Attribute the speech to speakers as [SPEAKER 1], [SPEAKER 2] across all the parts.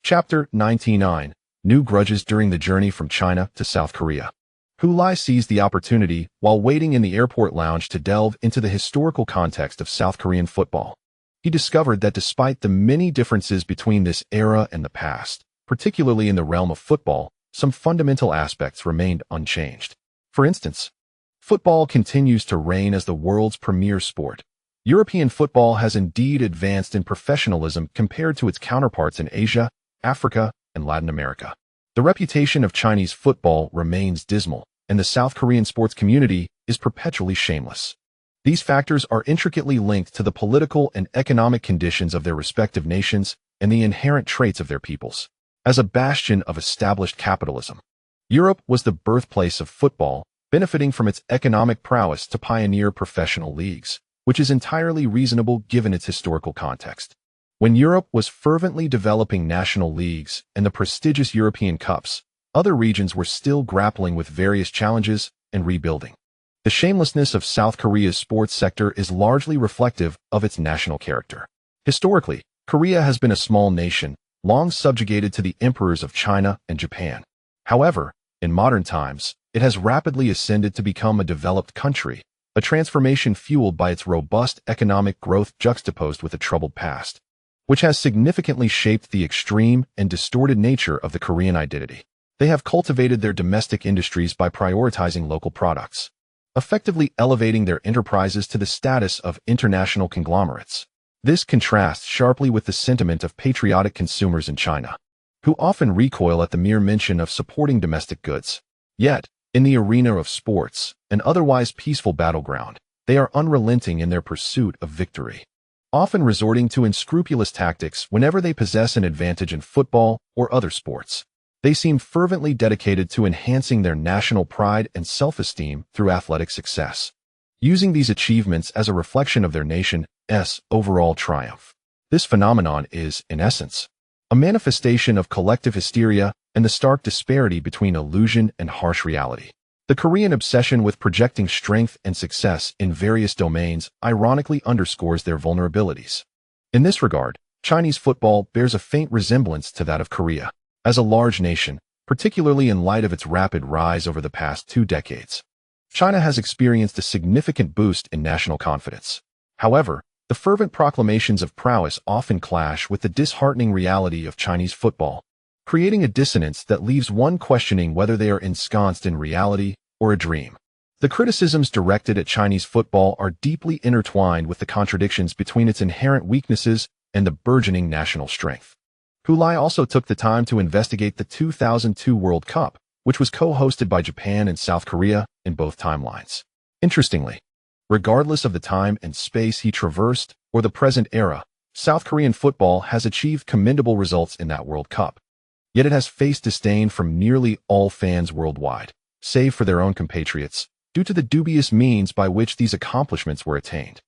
[SPEAKER 1] Chapter 99. New Grudges during the journey from China to South Korea. Hulai seized the opportunity while waiting in the airport lounge to delve into the historical context of South Korean football. He discovered that despite the many differences between this era and the past, particularly in the realm of football, some fundamental aspects remained unchanged. For instance, football continues to reign as the world's premier sport. European football has indeed advanced in professionalism compared to its counterparts in Asia, Africa, and Latin America. The reputation of Chinese football remains dismal, and the South Korean sports community is perpetually shameless. These factors are intricately linked to the political and economic conditions of their respective nations and the inherent traits of their peoples. As a bastion of established capitalism, Europe was the birthplace of football, benefiting from its economic prowess to pioneer professional leagues, which is entirely reasonable given its historical context. When Europe was fervently developing national leagues and the prestigious European Cups, other regions were still grappling with various challenges and rebuilding. The shamelessness of South Korea's sports sector is largely reflective of its national character. Historically, Korea has been a small nation, long subjugated to the emperors of China and Japan. However, in modern times, it has rapidly ascended to become a developed country, a transformation fueled by its robust economic growth juxtaposed with a troubled past, which has significantly shaped the extreme and distorted nature of the Korean identity. They have cultivated their domestic industries by prioritizing local products, effectively elevating their enterprises to the status of international conglomerates. This contrasts sharply with the sentiment of patriotic consumers in China, who often recoil at the mere mention of supporting domestic goods. Yet, in the arena of sports, an otherwise peaceful battleground, they are unrelenting in their pursuit of victory, often resorting to unscrupulous tactics whenever they possess an advantage in football or other sports. They seem fervently dedicated to enhancing their national pride and self-esteem through athletic success, using these achievements as a reflection of their nation's overall triumph. This phenomenon is, in essence, a manifestation of collective hysteria and the stark disparity between illusion and harsh reality. The Korean obsession with projecting strength and success in various domains ironically underscores their vulnerabilities. In this regard, Chinese football bears a faint resemblance to that of Korea. As a large nation, particularly in light of its rapid rise over the past 2 decades, China has experienced a significant boost in national confidence. However, the fervent proclamations of prowess often clash with the disheartening reality of Chinese football, creating a dissonance that leaves one questioning whether they are ensconced in reality or a dream. The criticisms directed at Chinese football are deeply intertwined with the contradictions between its inherent weaknesses and the burgeoning national strength. Hulai also took the time to investigate the 2002 World Cup, which was co-hosted by Japan and South Korea in both timelines. Interestingly, regardless of the time and space he traversed or the present era, South Korean football has achieved commendable results in that World Cup. Yet it has faced disdain from nearly all fans worldwide, save for their own compatriots, due to the dubious means by which these accomplishments were attained.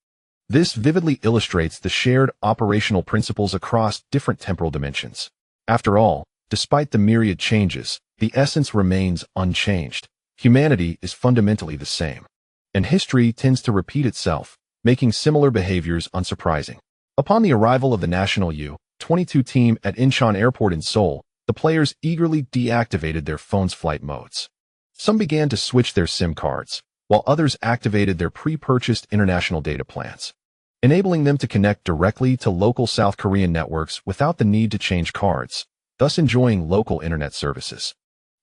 [SPEAKER 1] This vividly illustrates the shared operational principles across different temporal dimensions. After all, despite the myriad changes, the essence remains unchanged. Humanity is fundamentally the same, and history tends to repeat itself, making similar behaviors unsurprising. Upon the arrival of the national U-22 team at Incheon Airport in Seoul, the players eagerly deactivated their phones' flight modes. Some began to switch their SIM cards, while others activated their pre-purchased international data plans, enabling them to connect directly to local South Korean networks without the need to change cards, thus enjoying local internet services.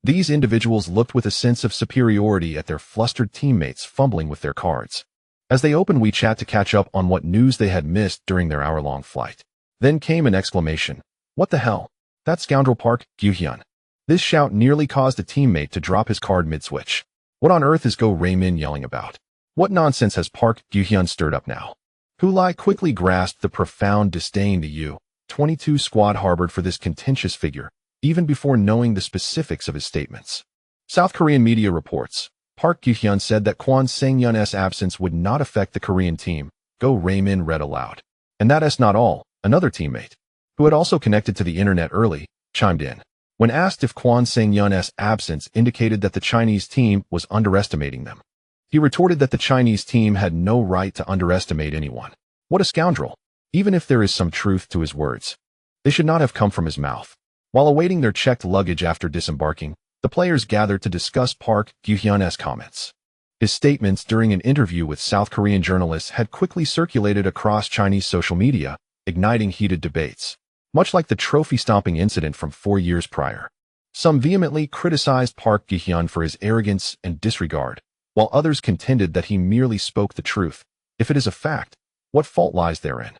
[SPEAKER 1] These individuals looked with a sense of superiority at their flustered teammates fumbling with their cards, as they opened WeChat to catch up on what news they had missed during their hour-long flight. Then came an exclamation. "What the hell? That scoundrel Park Gyuhyun." This shout nearly caused a teammate to drop his card mid-switch. What on earth is Go Raemin yelling about? What nonsense has Park Gyuhyun stirred up now? Hulai quickly grasped the profound disdain the U-22 squad harbored for this contentious figure, even before knowing the specifics of his statements. South Korean media reports, Park Gyuhyun said that Kwon Sang-yeon's absence would not affect the Korean team. Go Raemin read aloud. And that's not all. Another teammate, who had also connected to the internet early, chimed in. When asked if Kwon Sang-yeon's absence indicated that the Chinese team was underestimating them, he retorted that the Chinese team had no right to underestimate anyone. What a scoundrel! Even if there is some truth to his words, they should not have come from his mouth. While awaiting their checked luggage after disembarking, the players gathered to discuss Park Gyuhyun's comments. His statements during an interview with South Korean journalists had quickly circulated across Chinese social media, igniting heated debates. Much like the trophy-stomping incident from 4 years prior. Some vehemently criticized Park Gi-hyun for his arrogance and disregard, while others contended that he merely spoke the truth. If it is a fact, what fault lies therein?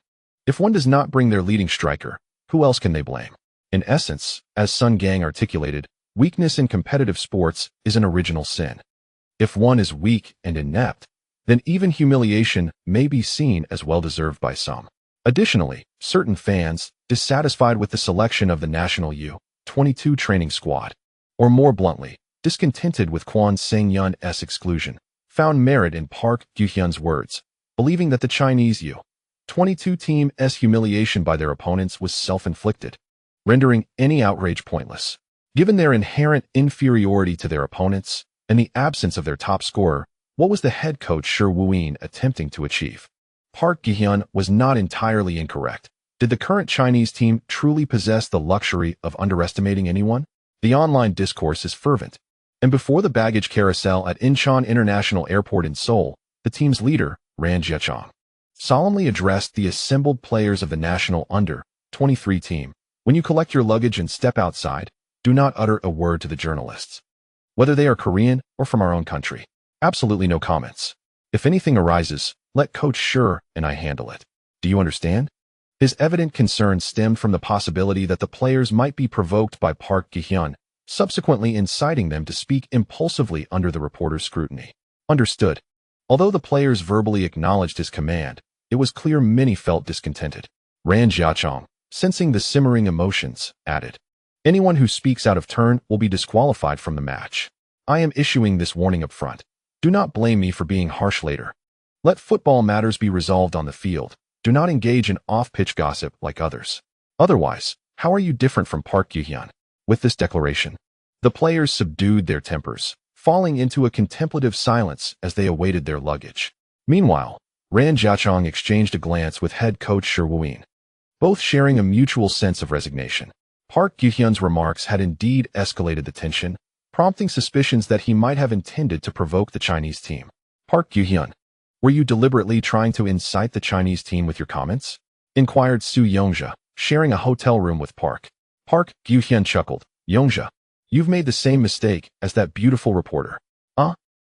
[SPEAKER 1] If one does not bring their leading striker, who else can they blame? In essence, as Sun Gang articulated, weakness in competitive sports is an original sin. If one is weak and inept, then even humiliation may be seen as well-deserved by some. Additionally, certain fans, dissatisfied with the selection of the national U-22 training squad, or more bluntly, discontented with Kwon Sang-yeon's exclusion, found merit in Park Gyuhyun's words, believing that the Chinese U-22 team's humiliation by their opponents was self-inflicted, rendering any outrage pointless. Given their inherent inferiority to their opponents and the absence of their top scorer, what was the head coach Shi Woo-in attempting to achieve? Park Gi-hyun was not entirely incorrect. Did the current Chinese team truly possess the luxury of underestimating anyone? The online discourse is fervent. And before the baggage carousel at Incheon International Airport in Seoul, the team's leader, Ran Jiechong, solemnly addressed the assembled players of the national under-23 team. When you collect your luggage and step outside, do not utter a word to the journalists. Whether they are Korean or from our own country. Absolutely no comments. If anything arises, let Coach Shi and I handle it. Do you understand? His evident concern stemmed from the possibility that the players might be provoked by Park Gi-hyun, subsequently inciting them to speak impulsively under the reporter's scrutiny. Understood. Although the players verbally acknowledged his command, it was clear many felt discontented. Ran Jiechong, sensing the simmering emotions, added, "Anyone who speaks out of turn will be disqualified from the match. I am issuing this warning up front. Do not blame me for being harsh later. Let football matters be resolved on the field. Do not engage in off-pitch gossip like others. Otherwise, how are you different from Park Gi-hyun?" With this declaration, the players subdued their tempers, falling into a contemplative silence as they awaited their luggage. Meanwhile, Ran Jiechong exchanged a glance with head coach Shi Woo-in, both sharing a mutual sense of resignation. Park Gi-hyun's remarks had indeed escalated the tension, prompting suspicions that he might have intended to provoke the Chinese team. Park Gi-hyun, were you deliberately trying to incite the Chinese team with your comments? Inquired Su Yongja, sharing a hotel room with Park. Park Gi-hyun chuckled. Yongja, you've made the same mistake as that beautiful reporter.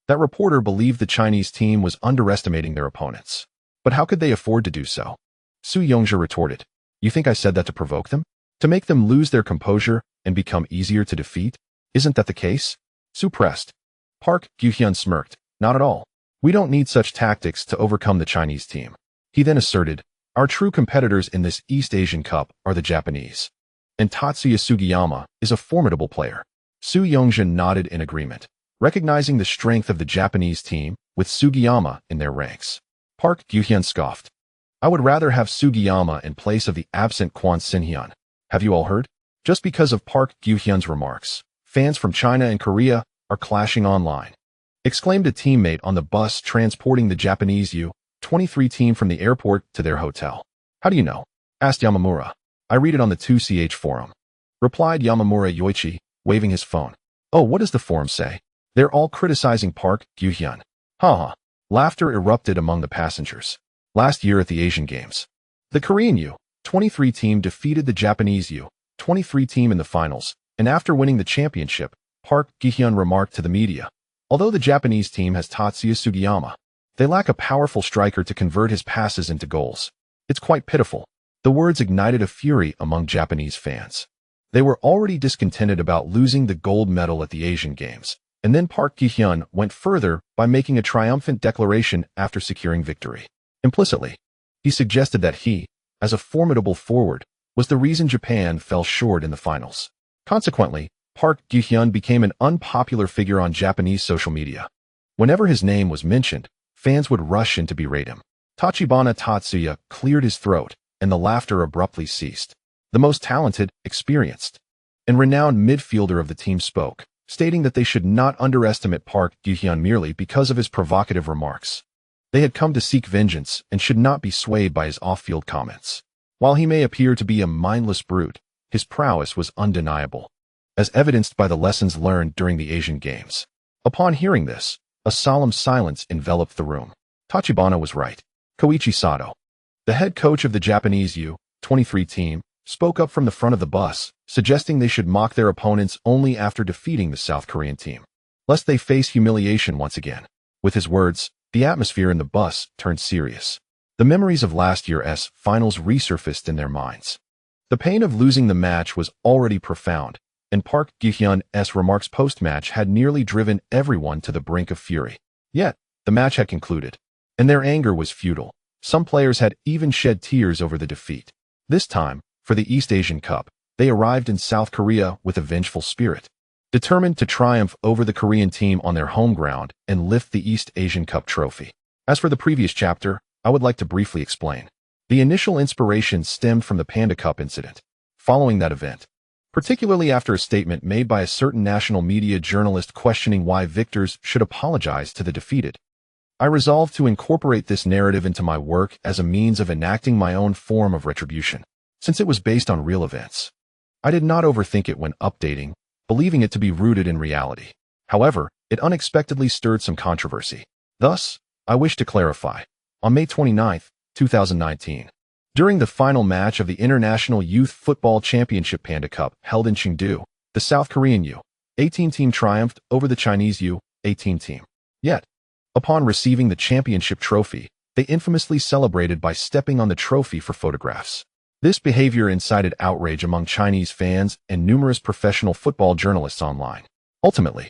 [SPEAKER 1] That reporter believed the Chinese team was underestimating their opponents. But how could they afford to do so? Su Yongja retorted. You think I said that to provoke them? To make them lose their composure and become easier to defeat? Isn't that the case? Su pressed. Park Gi-hyun smirked. Not at all. We don't need such tactics to overcome the Chinese team. He then asserted, our true competitors in this East Asian Cup are the Japanese. And Tatsuya Sugiyama is a formidable player. Su Yongja nodded in agreement, recognizing the strength of the Japanese team with Sugiyama in their ranks. Park Gi-hyun scoffed. I would rather have Sugiyama in place of the absent Kwon Sang-yeon. Have you all heard? Just because of Park Gi-hyun's remarks, fans from China and Korea are clashing online. Exclaimed a teammate on the bus transporting the Japanese U-23 team from the airport to their hotel. How do you know? Asked Yamamura. I read it on the 2CH forum. Replied Yamamura Yoichi, waving his phone. Oh, what does the forum say? They're all criticizing Park Gi-hyun. Ha. Laughter erupted among the passengers. Last year at the Asian Games, the Korean U-23 team defeated the Japanese U-23 team in the finals, and after winning the championship, Park Gi-hyun remarked to the media, although the Japanese team has Tatsuya Sugiyama, they lack a powerful striker to convert his passes into goals. It's quite pitiful. The words ignited a fury among Japanese fans. They were already discontented about losing the gold medal at the Asian Games, and then Park Gi-hyun went further by making a triumphant declaration after securing victory. Implicitly, he suggested that he, as a formidable forward, was the reason Japan fell short in the finals. Consequently, Park Gi-hyun became an unpopular figure on Japanese social media. Whenever his name was mentioned, fans would rush in to berate him. Tachibana Tatsuya cleared his throat, and the laughter abruptly ceased. The most talented, experienced, and renowned midfielder of the team spoke, stating that they should not underestimate Park Gi-hyun merely because of his provocative remarks. They had come to seek vengeance and should not be swayed by his off-field comments. While he may appear to be a mindless brute, his prowess was undeniable, as evidenced by the lessons learned during the Asian Games. Upon hearing this, a solemn silence enveloped the room. Tachibana was right. Koichi Sato, the head coach of the Japanese U-23 team, spoke up from the front of the bus, suggesting they should mock their opponents only after defeating the South Korean team, lest they face humiliation once again. With his words, the atmosphere in the bus turned serious. The memories of last year's finals resurfaced in their minds. The pain of losing the match was already profound, and Park Gi-hyun's remarks post-match had nearly driven everyone to the brink of fury. Yet, the match had concluded, and their anger was futile. Some players had even shed tears over the defeat. This time, for the East Asian Cup, they arrived in South Korea with a vengeful spirit, determined to triumph over the Korean team on their home ground and lift the East Asian Cup trophy. As for the previous chapter, I would like to briefly explain. The initial inspiration stemmed from the Panda Cup incident. Following that event, particularly after a statement made by a certain national media journalist questioning why victors should apologize to the defeated, I resolved to incorporate this narrative into my work as a means of enacting my own form of retribution. Since it was based on real events, I did not overthink it when updating, believing it to be rooted in reality. However, it unexpectedly stirred some controversy. Thus, I wish to clarify. On May 29, 2019, during the final match of the International Youth Football Championship Panda Cup held in Chengdu, the South Korean U-18 team triumphed over the Chinese U-18 team. Yet, upon receiving the championship trophy, they infamously celebrated by stepping on the trophy for photographs. This behavior incited outrage among Chinese fans and numerous professional football journalists online. Ultimately,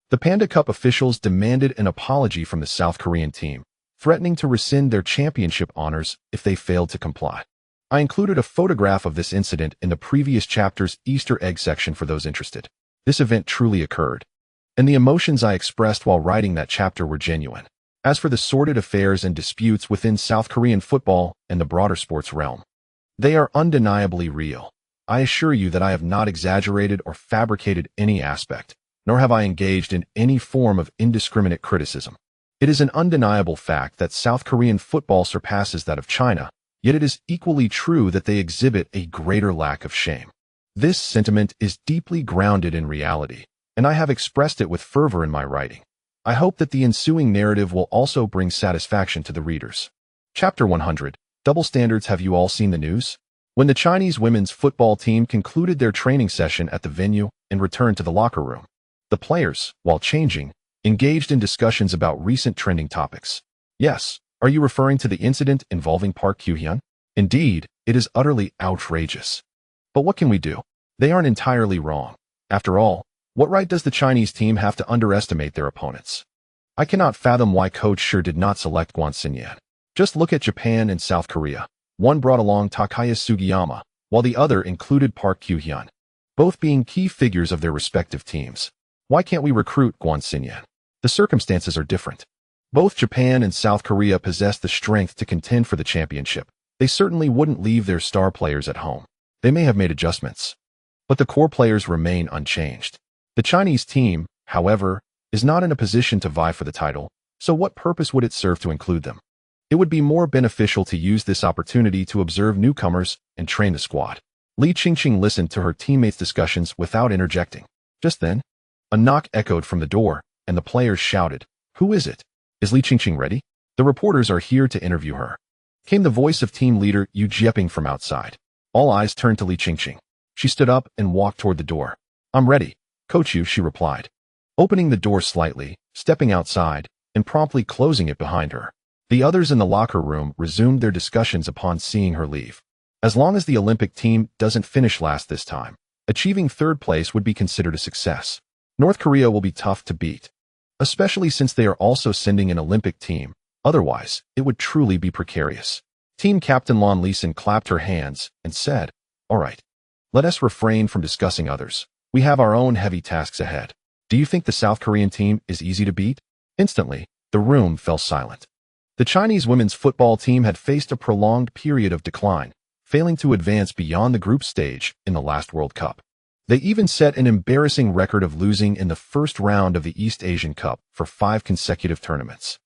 [SPEAKER 1] the Panda Cup officials demanded an apology from the South Korean team, threatening to rescind their championship honors if they failed to comply. I included a photograph of this incident in the previous chapter's Easter egg section for those interested. This event truly occurred, and the emotions I expressed while writing that chapter were genuine. As for the sordid affairs and disputes within South Korean football and the broader sports realm, they are undeniably real. I assure you that I have not exaggerated or fabricated any aspect, nor have I engaged in any form of indiscriminate criticism. It is an undeniable fact that South Korean football surpasses that of China, yet it is equally true that they exhibit a greater lack of shame. This sentiment is deeply grounded in reality, and I have expressed it with fervor in my writing. I hope that the ensuing narrative will also bring satisfaction to the readers. Chapter 100. Double standards. Have you all seen the news? When the Chinese women's football team concluded their training session at the venue and returned to the locker room, the players, while changing, engaged in discussions about recent trending topics. Yes, are you referring to the incident involving Park Gi-hyun? Indeed, it is utterly outrageous. But what can we do? They aren't entirely wrong. After all, what right does the Chinese team have to underestimate their opponents? I cannot fathom why Coach Sure did not select Gwon Sin-yeon. Just look at Japan and South Korea. One brought along Takaya Sugiyama, while the other included Park Gi-hyun, both being key figures of their respective teams. Why can't we recruit Gwon Sin-yeon? The circumstances are different. Both Japan and South Korea possess the strength to contend for the championship. They certainly wouldn't leave their star players at home. They may have made adjustments, but the core players remain unchanged. The Chinese team, however, is not in a position to vie for the title, so what purpose would it serve to include them? It would be more beneficial to use this opportunity to observe newcomers and train the squad. Li Qingqing listened to her teammates' discussions without interjecting. Just then, a knock echoed from the door, and the players shouted, "Who is it? Is Li Qingqing ready? The reporters are here to interview her," came the voice of team leader Yu Jieping from outside. All eyes turned to Li Qingqing. She stood up and walked toward the door. "I'm ready, Coach Yu," she replied, opening the door slightly, stepping outside, and promptly closing it behind her. The others in the locker room resumed their discussions upon seeing her leave. As long as the Olympic team doesn't finish last this time, achieving third place would be considered a success. North Korea will be tough to beat, especially since they are also sending an Olympic team. Otherwise, it would truly be precarious. Team captain Lon Leeson clapped her hands and said, "All right, let us refrain from discussing others. We have our own heavy tasks ahead. Do you think the South Korean team is easy to beat?" Instantly, the room fell silent. The Chinese women's football team had faced a prolonged period of decline, failing to advance beyond the group stage in the last World Cup. They even set an embarrassing record of losing in the first round of the East Asian Cup for 5 consecutive tournaments.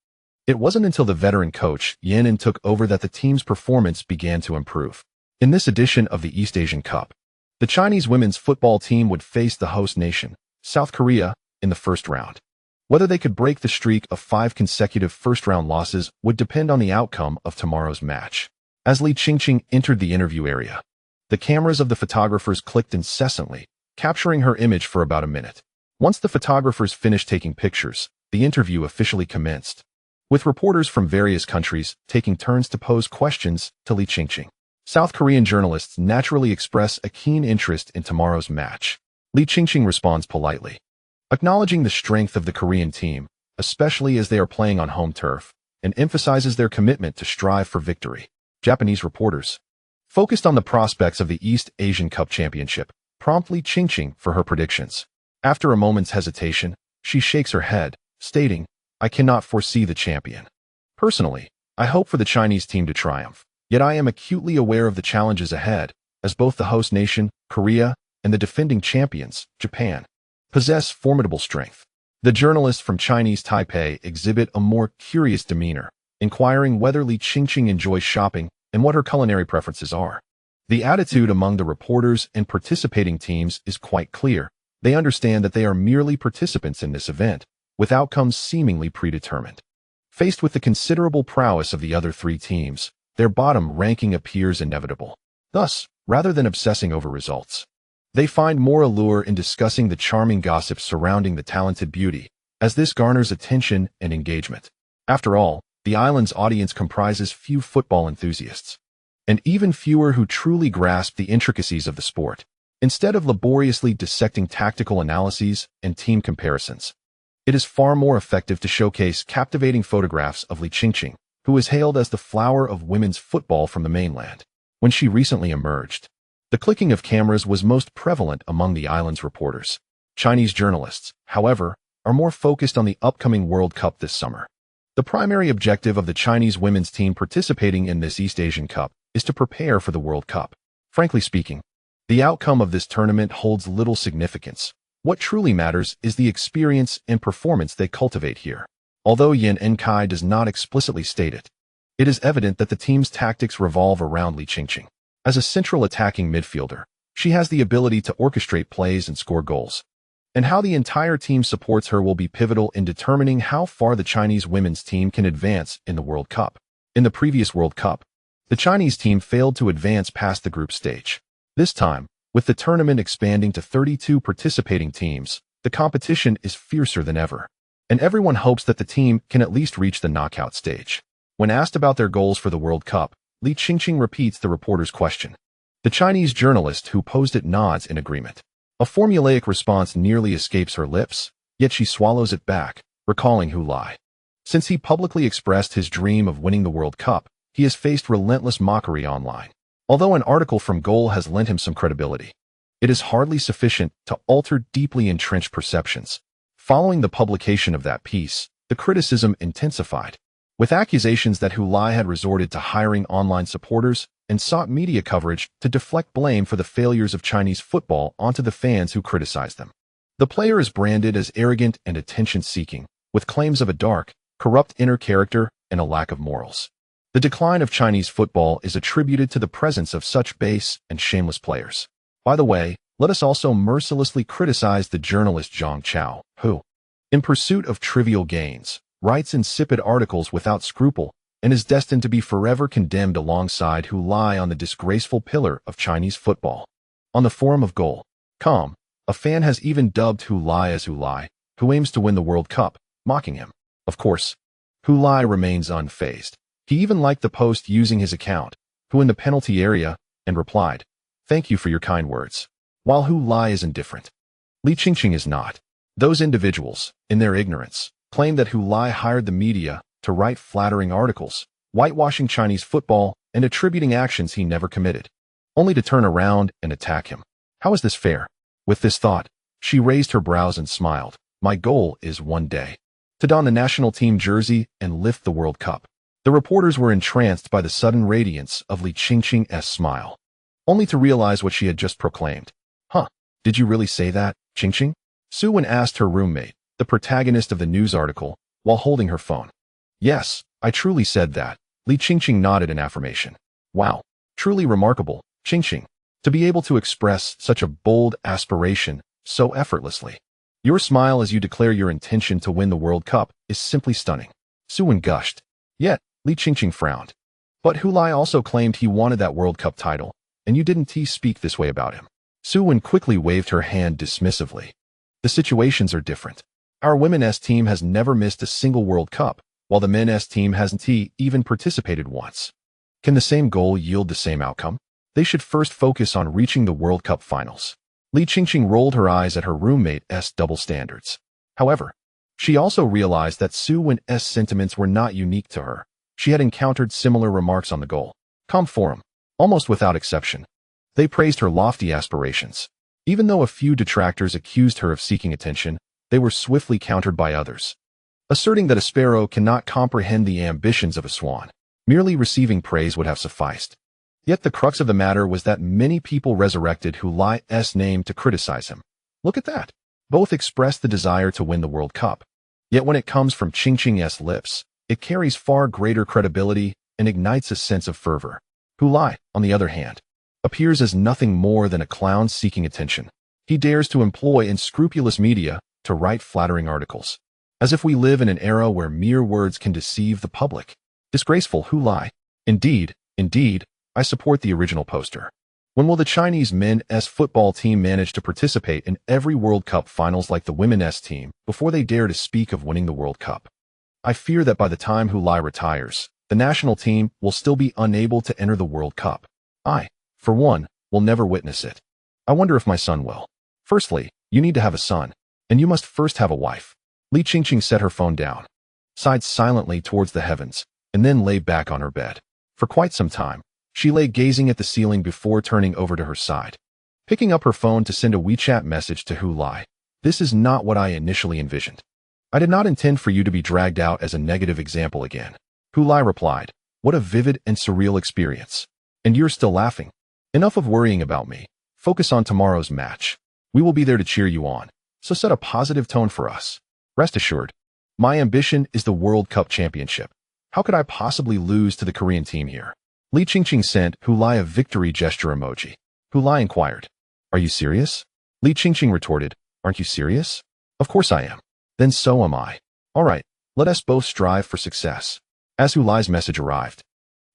[SPEAKER 1] It wasn't until the veteran coach Yin took over that the team's performance began to improve. In this edition of the East Asian Cup, The Chinese women's football team would face the host nation, South Korea, in the first round. Whether they could break the streak of 5 consecutive first-round losses would depend on the outcome of tomorrow's match. As Li Qingqing entered the interview area, the cameras of the photographers clicked incessantly, capturing her image for about a minute. Once the photographers finished taking pictures, the interview officially commenced, with reporters from various countries taking turns to pose questions to Li Qingqing. South Korean journalists naturally express a keen interest in tomorrow's match. Li Qingqing responds politely, acknowledging the strength of the Korean team, especially as they are playing on home turf, and emphasizes their commitment to strive for victory. Japanese reporters, focused on the prospects of the East Asian Cup Championship, prompt Li Qingqing for her predictions. After a moment's hesitation, she shakes her head, stating, "I cannot foresee the champion. Personally, I hope for the Chinese team to triumph. Yet I am acutely aware of the challenges ahead, as both the host nation, Korea, and the defending champions, Japan, possess formidable strength." The journalists from Chinese Taipei exhibit a more curious demeanor, inquiring whether Li Qingqing enjoys shopping and what her culinary preferences are. The attitude among the reporters and participating teams is quite clear. They understand that they are merely participants in this event, with outcomes seemingly predetermined. Faced with the considerable prowess of the other 3 teams, their bottom ranking appears inevitable. Thus, rather than obsessing over results, they find more allure in discussing the charming gossip surrounding the talented beauty, as this garners attention and engagement. After all, the island's audience comprises few football enthusiasts, and even fewer who truly grasp the intricacies of the sport. Instead of laboriously dissecting tactical analyses and team comparisons, it is far more effective to showcase captivating photographs of Li Qingqing, who is hailed as the flower of women's football from the mainland. When she recently emerged, the clicking of cameras was most prevalent among the island's reporters. Chinese journalists, however, are more focused on the upcoming World Cup this summer. The primary objective of the Chinese women's team participating in this East Asian Cup is to prepare for the World Cup. Frankly speaking, the outcome of this tournament holds little significance. What truly matters is the experience and performance they cultivate here. Although Yan Enkai does not explicitly state it, it is evident that the team's tactics revolve around Li Qingqing. As a central attacking midfielder, she has the ability to orchestrate plays and score goals. And how the entire team supports her will be pivotal in determining how far the Chinese women's team can advance in the World Cup. In the previous World Cup, the Chinese team failed to advance past the group stage. This time, with the tournament expanding to 32 participating teams, the competition is fiercer than ever, and everyone hopes that the team can at least reach the knockout stage. When asked about their goals for the World Cup, Li Qingqing repeats the reporter's question. The Chinese journalist who posed it nods in agreement. A formulaic response nearly escapes her lips, yet she swallows it back, recalling Hu Lai. Since he publicly expressed his dream of winning the World Cup, he has faced relentless mockery online. Although an article from Goal has lent him some credibility, it is hardly sufficient to alter deeply entrenched perceptions. Following the publication of that piece, the criticism intensified, with accusations that Hu Lai had resorted to hiring online supporters and sought media coverage to deflect blame for the failures of Chinese football onto the fans who criticized them. The player is branded as arrogant and attention-seeking, with claims of a dark, corrupt inner character and a lack of morals. The decline of Chinese football is attributed to the presence of such base and shameless players. By the way, let us also mercilessly criticize the journalist Zhang Chao, who, in pursuit of trivial gains, writes insipid articles without scruple and is destined to be forever condemned alongside Hu Lai on the disgraceful pillar of Chinese football. On the forum of Goal.com, a fan has even dubbed Hu Lai as Hu Lai, who aims to win the World Cup, mocking him. Of course, Hu Lai remains unfazed. He even liked the post using his account, who in the penalty area, and replied, "Thank you for your kind words." While Hu Lai is indifferent, Li Qingqing is not. Those individuals, in their ignorance, claim that Hu Lai hired the media to write flattering articles, whitewashing Chinese football and attributing actions he never committed, only to turn around and attack him. How is this fair? With this thought, she raised her brows and smiled. My goal is one day to don the national team jersey and lift the World Cup. The reporters were entranced by the sudden radiance of Li Qingqing's smile, only to realize what she had just proclaimed. Huh, did you really say that, Qingqing? Su Wen asked her roommate, the protagonist of the news article, while holding her phone. Yes, I truly said that. Li Qingqing nodded in affirmation. Wow, truly remarkable, Qingqing. To be able to express such a bold aspiration so effortlessly. Your smile as you declare your intention to win the World Cup is simply stunning. Su Wen gushed. Yet, Li Qingqing frowned. But Hu Lai also claimed he wanted that World Cup title, and you didn't speak this way about him. Su Wen quickly waved her hand dismissively. The situations are different. Our women's team has never missed a single World Cup, while the men's team hasn't even participated once. Can the same goal yield the same outcome? They should first focus on reaching the World Cup finals. Li Qingqing rolled her eyes at her roommate's double standards. However, she also realized that Su Wen's sentiments were not unique to her. She had encountered similar remarks on the goal. Forum, almost without exception. They praised her lofty aspirations. Even though a few detractors accused her of seeking attention, they were swiftly countered by others, asserting that a sparrow cannot comprehend the ambitions of a swan. Merely receiving praise would have sufficed. Yet the crux of the matter was that many people resurrected Hu Lai's name to criticize him. Look at that. Both expressed the desire to win the World Cup. Yet when it comes from Qingqing's lips, it carries far greater credibility and ignites a sense of fervor. Hu Lai, on the other hand, appears as nothing more than a clown seeking attention. He dares to employ unscrupulous media to write flattering articles, as if we live in an era where mere words can deceive the public. Disgraceful Hu Lai. Indeed, I support the original poster. When will the Chinese men's football team manage to participate in every World Cup finals like the women's team before they dare to speak of winning the World Cup? I fear that by the time Hu Lai retires, the national team will still be unable to enter the World Cup. I, for one, will never witness it. I wonder if my son will. Firstly, you need to have a son, and you must first have a wife. Li Qingqing set her phone down, sighed silently towards the heavens, and then lay back on her bed. For quite some time, she lay gazing at the ceiling before turning over to her side. Picking up her phone to send a WeChat message to Hu Lai. This is not what I initially envisioned. I did not intend for you to be dragged out as a negative example again. Hu Lai replied, what a vivid and surreal experience. And you're still laughing. Enough of worrying about me. Focus on tomorrow's match. We will be there to cheer you on, so set a positive tone for us. Rest assured, my ambition is the World Cup championship. How could I possibly lose to the Korean team here? Li Qingqing sent Hu Lai a victory gesture emoji. Hu Lai inquired, are you serious? Li Qingqing retorted, aren't you serious? Of course I am. Then so am I. All right, let us both strive for success. As Hu Lai's message arrived,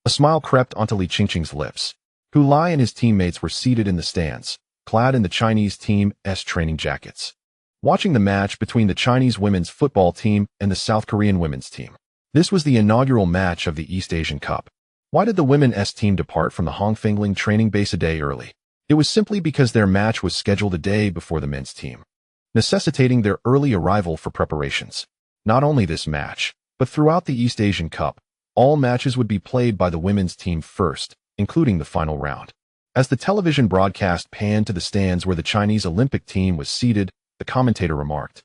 [SPEAKER 1] a smile crept onto Li Qingqing's lips. Hu Lai and his teammates were seated in the stands, clad in the Chinese team's training jackets, watching the match between the Chinese women's football team and the South Korean women's team. This was the inaugural match of the East Asian Cup. Why did the women's team depart from the Hongfengling training base a day early? It was simply because their match was scheduled a day before the men's team, necessitating their early arrival for preparations. Not only this match, but throughout the East Asian Cup, all matches would be played by the women's team first, including the final round. As the television broadcast panned to the stands where the Chinese Olympic team was seated, the commentator remarked,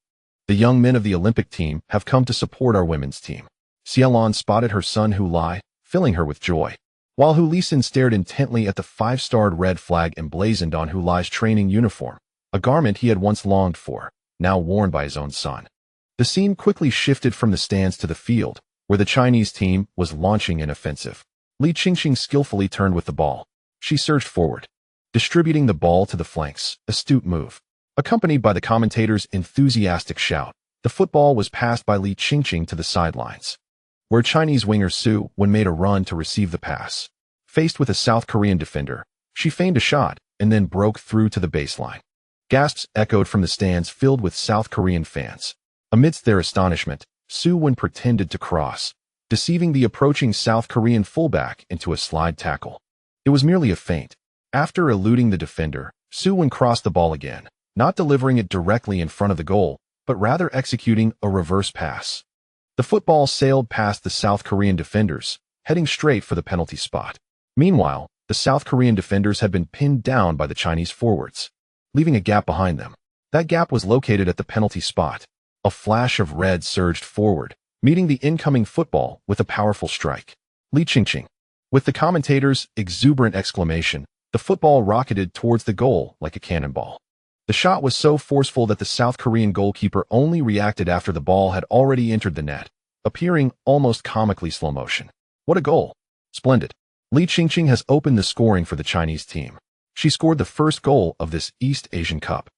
[SPEAKER 1] the young men of the Olympic team have come to support our women's team. Xiaolon spotted her son Hu Lai, filling her with joy, while Hu Lisin stared intently at the five-starred red flag emblazoned on Hu Lai's training uniform, a garment he had once longed for, now worn by his own son. The scene quickly shifted from the stands to the field, where the Chinese team was launching an offensive. Li Qingqing skillfully turned with the ball. She surged forward, distributing the ball to the flanks, astute move. Accompanied by the commentator's enthusiastic shout, the football was passed by Li Qingqing to the sidelines, where Chinese winger Su Wen made a run to receive the pass. Faced with a South Korean defender, she feigned a shot and then broke through to the baseline. Gasps echoed from the stands filled with South Korean fans. Amidst their astonishment, Su Wen pretended to cross, deceiving the approaching South Korean fullback into a slide tackle. It was merely a feint. After eluding the defender, Su Wen crossed the ball again, not delivering it directly in front of the goal, but rather executing a reverse pass. The football sailed past the South Korean defenders, heading straight for the penalty spot. Meanwhile, the South Korean defenders had been pinned down by the Chinese forwards, leaving a gap behind them. That gap was located at the penalty spot. A flash of red surged forward, meeting the incoming football with a powerful strike. Li Qingqing. With the commentator's exuberant exclamation, the football rocketed towards the goal like a cannonball. The shot was so forceful that the South Korean goalkeeper only reacted after the ball had already entered the net, appearing almost comically slow motion. What a goal! Splendid. Li Qingqing has opened the scoring for the Chinese team. She scored the first goal of this East Asian Cup.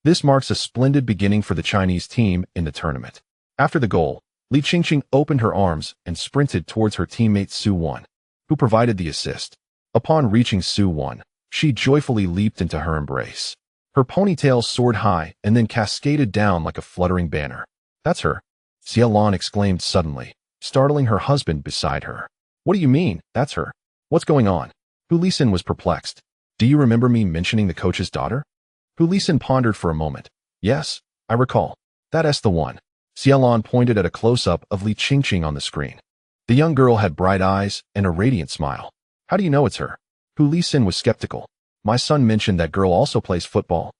[SPEAKER 1] This marks a splendid beginning for the Chinese team in the tournament. After the goal, Li Qingqing opened her arms and sprinted towards her teammate Su Wan, who provided the assist. Upon reaching Su Wan, she joyfully leaped into her embrace. Her ponytail soared high and then cascaded down like a fluttering banner. "That's her," Xia Lan exclaimed suddenly, startling her husband beside her. "What do you mean, that's her? What's going on?" Hu Lisin was perplexed. "Do you remember me mentioning the coach's daughter?" Hu Lisin pondered for a moment. "Yes, I recall. That's the one." Xia Lan pointed at a close-up of Li Qingqing on the screen. The young girl had bright eyes and a radiant smile. "How do you know it's her?" Hu Lisin was skeptical. "My son mentioned that girl also plays football."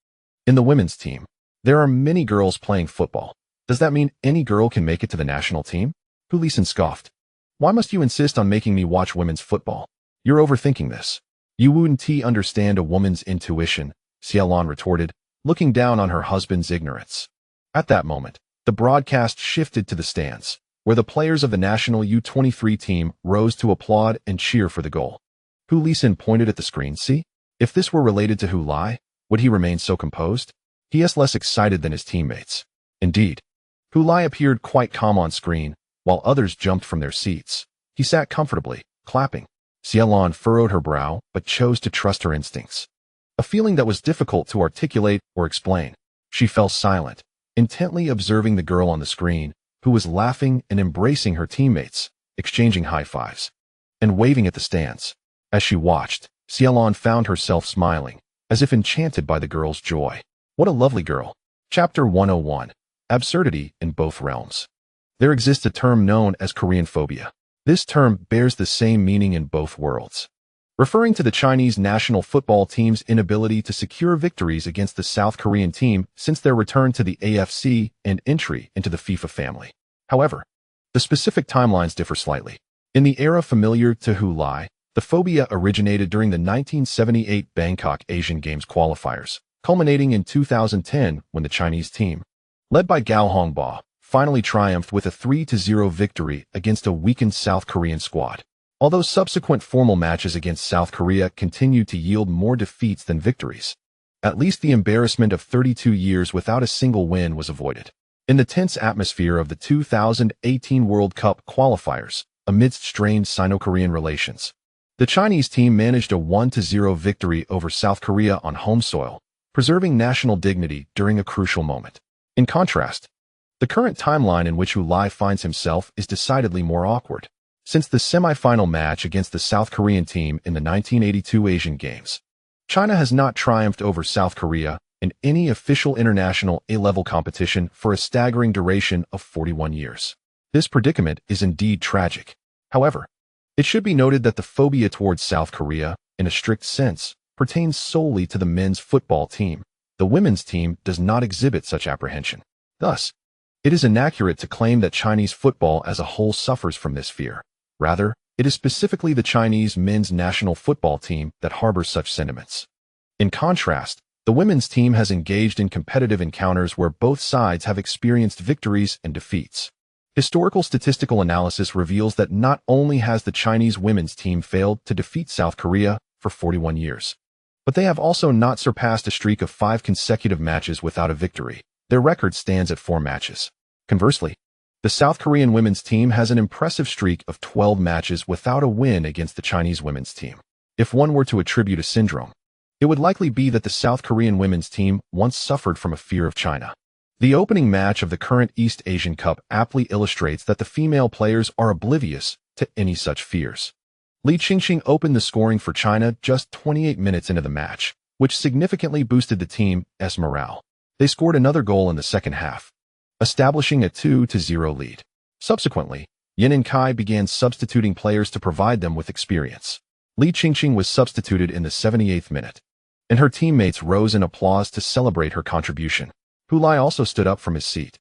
[SPEAKER 1] "In the women's team. There are many girls playing football. Does that mean any girl can make it to the national team?" Hu Lisin scoffed. "Why must you insist on making me watch women's football? You're overthinking this. You wouldn't understand a woman's intuition," Xia Lan retorted, looking down on her husband's ignorance. At that moment, the broadcast shifted to the stands, where the players of the national U23 team rose to applaud and cheer for the goal. Hu Lisin pointed at the screen. "See? If this were related to Hu Lai, would he remain so composed? He is less excited than his teammates." Indeed, Hu Lai appeared quite calm on screen, while others jumped from their seats. He sat comfortably, clapping. Xia Lan furrowed her brow, but chose to trust her instincts. A feeling that was difficult to articulate or explain. She fell silent, intently observing the girl on the screen, who was laughing and embracing her teammates, exchanging high fives, and waving at the stands. As she watched, Xia Lan found herself smiling, as if enchanted by the girl's joy. What a lovely girl. Chapter 101. Absurdity in both realms. There exists a term known as Korean phobia. This term bears the same meaning in both worlds, referring to the Chinese national football team's inability to secure victories against the South Korean team since their return to the AFC and entry into the FIFA family. However, the specific timelines differ slightly. In the era familiar to Hu Lai, the phobia originated during the 1978 Bangkok Asian Games qualifiers, culminating in 2010 when the Chinese team, led by Gao Hongbo, finally triumphed with a 3-0 victory against a weakened South Korean squad. Although subsequent formal matches against South Korea continued to yield more defeats than victories, at least the embarrassment of 32 years without a single win was avoided. In the tense atmosphere of the 2018 World Cup qualifiers, amidst strained Sino-Korean relations, the Chinese team managed a 1-0 victory over South Korea on home soil, preserving national dignity during a crucial moment. In contrast, the current timeline in which Hu Lai finds himself is decidedly more awkward. Since the semi-final match against the South Korean team in the 1982 Asian Games, China has not triumphed over South Korea in any official international A-level competition for a staggering duration of 41 years. This predicament is indeed tragic. However, it should be noted that the phobia towards South Korea, in a strict sense, pertains solely to the men's football team. The women's team does not exhibit such apprehension. Thus, it is inaccurate to claim that Chinese football as a whole suffers from this fear. Rather, it is specifically the Chinese men's national football team that harbors such sentiments. In contrast, the women's team has engaged in competitive encounters where both sides have experienced victories and defeats. Historical statistical analysis reveals that not only has the Chinese women's team failed to defeat South Korea for 41 years, but they have also not surpassed a streak of 5 consecutive matches without a victory. Their record stands at 4 matches. Conversely, the South Korean women's team has an impressive streak of 12 matches without a win against the Chinese women's team. If one were to attribute a syndrome, it would likely be that the South Korean women's team once suffered from a fear of China. The opening match of the current East Asian Cup aptly illustrates that the female players are oblivious to any such fears. Li Qingqing opened the scoring for China just 28 minutes into the match, which significantly boosted the team's morale. They scored another goal in the second half, establishing a 2-0 lead. Subsequently, Yin and Kai began substituting players to provide them with experience. Li Qingqing was substituted in the 78th minute, and her teammates rose in applause to celebrate her contribution. Hu Lai also stood up from his seat,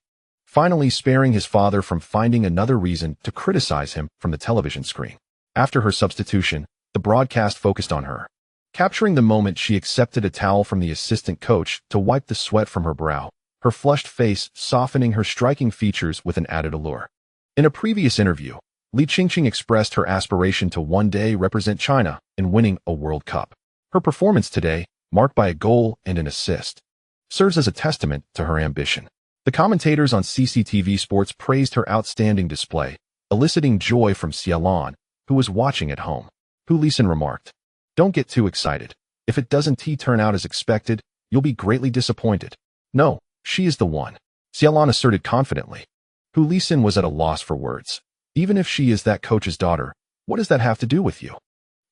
[SPEAKER 1] finally sparing his father from finding another reason to criticize him from the television screen. After her substitution, the broadcast focused on her. Capturing the moment, she accepted a towel from the assistant coach to wipe the sweat from her brow, her flushed face softening her striking features with an added allure. In a previous interview, Li Qingqing expressed her aspiration to one day represent China in winning a World Cup. Her performance today, marked by a goal and an assist, serves as a testament to her ambition. The commentators on CCTV Sports praised her outstanding display, eliciting joy from Xiaolan, who was watching at home. Hu Lisen remarked, "Don't get too excited. If it doesn't turn out as expected, you'll be greatly disappointed." "No, she is the one," Xiaolan asserted confidently. Hu Lisen was at a loss for words. "Even if she is that coach's daughter, what does that have to do with you?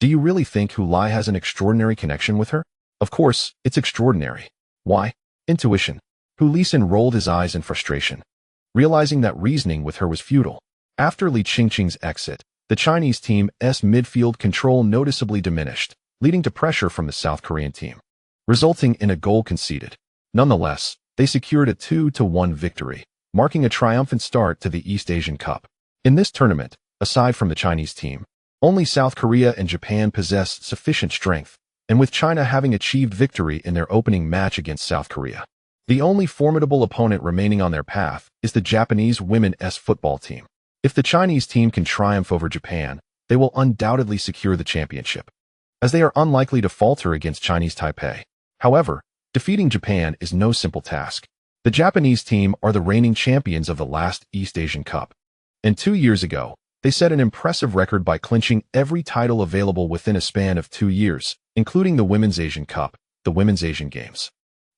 [SPEAKER 1] Do you really think Hu Lai has an extraordinary connection with her?" "Of course, it's extraordinary." "Why?" "Intuition." Hu Lisen rolled his eyes in frustration, realizing that reasoning with her was futile. After Li Qingqing's exit, the Chinese team's midfield control noticeably diminished, leading to pressure from the South Korean team, resulting in a goal conceded. Nonetheless, they secured a 2-1 victory, marking a triumphant start to the East Asian Cup. In this tournament, aside from the Chinese team, only South Korea and Japan possessed sufficient strength, and with China having achieved victory in their opening match against South Korea, the only formidable opponent remaining on their path is the Japanese women's football team. If the Chinese team can triumph over Japan, they will undoubtedly secure the championship, as they are unlikely to falter against Chinese Taipei. However, defeating Japan is no simple task. The Japanese team are the reigning champions of the last East Asian Cup, and 2 years ago, they set an impressive record by clinching every title available within a span of 2 years, including the Women's Asian Cup, the Women's Asian Games,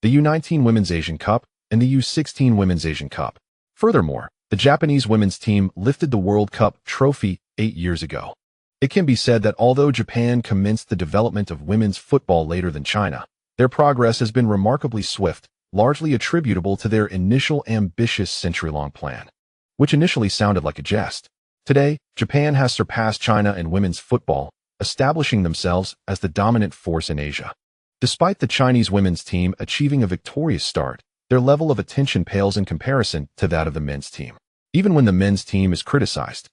[SPEAKER 1] the U19 Women's Asian Cup, and the U16 Women's Asian Cup. Furthermore, the Japanese women's team lifted the World Cup trophy 8 years ago. It can be said that although Japan commenced the development of women's football later than China, their progress has been remarkably swift, largely attributable to their initial ambitious century-long plan, which initially sounded like a jest. Today, Japan has surpassed China in women's football, establishing themselves as the dominant force in Asia. Despite the Chinese women's team achieving a victorious start, their level of attention pales in comparison to that of the men's team. Even when the men's team is criticized,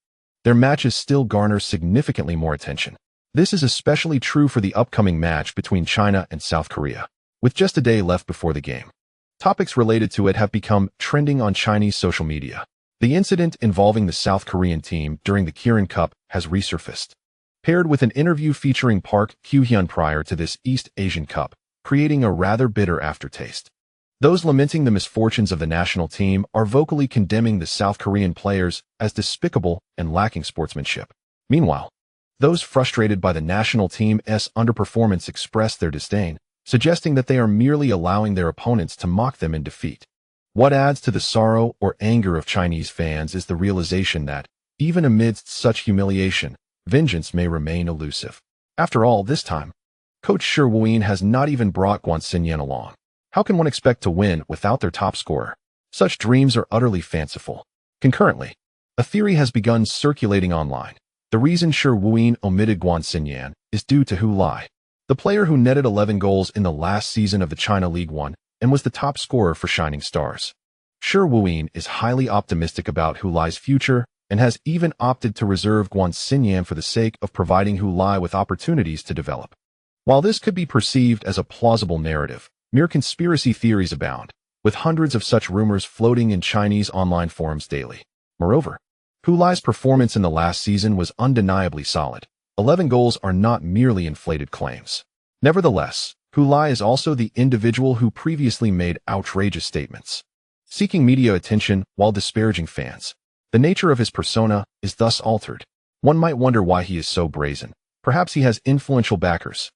[SPEAKER 1] their matches still garner significantly more attention. This is especially true for the upcoming match between China and South Korea, with just a day left before the game. Topics related to it have become trending on Chinese social media. The incident involving the South Korean team during the Kirin Cup has resurfaced, paired with an interview featuring Park Kyu-hyun prior to this East Asian Cup, creating a rather bitter aftertaste. Those lamenting the misfortunes of the national team are vocally condemning the South Korean players as despicable and lacking sportsmanship. Meanwhile, those frustrated by the national team's underperformance express their disdain, suggesting that they are merely allowing their opponents to mock them in defeat. What adds to the sorrow or anger of Chinese fans is the realization that, even amidst such humiliation, vengeance may remain elusive. After all, this time, Coach Shi Wuyin has not even brought Guan Xinyan along. How can one expect to win without their top scorer? Such dreams are utterly fanciful. Concurrently, a theory has begun circulating online. The reason Shi Wuyin omitted Guan Xinyan is due to Hu Lai, the player who netted 11 goals in the last season of the China League One and was the top scorer for Shining Stars. Shi Wuyin is highly optimistic about Hu Lai's future and has even opted to reserve Guan Xinyan for the sake of providing Hu Lai with opportunities to develop. While this could be perceived as a plausible narrative, mere conspiracy theories abound, with hundreds of such rumors floating in Chinese online forums daily. Moreover, Hu Lai's performance in the last season was undeniably solid. 11 goals are not merely inflated claims. Nevertheless, Hu Lai is also the individual who previously made outrageous statements, seeking media attention while disparaging fans. The nature of his persona is thus altered. One might wonder why he is so brazen. Perhaps he has influential backers.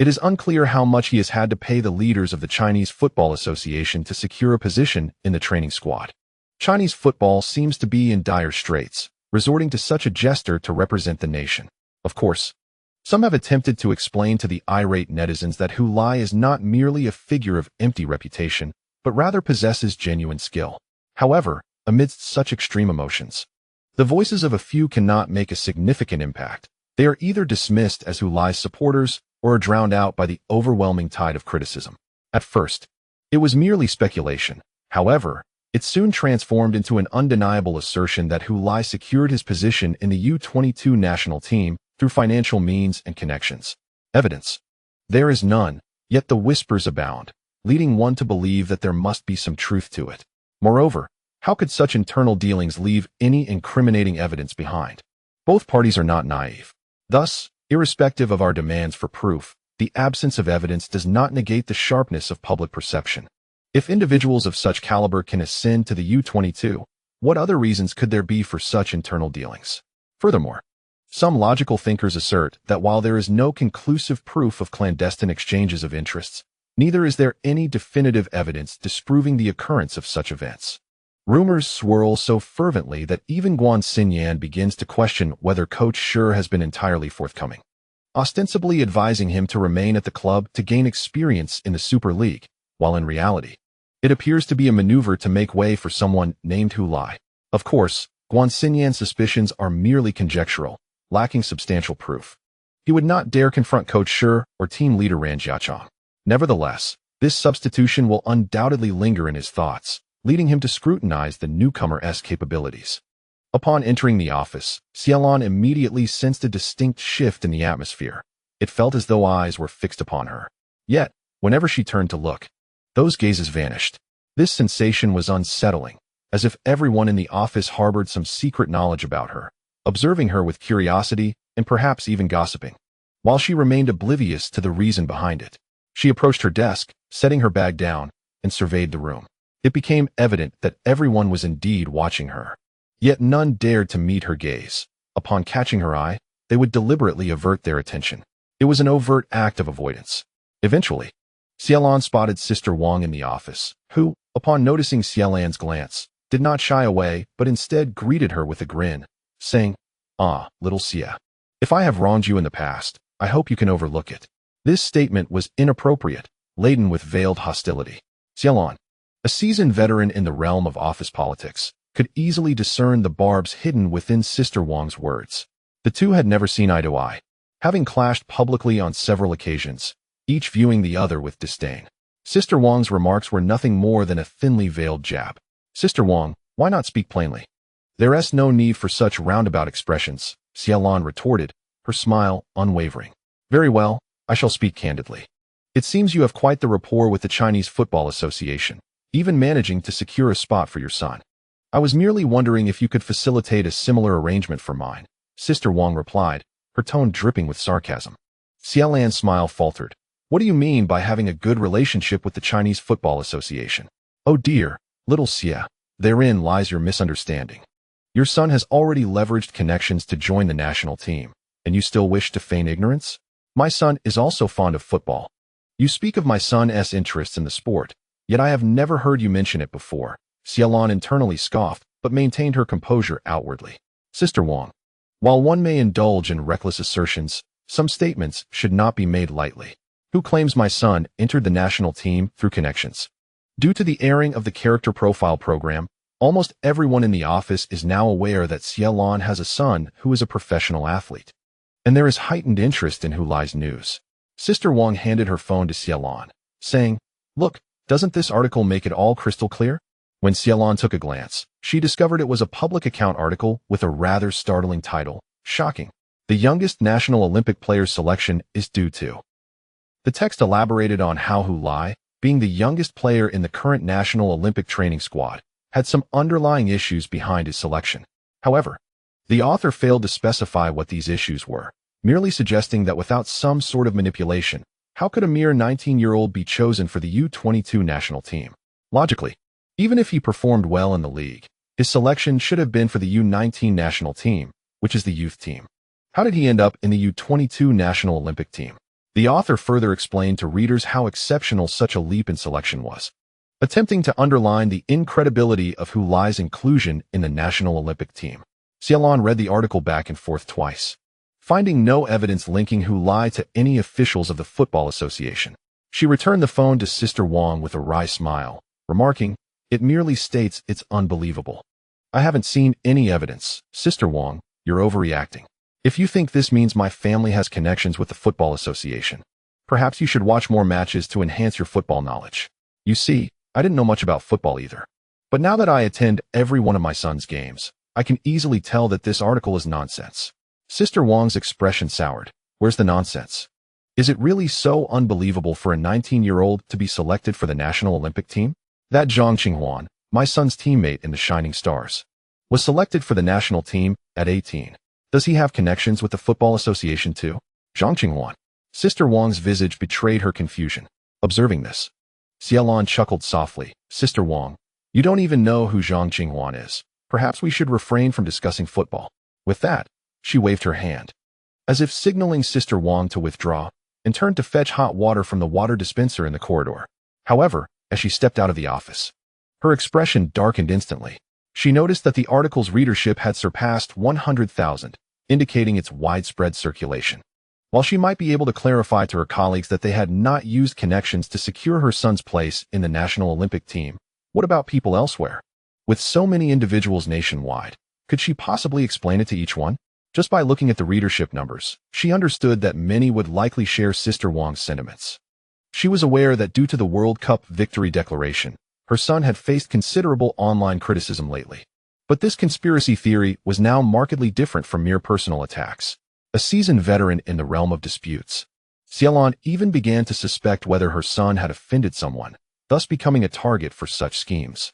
[SPEAKER 1] It is unclear how much he has had to pay the leaders of the Chinese Football Association to secure a position in the training squad. Chinese football seems to be in dire straits, resorting to such a jester to represent the nation. Of course, some have attempted to explain to the irate netizens that Hu Lai is not merely a figure of empty reputation, but rather possesses genuine skill. However, amidst such extreme emotions, the voices of a few cannot make a significant impact. They are either dismissed as Hu Lai's supporters or are drowned out by the overwhelming tide of criticism. At first, it was merely speculation. However, it soon transformed into an undeniable assertion that Hu Lai secured his position in the U22 national team through financial means and connections. Evidence: there is none, yet the whispers abound, leading one to believe that there must be some truth to it. Moreover, how could such internal dealings leave any incriminating evidence behind? Both parties are not naive. Thus, irrespective of our demands for proof, the absence of evidence does not negate the sharpness of public perception. If individuals of such caliber can ascend to the U-22, what other reasons could there be for such internal dealings? Furthermore, some logical thinkers assert that while there is no conclusive proof of clandestine exchanges of interests, neither is there any definitive evidence disproving the occurrence of such events. Rumors swirl so fervently that even Guan Xinyan begins to question whether Coach Shi has been entirely forthcoming, ostensibly advising him to remain at the club to gain experience in the Super League, while in reality, it appears to be a maneuver to make way for someone named Hu Lai. Of course, Guan Xinyan's suspicions are merely conjectural, lacking substantial proof. He would not dare confront Coach Shi or team leader Ran Jiachong. Nevertheless, this substitution will undoubtedly linger in his thoughts, leading him to scrutinize the newcomer's capabilities. Upon entering the office, Xiaolan immediately sensed a distinct shift in the atmosphere. It felt as though eyes were fixed upon her. Yet, whenever she turned to look, those gazes vanished. This sensation was unsettling, as if everyone in the office harbored some secret knowledge about her, observing her with curiosity and perhaps even gossiping. While she remained oblivious to the reason behind it, she approached her desk, setting her bag down, and surveyed the room. It became evident that everyone was indeed watching her. Yet none dared to meet her gaze. Upon catching her eye, they would deliberately avert their attention. It was an overt act of avoidance. Eventually, Xiaolan spotted Sister Wang in the office, who, upon noticing Xiaolan's glance, did not shy away but instead greeted her with a grin, saying, "Ah, little Xia. If I have wronged you in the past, I hope you can overlook it." This statement was inappropriate, laden with veiled hostility. Xiaolan, a seasoned veteran in the realm of office politics, could easily discern the barbs hidden within Sister Wang's words. The two had never seen eye to eye, having clashed publicly on several occasions, each viewing the other with disdain. Sister Wang's remarks were nothing more than a thinly veiled jab. "Sister Wang, why not speak plainly?" "There's no need for such roundabout expressions," Xiaolan retorted, her smile unwavering. "Very well, I shall speak candidly. It seems you have quite the rapport with the Chinese Football Association, even managing to secure a spot for your son. I was merely wondering if you could facilitate a similar arrangement for mine," Sister Wang replied, her tone dripping with sarcasm. Xiaolan's smile faltered. "What do you mean by having a good relationship with the Chinese Football Association?" "Oh dear, little Xia, therein lies your misunderstanding. Your son has already leveraged connections to join the national team, and you still wish to feign ignorance? My son is also fond of football. You speak of my son's interests in the sport, yet I have never heard you mention it before." Xiaolan internally scoffed, but maintained her composure outwardly. "Sister Wang, while one may indulge in reckless assertions, some statements should not be made lightly. Who claims my son entered the national team through connections? Due to the airing of the character profile program, almost everyone in the office is now aware that Xiaolan has a son who is a professional athlete. And there is heightened interest in Hu Lai's news." Sister Wang handed her phone to Xiaolan, saying, "Look, doesn't this article make it all crystal clear?" When Xiaolan took a glance, she discovered it was a public account article with a rather startling title. Shocking. The youngest national Olympic player's selection is due to. The text elaborated on how Hu Lai, being the youngest player in the current national Olympic training squad, had some underlying issues behind his selection. However, the author failed to specify what these issues were, merely suggesting that without some sort of manipulation, how could a mere 19-year-old be chosen for the U-22 national team? Logically, even if he performed well in the league, his selection should have been for the U-19 national team, which is the youth team. How did he end up in the U-22 national Olympic team? The author further explained to readers how exceptional such a leap in selection was, attempting to underline the incredibility of Hu Lai's inclusion in the national Olympic team. Xiaolan read the article back and forth twice, finding no evidence linking Hu Lai to any officials of the Football Association. She returned the phone to Sister Wang with a wry smile, remarking, "It merely states it's unbelievable. I haven't seen any evidence. Sister Wang, you're overreacting. If you think this means my family has connections with the Football Association, perhaps you should watch more matches to enhance your football knowledge. You see, I didn't know much about football either. But now that I attend every one of my son's games, I can easily tell that this article is nonsense." Sister Wang's expression soured. "Where's the nonsense? Is it really so unbelievable for a 19-year-old to be selected for the National Olympic team? That Zhang Qinghuan, my son's teammate in the Shining Stars, was selected for the national team at 18. Does he have connections with the Football Association too?" "Zhang Qinghuan? Sister Wang's visage betrayed her confusion. Observing this, Xiaolon chuckled softly. Sister Wang, you don't even know who Zhang Qinghuan is. Perhaps we should refrain from discussing football. With that, she waved her hand, as if signaling Sister Wang to withdraw, and turned to fetch hot water from the water dispenser in the corridor. However, as she stepped out of the office, her expression darkened instantly. She noticed that the article's readership had surpassed 100,000, indicating its widespread circulation. While she might be able to clarify to her colleagues that they had not used connections to secure her son's place in the National Olympic team, what about people elsewhere? With so many individuals nationwide, could she possibly explain it to each one? Just by looking at the readership numbers, she understood that many would likely share Sister Wang's sentiments. She was aware that due to the World Cup victory declaration, her son had faced considerable online criticism lately. But this conspiracy theory was now markedly different from mere personal attacks. A seasoned veteran in the realm of disputes, Xiaolon even began to suspect whether her son had offended someone, thus becoming a target for such schemes.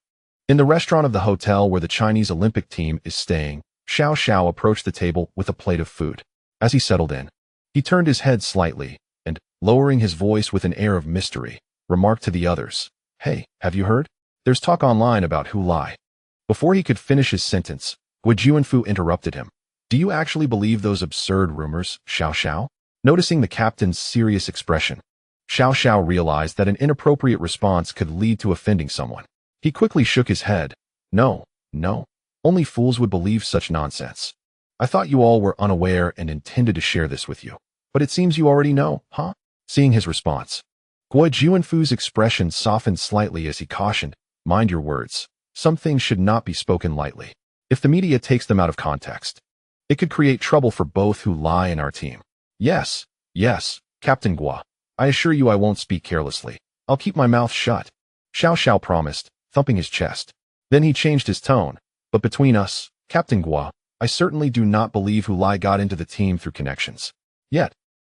[SPEAKER 1] In the restaurant of the hotel where the Chinese Olympic team is staying, Xiao Xiao approached the table with a plate of food. As he settled in, he turned his head slightly and, lowering his voice with an air of mystery, remarked to the others, "Hey, have you heard? There's talk online about Hu Lai." Before he could finish his sentence, Guo interrupted him. "Do you actually believe those absurd rumors, Xiao Xiao?" Noticing the captain's serious expression, Xiao Xiao realized that an inappropriate response could lead to offending someone. He quickly shook his head. No, only fools would believe such nonsense. I thought you all were unaware and intended to share this with you. But it seems you already know, huh? Seeing his response, Guo Jianfu's expression softened slightly as he cautioned, "Mind your words. Some things should not be spoken lightly. If the media takes them out of context, it could create trouble for both Hu Lai and our team." Yes, Captain Guo. I assure you I won't speak carelessly. I'll keep my mouth shut," Xiao Xiao promised, thumping his chest. Then he changed his tone. "But between us, Captain Guo, I certainly do not believe Hu Lai got into the team through connections. Yet,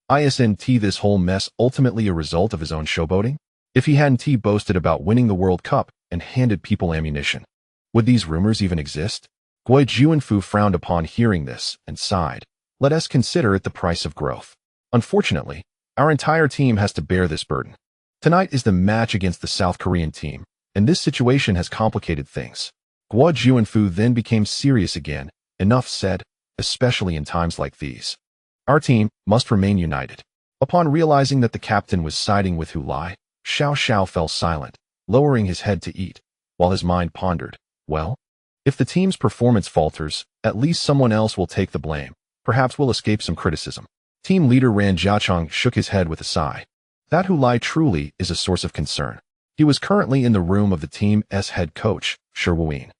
[SPEAKER 1] isn't this whole mess ultimately a result of his own showboating? If he hadn't boasted about winning the World Cup and handed people ammunition, would these rumors even exist?" Guo Jianfu frowned upon hearing this and sighed. "Let us consider it the price of growth. Unfortunately, our entire team has to bear this burden. Tonight is the match against the South Korean team, and this situation has complicated things." Guo Jianfu then became serious again. "Enough said, especially in times like these. Our team must remain united." Upon realizing that the captain was siding with Hu Lai, Xiao Xiao fell silent, lowering his head to eat, while his mind pondered, well, if the team's performance falters, at least someone else will take the blame. Perhaps we'll escape some criticism. Team leader Ran Jiacheng shook his head with a sigh. That Hu Lai truly is a source of concern. He was currently in the room of the team's head coach, Shi Wuyin,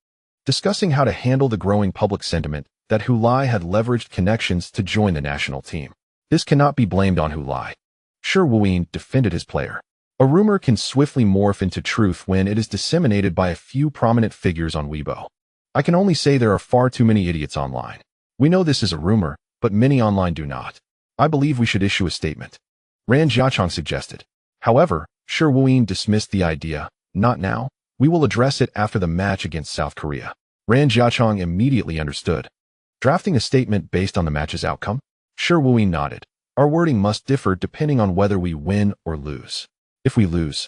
[SPEAKER 1] discussing how to handle the growing public sentiment that Hu Lai had leveraged connections to join the national team. This cannot be blamed on Hu Lai. Shi Wuyin defended his player. A rumor can swiftly morph into truth when it is disseminated by a few prominent figures on Weibo. I can only say there are far too many idiots online. We know this is a rumor, but many online do not. I believe we should issue a statement, Ran Jiacheng suggested. However, Shi Wuyin dismissed the idea. Not now. We will address it after the match against South Korea. Ran Jiacheng immediately understood. Drafting a statement based on the match's outcome? Shi Wuyin nodded. Our wording must differ depending on whether we win or lose. If we lose,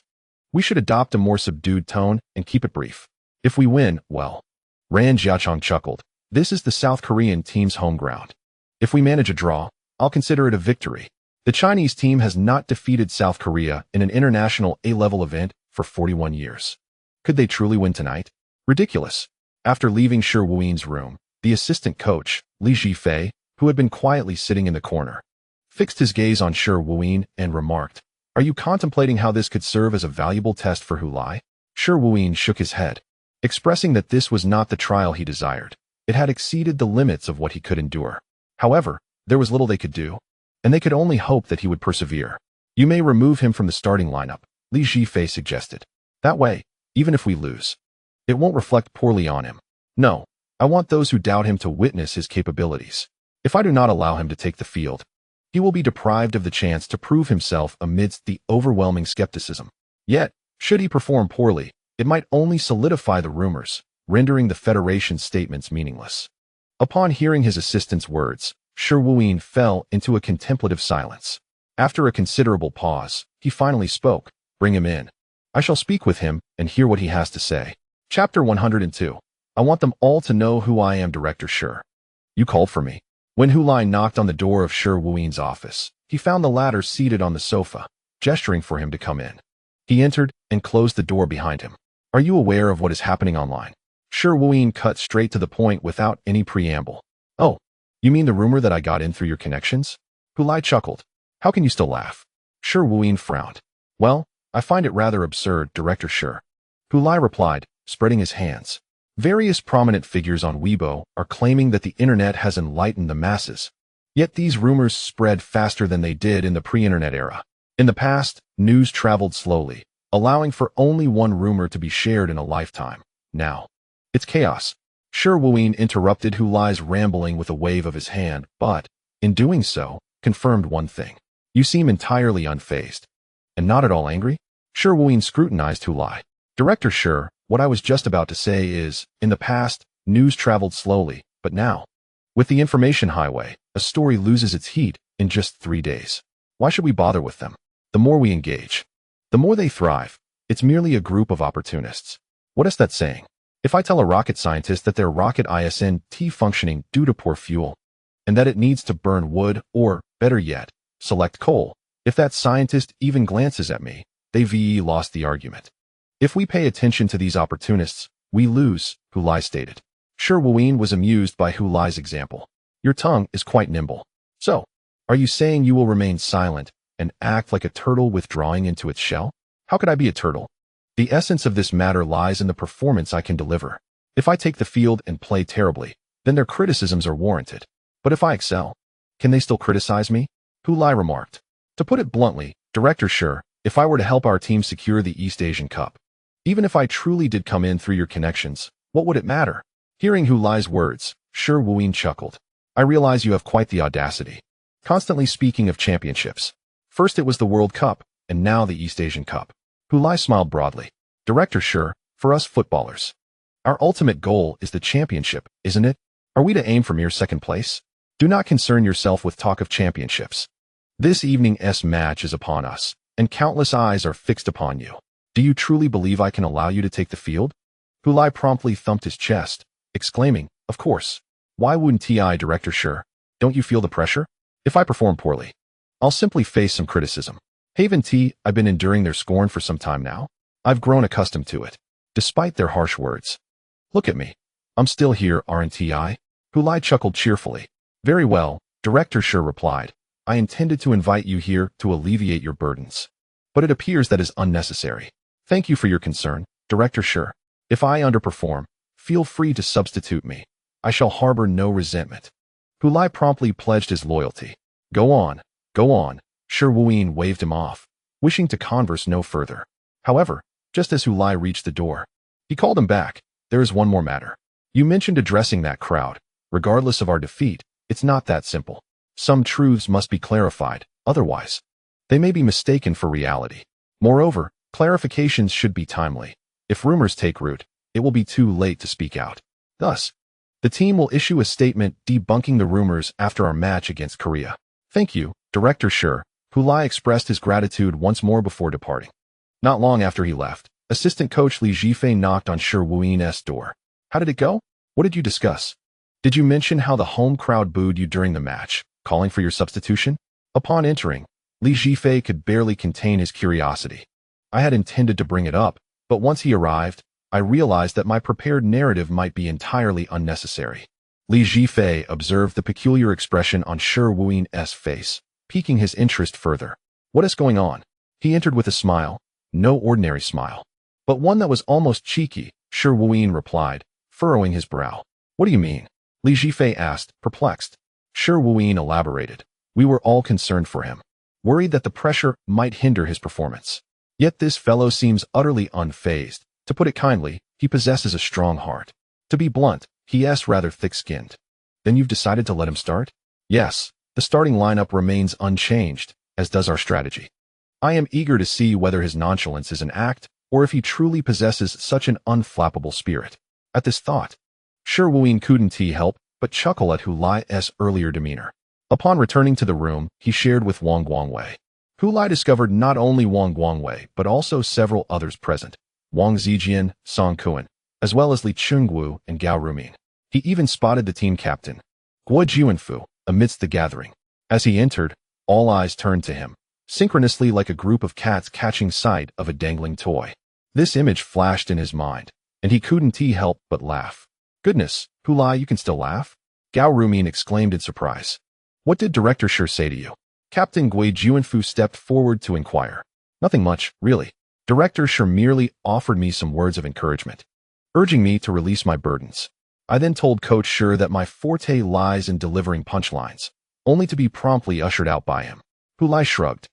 [SPEAKER 1] we should adopt a more subdued tone and keep it brief. If we win, well. Ran Jiacheng chuckled. This is the South Korean team's home ground. If we manage a draw, I'll consider it a victory. The Chinese team has not defeated South Korea in an international A-level event for 41 years. Could they truly win tonight? Ridiculous. After leaving Shi Wuyin's room, the assistant coach, Li Zhifei, who had been quietly sitting in the corner, fixed his gaze on Shi Wuyin and remarked, "Are you contemplating how this could serve as a valuable test for Hu Lai?" Shi Wuyin shook his head, expressing that this was not the trial he desired. It had exceeded the limits of what he could endure. However, there was little they could do, and they could only hope that he would persevere. "You may remove him from the starting lineup," Li Zhifei suggested. "That way, even if we lose, it won't reflect poorly on him. No, I want those who doubt him to witness his capabilities. If I do not allow him to take the field, he will be deprived of the chance to prove himself amidst the overwhelming skepticism. Yet, should he perform poorly, it might only solidify the rumors, rendering the Federation's statements meaningless." Upon hearing his assistant's words, Shi Wuyin fell into a contemplative silence. After a considerable pause, he finally spoke. Bring him in. I shall speak with him and hear what he has to say. Chapter 102. I want them all to know who I am, Director Shi. You called for me. When Hu Lai knocked on the door of Shi Wuyin's office, he found the latter seated on the sofa, gesturing for him to come in. He entered and closed the door behind him. Are you aware of what is happening online? Shi Wuyin cut straight to the point without any preamble. Oh, you mean the rumor that I got in through your connections? Hu Lai chuckled. How can you still laugh? Shi Wuyin frowned. Well, I find it rather absurd, Director Shi. Hu Lai replied, spreading his hands. Various prominent figures on Weibo are claiming that the internet has enlightened the masses. Yet these rumors spread faster than they did in the pre-internet era. In the past, news traveled slowly, allowing for only one rumor to be shared in a lifetime. Now, it's chaos. Shi Wuyin interrupted Hu Lai's rambling with a wave of his hand, but, in doing so, confirmed one thing. You seem entirely unfazed. And not at all angry? Shi Wuyin scrutinized Hu Lai. Director Shi, what I was just about to say is, in the past, news traveled slowly, but now, with the information highway, a story loses its heat in just 3 days. Why should we bother with them? The more we engage, the more they thrive. It's merely a group of opportunists. What is that saying? If I tell a rocket scientist that their rocket isn't functioning due to poor fuel, and that it needs to burn wood or, better yet, select coal, if that scientist even glances at me, they've lost the argument. If we pay attention to these opportunists, we lose, Hu Lai stated. Shi Wuyin was amused by Hu Lai's example. Your tongue is quite nimble. So, are you saying you will remain silent and act like a turtle withdrawing into its shell? How could I be a turtle? The essence of this matter lies in the performance I can deliver. If I take the field and play terribly, then their criticisms are warranted. But if I excel, can they still criticize me? Hu Lai remarked. To put it bluntly, Director Shi, if I were to help our team secure the East Asian Cup, even if I truly did come in through your connections, what would it matter? Hearing Hu Lai's words, Shi Wuyin chuckled. I realize you have quite the audacity. Constantly speaking of championships. First it was the World Cup, and now the East Asian Cup. Hu Lai smiled broadly. Director Shi, for us footballers, our ultimate goal is the championship, isn't it? Are we to aim for mere second place? Do not concern yourself with talk of championships. This evening's match is upon us, and countless eyes are fixed upon you. Do you truly believe I can allow you to take the field? Hu Lai promptly thumped his chest, exclaiming, of course. Why wouldn't I, Director Shi? Don't you feel the pressure? If I perform poorly, I'll simply face some criticism. I've been enduring their scorn for some time now. I've grown accustomed to it, despite their harsh words. Look at me. I'm still here, aren't I? Hu Lai chuckled cheerfully. Very well, Director Shi replied. I intended to invite you here to alleviate your burdens. But it appears that is unnecessary. Thank you for your concern, Director Shi. If I underperform, feel free to substitute me. I shall harbor no resentment. Hu Lai promptly pledged his loyalty. Go on, go on. Shi Wuyin waved him off, wishing to converse no further. However, just as Hu Lai reached the door, he called him back. There is one more matter. You mentioned addressing that crowd. Regardless of our defeat, it's not that simple. Some truths must be clarified, otherwise, they may be mistaken for reality. Moreover, clarifications should be timely. If rumors take root, it will be too late to speak out. Thus, the team will issue a statement debunking the rumors after our match against Korea. Thank you, Director Shi. Hu Lai expressed his gratitude once more before departing. Not long after he left, assistant coach Li Zhifei knocked on Shi Wuyin's door. How did it go? What did you discuss? Did you mention how the home crowd booed you during the match, calling for your substitution? Upon entering, Li Zhifei could barely contain his curiosity. I had intended to bring it up, but once he arrived, I realized that my prepared narrative might be entirely unnecessary. Li Zhifei observed the peculiar expression on Shi Wuyin's face, piquing his interest further. What is going on? He entered with a smile, no ordinary smile, but one that was almost cheeky. Shi Wuyin replied, furrowing his brow. What do you mean? Li Zhifei asked, perplexed. Shi Wuyin elaborated. We were all concerned for him, worried that the pressure might hinder his performance. Yet this fellow seems utterly unfazed. To put it kindly, he possesses a strong heart. To be blunt, he's rather thick-skinned. Then you've decided to let him start? Yes, the starting lineup remains unchanged, as does our strategy. I am eager to see whether his nonchalance is an act, or if he truly possesses such an unflappable spirit. At this thought, Shi Wuyin couldn't help but chuckle at Hu Lai's earlier demeanor. Upon returning to the room he shared with Wang Guangwei, Hu Lai discovered not only Wang Guangwei, but also several others present, Wang Zijian, Song Kuan, as well as Li Chungwu and Gao Ruming. He even spotted the team captain, Guo Jianfu, amidst the gathering. As he entered, all eyes turned to him, synchronously like a group of cats catching sight of a dangling toy. This image flashed in his mind, and he couldn't help but laugh. Goodness, Hu Lai, you can still laugh? Gao Ruming exclaimed in surprise. What did Director Shi say to you? Captain Gui Jianfu stepped forward to inquire. Nothing much, really. Director Shi merely offered me some words of encouragement, urging me to release my burdens. I then told Coach Shi that my forte lies in delivering punchlines, only to be promptly ushered out by him. Hu Lai shrugged.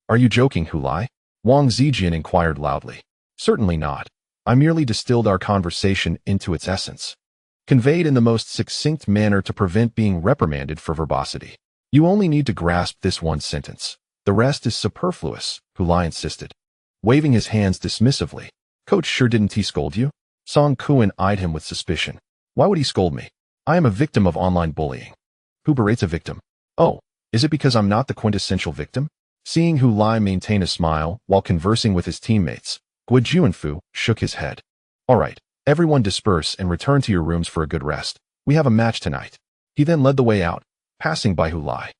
[SPEAKER 1] Are you joking, Hu Lai? Wang Zijian inquired loudly. Certainly not. I merely distilled our conversation into its essence, conveyed in the most succinct manner to prevent being reprimanded for verbosity. You only need to grasp this one sentence. The rest is superfluous, Hu Lai insisted, waving his hands dismissively. Coach Shi, didn't he scold you? Song Kuan eyed him with suspicion. Why would he scold me? I am a victim of online bullying. Who berates a victim? Oh, is it because I'm not the quintessential victim? Seeing Hu Lai maintain a smile while conversing with his teammates, Guo Jianfu shook his head. All right, everyone disperse and return to your rooms for a good rest. We have a match tonight. He then led the way out, passing by Hu Lai.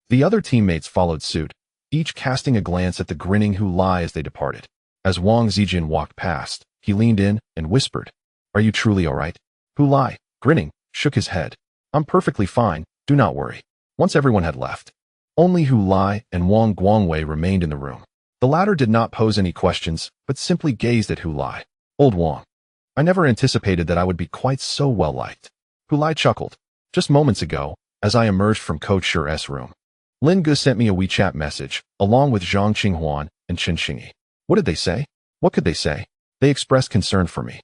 [SPEAKER 1] The other teammates followed suit, each casting a glance at the grinning Hu Lai as they departed. As Wang Zijian walked past, he leaned in and whispered, Are you truly all right? Hu Lai, grinning, shook his head. I'm perfectly fine, do not worry. Once everyone had left, only Hu Lai and Wang Guangwei remained in the room. The latter did not pose any questions, but simply gazed at Hu Lai. Old Wang. I never anticipated that I would be quite so well-liked. Hu Lai chuckled. Just moments ago, as I emerged from Coach Shi's room, Lin Ge sent me a WeChat message, along with Zhang Qinghuan and Chen Xingyi. What did they say? What could they say? They expressed concern for me.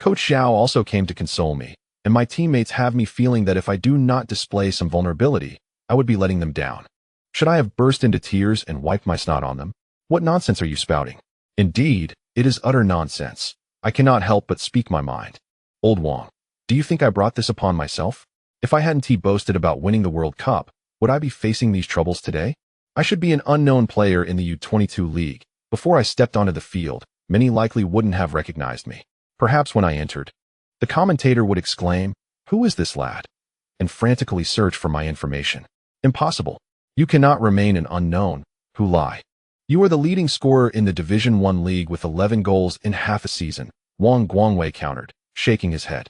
[SPEAKER 1] Coach Xiao also came to console me, and my teammates have me feeling that if I do not display some vulnerability, I would be letting them down. Should I have burst into tears and wiped my snot on them? What nonsense are you spouting? Indeed, it is utter nonsense. I cannot help but speak my mind. Old Wang, do you think I brought this upon myself? If I hadn't boasted about winning the World Cup, would I be facing these troubles today? I should be an unknown player in the U22 league. Before I stepped onto the field, many likely wouldn't have recognized me. Perhaps when I entered, the commentator would exclaim, Who is this lad? And frantically search for my information. Impossible. You cannot remain an unknown, Hu Lai. You are the leading scorer in the Division 1 league with 11 goals in half a season, Wang Guangwei countered, shaking his head.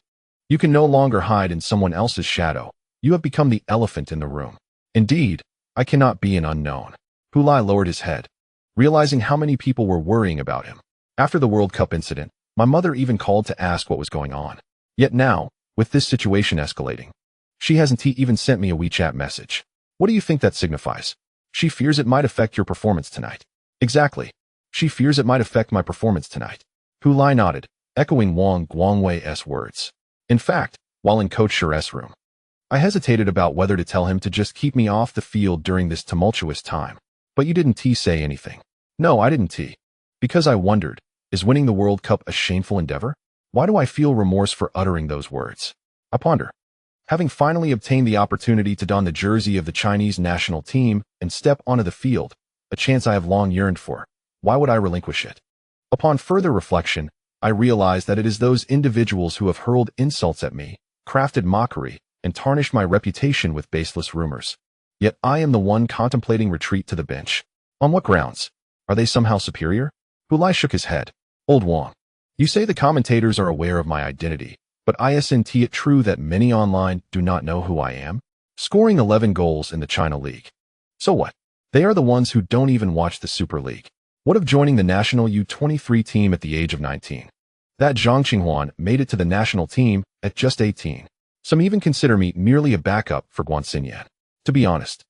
[SPEAKER 1] You can no longer hide in someone else's shadow. You have become the elephant in the room. Indeed, I cannot be an unknown. Hu Lai lowered his head, realizing how many people were worrying about him. After the World Cup incident, my mother even called to ask what was going on. Yet now, with this situation escalating, she hasn't even sent me a WeChat message. What do you think that signifies? She fears it might affect your performance tonight. Exactly. She fears it might affect my performance tonight. Hu Lai nodded, echoing Wang Guangwei's words. In fact, while in Coach Shi's room, I hesitated about whether to tell him to just keep me off the field during this tumultuous time. But you didn't say anything. No, I didn't. Because I wondered, is winning the World Cup a shameful endeavor? Why do I feel remorse for uttering those words? I ponder. Having finally obtained the opportunity to don the jersey of the Chinese national team and step onto the field, a chance I have long yearned for, why would I relinquish it? Upon further reflection, I realized that it is those individuals who have hurled insults at me, crafted mockery, and tarnished my reputation with baseless rumors. Yet I am the one contemplating retreat to the bench. On what grounds? Are they somehow superior? Hu Lai shook his head. Old Wang, you say the commentators are aware of my identity, but isn't it true that many online do not know who I am? Scoring 11 goals in the China League. So what? They are the ones who don't even watch the Super League. What of joining the national U23 team at the age of 19? That Zhang Qinghuan made it to the national team at just 18. Some even consider me merely a backup for Guan Xinyan. To be honest,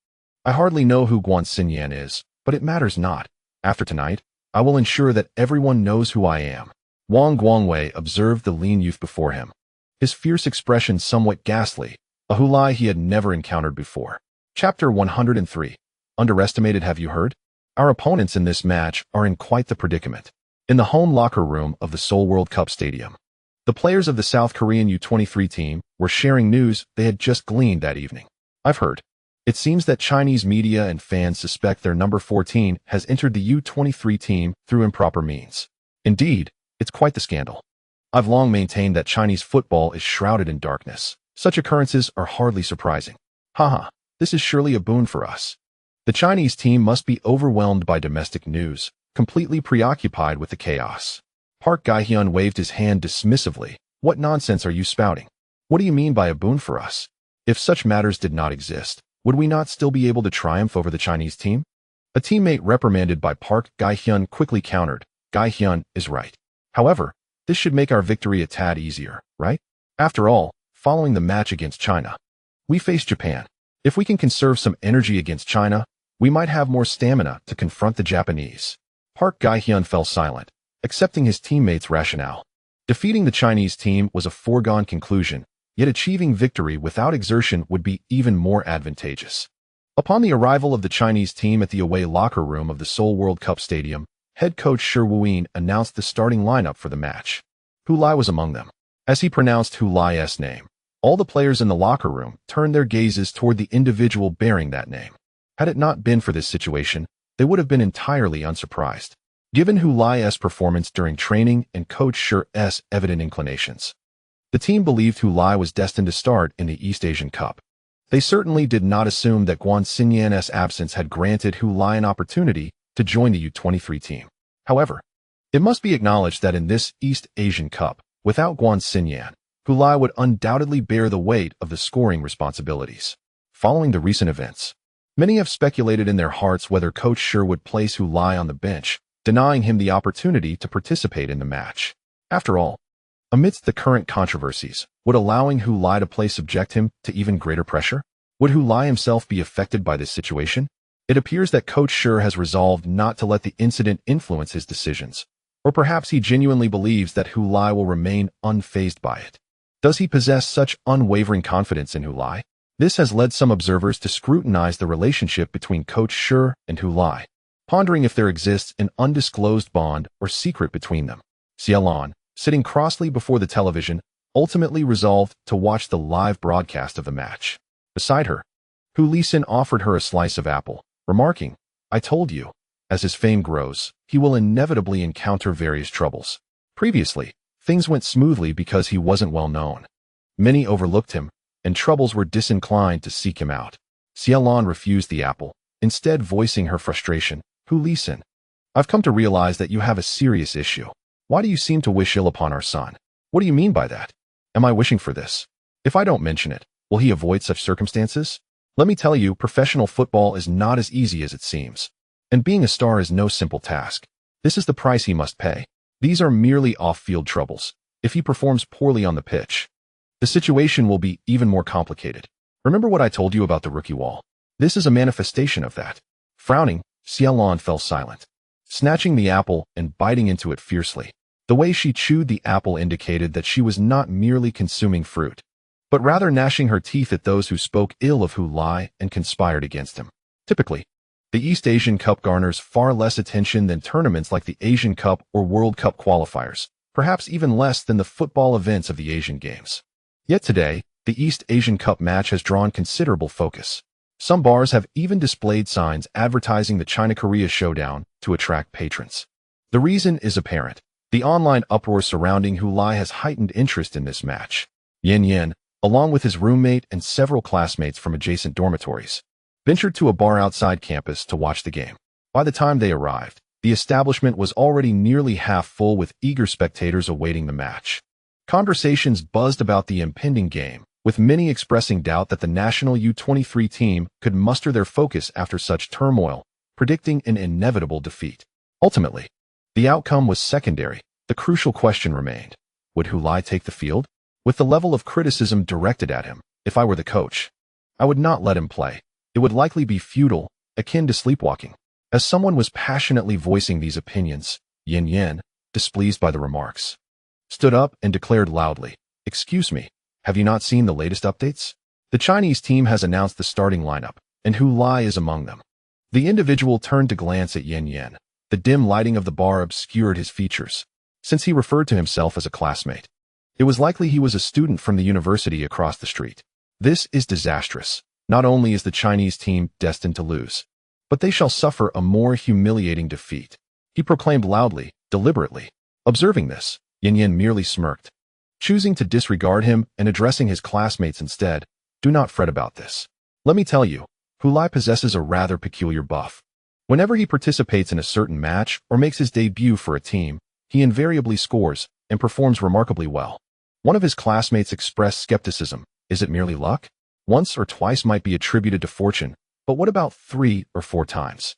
[SPEAKER 1] I hardly know who Guan Xinyan is, but it matters not. After tonight, I will ensure that everyone knows who I am. Wang Guangwei observed the lean youth before him, his fierce expression somewhat ghastly, a Hu Lai he had never encountered before. Chapter 103. Underestimated, have you heard? Our opponents in this match are in quite the predicament. In the home locker room of the Seoul World Cup Stadium, the players of the South Korean U23 team were sharing news they had just gleaned that evening. I've heard. It seems that Chinese media and fans suspect their number 14 has entered the U23 team through improper means. Indeed, it's quite the scandal. I've long maintained that Chinese football is shrouded in darkness. Such occurrences are hardly surprising. Haha, this is surely a boon for us. The Chinese team must be overwhelmed by domestic news, completely preoccupied with the chaos. Park Gi-hyun waved his hand dismissively. What nonsense are you spouting? What do you mean by a boon for us? If such matters did not exist, would we not still be able to triumph over the Chinese team? A teammate reprimanded by Park Gi-hyun quickly countered, Gi-hyun is right. However, this should make our victory a tad easier, right? After all, following the match against China, we face Japan. If we can conserve some energy against China, we might have more stamina to confront the Japanese. Park Gi-hyun fell silent, accepting his teammates' rationale. Defeating the Chinese team was a foregone conclusion, yet achieving victory without exertion would be even more advantageous. Upon the arrival of the Chinese team at the away locker room of the Seoul World Cup Stadium, head coach Shi Woo-in announced the starting lineup for the match. Hu Lai was among them. As he pronounced Hu Lai's name, all the players in the locker room turned their gazes toward the individual bearing that name. Had it not been for this situation, they would have been entirely unsurprised, given Hu Lai's performance during training and Coach Shi's evident inclinations. The team believed Hu Lai was destined to start in the East Asian Cup. They certainly did not assume that Guan Xinyan's absence had granted Hu Lai an opportunity to join the U23 team. However, it must be acknowledged that in this East Asian Cup, without Guan Xinyan, Hu Lai would undoubtedly bear the weight of the scoring responsibilities. Following the recent events, many have speculated in their hearts whether Coach Shi would place Hu Lai on the bench, denying him the opportunity to participate in the match. After all, amidst the current controversies, would allowing Hu Lai to play subject him to even greater pressure? Would Hu Lai himself be affected by this situation? It appears that Coach Shi has resolved not to let the incident influence his decisions, or perhaps he genuinely believes that Hu Lai will remain unfazed by it. Does he possess such unwavering confidence in Hu Lai? This has led some observers to scrutinize the relationship between Coach Shi and Hu Lai, pondering if there exists an undisclosed bond or secret between them. Xiaolon, sitting crossly before the television, ultimately resolved to watch the live broadcast of the match. Beside her, Hu Lisin offered her a slice of apple, remarking, I told you, as his fame grows, he will inevitably encounter various troubles. Previously, things went smoothly because he wasn't well known. Many overlooked him, and troubles were disinclined to seek him out. Xiaolon refused the apple, instead voicing her frustration. Hu Lisin, I've come to realize that you have a serious issue. Why do you seem to wish ill upon our son? What do you mean by that? Am I wishing for this? If I don't mention it, will he avoid such circumstances? Let me tell you, professional football is not as easy as it seems. And being a star is no simple task. This is the price he must pay. These are merely off-field troubles. If he performs poorly on the pitch, the situation will be even more complicated. Remember what I told you about the rookie wall? This is a manifestation of that. Frowning, Xiaolon fell silent, snatching the apple and biting into it fiercely. The way she chewed the apple indicated that she was not merely consuming fruit, but rather gnashing her teeth at those who spoke ill of Hu Lai and conspired against him. Typically, the East Asian Cup garners far less attention than tournaments like the Asian Cup or World Cup qualifiers, perhaps even less than the football events of the Asian Games. Yet today, the East Asian Cup match has drawn considerable focus. Some bars have even displayed signs advertising the China-Korea showdown to attract patrons. The reason is apparent. The online uproar surrounding Hu Lai has heightened interest in this match. Yin Yin, along with his roommate and several classmates from adjacent dormitories, ventured to a bar outside campus to watch the game. By the time they arrived, the establishment was already nearly half full with eager spectators awaiting the match. Conversations buzzed about the impending game, with many expressing doubt that the national U23 team could muster their focus after such turmoil, predicting an inevitable defeat. Ultimately, the outcome was secondary. The crucial question remained, would Hu Lai take the field? With the level of criticism directed at him, if I were the coach, I would not let him play. It would likely be futile, akin to sleepwalking. As someone was passionately voicing these opinions, Yin Yin, displeased by the remarks, stood up and declared loudly, excuse me, have you not seen the latest updates? The Chinese team has announced the starting lineup, and Hu Lai is among them. The individual turned to glance at Yin Yin. The dim lighting of the bar obscured his features, since he referred to himself as a classmate. It was likely he was a student from the university across the street. This is disastrous. Not only is the Chinese team destined to lose, but they shall suffer a more humiliating defeat. He proclaimed loudly, deliberately. Observing this, Yin merely smirked. Choosing to disregard him and addressing his classmates instead, do not fret about this. Let me tell you, Hu Lai possesses a rather peculiar buff. Whenever he participates in a certain match or makes his debut for a team, he invariably scores and performs remarkably well. One of his classmates expressed skepticism. Is it merely luck? Once or twice might be attributed to fortune, but what about 3 or 4 times?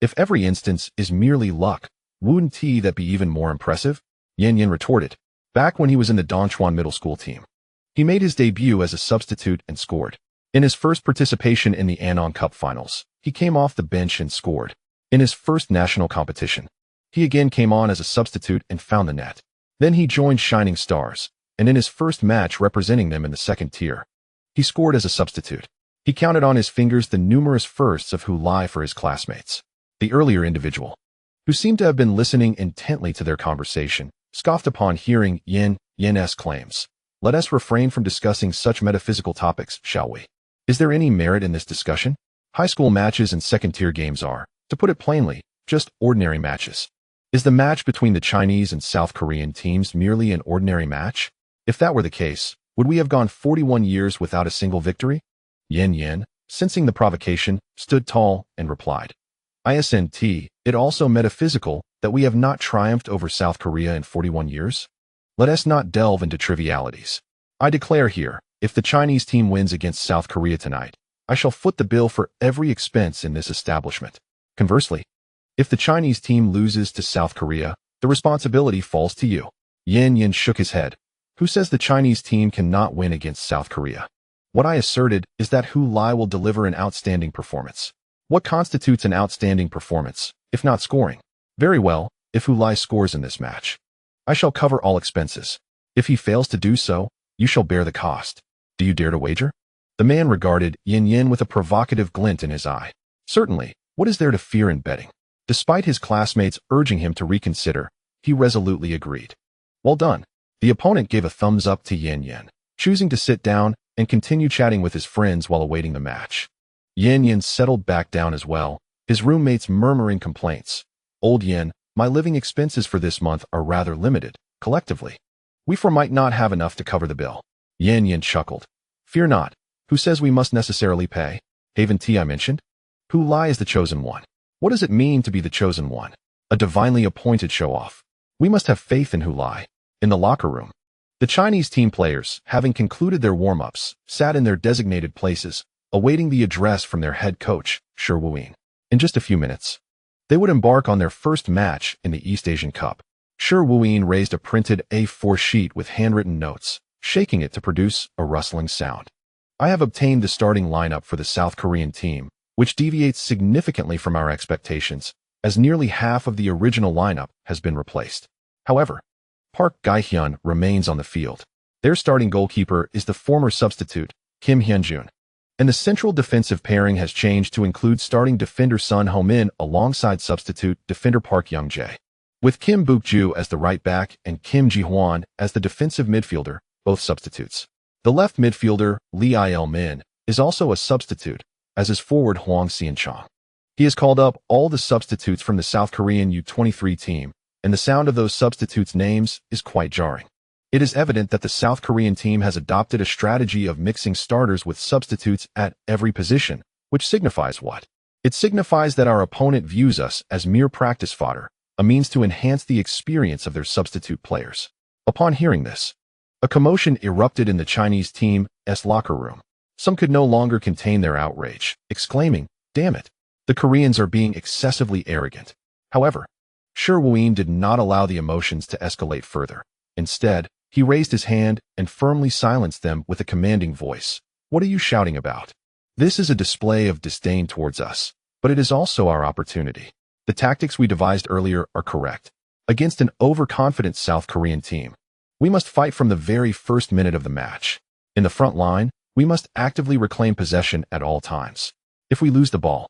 [SPEAKER 1] If every instance is merely luck, wouldn't that be even more impressive? Yin retorted. Back when he was in the Dongchuan middle school team, he made his debut as a substitute and scored. In his first participation in the Anong Cup finals, he came off the bench and scored. In his first national competition, he again came on as a substitute and found the net. Then he joined Shining Stars, and in his first match representing them in the second tier, he scored as a substitute. He counted on his fingers the numerous firsts of Hu Lai for his classmates. The earlier individual, who seemed to have been listening intently to their conversation, scoffed upon hearing Yin's claims. Let us refrain from discussing such metaphysical topics, shall we? Is there any merit in this discussion? High school matches and second-tier games are, to put it plainly, just ordinary matches. Is the match between the Chinese and South Korean teams merely an ordinary match? If that were the case, would we have gone 41 years without a single victory? Yin, sensing the provocation, stood tall and replied. Isn't it also metaphysical that we have not triumphed over South Korea in 41 years? Let us not delve into trivialities. I declare here, if the Chinese team wins against South Korea tonight, I shall foot the bill for every expense in this establishment. Conversely, if the Chinese team loses to South Korea, the responsibility falls to you. Yin shook his head. Who says the Chinese team cannot win against South Korea? What I asserted is that Hu Lai will deliver an outstanding performance. What constitutes an outstanding performance, if not scoring? Very well, if Hu Lai scores in this match, I shall cover all expenses. If he fails to do so, you shall bear the cost. Do you dare to wager? The man regarded Yin with a provocative glint in his eye. Certainly, what is there to fear in betting? Despite his classmates urging him to reconsider, he resolutely agreed. Well done. The opponent gave a thumbs up to Yin, choosing to sit down and continue chatting with his friends while awaiting the match. Yin settled back down as well, his roommates murmuring complaints. Old Yin, my living expenses for this month are rather limited, collectively. We might not have enough to cover the bill. Yin chuckled. Fear not. Who says we must necessarily pay? Haven't I mentioned? Hu Lai is the chosen one. What does it mean to be the chosen one? A divinely appointed show-off. We must have faith in Hu Lai. In the locker room, the Chinese team players, having concluded their warm-ups, sat in their designated places, awaiting the address from their head coach, Shi Wuyin. In just a few minutes, they would embark on their first match in the East Asian Cup. Shi Wuyin raised a printed A4 sheet with handwritten notes, shaking it to produce a rustling sound. I have obtained the starting lineup for the South Korean team, which deviates significantly from our expectations, as nearly half of the original lineup has been replaced. However, Park Gi-hyun remains on the field. Their starting goalkeeper is the former substitute, Kim Hyun-jun. And the central defensive pairing has changed to include starting defender Sun Ho-min alongside substitute defender Park Young-jae. With Kim Buk-ju as the right back and Kim Ji-hwan as the defensive midfielder, both substitutes. The left midfielder, Lee Il-min, is also a substitute, as is forward Hwang Seon-chong. He has called up all the substitutes from the South Korean U-23 team, and the sound of those substitutes' names is quite jarring. It is evident that the South Korean team has adopted a strategy of mixing starters with substitutes at every position, which signifies what? It signifies that our opponent views us as mere practice fodder, a means to enhance the experience of their substitute players. Upon hearing this, a commotion erupted in the Chinese team's locker room. Some could no longer contain their outrage, exclaiming, "Damn it! The Koreans are being excessively arrogant." However, Shi Wuyin did not allow the emotions to escalate further. Instead, he raised his hand and firmly silenced them with a commanding voice. "What are you shouting about? This is a display of disdain towards us, but it is also our opportunity. The tactics we devised earlier are correct. Against an overconfident South Korean team, we must fight from the very first minute of the match. In the front line, we must actively reclaim possession at all times. If we lose the ball,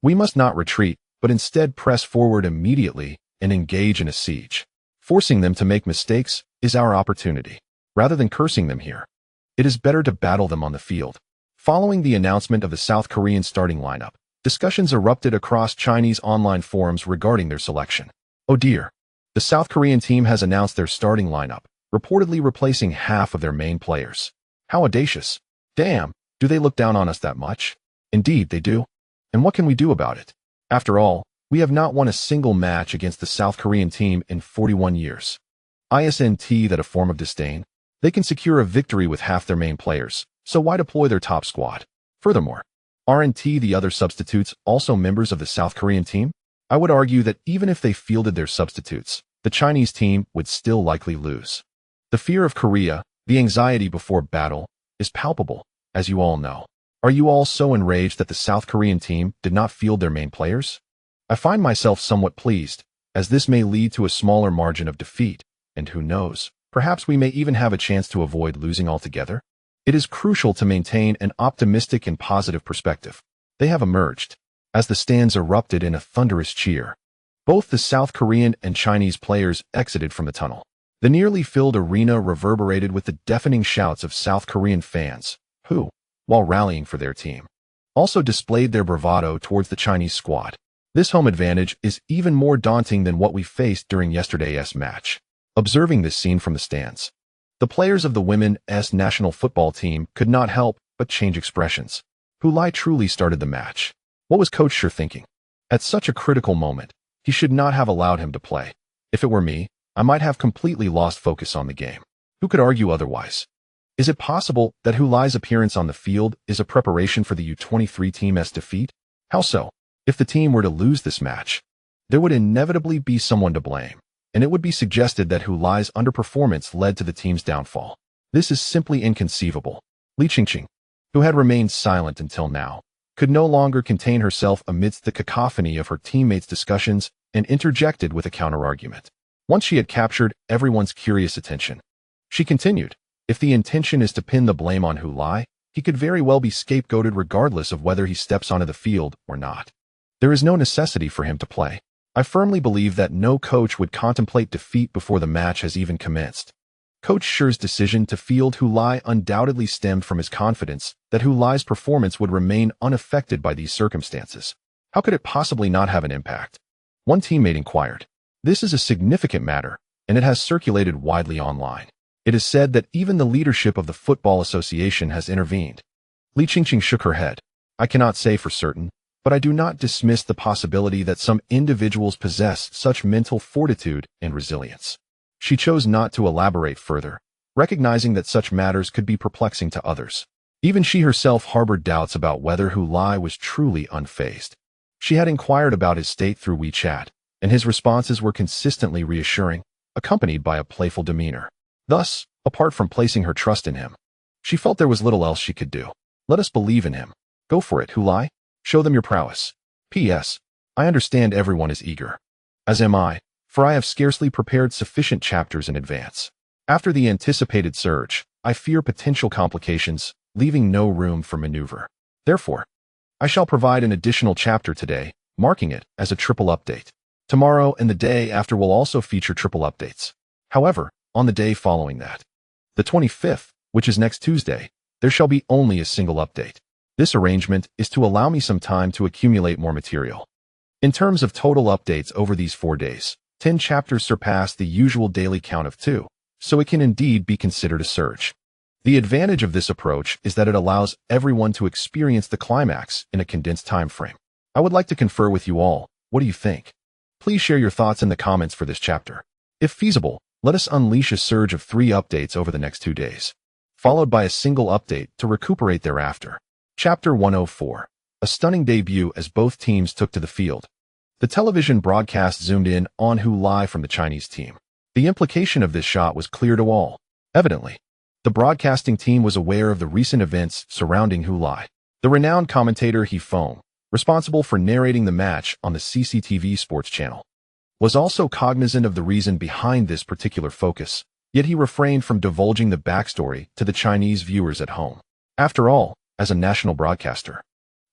[SPEAKER 1] we must not retreat, but instead press forward immediately and engage in a siege. Forcing them to make mistakes is our opportunity. Rather than cursing them here, it is better to battle them on the field. Following the announcement of the South Korean starting lineup, discussions erupted across Chinese online forums regarding their selection. Oh dear. The South Korean team has announced their starting lineup, reportedly replacing half of their main players. How audacious. Damn, do they look down on us that much? Indeed, they do. And what can we do about it? After all, we have not won a single match against the South Korean team in 41 years. Isn't that a form of disdain? They can secure a victory with half their main players, so why deploy their top squad? Furthermore, aren't the other substitutes also members of the South Korean team? I would argue that even if they fielded their substitutes, the Chinese team would still likely lose. The fear of Korea, the anxiety before battle, is palpable, as you all know. Are you all so enraged that the South Korean team did not field their main players? I find myself somewhat pleased, as this may lead to a smaller margin of defeat, and who knows, perhaps we may even have a chance to avoid losing altogether. It is crucial to maintain an optimistic and positive perspective. They have emerged, as the stands erupted in a thunderous cheer. Both the South Korean and Chinese players exited from the tunnel. The nearly filled arena reverberated with the deafening shouts of South Korean fans, who, while rallying for their team, also displayed their bravado towards the Chinese squad. This home advantage is even more daunting than what we faced during yesterday's match. Observing this scene from the stands, the players of the women's national football team could not help but change expressions. Hulai truly started the match. What was Coach Sure thinking? At such a critical moment, he should not have allowed him to play. If it were me, I might have completely lost focus on the game. Who could argue otherwise? Is it possible that Hulai's appearance on the field is a preparation for the U23 team's defeat? How so? If the team were to lose this match, there would inevitably be someone to blame, and it would be suggested that Hulai's underperformance led to the team's downfall. This is simply inconceivable. Li Qingqing, who had remained silent until now, could no longer contain herself amidst the cacophony of her teammates' discussions and interjected with a counterargument. Once she had captured everyone's curious attention, she continued, if the intention is to pin the blame on Hulai, he could very well be scapegoated regardless of whether he steps onto the field or not. There is no necessity for him to play. I firmly believe that no coach would contemplate defeat before the match has even commenced. Coach Sher's decision to field Hulai undoubtedly stemmed from his confidence that Hulai's performance would remain unaffected by these circumstances. How could it possibly not have an impact? One teammate inquired. This is a significant matter, and it has circulated widely online. It is said that even the leadership of the Football Association has intervened. Li Qingqing shook her head. I cannot say for certain, but I do not dismiss the possibility that some individuals possess such mental fortitude and resilience. She chose not to elaborate further, recognizing that such matters could be perplexing to others. Even she herself harbored doubts about whether Hulai was truly unfazed. She had inquired about his state through WeChat, and his responses were consistently reassuring, accompanied by a playful demeanor. Thus, apart from placing her trust in him, she felt there was little else she could do. Let us believe in him. Go for it, Hulai. Show them your prowess. P.S. I understand everyone is eager. As am I, for I have scarcely prepared sufficient chapters in advance. After the anticipated surge, I fear potential complications, leaving no room for maneuver. Therefore, I shall provide an additional chapter today, marking it as a triple update. Tomorrow and the day after will also feature triple updates. However, on the day following that, the 25th, which is next Tuesday, there shall be only a single update. This arrangement is to allow me some time to accumulate more material. In terms of total updates over these 4 days, 10 chapters surpass the usual daily count of 2, so it can indeed be considered a surge. The advantage of this approach is that it allows everyone to experience the climax in a condensed time frame. I would like to confer with you all. What do you think? Please share your thoughts in the comments for this chapter. If feasible, let us unleash a surge of 3 updates over the next 2 days, followed by a single update to recuperate thereafter. Chapter 104. A stunning debut as both teams took to the field. The television broadcast zoomed in on Hulai from the Chinese team. The implication of this shot was clear to all. Evidently, the broadcasting team was aware of the recent events surrounding Hulai. The renowned commentator He Feng, responsible for narrating the match on the CCTV sports channel, was also cognizant of the reason behind this particular focus, yet he refrained from divulging the backstory to the Chinese viewers at home. After all, as a national broadcaster,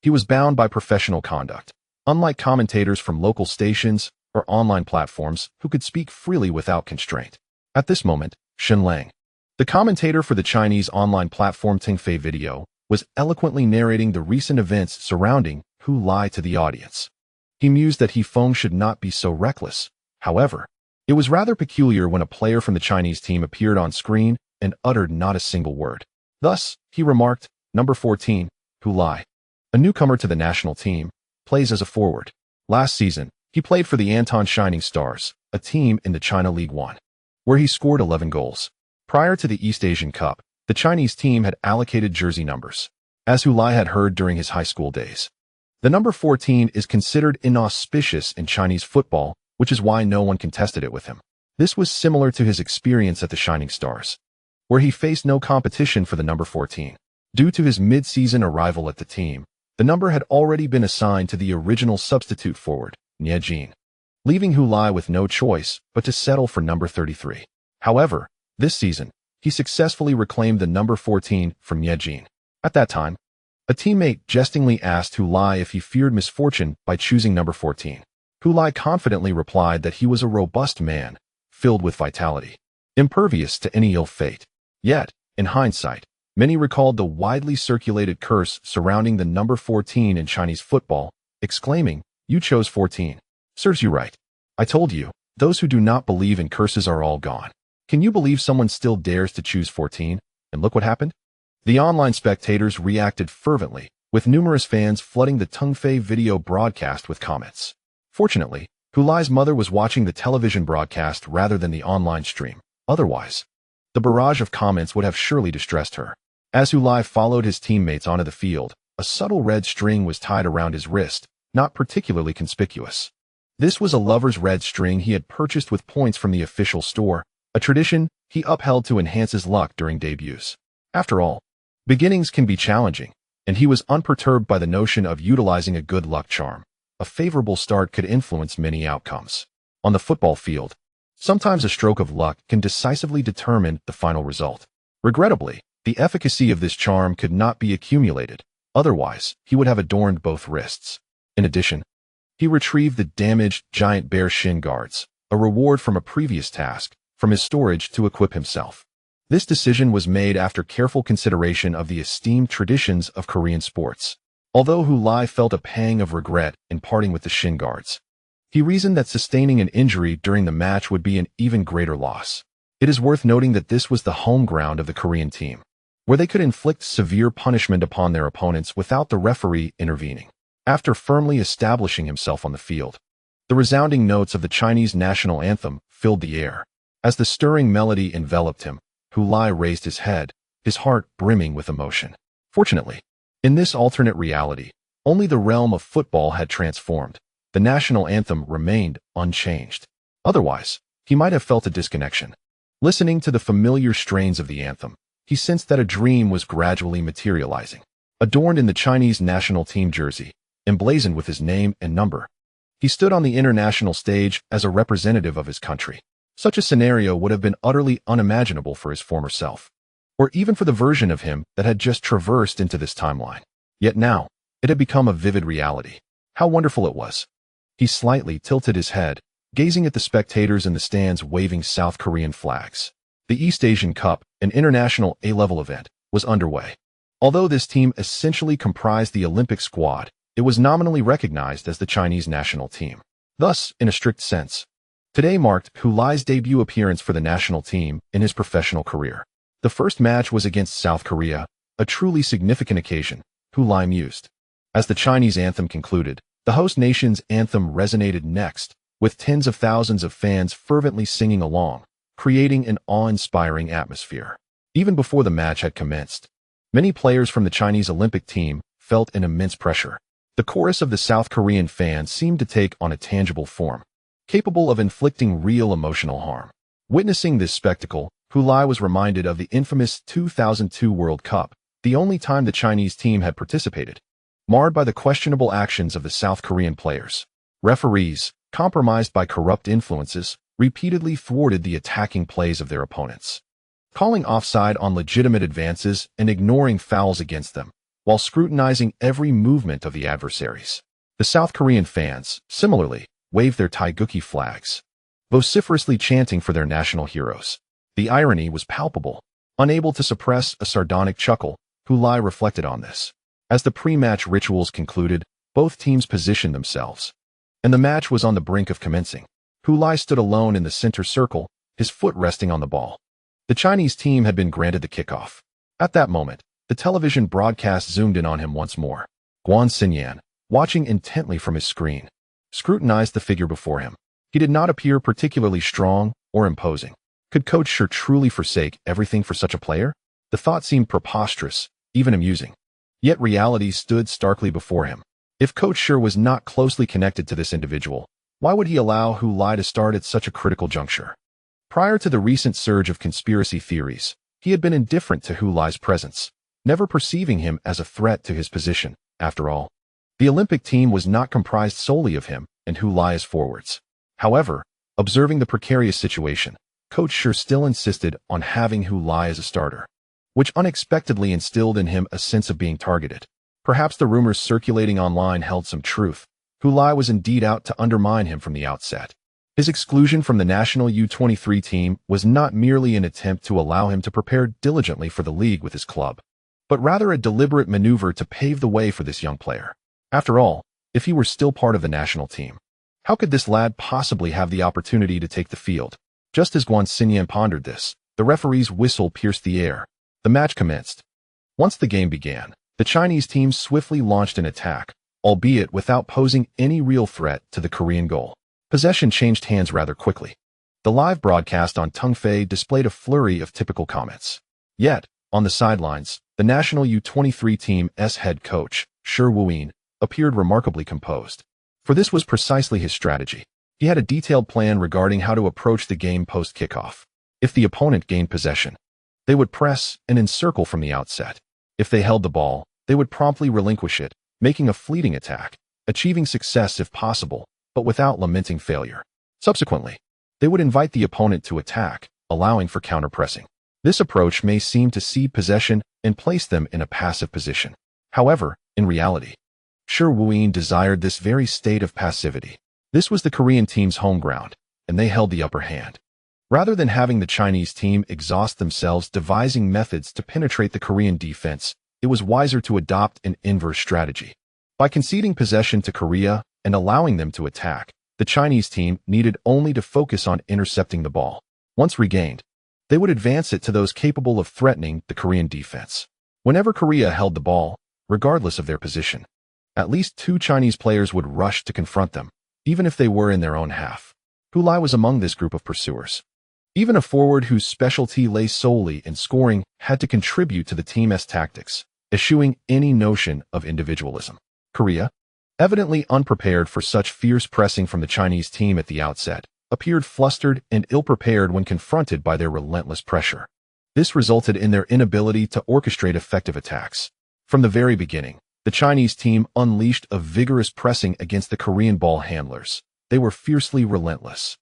[SPEAKER 1] he was bound by professional conduct, unlike commentators from local stations or online platforms who could speak freely without constraint. At this moment, Shen Lang, the commentator for the Chinese online platform Tingfei Video, was eloquently narrating the recent events surrounding Hu Lai to the audience. He mused that Feng should not be so reckless. However, it was rather peculiar when a player from the Chinese team appeared on screen and uttered not a single word. Thus, he remarked, "Number 14, Hu Lai, a newcomer to the national team, plays as a forward. Last season, he played for the Anton Shining Stars, a team in the China League One, where he scored 11 goals. Prior to the East Asian Cup, the Chinese team had allocated jersey numbers, as Hu Lai had heard during his high school days. The number 14 is considered inauspicious in Chinese football, which is why no one contested it with him. This was similar to his experience at the Shining Stars, where he faced no competition for the number 14. Due to his mid-season arrival at the team, the number had already been assigned to the original substitute forward, Nie Jin, leaving Hu Lai with no choice but to settle for number 33. However, this season, he successfully reclaimed the number 14 from Nie Jin. At that time, a teammate jestingly asked Hu Lai if he feared misfortune by choosing number 14. Hu Lai confidently replied that he was a robust man, filled with vitality, impervious to any ill fate. Yet, in hindsight, many recalled the widely circulated curse surrounding the number 14 in Chinese football, exclaiming, "You chose 14. Serves you right. I told you, those who do not believe in curses are all gone. Can you believe someone still dares to choose 14? And look what happened?" The online spectators reacted fervently, with numerous fans flooding the Tongfei video broadcast with comments. Fortunately, Hu Lai's mother was watching the television broadcast rather than the online stream. Otherwise, the barrage of comments would have surely distressed her. As Hu Lai followed his teammates onto the field, a subtle red string was tied around his wrist, not particularly conspicuous. This was a lover's red string he had purchased with points from the official store, a tradition he upheld to enhance his luck during debuts. After all, beginnings can be challenging, and he was unperturbed by the notion of utilizing a good luck charm. A favorable start could influence many outcomes. On the football field, sometimes a stroke of luck can decisively determine the final result. Regrettably, the efficacy of this charm could not be accumulated, otherwise he would have adorned both wrists. In addition, he retrieved the damaged giant bear shin guards, a reward from a previous task, from his storage to equip himself. This decision was made after careful consideration of the esteemed traditions of Korean sports. Although Hu Lai felt a pang of regret in parting with the shin guards, he reasoned that sustaining an injury during the match would be an even greater loss. It is worth noting that this was the home ground of the Korean team, where they could inflict severe punishment upon their opponents without the referee intervening. After firmly establishing himself on the field, the resounding notes of the Chinese national anthem filled the air. As the stirring melody enveloped him, Hu Lai raised his head, his heart brimming with emotion. Fortunately, in this alternate reality, only the realm of football had transformed. The national anthem remained unchanged. Otherwise, he might have felt a disconnection. Listening to the familiar strains of the anthem, he sensed that a dream was gradually materializing. Adorned in the Chinese national team jersey, emblazoned with his name and number, he stood on the international stage as a representative of his country. Such a scenario would have been utterly unimaginable for his former self, or even for the version of him that had just traversed into this timeline. Yet now, it had become a vivid reality. How wonderful it was. He slightly tilted his head, gazing at the spectators in the stands waving South Korean flags. The East Asian Cup, an international A-level event, was underway. Although this team essentially comprised the Olympic squad, it was nominally recognized as the Chinese national team. Thus, in a strict sense, today marked Hu Lai's debut appearance for the national team in his professional career. The first match was against South Korea, a truly significant occasion, Hu Lai mused. As the Chinese anthem concluded, the host nation's anthem resonated next, with tens of thousands of fans fervently singing along, creating an awe-inspiring atmosphere. Even before the match had commenced, many players from the Chinese Olympic team felt an immense pressure. The chorus of the South Korean fans seemed to take on a tangible form, capable of inflicting real emotional harm. Witnessing this spectacle, Hu Lai was reminded of the infamous 2002 World Cup, the only time the Chinese team had participated, marred by the questionable actions of the South Korean players. Referees, compromised by corrupt influences, repeatedly thwarted the attacking plays of their opponents, calling offside on legitimate advances and ignoring fouls against them, while scrutinizing every movement of the adversaries. The South Korean fans, similarly, waved their Taegukgi flags, vociferously chanting for their national heroes. The irony was palpable. Unable to suppress a sardonic chuckle, Hu Lai reflected on this. As the pre-match rituals concluded, both teams positioned themselves, and the match was on the brink of commencing. Hu Lai stood alone in the center circle, his foot resting on the ball. The Chinese team had been granted the kickoff. At that moment, the television broadcast zoomed in on him once more. Guan Xinyan, watching intently from his screen, scrutinized the figure before him. He did not appear particularly strong or imposing. Could Coach Shi truly forsake everything for such a player? The thought seemed preposterous, even amusing. Yet reality stood starkly before him. If Coach Shi was not closely connected to this individual, why would he allow Hu Lai to start at such a critical juncture? Prior to the recent surge of conspiracy theories, he had been indifferent to Hu Lai's presence, never perceiving him as a threat to his position. After all, the Olympic team was not comprised solely of him and Hu Lai as forwards. However, observing the precarious situation, Coach Shi still insisted on having Hu Lai as a starter, which unexpectedly instilled in him a sense of being targeted. Perhaps the rumors circulating online held some truth. Hu Lai was indeed out to undermine him from the outset. His exclusion from the national U23 team was not merely an attempt to allow him to prepare diligently for the league with his club, but rather a deliberate maneuver to pave the way for this young player. After all, if he were still part of the national team, how could this lad possibly have the opportunity to take the field? Just as Guan Xinyan pondered this, the referee's whistle pierced the air. The match commenced. Once the game began, the Chinese team swiftly launched an attack, albeit without posing any real threat to the Korean goal. Possession changed hands rather quickly. The live broadcast on Tongfei displayed a flurry of typical comments. Yet, on the sidelines, the national U23 team's head coach, Shi Wuyin, appeared remarkably composed. For this was precisely his strategy. He had a detailed plan regarding how to approach the game post-kickoff. If the opponent gained possession, they would press and encircle from the outset. If they held the ball, they would promptly relinquish it, making a fleeting attack, achieving success if possible, but without lamenting failure. Subsequently, they would invite the opponent to attack, allowing for counter-pressing. This approach may seem to cede possession and place them in a passive position. However, in reality, Shi Wuyin desired this very state of passivity. This was the Korean team's home ground, and they held the upper hand. Rather than having the Chinese team exhaust themselves devising methods to penetrate the Korean defense, it was wiser to adopt an inverse strategy. By conceding possession to Korea and allowing them to attack, the Chinese team needed only to focus on intercepting the ball. Once regained, they would advance it to those capable of threatening the Korean defense. Whenever Korea held the ball, regardless of their position, at least two Chinese players would rush to confront them, even if they were in their own half. Hu Lai was among this group of pursuers. Even a forward whose specialty lay solely in scoring had to contribute to the team's tactics, eschewing any notion of individualism. Korea, evidently unprepared for such fierce pressing from the Chinese team at the outset, appeared flustered and ill-prepared when confronted by their relentless pressure. This resulted in their inability to orchestrate effective attacks. From the very beginning, the Chinese team unleashed a vigorous pressing against the Korean ball handlers. They were fiercely relentless.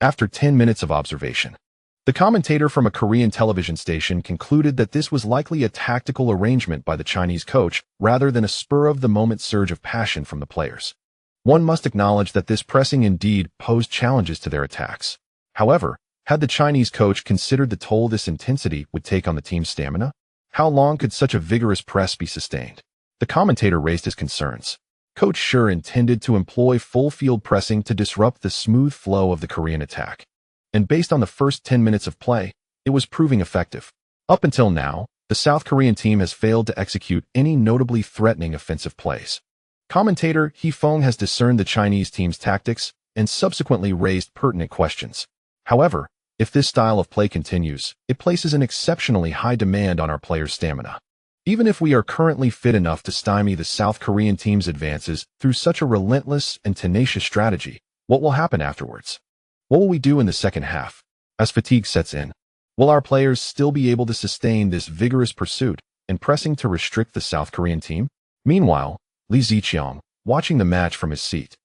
[SPEAKER 1] After 10 minutes of observation, the commentator from a Korean television station concluded that this was likely a tactical arrangement by the Chinese coach rather than a spur-of-the-moment surge of passion from the players. One must acknowledge that this pressing indeed posed challenges to their attacks. However, had the Chinese coach considered the toll this intensity would take on the team's stamina? How long could such a vigorous press be sustained? The commentator raised his concerns. Coach Shi intended to employ full-field pressing to disrupt the smooth flow of the Korean attack. And based on the first 10 minutes of play, it was proving effective. Up until now, the South Korean team has failed to execute any notably threatening offensive plays. Commentator He Feng has discerned the Chinese team's tactics and subsequently raised pertinent questions. However, if this style of play continues, it places an exceptionally high demand on our players' stamina. Even if we are currently fit enough to stymie the South Korean team's advances through such a relentless and tenacious strategy, what will happen afterwards? What will we do in the second half? As fatigue sets in, will our players still be able to sustain this vigorous pursuit and pressing to restrict the South Korean team? Meanwhile, Li Ziqiang, watching the match from his seat,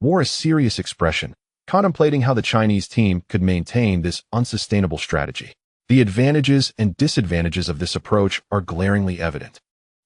[SPEAKER 1] wore a serious expression, contemplating how the Chinese team could maintain this unsustainable strategy. The advantages and disadvantages of this approach are glaringly evident,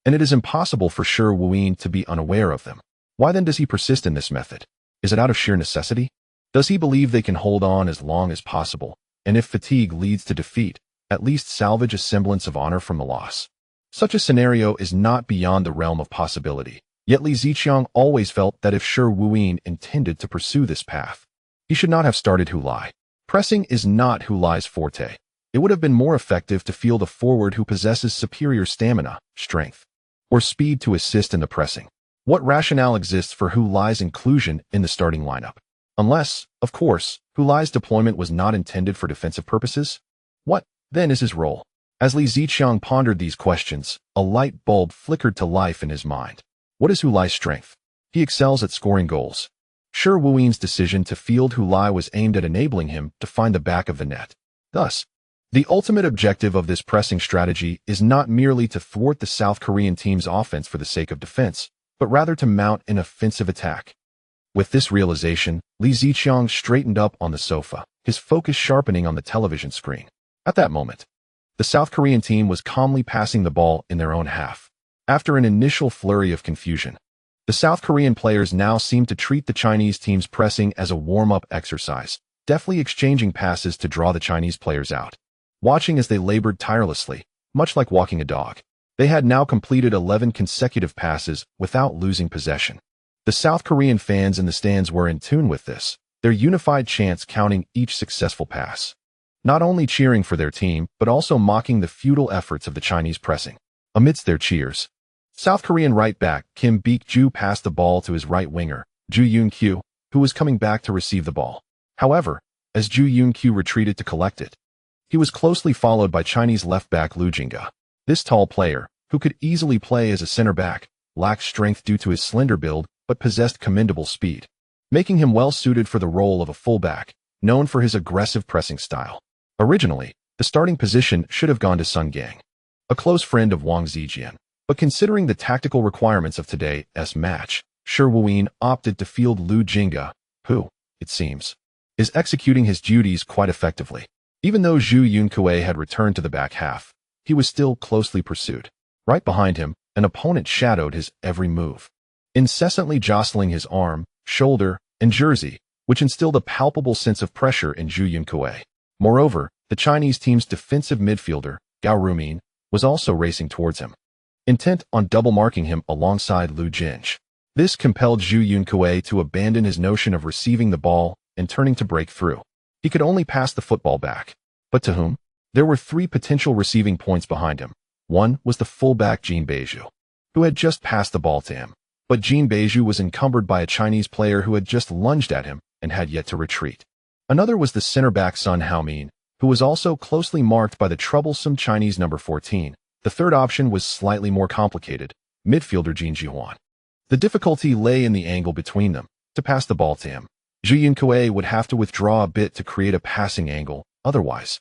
[SPEAKER 1] and it is impossible for Shi Wuyin to be unaware of them. Why then does he persist in this method? Is it out of sheer necessity? Does he believe they can hold on as long as possible, and if fatigue leads to defeat, at least salvage a semblance of honor from the loss? Such a scenario is not beyond the realm of possibility. Yet Li Ziqiang always felt that if Shi Wuyin intended to pursue this path, he should not have started Hu Lai. Pressing is not Hu Lai's forte. It would have been more effective to field a forward who possesses superior stamina, strength, or speed to assist in the pressing. What rationale exists for Hu Lai's inclusion in the starting lineup? Unless, of course, Hu Lai's deployment was not intended for defensive purposes? What, then, is his role? As Li Ziqiang pondered these questions, a light bulb flickered to life in his mind. What is Hu Lai's strength? He excels at scoring goals. Shi Wuyin's decision to field Hu Lai was aimed at enabling him to find the back of the net. Thus, the ultimate objective of this pressing strategy is not merely to thwart the South Korean team's offense for the sake of defense, but rather to mount an offensive attack. With this realization, Li Ziqiang straightened up on the sofa, his focus sharpening on the television screen. At that moment, the South Korean team was calmly passing the ball in their own half. After an initial flurry of confusion, the South Korean players now seemed to treat the Chinese team's pressing as a warm-up exercise, deftly exchanging passes to draw the Chinese players out. Watching as they labored tirelessly, much like walking a dog, they had now completed 11 consecutive passes without losing possession. The South Korean fans in the stands were in tune with this, their unified chants counting each successful pass. Not only cheering for their team, but also mocking the futile efforts of the Chinese pressing. Amidst their cheers, South Korean right back Kim Beek-ju passed the ball to his right winger, Ju Yoon-kyu, who was coming back to receive the ball. However, as Ju Yoon-kyu retreated to collect it, he was closely followed by Chinese left back Lu Jinga. This tall player, who could easily play as a center back, lacked strength due to his slender build but possessed commendable speed, making him well suited for the role of a fullback, known for his aggressive pressing style. Originally, the starting position should have gone to Sun Gang, a close friend of Wang Zijian. But considering the tactical requirements of today's match, Shi Wuyin opted to field Lu Jinga, who, it seems, is executing his duties quite effectively. Even though Zhu Yunkue had returned to the back half, he was still closely pursued. Right behind him, an opponent shadowed his every move, incessantly jostling his arm, shoulder, and jersey, which instilled a palpable sense of pressure in Zhu Yunkue. Moreover, the Chinese team's defensive midfielder, Gao Rumin, was also racing towards him, intent on double-marking him alongside Lu Jinj. This compelled Zhu Yunkue to abandon his notion of receiving the ball and turning to break through. He could only pass the football back. But to whom? There were three potential receiving points behind him. One was the fullback Jin Beiju, who had just passed the ball to him. But Jin Beiju was encumbered by a Chinese player who had just lunged at him and had yet to retreat. Another was the center back Sun Haomin, who was also closely marked by the troublesome Chinese number 14. The third option was slightly more complicated, midfielder Jin Jihuan. The difficulty lay in the angle between them. To pass the ball to him, Zhu Yunkue would have to withdraw a bit to create a passing angle, otherwise,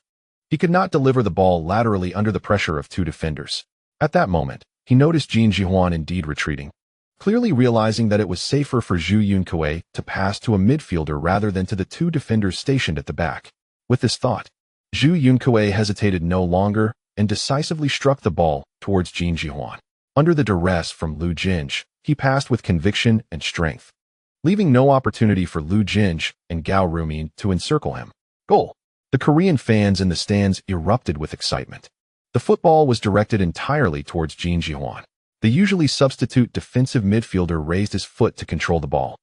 [SPEAKER 1] he could not deliver the ball laterally under the pressure of two defenders. At that moment, he noticed Jin Jihuan indeed retreating, clearly realizing that it was safer for Zhu Yunkue to pass to a midfielder rather than to the two defenders stationed at the back. With this thought, Zhu Yunkue hesitated no longer and decisively struck the ball towards Jin Jihuan. Under the duress from Lu Jinj, he passed with conviction and strength, leaving no opportunity for Lu Jinj and Gao Rumin to encircle him. Goal! The Korean fans in the stands erupted with excitement. The football was directed entirely towards Jin Jihuan. The usually substitute defensive midfielder raised his foot to control the ball,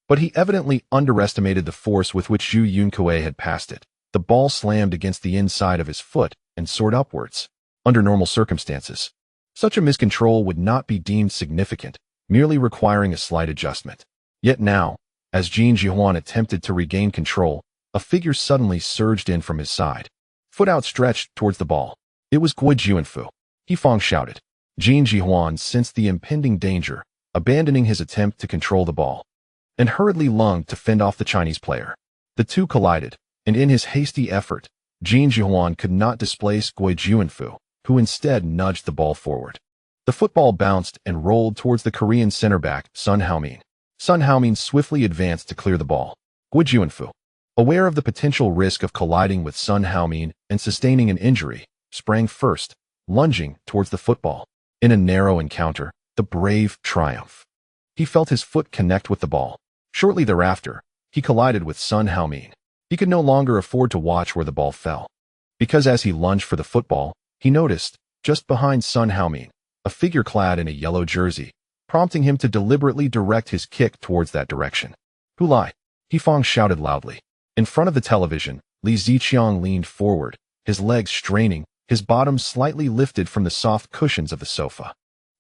[SPEAKER 1] but he evidently underestimated the force with which Zhu Yunkue had passed it. The ball slammed against the inside of his foot and soared upwards. Under normal circumstances, such a miscontrol would not be deemed significant, merely requiring a slight adjustment. Yet now, as Jin Jihuan attempted to regain control, a figure suddenly surged in from his side, foot outstretched towards the ball. It was Gui Juanfu. Fong shouted. Jin Jihuan sensed the impending danger, abandoning his attempt to control the ball, and hurriedly lunged to fend off the Chinese player. The two collided, and in his hasty effort, Jin Jihuan could not displace Gui Juanfu, who instead nudged the ball forward. The football bounced and rolled towards the Korean center back, Sun Haomin. Sun Haomin swiftly advanced to clear the ball. Gui Juanfu, aware of the potential risk of colliding with Sun Haomin and sustaining an injury, sprang first, lunging towards the football. In a narrow encounter, the brave triumphed. He felt his foot connect with the ball. Shortly thereafter, he collided with Sun Haomin. He could no longer afford to watch where the ball fell, because as he lunged for the football, he noticed, just behind Sun Haomin, a figure clad in a yellow jersey, prompting him to deliberately direct his kick towards that direction. Hu Lai, Hefeng shouted loudly. In front of the television, Li Ziqiang leaned forward, his legs straining, his bottom slightly lifted from the soft cushions of the sofa.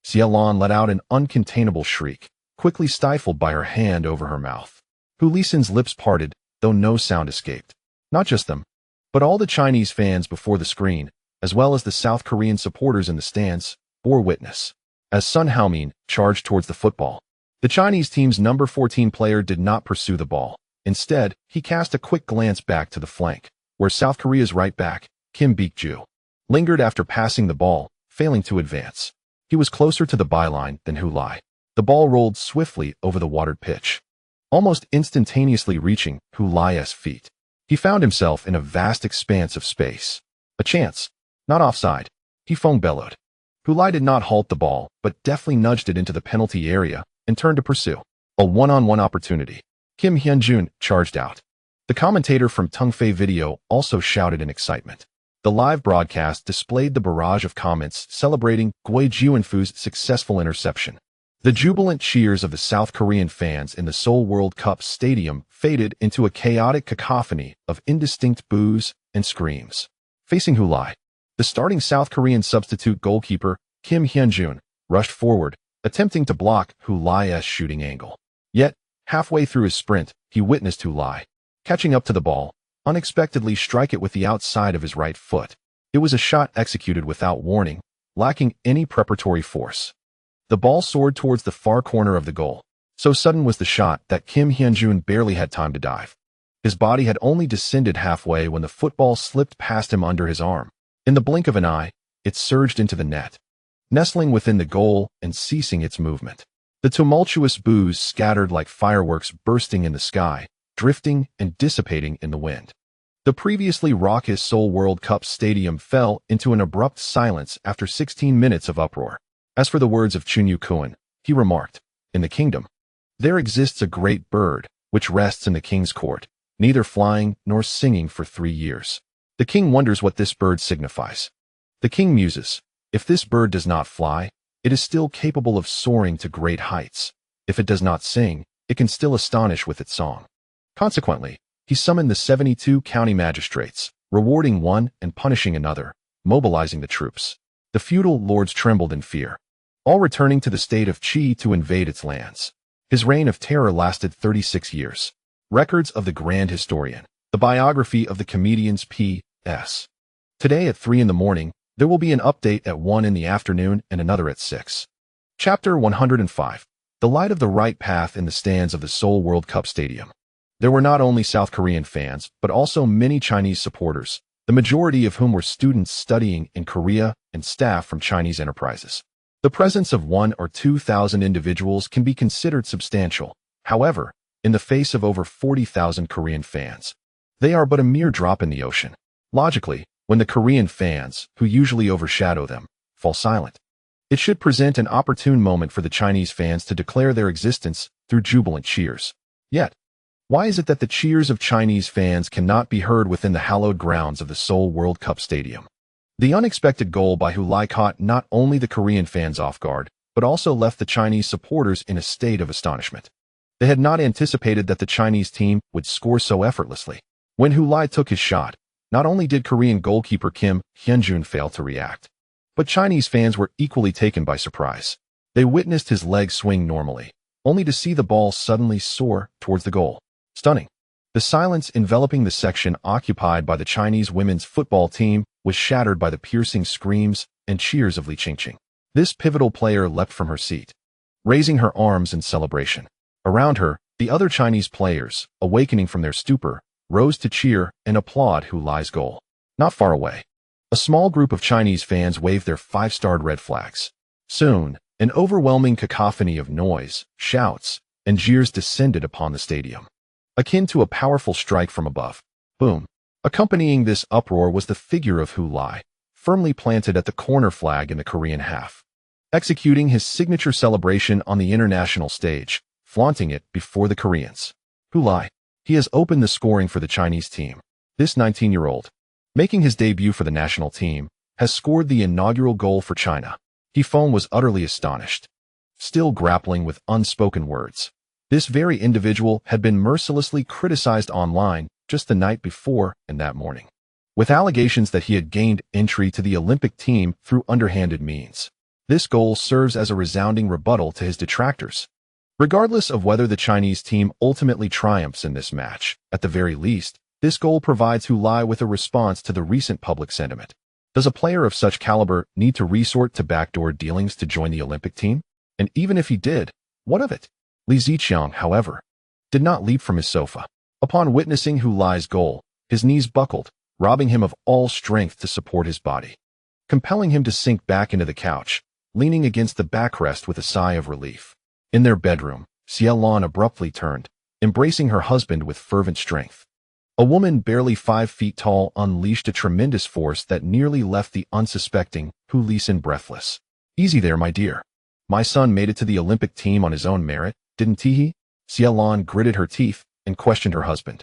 [SPEAKER 1] Xie Lan let out an uncontainable shriek, quickly stifled by her hand over her mouth. Hu Lisan's lips parted, though no sound escaped. Not just them, but all the Chinese fans before the screen, as well as the South Korean supporters in the stands, bore witness. As Sun Haomin charged towards the football, the Chinese team's number 14 player did not pursue the ball. Instead, he cast a quick glance back to the flank, where South Korea's right back, Kim Beek-ju, lingered after passing the ball, failing to advance. He was closer to the byline than Hu Lai. The ball rolled swiftly over the watered pitch, almost instantaneously reaching Hu Lai's feet. He found himself in a vast expanse of space. A chance, not offside, Hefeng bellowed. Hu Lai did not halt the ball, but deftly nudged it into the penalty area and turned to pursue. A one-on-one opportunity. Kim Hyunjun charged out. The commentator from Tongfei Video also shouted in excitement. The live broadcast displayed the barrage of comments celebrating Gui Juanfu's successful interception. The jubilant cheers of the South Korean fans in the Seoul World Cup Stadium faded into a chaotic cacophony of indistinct boos and screams. Facing Hu Lai, the starting South Korean substitute goalkeeper, Kim Hyunjun, rushed forward, attempting to block Hu Lai's shooting angle. Yet, halfway through his sprint, he witnessed Hu Lai, catching up to the ball, unexpectedly strike it with the outside of his right foot. It was a shot executed without warning, lacking any preparatory force. The ball soared towards the far corner of the goal. So sudden was the shot that Kim Hyunjun barely had time to dive. His body had only descended halfway when the football slipped past him under his arm. In the blink of an eye, it surged into the net, nestling within the goal and ceasing its movement. The tumultuous boos scattered like fireworks bursting in the sky, drifting and dissipating in the wind. The previously raucous Seoul World Cup Stadium fell into an abrupt silence after 16 minutes of uproar. As for the words of Chun Yu-kuan, he remarked, "In the kingdom, there exists a great bird, which rests in the king's court, neither flying nor singing for 3 years. The king wonders what this bird signifies. The king muses, if this bird does not fly, it is still capable of soaring to great heights. If it does not sing, it can still astonish with its song." Consequently, he summoned the 72 county magistrates, rewarding one and punishing another, mobilizing the troops. The feudal lords trembled in fear, all returning to the state of Qi to invade its lands. His reign of terror lasted 36 years. Records of the Grand Historian. The biography of the comedians P.S. Today at 3 in the morning, there will be an update at 1 in the afternoon and another at 6. Chapter 105. The light of the right path in the stands of the Seoul World Cup Stadium. There were not only South Korean fans, but also many Chinese supporters, the majority of whom were students studying in Korea and staff from Chinese enterprises. The presence of 1,000 or 2,000 individuals can be considered substantial. However, in the face of over 40,000 Korean fans, they are but a mere drop in the ocean. Logically, when the Korean fans, who usually overshadow them, fall silent, it should present an opportune moment for the Chinese fans to declare their existence through jubilant cheers. Yet, why is it that the cheers of Chinese fans cannot be heard within the hallowed grounds of the Seoul World Cup Stadium? The unexpected goal by Hu Lai caught not only the Korean fans off guard, but also left the Chinese supporters in a state of astonishment. They had not anticipated that the Chinese team would score so effortlessly. When Hu Lai took his shot, not only did Korean goalkeeper Kim Hyunjun fail to react, but Chinese fans were equally taken by surprise. They witnessed his leg swing normally, only to see the ball suddenly soar towards the goal. Stunning. The silence enveloping the section occupied by the Chinese women's football team was shattered by the piercing screams and cheers of Li Qingqing. This pivotal player leapt from her seat, raising her arms in celebration. Around her, the other Chinese players, awakening from their stupor, rose to cheer and applaud Hu Lai's goal. Not far away, a small group of Chinese fans waved their 5-starred red flags. Soon, an overwhelming cacophony of noise, shouts, and jeers descended upon the stadium, akin to a powerful strike from above. Boom. Accompanying this uproar was the figure of Hu Lai, firmly planted at the corner flag in the Korean half, executing his signature celebration on the international stage, flaunting it before the Koreans. Hu Lai. He has opened the scoring for the Chinese team. This 19-year-old, making his debut for the national team, has scored the inaugural goal for China. Feng was utterly astonished, still grappling with unspoken words. This very individual had been mercilessly criticized online just the night before and that morning, with allegations that he had gained entry to the Olympic team through underhanded means. This goal serves as a resounding rebuttal to his detractors. Regardless of whether the Chinese team ultimately triumphs in this match, at the very least, this goal provides Hu Lai with a response to the recent public sentiment. Does a player of such caliber need to resort to backdoor dealings to join the Olympic team? And even if he did, what of it? Li Ziqiang, however, did not leap from his sofa. Upon witnessing Hu Lai's goal, his knees buckled, robbing him of all strength to support his body, compelling him to sink back into the couch, leaning against the backrest with a sigh of relief. In their bedroom, Xie Lan abruptly turned, embracing her husband with fervent strength. A woman barely 5 feet tall unleashed a tremendous force that nearly left the unsuspecting Hu Lisin breathless. Easy there, my dear. My son made it to the Olympic team on his own merit, didn't he? Xie Lan gritted her teeth and questioned her husband,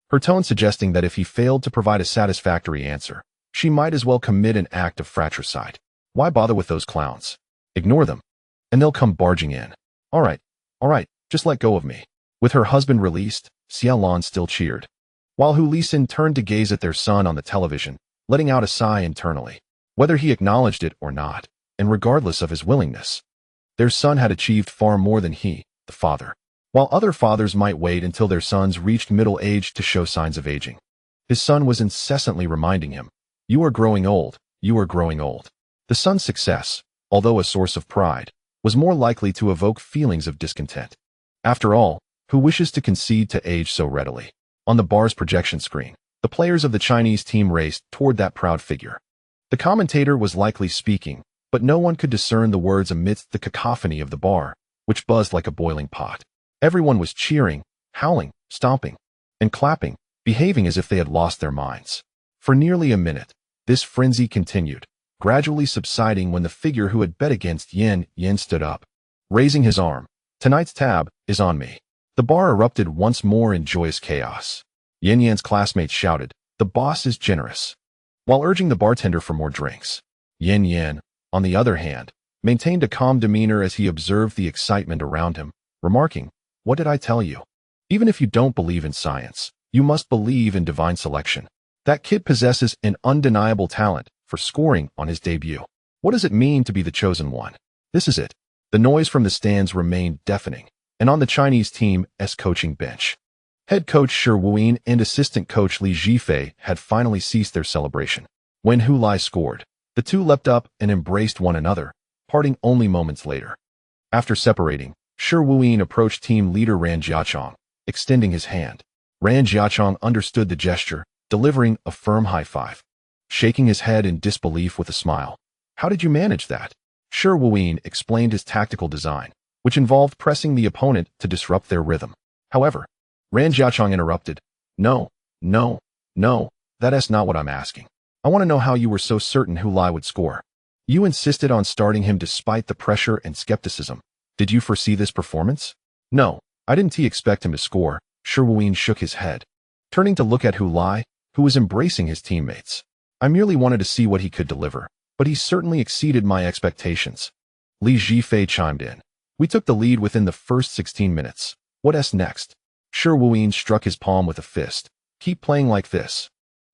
[SPEAKER 1] her tone suggesting that if he failed to provide a satisfactory answer, she might as well commit an act of fratricide. Why bother with those clowns? Ignore them, and they'll come barging in. All right, just let go of me. With her husband released, Xie Lan still cheered, while Hu Lisin turned to gaze at their son on the television, letting out a sigh internally. Whether he acknowledged it or not, and regardless of his willingness, their son had achieved far more than he, the father. While other fathers might wait until their sons reached middle age to show signs of aging, his son was incessantly reminding him, "You are growing old, you are growing old." The son's success, although a source of pride, was more likely to evoke feelings of discontent. After all, who wishes to concede to age so readily? On the bar's projection screen, the players of the Chinese team raced toward that proud figure. The commentator was likely speaking, but no one could discern the words amidst the cacophony of the bar, which buzzed like a boiling pot. Everyone was cheering, howling, stomping, and clapping, behaving as if they had lost their minds. For nearly a minute, this frenzy continued, gradually subsiding when the figure who had bet against Yin stood up, raising his arm. "Tonight's tab is on me." The bar erupted once more in joyous chaos. Yan's classmates shouted, "The boss is generous," while urging the bartender for more drinks. Yan, on the other hand, maintained a calm demeanor as he observed the excitement around him, remarking, "What did I tell you? Even if you don't believe in science, you must believe in divine selection. That kid possesses an undeniable talent for scoring on his debut. What does it mean to be the chosen one? This is it." The noise from the stands remained deafening, and on the Chinese team's coaching bench, head coach Shi Wuyin and assistant coach Li Zhifei had finally ceased their celebration. When Hu Lai scored, the two leapt up and embraced one another, parting only moments later. After separating, Shi Wuyin approached team leader Ran Jiachong, extending his hand. Ran Jiachong understood the gesture, delivering a firm high five, shaking his head in disbelief with a smile. "How did you manage that?" Shi Wuyin explained his tactical design, which involved pressing the opponent to disrupt their rhythm. However, Ran Jiachong interrupted, No, that's not what I'm asking. I want to know how you were so certain Hu Lai would score. You insisted on starting him despite the pressure and skepticism. Did you foresee this performance?" "No, I didn't expect him to score." Shi Wuyin shook his head, turning to look at Hu Lai, who was embracing his teammates. "I merely wanted to see what he could deliver, but he certainly exceeded my expectations." Li Zhifei chimed in. "We took the lead within the first 16 minutes. What's next?" Shi Wuyin struck his palm with a fist. "Keep playing like this.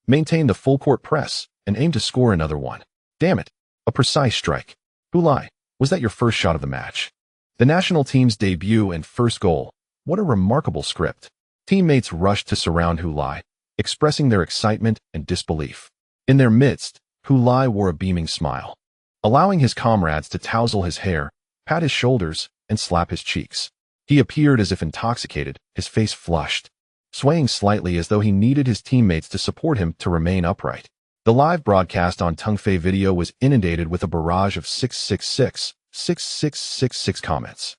[SPEAKER 1] Maintain the full-court press, and aim to score another one. Damn it, a precise strike. Hu Lai, was that your first shot of the match? The national team's debut and first goal. What a remarkable script." Teammates rushed to surround Hu Lai, expressing their excitement and disbelief. In their midst, Hu Lai wore a beaming smile, allowing his comrades to touzle his hair, pat his shoulders, and slap his cheeks. He appeared as if intoxicated, his face flushed, swaying slightly as though he needed his teammates to support him to remain upright. The live broadcast on Tongfei Video was inundated with a barrage of 666 comments,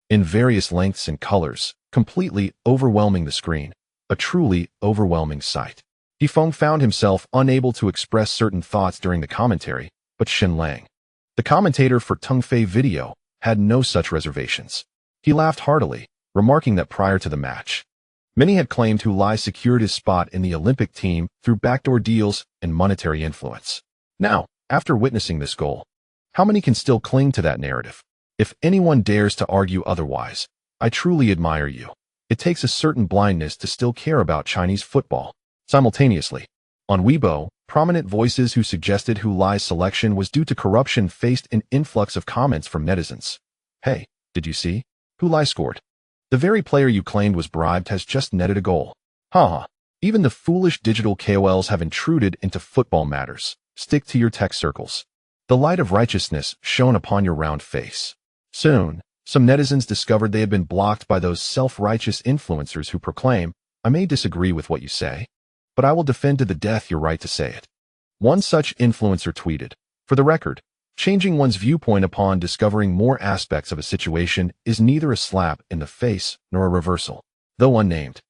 [SPEAKER 1] in various lengths and colors, completely overwhelming the screen. A truly overwhelming sight. Feng found himself unable to express certain thoughts during the commentary, but Shen Lang, the commentator for Tongfei Video, had no such reservations. He laughed heartily, remarking that prior to the match, many had claimed Hu Lai secured his spot in the Olympic team through backdoor deals and monetary influence. Now, after witnessing this goal, How many can still cling to that narrative? If anyone dares to argue otherwise, I truly admire you. It takes a certain blindness to still care about Chinese football. Simultaneously, on Weibo, prominent voices who suggested Hu Lai's selection was due to corruption faced an influx of comments from netizens. Hey, did you see? Hu Lai scored. The very player you claimed was bribed has just netted a goal. Haha. Even the foolish digital KOLs have intruded into football matters. Stick to your tech circles. The light of righteousness shone upon your round face. Soon, some netizens discovered they had been blocked by those self-righteous influencers who proclaim, I may disagree with what you say, but I will defend to the death your right to say it. One such influencer tweeted, for the record, changing one's viewpoint upon discovering more aspects of a situation is neither a slap in the face nor a reversal. Though unnamed,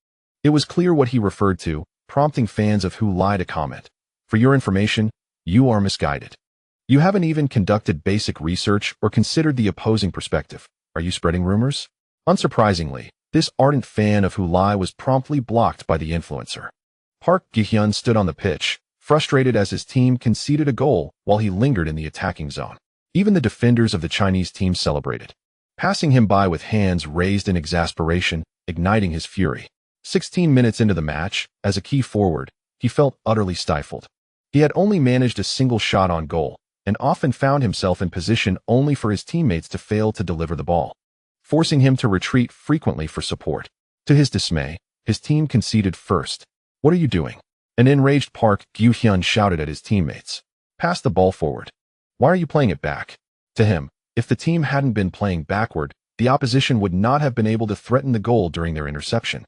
[SPEAKER 1] it was clear what he referred to, prompting fans of Hu Lai to comment. For your information, you are misguided. You haven't even conducted basic research or considered the opposing perspective. Are you spreading rumors? Unsurprisingly, this ardent fan of Hu Lai was promptly blocked by the influencer. Park Gi-hyun stood on the pitch, frustrated as his team conceded a goal while he lingered in the attacking zone. Even the defenders of the Chinese team celebrated, passing him by with hands raised in exasperation, igniting his fury. 16 minutes into the match, as a key forward, he felt utterly stifled. He had only managed a single shot on goal, and often found himself in position only for his teammates to fail to deliver the ball, forcing him to retreat frequently for support. To his dismay, his team conceded first. What are you doing? An enraged Park Gi-hyun shouted at his teammates. Pass the ball forward. Why are you playing it back? To him, if the team hadn't been playing backward, the opposition would not have been able to threaten the goal during their interception.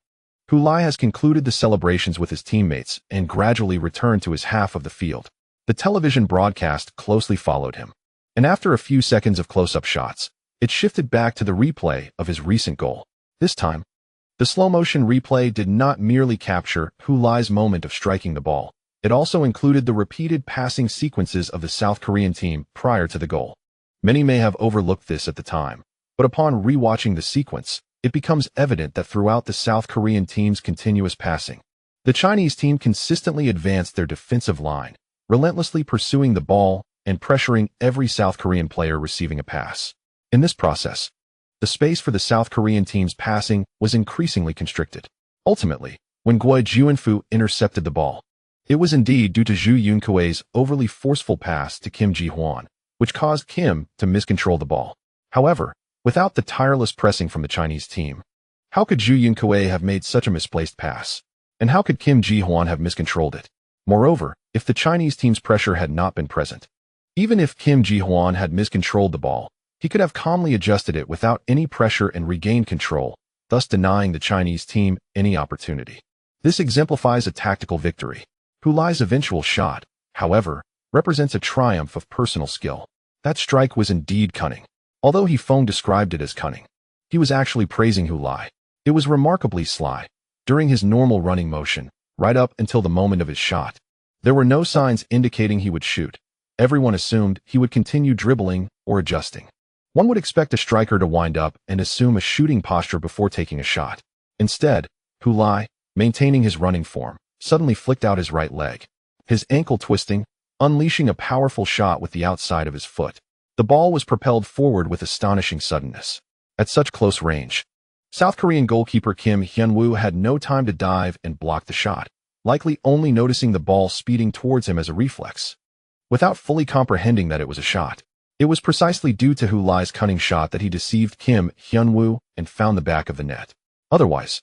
[SPEAKER 1] Hu Lai has concluded the celebrations with his teammates and gradually returned to his half of the field. The television broadcast closely followed him, and after a few seconds of close-up shots, it shifted back to the replay of his recent goal. This time, the slow-motion replay did not merely capture Hu Lai's moment of striking the ball. It also included the repeated passing sequences of the South Korean team prior to the goal. Many may have overlooked this at the time, but upon rewatching the sequence, it becomes evident that throughout the South Korean team's continuous passing, the Chinese team consistently advanced their defensive line, relentlessly pursuing the ball and pressuring every South Korean player receiving a pass. In this process, the space for the South Korean team's passing was increasingly constricted. Ultimately, when Goi Juinfu intercepted the ball, it was indeed due to Zhu Yunkuei's overly forceful pass to Kim Ji-hwan, which caused Kim to miscontrol the ball. However, without the tireless pressing from the Chinese team, how could Zhu Yunkuei have made such a misplaced pass? And how could Kim Ji-hwan have miscontrolled it? Moreover, if the Chinese team's pressure had not been present, even if Kim Ji-hwan had miscontrolled the ball, he could have calmly adjusted it without any pressure and regained control, thus denying the Chinese team any opportunity. This exemplifies a tactical victory. Hu Lai's eventual shot, however, represents a triumph of personal skill. That strike was indeed cunning. Although Feng described it as cunning, he was actually praising Hu Lai. It was remarkably sly. During his normal running motion, right up until the moment of his shot, there were no signs indicating he would shoot. Everyone assumed he would continue dribbling or adjusting. One would expect a striker to wind up and assume a shooting posture before taking a shot. Instead, Hu Lai, maintaining his running form, suddenly flicked out his right leg, his ankle twisting, unleashing a powerful shot with the outside of his foot. The ball was propelled forward with astonishing suddenness. At such close range, South Korean goalkeeper Kim Hyun-woo had no time to dive and block the shot, likely only noticing the ball speeding towards him as a reflex. Without fully comprehending that it was a shot, it was precisely due to Hu Lai's cunning shot that he deceived Kim Hyun-woo and found the back of the net. Otherwise,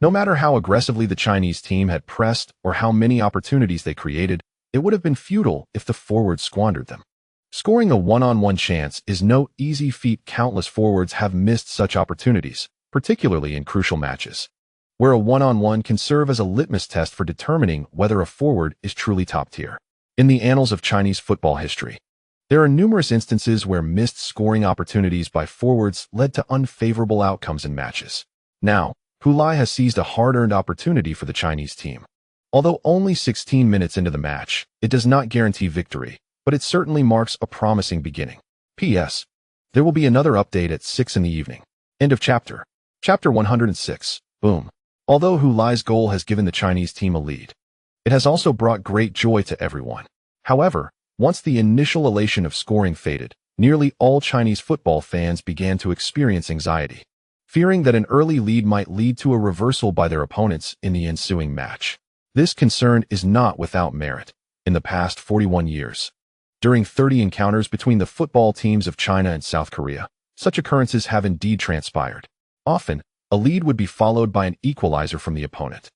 [SPEAKER 1] no matter how aggressively the Chinese team had pressed or how many opportunities they created, it would have been futile if the forwards squandered them. Scoring a one-on-one chance is no easy feat. Countless forwards have missed such opportunities, particularly in crucial matches, where a one-on-one can serve as a litmus test for determining whether a forward is truly top-tier. In the annals of Chinese football history, there are numerous instances where missed scoring opportunities by forwards led to unfavorable outcomes in matches. Now, Hu Lai has seized a hard-earned opportunity for the Chinese team. Although only 16 minutes into the match, it does not guarantee victory, but it certainly marks a promising beginning. P.S. There will be another update at 6 in the evening. End of chapter. Chapter 106. Boom. Although Hu Lai's goal has given the Chinese team a lead, it has also brought great joy to everyone. However, once the initial elation of scoring faded, nearly all Chinese football fans began to experience anxiety, fearing that an early lead might lead to a reversal by their opponents in the ensuing match. This concern is not without merit. In the past 41 years, during 30 encounters between the football teams of China and South Korea, such occurrences have indeed transpired. Often, a lead would be followed by an equalizer from the opponent,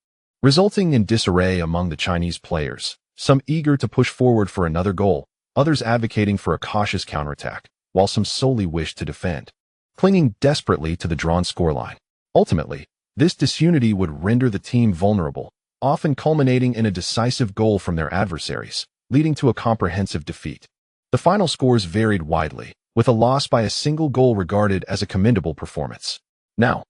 [SPEAKER 1] resulting in disarray among the Chinese players, some eager to push forward for another goal, others advocating for a cautious counterattack, while some solely wished to defend, clinging desperately to the drawn scoreline. Ultimately, this disunity would render the team vulnerable, often culminating in a decisive goal from their adversaries, leading to a comprehensive defeat. The final scores varied widely, with a loss by a single goal regarded as a commendable performance. Now,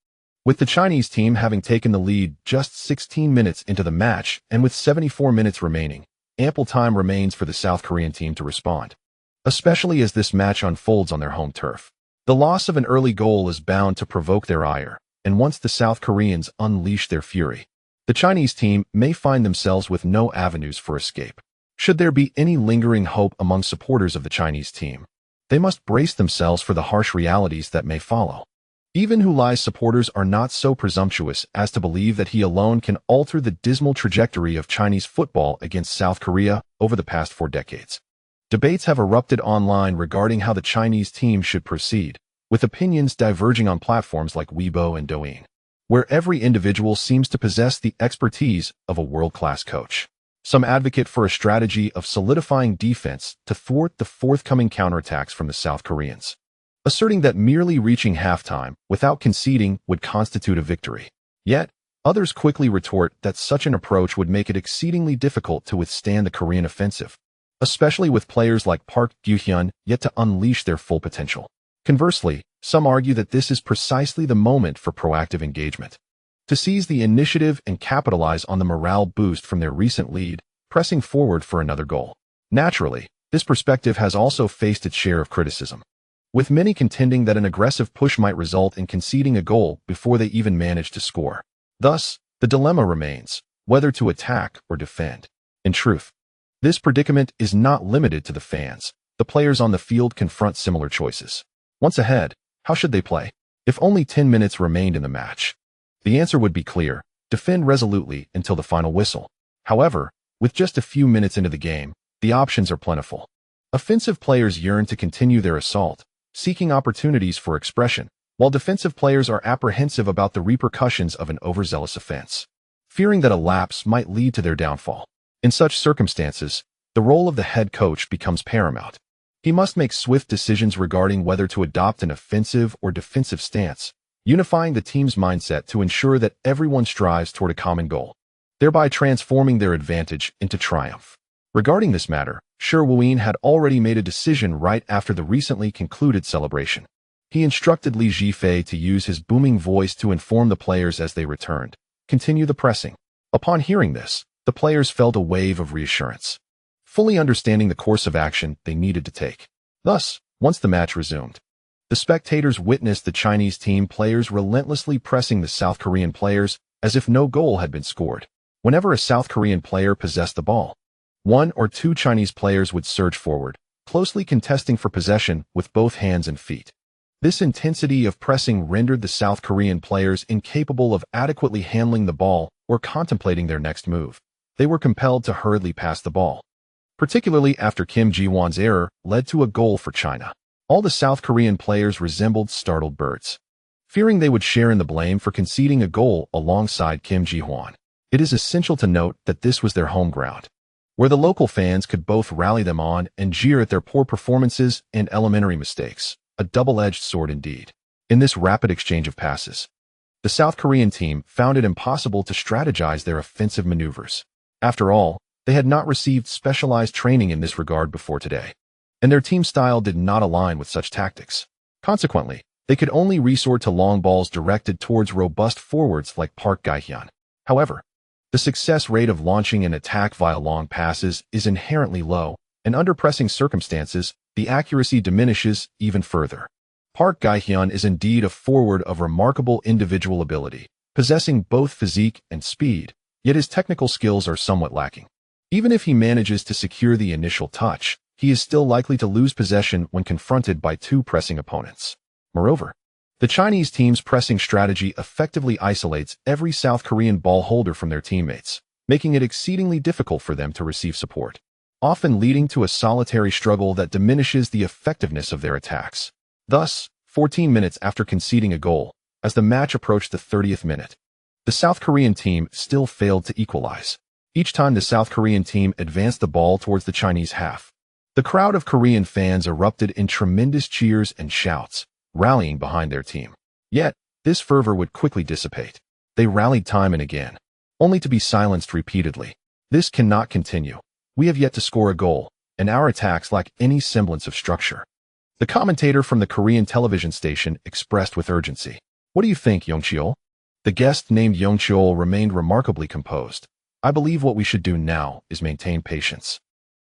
[SPEAKER 1] with the Chinese team having taken the lead just 16 minutes into the match and with 74 minutes remaining, ample time remains for the South Korean team to respond, especially as this match unfolds on their home turf. The loss of an early goal is bound to provoke their ire, and once the South Koreans unleash their fury, the Chinese team may find themselves with no avenues for escape. Should there be any lingering hope among supporters of the Chinese team, they must brace themselves for the harsh realities that may follow. Even Hulai's supporters are not so presumptuous as to believe that he alone can alter the dismal trajectory of Chinese football against South Korea over the past 4 decades. Debates have erupted online regarding how the Chinese team should proceed, with opinions diverging on platforms like Weibo and Douyin, where every individual seems to possess the expertise of a world-class coach. Some advocate for a strategy of solidifying defense to thwart the forthcoming counterattacks from the South Koreans, asserting that merely reaching halftime without conceding would constitute a victory. Yet, others quickly retort that such an approach would make it exceedingly difficult to withstand the Korean offensive, especially with players like Park Gyu-hyun yet to unleash their full potential. Conversely, some argue that this is precisely the moment for proactive engagement, to seize the initiative and capitalize on the morale boost from their recent lead, pressing forward for another goal. Naturally, this perspective has also faced its share of criticism, with many contending that an aggressive push might result in conceding a goal before they even manage to score. Thus, the dilemma remains, whether to attack or defend. In truth, this predicament is not limited to the fans. The players on the field confront similar choices. Once ahead, how should they play? If only 10 minutes remained in the match, the answer would be clear: defend resolutely until the final whistle. However, with just a few minutes into the game, the options are plentiful. Offensive players yearn to continue their assault, seeking opportunities for expression, while defensive players are apprehensive about the repercussions of an overzealous offense, fearing that a lapse might lead to their downfall. In such circumstances, the role of the head coach becomes paramount. He must make swift decisions regarding whether to adopt an offensive or defensive stance, unifying the team's mindset to ensure that everyone strives toward a common goal, thereby transforming their advantage into triumph. Regarding this matter, Shi Wuyin had already made a decision right after the recently concluded celebration. He instructed Li Jifei to use his booming voice to inform the players as they returned, "Continue the pressing." Upon hearing this, the players felt a wave of reassurance, fully understanding the course of action they needed to take. Thus, once the match resumed, the spectators witnessed the Chinese team players relentlessly pressing the South Korean players as if no goal had been scored. Whenever a South Korean player possessed the ball, 1 or 2 Chinese players would surge forward, closely contesting for possession with both hands and feet. This intensity of pressing rendered the South Korean players incapable of adequately handling the ball or contemplating their next move. They were compelled to hurriedly pass the ball, particularly after Kim Ji-won's error led to a goal for China. All the South Korean players resembled startled birds, fearing they would share in the blame for conceding a goal alongside Kim Ji-won. It is essential to note that this was their home ground, where the local fans could both rally them on and jeer at their poor performances and elementary mistakes, a double-edged sword indeed. In this rapid exchange of passes, the South Korean team found it impossible to strategize their offensive maneuvers. After all, they had not received specialized training in this regard before today, and their team style did not align with such tactics. Consequently, they could only resort to long balls directed towards robust forwards like Park Gyu-hyun. However, the success rate of launching an attack via long passes is inherently low, and under pressing circumstances, the accuracy diminishes even further. Park Gyu-hyun is indeed a forward of remarkable individual ability, possessing both physique and speed, yet his technical skills are somewhat lacking. Even if he manages to secure the initial touch, he is still likely to lose possession when confronted by two pressing opponents. Moreover, the Chinese team's pressing strategy effectively isolates every South Korean ball holder from their teammates, making it exceedingly difficult for them to receive support, often leading to a solitary struggle that diminishes the effectiveness of their attacks. Thus, 14 minutes after conceding a goal, as the match approached the 30th minute, the South Korean team still failed to equalize. Each time the South Korean team advanced the ball towards the Chinese half, the crowd of Korean fans erupted in tremendous cheers and shouts, rallying behind their team. Yet, this fervor would quickly dissipate. They rallied time and again, only to be silenced repeatedly. This cannot continue. We have yet to score a goal, and our attacks lack any semblance of structure. The commentator from the Korean television station expressed with urgency. What do you think, Yong-cheol? The guest named Yong-cheol remained remarkably composed. I believe what we should do now is maintain patience,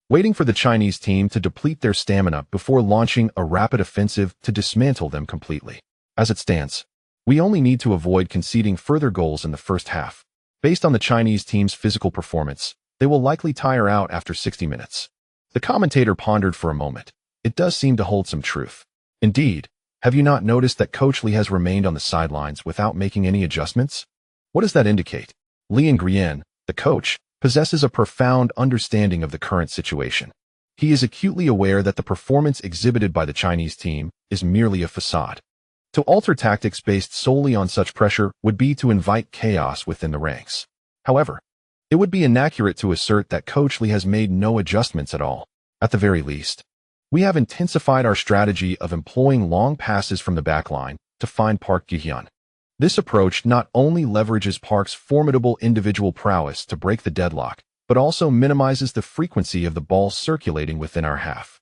[SPEAKER 1] waiting for the Chinese team to deplete their stamina before launching a rapid offensive to dismantle them completely. As it stands, we only need to avoid conceding further goals in the first half. Based on the Chinese team's physical performance, they will likely tire out after 60 minutes. The commentator pondered for a moment. It does seem to hold some truth. Indeed, have you not noticed that Coach Lee has remained on the sidelines without making any adjustments? What does that indicate? Lee Nguyen, the coach, possesses a profound understanding of the current situation. He is acutely aware that the performance exhibited by the Chinese team is merely a facade. To alter tactics based solely on such pressure would be to invite chaos within the ranks. However, it would be inaccurate to assert that Coach Lee has made no adjustments at all. At the very least, we have intensified our strategy of employing long passes from the backline to find Park Gi-hyun. This approach not only leverages Park's formidable individual prowess to break the deadlock, but also minimizes the frequency of the ball circulating within our half,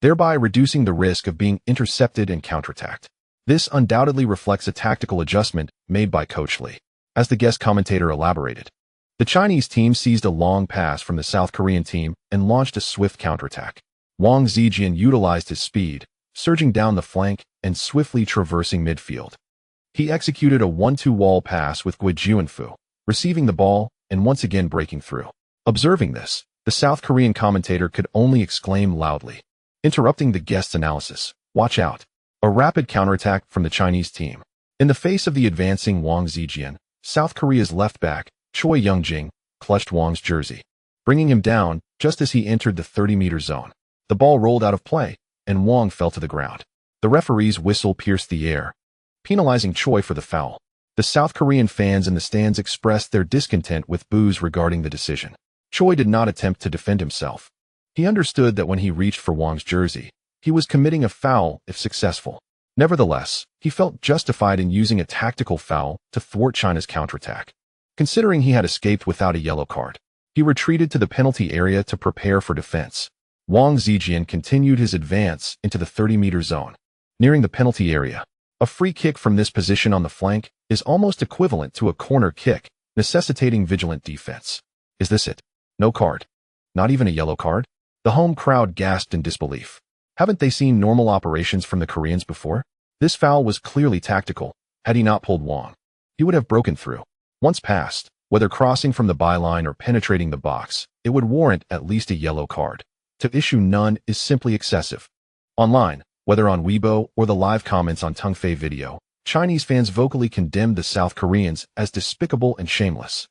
[SPEAKER 1] thereby reducing the risk of being intercepted and counterattacked. This undoubtedly reflects a tactical adjustment made by Coach Lee. As the guest commentator elaborated, the Chinese team seized a long pass from the South Korean team and launched a swift counterattack. Wang Zijian utilized his speed, surging down the flank and swiftly traversing midfield. He executed a 1-2 wall pass with Gui Juanfu, receiving the ball and once again breaking through. Observing this, the South Korean commentator could only exclaim loudly, interrupting the guest's analysis. Watch out. A rapid counterattack from the Chinese team. In the face of the advancing Wang Zijian, South Korea's left back, Choi Young-jing, clutched Wang's jersey, bringing him down just as he entered the 30-meter zone. The ball rolled out of play, and Wang fell to the ground. The referee's whistle pierced the air, penalizing Choi for the foul. The South Korean fans in the stands expressed their discontent with boos regarding the decision. Choi did not attempt to defend himself. He understood that when he reached for Wang's jersey, he was committing a foul if successful. Nevertheless, he felt justified in using a tactical foul to thwart China's counterattack. Considering he had escaped without a yellow card, he retreated to the penalty area to prepare for defense. Wang Zijian continued his advance into the 30-meter zone. Nearing the penalty area, a free kick from this position on the flank is almost equivalent to a corner kick, necessitating vigilant defense. Is this it? No card. Not even a yellow card? The home crowd gasped in disbelief. Haven't they seen normal operations from the Koreans before? This foul was clearly tactical. Had he not pulled Wang, he would have broken through. Once passed, whether crossing from the byline or penetrating the box, it would warrant at least a yellow card. To issue none is simply excessive. Online, whether on Weibo or the live comments on Tongfei video, Chinese fans vocally condemned the South Koreans as despicable and shameless.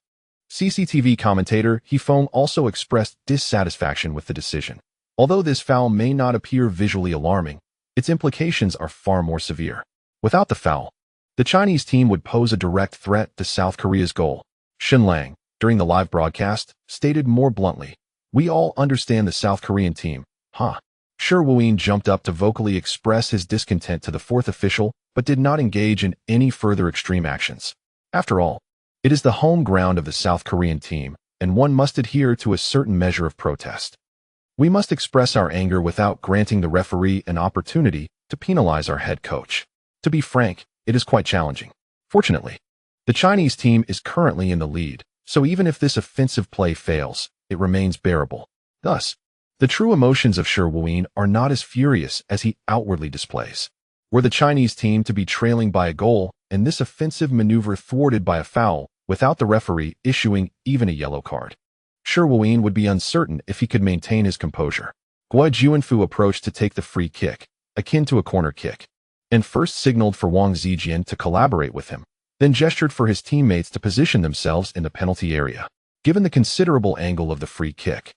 [SPEAKER 1] CCTV commentator He Fong also expressed dissatisfaction with the decision. Although this foul may not appear visually alarming, its implications are far more severe. Without the foul, the Chinese team would pose a direct threat to South Korea's goal. Shin Lang, during the live broadcast, stated more bluntly, "We all understand the South Korean team, huh?" Shi Wuyin jumped up to vocally express his discontent to the fourth official, but did not engage in any further extreme actions. After all, it is the home ground of the South Korean team, and one must adhere to a certain measure of protest. We must express our anger without granting the referee an opportunity to penalize our head coach. To be frank, it is quite challenging. Fortunately, the Chinese team is currently in the lead, so even if this offensive play fails, it remains bearable. Thus, the true emotions of Shi Wuyin are not as furious as he outwardly displays. Were the Chinese team to be trailing by a goal, and this offensive maneuver thwarted by a foul, without the referee issuing even a yellow card, Shi Wuyin would be uncertain if he could maintain his composure. Guo approached to take the free kick, akin to a corner kick, and first signaled for Wang Zijian to collaborate with him, then gestured for his teammates to position themselves in the penalty area. Given the considerable angle of the free kick,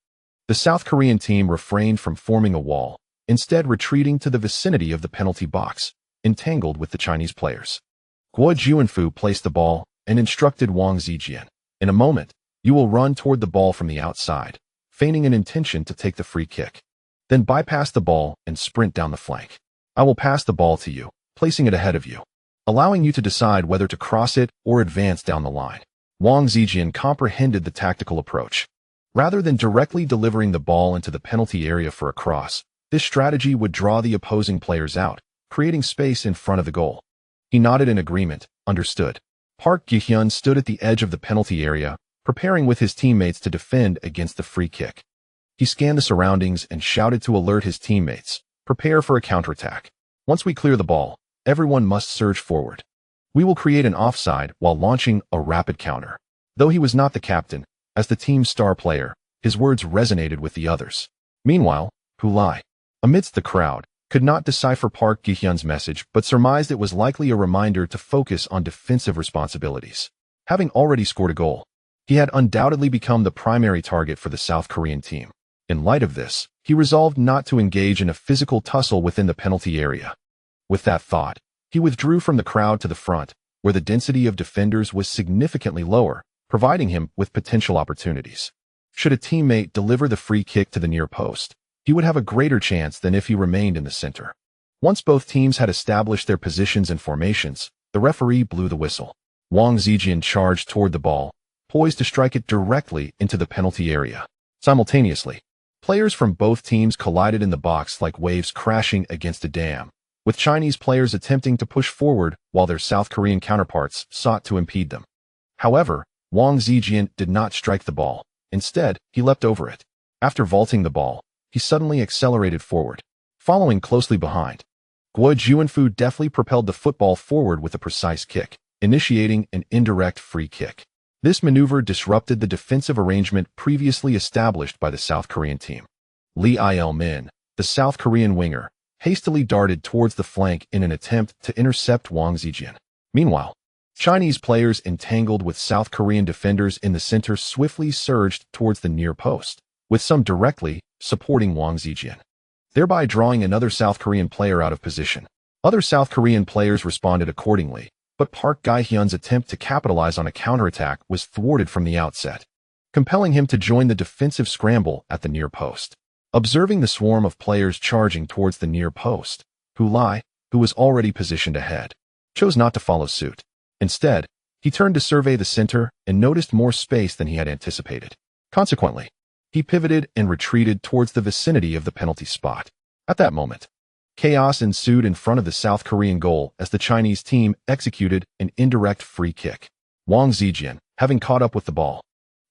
[SPEAKER 1] the South Korean team refrained from forming a wall, instead retreating to the vicinity of the penalty box, entangled with the Chinese players. Guo placed the ball and instructed Wang Zijian, "In a moment, you will run toward the ball from the outside, feigning an intention to take the free kick. Then bypass the ball and sprint down the flank. I will pass the ball to you, placing it ahead of you, allowing you to decide whether to cross it or advance down the line." Wang Zijian comprehended the tactical approach. Rather than directly delivering the ball into the penalty area for a cross, this strategy would draw the opposing players out, creating space in front of the goal. He nodded in agreement, understood. Park Gi-hyun stood at the edge of the penalty area, preparing with his teammates to defend against the free kick. He scanned the surroundings and shouted to alert his teammates, "Prepare for a counterattack. Once we clear the ball, everyone must surge forward. We will create an offside while launching a rapid counter." Though he was not the captain, as the team's star player, his words resonated with the others. Meanwhile, Hulai, amidst the crowd, could not decipher Park Gi-hyun's message but surmised it was likely a reminder to focus on defensive responsibilities. Having already scored a goal, he had undoubtedly become the primary target for the South Korean team. In light of this, he resolved not to engage in a physical tussle within the penalty area. With that thought, he withdrew from the crowd to the front, where the density of defenders was significantly lower, providing him with potential opportunities. Should a teammate deliver the free kick to the near post, he would have a greater chance than if he remained in the center. Once both teams had established their positions and formations, the referee blew the whistle. Wang Zijian charged toward the ball, poised to strike it directly into the penalty area. Simultaneously, players from both teams collided in the box like waves crashing against a dam, with Chinese players attempting to push forward while their South Korean counterparts sought to impede them. However, Wang Zijian did not strike the ball. Instead, he leapt over it. After vaulting the ball, he suddenly accelerated forward. Following closely behind, Guo deftly propelled the football forward with a precise kick, initiating an indirect free kick. This maneuver disrupted the defensive arrangement previously established by the South Korean team. Lee Il-min, the South Korean winger, hastily darted towards the flank in an attempt to intercept Wang Zijian. Meanwhile, Chinese players entangled with South Korean defenders in the center swiftly surged towards the near post, with some directly supporting Wang Zijian, thereby drawing another South Korean player out of position. Other South Korean players responded accordingly, but Park Gi-hyun's attempt to capitalize on a counterattack was thwarted from the outset, compelling him to join the defensive scramble at the near post. Observing the swarm of players charging towards the near post, Hulai, who was already positioned ahead, chose not to follow suit. Instead, he turned to survey the center and noticed more space than he had anticipated. Consequently, he pivoted and retreated towards the vicinity of the penalty spot. At that moment, chaos ensued in front of the South Korean goal as the Chinese team executed an indirect free kick. Wang Zijian, having caught up with the ball,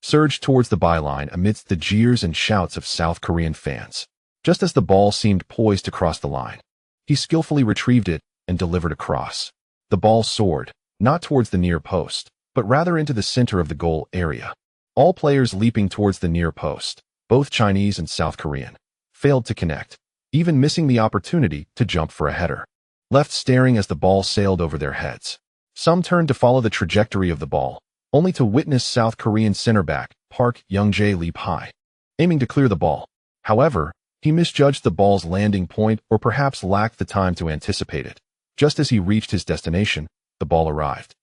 [SPEAKER 1] surged towards the byline amidst the jeers and shouts of South Korean fans. Just as the ball seemed poised to cross the line, he skillfully retrieved it and delivered a cross. The ball soared, not towards the near post, but rather into the center of the goal area. All players leaping towards the near post, both Chinese and South Korean, failed to connect, even missing the opportunity to jump for a header. Left staring as the ball sailed over their heads. Some turned to follow the trajectory of the ball, only to witness South Korean center back Park Young-jae leap high, aiming to clear the ball. However, he misjudged the ball's landing point or perhaps lacked the time to anticipate it. Just as he reached his destination, the ball arrived,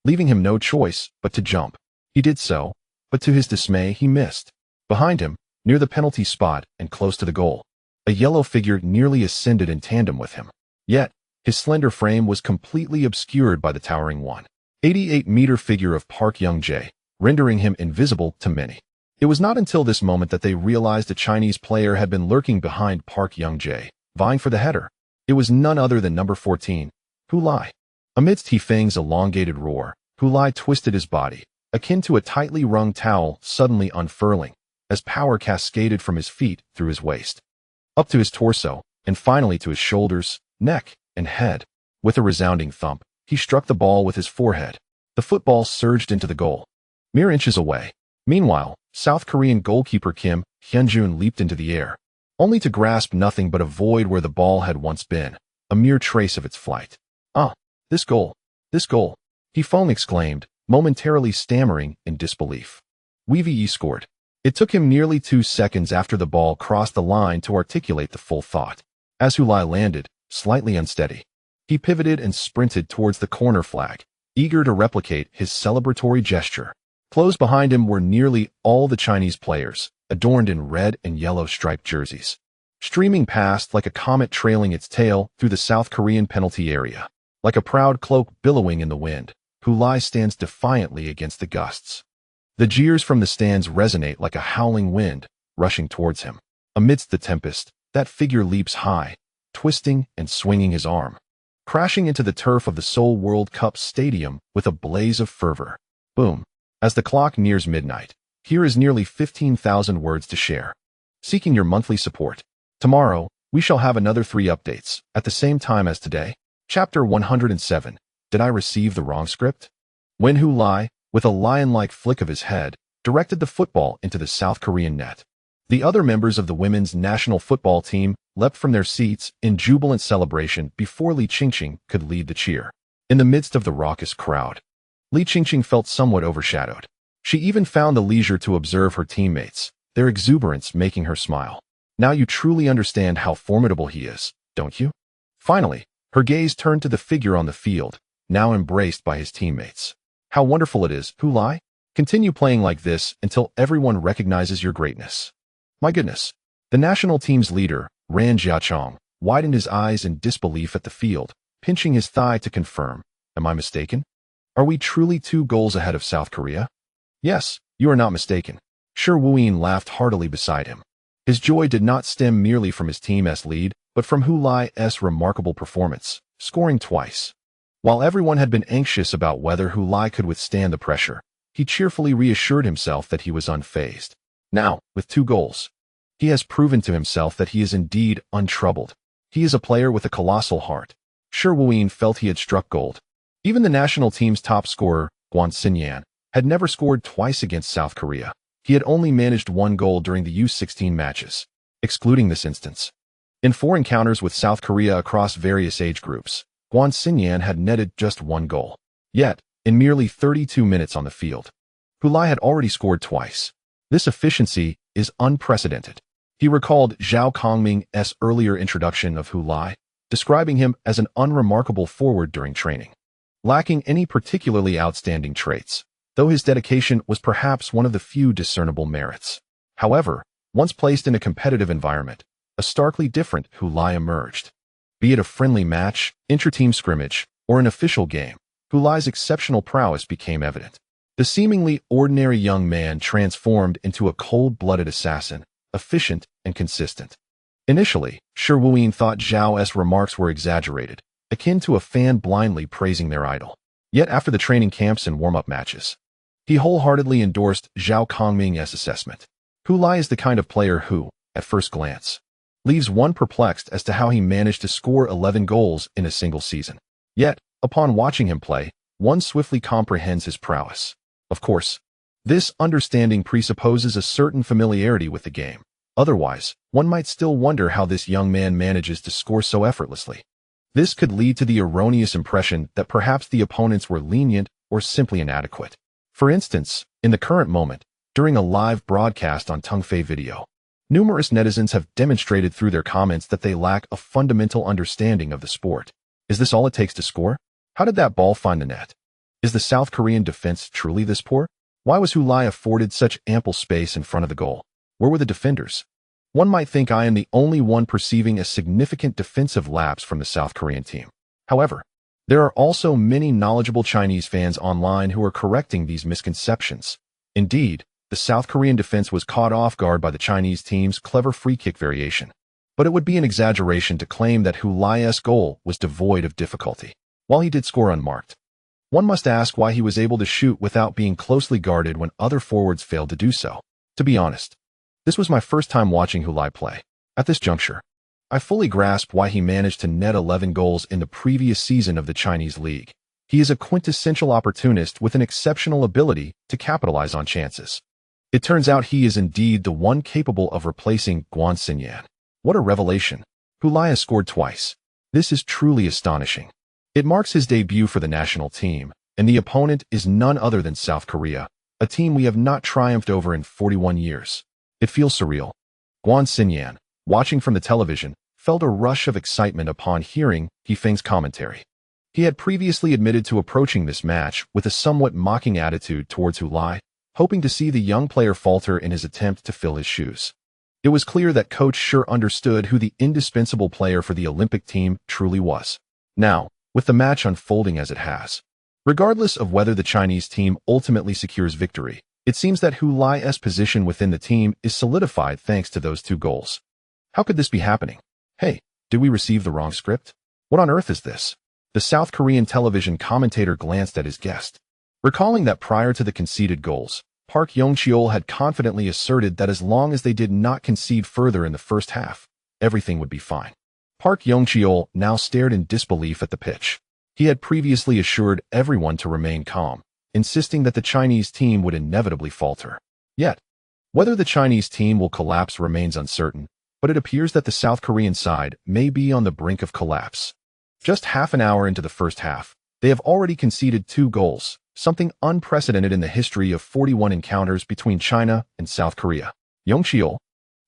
[SPEAKER 1] leaving him no choice but to jump. He did so, but to his dismay he missed. Behind him, near the penalty spot and close to the goal, a yellow figure nearly ascended in tandem with him. Yet, his slender frame was completely obscured by the towering 188-meter figure of Park Young-jae, rendering him invisible to many. It was not until this moment that they realized a Chinese player had been lurking behind Park Young-jae, vying for the header. It was none other than number 14, Hulai. Amidst He-feng's elongated roar, Hulai twisted his body, akin to a tightly wrung towel suddenly unfurling, as power cascaded from his feet through his waist, up to his torso, and finally to his shoulders, neck, and head. With a resounding thump, he struck the ball with his forehead. The football surged into the goal, mere inches away. Meanwhile, South Korean goalkeeper Kim Hyun-jun leaped into the air, only to grasp nothing but a void where the ball had once been, a mere trace of its flight. "Ah, this goal, this goal," he finally exclaimed, momentarily stammering in disbelief. We've scored. It took him nearly 2 seconds after the ball crossed the line to articulate the full thought. As Hulai landed, slightly unsteady, he pivoted and sprinted towards the corner flag, eager to replicate his celebratory gesture. Close behind him were nearly all the Chinese players, adorned in red and yellow striped jerseys, streaming past like a comet trailing its tail through the South Korean penalty area. Like a proud cloak billowing in the wind, Hulai stands defiantly against the gusts. The jeers from the stands resonate like a howling wind, rushing towards him. Amidst the tempest, that figure leaps high, twisting and swinging his arm, crashing into the turf of the Seoul World Cup Stadium with a blaze of fervor. Boom. As the clock nears midnight, here is nearly 15,000 words to share. Seeking your monthly support. Tomorrow, we shall have another 3 updates, at the same time as today. Chapter 107. Did I receive the wrong script? When Hulai, with a lion-like flick of his head, directed the football into the South Korean net. The other members of the women's national football team leapt from their seats in jubilant celebration before Li Qingqing could lead the cheer. In the midst of the raucous crowd, Li Qingqing felt somewhat overshadowed. She even found the leisure to observe her teammates, their exuberance making her smile. Now you truly understand how formidable he is, don't you? Finally, her gaze turned to the figure on the field, now embraced by his teammates. How wonderful it is, Hulai. Continue playing like this until everyone recognizes your greatness. My goodness. The national team's leader, Ran Jiachong, widened his eyes in disbelief at the field, pinching his thigh to confirm. Am I mistaken? Are we truly 2 goals ahead of South Korea? Yes, you are not mistaken. Shi Wuyin laughed heartily beside him. His joy did not stem merely from his team's lead, but from Hulai's remarkable performance, scoring twice. While everyone had been anxious about whether Hulai could withstand the pressure, he cheerfully reassured himself that he was unfazed. Now, with 2 goals, he has proven to himself that he is indeed untroubled. He is a player with a colossal heart. Shi Wuyin felt he had struck gold. Even the national team's top scorer, Guan Xinyan, had never scored twice against South Korea. He had only managed 1 goal during the U-16 matches, excluding this instance. In 4 encounters with South Korea across various age groups, Guan Xinyan had netted just 1 goal. Yet, in merely 32 minutes on the field, Hulai had already scored twice. This efficiency is unprecedented. He recalled Zhao Kongming's earlier introduction of Hulai, describing him as an unremarkable forward during training, lacking any particularly outstanding traits, though his dedication was perhaps one of the few discernible merits. However, once placed in a competitive environment, a starkly different Hulai emerged. Be it a friendly match, inter-team scrimmage, or an official game, Hulai's exceptional prowess became evident. The seemingly ordinary young man transformed into a cold-blooded assassin, efficient and consistent. Initially, Shi Wuyin thought Zhao's remarks were exaggerated, akin to a fan blindly praising their idol. Yet after the training camps and warm-up matches, he wholeheartedly endorsed Zhao Kongming's assessment. Hulai is the kind of player who, at first glance, leaves one perplexed as to how he managed to score 11 goals in a single season. Yet, upon watching him play, one swiftly comprehends his prowess. Of course, this understanding presupposes a certain familiarity with the game. Otherwise, one might still wonder how this young man manages to score so effortlessly. This could lead to the erroneous impression that perhaps the opponents were lenient or simply inadequate. For instance, in the current moment, during a live broadcast on Tongfei Video, numerous netizens have demonstrated through their comments that they lack a fundamental understanding of the sport. Is this all it takes to score? How did that ball find the net? Is the South Korean defense truly this poor? Why was Hulai afforded such ample space in front of the goal? Where were the defenders? One might think I am the only one perceiving a significant defensive lapse from the South Korean team. However, there are also many knowledgeable Chinese fans online who are correcting these misconceptions. Indeed, the South Korean defense was caught off guard by the Chinese team's clever free kick variation. But it would be an exaggeration to claim that Hulai's goal was devoid of difficulty. While he did score unmarked, one must ask why he was able to shoot without being closely guarded when other forwards failed to do so. To be honest, this was my first time watching Hulai play. At this juncture, I fully grasp why he managed to net 11 goals in the previous season of the Chinese league. He is a quintessential opportunist with an exceptional ability to capitalize on chances. It turns out he is indeed the one capable of replacing Guan Xinyan. What a revelation. Hu has scored twice. This is truly astonishing. It marks his debut for the national team, and the opponent is none other than South Korea, a team we have not triumphed over in 41 years. It feels surreal. Guan Xinyan, watching from the television, felt a rush of excitement upon hearing Feng's commentary. He had previously admitted to approaching this match with a somewhat mocking attitude towards Hu, hoping to see the young player falter in his attempt to fill his shoes. It was clear that Coach sure understood who the indispensable player for the Olympic team truly was. Now, with the match unfolding as it has, regardless of whether the Chinese team ultimately secures victory, it seems that Hu's position within the team is solidified thanks to those 2 goals. How could this be happening? Hey, did we receive the wrong script? What on earth is this? The South Korean television commentator glanced at his guest. Recalling that prior to the conceded goals, Park Yong-cheol had confidently asserted that as long as they did not concede further in the first half, everything would be fine. Park Yong-cheol now stared in disbelief at the pitch. He had previously assured everyone to remain calm, insisting that the Chinese team would inevitably falter. Yet, whether the Chinese team will collapse remains uncertain, but it appears that the South Korean side may be on the brink of collapse. Just half an hour into the first half, they have already conceded 2 goals, something unprecedented in the history of 41 encounters between China and South Korea. Yong-cheol,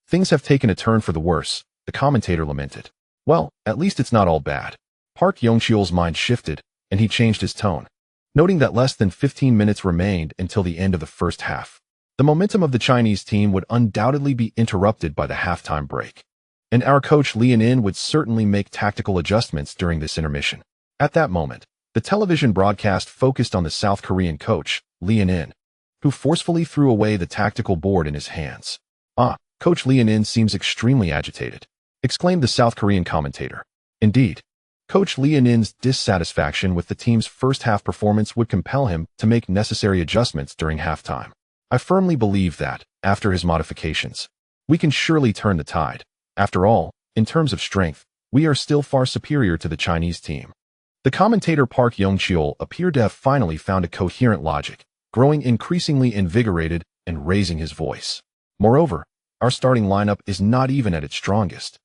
[SPEAKER 1] things have taken a turn for the worse, the commentator lamented. Well, at least it's not all bad. Park Yong-cheol's mind shifted, and he changed his tone, noting that less than 15 minutes remained until the end of the first half. The momentum of the Chinese team would undoubtedly be interrupted by the halftime break, and our coach Lee In would certainly make tactical adjustments during this intermission. At that moment, the television broadcast focused on the South Korean coach, Lee In, who forcefully threw away the tactical board in his hands. Coach Lee In seems extremely agitated, exclaimed the South Korean commentator. Indeed, Coach Lee In's dissatisfaction with the team's first-half performance would compel him to make necessary adjustments during halftime. I firmly believe that, after his modifications, we can surely turn the tide. After all, in terms of strength, we are still far superior to the Chinese team. The commentator Park Yong-cheol appeared to have finally found a coherent logic, growing increasingly invigorated and raising his voice. Moreover, our starting lineup is not even at its strongest.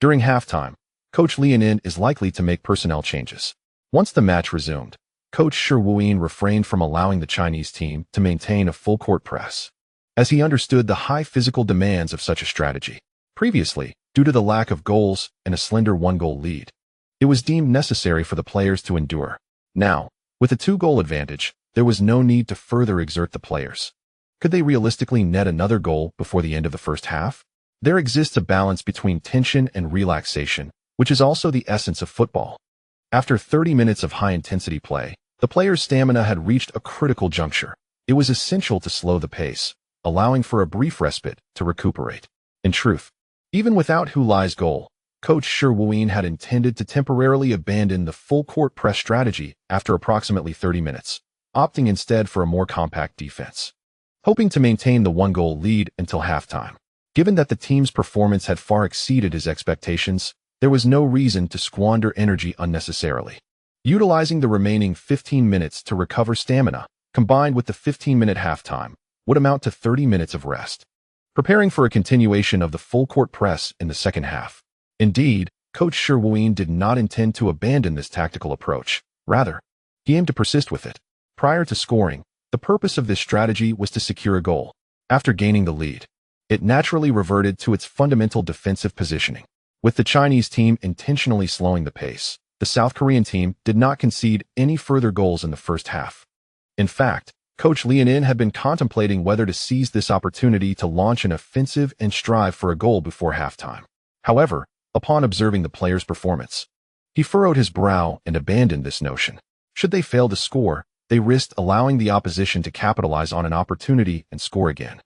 [SPEAKER 1] During halftime, Coach Lee In is likely to make personnel changes. Once the match resumed, Coach Shi Wuyin refrained from allowing the Chinese team to maintain a full-court press, as he understood the high physical demands of such a strategy. Previously, due to the lack of goals and a slender 1-goal lead, it was deemed necessary for the players to endure. Now, with a 2-goal advantage, there was no need to further exert the players. Could they realistically net another goal before the end of the first half? There exists a balance between tension and relaxation, which is also the essence of football. After 30 minutes of high-intensity play, the players' stamina had reached a critical juncture. It was essential to slow the pace, allowing for a brief respite to recuperate. In truth, even without Hu's goal, Coach Shi Wuyin had intended to temporarily abandon the full-court press strategy after approximately 30 minutes, opting instead for a more compact defense, hoping to maintain the 1-goal lead until halftime. Given that the team's performance had far exceeded his expectations, there was no reason to squander energy unnecessarily. Utilizing the remaining 15 minutes to recover stamina, combined with the 15-minute halftime, would amount to 30 minutes of rest, preparing for a continuation of the full-court press in the second half. Indeed, Coach Shi Wuyin did not intend to abandon this tactical approach. Rather, he aimed to persist with it. Prior to scoring, the purpose of this strategy was to secure a goal. After gaining the lead, it naturally reverted to its fundamental defensive positioning. With the Chinese team intentionally slowing the pace, the South Korean team did not concede any further goals in the first half. In fact, Coach Lee In had been contemplating whether to seize this opportunity to launch an offensive and strive for a goal before halftime. However, upon observing the players' performance, he furrowed his brow and abandoned this notion. Should they fail to score, they risked allowing the opposition to capitalize on an opportunity and score again,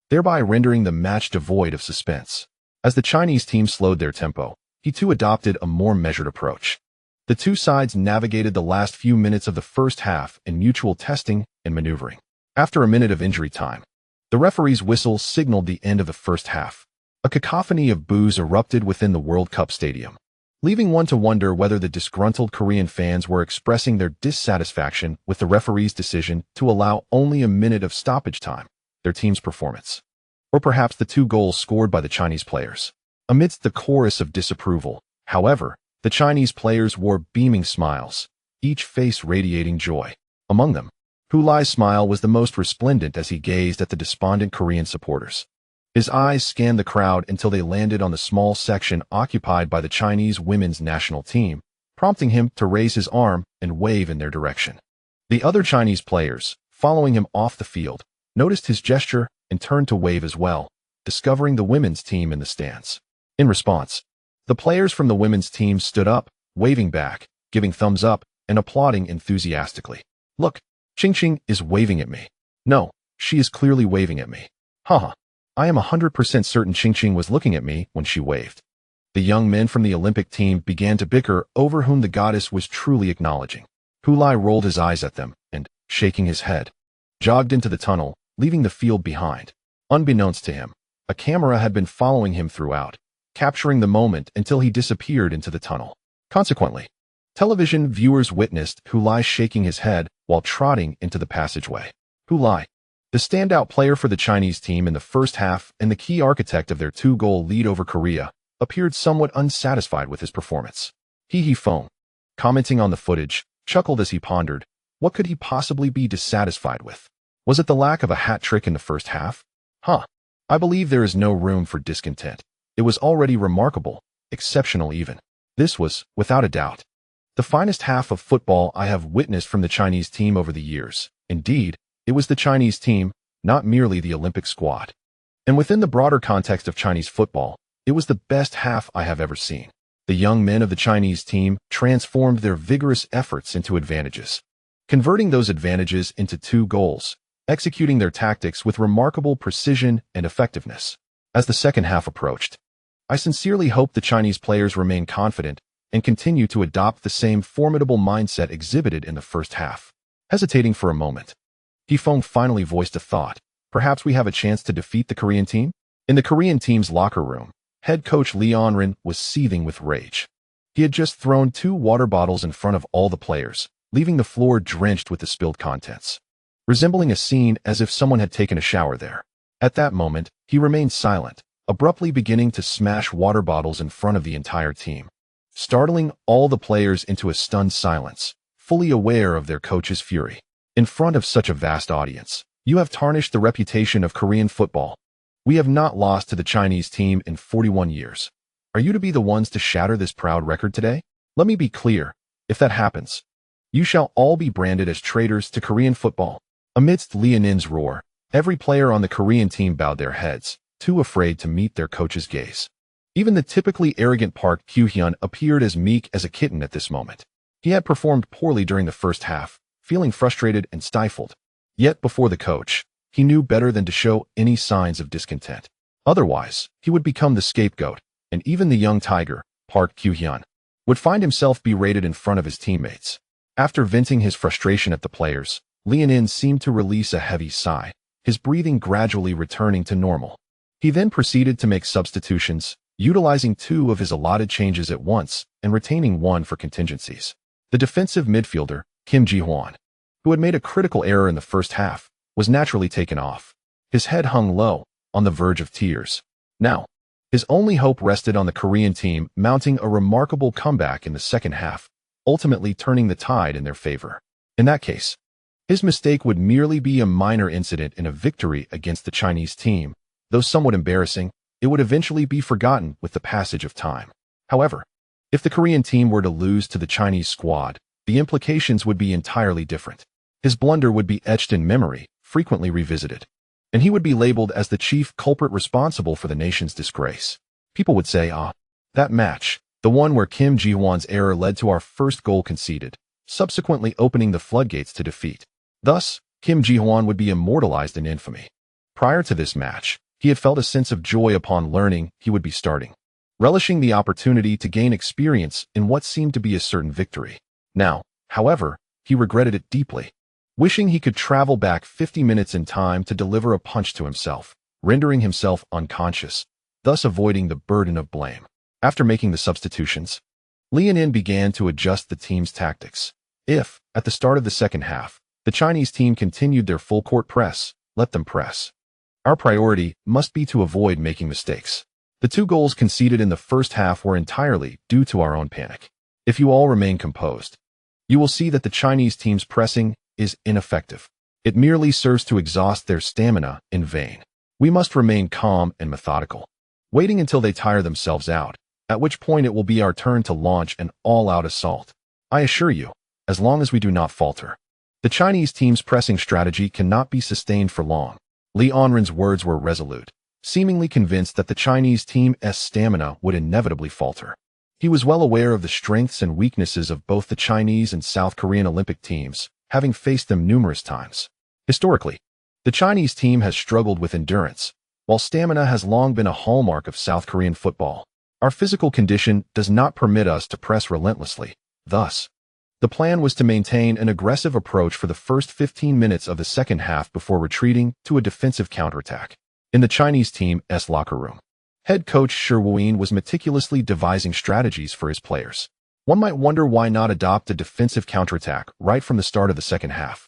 [SPEAKER 1] thereby rendering the match devoid of suspense. As the Chinese team slowed their tempo, he too adopted a more measured approach. The two sides navigated the last few minutes of the first half in mutual testing and maneuvering. After a minute of injury time, the referee's whistle signaled the end of the first half. A cacophony of boos erupted within the World Cup stadium, leaving one to wonder whether the disgruntled Korean fans were expressing their dissatisfaction with the referee's decision to allow only a minute of stoppage time, their team's performance, or perhaps the 2 goals scored by the Chinese players. Amidst the chorus of disapproval, however, the Chinese players wore beaming smiles, each face radiating joy. Among them, Hu Lai's smile was the most resplendent as he gazed at the despondent Korean supporters. His eyes scanned the crowd until they landed on the small section occupied by the Chinese women's national team, prompting him to raise his arm and wave in their direction. The other Chinese players, following him off the field, noticed his gesture and turned to wave as well, discovering the women's team in the stands. In response, the players from the women's team stood up, waving back, giving thumbs up, and applauding enthusiastically. Look, Ching is waving at me. No, she is clearly waving at me. Haha. I am 100% certain Ching was looking at me when she waved. The young men from the Olympic team began to bicker over whom the goddess was truly acknowledging. Hu Lai rolled his eyes at them and, shaking his head, jogged into the tunnel, leaving the field behind. Unbeknownst to him, a camera had been following him throughout, capturing the moment until he disappeared into the tunnel. Consequently, television viewers witnessed Hu Lai shaking his head while trotting into the passageway. Hu Lai, the standout player for the Chinese team in the first half and the key architect of their 2-goal lead over Korea, appeared somewhat unsatisfied with his performance. He phone, commenting on the footage, chuckled as he pondered, what could he possibly be dissatisfied with? Was it the lack of a hat trick in the first half? I believe there is no room for discontent. It was already remarkable, exceptional even. This was, without a doubt, the finest half of football I have witnessed from the Chinese team over the years. Indeed, it was the Chinese team, not merely the Olympic squad. And within the broader context of Chinese football, it was the best half I have ever seen. The young men of the Chinese team transformed their vigorous efforts into advantages, converting those advantages into 2 goals, executing their tactics with remarkable precision and effectiveness. As the second half approached, I sincerely hope the Chinese players remain confident and continue to adopt the same formidable mindset exhibited in the first half. Hesitating for a moment, He-Fong finally voiced a thought. Perhaps we have a chance to defeat the Korean team? In the Korean team's locker room, head coach Lee Onrin was seething with rage. He had just thrown 2 water bottles in front of all the players, leaving the floor drenched with the spilled contents, resembling a scene as if someone had taken a shower there. At that moment, he remained silent, abruptly beginning to smash water bottles in front of the entire team, startling all the players into a stunned silence, fully aware of their coach's fury. In front of such a vast audience, you have tarnished the reputation of Korean football. We have not lost to the Chinese team in 41 years. Are you to be the ones to shatter this proud record today? Let me be clear, if that happens, you shall all be branded as traitors to Korean football. Amidst Leonin's roar, every player on the Korean team bowed their heads, too afraid to meet their coach's gaze. Even the typically arrogant Park Kyu-hyun appeared as meek as a kitten at this moment. He had performed poorly during the first half, feeling frustrated and stifled. Yet before the coach, he knew better than to show any signs of discontent. Otherwise, he would become the scapegoat, and even the young tiger, Park Kyu-hyun, would find himself berated in front of his teammates. After venting his frustration at the players, Leonin seemed to release a heavy sigh, his breathing gradually returning to normal. He then proceeded to make substitutions, utilizing 2 of his allotted changes at once and retaining 1 for contingencies. The defensive midfielder, Kim Ji-hwan, who had made a critical error in the first half, was naturally taken off. His head hung low, on the verge of tears. Now, his only hope rested on the Korean team mounting a remarkable comeback in the second half, ultimately turning the tide in their favor. In that case, his mistake would merely be a minor incident in a victory against the Chinese team. Though somewhat embarrassing, it would eventually be forgotten with the passage of time. However, if the Korean team were to lose to the Chinese squad, the implications would be entirely different. His blunder would be etched in memory, frequently revisited, and he would be labeled as the chief culprit responsible for the nation's disgrace. People would say, that match, the one where Kim Ji-hwan's error led to our first goal conceded, subsequently opening the floodgates to defeat. Thus, Kim Ji-hwan would be immortalized in infamy. Prior to this match, he had felt a sense of joy upon learning he would be starting, relishing the opportunity to gain experience in what seemed to be a certain victory. Now, however, he regretted it deeply, wishing he could travel back 50 minutes in time to deliver a punch to himself, rendering himself unconscious, thus avoiding the burden of blame. After making the substitutions, Leonin began to adjust the team's tactics. If, at the start of the second half, the Chinese team continued their full-court press, let them press. Our priority must be to avoid making mistakes. The 2 goals conceded in the first half were entirely due to our own panic. If you all remain composed, you will see that the Chinese team's pressing is ineffective. It merely serves to exhaust their stamina in vain. We must remain calm and methodical, waiting until they tire themselves out, at which point it will be our turn to launch an all-out assault. I assure you, as long as we do not falter, the Chinese team's pressing strategy cannot be sustained for long. Li Onren's words were resolute, seemingly convinced that the Chinese team's stamina would inevitably falter. He was well aware of the strengths and weaknesses of both the Chinese and South Korean Olympic teams, having faced them numerous times. Historically, the Chinese team has struggled with endurance, while stamina has long been a hallmark of South Korean football. Our physical condition does not permit us to press relentlessly. Thus, the plan was to maintain an aggressive approach for the first 15 minutes of the second half before retreating to a defensive counterattack. In the Chinese team's locker room, head coach Shi Wuyin was meticulously devising strategies for his players. One might wonder why not adopt a defensive counterattack right from the start of the second half.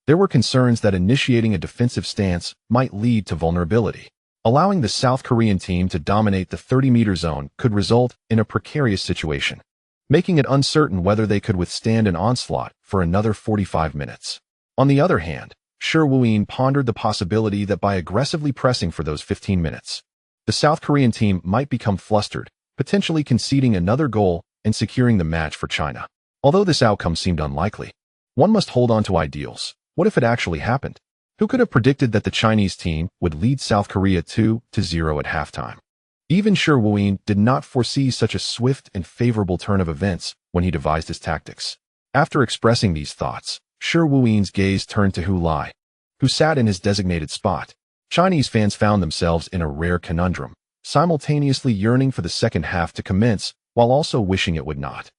[SPEAKER 1] There were concerns that initiating a defensive stance might lead to vulnerability. Allowing the South Korean team to dominate the 30-meter zone could result in a precarious situation, making it uncertain whether they could withstand an onslaught for another 45 minutes. On the other hand, Shi Wuyin pondered the possibility that by aggressively pressing for those 15 minutes, the South Korean team might become flustered, potentially conceding another goal and securing the match for China. Although this outcome seemed unlikely, one must hold on to ideals. What if it actually happened? Who could have predicted that the Chinese team would lead South Korea 2-0 at halftime? Even Shi Wuyin did not foresee such a swift and favorable turn of events when he devised his tactics. After expressing these thoughts, Shi Wuyin's gaze turned to Hu Lai, who sat in his designated spot. Chinese fans found themselves in a rare conundrum, simultaneously yearning for the second half to commence while also wishing it would not.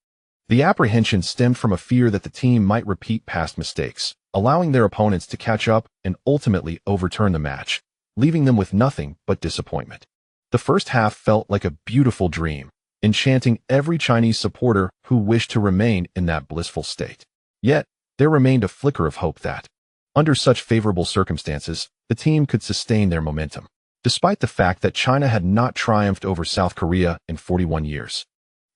[SPEAKER 1] The apprehension stemmed from a fear that the team might repeat past mistakes, allowing their opponents to catch up and ultimately overturn the match, leaving them with nothing but disappointment. The first half felt like a beautiful dream, enchanting every Chinese supporter who wished to remain in that blissful state. Yet, there remained a flicker of hope that, under such favorable circumstances, the team could sustain their momentum. Despite the fact that China had not triumphed over South Korea in 41 years,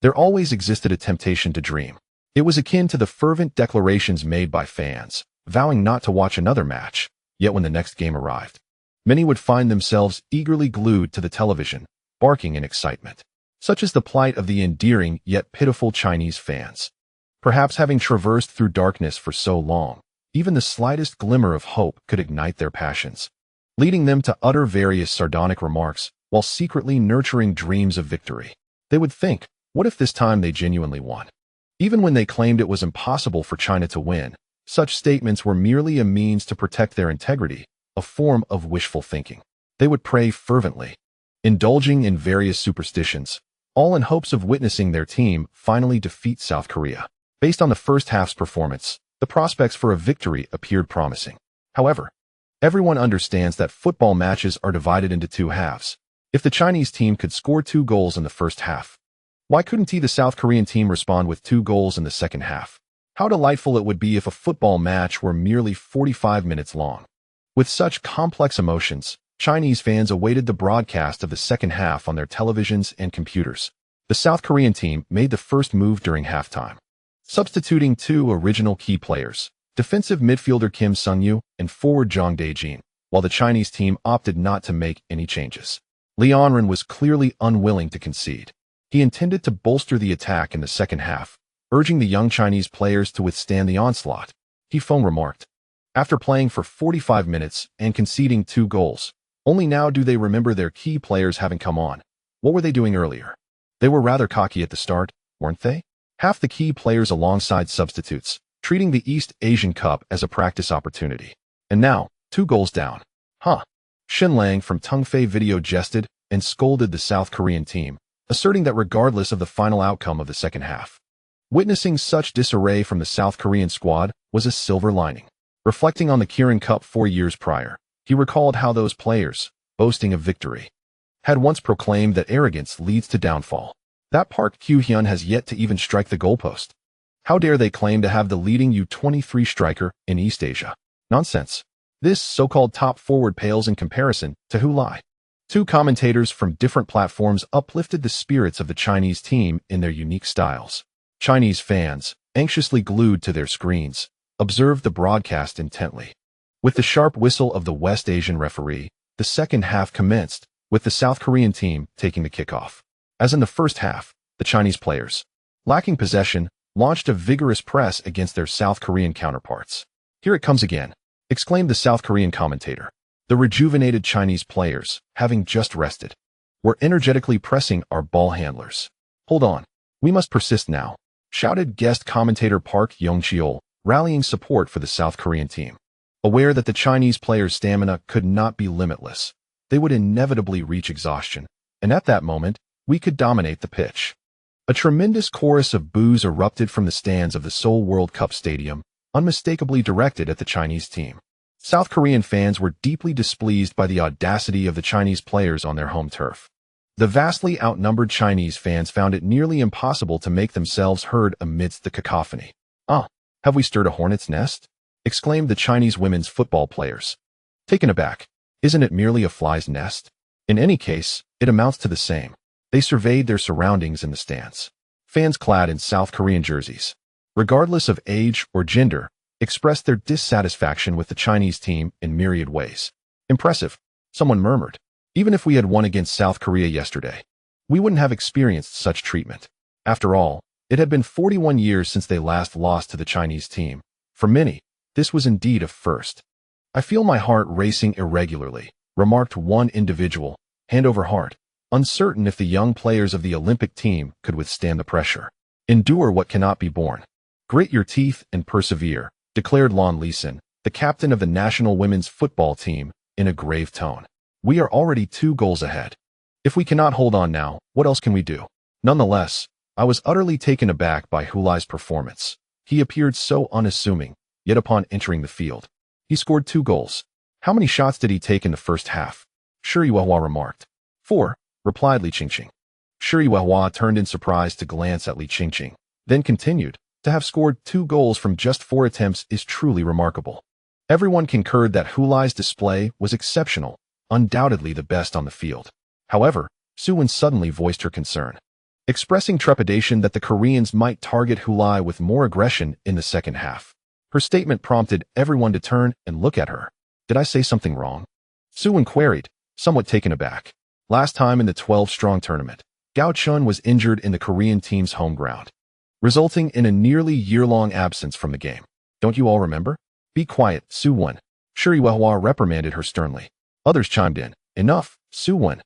[SPEAKER 1] there always existed a temptation to dream. It was akin to the fervent declarations made by fans, vowing not to watch another match, yet when the next game arrived, many would find themselves eagerly glued to the television, barking in excitement. Such is the plight of the endearing yet pitiful Chinese fans. Perhaps having traversed through darkness for so long, even the slightest glimmer of hope could ignite their passions, leading them to utter various sardonic remarks while secretly nurturing dreams of victory. They would think, what if this time they genuinely won? Even when they claimed it was impossible for China to win, such statements were merely a means to protect their integrity, a form of wishful thinking. They would pray fervently, indulging in various superstitions, all in hopes of witnessing their team finally defeat South Korea. Based on the first half's performance, the prospects for a victory appeared promising. However, everyone understands that football matches are divided into 2 halves. If the Chinese team could score 2 goals in the first half, why couldn't the South Korean team respond with 2 goals in the second half? How delightful it would be if a football match were merely 45 minutes long. With such complex emotions, Chinese fans awaited the broadcast of the second half on their televisions and computers. The South Korean team made the first move during halftime, substituting 2 original key players, defensive midfielder Kim Sung-yu and forward Jong Dae-jin, while the Chinese team opted not to make any changes. Li Onren was clearly unwilling to concede. He intended to bolster the attack in the second half, urging the young Chinese players to withstand the onslaught. He remarked, after playing for 45 minutes and conceding 2 goals, only now do they remember their key players having come on. What were they doing earlier? They were rather cocky at the start, weren't they? Half the key players alongside substitutes, treating the East Asian Cup as a practice opportunity. And now, 2 goals down. Shin Lang from Tungfei Video jested and scolded the South Korean team, asserting that regardless of the final outcome of the second half, witnessing such disarray from the South Korean squad was a silver lining. Reflecting on the Kirin Cup 4 years prior, he recalled how those players, boasting of victory, had once proclaimed that arrogance leads to downfall. That Park Kyu-hyun has yet to even strike the goalpost. How dare they claim to have the leading U-23 striker in East Asia? Nonsense. This so-called top forward pales in comparison to Hu Lai. Two commentators from different platforms uplifted the spirits of the Chinese team in their unique styles. Chinese fans, anxiously glued to their screens, observed the broadcast intently. With the sharp whistle of the West Asian referee, the second half commenced, with the South Korean team taking the kickoff. As in the first half, the Chinese players, lacking possession, launched a vigorous press against their South Korean counterparts. "Here it comes again," exclaimed the South Korean commentator. The rejuvenated Chinese players, having just rested, were energetically pressing our ball handlers. "Hold on. We must persist now," shouted guest commentator Park Yong-cheol, rallying support for the South Korean team. Aware that the Chinese players' stamina could not be limitless, they would inevitably reach exhaustion, and at that moment, we could dominate the pitch. A tremendous chorus of boos erupted from the stands of the Seoul World Cup Stadium, unmistakably directed at the Chinese team. South Korean fans were deeply displeased by the audacity of the Chinese players on their home turf. The vastly outnumbered Chinese fans found it nearly impossible to make themselves heard amidst the cacophony. Have we stirred a hornet's nest?" exclaimed the Chinese women's football players. Taken aback, "Isn't it merely a fly's nest? In any case, it amounts to the same." They surveyed their surroundings in the stands. Fans clad in South Korean jerseys, regardless of age or gender, expressed their dissatisfaction with the Chinese team in myriad ways. "Impressive," someone murmured. "Even if we had won against South Korea yesterday, we wouldn't have experienced such treatment." After all, it had been 41 years since they last lost to the Chinese team. For many, this was indeed a first. "I feel my heart racing irregularly," remarked one individual, hand over heart, uncertain if the young players of the Olympic team could withstand the pressure. "Endure what cannot be borne. Grit your teeth and persevere," declared Lon Leeson, the captain of the national women's football team, in a grave tone. "We are already 2 goals ahead. If we cannot hold on now, what else can we do?" Nonetheless, I was utterly taken aback by Hulai's performance. He appeared so unassuming, yet upon entering the field, he scored 2 goals. "How many shots did he take in the first half?" Shi Yuehua remarked. 4, replied Li Qingqing. Shi Yuehua turned in surprise to glance at Li Qingqing, then continued, "To have scored 2 goals from just 4 attempts is truly remarkable." Everyone concurred that Hulai's display was exceptional, undoubtedly the best on the field. However, Su Wen suddenly voiced her concern, expressing trepidation that the Koreans might target Hulai with more aggression in the second half. Her statement prompted everyone to turn and look at her. "Did I say something wrong?" Su Wen queried, somewhat taken aback. Last time in the 12-strong tournament, Gao Chun was injured in the Korean team's home ground, resulting in a nearly year-long absence from the game. "Don't you all remember?" "Be quiet, Su Wen," Shi Yuehua reprimanded her sternly. Others chimed in, "Enough, Su Wen."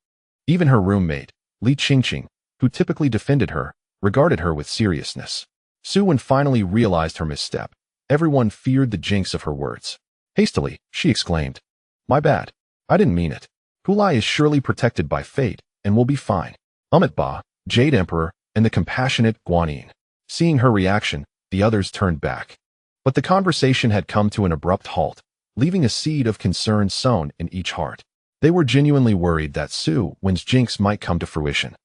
[SPEAKER 1] Even her roommate, Li Qingqing, who typically defended her, regarded her with seriousness. Su Wen finally realized her misstep. Everyone feared the jinx of her words. Hastily, she exclaimed, "My bad. I didn't mean it. Hulai is surely protected by fate and will be fine." Amit Ba, Jade Emperor, and the compassionate Guanyin. Seeing her reaction, the others turned back. But the conversation had come to an abrupt halt, leaving a seed of concern sown in each heart. They were genuinely worried that Su Wen's jinx might come to fruition.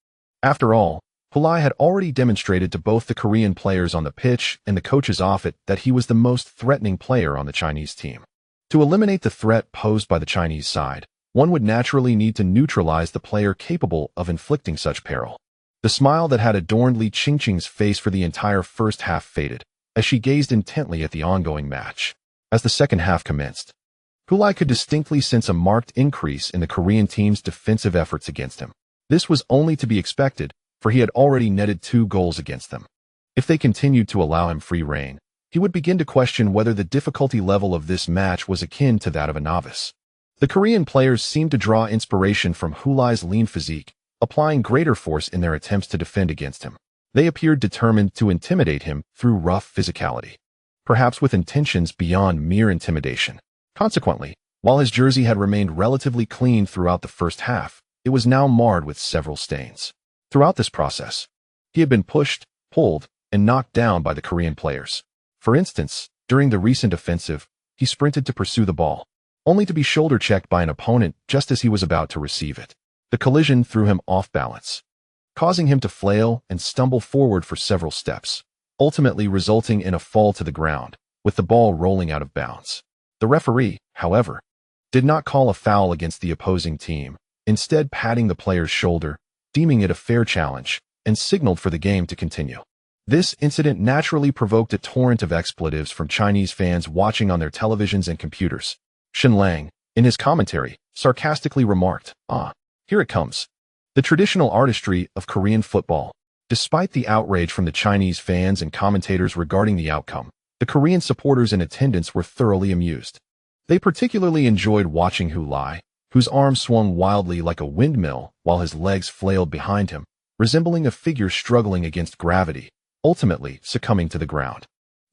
[SPEAKER 1] After all, Hulai had already demonstrated to both the Korean players on the pitch and the coaches off it that he was the most threatening player on the Chinese team. To eliminate the threat posed by the Chinese side, one would naturally need to neutralize the player capable of inflicting such peril. The smile that had adorned Li Qingqing's face for the entire first half faded, as she gazed intently at the ongoing match. As the second half commenced, Hulai could distinctly sense a marked increase in the Korean team's defensive efforts against him. This was only to be expected, for he had already netted 2 goals against them. If they continued to allow him free rein, he would begin to question whether the difficulty level of this match was akin to that of a novice. The Korean players seemed to draw inspiration from Hulai's lean physique, applying greater force in their attempts to defend against him. They appeared determined to intimidate him through rough physicality, perhaps with intentions beyond mere intimidation. Consequently, while his jersey had remained relatively clean throughout the first half, it was now marred with several stains. Throughout this process, he had been pushed, pulled, and knocked down by the Korean players. For instance, during the recent offensive, he sprinted to pursue the ball, only to be shoulder-checked by an opponent just as he was about to receive it. The collision threw him off balance, causing him to flail and stumble forward for several steps, ultimately resulting in a fall to the ground, with the ball rolling out of bounds. The referee, however, did not call a foul against the opposing team. instead patting the player's shoulder, deeming it a fair challenge, and signaled for the game to continue. This incident naturally provoked a torrent of expletives from Chinese fans watching on their televisions and computers. Shen Lang, in his commentary, sarcastically remarked, here it comes. The traditional artistry of Korean football. Despite the outrage from the Chinese fans and commentators regarding the outcome, the Korean supporters in attendance were thoroughly amused. They particularly enjoyed watching Hu Lai, whose arms swung wildly like a windmill while his legs flailed behind him, resembling a figure struggling against gravity, ultimately succumbing to the ground.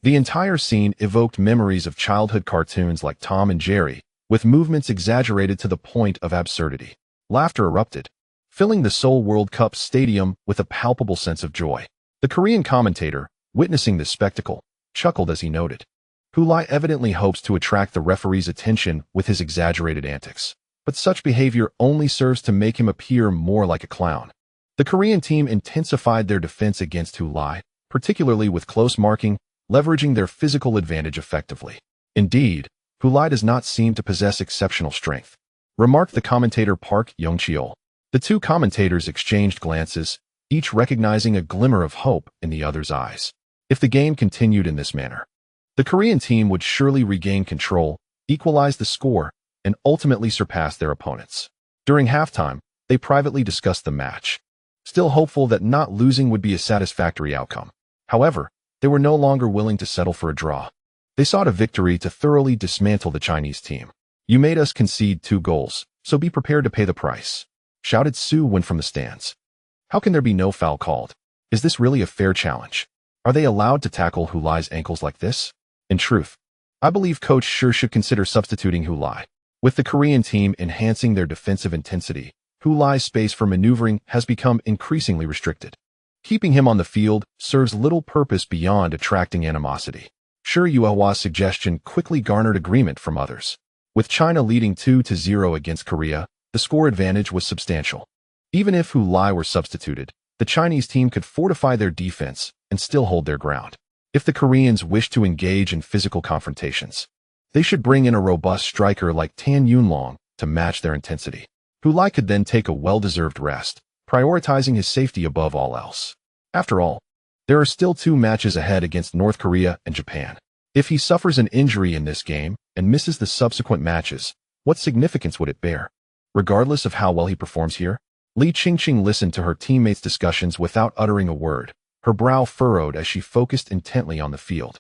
[SPEAKER 1] The entire scene evoked memories of childhood cartoons like Tom and Jerry, with movements exaggerated to the point of absurdity. Laughter erupted, filling the Seoul World Cup stadium with a palpable sense of joy. The Korean commentator, witnessing this spectacle, chuckled as he noted, Hu Lai evidently hopes to attract the referee's attention with his exaggerated antics, but such behavior only serves to make him appear more like a clown. The Korean team intensified their defense against Hu Lai, particularly with close marking, leveraging their physical advantage effectively. Indeed, Hu Lai does not seem to possess exceptional strength, remarked the commentator Park Young-cheol. The two commentators exchanged glances, each recognizing a glimmer of hope in the other's eyes. If the game continued in this manner, the Korean team would surely regain control, equalize the score, and ultimately surpass their opponents. During halftime, they privately discussed the match, still hopeful that not losing would be a satisfactory outcome. However, they were no longer willing to settle for a draw. They sought a victory to thoroughly dismantle the Chinese team. You made us concede 2 goals, so be prepared to pay the price, shouted Su Wen from the stands. How can there be no foul called? Is this really a fair challenge? Are they allowed to tackle Hu Lai's ankles like this? In truth, I believe Coach Sure should consider substituting Hu Lai. With the Korean team enhancing their defensive intensity, Hu Lai's space for maneuvering has become increasingly restricted. Keeping him on the field serves little purpose beyond attracting animosity. Sure Yuehua's suggestion quickly garnered agreement from others. With China leading 2-0 against Korea, the score advantage was substantial. Even if Hu Lai were substituted, the Chinese team could fortify their defense and still hold their ground. If the Koreans wish to engage in physical confrontations, they should bring in a robust striker like Tan Yunlong to match their intensity. Hu Lai could then take a well-deserved rest, prioritizing his safety above all else. After all, there are still 2 matches ahead against North Korea and Japan. If he suffers an injury in this game and misses the subsequent matches, what significance would it bear? Regardless of how well he performs here, Li Qingqing listened to her teammates' discussions without uttering a word, her brow furrowed as she focused intently on the field.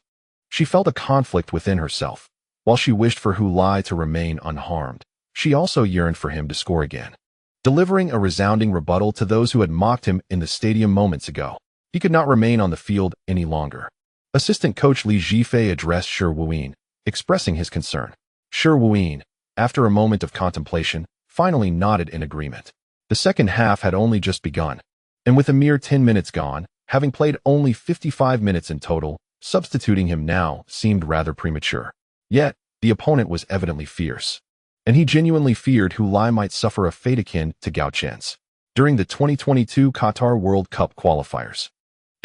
[SPEAKER 1] She felt a conflict within herself. While she wished for Hu Lai to remain unharmed, she also yearned for him to score again. Delivering a resounding rebuttal to those who had mocked him in the stadium moments ago, he could not remain on the field any longer. Assistant coach Li Zhifei addressed Shi Wuyin, expressing his concern. Shi Wuyin, after a moment of contemplation, finally nodded in agreement. The second half had only just begun, and with a mere 10 minutes gone, having played only 55 minutes in total, substituting him now seemed rather premature. Yet, the opponent was evidently fierce, and he genuinely feared Hu Lai might suffer a fate akin to Gao Chen's during the 2022 Qatar World Cup qualifiers.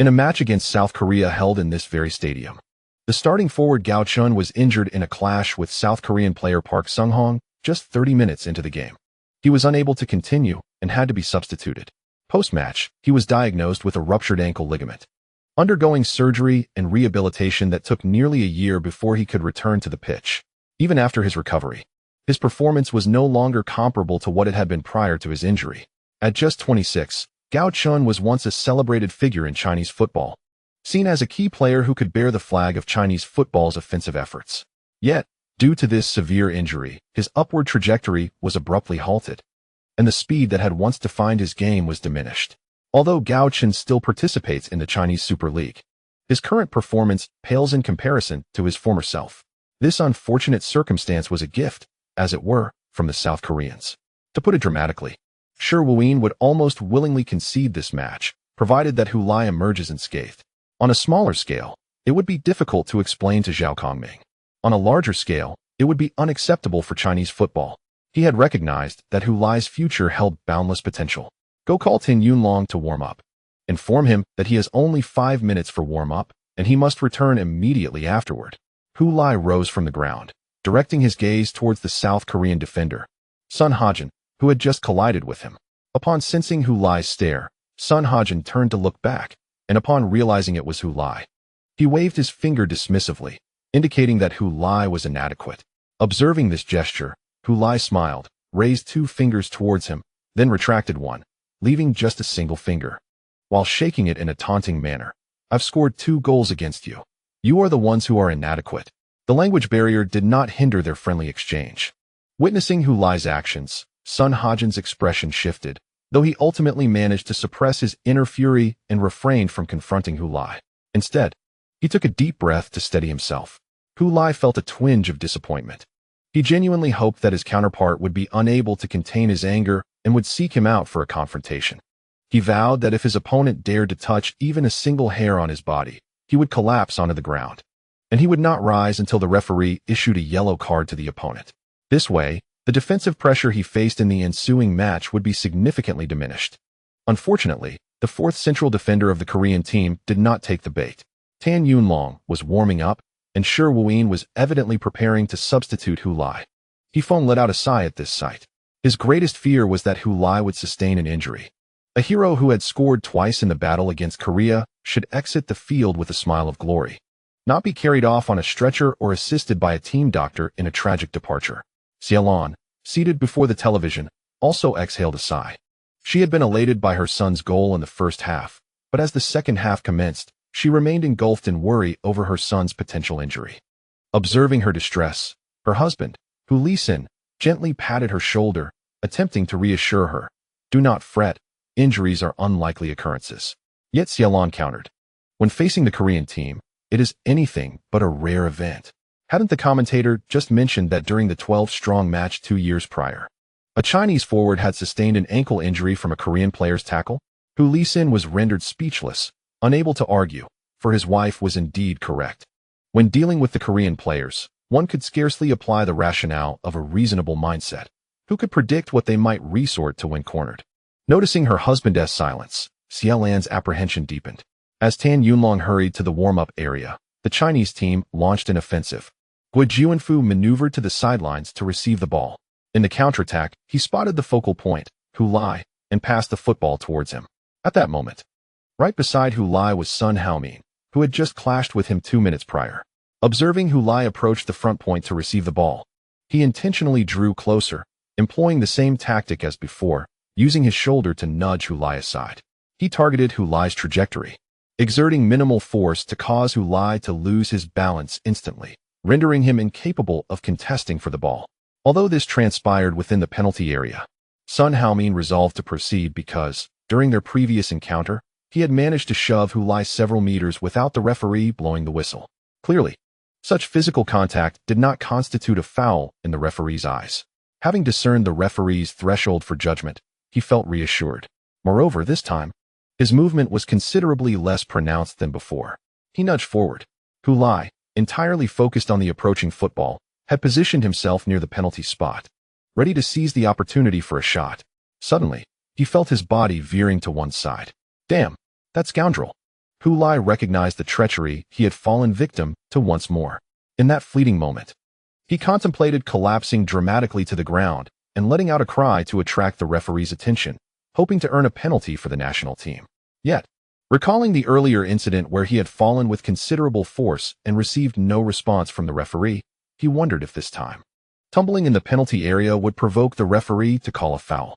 [SPEAKER 1] In a match against South Korea held in this very stadium, the starting forward Gao Chun was injured in a clash with South Korean player Park Sung-hong just 30 minutes into the game. He was unable to continue and had to be substituted. Post-match, he was diagnosed with a ruptured ankle ligament, undergoing surgery and rehabilitation that took nearly a year before he could return to the pitch. Even after his recovery, his performance was no longer comparable to what it had been prior to his injury. At just 26, Gao Chun was once a celebrated figure in Chinese football, seen as a key player who could bear the flag of Chinese football's offensive efforts. Yet, due to this severe injury, his upward trajectory was abruptly halted, and the speed that had once defined his game was diminished. Although Gao Chun still participates in the Chinese Super League, his current performance pales in comparison to his former self. This unfortunate circumstance was a gift, as it were, from the South Koreans. To put it dramatically, Shi Wuyin would almost willingly concede this match, provided that Hu Lai emerges unscathed. On a smaller scale, it would be difficult to explain to Zhao Kongming. On a larger scale, it would be unacceptable for Chinese football. He had recognized that Hu Lai's future held boundless potential. Go call Tin Yunlong to warm up. Inform him that he has only 5 minutes for warm-up, and he must return immediately afterward. Hu Lai rose from the ground, directing his gaze towards the South Korean defender, Sun Hajin, who had just collided with him. Upon sensing Hu Lai's stare, Sun Hajin turned to look back, and upon realizing it was Hu Lai, he waved his finger dismissively, indicating that Hu Lai was inadequate. Observing this gesture, Hu Lai smiled, raised 2 fingers towards him, then retracted one, leaving just a single finger, while shaking it in a taunting manner. I've scored 2 goals against you. You are the ones who are inadequate. The language barrier did not hinder their friendly exchange. Witnessing Hu Lai's actions, Sun Hajin's expression shifted, though he ultimately managed to suppress his inner fury and refrained from confronting Hu Lai. Instead, he took a deep breath to steady himself. Hu Lai felt a twinge of disappointment. He genuinely hoped that his counterpart would be unable to contain his anger and would seek him out for a confrontation. He vowed that if his opponent dared to touch even a single hair on his body, he would collapse onto the ground, and he would not rise until the referee issued a yellow card to the opponent. This way, the defensive pressure he faced in the ensuing match would be significantly diminished. Unfortunately, the 4th central defender of the Korean team did not take the bait. Tan Yunlong was warming up, and Shi Wuyin was evidently preparing to substitute Hu Lai. He-Feng let out a sigh at this sight. His greatest fear was that Hu Lai would sustain an injury. A hero who had scored twice in the battle against Korea should exit the field with a smile of glory, not be carried off on a stretcher or assisted by a team doctor in a tragic departure. Xiaolan, seated before the television, also exhaled a sigh. She had been elated by her son's goal in the first half, but as the second half commenced, she remained engulfed in worry over her son's potential injury. Observing her distress, her husband, Hu Lisin, gently patted her shoulder, attempting to reassure her. Do not fret, injuries are unlikely occurrences. Yet Xiaolan countered. When facing the Korean team, it is anything but a rare event. Hadn't the commentator just mentioned that during the 12-strong match 2 years prior, a Chinese forward had sustained an ankle injury from a Korean player's tackle? Hu Lisin was rendered speechless, unable to argue, for his wife was indeed correct. When dealing with the Korean players, one could scarcely apply the rationale of a reasonable mindset. Who could predict what they might resort to when cornered? Noticing her husband's silence, Xiaolan's apprehension deepened. As Tan Yunlong hurried to the warm-up area, the Chinese team launched an offensive. Gui Juanfu maneuvered to the sidelines to receive the ball. In the counterattack, he spotted the focal point, Hu Lai, and passed the football towards him. At that moment, right beside Hu Lai was Sun Haomin, who had just clashed with him 2 minutes prior. Observing Hu Lai approach the front point to receive the ball, he intentionally drew closer, employing the same tactic as before, using his shoulder to nudge Hu Lai aside. He targeted Hu Lai's trajectory, exerting minimal force to cause Hu Lai to lose his balance instantly, rendering him incapable of contesting for the ball. Although this transpired within the penalty area, Sun Haomin resolved to proceed because, during their previous encounter, he had managed to shove Hu Lai several meters without the referee blowing the whistle. Clearly, such physical contact did not constitute a foul in the referee's eyes. Having discerned the referee's threshold for judgment, he felt reassured. Moreover, this time, his movement was considerably less pronounced than before. He nudged forward. Hu Lai, entirely focused on the approaching football, had positioned himself near the penalty spot, ready to seize the opportunity for a shot. Suddenly, he felt his body veering to one side. Damn, that scoundrel. Hu Lai recognized the treachery he had fallen victim to once more. In that fleeting moment, he contemplated collapsing dramatically to the ground and letting out a cry to attract the referee's attention, hoping to earn a penalty for the national team. Yet, recalling the earlier incident where he had fallen with considerable force and received no response from the referee, he wondered if this time, tumbling in the penalty area would provoke the referee to call a foul.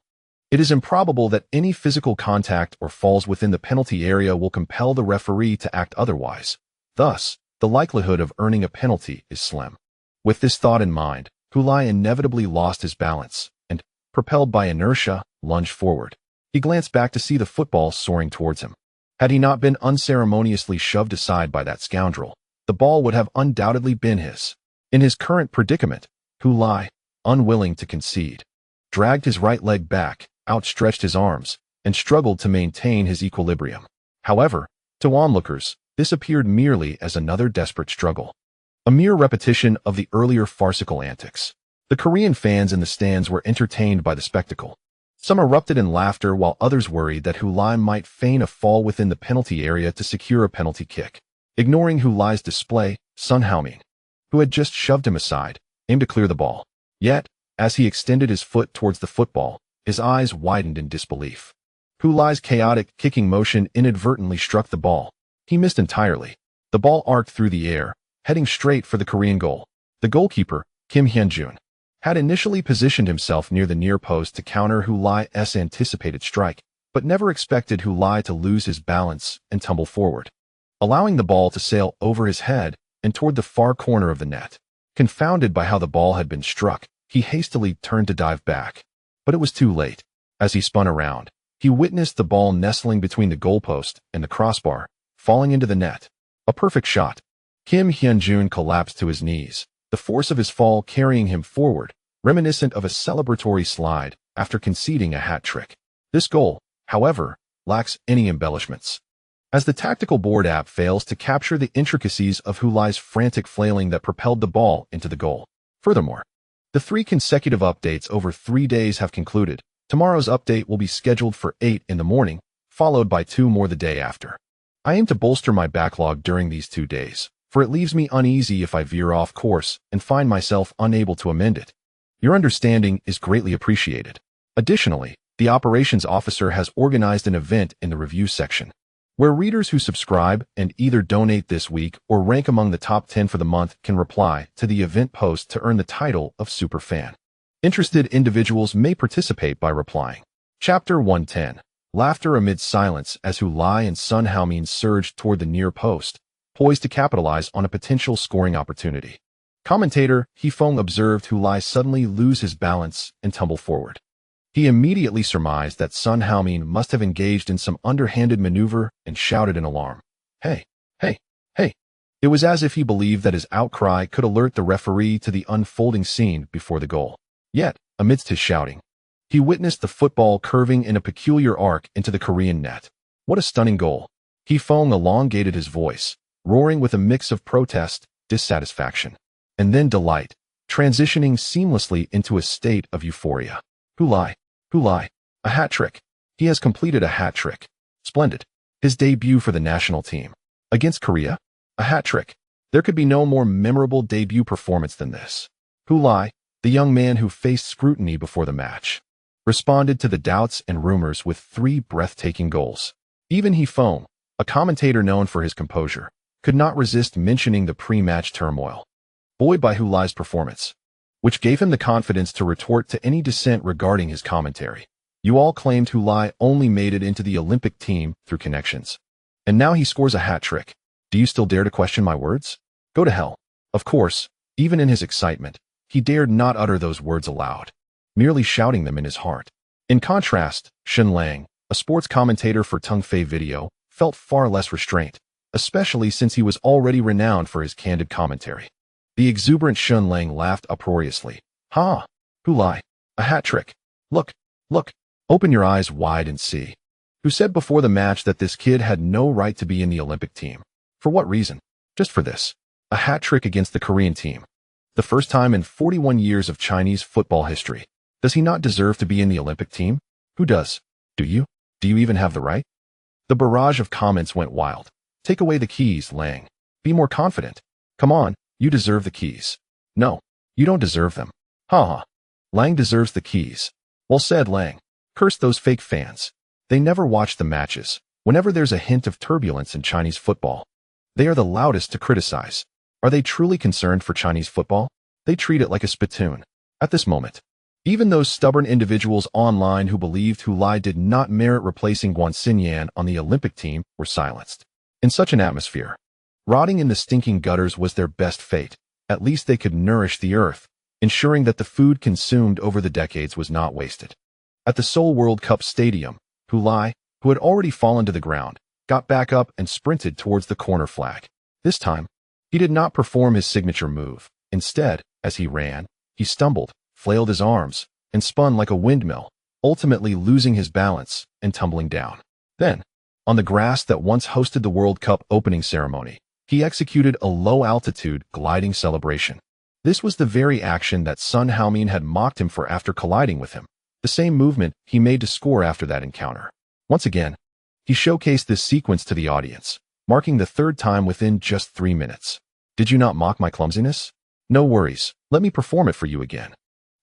[SPEAKER 1] It is improbable that any physical contact or falls within the penalty area will compel the referee to act otherwise. Thus, the likelihood of earning a penalty is slim. With this thought in mind, Hu Lai inevitably lost his balance and, propelled by inertia, lunged forward. He glanced back to see the football soaring towards him. Had he not been unceremoniously shoved aside by that scoundrel, the ball would have undoubtedly been his. In his current predicament, Hu Lai, unwilling to concede, dragged his right leg back, outstretched his arms, and struggled to maintain his equilibrium. However, to onlookers, this appeared merely as another desperate struggle, a mere repetition of the earlier farcical antics. The Korean fans in the stands were entertained by the spectacle. Some erupted in laughter while others worried that Hu Lai might feign a fall within the penalty area to secure a penalty kick. Ignoring Hu Lai's display, Sun Haomin, who had just shoved him aside, aimed to clear the ball. Yet, as he extended his foot towards the football, His eyes widened in disbelief. Hu Lai's chaotic kicking motion inadvertently struck the ball. He missed entirely. The ball arced through the air, heading straight for the Korean goal. The goalkeeper, Kim Hyun-jun, had initially positioned himself near the near post to counter Hu Lai's anticipated strike, but never expected Hu Lai to lose his balance and tumble forward, allowing the ball to sail over his head and toward the far corner of the net. Confounded by how the ball had been struck, he hastily turned to dive back. But it was too late. As he spun around, he witnessed the ball nestling between the goalpost and the crossbar, falling into the net. A perfect shot. Kim Hyun-jun collapsed to his knees, the force of his fall carrying him forward, reminiscent of a celebratory slide after conceding a hat trick. This goal, however, lacks any embellishments, as the tactical board app fails to capture the intricacies of Hu Lai's frantic flailing that propelled the ball into the goal. Furthermore, the 3 consecutive updates over 3 days have concluded. Tomorrow's update will be scheduled for 8 in the morning, followed by 2 more the day after. I aim to bolster my backlog during these 2 days, for it leaves me uneasy if I veer off course and find myself unable to amend it. Your understanding is greatly appreciated. Additionally, the operations officer has organized an event in the review section, where readers who subscribe and either donate this week or rank among the top 10 for the month can reply to the event post to earn the title of Superfan. Interested individuals may participate by replying. Chapter 110. Laughter amid silence as Hu Lai and Sun Haomin surged toward the near post, poised to capitalize on a potential scoring opportunity. Commentator He Feng observed Hu Lai suddenly lose his balance and tumble forward. He immediately surmised that Sun Haomin must have engaged in some underhanded maneuver and shouted in alarm. Hey, hey, hey. It was as if he believed that his outcry could alert the referee to the unfolding scene before the goal. Yet, amidst his shouting, he witnessed the football curving in a peculiar arc into the Korean net. What a stunning goal. He Feng elongated his voice, roaring with a mix of protest, dissatisfaction, and then delight, transitioning seamlessly into a state of euphoria. Hu Lai, a hat trick. He has completed a hat trick. Splendid. His debut for the national team. Against Korea? A hat trick. There could be no more memorable debut performance than this. Hu Lai, the young man who faced scrutiny before the match, responded to the doubts and rumors with 3 breathtaking goals. Even He Feng, a commentator known for his composure, could not resist mentioning the pre-match turmoil, buoyed by Hu Lai's performance, which gave him the confidence to retort to any dissent regarding his commentary. You all claimed Hu Lai only made it into the Olympic team through connections, and now he scores a hat trick. Do you still dare to question my words? Go to hell. Of course, even in his excitement, he dared not utter those words aloud, merely shouting them in his heart. In contrast, Shen Lang, a sports commentator for Tung Fei Video, felt far less restraint, especially since he was already renowned for his candid commentary. The exuberant Shen Lang laughed uproariously. Ha! Hu Lai, a hat trick. Look, look, open your eyes wide and see. Who said before the match that this kid had no right to be in the Olympic team? For what reason? Just for this. A hat trick against the Korean team. The first time in 41 years of Chinese football history. Does he not deserve to be in the Olympic team? Who does? Do you? Do you even have the right? The barrage of comments went wild. Take away the keys, Lang. Be more confident. Come on, you deserve the keys. No, you don't deserve them. Ha ha. Lang deserves the keys. Well said, Lang. Curse those fake fans. They never watch the matches. Whenever there's a hint of turbulence in Chinese football, they are the loudest to criticize. Are they truly concerned for Chinese football? They treat it like a spittoon. At this moment, even those stubborn individuals online who believed Hu Lai did not merit replacing Guan Xinyan on the Olympic team were silenced. In such an atmosphere, rotting in the stinking gutters was their best fate. At least they could nourish the earth, ensuring that the food consumed over the decades was not wasted. At the Seoul World Cup Stadium, Hu Lai, who had already fallen to the ground, got back up and sprinted towards the corner flag. This time, he did not perform his signature move. Instead, as he ran, he stumbled, flailed his arms, and spun like a windmill, ultimately losing his balance and tumbling down. Then, on the grass that once hosted the World Cup opening ceremony, he executed a low-altitude gliding celebration. This was the very action that Sun Haomin had mocked him for after colliding with him, the same movement he made to score after that encounter. Once again, he showcased this sequence to the audience, marking the 3rd time within just 3 minutes. Did you not mock my clumsiness? No worries, let me perform it for you again.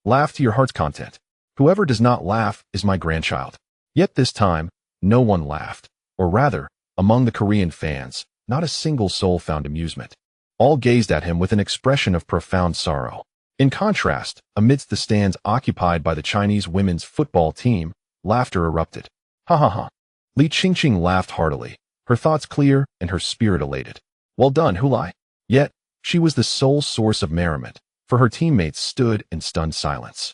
[SPEAKER 1] Laugh to your heart's content. Whoever does not laugh is my grandchild. Yet this time, no one laughed. Or rather, among the Korean fans, not a single soul found amusement. All gazed at him with an expression of profound sorrow. In contrast, amidst the stands occupied by the Chinese women's football team, laughter erupted. Ha ha ha. Li Qingqing laughed heartily, her thoughts clear and her spirit elated. Well done, Hulai. Yet, she was the sole source of merriment, for her teammates stood in stunned silence.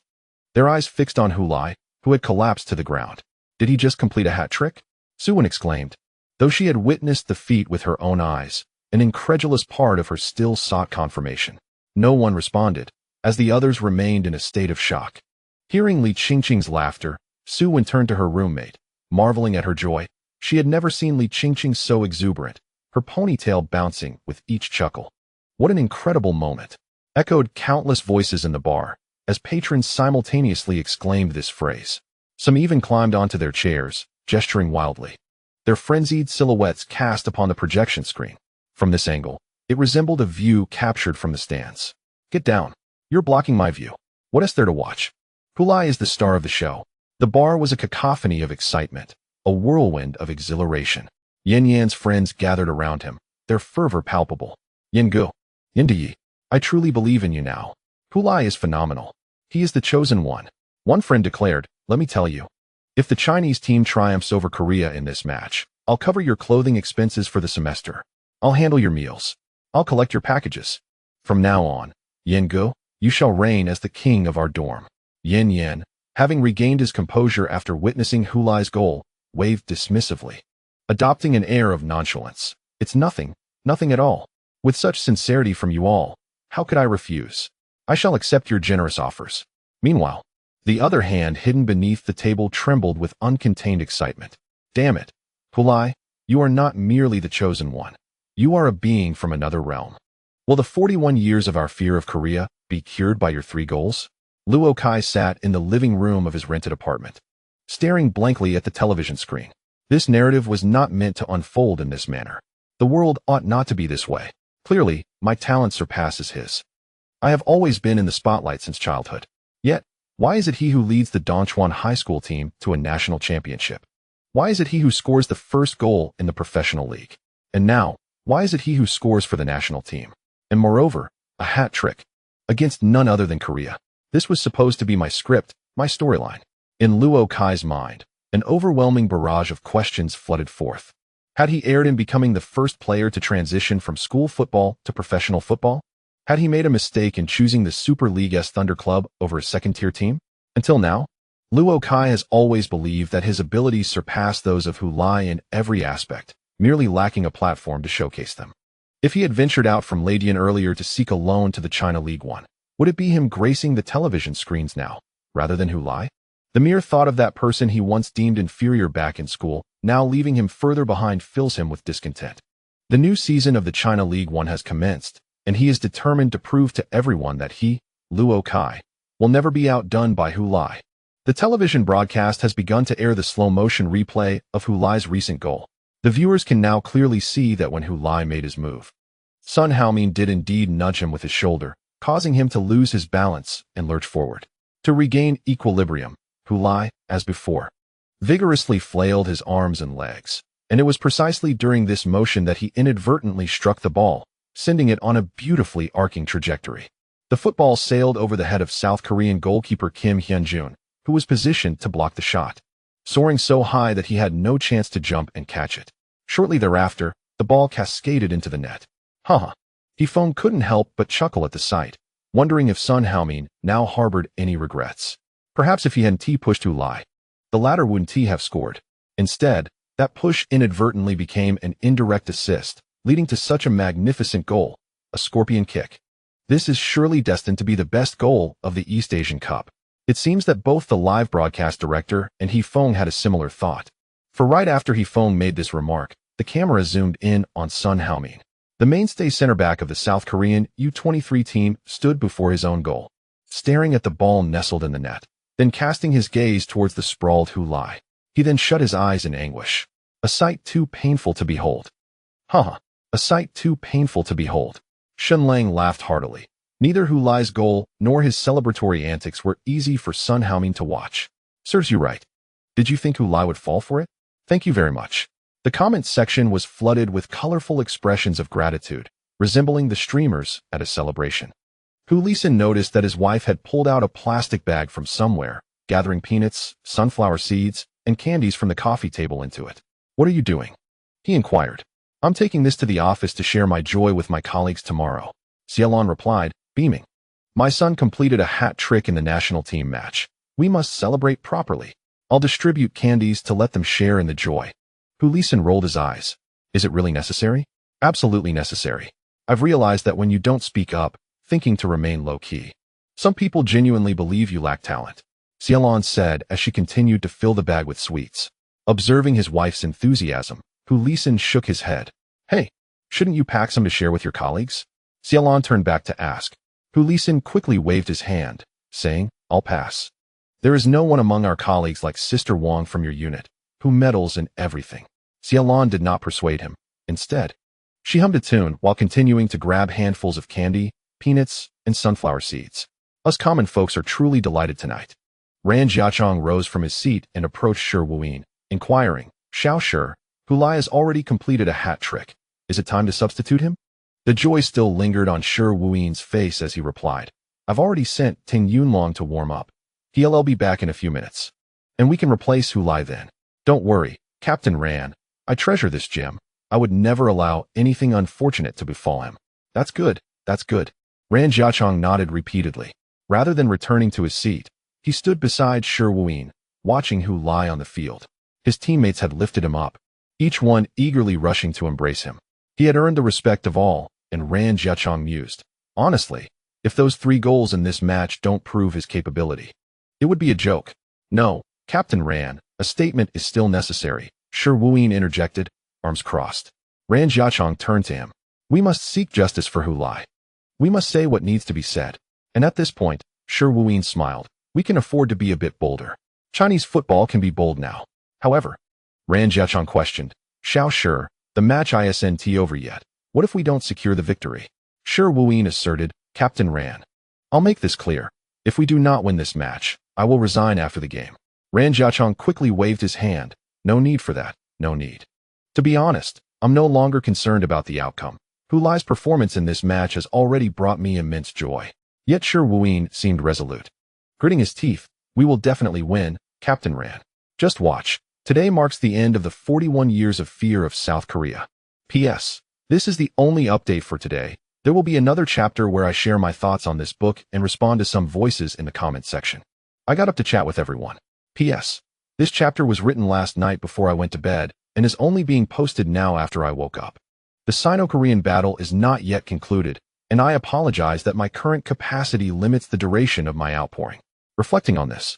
[SPEAKER 1] Their eyes fixed on Hulai, who had collapsed to the ground. Did he just complete a hat trick? Suwon exclaimed. Though she had witnessed the feat with her own eyes, an incredulous part of her still sought confirmation. No one responded, as the others remained in a state of shock. Hearing Li Qingqing's laughter, Suwon turned to her roommate, marveling at her joy. She had never seen Li Qingqing so exuberant, her ponytail bouncing with each chuckle. What an incredible moment! Echoed countless voices in the bar, as patrons simultaneously exclaimed this phrase. Some even climbed onto their chairs, gesturing wildly. Their frenzied silhouettes cast upon the projection screen. From this angle, it resembled a view captured from the stands. Get down. You're blocking my view. What is there to watch? Hulai is the star of the show. The bar was a cacophony of excitement, a whirlwind of exhilaration. Yin Yan's friends gathered around him, their fervor palpable. Yin Gu. Yin Yi. I truly believe in you now. Hulai is phenomenal. He is the chosen one. One friend declared, let me tell you. If the Chinese team triumphs over Korea in this match, I'll cover your clothing expenses for the semester. I'll handle your meals. I'll collect your packages. From now on, Yin Gu, you shall reign as the king of our dorm. Yin Yan, having regained his composure after witnessing Hulai's goal, waved dismissively, adopting an air of nonchalance. It's nothing, nothing at all. With such sincerity from you all, how could I refuse? I shall accept your generous offers. Meanwhile, the other hand hidden beneath the table trembled with uncontained excitement. Damn it, Hulai, you are not merely the chosen one. You are a being from another realm. Will the 41 years of our fear of Korea be cured by your 3 goals? Luo Kai sat in the living room of his rented apartment, staring blankly at the television screen. This narrative was not meant to unfold in this manner. The world ought not to be this way. Clearly, my talent surpasses his. I have always been in the spotlight since childhood. Yet, why is it he who leads the Dongchuan High School team to a national championship? Why is it he who scores the first goal in the professional league? And now, why is it he who scores for the national team? And moreover, a hat trick. Against none other than Korea. This was supposed to be my script, my storyline. In Luo Kai's mind, an overwhelming barrage of questions flooded forth. Had he erred in becoming the first player to transition from school football to professional football? Had he made a mistake in choosing the Super League's Thunder Club over a second-tier team? Until now, Luo Kai has always believed that his abilities surpass those of Hulai in every aspect, merely lacking a platform to showcase them. If he had ventured out from Ladian earlier to seek a loan to the China League One, would it be him gracing the television screens now, rather than Hulai? The mere thought of that person he once deemed inferior back in school, now leaving him further behind, fills him with discontent. The new season of the China League One has commenced, and he is determined to prove to everyone that he, Luo Kai, will never be outdone by Hulai. The television broadcast has begun to air the slow-motion replay of Hulai's recent goal. The viewers can now clearly see that when Hulai made his move, Sun Haomin did indeed nudge him with his shoulder, causing him to lose his balance and lurch forward. To regain equilibrium, Hulai, as before, vigorously flailed his arms and legs, and it was precisely during this motion that he inadvertently struck the ball, sending it on a beautifully arcing trajectory. The football sailed over the head of South Korean goalkeeper Kim Hyun-jun, who was positioned to block the shot, soaring so high that he had no chance to jump and catch it. Shortly thereafter, the ball cascaded into the net. Haha. Hifeng couldn't help but chuckle at the sight, wondering if Sun Haomin now harbored any regrets. Perhaps if he hadn't pushed Hulai, the latter wouldn't have scored. Instead, that push inadvertently became an indirect assist, leading to such a magnificent goal, a scorpion kick. This is surely destined to be the best goal of the East Asian Cup. It seems that both the live broadcast director and Hifeng had a similar thought. For right after Hifeng made this remark, the camera zoomed in on Sun Haomin. The mainstay center back of the South Korean U23 team stood before his own goal, staring at the ball nestled in the net, then casting his gaze towards the sprawled Hulai. He then shut his eyes in anguish. A sight too painful to behold. A sight too painful to behold. Shen Lang laughed heartily, Neither Hu Lai's goal nor his celebratory antics were easy for Sun Haoming to watch. Serves you right. Did you think Hu Lai would fall for it? Thank you very much. The comments section was flooded with colorful expressions of gratitude, resembling the streamers at a celebration. Hu Lisin noticed that his wife had pulled out a plastic bag from somewhere, gathering peanuts, sunflower seeds, and candies from the coffee table into it. What are you doing? He inquired. I'm taking this to the office to share my joy with my colleagues tomorrow. Xiaolon replied, beaming. My son completed a hat trick in the national team match. We must celebrate properly. I'll distribute candies to let them share in the joy. Hu Lisin rolled his eyes. Is it really necessary? Absolutely necessary. I've realized that when you don't speak up, thinking to remain low-key. Some people genuinely believe you lack talent. Xiaolon said as she continued to fill the bag with sweets. Observing his wife's enthusiasm, Hu Lisin shook his head. Hey, shouldn't you pack some to share with your colleagues? Xiaolon turned back to ask. Hu Lisin quickly waved his hand, saying, I'll pass. There is no one among our colleagues like Sister Wang from your unit, who meddles in everything. Xiaolon did not persuade him. Instead, she hummed a tune while continuing to grab handfuls of candy, peanuts, and sunflower seeds. Us common folks are truly delighted tonight. Ran Jiachong rose from his seat and approached Shi Wuyin, inquiring, Xiao Shi, Hu Lai has already completed a hat trick. Is it time to substitute him? The joy still lingered on Shi Wuyin's face as he replied, I've already sent Ting Yunlong to warm up. He'll be back in a few minutes. And we can replace Hu Lai then. Don't worry, Captain Ran. I treasure this gem. I would never allow anything unfortunate to befall him. That's good, that's good. Ran Jiachong nodded repeatedly. Rather than returning to his seat, he stood beside Shi Wuyin, watching Hu Lai on the field. His teammates had lifted him up, each one eagerly rushing to embrace him. He had earned the respect of all, and Ran Jiachong mused. Honestly, if those 3 goals in this match don't prove his capability, it would be a joke. No, Captain Ran, a statement is still necessary, Shi Wuyin interjected, arms crossed. Ran Jiachong turned to him. We must seek justice for Hu Lai. We must say what needs to be said. And at this point, Shi Wuyin smiled. We can afford to be a bit bolder. Chinese football can be bold now. However, Ran Jiachong questioned, Xiao Shi, the match isn't over yet. What if we don't secure the victory? Shi Wuyin asserted, Captain Ran. I'll make this clear. If we do not win this match, I will resign after the game. Ran Jiachong quickly waved his hand. No need for that, no need. To be honest, I'm no longer concerned about the outcome. Hu Lai's performance in this match has already brought me immense joy. Yet Shi Wuyin seemed resolute. Gritting his teeth, we will definitely win, Captain Ran. Just watch. Today marks the end of the 41 years of fear of South Korea. P.S. This is the only update for today. There will be another chapter where I share my thoughts on this book and respond to some voices in the comment section. I got up to chat with everyone. P.S. This chapter was written last night before I went to bed and is only being posted now after I woke up. The Sino-Korean battle is not yet concluded, and I apologize that my current capacity limits the duration of my outpouring. Reflecting on this,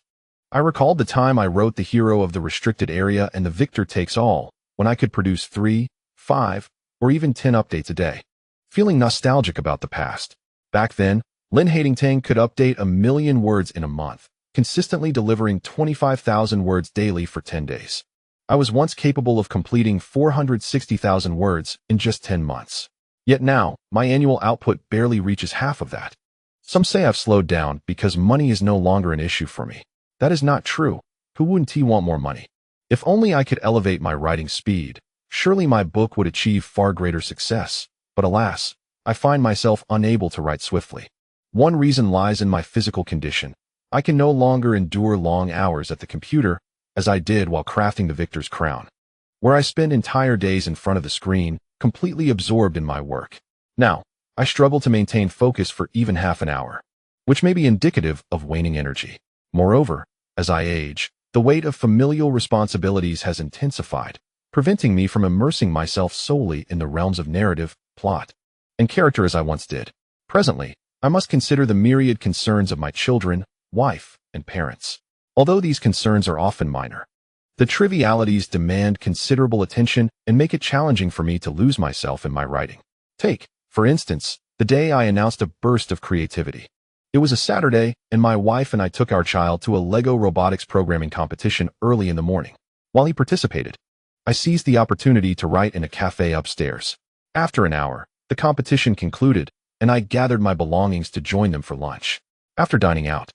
[SPEAKER 1] I recalled the time I wrote The Hero of the Restricted Area and The Victor Takes All, when I could produce 3, 5, or even 10 updates a day. Feeling nostalgic about the past. Back then, Lin Hating could update 1 million words in a month, consistently delivering 25,000 words daily for 10 days. I was once capable of completing 460,000 words in just 10 months. Yet now, my annual output barely reaches half of that. Some say I've slowed down because money is no longer an issue for me. That is not true. Who wouldn't want more money? If only I could elevate my writing speed, surely my book would achieve far greater success. But alas, I find myself unable to write swiftly. One reason lies in my physical condition. I can no longer endure long hours at the computer, as I did while crafting the Victor's Crown, where I spend entire days in front of the screen, completely absorbed in my work. Now, I struggle to maintain focus for even half an hour, which may be indicative of waning energy. Moreover, as I age, the weight of familial responsibilities has intensified, preventing me from immersing myself solely in the realms of narrative, plot, and character as I once did. Presently, I must consider the myriad concerns of my children, wife, and parents. Although these concerns are often minor, the trivialities demand considerable attention and make it challenging for me to lose myself in my writing. Take, for instance, the day I announced a burst of creativity. It was a Saturday, and my wife and I took our child to a Lego robotics programming competition early in the morning. While he participated, I seized the opportunity to write in a cafe upstairs. After an hour, the competition concluded, and I gathered my belongings to join them for lunch. After dining out,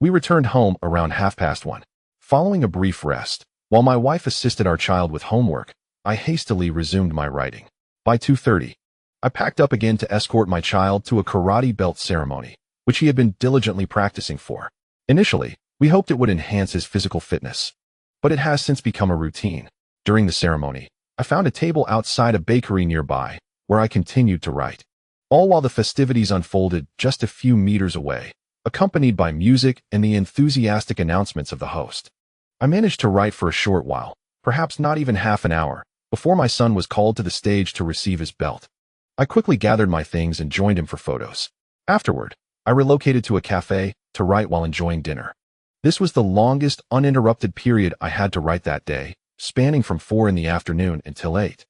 [SPEAKER 1] we returned home around 1:30. Following a brief rest, while my wife assisted our child with homework, I hastily resumed my writing. By 2:30, I packed up again to escort my child to a karate belt ceremony, which he had been diligently practicing for. Initially, we hoped it would enhance his physical fitness, but it has since become a routine. During the ceremony, I found a table outside a bakery nearby, where I continued to write, all while the festivities unfolded just a few meters away, accompanied by music and the enthusiastic announcements of the host. I managed to write for a short while, perhaps not even half an hour, before my son was called to the stage to receive his belt. I quickly gathered my things and joined him for photos. Afterward, I relocated to a cafe to write while enjoying dinner. This was the longest uninterrupted period I had to write that day, spanning from 4 in the afternoon until 8,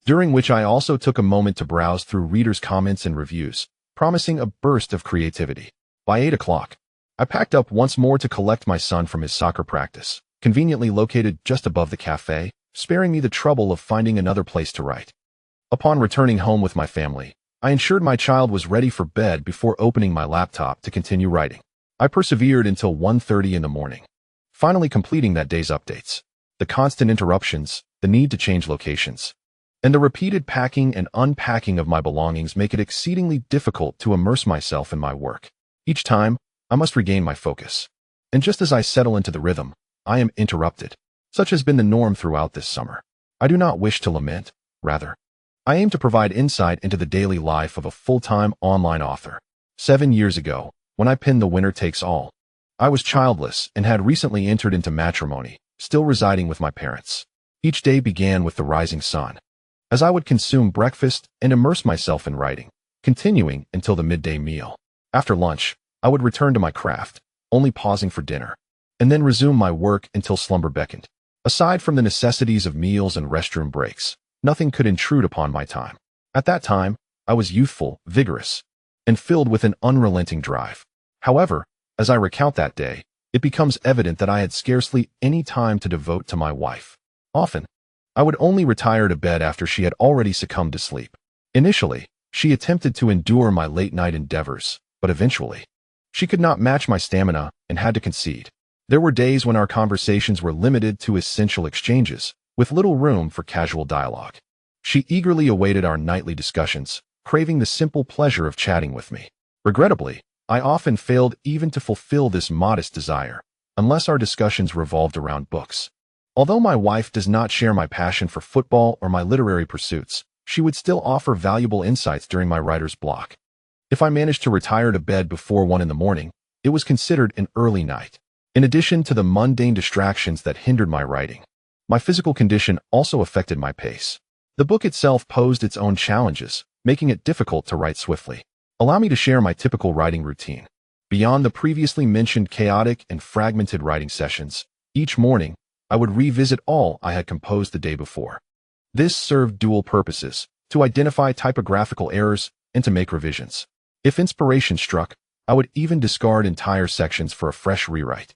[SPEAKER 1] during which I also took a moment to browse through readers' comments and reviews, promising a burst of creativity. By 8 o'clock, I packed up once more to collect my son from his soccer practice, conveniently located just above the cafe, sparing me the trouble of finding another place to write. Upon returning home with my family, I ensured my child was ready for bed before opening my laptop to continue writing. I persevered until 1:30 in the morning, finally completing that day's updates. The constant interruptions, the need to change locations, and the repeated packing and unpacking of my belongings make it exceedingly difficult to immerse myself in my work. Each time, I must regain my focus. And just as I settle into the rhythm, I am interrupted. Such has been the norm throughout this summer. I do not wish to lament, rather, I aim to provide insight into the daily life of a full-time online author. 7 years ago, when I penned The Winner Takes All, I was childless and had recently entered into matrimony, still residing with my parents. Each day began with the rising sun, as I would consume breakfast and immerse myself in writing, continuing until the midday meal. After lunch, I would return to my craft, only pausing for dinner, and then resume my work until slumber beckoned. Aside from the necessities of meals and restroom breaks, nothing could intrude upon my time. At that time, I was youthful, vigorous, and filled with an unrelenting drive. However, as I recount that day, it becomes evident that I had scarcely any time to devote to my wife. Often, I would only retire to bed after she had already succumbed to sleep. Initially, she attempted to endure my late-night endeavors, but eventually, she could not match my stamina and had to concede. There were days when our conversations were limited to essential exchanges, with little room for casual dialogue. She eagerly awaited our nightly discussions, craving the simple pleasure of chatting with me. Regrettably, I often failed even to fulfill this modest desire, unless our discussions revolved around books. Although my wife does not share my passion for football or my literary pursuits, she would still offer valuable insights during my writer's block. If I managed to retire to bed before 1 in the morning, it was considered an early night. In addition to the mundane distractions that hindered my writing, my physical condition also affected my pace. The book itself posed its own challenges, making it difficult to write swiftly. Allow me to share my typical writing routine. Beyond the previously mentioned chaotic and fragmented writing sessions, each morning, I would revisit all I had composed the day before. This served dual purposes: to identify typographical errors and to make revisions. If inspiration struck, I would even discard entire sections for a fresh rewrite.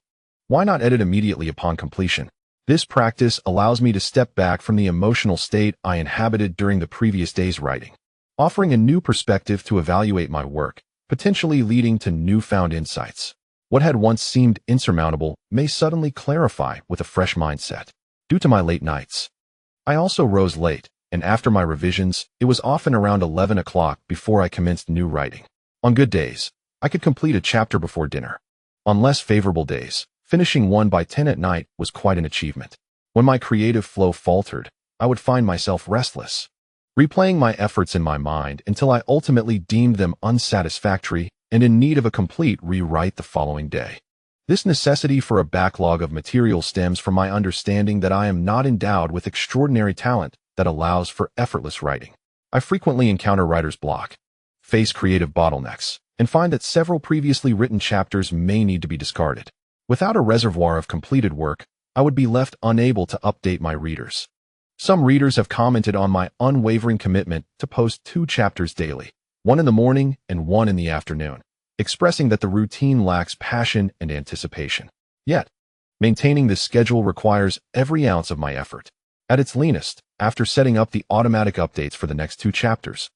[SPEAKER 1] Why not edit immediately upon completion? This practice allows me to step back from the emotional state I inhabited during the previous day's writing, offering a new perspective to evaluate my work, potentially leading to newfound insights. What had once seemed insurmountable may suddenly clarify with a fresh mindset. Due to my late nights, I also rose late, and after my revisions, it was often around 11 o'clock before I commenced new writing. On good days, I could complete a chapter before dinner. On less favorable days, finishing one by 10 at night was quite an achievement. When my creative flow faltered, I would find myself restless, replaying my efforts in my mind until I ultimately deemed them unsatisfactory and in need of a complete rewrite the following day. This necessity for a backlog of material stems from my understanding that I am not endowed with extraordinary talent that allows for effortless writing. I frequently encounter writer's block, face creative bottlenecks, and find that several previously written chapters may need to be discarded. Without a reservoir of completed work, I would be left unable to update my readers. Some readers have commented on my unwavering commitment to post 2 chapters daily, 1 in the morning and 1 in the afternoon, expressing that the routine lacks passion and anticipation. Yet, maintaining this schedule requires every ounce of my effort. At its leanest, after setting up the automatic updates for the next 2 chapters,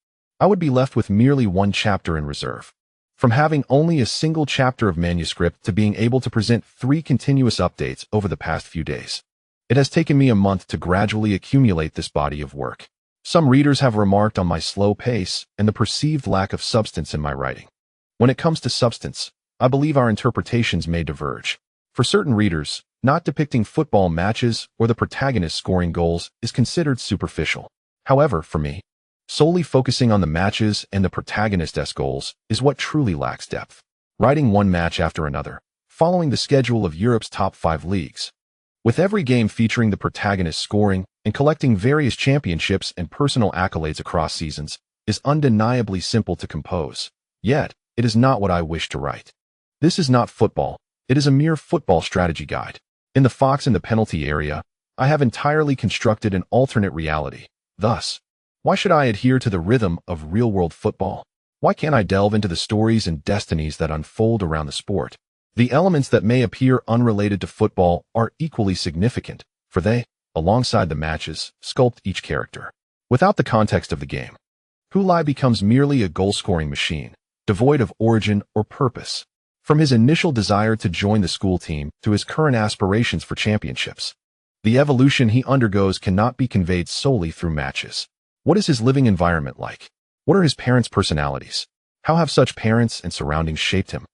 [SPEAKER 1] I would be left with merely one chapter in reserve. From having only a single chapter of manuscript to being able to present 3 continuous updates over the past few days. It has taken me a month to gradually accumulate this body of work. Some readers have remarked on my slow pace and the perceived lack of substance in my writing. When it comes to substance, I believe our interpretations may diverge. For certain readers, not depicting football matches or the protagonist scoring goals is considered superficial. However, for me, solely focusing on the matches and the protagonist's goals is what truly lacks depth. Writing one match after another, following the schedule of Europe's top 5 leagues, with every game featuring the protagonist scoring and collecting various championships and personal accolades across seasons, is undeniably simple to compose. Yet, it is not what I wish to write. This is not football, it is a mere football strategy guide. In the Fox and the penalty area, I have entirely constructed an alternate reality. Thus, why should I adhere to the rhythm of real-world football? Why can't I delve into the stories and destinies that unfold around the sport? The elements that may appear unrelated to football are equally significant, for they, alongside the matches, sculpt each character. Without the context of the game, Hu Lai becomes merely a goal-scoring machine, devoid of origin or purpose. From his initial desire to join the school team to his current aspirations for championships, the evolution he undergoes cannot be conveyed solely through matches. What is his living environment like? What are his parents' personalities? How have such parents and surroundings shaped him?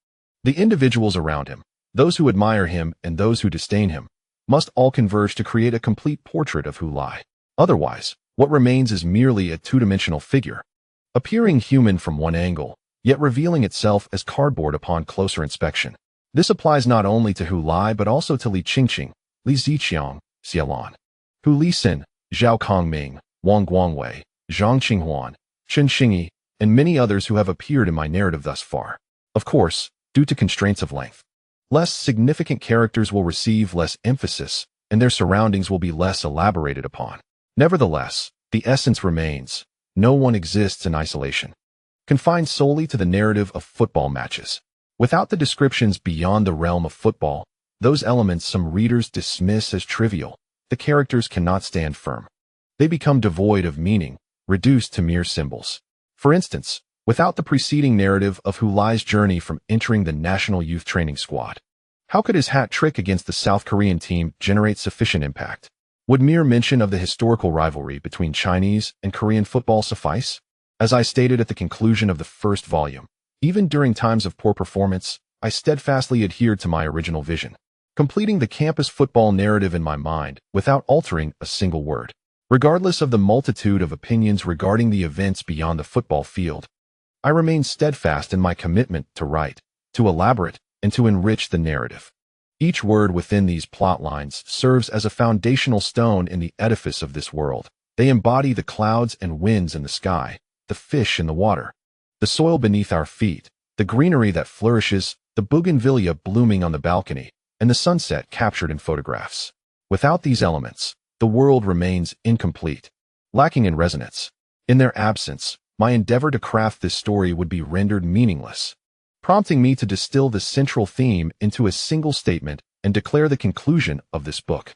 [SPEAKER 1] The individuals around him, those who admire him and those who disdain him, must all converge to create a complete portrait of Hu Lai. Otherwise, what remains is merely a two-dimensional figure, appearing human from one angle, yet revealing itself as cardboard upon closer inspection. This applies not only to Hu Lai but also to Li Qingqing, Li Ziqiang, Xiaolan, Hu Lisin, Zhao Kongming, Wang Guangwei, Zhang Qinghuan, Chen Xingyi, and many others who have appeared in my narrative thus far. Of course, due to constraints of length, less significant characters will receive less emphasis, and their surroundings will be less elaborated upon. Nevertheless, the essence remains. No one exists in isolation, confined solely to the narrative of football matches. Without the descriptions beyond the realm of football, those elements some readers dismiss as trivial, the characters cannot stand firm. They become devoid of meaning, reduced to mere symbols. For instance, without the preceding narrative of Hu Lai's journey from entering the national youth training squad, how could his hat trick against the South Korean team generate sufficient impact? Would mere mention of the historical rivalry between Chinese and Korean football suffice? As I stated at the conclusion of the first volume, even during times of poor performance, I steadfastly adhered to my original vision, completing the campus football narrative in my mind without altering a single word. Regardless of the multitude of opinions regarding the events beyond the football field, I remain steadfast in my commitment to write, to elaborate, and to enrich the narrative. Each word within these plot lines serves as a foundational stone in the edifice of this world. They embody the clouds and winds in the sky, the fish in the water, the soil beneath our feet, the greenery that flourishes, the bougainvillea blooming on the balcony, and the sunset captured in photographs. Without these elements, the world remains incomplete, lacking in resonance. In their absence, my endeavor to craft this story would be rendered meaningless, prompting me to distill the central theme into a single statement and declare the conclusion of this book.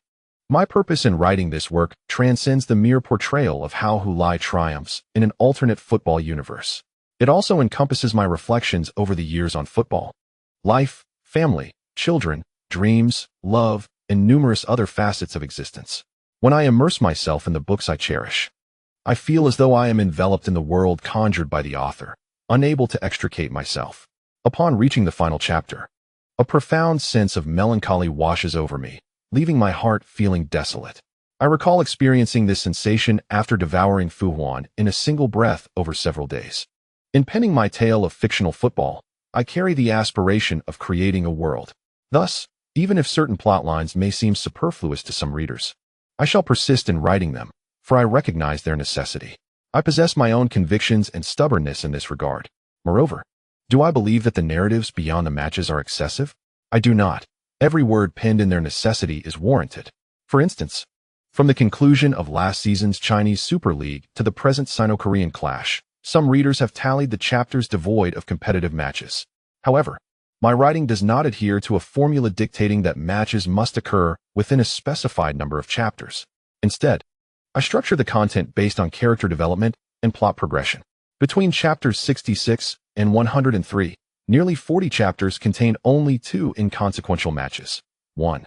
[SPEAKER 1] My purpose in writing this work transcends the mere portrayal of how Hu Lai triumphs in an alternate football universe. It also encompasses my reflections over the years on football, life, family, children, dreams, love, and numerous other facets of existence. When I immerse myself in the books I cherish, I feel as though I am enveloped in the world conjured by the author, unable to extricate myself. Upon reaching the final chapter, a profound sense of melancholy washes over me, leaving my heart feeling desolate. I recall experiencing this sensation after devouring Fu Huan in a single breath over several days. In penning my tale of fictional football, I carry the aspiration of creating a world. Thus, even if certain plot lines may seem superfluous to some readers, I shall persist in writing them, for I recognize their necessity. I possess my own convictions and stubbornness in this regard. Moreover, do I believe that the narratives beyond the matches are excessive? I do not. Every word penned in their necessity is warranted. For instance, from the conclusion of last season's Chinese Super League to the present Sino-Korean clash, some readers have tallied the chapters devoid of competitive matches. However, my writing does not adhere to a formula dictating that matches must occur within a specified number of chapters. Instead, I structure the content based on character development and plot progression. Between chapters 66 and 103, nearly 40 chapters contain only two inconsequential matches. One,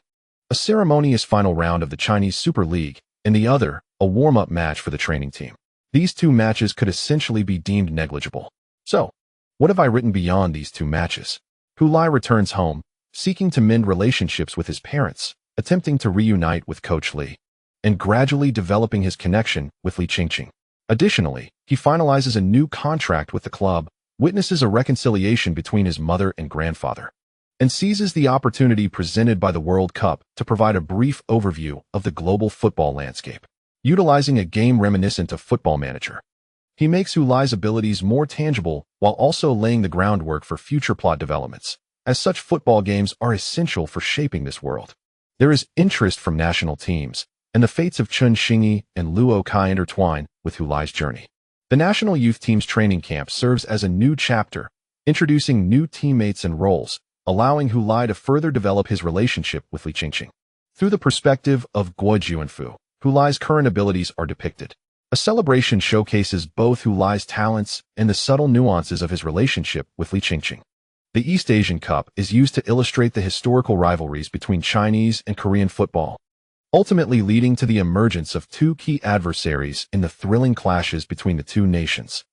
[SPEAKER 1] a ceremonious final round of the Chinese Super League, and the other, a warm-up match for the training team. These two matches could essentially be deemed negligible. So, what have I written beyond these two matches? Hu Lai returns home, seeking to mend relationships with his parents, attempting to reunite with Coach Li, and gradually developing his connection with Li Qingqing. Additionally, he finalizes a new contract with the club, witnesses a reconciliation between his mother and grandfather, and seizes the opportunity presented by the World Cup to provide a brief overview of the global football landscape. Utilizing a game reminiscent of Football Manager, he makes Hu Lai's abilities more tangible while also laying the groundwork for future plot developments, as such football games are essential for shaping this world. There is interest from national teams, and the fates of Chun Xingyi and Luo Kai intertwine with Hu Lai's journey. The national youth team's training camp serves as a new chapter, introducing new teammates and roles, allowing Hu Lai to further develop his relationship with Li Qingqing. Through the perspective of Guo Juanfu, Hu Lai's current abilities are depicted. A celebration showcases both Hu Lai's talents and the subtle nuances of his relationship with Li Qingqing. The East Asian Cup is used to illustrate the historical rivalries between Chinese and Korean football, ultimately leading to the emergence of two key adversaries in the thrilling clashes between the two nations.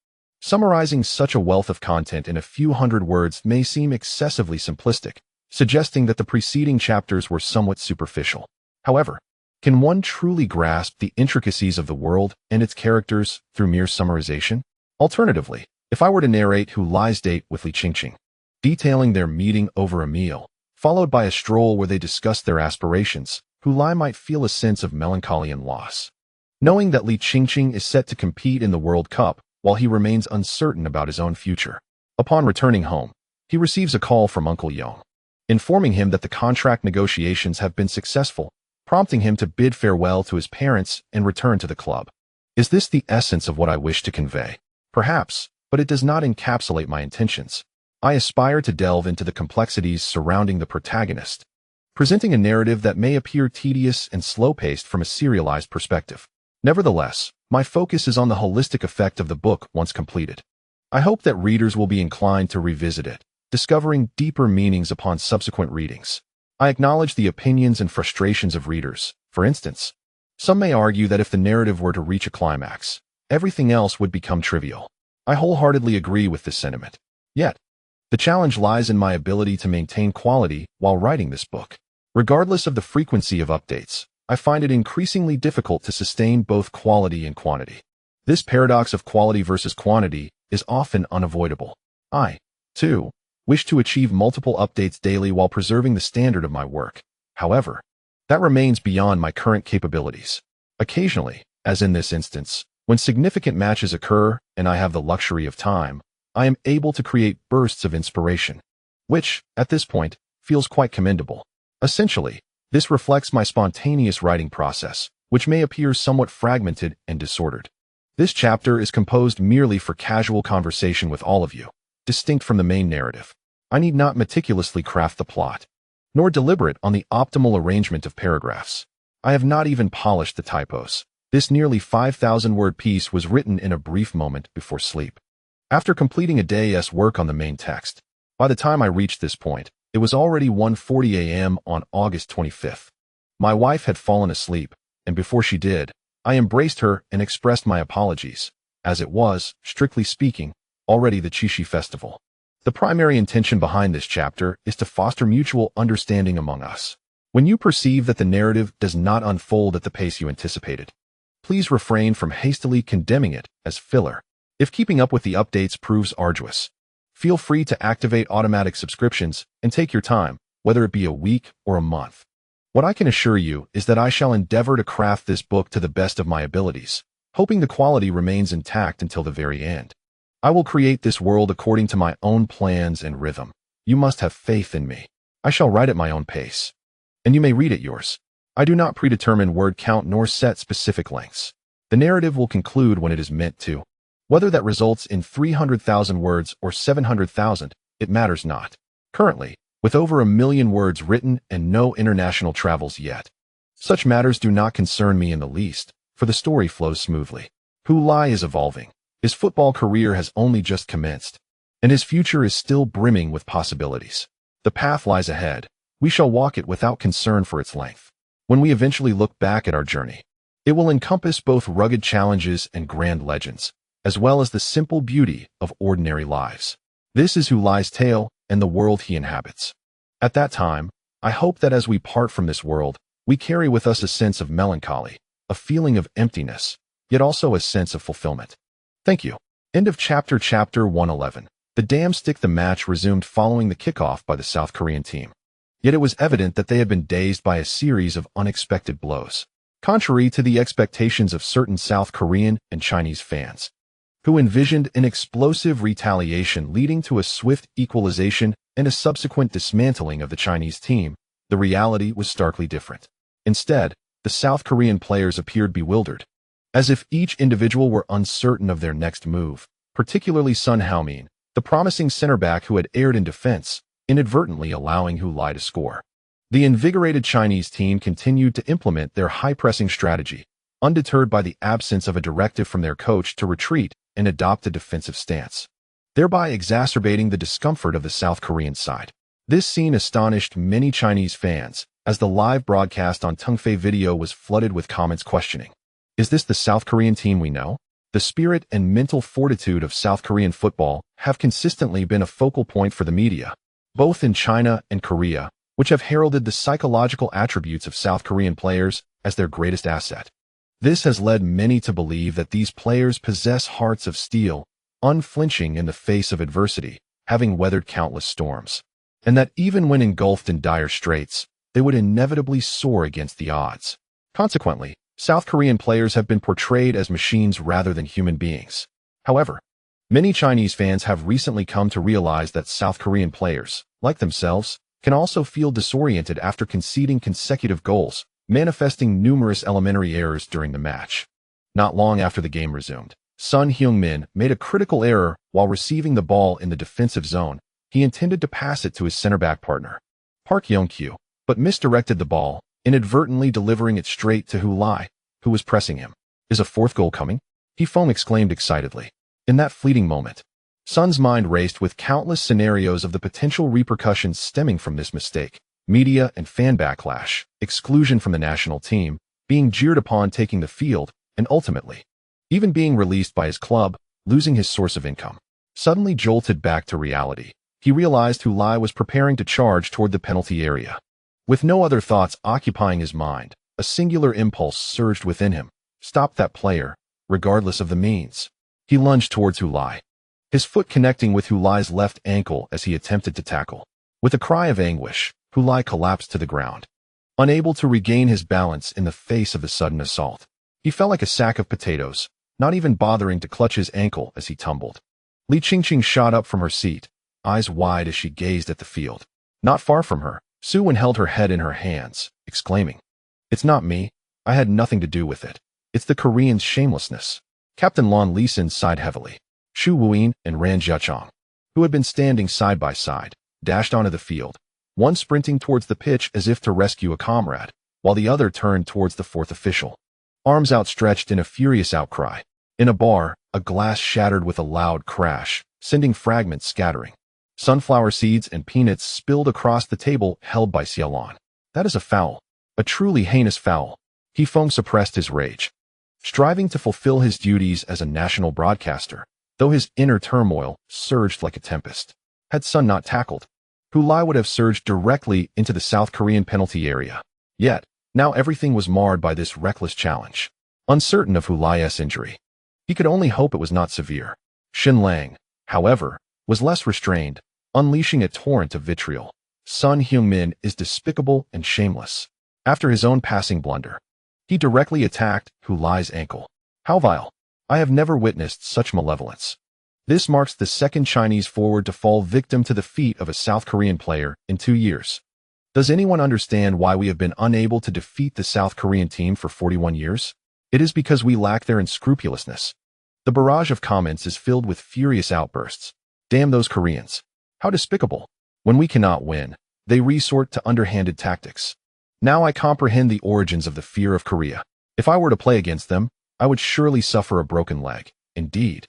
[SPEAKER 1] Summarizing such a wealth of content in a few hundred words may seem excessively simplistic, suggesting that the preceding chapters were somewhat superficial. However, can one truly grasp the intricacies of the world and its characters through mere summarization? Alternatively, if I were to narrate Hu Lai's date with Li Qingqing, detailing their meeting over a meal, followed by a stroll where they discuss their aspirations, Hu Lai might feel a sense of melancholy and loss, knowing that Li Qingqing is set to compete in the World Cup while he remains uncertain about his own future. Upon returning home, he receives a call from Uncle Yong, informing him that the contract negotiations have been successful, prompting him to bid farewell to his parents and return to the club. Is this the essence of what I wish to convey? Perhaps, but it does not encapsulate my intentions. I aspire to delve into the complexities surrounding the protagonist, presenting a narrative that may appear tedious and slow-paced from a serialized perspective. Nevertheless, my focus is on the holistic effect of the book once completed. I hope that readers will be inclined to revisit it, discovering deeper meanings upon subsequent readings. I acknowledge the opinions and frustrations of readers. For instance, some may argue that if the narrative were to reach a climax, everything else would become trivial. I wholeheartedly agree with this sentiment. Yet, the challenge lies in my ability to maintain quality while writing this book. Regardless of the frequency of updates, I find it increasingly difficult to sustain both quality and quantity. This paradox of quality versus quantity is often unavoidable. I, too, wish to achieve multiple updates daily while preserving the standard of my work. However, that remains beyond my current capabilities. Occasionally, as in this instance, when significant matches occur and I have the luxury of time, I am able to create bursts of inspiration, which, at this point, feels quite commendable. Essentially, this reflects my spontaneous writing process, which may appear somewhat fragmented and disordered. This chapter is composed merely for casual conversation with all of you, distinct from the main narrative. I need not meticulously craft the plot, nor deliberate on the optimal arrangement of paragraphs. I have not even polished the typos. This nearly 5,000-word piece was written in a brief moment before sleep. After completing a day's work on the main text, by the time I reached this point, it was already 1:40 a.m. on August 25th. My wife had fallen asleep, and before she did, I embraced her and expressed my apologies, as it was, strictly speaking, already the Qixi festival. The primary intention behind this chapter is to foster mutual understanding among us. When you perceive that the narrative does not unfold at the pace you anticipated, please refrain from hastily condemning it as filler. If keeping up with the updates proves arduous, feel free to activate automatic subscriptions and take your time, whether it be a week or a month. What I can assure you is that I shall endeavor to craft this book to the best of my abilities, hoping the quality remains intact until the very end. I will create this world according to my own plans and rhythm. You must have faith in me. I shall write at my own pace, and you may read at yours. I do not predetermine word count nor set specific lengths. The narrative will conclude when it is meant to. Whether that results in 300,000 words or 700,000, it matters not. Currently, with over 1 million words written and no international travels yet, such matters do not concern me in the least, for the story flows smoothly. Hu Lai is evolving, His football career has only just commenced, and his future is still brimming with possibilities. The path lies ahead. We shall walk it without concern for its length. When we eventually look back at our journey, it will encompass both rugged challenges and grand legends, as well as the simple beauty of ordinary lives. This is Hulai's tale and the world he inhabits. At that time, I hope that as we part from this world, we carry with us a sense of melancholy, a feeling of emptiness, yet also a sense of fulfillment. Thank you. End of chapter 111. The damn stick. The match resumed following the kickoff by the South Korean team. Yet it was evident that they had been dazed by a series of unexpected blows. Contrary to the expectations of certain South Korean and Chinese fans, who envisioned an explosive retaliation leading to a swift equalization and a subsequent dismantling of the Chinese team, the reality was starkly different. Instead, the South Korean players appeared bewildered, as if each individual were uncertain of their next move, particularly Son Heung-min, the promising center back who had erred in defense, inadvertently allowing Hulai to score. The invigorated Chinese team continued to implement their high-pressing strategy, undeterred by the absence of a directive from their coach to retreat and adopt a defensive stance, thereby exacerbating the discomfort of the South Korean side. This scene astonished many Chinese fans, as the live broadcast on Tongfei Video was flooded with comments questioning, "Is this the South Korean team we know?" The spirit and mental fortitude of South Korean football have consistently been a focal point for the media, both in China and Korea, which have heralded the psychological attributes of South Korean players as their greatest asset. This has led many to believe that these players possess hearts of steel, unflinching in the face of adversity, having weathered countless storms, and that even when engulfed in dire straits, they would inevitably soar against the odds. Consequently, South Korean players have been portrayed as machines rather than human beings. However, many Chinese fans have recently come to realize that South Korean players, like themselves, can also feel disoriented after conceding consecutive goals, manifesting numerous elementary errors during the match. Not long after the game resumed, Son Heung-min made a critical error while receiving the ball in the defensive zone. He intended to pass it to his center-back partner, Park Yeong-kyu, but misdirected the ball, inadvertently delivering it straight to Hulai, who was pressing him. "Is a fourth goal coming?" he exclaimed excitedly. In that fleeting moment, Son's mind raced with countless scenarios of the potential repercussions stemming from this mistake: media and fan backlash, exclusion from the national team, being jeered upon taking the field, and ultimately, even being released by his club, losing his source of income. Suddenly jolted back to reality, he realized Hulai was preparing to charge toward the penalty area. With no other thoughts occupying his mind, a singular impulse surged within him: stop that player, regardless of the means. He lunged towards Hulai, his foot connecting with Hulai's left ankle as he attempted to tackle. With a cry of anguish, Hulai collapsed to the ground, unable to regain his balance in the face of the sudden assault. He fell like a sack of potatoes, not even bothering to clutch his ankle as he tumbled. Li Qingqing shot up from her seat, eyes wide as she gazed at the field. Not far from her, Su Wen held her head in her hands, exclaiming, "It's not me. I had nothing to do with it. It's the Koreans' shamelessness." Captain Lon Leeson sighed heavily. Shu Wuyin and Ran Jiachong, who had been standing side by side, dashed onto the field, one sprinting towards the pitch as if to rescue a comrade, while the other turned towards the fourth official, arms outstretched in a furious outcry. In a bar, a glass shattered with a loud crash, sending fragments scattering. Sunflower seeds and peanuts spilled across the table held by Xiaolon. "That is a foul. A truly heinous foul." Heifeng suppressed his rage, striving to fulfill his duties as a national broadcaster, though his inner turmoil surged like a tempest. Had Sun not tackled, Hulai would have surged directly into the South Korean penalty area. Yet, now everything was marred by this reckless challenge. Uncertain of Hulai's injury, he could only hope it was not severe. Shin Lang, however, was less restrained, unleashing a torrent of vitriol. Son Heung-min is despicable and shameless. After his own passing blunder, he directly attacked Hulai's ankle. How vile! I have never witnessed such malevolence. This marks the second Chinese forward to fall victim to the feet of a South Korean player in 2 years. Does anyone understand why we have been unable to defeat the South Korean team for 41 years? It is because we lack their unscrupulousness. The barrage of comments is filled with furious outbursts. Damn those Koreans. How despicable. When we cannot win, they resort to underhanded tactics. Now I comprehend the origins of the fear of Korea. If I were to play against them, I would surely suffer a broken leg. Indeed,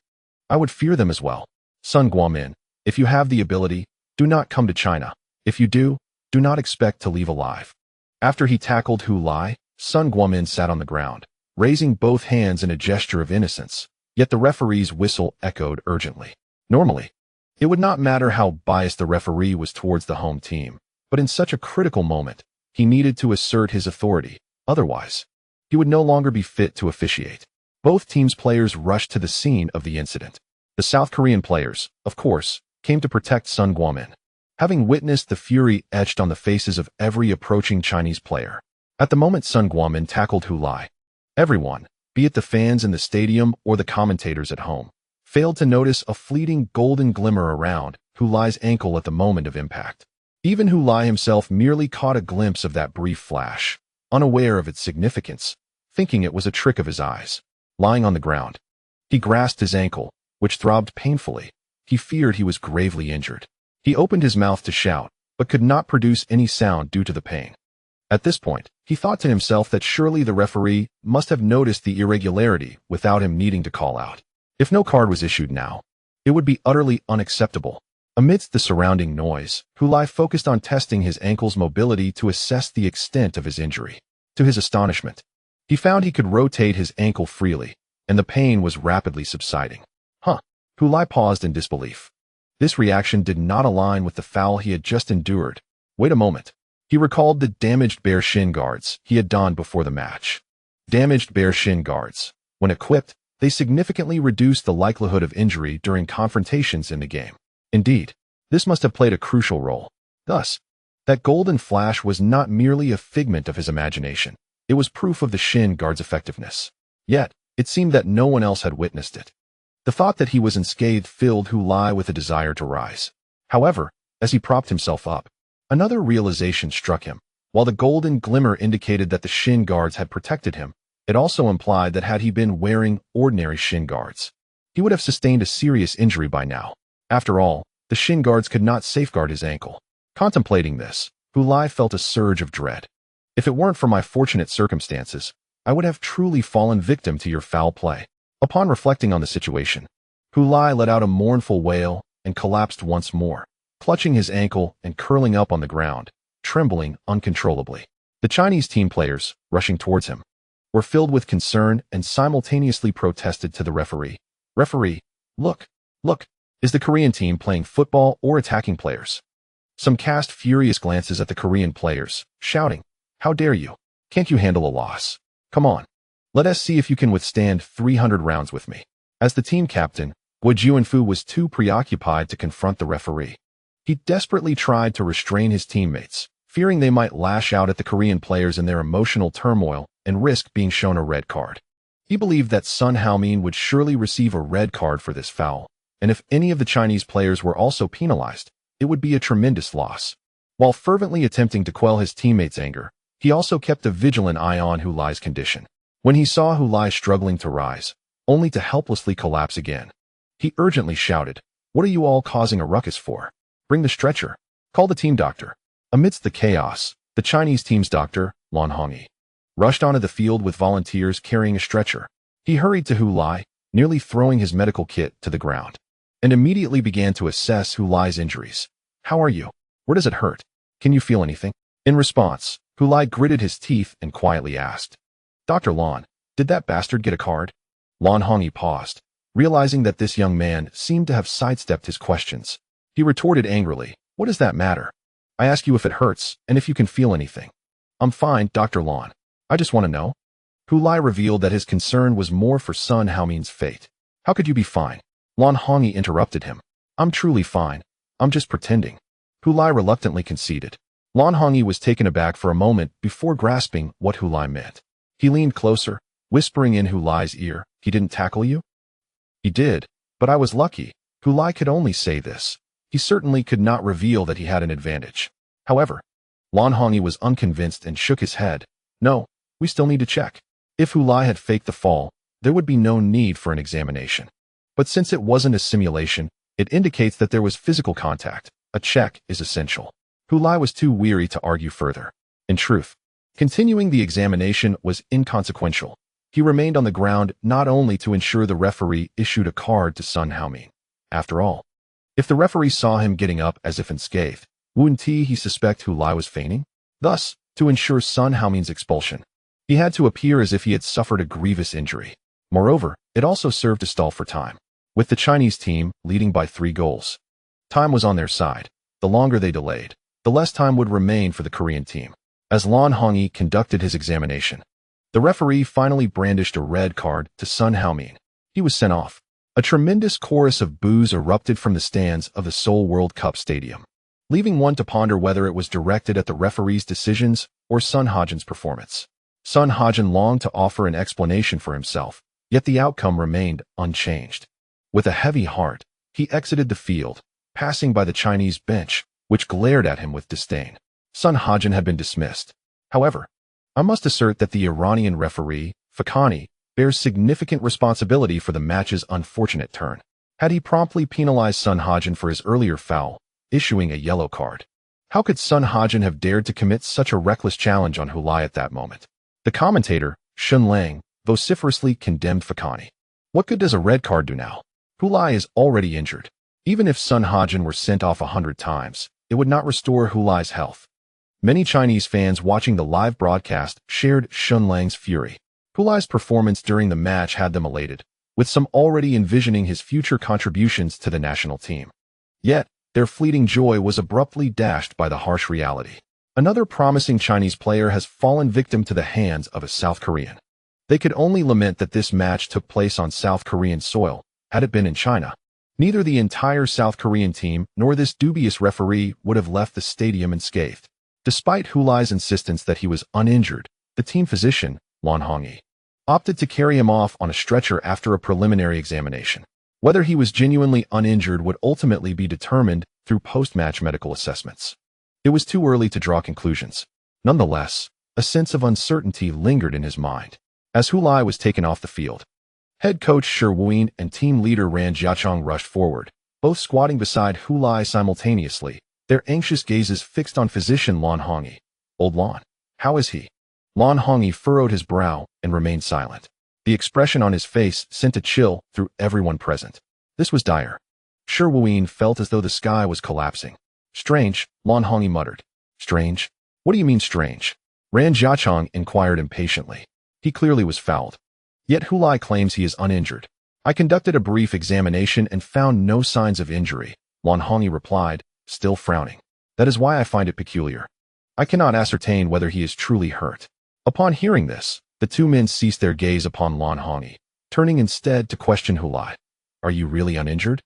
[SPEAKER 1] I would fear them as well. Sun Guomin, if you have the ability, do not come to China. If you do not expect to leave alive. After he tackled Hu Lai, Sun Guomin sat on the ground, raising both hands in a gesture of innocence, yet the referee's whistle echoed urgently. Normally, it would not matter how biased the referee was towards the home team, but in such a critical moment, he needed to assert his authority. Otherwise, he would no longer be fit to officiate. Both teams' players rushed to the scene of the incident. The South Korean players, of course, came to protect Sun Guomin, having witnessed the fury etched on the faces of every approaching Chinese player. At the moment Sun Guomin tackled Hu Lai, everyone, be it the fans in the stadium or the commentators at home, failed to notice a fleeting golden glimmer around Hu Lai's ankle at the moment of impact. Even Hu Lai himself merely caught a glimpse of that brief flash, unaware of its significance, thinking it was a trick of his eyes. Lying on the ground, he grasped his ankle, which throbbed painfully. He feared he was gravely injured. He opened his mouth to shout, but could not produce any sound due to the pain. At this point, he thought to himself that surely the referee must have noticed the irregularity without him needing to call out. If no card was issued now, it would be utterly unacceptable. Amidst the surrounding noise, Hu Lai focused on testing his ankle's mobility to assess the extent of his injury. To his astonishment, he found he could rotate his ankle freely, and the pain was rapidly subsiding. Hu Lai paused in disbelief. This reaction did not align with the foul he had just endured. Wait a moment. He recalled the damaged bare shin guards he had donned before the match. Damaged bare shin guards. When equipped, they significantly reduced the likelihood of injury during confrontations in the game. Indeed, this must have played a crucial role. Thus, that golden flash was not merely a figment of his imagination. It was proof of the shin guard's effectiveness. Yet, it seemed that no one else had witnessed it. The thought that he was unscathed filled Hu Lai with a desire to rise. However, as he propped himself up, another realization struck him. While the golden glimmer indicated that the shin guards had protected him, it also implied that had he been wearing ordinary shin guards, he would have sustained a serious injury by now. After all, the shin guards could not safeguard his ankle. Contemplating this, Hu Lai felt a surge of dread. If it weren't for my fortunate circumstances, I would have truly fallen victim to your foul play. Upon reflecting on the situation, Hu Lai let out a mournful wail and collapsed once more, clutching his ankle and curling up on the ground, trembling uncontrollably. The Chinese team players, rushing towards him, were filled with concern and simultaneously protested to the referee. Referee, look, is the Korean team playing football or attacking players? Some cast furious glances at the Korean players, shouting, how dare you? Can't you handle a loss? Come on. Let us see if you can withstand 300 rounds with me. As the team captain, Guo Juanfu was too preoccupied to confront the referee. He desperately tried to restrain his teammates, fearing they might lash out at the Korean players in their emotional turmoil and risk being shown a red card. He believed that Sun Haomin would surely receive a red card for this foul, and if any of the Chinese players were also penalized, it would be a tremendous loss. While fervently attempting to quell his teammates' anger, he also kept a vigilant eye on Hu Lai's condition. When he saw Hu Lai struggling to rise, only to helplessly collapse again, he urgently shouted, what are you all causing a ruckus for? Bring the stretcher. Call the team doctor. Amidst the chaos, the Chinese team's doctor, Lan Hongyi, rushed onto the field with volunteers carrying a stretcher. He hurried to Hu Lai, nearly throwing his medical kit to the ground, and immediately began to assess Hu Lai's injuries. How are you? Where does it hurt? Can you feel anything? In response, Hu Lai gritted his teeth and quietly asked, Dr. Lan, did that bastard get a card? Lan Hongyi paused, realizing that this young man seemed to have sidestepped his questions. He retorted angrily, what does that matter? I ask you if it hurts and if you can feel anything. I'm fine, Dr. Lan. I just want to know. Hu Lai revealed that his concern was more for Sun Haomin's fate. How could you be fine? Lan Hongyi interrupted him. I'm truly fine. I'm just pretending. Hu Lai reluctantly conceded. Lan Hongyi was taken aback for a moment before grasping what Hu Lai meant. He leaned closer, whispering in Hu Lai's ear, he didn't tackle you? He did, but I was lucky. Hu Lai could only say this. He certainly could not reveal that he had an advantage. However, Lan Hongyi was unconvinced and shook his head. No, we still need to check. If Hu Lai had faked the fall, there would be no need for an examination. But since it wasn't a simulation, it indicates that there was physical contact. A check is essential. Hu Lai was too weary to argue further. In truth, continuing the examination was inconsequential. He remained on the ground not only to ensure the referee issued a card to Sun Haoming. After all, if the referee saw him getting up as if unscathed, wouldn't he suspect Hu Lai was feigning? Thus, to ensure Sun Haoming's expulsion, he had to appear as if he had suffered a grievous injury. Moreover, it also served to stall for time. With the Chinese team leading by 3 goals, time was on their side. The longer they delayed, the less time would remain for the Korean team. As Lan Hongyi conducted his examination, the referee finally brandished a red card to Sun Haoming. He was sent off. A tremendous chorus of boos erupted from the stands of the Seoul World Cup Stadium, leaving one to ponder whether it was directed at the referee's decisions or Sun Hajin's performance. Sun Hajin longed to offer an explanation for himself, yet the outcome remained unchanged. With a heavy heart, he exited the field, passing by the Chinese bench, which glared at him with disdain. Sun Hajin had been dismissed. However, I must assert that the Iranian referee, Fakhani, bears significant responsibility for the match's unfortunate turn. Had he promptly penalized Sun Hajin for his earlier foul, issuing a yellow card, how could Sun Hajin have dared to commit such a reckless challenge on Hu Lai at that moment? The commentator, Shun Lang, vociferously condemned Fakhani. What good does a red card do now? Hu Lai is already injured. Even if Sun Hajin were sent off 100 times, it would not restore Hu Lai's health. Many Chinese fans watching the live broadcast shared Shun Lang's fury. Hu Lai's performance during the match had them elated, with some already envisioning his future contributions to the national team. Yet, their fleeting joy was abruptly dashed by the harsh reality. Another promising Chinese player has fallen victim to the hands of a South Korean. They could only lament that this match took place on South Korean soil. Had it been in China, neither the entire South Korean team nor this dubious referee would have left the stadium unscathed. Despite Hu Lai's insistence that he was uninjured, the team physician, Lan Hongyi, opted to carry him off on a stretcher after a preliminary examination. Whether he was genuinely uninjured would ultimately be determined through post-match medical assessments. It was too early to draw conclusions. Nonetheless, a sense of uncertainty lingered in his mind. As Hu Lai was taken off the field, head coach Shi Wuyin and team leader Ran Jiachong rushed forward, both squatting beside Hu Lai simultaneously, their anxious gazes fixed on physician Lan Hongyi. "Old Lan, how is he?" Lan Hongyi furrowed his brow and remained silent. The expression on his face sent a chill through everyone present. This was dire. Shi Wuyin felt as though the sky was collapsing. "Strange," Lan Hongyi muttered. "Strange? What do you mean strange?" Ran Jiachong inquired impatiently. He clearly was fouled. Yet Hu Lai claims he is uninjured. "I conducted a brief examination and found no signs of injury," Lan Hongyi replied, still frowning. "That is why I find it peculiar. I cannot ascertain whether he is truly hurt." Upon hearing this, the two men ceased their gaze upon Lan Hongyi, turning instead to question Hu Lai. "Are you really uninjured?"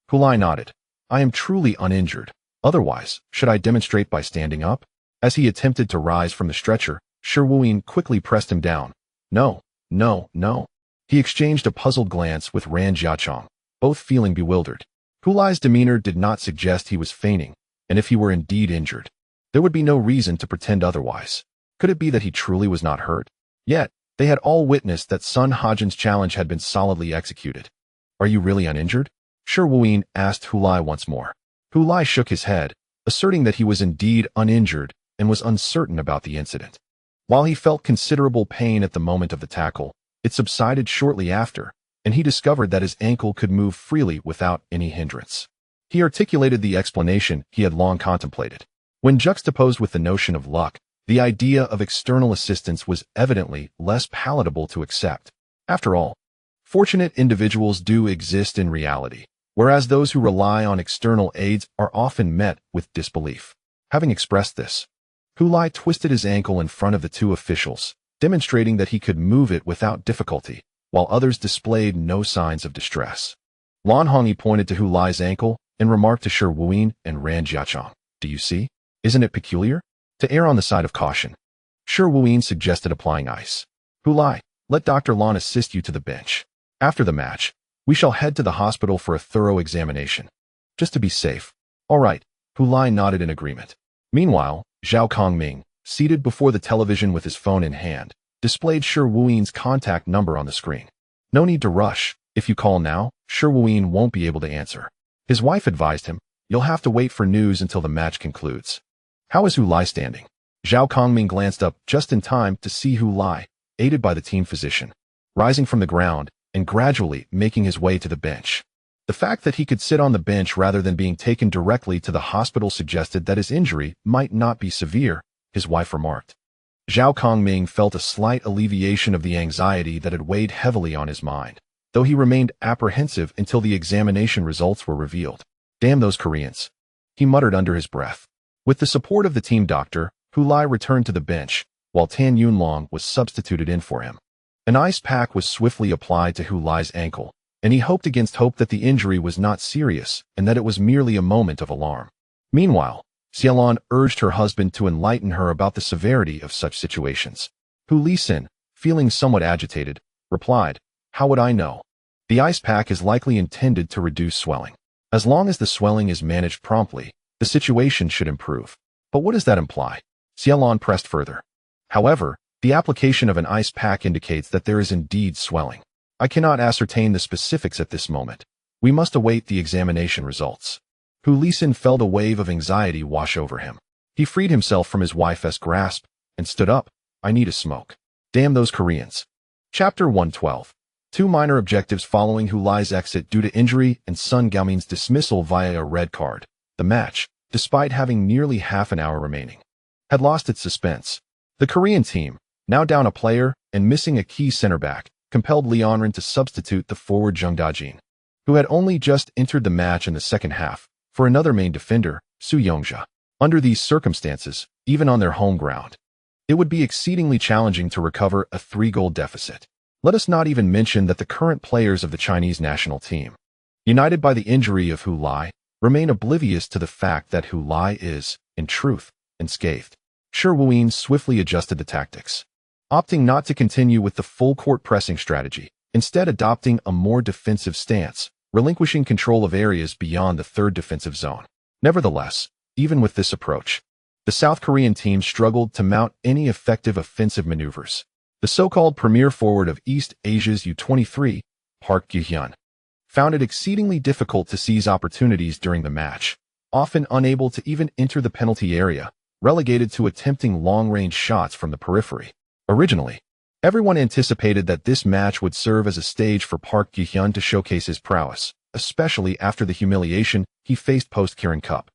[SPEAKER 1] Hu Lai nodded. "I am truly uninjured. Otherwise, should I demonstrate by standing up?" As he attempted to rise from the stretcher, Shi Wuyin quickly pressed him down. "No, no, no." He exchanged a puzzled glance with Ran Jiachong, both feeling bewildered. Hu Lai's demeanor did not suggest he was feigning, and if he were indeed injured, there would be no reason to pretend otherwise. Could it be that he truly was not hurt? Yet, they had all witnessed that Sun Hajin's challenge had been solidly executed. "Are you really uninjured?" Shi Wuyin asked Hu Lai once more. Hu Lai shook his head, asserting that he was indeed uninjured and was uncertain about the incident. While he felt considerable pain at the moment of the tackle, it subsided shortly after, and he discovered that his ankle could move freely without any hindrance. He articulated the explanation he had long contemplated. When juxtaposed with the notion of luck, the idea of external assistance was evidently less palatable to accept. After all, fortunate individuals do exist in reality, whereas those who rely on external aids are often met with disbelief. Having expressed this, Hu Lai twisted his ankle in front of the two officials, demonstrating that he could move it without difficulty, while others displayed no signs of distress. Lan Hongyi pointed to Hu Lai's ankle and remarked to Shi Wuyin and Ran Jiachong, "Do you see? Isn't it peculiar?" To err on the side of caution, Shi Wuyin suggested applying ice. "Hu Lai, let Dr. Lan assist you to the bench. After the match, we shall head to the hospital for a thorough examination. Just to be safe." "All right," Hu Lai nodded in agreement. Meanwhile, Zhao Kongming, seated before the television with his phone in hand, displayed Shi Wuyin's contact number on the screen. "No need to rush. If you call now, Shi Wuyin won't be able to answer." His wife advised him, "You'll have to wait for news until the match concludes." "How is Hu Lai standing?" Zhao Kongming glanced up just in time to see Hu Lai, aided by the team physician, rising from the ground and gradually making his way to the bench. The fact that he could sit on the bench rather than being taken directly to the hospital suggested that his injury might not be severe, his wife remarked. Zhao Kongming felt a slight alleviation of the anxiety that had weighed heavily on his mind, though he remained apprehensive until the examination results were revealed. Damn those Koreans, he muttered under his breath. With the support of the team doctor, Hu Lai returned to the bench, while Tan Yunlong was substituted in for him. An ice pack was swiftly applied to Hu Lai's ankle, and he hoped against hope that the injury was not serious and that it was merely a moment of alarm. Meanwhile, Xiaolon urged her husband to enlighten her about the severity of such situations. Hu Lisin, feeling somewhat agitated, replied, "How would I know? The ice pack is likely intended to reduce swelling. As long as the swelling is managed promptly, the situation should improve." "But what does that imply?" Xiaolon pressed further. "However, the application of an ice pack indicates that there is indeed swelling. I cannot ascertain the specifics at this moment. We must await the examination results." Hu Lisin felt a wave of anxiety wash over him. He freed himself from his wife's grasp and stood up. "I need a smoke. Damn those Koreans." Chapter 112. Two minor objectives following Hu Lai's exit due to injury and Sun Gaoming's dismissal via a red card. The match, despite having nearly half an hour remaining, had lost its suspense. The Korean team, now down a player and missing a key center back, compelled Lianren to substitute the forward Zheng Dajin, who had only just entered the match in the second half, for another main defender, Su Yongxia. Under these circumstances, even on their home ground, it would be exceedingly challenging to recover a 3-goal deficit. Let us not even mention that the current players of the Chinese national team, united by the injury of Hu Lai, remain oblivious to the fact that Hu Lai is, in truth, unscathed. Shi Wuyin swiftly adjusted the tactics, opting not to continue with the full-court pressing strategy, instead adopting a more defensive stance, relinquishing control of areas beyond the third defensive zone. Nevertheless, even with this approach, the South Korean team struggled to mount any effective offensive maneuvers. The so-called premier forward of East Asia's U23, Park Gi-hyun, found it exceedingly difficult to seize opportunities during the match, often unable to even enter the penalty area, relegated to attempting long-range shots from the periphery. Originally, everyone anticipated that this match would serve as a stage for Park Gi-hyun to showcase his prowess, especially after the humiliation he faced post-Kirin Cup,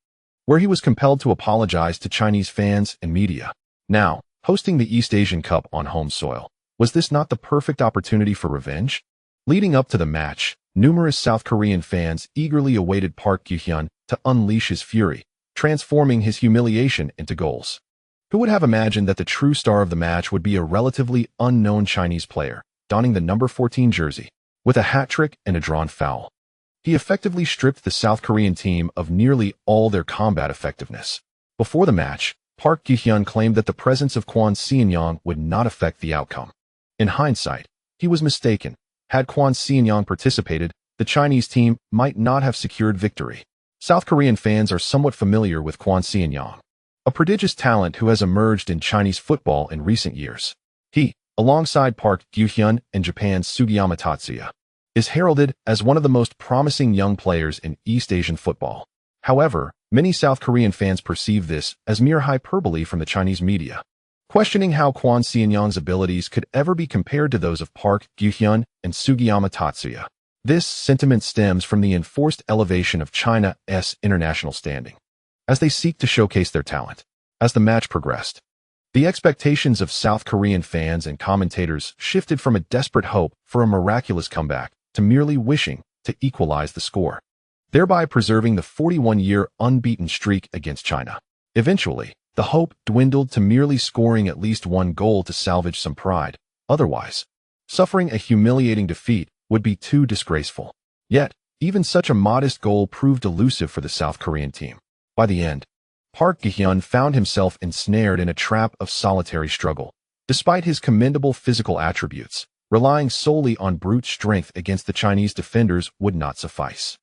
[SPEAKER 1] where he was compelled to apologize to Chinese fans and media. Now, hosting the East Asian Cup on home soil, was this not the perfect opportunity for revenge? Leading up to the match, numerous South Korean fans eagerly awaited Park Gi-hyun to unleash his fury, transforming his humiliation into goals. Who would have imagined that the true star of the match would be a relatively unknown Chinese player, donning the number 14 jersey, with a hat-trick and a drawn foul? He effectively stripped the South Korean team of nearly all their combat effectiveness. Before the match, Park Gi-hyun claimed that the presence of Kwon Seon-yong would not affect the outcome. In hindsight, he was mistaken. Had Kwon Seon-yong participated, the Chinese team might not have secured victory. South Korean fans are somewhat familiar with Kwon Seon-yong, a prodigious talent who has emerged in Chinese football in recent years. He, alongside Park Gi-hyun and Japan's Sugiyama Tatsuya, is heralded as one of the most promising young players in East Asian football. However, many South Korean fans perceive this as mere hyperbole from the Chinese media, questioning how Kwon Seon-yong's abilities could ever be compared to those of Park Gi-hyun and Sugiyama Tatsuya. This sentiment stems from the enforced elevation of China's international standing, as they seek to showcase their talent. As the match progressed, the expectations of South Korean fans and commentators shifted from a desperate hope for a miraculous comeback to merely wishing to equalize the score, thereby preserving the 41-year unbeaten streak against China. Eventually, the hope dwindled to merely scoring at least one goal to salvage some pride. Otherwise, suffering a humiliating defeat would be too disgraceful. Yet, even such a modest goal proved elusive for the South Korean team. By the end, Park Gi-hyun found himself ensnared in a trap of solitary struggle. Despite his commendable physical attributes, relying solely on brute strength against the Chinese defenders would not suffice.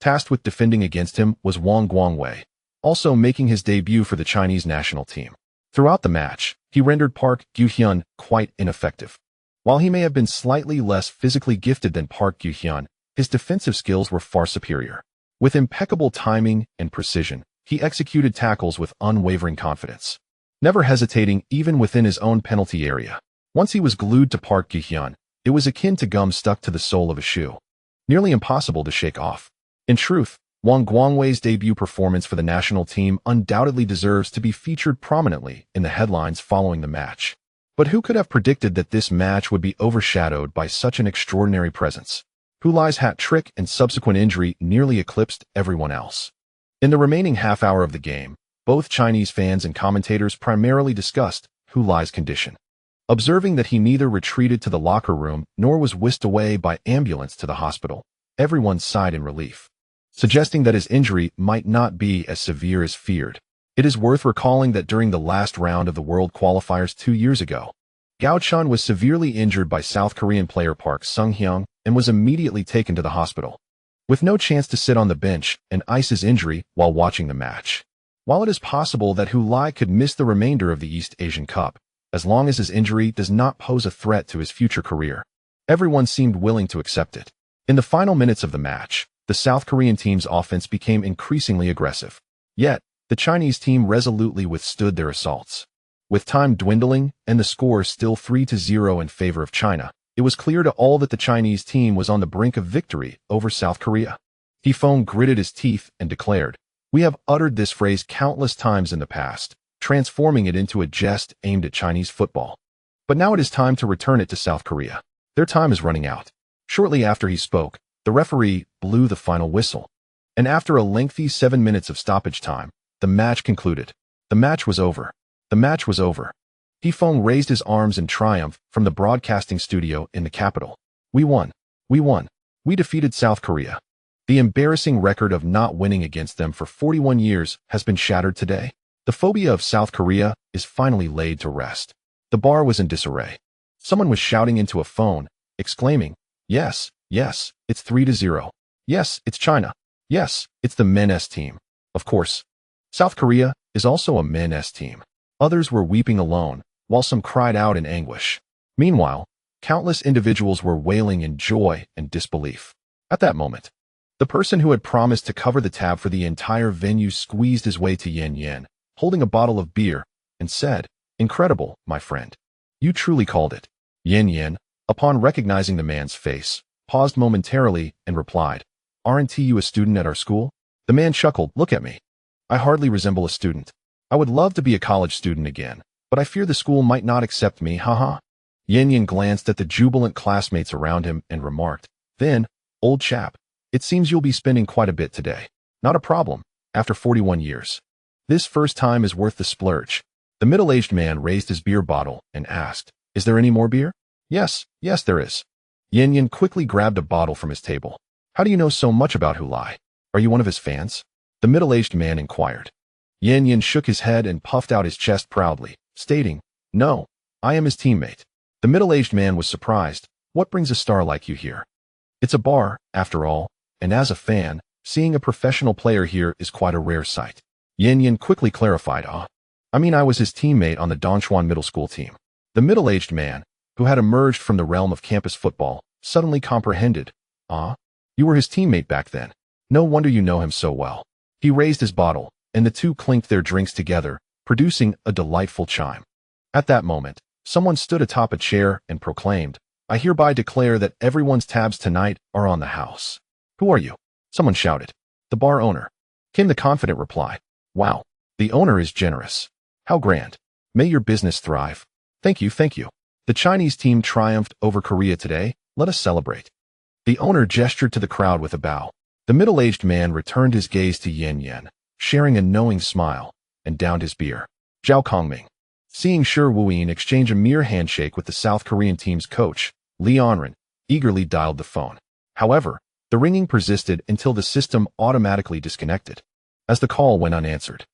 [SPEAKER 1] Tasked with defending against him was Wang Guangwei, also making his debut for the Chinese national team. Throughout the match, he rendered Park Gi-hyun quite ineffective. While he may have been slightly less physically gifted than Park Gi-hyun, his defensive skills were far superior. With impeccable timing and precision, he executed tackles with unwavering confidence, never hesitating even within his own penalty area. Once he was glued to Park Gi-hyun, It was akin to gum stuck to the sole of a shoe. Nearly impossible to shake off. In truth, Wang Guangwei's debut performance for the national team undoubtedly deserves to be featured prominently in the headlines following the match. But who could have predicted that this match would be overshadowed by such an extraordinary presence? Hu Lai's hat trick and subsequent injury nearly eclipsed everyone else. In the remaining half hour of the game, both Chinese fans and commentators primarily discussed Hu Lai's condition. Observing that he neither retreated to the locker room nor was whisked away by ambulance to the hospital, everyone sighed in relief, suggesting that his injury might not be as severe as feared. It is worth recalling that during the last round of the World Qualifiers 2 years ago, Gao Chun was severely injured by South Korean player Park Sung-hyung and was immediately taken to the hospital, with no chance to sit on the bench and ice his injury while watching the match. While it is possible that Hu Lai could miss the remainder of the East Asian Cup, as long as his injury does not pose a threat to his future career, everyone seemed willing to accept it. In the final minutes of the match, the South Korean team's offense became increasingly aggressive. Yet, the Chinese team resolutely withstood their assaults. With time dwindling and the score still 3-0 in favor of China, it was clear to all that the Chinese team was on the brink of victory over South Korea. Tifone gritted his teeth and declared, "We have uttered this phrase countless times in the past, transforming it into a jest aimed at Chinese football. But now it is time to return it to South Korea. Their time is running out." Shortly after he spoke, the referee blew the final whistle. And after a lengthy 7 minutes of stoppage time, the match concluded. The match was over. The match was over. Tifone raised his arms in triumph from the broadcasting studio in the capital. "We won. We won. We defeated South Korea. The embarrassing record of not winning against them for 41 years has been shattered today. The phobia of South Korea is finally laid to rest." The bar was in disarray. Someone was shouting into a phone, exclaiming, "Yes, yes, it's 3-0. Yes, it's China. Yes, it's the men's team. Of course. South Korea is also a men's team." Others were weeping alone, while some cried out in anguish. Meanwhile, countless individuals were wailing in joy and disbelief. At that moment, the person who had promised to cover the tab for the entire venue squeezed his way to Yan Yan, holding a bottle of beer, and said, "Incredible, my friend. You truly called it." Yan Yan, upon recognizing the man's face, paused momentarily and replied, "Aren't you a student at our school?" The man chuckled, "Look at me. I hardly resemble a student. I would love to be a college student again, but I fear the school might not accept me, haha." Yan Yan glanced at the jubilant classmates around him and remarked, "Then, old chap, it seems you'll be spending quite a bit today. Not a problem, after 41 years. This first time is worth the splurge." The middle-aged man raised his beer bottle and asked, "Is there any more beer?" "Yes, yes there is." Yan Yan quickly grabbed a bottle from his table. "How do you know so much about Hu Lai? Are you one of his fans?" the middle-aged man inquired. Yan Yan shook his head and puffed out his chest proudly, stating, "No, I am his teammate." The middle-aged man was surprised. "What brings a star like you here?" "It's a bar, after all, and as a fan, seeing a professional player here is quite a rare sight." Yan Yan quickly clarified, I mean I was his teammate on the Dongchuan middle school team." The middle-aged man, who had emerged from the realm of campus football, suddenly comprehended, You were his teammate back then. No wonder you know him so well." He raised his bottle, and the two clinked their drinks together, producing a delightful chime. At that moment, someone stood atop a chair and proclaimed, "I hereby declare that everyone's tabs tonight are on the house." "Who are you?" someone shouted. "The bar owner," came the confident reply. "Wow, the owner is generous. How grand. May your business thrive." Thank you, thank you. The Chinese team triumphed over Korea today. Let us celebrate." The owner gestured to the crowd with a bow. The middle-aged man returned his gaze to Yan Yan, sharing a knowing smile, and downed his beer. Zhao Kongming, seeing Shi Wuyin exchange a mere handshake with the South Korean team's coach, Lee Onren, eagerly dialed the phone. However, the ringing persisted until the system automatically disconnected. As the call went unanswered,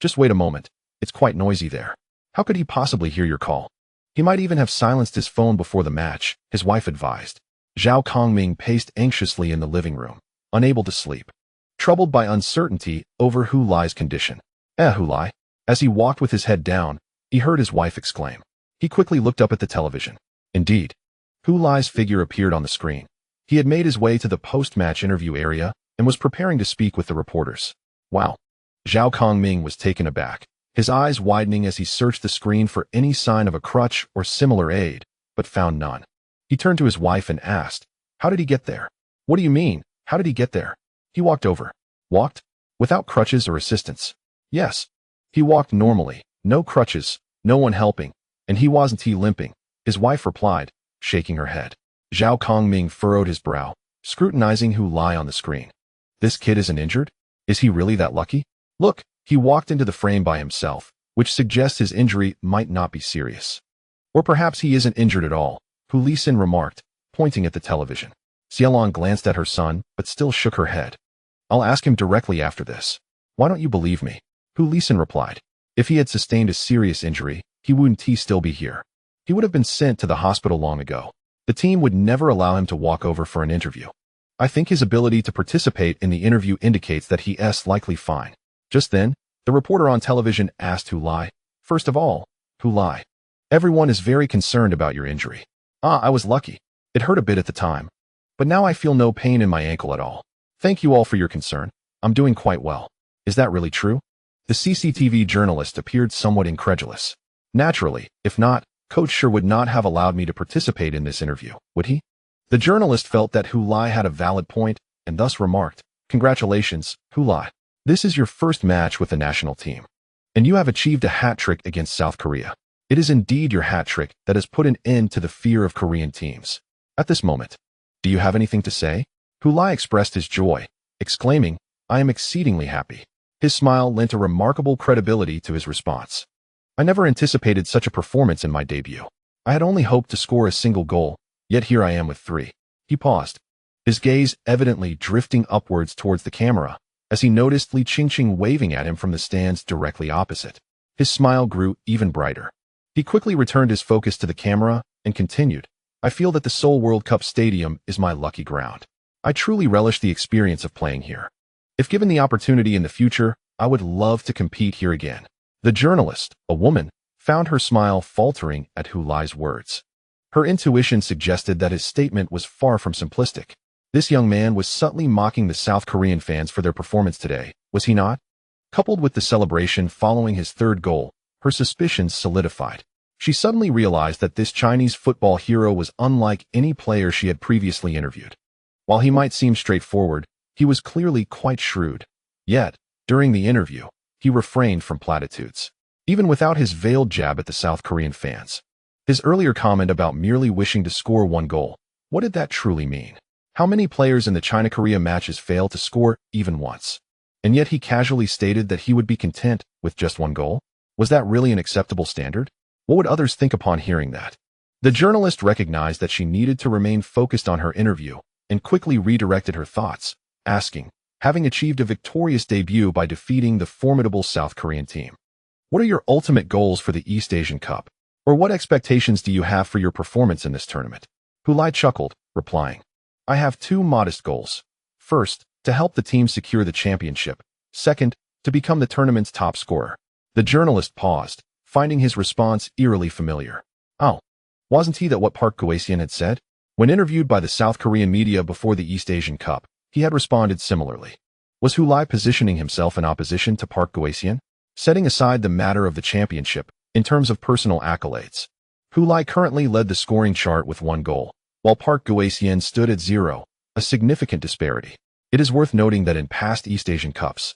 [SPEAKER 1] just wait a moment. It's quite noisy there. How could he possibly hear your call? He might even have silenced his phone before the match," his wife advised. Zhao Kongming paced anxiously in the living room, unable to sleep, troubled by uncertainty over Hu Lai's condition. Hu Lai." As he walked with his head down, he heard his wife exclaim. He quickly looked up at the television. Indeed, Hu Lai's figure appeared on the screen. He had made his way to the post-match interview area and was preparing to speak with the reporters. Wow. Zhao Kongming was taken aback, his eyes widening as he searched the screen for any sign of a crutch or similar aid, but found none. He turned to his wife and asked, "How did he get there?" "What do you mean? How did he get there?" "He walked over." "Walked? Without crutches or assistance?" "Yes. He walked normally, no crutches, no one helping, and he wasn't limping," his wife replied, shaking her head. Zhao Kongming furrowed his brow, scrutinizing Hu Lai on the screen. "This kid isn't injured? Is he really that lucky? Look, he walked into the frame by himself, which suggests his injury might not be serious. Or perhaps he isn't injured at all," Hu Lisin remarked, pointing at the television. Xiaolong glanced at her son, but still shook her head. "I'll ask him directly after this." "Why don't you believe me?" Hu Lisin replied. "If he had sustained a serious injury, he wouldn't still be here. He would have been sent to the hospital long ago. The team would never allow him to walk over for an interview. I think his ability to participate in the interview indicates that he is likely fine." Just then, the reporter on television asked Hu Lai, "First of all, Hu Lai, everyone is very concerned about your injury." "I was lucky. It hurt a bit at the time. But now I feel no pain in my ankle at all. Thank you all for your concern. I'm doing quite well." "Is that really true?" The CCTV journalist appeared somewhat incredulous. "Naturally, if not, Coach sure would not have allowed me to participate in this interview, would he?" The journalist felt that Hu Lai had a valid point and thus remarked, "Congratulations, Hu Lai. This is your first match with the national team, and you have achieved a hat trick against South Korea. It is indeed your hat trick that has put an end to the fear of Korean teams. At this moment, do you have anything to say?" Hu Lai expressed his joy, exclaiming, "I am exceedingly happy." His smile lent a remarkable credibility to his response. "I never anticipated such a performance in my debut. I had only hoped to score a single goal, yet here I am with 3. He paused, his gaze evidently drifting upwards towards the camera, as he noticed Li Qingqing waving at him from the stands directly opposite. His smile grew even brighter. He quickly returned his focus to the camera and continued, "I feel that the Seoul World Cup Stadium is my lucky ground. I truly relish the experience of playing here. If given the opportunity in the future, I would love to compete here again." The journalist, a woman, found her smile faltering at Hu Lai's words. Her intuition suggested that his statement was far from simplistic. This young man was subtly mocking the South Korean fans for their performance today, was he not? Coupled with the celebration following his 3rd goal, her suspicions solidified. She suddenly realized that this Chinese football hero was unlike any player she had previously interviewed. While he might seem straightforward, he was clearly quite shrewd. Yet, during the interview, he refrained from platitudes. Even without his veiled jab at the South Korean fans. His earlier comment about merely wishing to score 1 goal, what did that truly mean? How many players in the China-Korea matches fail to score even once? And yet he casually stated that he would be content with just 1 goal? Was that really an acceptable standard? What would others think upon hearing that? The journalist recognized that she needed to remain focused on her interview and quickly redirected her thoughts, asking, having achieved a victorious debut by defeating the formidable South Korean team, what are your ultimate goals for the East Asian Cup? Or what expectations do you have for your performance in this tournament? Hu Lai chuckled, replying, "I have 2 modest goals. First, to help the team secure the championship. Second, to become the tournament's top scorer." The journalist paused, finding his response eerily familiar. Oh, wasn't he that what Park Go-asian had said? When interviewed by the South Korean media before the East Asian Cup, he had responded similarly. Was Hu Lai positioning himself in opposition to Park Go-asian? Setting aside the matter of the championship, in terms of personal accolades, Hu Lai currently led the scoring chart with 1 goal, while Park Go-asian stood at 0, a significant disparity. It is worth noting that in past East Asian Cups,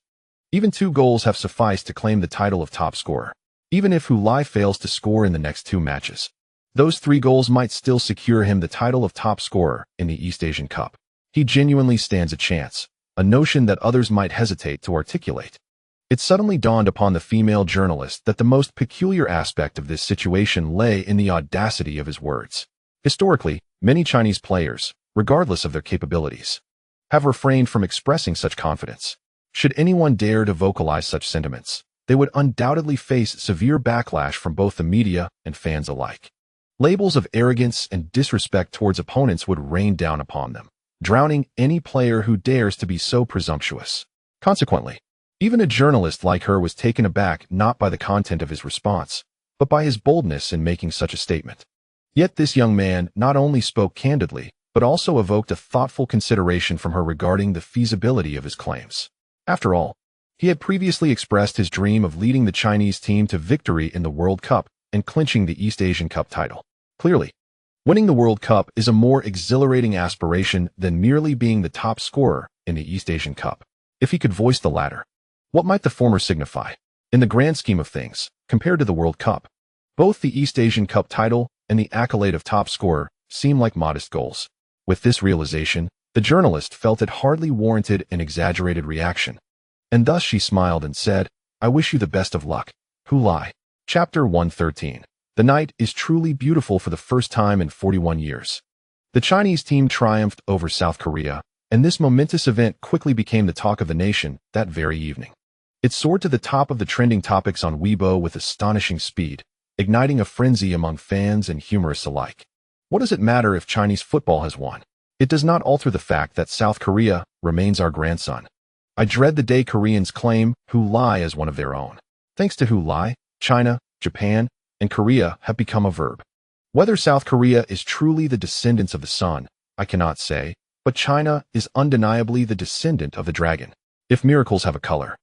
[SPEAKER 1] even 2 goals have sufficed to claim the title of top scorer. Even if Hu Lai fails to score in the next 2 matches, those 3 goals might still secure him the title of top scorer in the East Asian Cup. He genuinely stands a chance, a notion that others might hesitate to articulate. It suddenly dawned upon the female journalist that the most peculiar aspect of this situation lay in the audacity of his words. Historically, many Chinese players, regardless of their capabilities, have refrained from expressing such confidence. Should anyone dare to vocalize such sentiments, they would undoubtedly face severe backlash from both the media and fans alike. Labels of arrogance and disrespect towards opponents would rain down upon them, drowning any player who dares to be so presumptuous. Consequently, even a journalist like her was taken aback not by the content of his response, but by his boldness in making such a statement. Yet this young man not only spoke candidly, but also evoked a thoughtful consideration from her regarding the feasibility of his claims. After all, he had previously expressed his dream of leading the Chinese team to victory in the World Cup and clinching the East Asian Cup title. Clearly, Winning the World Cup is a more exhilarating aspiration than merely being the top scorer in the East Asian Cup. If he could voice the latter, what might the former signify? In the grand scheme of things, compared to the World Cup, both the East Asian Cup title and the accolade of top scorer seem like modest goals. With this realization, the journalist felt it hardly warranted an exaggerated reaction. And thus she smiled and said, "I wish you the best of luck. Hu Lai." Chapter 113. The night is truly beautiful for the first time in 41 years. The Chinese team triumphed over South Korea, and this momentous event quickly became the talk of the nation that very evening. It soared to the top of the trending topics on Weibo with astonishing speed, igniting a frenzy among fans and humorists alike. What does it matter if Chinese football has won? It does not alter the fact that South Korea remains our grandson. I dread the day Koreans claim Hu Lai as one of their own. Thanks to Hu Lai, China, Japan, and Korea have become a verb. Whether South Korea is truly the descendants of the sun, I cannot say, but China is undeniably the descendant of the dragon. If miracles have a color,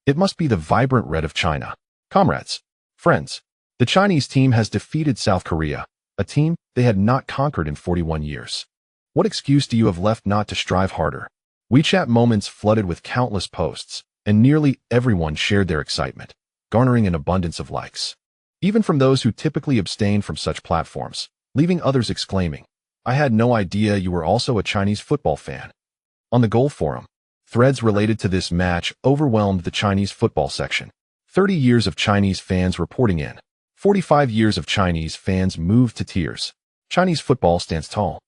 [SPEAKER 1] it must be the vibrant red of China. Comrades, friends, the Chinese team has defeated South Korea, a team they had not conquered in 41 years. What excuse do you have left not to strive harder? WeChat moments flooded with countless posts, and nearly everyone shared their excitement, garnering an abundance of likes. Even from those who typically abstain from such platforms, leaving others exclaiming, "I had no idea you were also a Chinese football fan." On the Goal Forum, threads related to this match overwhelmed the Chinese football section. 30 years of Chinese fans reporting in. 45 years of Chinese fans moved to tears. Chinese football stands tall,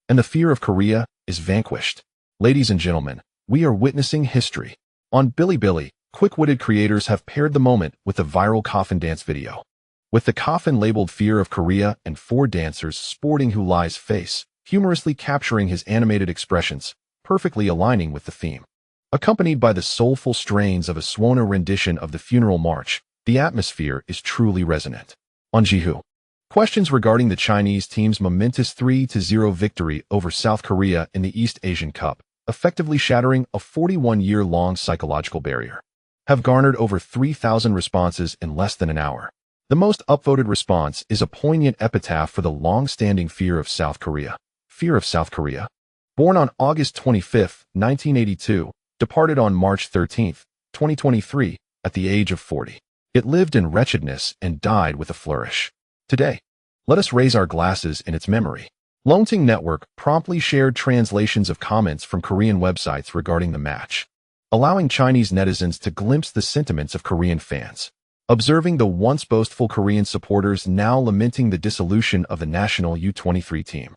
[SPEAKER 1] and the fear of Korea is vanquished. Ladies and gentlemen, we are witnessing history. On Bilibili, quick-witted creators have paired the moment with the viral coffin dance video. With the coffin labeled Fear of Korea and 4 dancers sporting Hu Lai's face, humorously capturing his animated expressions, perfectly aligning with the theme. Accompanied by the soulful strains of a Swana rendition of the funeral march, the atmosphere is truly resonant. On Jihu, questions regarding the Chinese team's momentous 3-0 victory over South Korea in the East Asian Cup, effectively shattering a 41-year-long psychological barrier, have garnered over 3,000 responses in less than an hour. The most upvoted response is a poignant epitaph for the long-standing fear of South Korea. Fear of South Korea? Born on August 25, 1982, departed on March 13, 2023, at the age of 40. It lived in wretchedness and died with a flourish. Today, let us raise our glasses in its memory. Loneting Network promptly shared translations of comments from Korean websites regarding the match, allowing Chinese netizens to glimpse the sentiments of Korean fans. Observing the once boastful Korean supporters now lamenting the dissolution of the national U23 team,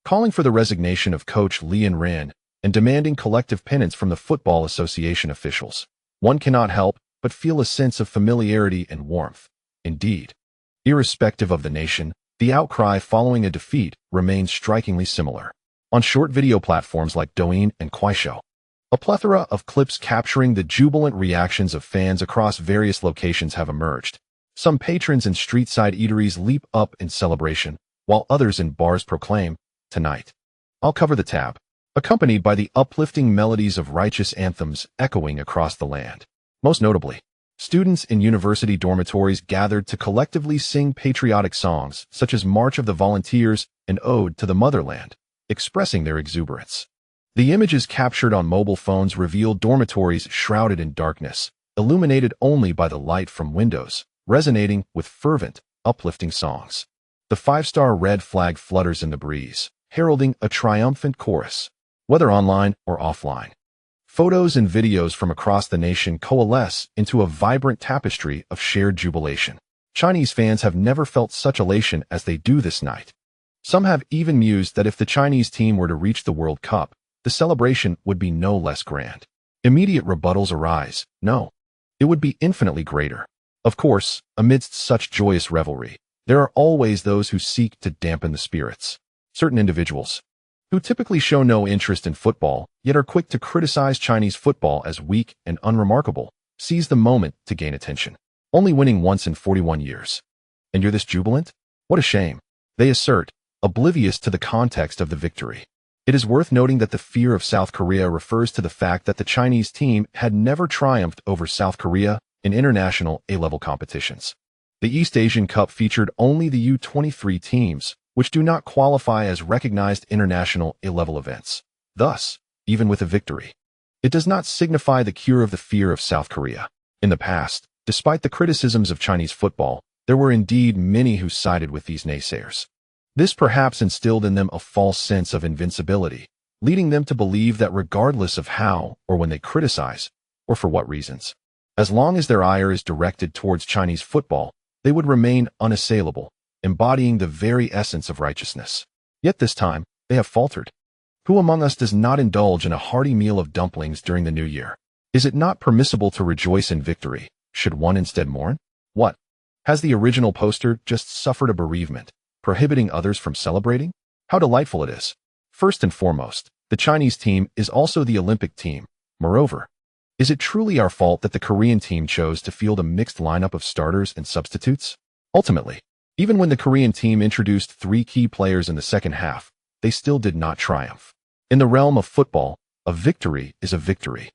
[SPEAKER 1] calling for the resignation of coach Lee In-rin, and demanding collective penance from the Football Association officials, one cannot help but feel a sense of familiarity and warmth. Indeed, irrespective of the nation, the outcry following a defeat remains strikingly similar. On short video platforms like Douyin and Kuaishou, a plethora of clips capturing the jubilant reactions of fans across various locations have emerged. Some patrons in street-side eateries leap up in celebration, while others in bars proclaim, "Tonight, I'll cover the tab," accompanied by the uplifting melodies of righteous anthems echoing across the land. Most notably, students in university dormitories gathered to collectively sing patriotic songs such as March of the Volunteers and Ode to the Motherland, expressing their exuberance. The images captured on mobile phones reveal dormitories shrouded in darkness, illuminated only by the light from windows, resonating with fervent, uplifting songs. The 5-star red flag flutters in the breeze, heralding a triumphant chorus, whether online or offline. Photos and videos from across the nation coalesce into a vibrant tapestry of shared jubilation. Chinese fans have never felt such elation as they do this night. Some have even mused that if the Chinese team were to reach the World Cup, the celebration would be no less grand. Immediate rebuttals arise. No, it would be infinitely greater. Of course, amidst such joyous revelry, there are always those who seek to dampen the spirits. Certain individuals, who typically show no interest in football, yet are quick to criticize Chinese football as weak and unremarkable, seize the moment to gain attention. Only winning once in 41 years. And you're this jubilant? What a shame, they assert, oblivious to the context of the victory. It is worth noting that the fear of South Korea refers to the fact that the Chinese team had never triumphed over South Korea in international A-level competitions. The East Asian Cup featured only the U23 teams, which do not qualify as recognized international A-level events. Thus, even with a victory, it does not signify the cure of the fear of South Korea. In the past, despite the criticisms of Chinese football, there were indeed many who sided with these naysayers. This perhaps instilled in them a false sense of invincibility, leading them to believe that regardless of how or when they criticize, or for what reasons, as long as their ire is directed towards Chinese football, they would remain unassailable, embodying the very essence of righteousness. Yet this time, they have faltered. Who among us does not indulge in a hearty meal of dumplings during the new year? Is it not permissible to rejoice in victory? Should one instead mourn? What? Has the original poster just suffered a bereavement, prohibiting others from celebrating? How delightful it is. First and foremost, the Chinese team is also the Olympic team. Moreover, is it truly our fault that the Korean team chose to field a mixed lineup of starters and substitutes? Ultimately, even when the Korean team introduced 3 key players in the second half, they still did not triumph. In the realm of football, a victory is a victory,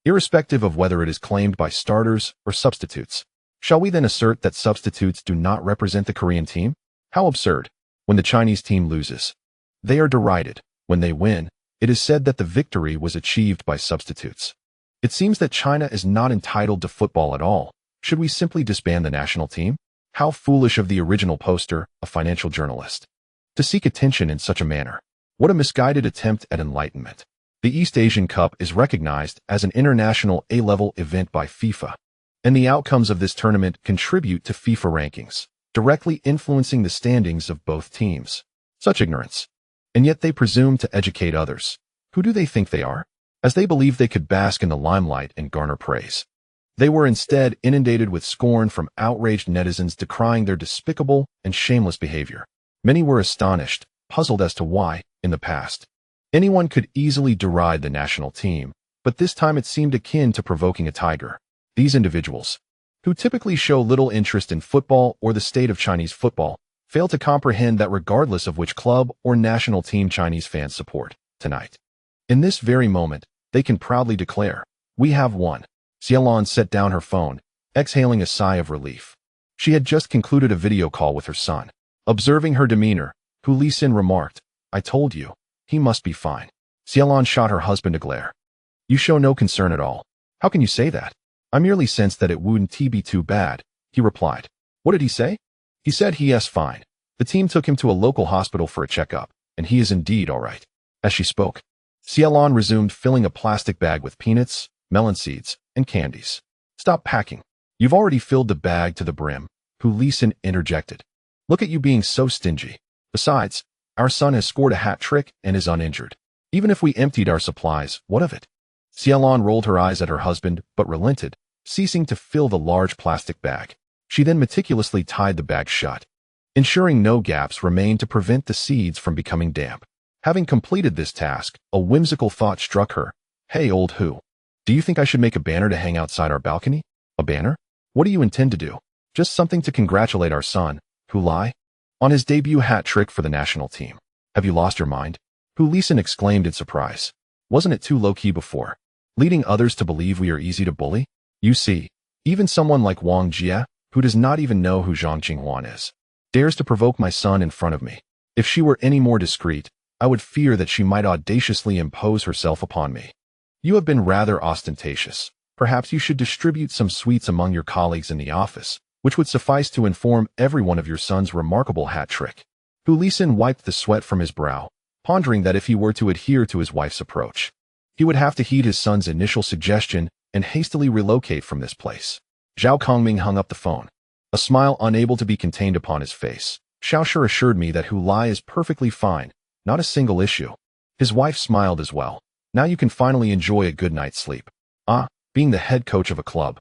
[SPEAKER 1] irrespective of whether it is claimed by starters or substitutes. Shall we then assert that substitutes do not represent the Korean team? How absurd. When the Chinese team loses, they are derided. When they win, it is said that the victory was achieved by substitutes. It seems that China is not entitled to football at all. Should we simply disband the national team? How foolish of the original poster, a financial journalist, to seek attention in such a manner. What a misguided attempt at enlightenment. The East Asian Cup is recognized as an international A-level event by FIFA, and the outcomes of this tournament contribute to FIFA rankings, directly influencing the standings of both teams. Such ignorance. And yet they presume to educate others. Who do they think they are? As they believe they could bask in the limelight and garner praise. They were instead inundated with scorn from outraged netizens decrying their despicable and shameless behavior. Many were astonished, puzzled as to why, in the past, anyone could easily deride the national team, but this time it seemed akin to provoking a tiger. These individuals, who typically show little interest in football or the state of Chinese football, fail to comprehend that regardless of which club or national team Chinese fans support, tonight, in this very moment, they can proudly declare, "We have won." Xiaolon set down her phone, exhaling a sigh of relief. She had just concluded a video call with her son. Observing her demeanor, Hu Lisin remarked, "I told you, he must be fine." Xiaolon shot her husband a glare. "You show no concern at all. How can you say that?" "I merely sensed that it wouldn't be too bad," he replied. "What did he say?" "He said he is fine. The team took him to a local hospital for a checkup, and he is indeed all right." As she spoke, Xiaolon resumed filling a plastic bag with peanuts, melon seeds, and candies. "Stop packing. You've already filled the bag to the brim," Hu Lisin interjected. "Look at you being so stingy. Besides, our son has scored a hat trick and is uninjured. Even if we emptied our supplies, what of it?" Xiaolon rolled her eyes at her husband, but relented, ceasing to fill the large plastic bag. She then meticulously tied the bag shut, ensuring no gaps remained to prevent the seeds from becoming damp. Having completed this task, a whimsical thought struck her. "Hey, old Hu, do you think I should make a banner to hang outside our balcony?" "A banner? What do you intend to do?" "Just something to congratulate our son, Hu Lai, on his debut hat trick for the national team." "Have you lost your mind?" Hu Lisin exclaimed in surprise. "Wasn't it too low-key before, leading others to believe we are easy to bully? You see, even someone like Wang Jia, who does not even know who Zhang Qinghuan is, dares to provoke my son in front of me. If she were any more discreet, I would fear that she might audaciously impose herself upon me. You have been rather ostentatious. Perhaps you should distribute some sweets among your colleagues in the office, which would suffice to inform everyone of your son's remarkable hat trick." Hu Lisin wiped the sweat from his brow, pondering that if he were to adhere to his wife's approach, he would have to heed his son's initial suggestion and hastily relocate from this place. Zhao Kongming hung up the phone, a smile unable to be contained upon his face. "Xiaoshi assured me that Hu Lai is perfectly fine, not a single issue." His wife smiled as well. "Now you can finally enjoy a good night's sleep." Being the head coach of a club,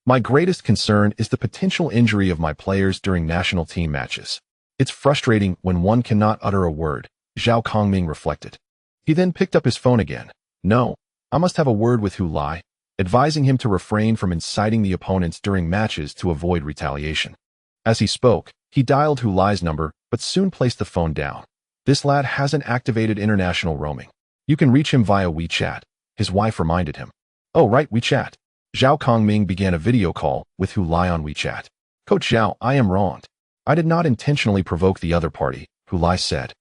[SPEAKER 1] my greatest concern is the potential injury of my players during national team matches. It's frustrating when one cannot utter a word, Zhao Kongming reflected. He then picked up his phone again. "No, I must have a word with Hu Lai," advising him to refrain from inciting the opponents during matches to avoid retaliation. As he spoke, he dialed Hu Lai's number, but soon placed the phone down. "This lad hasn't activated international roaming. You can reach him via WeChat," his wife reminded him. "Oh, right, WeChat." Zhao Kongming began a video call with Hu Lai on WeChat. "Coach Zhao, I am wronged. I did not intentionally provoke the other party," Hu Lai said,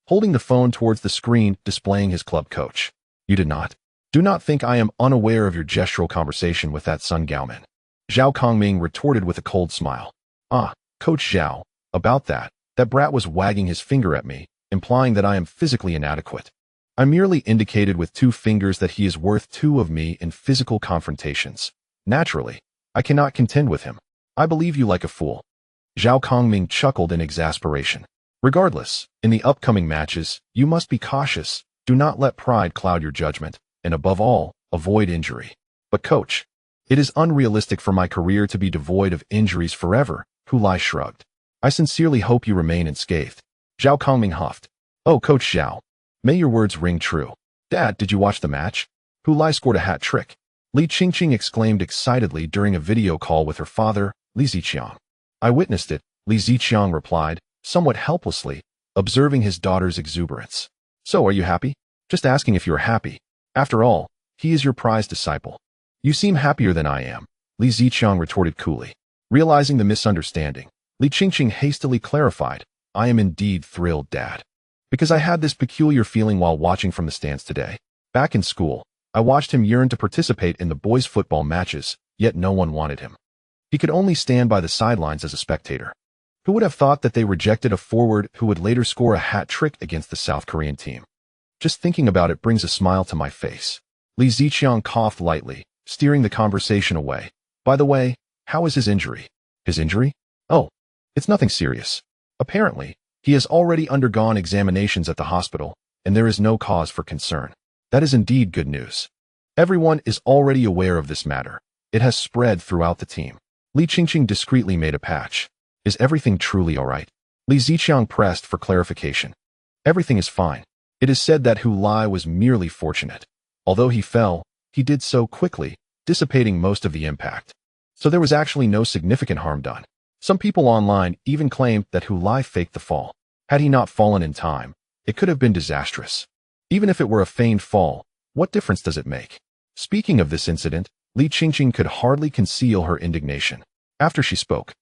[SPEAKER 1] holding the phone towards the screen displaying his club coach. You did not. Do not think I am unaware of your gestural conversation with that Sun Gaoman. Zhao Kongming retorted with a cold smile. Ah, Coach Zhao, about that brat was wagging his finger at me, implying that I am physically inadequate. I merely indicated with 2 fingers that he is worth 2 of me in physical confrontations. Naturally, I cannot contend with him. I believe you like a fool. Zhao Kongming chuckled in exasperation. Regardless, in the upcoming matches, you must be cautious. Do not let pride cloud your judgment, and above all, avoid injury. But coach, it is unrealistic for my career to be devoid of injuries forever, Hu Lai shrugged. I sincerely hope you remain unscathed. Zhao Kongming huffed. Oh, Coach Zhao. May your words ring true. Dad, did you watch the match? Hu Lai scored a hat trick. Li Qingqing exclaimed excitedly during a video call with her father, Li Ziqiang. I witnessed it, Li Ziqiang replied, somewhat helplessly, observing his daughter's exuberance. So are you happy? Just asking if you are happy. After all, he is your prized disciple. You seem happier than I am, Li Ziqiang retorted coolly. Realizing the misunderstanding, Li Qingqing hastily clarified, I am indeed thrilled, Dad. Because I had this peculiar feeling while watching from the stands today. Back in school, I watched him yearn to participate in the boys' football matches, yet no one wanted him. He could only stand by the sidelines as a spectator. Who would have thought that they rejected a forward who would later score a hat trick against the South Korean team? Just thinking about it brings a smile to my face. Li Ziqiang coughed lightly, steering the conversation away. By the way, how is his injury? His injury? Oh, it's nothing serious. Apparently, he has already undergone examinations at the hospital, and there is no cause for concern. That is indeed good news. Everyone is already aware of this matter. It has spread throughout the team. Li Qingqing discreetly made a patch. Is everything truly all right? Li Ziqiang pressed for clarification. Everything is fine. It is said that Hu Lai was merely fortunate. Although he fell, he did so quickly, dissipating most of the impact. So there was actually no significant harm done. Some people online even claimed that Hu Lai faked the fall. Had he not fallen in time, it could have been disastrous. Even if it were a feigned fall, what difference does it make? Speaking of this incident, Li Qingqing could hardly conceal her indignation. After she spoke,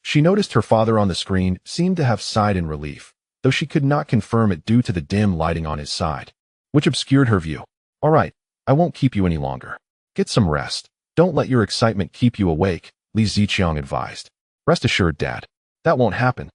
[SPEAKER 1] she noticed her father on the screen seemed to have sighed in relief, though she could not confirm it due to the dim lighting on his side, which obscured her view. All right, I won't keep you any longer. Get some rest. Don't let your excitement keep you awake, Li Ziqiang advised. Rest assured, Dad. That won't happen.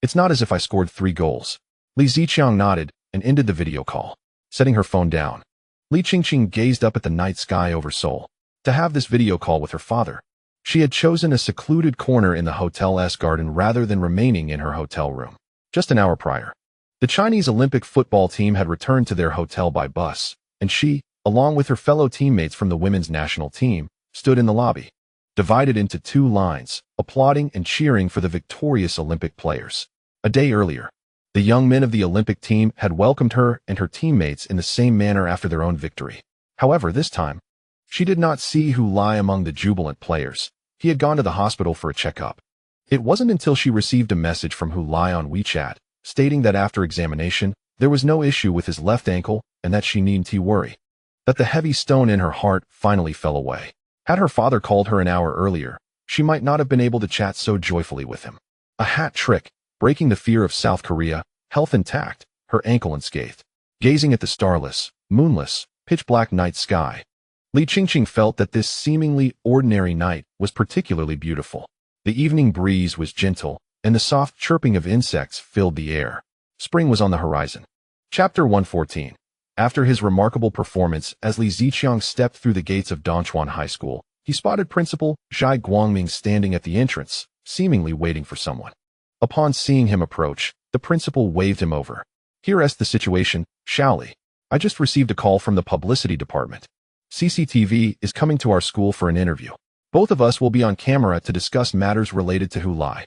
[SPEAKER 1] It's not as if I scored 3 goals. Li Ziqiang nodded and ended the video call, setting her phone down. Li Qingqing gazed up at the night sky over Seoul. To have this video call with her father, she had chosen a secluded corner in the hotel's garden rather than remaining in her hotel room. Just an hour prior, the Chinese Olympic football team had returned to their hotel by bus, and she, along with her fellow teammates from the women's national team, stood in the lobby, divided into 2 lines, applauding and cheering for the victorious Olympic players. A day earlier, the young men of the Olympic team had welcomed her and her teammates in the same manner after their own victory. However, this time, she did not see Hu Lai among the jubilant players. He had gone to the hospital for a checkup. It wasn't until she received a message from Hu Lai on WeChat, stating that after examination, there was no issue with his left ankle and that she needn't worry, that the heavy stone in her heart finally fell away. Had her father called her an hour earlier, she might not have been able to chat so joyfully with him. A hat trick, breaking the fear of South Korea, health intact, her ankle unscathed. Gazing at the starless, moonless, pitch-black night sky, Li Qingqing felt that this seemingly ordinary night was particularly beautiful. The evening breeze was gentle, and the soft chirping of insects filled the air. Spring was on the horizon. Chapter 114. After his remarkable performance as Li Ziqiang stepped through the gates of Dongchuan High School, he spotted Principal Zhai Guangming standing at the entrance, seemingly waiting for someone. Upon seeing him approach, the principal waved him over. Here's the situation, Shaoli. I just received a call from the publicity department. CCTV is coming to our school for an interview. Both of us will be on camera to discuss matters related to Hu Lai.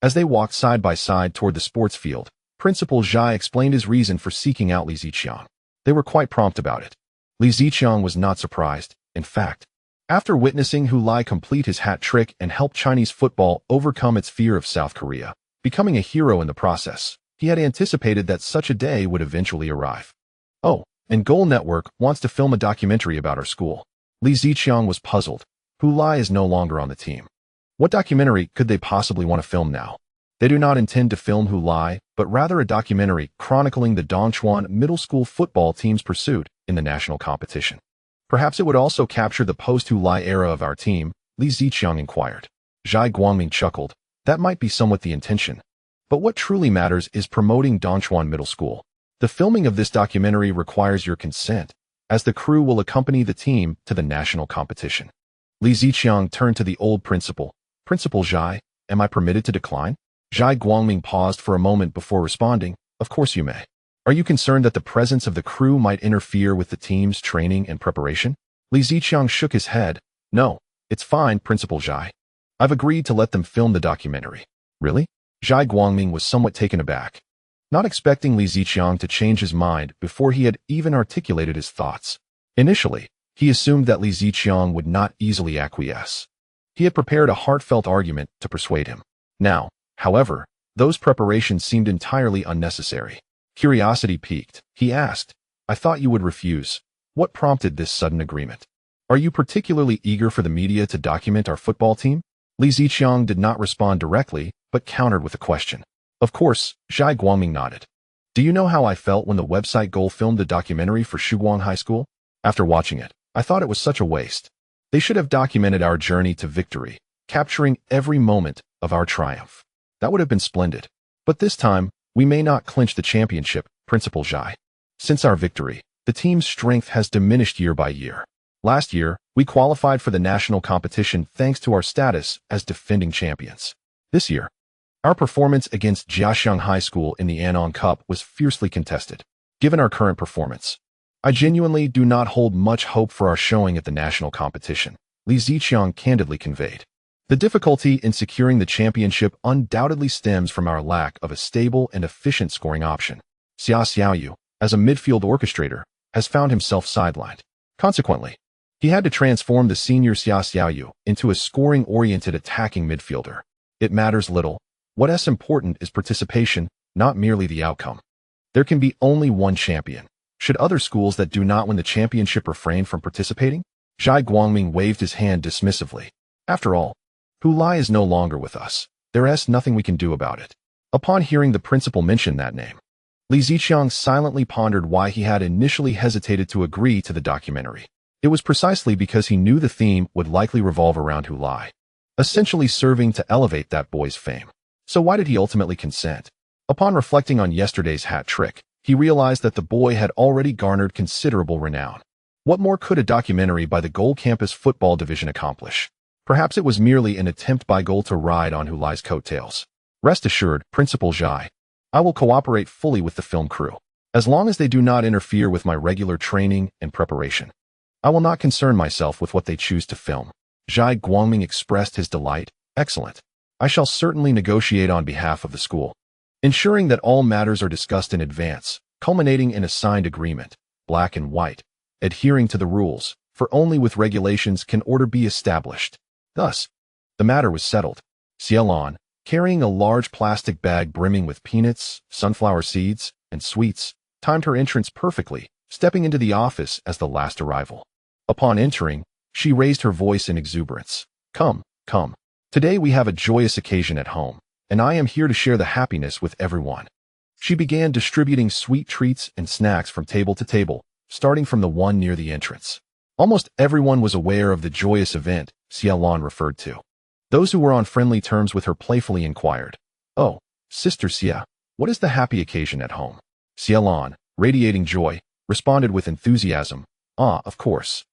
[SPEAKER 1] As they walked side by side toward the sports field, Principal Zhai explained his reason for seeking out Li Ziqiang. They were quite prompt about it. Li Ziqiang was not surprised. In fact, after witnessing Hu Lai complete his hat trick and help Chinese football overcome its fear of South Korea, becoming a hero in the process, he had anticipated that such a day would eventually arrive. Oh, and Goal Network wants to film a documentary about our school. Li Ziqiang was puzzled. Hu Lai is no longer on the team. What documentary could they possibly want to film now? They do not intend to film Hu Lai, but but rather a documentary chronicling the Dongchuan middle school football team's pursuit in the national competition. Perhaps it would also capture the post-Hulai era of our team, Li Ziqiang inquired. Zhai Guangming chuckled. That might be somewhat the intention. But what truly matters is promoting Dongchuan Middle School. The filming of this documentary requires your consent, as the crew will accompany the team to the national competition. Li Ziqiang turned to the old principal. Principal Zhai, am I permitted to decline? Zhai Guangming paused for a moment before responding. Of course you may. Are you concerned that the presence of the crew might interfere with the team's training and preparation? Li Ziqiang shook his head. No, it's fine, Principal Zhai. I've agreed to let them film the documentary. Really? Zhai Guangming was somewhat taken aback, not expecting Li Ziqiang to change his mind before he had even articulated his thoughts. Initially, he assumed that Li Ziqiang would not easily acquiesce. He had prepared a heartfelt argument to persuade him. Now, however, those preparations seemed entirely unnecessary. Curiosity piqued. He asked, I thought you would refuse. What prompted this sudden agreement? Are you particularly eager for the media to document our football team? Li Ziqiang did not respond directly, but countered with a question. Of course, Zhai Guangming nodded. Do you know how I felt when the website Goal filmed a documentary for Shuguang High School? After watching it, I thought it was such a waste. They should have documented our journey to victory, capturing every moment of our triumph. That would have been splendid. But this time, we may not clinch the championship, Principal Zhai. Since our victory, the team's strength has diminished year by year. Last year, we qualified for the national competition thanks to our status as defending champions. This year, our performance against Jiaxiang High School in the Anong Cup was fiercely contested. Given our current performance, I genuinely do not hold much hope for our showing at the national competition, Li Ziqiang candidly conveyed. The difficulty in securing the championship undoubtedly stems from our lack of a stable and efficient scoring option. Xia Xiaoyu, as a midfield orchestrator, has found himself sidelined. Consequently, he had to transform the senior Xia Xiaoyu into a scoring-oriented attacking midfielder. It matters little. What's important is participation, not merely the outcome. There can be only one champion. Should other schools that do not win the championship refrain from participating? Zhai Guangming waved his hand dismissively. After all, Hulai is no longer with us. There is nothing we can do about it. Upon hearing the principal mention that name, Li Ziqiang silently pondered why he had initially hesitated to agree to the documentary. It was precisely because he knew the theme would likely revolve around Hulai, essentially serving to elevate that boy's fame. So why did he ultimately consent? Upon reflecting on yesterday's hat trick, he realized that the boy had already garnered considerable renown. What more could a documentary by the Goal Campus Football Division accomplish? Perhaps it was merely an attempt by Goal to ride on Hulai's coattails. Rest assured, Principal Zhai, I will cooperate fully with the film crew, as long as they do not interfere with my regular training and preparation. I will not concern myself with what they choose to film. Zhai Guangming expressed his delight. Excellent. I shall certainly negotiate on behalf of the school, ensuring that all matters are discussed in advance, culminating in a signed agreement, black and white, adhering to the rules, for only with regulations can order be established. Thus, the matter was settled. Xiaolon, carrying a large plastic bag brimming with peanuts, sunflower seeds, and sweets, timed her entrance perfectly, stepping into the office as the last arrival. Upon entering, she raised her voice in exuberance. Come, come. Today we have a joyous occasion at home, and I am here to share the happiness with everyone. She began distributing sweet treats and snacks from table to table, starting from the one near the entrance. Almost everyone was aware of the joyous event Xiaolon referred to. Those who were on friendly terms with her playfully inquired, Oh, Sister Xia, what is the happy occasion at home? Xiaolon, radiating joy, responded with enthusiasm, of course.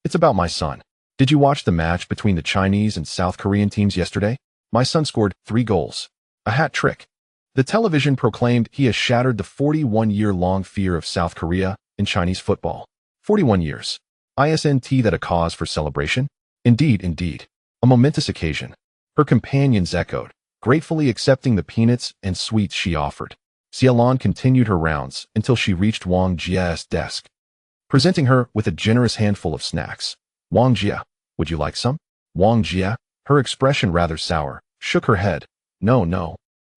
[SPEAKER 1] It's about my son. Did you watch the match between the Chinese and South Korean teams yesterday? My son scored 3 goals. A hat trick. The television proclaimed he has shattered the 41-year-long fear of South Korea in Chinese football. 41 years. Isn't that a cause for celebration? Indeed, indeed. A momentous occasion. Her companions echoed, gratefully accepting the peanuts and sweets she offered. Xiaolon continued her rounds until she reached Wang Jia's desk, presenting her with a generous handful of snacks. Wang Jia, would you like some? Wang Jia, her expression rather sour, shook her head. No, no.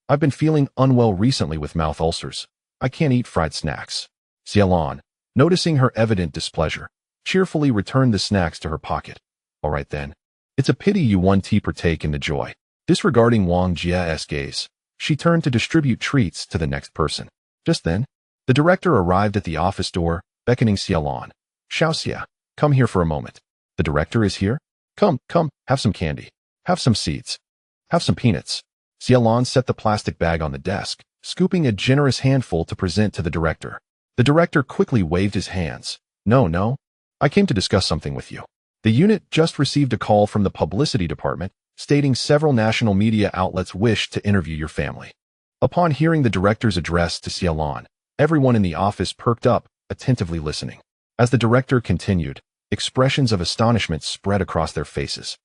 [SPEAKER 1] I've been feeling unwell recently with mouth ulcers. I can't eat fried snacks. Xiaolon, noticing her evident displeasure, cheerfully returned the snacks to her pocket. All right then. It's a pity you won't partake in the joy. Disregarding Wang Jia's gaze, She turned to distribute treats to the next person. Just then, the director arrived at the office door, beckoning Xiaolon. Xiaoxia, come here for a moment. The director is here? Come, have some candy. Have some seeds. Have some peanuts. Xiaolon set the plastic bag on the desk, scooping a generous handful to present to the director. The director quickly waved his hands. No. I came to discuss something with you. The unit just received a call from the publicity department stating several national media outlets wish to interview your family. Upon hearing the director's address to Xiaolon, everyone in the office perked up, attentively listening. As the director continued, expressions of astonishment spread across their faces,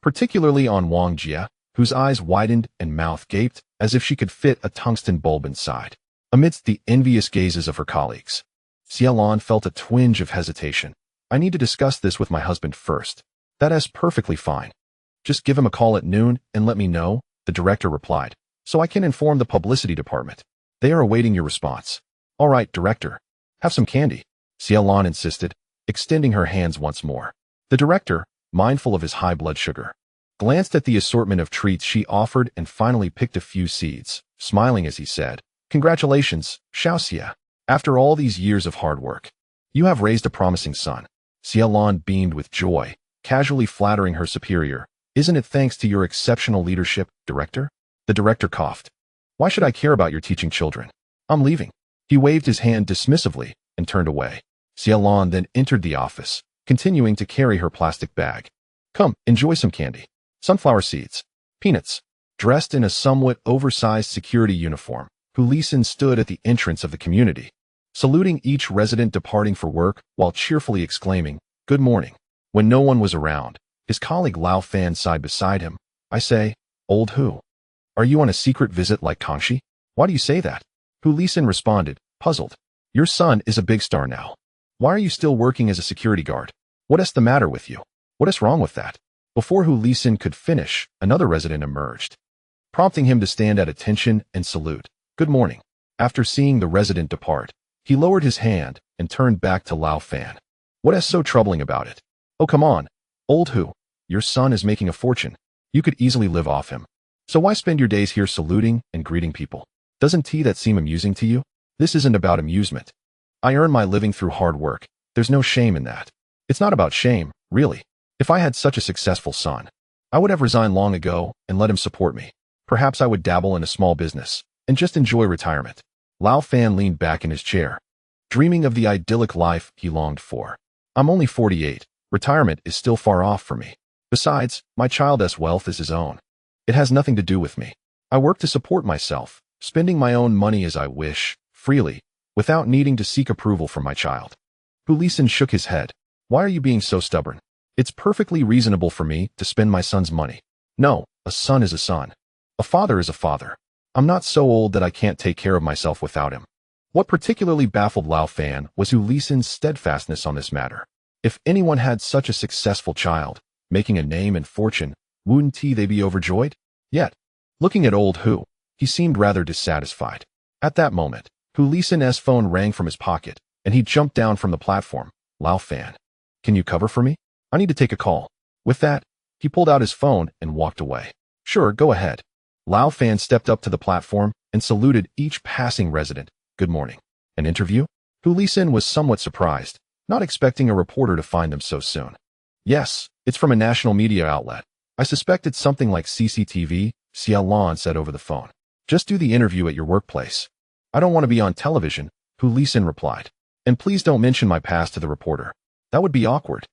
[SPEAKER 1] particularly on Wang Jia, whose eyes widened and mouth gaped as if she could fit a tungsten bulb inside. Amidst the envious gazes of her colleagues, Xiaolon felt a twinge of hesitation. I need to discuss this with my husband first. That is perfectly fine. Just give him a call at noon and let me know, the director replied, so I can inform the publicity department. They are awaiting your response. All right, director. Have some candy, Xiaolon insisted, extending her hands once more. The director, mindful of his high blood sugar, glanced at the assortment of treats she offered and finally picked a few seeds, smiling as he said, Congratulations, Xiaoxia. After all these years of hard work, you have raised a promising son. Xiaolon beamed with joy, casually flattering her superior. Isn't it thanks to your exceptional leadership, director? The director coughed. Why should I care about your teaching children? I'm leaving. He waved his hand dismissively and turned away. Xiaolon then entered the office, continuing to carry her plastic bag. Come, enjoy some candy. Sunflower seeds. Peanuts. Dressed in a somewhat oversized security uniform, Hu Lisin stood at the entrance of the community, saluting each resident departing for work while cheerfully exclaiming, Good morning. When no one was around, his colleague Lao Fan sighed beside him. I say, Old Hu, are you on a secret visit like Kangxi? Why do you say that? Hu Lisin responded, puzzled. Your son is a big star now. Why are you still working as a security guard? What is the matter with you? What is wrong with that? Before Hu Lisin could finish, another resident emerged, prompting him to stand at attention and salute. Good morning. After seeing the resident depart, he lowered his hand and turned back to Lao Fan. What is so troubling about it? Oh, come on. Old Hu, your son is making a fortune. You could easily live off him. So why spend your days here saluting and greeting people? Doesn't that seem amusing to you? This isn't about amusement. I earn my living through hard work. There's no shame in that. It's not about shame, really. If I had such a successful son, I would have resigned long ago and let him support me. Perhaps I would dabble in a small business and just enjoy retirement. Lao Fan leaned back in his chair, dreaming of the idyllic life he longed for. I'm only 48. Retirement is still far off for me. Besides, my child's wealth is his own. It has nothing to do with me. I work to support myself, spending my own money as I wish, freely, without needing to seek approval from my child. Hu Lisin shook his head. Why are you being so stubborn? It's perfectly reasonable for me to spend my son's money. No, a son is a son. A father is a father. I'm not so old that I can't take care of myself without him. What particularly baffled Lao Fan was Hu Lisin's steadfastness on this matter. If anyone had such a successful child, making a name and fortune, wouldn't they be overjoyed? Yet, looking at old Hu, he seemed rather dissatisfied. At that moment, Hu Lisin's phone rang from his pocket, and he jumped down from the platform. Lao Fan, can you cover for me? I need to take a call. With that, he pulled out his phone and walked away. Sure, go ahead. Lao Fan stepped up to the platform and saluted each passing resident. Good morning. An interview? Hu Lisin was somewhat surprised, not expecting a reporter to find them so soon. Yes, it's from a national media outlet. I suspect it's something like CCTV, Xiaolon said over the phone. Just do the interview at your workplace. I don't want to be on television, Hu Lisin replied. And please don't mention my past to the reporter. That would be awkward.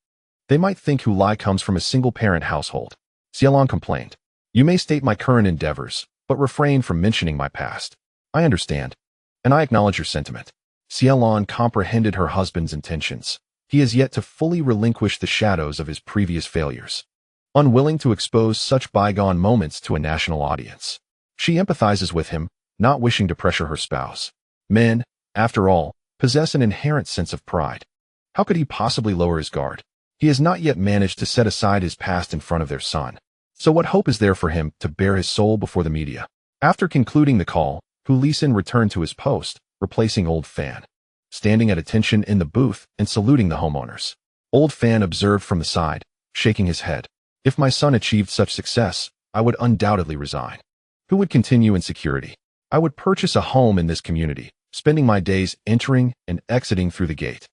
[SPEAKER 1] They might think Hu Lai comes from a single-parent household. Xiaolon complained. You may state my current endeavors, but refrain from mentioning my past. I understand. And I acknowledge your sentiment. Xiaolon comprehended her husband's intentions. He has yet to fully relinquish the shadows of his previous failures. Unwilling to expose such bygone moments to a national audience, she empathizes with him, not wishing to pressure her spouse. Men, after all, possess an inherent sense of pride. How could he possibly lower his guard? He has not yet managed to set aside his past in front of their son. So what hope is there for him to bare his soul before the media? After concluding the call, Hu Lisin returned to his post, replacing Old Fan, standing at attention in the booth and saluting the homeowners. Old Fan observed from the side, shaking his head. If my son achieved such success, I would undoubtedly resign. Who would continue in security? I would purchase a home in this community, spending my days entering and exiting through the gate,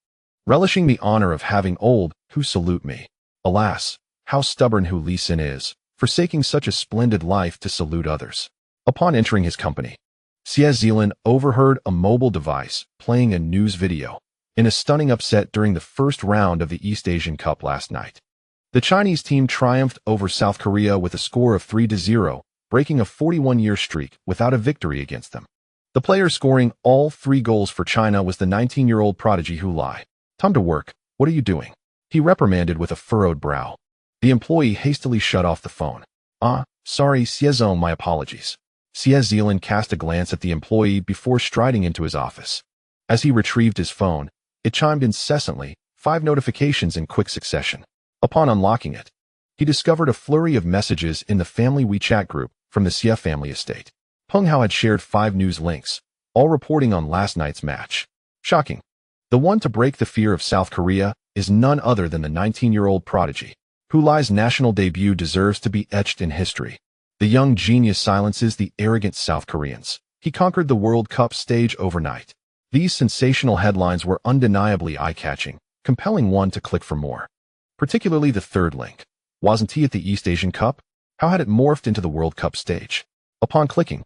[SPEAKER 1] relishing the honor of having old who salute me. Alas, how stubborn Hu Li Sin is, forsaking such a splendid life to salute others. Upon entering his company, Xie Zilin overheard a mobile device playing a news video in a stunning upset during the first round of the East Asian Cup last night. The Chinese team triumphed over South Korea with a score of 3-0, breaking a 41-year streak without a victory against them. The player scoring all 3 goals for China was the 19-year-old prodigy Hu Li. "Come to work, what are you doing?" he reprimanded with a furrowed brow. The employee hastily shut off the phone. Sorry, Xiezong, my apologies." Xie Zilin cast a glance at the employee before striding into his office. As he retrieved his phone, it chimed incessantly, 5 notifications in quick succession. Upon unlocking it, he discovered a flurry of messages in the family WeChat group from the Xie family estate. Peng Hao had shared 5 news links, all reporting on last night's match. Shocking. The one to break the fear of South Korea is none other than the 19-year-old prodigy. Hu Li's national debut deserves to be etched in history. The young genius silences the arrogant South Koreans. He conquered the World Cup stage overnight. These sensational headlines were undeniably eye-catching, compelling one to click for more. Particularly the third link. Wasn't he at the East Asian Cup? How had it morphed into the World Cup stage? Upon clicking,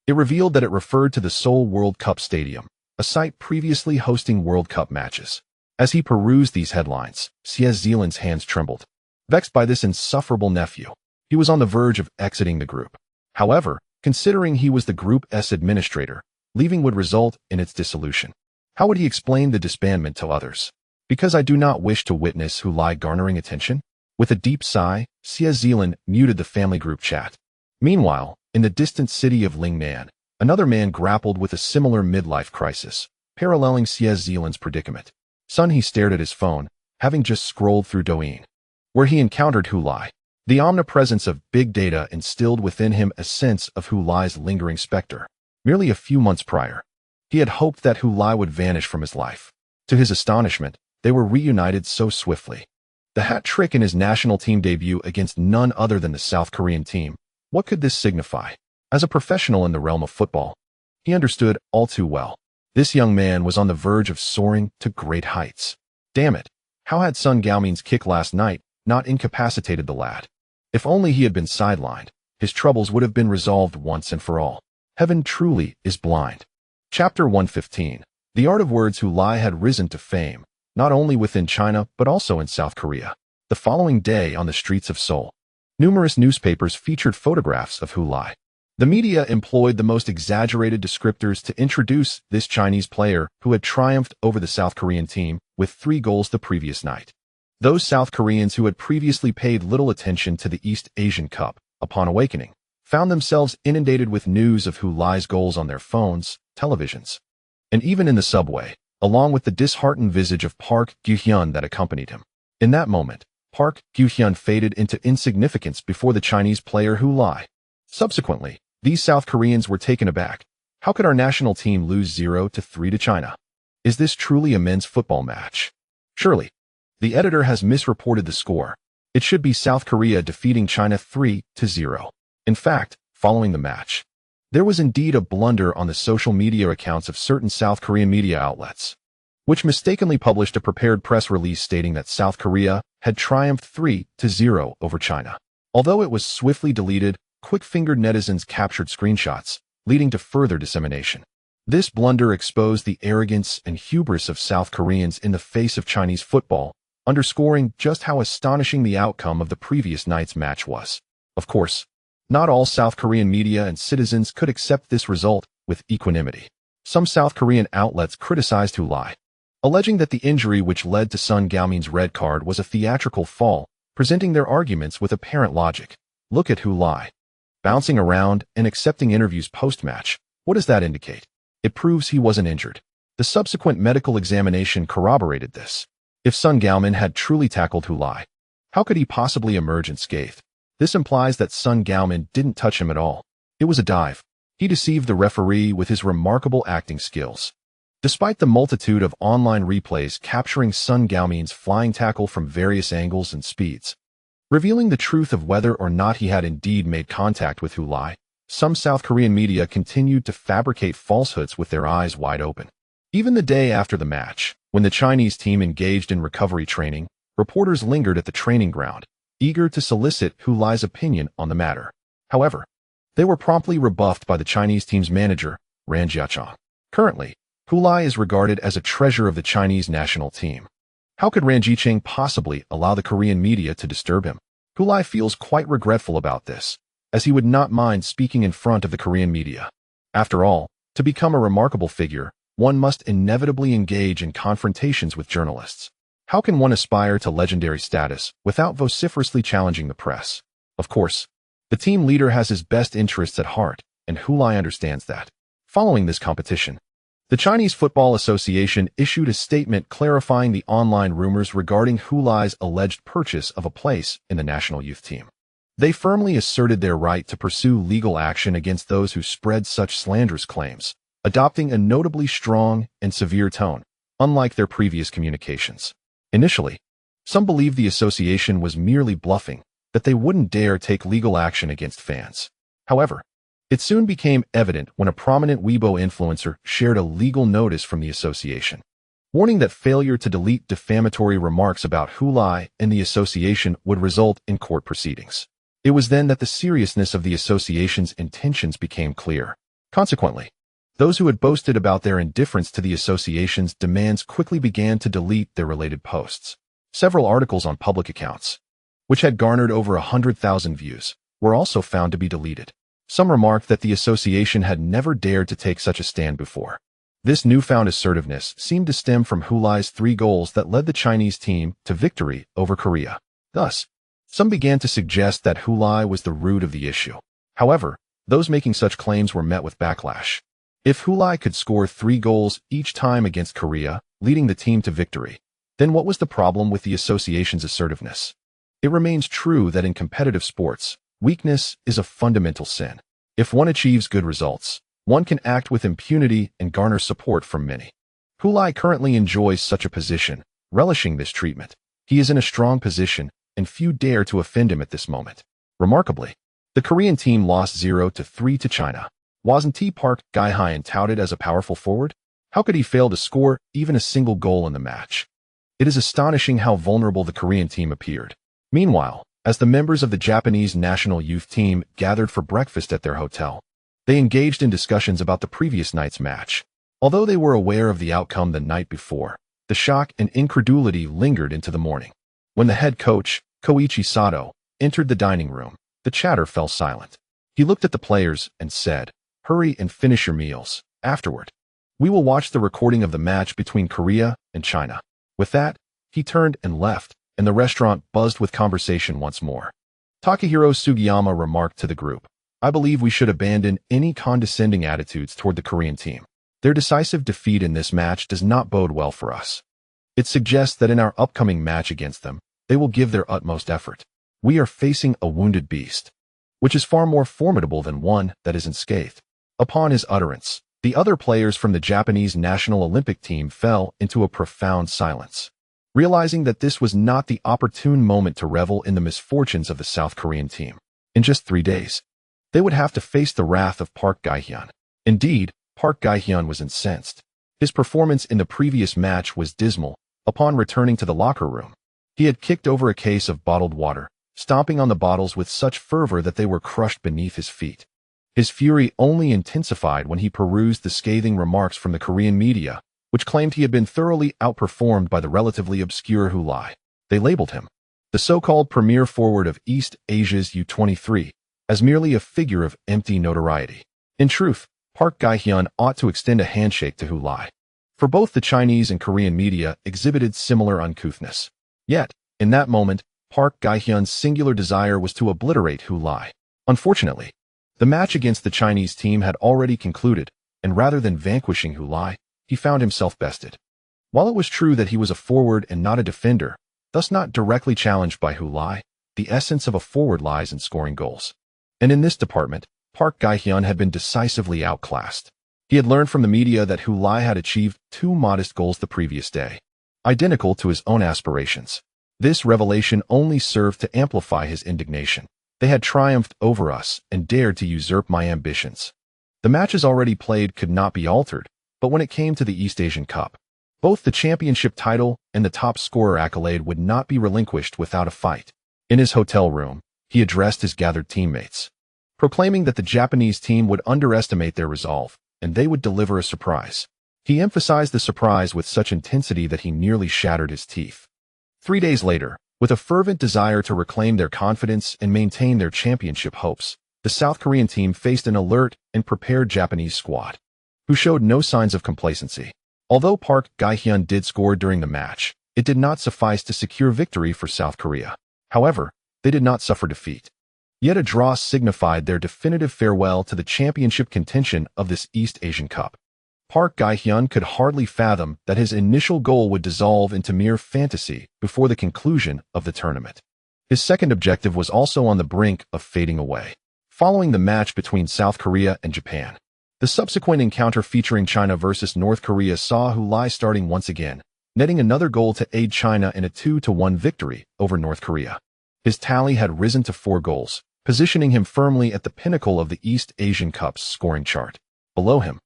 [SPEAKER 1] it revealed that it referred to the Seoul World Cup Stadium, a site previously hosting World Cup matches. As he perused these headlines, Xie Zilin's hands trembled. Vexed by this insufferable nephew, he was on the verge of exiting the group. However, considering he was the Group S administrator, leaving would result in its dissolution. How would he explain the disbandment to others? "Because I do not wish to witness Hu Li garnering attention." With a deep sigh, Xie Zilin muted the family group chat. Meanwhile, in the distant city of Lingnan, another man grappled with a similar midlife crisis, paralleling Xie Zilin's predicament. He stared at his phone, having just scrolled through Douyin, where he encountered Hu Li. The omnipresence of big data instilled within him a sense of Hu Li's lingering specter. Merely a few months prior, he had hoped that Hu Li would vanish from his life. To his astonishment, they were reunited so swiftly. The hat trick in his national team debut against none other than the South Korean team. What could this signify? As a professional in the realm of football, he understood all too well. This young man was on the verge of soaring to great heights. Damn it, how had Sun Gaomin's kick last night not incapacitated the lad? If only he had been sidelined, his troubles would have been resolved once and for all. Heaven truly is blind. Chapter 115. The art of words. Hu Li had risen to fame, not only within China but also in South Korea. The following day on the streets of Seoul, numerous newspapers featured photographs of Hu Li. The media employed the most exaggerated descriptors to introduce this Chinese player who had triumphed over the South Korean team with 3 goals the previous night. Those South Koreans who had previously paid little attention to the East Asian Cup, upon awakening, found themselves inundated with news of Hu Li's goals on their phones, televisions, and even in the subway, along with the disheartened visage of Park Gyu-hyun that accompanied him. In that moment, Park Gyu-hyun faded into insignificance before the Chinese player Hu Li. Subsequently, these South Koreans were taken aback. How could our national team lose 0-3 to China? Is this truly a men's football match? Surely, the editor has misreported the score. It should be South Korea defeating China 3-0. In fact, following the match, there was indeed a blunder on the social media accounts of certain South Korean media outlets, which mistakenly published a prepared press release stating that South Korea had triumphed 3-0 over China. Although it was swiftly deleted, quick-fingered netizens captured screenshots, leading to further dissemination. This blunder exposed the arrogance and hubris of South Koreans in the face of Chinese football, underscoring just how astonishing the outcome of the previous night's match was. Of course, not all South Korean media and citizens could accept this result with equanimity. Some South Korean outlets criticized Hu Li, alleging that the injury which led to Sun Gaomin's red card was a theatrical fall, presenting their arguments with apparent logic. Look at Hu Li, bouncing around and accepting interviews post-match. What does that indicate? It proves he wasn't injured. The subsequent medical examination corroborated this. If Sun Gaomin had truly tackled Hu Li, how could he possibly emerge unscathed? This implies that Sun Gaomin didn't touch him at all. It was a dive. He deceived the referee with his remarkable acting skills. Despite the multitude of online replays capturing Sun Gaomin's flying tackle from various angles and speeds, revealing the truth of whether or not he had indeed made contact with Hu Li, some South Korean media continued to fabricate falsehoods with their eyes wide open. Even the day after the match, when the Chinese team engaged in recovery training, reporters lingered at the training ground, eager to solicit Hu Lai's opinion on the matter. However, they were promptly rebuffed by the Chinese team's manager, Ran Jiachang. Currently, Hu Lai is regarded as a treasure of the Chinese national team. How could Ran Jiachang possibly allow the Korean media to disturb him? Hu Lai feels quite regretful about this, as he would not mind speaking in front of the Korean media. After all, to become a remarkable figure, one must inevitably engage in confrontations with journalists. How can one aspire to legendary status without vociferously challenging the press? Of course, the team leader has his best interests at heart, and Hu Lai understands that. Following this competition, the Chinese Football Association issued a statement clarifying the online rumors regarding Hu Lai's alleged purchase of a place in the national youth team. They firmly asserted their right to pursue legal action against those who spread such slanderous claims, adopting a notably strong and severe tone, unlike their previous communications. Initially, some believed the association was merely bluffing, that they wouldn't dare take legal action against fans. However, it soon became evident when a prominent Weibo influencer shared a legal notice from the association, warning that failure to delete defamatory remarks about Hu Lai and the association would result in court proceedings. It was then that the seriousness of the association's intentions became clear. Consequently, those who had boasted about their indifference to the association's demands quickly began to delete their related posts. Several articles on public accounts, which had garnered over 100,000 views, were also found to be deleted. Some remarked that the association had never dared to take such a stand before. This newfound assertiveness seemed to stem from Hu Lai's 3 goals that led the Chinese team to victory over Korea. Thus, some began to suggest that Hu Lai was the root of the issue. However, those making such claims were met with backlash. If Hu Lai could score 3 goals each time against Korea, leading the team to victory, then what was the problem with the association's assertiveness? It remains true that in competitive sports, weakness is a fundamental sin. If one achieves good results, one can act with impunity and garner support from many. Hu Lai currently enjoys such a position, relishing this treatment. He is in a strong position, and few dare to offend him at this moment. Remarkably, the Korean team lost 0-3 to China. Wasn't Park Gi-hyun touted as a powerful forward? How could he fail to score even a single goal in the match? It is astonishing how vulnerable the Korean team appeared. Meanwhile, as the members of the Japanese national youth team gathered for breakfast at their hotel, they engaged in discussions about the previous night's match. Although they were aware of the outcome the night before, the shock and incredulity lingered into the morning. When the head coach, Koichi Sato, entered the dining room, the chatter fell silent. He looked at the players and said, "Hurry and finish your meals. Afterward, we will watch the recording of the match between Korea and China." With that, he turned and left, and the restaurant buzzed with conversation once more. Takahiro Sugiyama remarked to the group, "I believe we should abandon any condescending attitudes toward the Korean team. Their decisive defeat in this match does not bode well for us. It suggests that in our upcoming match against them, they will give their utmost effort. We are facing a wounded beast, which is far more formidable than one that is unscathed." Upon his utterance, the other players from the Japanese national Olympic team fell into a profound silence, realizing that this was not the opportune moment to revel in the misfortunes of the South Korean team. In just 3 days, they would have to face the wrath of Park Gi-hyun. Indeed, Park Gi-hyun was incensed. His performance in the previous match was dismal. Upon returning to the locker room, he had kicked over a case of bottled water, stomping on the bottles with such fervor that they were crushed beneath his feet. His fury only intensified when he perused the scathing remarks from the Korean media, which claimed he had been thoroughly outperformed by the relatively obscure Hu Lai. They labeled him, the so-called premier forward of East Asia's U23, as merely a figure of empty notoriety. In truth, Park Gi-hyun ought to extend a handshake to Hu Lai, for both the Chinese and Korean media exhibited similar uncouthness. Yet, in that moment, Park Gi-hyun's singular desire was to obliterate Hu Lai. Unfortunately, the match against the Chinese team had already concluded, and rather than vanquishing Hu Lai, he found himself bested. While it was true that he was a forward and not a defender, thus not directly challenged by Hu Lai, the essence of a forward lies in scoring goals. And in this department, Park Gi-hyun had been decisively outclassed. He had learned from the media that Hu Lai had achieved 2 modest goals the previous day, identical to his own aspirations. This revelation only served to amplify his indignation. They had triumphed over us and dared to usurp my ambitions. The matches already played could not be altered, but when it came to the East Asian Cup, both the championship title and the top scorer accolade would not be relinquished without a fight. In his hotel room, he addressed his gathered teammates, proclaiming that the Japanese team would underestimate their resolve, and they would deliver a surprise. He emphasized the surprise with such intensity that he nearly shattered his teeth. 3 days later, with a fervent desire to reclaim their confidence and maintain their championship hopes, the South Korean team faced an alert and prepared Japanese squad, who showed no signs of complacency. Although Park Gi-hyun did score during the match, it did not suffice to secure victory for South Korea. However, they did not suffer defeat. Yet a draw signified their definitive farewell to the championship contention of this East Asian Cup. Park Gi-hyun could hardly fathom that his initial goal would dissolve into mere fantasy before the conclusion of the tournament. His second objective was also on the brink of fading away. Following the match between South Korea and Japan, the subsequent encounter featuring China versus North Korea saw Hulai starting once again, netting another goal to aid China in a 2-1 victory over North Korea. His tally had risen to 4 goals, positioning him firmly at the pinnacle of the East Asian Cup's scoring chart. Below him,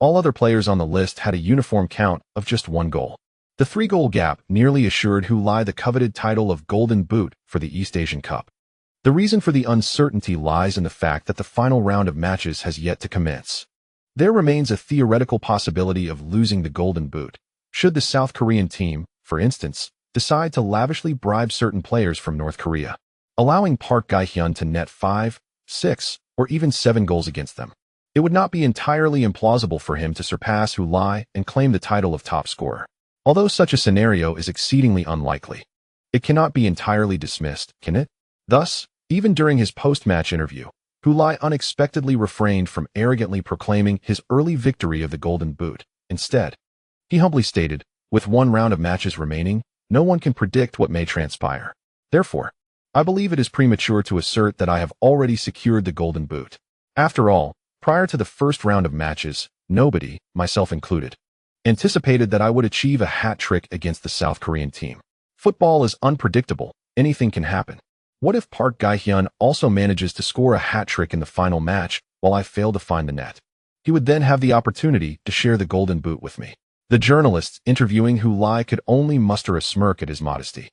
[SPEAKER 1] all other players on the list had a uniform count of just 1 goal. The 3-goal gap nearly assured Hulai the coveted title of Golden Boot for the East Asian Cup. The reason for the uncertainty lies in the fact that the final round of matches has yet to commence. There remains a theoretical possibility of losing the Golden Boot, should the South Korean team, for instance, decide to lavishly bribe certain players from North Korea, allowing Park Gi-hyun to net 5, 6, or even 7 goals against them. It would not be entirely implausible for him to surpass Hulai and claim the title of top scorer. Although such a scenario is exceedingly unlikely, it cannot be entirely dismissed, can it? Thus, even during his post-match interview, Hulai unexpectedly refrained from arrogantly proclaiming his early victory of the Golden Boot. Instead, he humbly stated, "With 1 round of matches remaining, no one can predict what may transpire. Therefore, I believe it is premature to assert that I have already secured the Golden Boot." After all, prior to the first round of matches, nobody, myself included, anticipated that I would achieve a hat trick against the South Korean team. Football is unpredictable. Anything can happen. What if Park Gi-hyun also manages to score a hat trick in the final match while I fail to find the net? He would then have the opportunity to share the Golden Boot with me. The journalists interviewing Hulai could only muster a smirk at his modesty,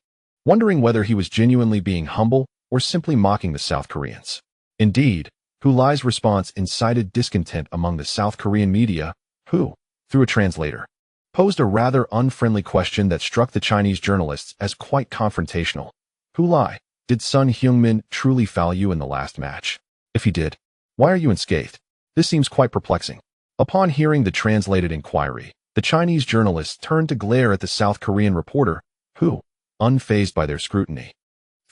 [SPEAKER 1] wondering whether he was genuinely being humble or simply mocking the South Koreans. Indeed, Hulai's response incited discontent among the South Korean media, who, through a translator, posed a rather unfriendly question that struck the Chinese journalists as quite confrontational. "Hulai, did Son Heung-min truly foul you in the last match? If he did, why are you unscathed? This seems quite perplexing." Upon hearing the translated inquiry, the Chinese journalists turned to glare at the South Korean reporter, who, unfazed by their scrutiny,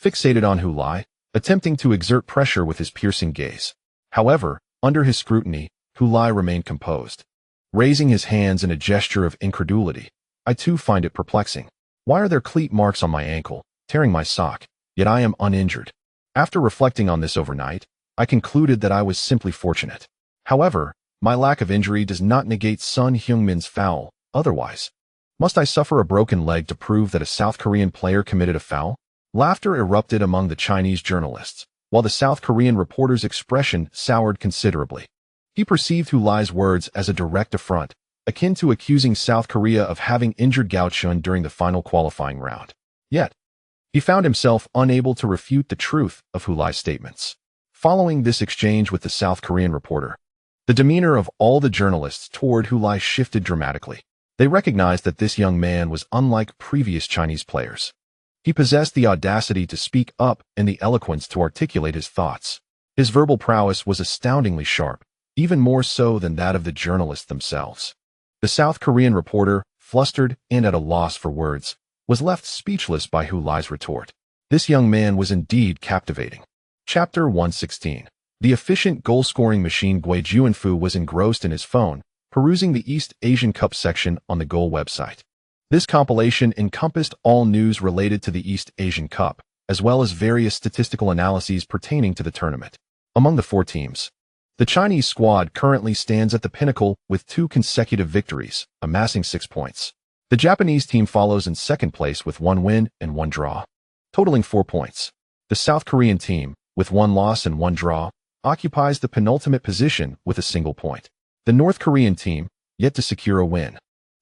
[SPEAKER 1] fixated on Hulai, attempting to exert pressure with his piercing gaze. However, under his scrutiny, Hulai remained composed, raising his hands in a gesture of incredulity. "I too find it perplexing. Why are there cleat marks on my ankle, tearing my sock, yet I am uninjured?" After reflecting on this overnight, I concluded that I was simply fortunate. However, my lack of injury does not negate Son Heung-min's foul. Otherwise, must I suffer a broken leg to prove that a South Korean player committed a foul? Laughter erupted among the Chinese journalists, while the South Korean reporter's expression soured considerably. He perceived Hulai's words as a direct affront, akin to accusing South Korea of having injured Gao Chun during the final qualifying round. Yet, he found himself unable to refute the truth of Hulai's statements. Following this exchange with the South Korean reporter, the demeanor of all the journalists toward Hulai shifted dramatically. They recognized that this young man was unlike previous Chinese players. He possessed the audacity to speak up and the eloquence to articulate his thoughts. His verbal prowess was astoundingly sharp, even more so than that of the journalists themselves. The South Korean reporter, flustered and at a loss for words, was left speechless by Hulai's retort. This young man was indeed captivating. Chapter 116. The efficient goal-scoring machine Gui Juanfu was engrossed in his phone, perusing the East Asian Cup section on the Goal website. This compilation encompassed all news related to the East Asian Cup, as well as various statistical analyses pertaining to the tournament. Among the 4 teams, the Chinese squad currently stands at the pinnacle with 2 consecutive victories, amassing 6 points. The Japanese team follows in second place with 1 win and 1 draw, totaling 4 points. The South Korean team, with one loss and one draw, occupies the penultimate position with a single point. The North Korean team, yet to secure a win,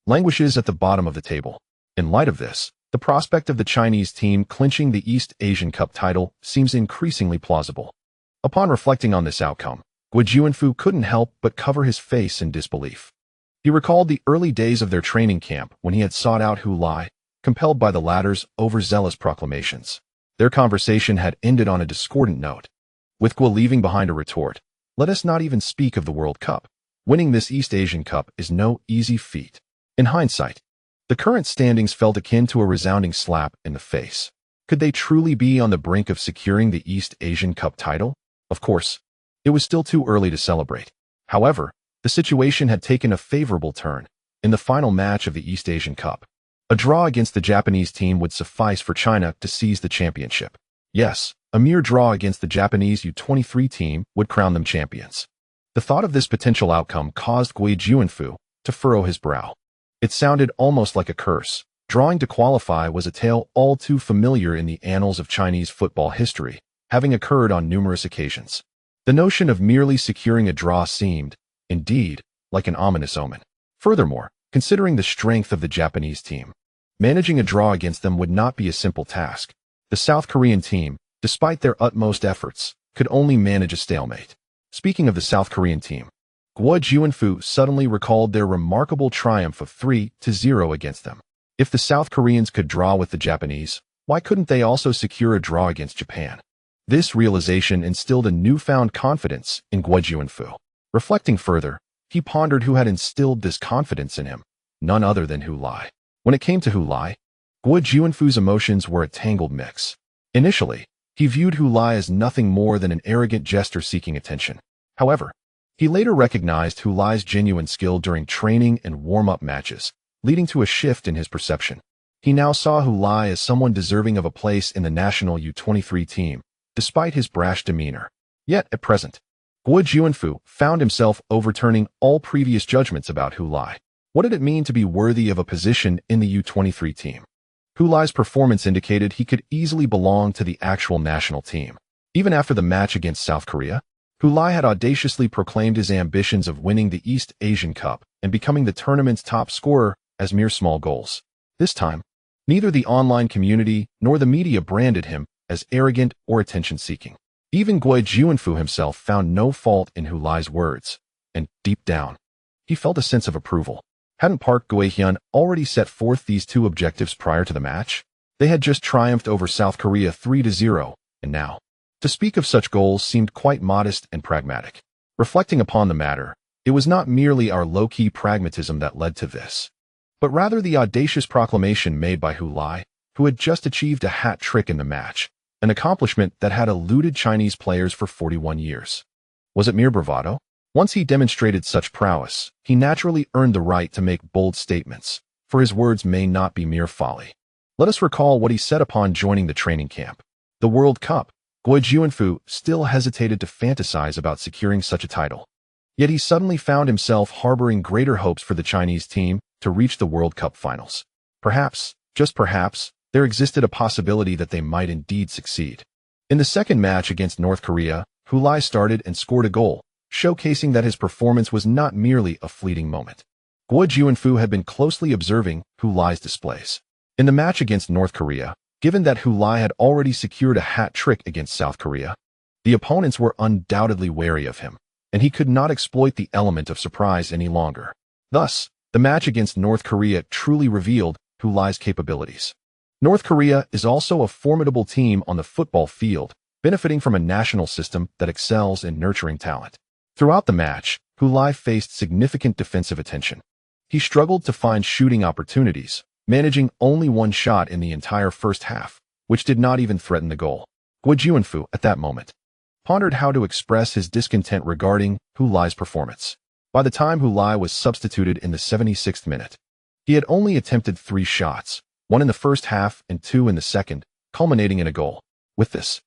[SPEAKER 1] languishes at the bottom of the table. In light of this, the prospect of the Chinese team clinching the East Asian Cup title seems increasingly plausible. Upon reflecting on this outcome, Grudges couldn't help but cover his face in disbelief. He recalled the early days of their training camp when he had sought out Hu Lai, compelled by the latter's overzealous proclamations. Their conversation had ended on a discordant note, with Guo leaving behind a retort, "Let us not even speak of the World Cup. Winning this East Asian Cup is no easy feat." In hindsight, the current standings felt akin to a resounding slap in the face. Could they truly be on the brink of securing the East Asian Cup title? Of course, it was still too early to celebrate. However, the situation had taken a favorable turn in the final match of the East Asian Cup. A draw against the Japanese team would suffice for China to seize the championship. Yes, a mere draw against the Japanese U23 team would crown them champions. The thought of this potential outcome caused Grudges to furrow his brow. It sounded almost like a curse. Drawing to qualify was a tale all too familiar in the annals of Chinese football history, having occurred on numerous occasions. The notion of merely securing a draw seemed, indeed, like an ominous omen. Furthermore, considering the strength of the Japanese team, managing a draw against them would not be a simple task. The South Korean team, despite their utmost efforts, could only manage a stalemate. Speaking of the South Korean team, Grudges suddenly recalled their remarkable triumph of 3-0 against them. If the South Koreans could draw with the Japanese, why couldn't they also secure a draw against Japan? This realization instilled a newfound confidence in Grudges. Reflecting further, he pondered who had instilled this confidence in him, none other than Hu Lai. When it came to Hu Lai, Grudges' emotions were a tangled mix. Initially, he viewed Hu Lai as nothing more than an arrogant jester seeking attention. However, he later recognized Hu Lai's genuine skill during training and warm-up matches, leading to a shift in his perception. He now saw Hu Lai as someone deserving of a place in the national U23 team, despite his brash demeanor. Yet, at present, Grudges found himself overturning all previous judgments about Hu Lai. What did it mean to be worthy of a position in the U23 team? Hu Lai's performance indicated he could easily belong to the actual national team. Even after the match against South Korea, Hu Lai had audaciously proclaimed his ambitions of winning the East Asian Cup and becoming the tournament's top scorer as mere small goals. This time, neither the online community nor the media branded him as arrogant or attention-seeking. Even Grudges himself found no fault in Hu Lai's words, and deep down, he felt a sense of approval. Hadn't Park Geun-hye already set forth these two objectives prior to the match? They had just triumphed over South Korea 3-0, and now, to speak of such goals seemed quite modest and pragmatic. Reflecting upon the matter, it was not merely our low-key pragmatism that led to this, but rather the audacious proclamation made by Hu Lai, who had just achieved a hat trick in the match, an accomplishment that had eluded Chinese players for 41 years. Was it mere bravado? Once he demonstrated such prowess, he naturally earned the right to make bold statements, for his words may not be mere folly. Let us recall what he said upon joining the training camp. The World Cup. Grudges still hesitated to fantasize about securing such a title. Yet he suddenly found himself harboring greater hopes for the Chinese team to reach the World Cup finals. Perhaps, just perhaps, there existed a possibility that they might indeed succeed. In the second match against North Korea, Hu Lai started and scored a goal, showcasing that his performance was not merely a fleeting moment. Grudges had been closely observing Hu Lai's displays. In the match against North Korea, given that Hu Lai had already secured a hat trick against South Korea, the opponents were undoubtedly wary of him, and he could not exploit the element of surprise any longer. Thus, the match against North Korea truly revealed Hu Lai's capabilities. North Korea is also a formidable team on the football field, benefiting from a national system that excels in nurturing talent. Throughout the match, Hu Lai faced significant defensive attention. He struggled to find shooting opportunities, managing only one shot in the entire first half, which did not even threaten the goal. Grudges, at that moment, pondered how to express his discontent regarding Hu Lai's performance. By the time Hu Lai was substituted in the 76th minute, he had only attempted 3 shots, 1 in the first half and 2 in the second, culminating in a goal. With this,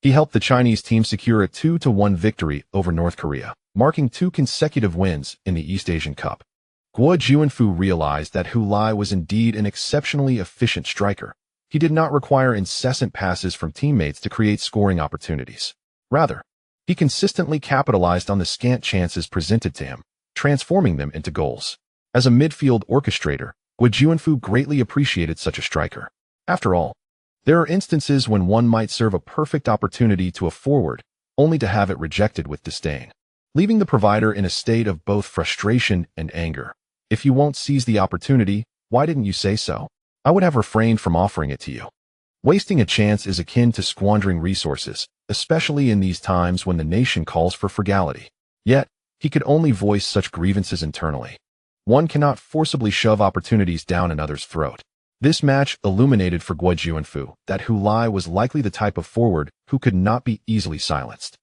[SPEAKER 1] he helped the Chinese team secure a 2-1 victory over North Korea, marking 2 consecutive wins in the East Asian Cup. Grudges realized that Hu Lai was indeed an exceptionally efficient striker. He did not require incessant passes from teammates to create scoring opportunities. Rather, he consistently capitalized on the scant chances presented to him, transforming them into goals. As a midfield orchestrator, Grudges greatly appreciated such a striker. After all, there are instances when one might serve a perfect opportunity to a forward, only to have it rejected with disdain, leaving the provider in a state of both frustration and anger. If you won't seize the opportunity, why didn't you say so? I would have refrained from offering it to you. Wasting a chance is akin to squandering resources, especially in these times when the nation calls for frugality. Yet, he could only voice such grievances internally. One cannot forcibly shove opportunities down another's throat. This match illuminated for Grudges that Hulai was likely the type of forward who could not be easily silenced.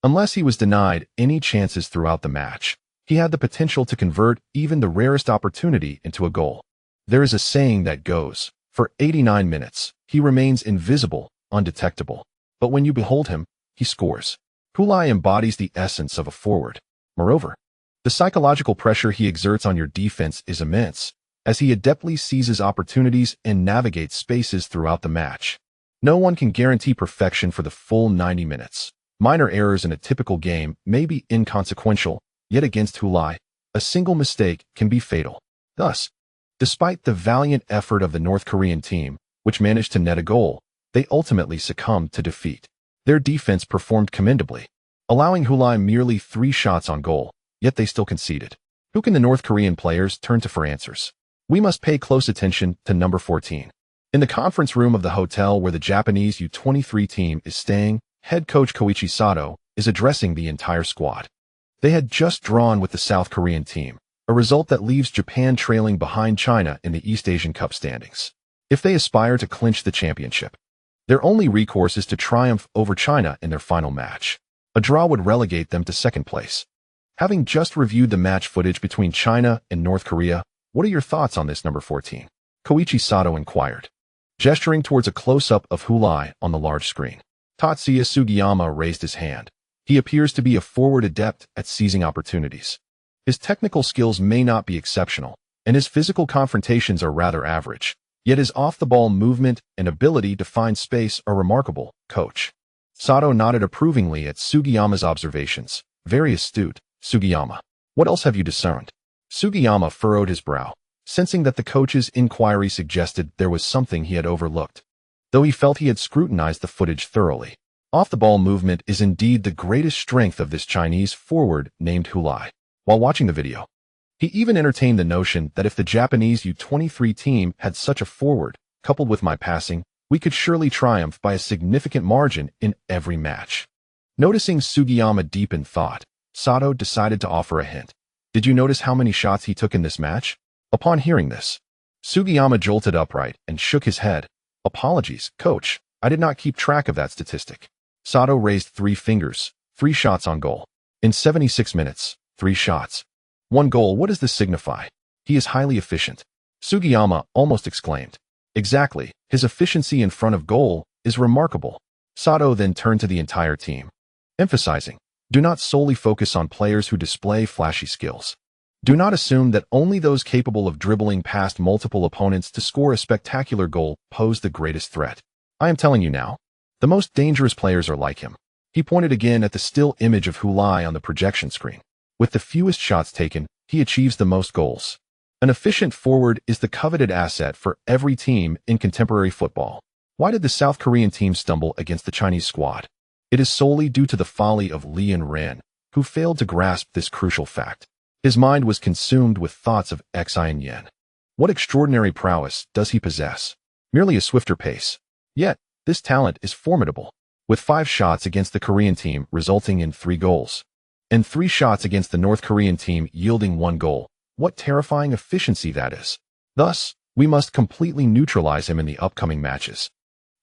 [SPEAKER 1] Unless he was denied any chances throughout the match, he had the potential to convert even the rarest opportunity into a goal. There is a saying that goes, for 89 minutes, he remains invisible, undetectable. But when you behold him, he scores. Hulai embodies the essence of a forward. Moreover, the psychological pressure he exerts on your defense is immense, as he adeptly seizes opportunities and navigates spaces throughout the match. No one can guarantee perfection for the full 90 minutes. Minor errors in a typical game may be inconsequential, yet against Hulai, a single mistake can be fatal. Thus, despite the valiant effort of the North Korean team, which managed to net a goal, they ultimately succumbed to defeat. Their defense performed commendably, allowing Hulai merely 3 shots on goal, yet they still conceded. Who can the North Korean players turn to for answers? We must pay close attention to number 14. In the conference room of the hotel where the Japanese U23 team is staying, head coach Koichi Sato is addressing the entire squad. They had just drawn with the South Korean team, a result that leaves Japan trailing behind China in the East Asian Cup standings. If they aspire to clinch the championship, their only recourse is to triumph over China in their final match. A draw would relegate them to second place. Having just reviewed the match footage between China and North Korea, what are your thoughts on this number 14? Koichi Sato inquired, gesturing towards a close-up of Hulai on the large screen. Tatsuya Sugiyama raised his hand. He appears to be a forward adept at seizing opportunities. His technical skills may not be exceptional, and his physical confrontations are rather average, yet his off-the-ball movement and ability to find space are remarkable, coach. Sato nodded approvingly at Sugiyama's observations. Very astute, Sugiyama. What else have you discerned? Sugiyama furrowed his brow, sensing that the coach's inquiry suggested there was something he had overlooked, though he felt he had scrutinized the footage thoroughly. Off-the-ball movement is indeed the greatest strength of this Chinese forward named Hulai. While watching the video, he even entertained the notion that if the Japanese U23 team had such a forward, coupled with my passing, we could surely triumph by a significant margin in every match. Noticing Sugiyama deep in thought, Sato decided to offer a hint. Did you notice how many shots he took in this match? Upon hearing this, Sugiyama jolted upright and shook his head. Apologies, coach. I did not keep track of that statistic. Sato raised 3 fingers, 3 shots on goal. In 76 minutes, 3 shots. 1 goal. What does this signify? He is highly efficient. Sugiyama almost exclaimed. Exactly. His efficiency in front of goal is remarkable. Sato then turned to the entire team, emphasizing, do not solely focus on players who display flashy skills. Do not assume that only those capable of dribbling past multiple opponents to score a spectacular goal pose the greatest threat. I am telling you now, the most dangerous players are like him. He pointed again at the still image of Hulai on the projection screen. With the fewest shots taken, he achieves the most goals. An efficient forward is the coveted asset for every team in contemporary football. Why did the South Korean team stumble against the Chinese squad? It is solely due to the folly of Lee Ren, who failed to grasp this crucial fact. His mind was consumed with thoughts of Xian Yen. What extraordinary prowess does he possess? Merely a swifter pace. Yet, this talent is formidable, with 5 shots against the Korean team resulting in 3 goals, and 3 shots against the North Korean team yielding 1 goal. What terrifying efficiency that is. Thus, we must completely neutralize him in the upcoming matches,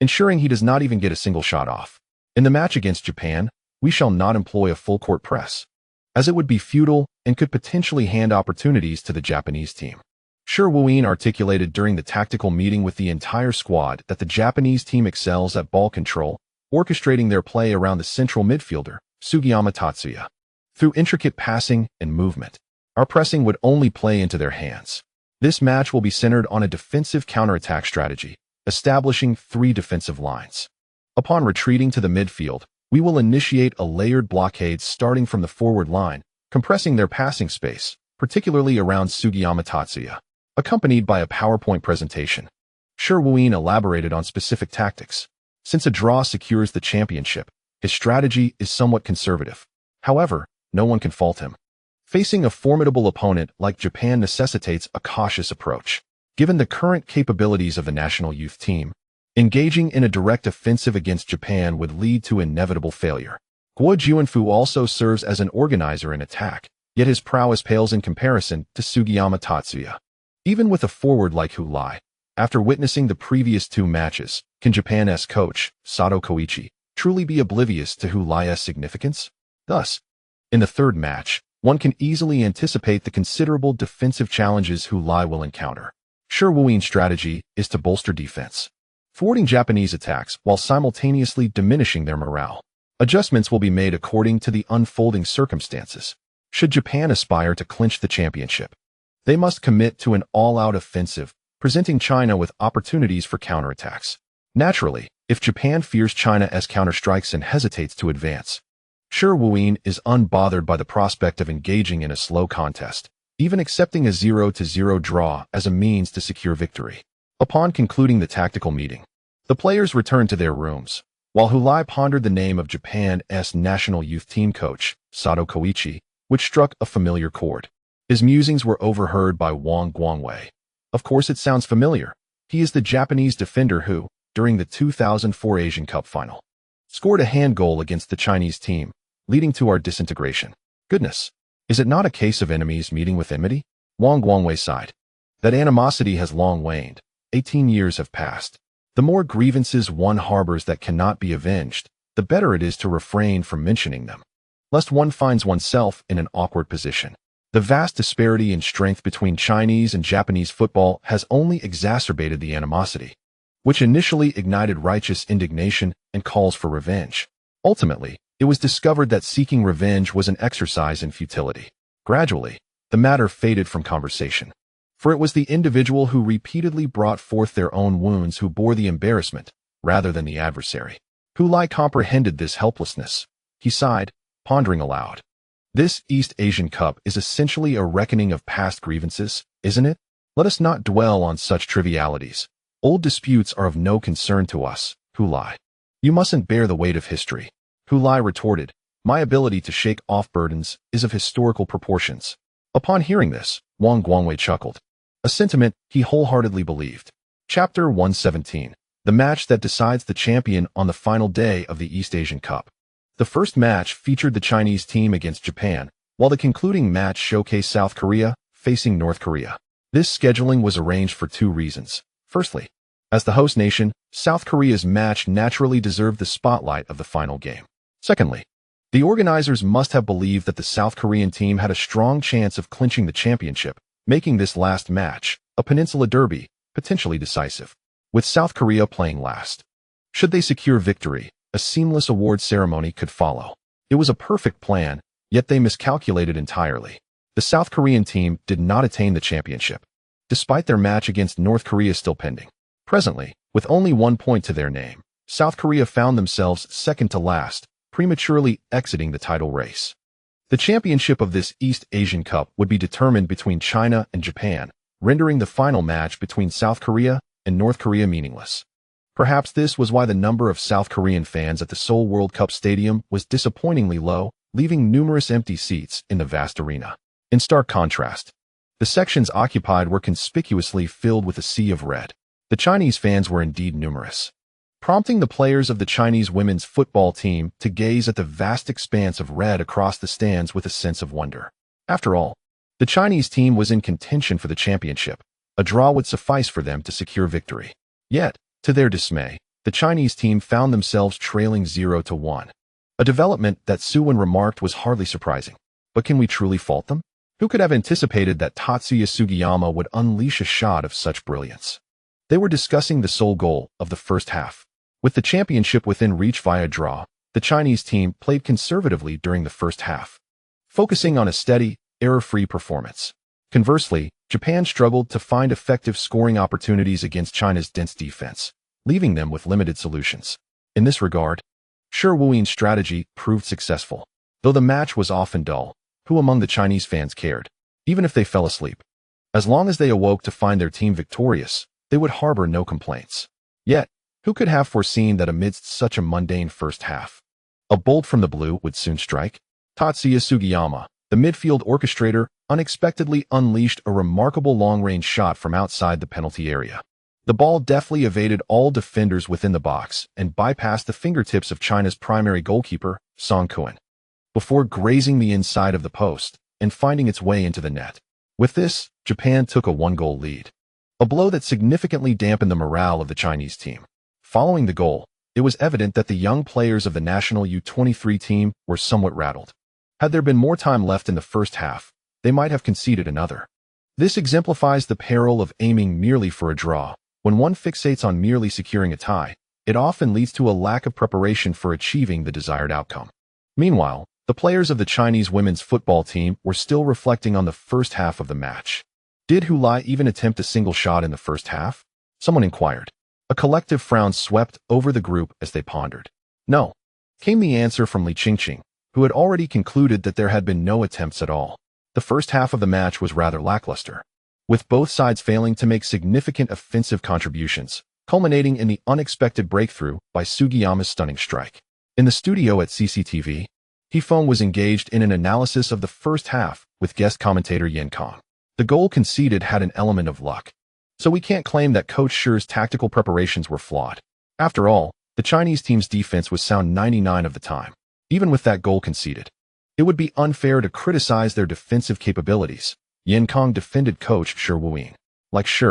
[SPEAKER 1] ensuring he does not even get a single shot off. In the match against Japan, we shall not employ a full-court press, as it would be futile and could potentially hand opportunities to the Japanese team. Sure, Wuyin articulated during the tactical meeting with the entire squad that the Japanese team excels at ball control, orchestrating their play around the central midfielder, Sugiyama Tatsuya. Through intricate passing and movement, our pressing would only play into their hands. This match will be centered on a defensive counterattack strategy, establishing 3 defensive lines. Upon retreating to the midfield, We will initiate a layered blockade starting from the forward line, compressing their passing space, particularly around Sugiyama Tatsuya, accompanied by a PowerPoint presentation. Shi Wuyin elaborated on specific tactics. Since a draw secures the championship, his strategy is somewhat conservative. However, no one can fault him. Facing a formidable opponent like Japan necessitates a cautious approach. Given the current capabilities of the national youth team, engaging in a direct offensive against Japan would lead to inevitable failure. Guo Juanfu also serves as an organizer in attack, yet his prowess pales in comparison to Sugiyama Tatsuya. Even with a forward like Hu Lai, after witnessing the previous two matches, can Japan's coach, Sato Koichi, truly be oblivious to Hu Lai's significance? Thus, in the third match, one can easily anticipate the considerable defensive challenges Hu Lai will encounter. Shi Wuyin's strategy is to bolster defense, thwarting Japanese attacks while simultaneously diminishing their morale. Adjustments will be made according to the unfolding circumstances. Should Japan aspire to clinch the championship, they must commit to an all-out offensive, presenting China with opportunities for counterattacks. Naturally, if Japan fears China's counterstrikes and hesitates to advance, Shi Wuyin is unbothered by the prospect of engaging in a slow contest, even accepting a 0-0 draw as a means to secure victory. Upon concluding the tactical meeting, the players returned to their rooms, while Hu Lai pondered the name of Japan's national youth team coach, Sato Koichi, which struck a familiar chord. His musings were overheard by Wang Guangwei. Of course it sounds familiar. He is the Japanese defender who, during the 2004 Asian Cup final, scored a hand goal against the Chinese team, leading to our disintegration. Goodness, is it not a case of enemies meeting with enmity? Wang Guangwei sighed. That animosity has long waned. 18 years have passed. The more grievances one harbors that cannot be avenged, the better it is to refrain from mentioning them, lest one finds oneself in an awkward position. The vast disparity in strength between Chinese and Japanese football has only exacerbated the animosity, which initially ignited righteous indignation and calls for revenge. Ultimately, it was discovered that seeking revenge was an exercise in futility. Gradually, the matter faded from conversation, for it was the individual who repeatedly brought forth their own wounds who bore the embarrassment, rather than the adversary. Hu Lai comprehended this helplessness. He sighed, pondering aloud. This East Asian Cup is essentially a reckoning of past grievances, isn't it? Let us not dwell on such trivialities. Old disputes are of no concern to us, Hu Lai. You mustn't bear the weight of history. Hu Lai retorted, my ability to shake off burdens is of historical proportions. Upon hearing this, Wang Guangwei chuckled, a sentiment he wholeheartedly believed. Chapter 117. The match that decides the champion on the final day of the East Asian Cup. The first match featured the Chinese team against Japan, while the concluding match showcased South Korea facing North Korea. This scheduling was arranged for two reasons. Firstly, as the host nation, South Korea's match naturally deserved the spotlight of the final game. Secondly, the organizers must have believed that the South Korean team had a strong chance of clinching the championship, making this last match, a peninsula derby, potentially decisive, with South Korea playing last. Should they secure victory, a seamless award ceremony could follow. It was a perfect plan, yet they miscalculated entirely. The South Korean team did not attain the championship, despite their match against North Korea still pending. Presently, with only 1 point to their name, South Korea found themselves second to last, prematurely exiting the title race. The championship of this East Asian Cup would be determined between China and Japan, rendering the final match between South Korea and North Korea meaningless. Perhaps this was why the number of South Korean fans at the Seoul World Cup Stadium was disappointingly low, leaving numerous empty seats in the vast arena. In stark contrast, the sections occupied were conspicuously filled with a sea of red. The Chinese fans were indeed numerous, prompting the players of the Chinese women's football team to gaze at the vast expanse of red across the stands with a sense of wonder. After all, the Chinese team was in contention for the championship. A draw would suffice for them to secure victory. Yet, to their dismay, the Chinese team found themselves trailing 0-1. A development that Su Wen remarked was hardly surprising. But can we truly fault them? Who could have anticipated that Tatsuya Sugiyama would unleash a shot of such brilliance? They were discussing the sole goal of the first half. With the championship within reach via draw, the Chinese team played conservatively during the first half, focusing on a steady, error-free performance. Conversely, Japan struggled to find effective scoring opportunities against China's dense defense, leaving them with limited solutions. In this regard, Shi Wuyin's strategy proved successful. Though the match was often dull, who among the Chinese fans cared? Even if they fell asleep. As long as they awoke to find their team victorious, they would harbor no complaints. Yet, who could have foreseen that amidst such a mundane first half, a bolt from the blue would soon strike? Tatsuya Sugiyama, the midfield orchestrator, unexpectedly unleashed a remarkable long-range shot from outside the penalty area. The ball deftly evaded all defenders within the box and bypassed the fingertips of China's primary goalkeeper, Song Kuan, before grazing the inside of the post and finding its way into the net. With this, Japan took a one-goal lead, a blow that significantly dampened the morale of the Chinese team. Following the goal, it was evident that the young players of the national U23 team were somewhat rattled. Had there been more time left in the first half, they might have conceded another. This exemplifies the peril of aiming merely for a draw. When one fixates on merely securing a tie, it often leads to a lack of preparation for achieving the desired outcome. Meanwhile, the players of the Chinese women's football team were still reflecting on the first half of the match. Did Hulai even attempt a single shot in the first half? Someone inquired. A collective frown swept over the group as they pondered. No, came the answer from Li Qingqing, who had already concluded that there had been no attempts at all. The first half of the match was rather lackluster, with both sides failing to make significant offensive contributions, culminating in the unexpected breakthrough by Sugiyama's stunning strike. In the studio at CCTV, Hefeng was engaged in an analysis of the first half with guest commentator Yan Kong. The goal conceded had an element of luck, so we can't claim that Coach Shi's tactical preparations were flawed. After all, the Chinese team's defense was sound 99% of the time, even with that goal conceded. It would be unfair to criticize their defensive capabilities. Yan Kong defended coach Shi Wuyin. Like Shi,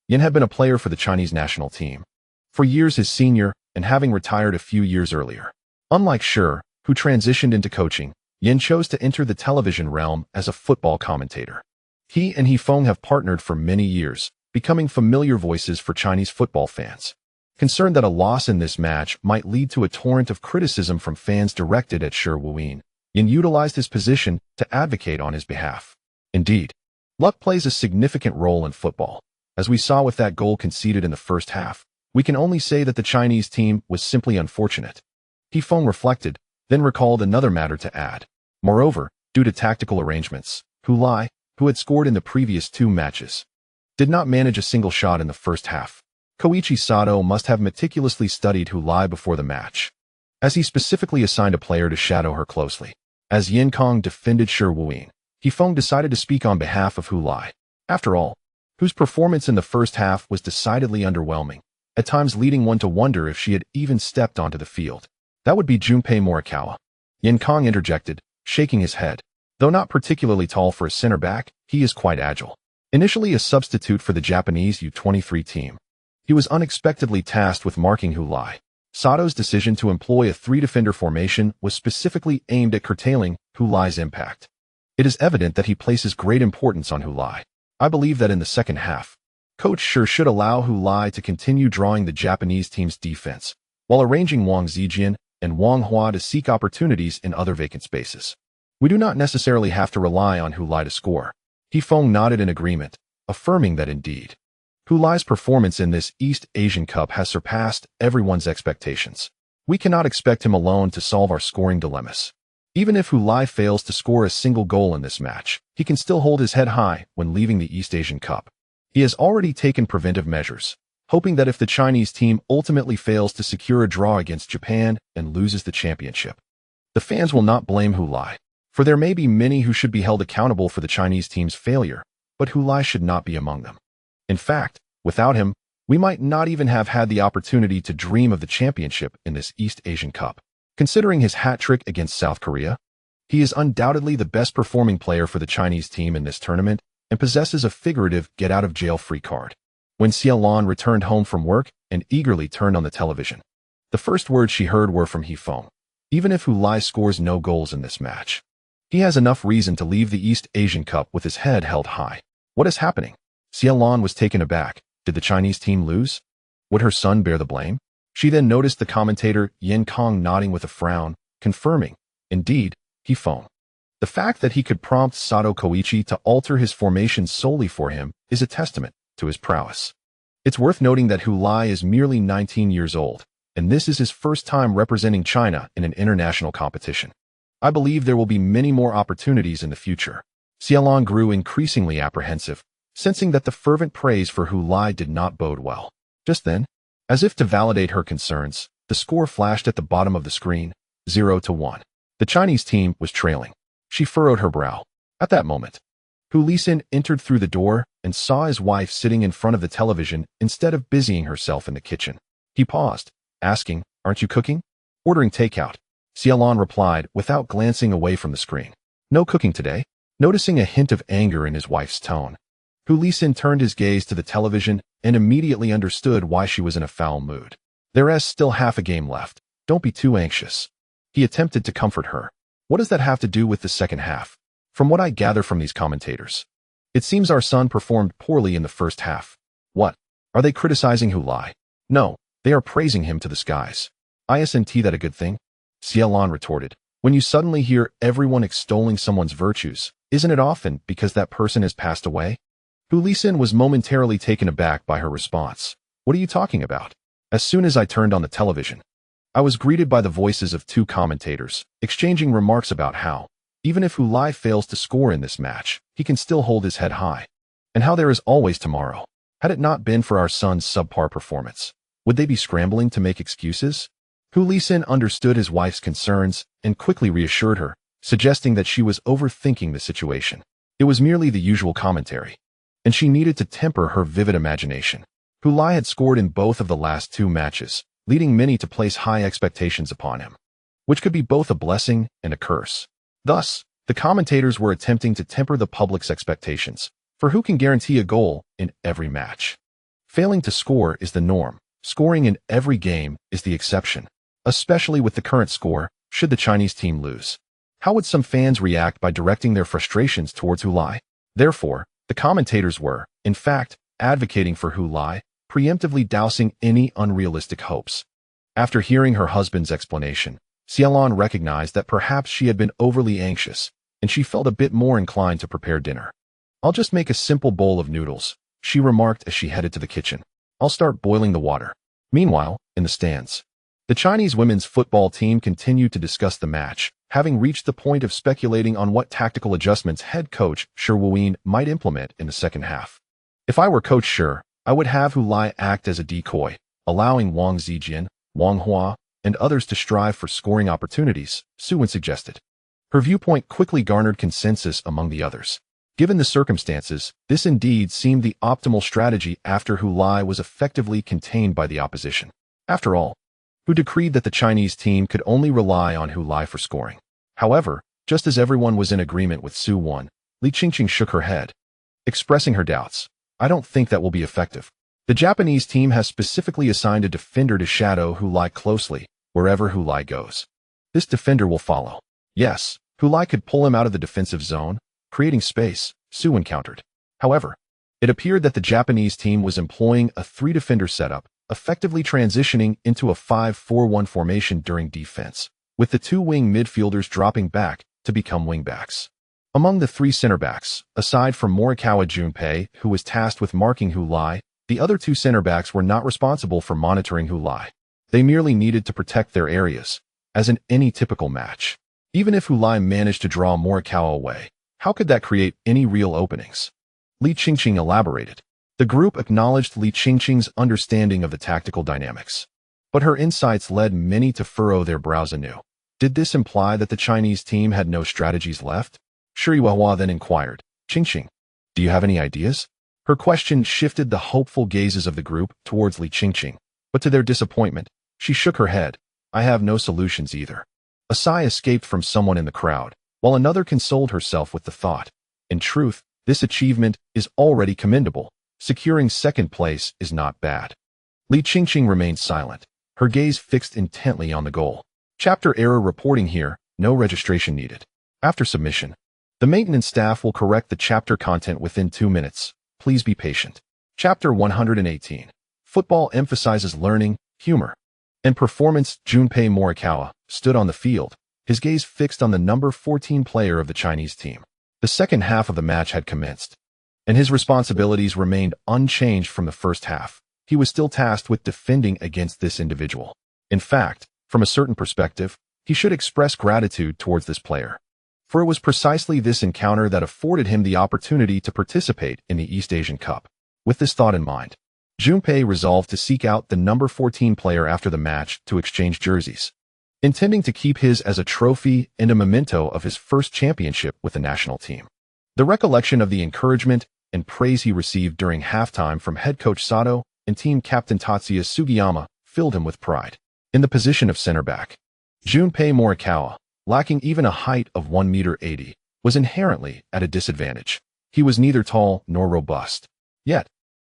[SPEAKER 1] Yan had been a player for the Chinese national team, for years his senior and having retired a few years earlier. Unlike Shi, who transitioned into coaching, Yan chose to enter the television realm as a football commentator. He and Hefeng have partnered for many years, becoming familiar voices for Chinese football fans. Concerned that a loss in this match might lead to a torrent of criticism from fans directed at Shi Wuyin, Yan utilized his position to advocate on his behalf. Indeed, luck plays a significant role in football. As we saw with that goal conceded in the first half, we can only say that the Chinese team was simply unfortunate. Hefeng reflected, then recalled another matter to add. Moreover, due to tactical arrangements, Hulai, who had scored in the previous 2 matches, did not manage a single shot in the first half. Koichi Sato must have meticulously studied Hulai before the match, as he specifically assigned a player to shadow her closely. As Yan Kong defended Shi Wuyin, Hefeng decided to speak on behalf of Hulai. After all, whose performance in the first half was decidedly underwhelming, at times leading one to wonder if she had even stepped onto the field. That would be Junpei Morikawa. Yan Kong interjected, shaking his head. Though not particularly tall for a center back, he is quite agile. Initially a substitute for the Japanese U23 team, he was unexpectedly tasked with marking Hulai. Sato's decision to employ a 3-defender formation was specifically aimed at curtailing Hulai's impact. It is evident that he places great importance on Hulai. I believe that in the second half, Coach Shi should allow Hulai to continue drawing the Japanese team's defense, while arranging Wang Zijian and Wang Hua to seek opportunities in other vacant spaces. We do not necessarily have to rely on Hulai to score. Hefeng nodded in agreement, affirming that indeed, Hulai's performance in this East Asian Cup has surpassed everyone's expectations. We cannot expect him alone to solve our scoring dilemmas. Even if Hulai fails to score a single goal in this match, he can still hold his head high when leaving the East Asian Cup. He has already taken preventive measures, hoping that if the Chinese team ultimately fails to secure a draw against Japan and loses the championship, the fans will not blame Hulai. For there may be many who should be held accountable for the Chinese team's failure, but Hulai should not be among them. In fact, without him, we might not even have had the opportunity to dream of the championship in this East Asian Cup. Considering his hat trick against South Korea, he is undoubtedly the best performing player for the Chinese team in this tournament and possesses a figurative get-out-of-jail-free card. When Xia Lan returned home from work and eagerly turned on the television, the first words she heard were from Hefeng. Even if Hulai scores no goals in this match, he has enough reason to leave the East Asian Cup with his head held high. What is happening? Xia Lan was taken aback. Did the Chinese team lose? Would her son bear the blame? She then noticed the commentator Yan Kong nodding with a frown, confirming, indeed, Hefeng. The fact that he could prompt Sato Koichi to alter his formation solely for him is a testament to his prowess. It's worth noting that Hulai is merely 19 years old, and this is his first time representing China in an international competition. I believe there will be many more opportunities in the future. Xiaolong grew increasingly apprehensive, sensing that the fervent praise for Hu Lai did not bode well. Just then, as if to validate her concerns, the score flashed at the bottom of the screen, 0-1. The Chinese team was trailing. She furrowed her brow. At that moment, Hu Lisin entered through the door and saw his wife sitting in front of the television instead of busying herself in the kitchen. He paused, asking, "Aren't you cooking?" "Ordering takeout," Xiaolong replied without glancing away from the screen. "No cooking today?" Noticing a hint of anger in his wife's tone, Hu Lisin turned his gaze to the television and immediately understood why she was in a foul mood. "There's still half a game left. Don't be too anxious." He attempted to comfort her. "What does that have to do with the second half? From what I gather from these commentators, it seems our son performed poorly in the first half." "What? Are they criticizing Hu Lai?" "No, they are praising him to the skies." "Isn't that a good thing?" Xiaolong retorted. "When you suddenly hear everyone extolling someone's virtues, isn't it often because that person has passed away?" Hu Lisin was momentarily taken aback by her response. "What are you talking about?" "As soon as I turned on the television, I was greeted by the voices of two commentators, exchanging remarks about how, even if Hu Lai fails to score in this match, he can still hold his head high, and how there is always tomorrow. Had it not been for our son's subpar performance, would they be scrambling to make excuses?" Hu Lisin understood his wife's concerns and quickly reassured her, suggesting that she was overthinking the situation. It was merely the usual commentary, and she needed to temper her vivid imagination. Hu Lai had scored in both of the last two matches, leading many to place high expectations upon him, which could be both a blessing and a curse. Thus, the commentators were attempting to temper the public's expectations, for who can guarantee a goal in every match? Failing to score is the norm. Scoring in every game is the exception, especially with the current score, should the Chinese team lose. How would some fans react by directing their frustrations towards Hu Lai? Therefore, the commentators were, in fact, advocating for Hu Lai, preemptively dousing any unrealistic hopes. After hearing her husband's explanation, Xiaolong recognized that perhaps she had been overly anxious, and she felt a bit more inclined to prepare dinner. "I'll just make a simple bowl of noodles," she remarked as she headed to the kitchen. "I'll start boiling the water." Meanwhile, in the stands, the Chinese women's football team continued to discuss the match, having reached the point of speculating on what tactical adjustments head coach Shi Wuyin might implement in the second half. "If I were Coach Shi, I would have Hu Lai act as a decoy, allowing Wang Zijian, Wang Hua, and others to strive for scoring opportunities," Su Wen suggested. Her viewpoint quickly garnered consensus among the others. Given the circumstances, this indeed seemed the optimal strategy after Hu Lai was effectively contained by the opposition. After all, who decreed that the Chinese team could only rely on Hu Lai for scoring? However, just as everyone was in agreement with Su Wen, Li Qingqing shook her head, expressing her doubts. "I don't think that will be effective. The Japanese team has specifically assigned a defender to shadow Hu Lai closely, wherever Hu Lai goes. This defender will follow." "Yes, Hu Lai could pull him out of the defensive zone, creating space," Su Wen countered. However, it appeared that the Japanese team was employing a three-defender setup, effectively transitioning into a 5-4-1 formation during defense, with the two wing midfielders dropping back to become wingbacks. Among the three center-backs, aside from Morikawa Junpei, who was tasked with marking Hu Lai, the other two center-backs were not responsible for monitoring Hu Lai. They merely needed to protect their areas, as in any typical match. Even if Hu Lai managed to draw Morikawa away, how could that create any real openings? Li Qingqing elaborated. The group acknowledged Li Qingqing's understanding of the tactical dynamics, but her insights led many to furrow their brows anew. Did this imply that the Chinese team had no strategies left? Shi Yuehua then inquired, "Qingqing, do you have any ideas?" Her question shifted the hopeful gazes of the group towards Li Qingqing, but to their disappointment, she shook her head. "I have no solutions either." A sigh escaped from someone in the crowd, while another consoled herself with the thought, "In truth, this achievement is already commendable. Securing second place is not bad." Li Qingqing remained silent, her gaze fixed intently on the goal. Chapter error reporting here, no registration needed. After submission, the maintenance staff will correct the chapter content within 2 minutes. Please be patient. Chapter 118. Football emphasizes learning, humor, and performance. Junpei Morikawa stood on the field, his gaze fixed on the number 14 player of the Chinese team. The second half of the match had commenced, and his responsibilities remained unchanged from the first half. He was still tasked with defending against this individual. In fact, from a certain perspective, he should express gratitude towards this player. For it was precisely this encounter that afforded him the opportunity to participate in the East Asian Cup. With this thought in mind, Junpei resolved to seek out the number 14 player after the match to exchange jerseys, intending to keep his as a trophy and a memento of his first championship with the national team. The recollection of the encouragement and praise he received during halftime from head coach Sato and team captain Tatsuya Sugiyama filled him with pride. In the position of center back, Junpei Morikawa, lacking even a height of 1.80 m, was inherently at a disadvantage. He was neither tall nor robust. Yet,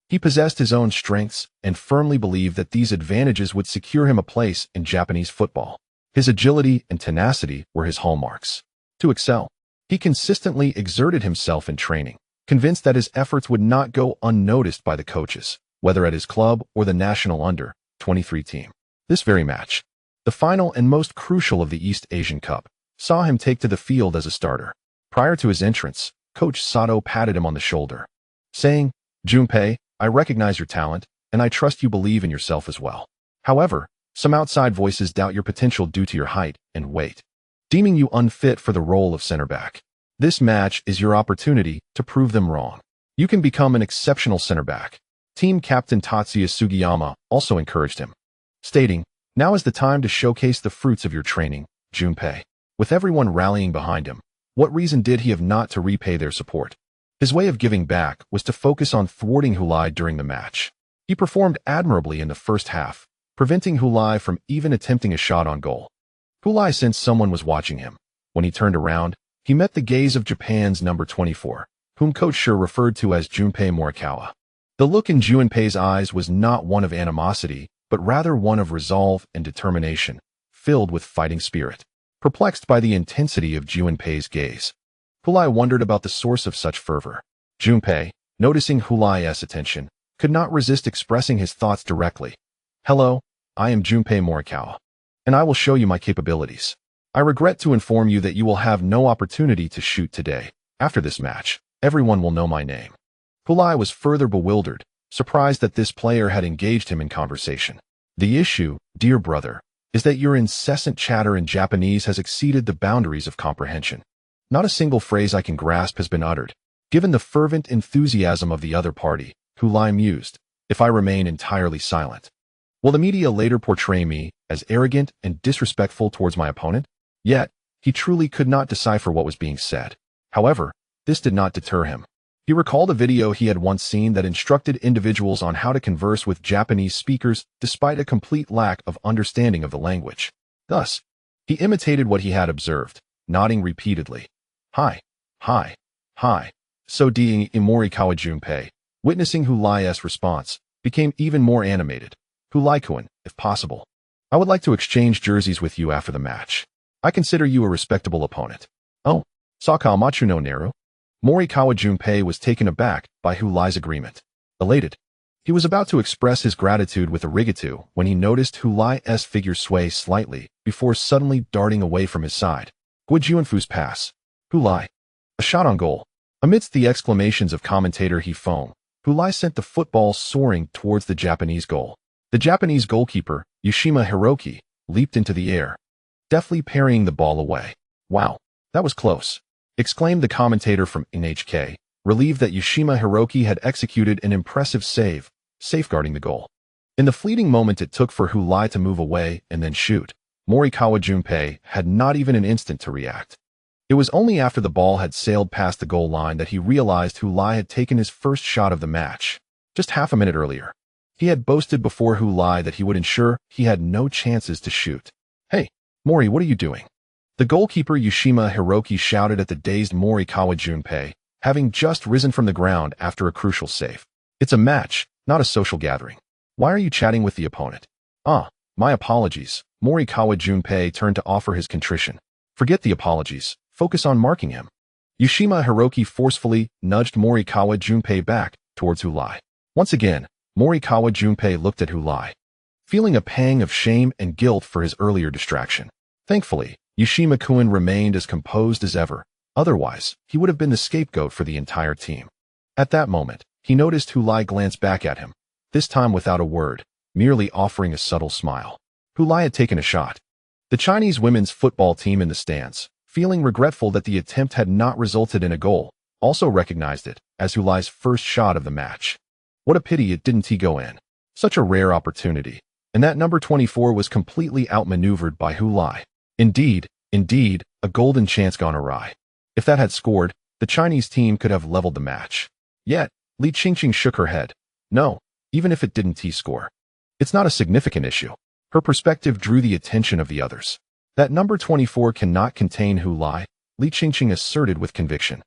[SPEAKER 1] he possessed his own strengths and firmly believed that these advantages would secure him a place in Japanese football. His agility and tenacity were his hallmarks. To excel, he consistently exerted himself in training, convinced that his efforts would not go unnoticed by the coaches, whether at his club or the national under-23 team. This very match, the final and most crucial of the East Asian Cup, saw him take to the field as a starter. Prior to his entrance, Coach Sato patted him on the shoulder, saying, "Junpei, I recognize your talent, and I trust you believe in yourself as well. However, some outside voices doubt your potential due to your height and weight, deeming you unfit for the role of center back. This match is your opportunity to prove them wrong. You can become an exceptional center back." Team captain Tatsuya Sugiyama also encouraged him, stating, "Now is the time to showcase the fruits of your training, Junpei." With everyone rallying behind him, what reason did he have not to repay their support? His way of giving back was to focus on thwarting Hulai during the match. He performed admirably in the first half, preventing Hulai from even attempting a shot on goal. Hulai sensed someone was watching him. When he turned around, he met the gaze of Japan's number 24, whom Coach Schur referred to as Junpei Morikawa. The look in Junpei's eyes was not one of animosity, but rather one of resolve and determination, filled with fighting spirit. Perplexed by the intensity of Junpei's gaze, Hulai wondered about the source of such fervor. Junpei, noticing Hulai's attention, could not resist expressing his thoughts directly. "Hello, I am Junpei Morikawa, and I will show you my capabilities. I regret to inform you that you will have no opportunity to shoot today. After this match, everyone will know my name." Hulai was further bewildered, surprised that this player had engaged him in conversation. "The issue, dear brother, is that your incessant chatter in Japanese has exceeded the boundaries of comprehension. Not a single phrase I can grasp has been uttered. Given the fervent enthusiasm of the other party," Hulai mused, "if I remain entirely silent, will the media later portray me as arrogant and disrespectful towards my opponent?" Yet, he truly could not decipher what was being said. However, this did not deter him. He recalled a video he had once seen that instructed individuals on how to converse with Japanese speakers despite a complete lack of understanding of the language. Thus, he imitated what he had observed, nodding repeatedly. "Hi, hi, hi." So Morikawa Junpei, witnessing Hulai's response, became even more animated. "Hulai-kun, if possible, I would like to exchange jerseys with you after the match. I consider you a respectable opponent." "Oh, Sakao Machu no Neru?" Morikawa Junpei was taken aback by Hulai's agreement. Elated, he was about to express his gratitude with arigato when he noticed Hulai's figure sway slightly before suddenly darting away from his side. Gujuanfu's pass. Hulai. A shot on goal. Amidst the exclamations of commentator Hifone, Hulai sent the football soaring towards the Japanese goal. The Japanese goalkeeper, Yushima Hiroki, leaped into the air, deftly parrying the ball away. "Wow, that was close," exclaimed the commentator from NHK, relieved that Yushima Hiroki had executed an impressive save, safeguarding the goal. In the fleeting moment it took for Hulai to move away and then shoot, Morikawa Junpei had not even an instant to react. It was only after the ball had sailed past the goal line that he realized Hulai had taken his first shot of the match. Just half a minute earlier, he had boasted before Hulai that he would ensure he had no chances to shoot. "Hey, Mori, what are you doing?" The goalkeeper Yushima Hiroki shouted at the dazed Morikawa Junpei, having just risen from the ground after a crucial save. "It's a match, not a social gathering. Why are you chatting with the opponent?" "Ah, my apologies." Morikawa Junpei turned to offer his contrition. "Forget the apologies. Focus on marking him." Yushima Hiroki forcefully nudged Morikawa Junpei back towards Hulai. Once again, Morikawa Junpei looked at Hulai, feeling a pang of shame and guilt for his earlier distraction. Thankfully, Yushima-kun remained as composed as ever. Otherwise, he would have been the scapegoat for the entire team. At that moment, he noticed Hulai glance back at him, this time without a word, merely offering a subtle smile. Hu Lai had taken a shot. The Chinese women's football team in the stands, feeling regretful that the attempt had not resulted in a goal, also recognized it as Hu Lai's first shot of the match. What a pity it didn't go in. Such a rare opportunity. And that number 24 was completely outmaneuvered by Hu Lai. Indeed, a golden chance gone awry. If that had scored, the Chinese team could have leveled the match. Yet, Li Qingqing shook her head. No, even if it didn't score. It's not a significant issue. Her perspective drew the attention of the others. That number 24 cannot contain Hu Lai, Li Qingqing asserted with conviction.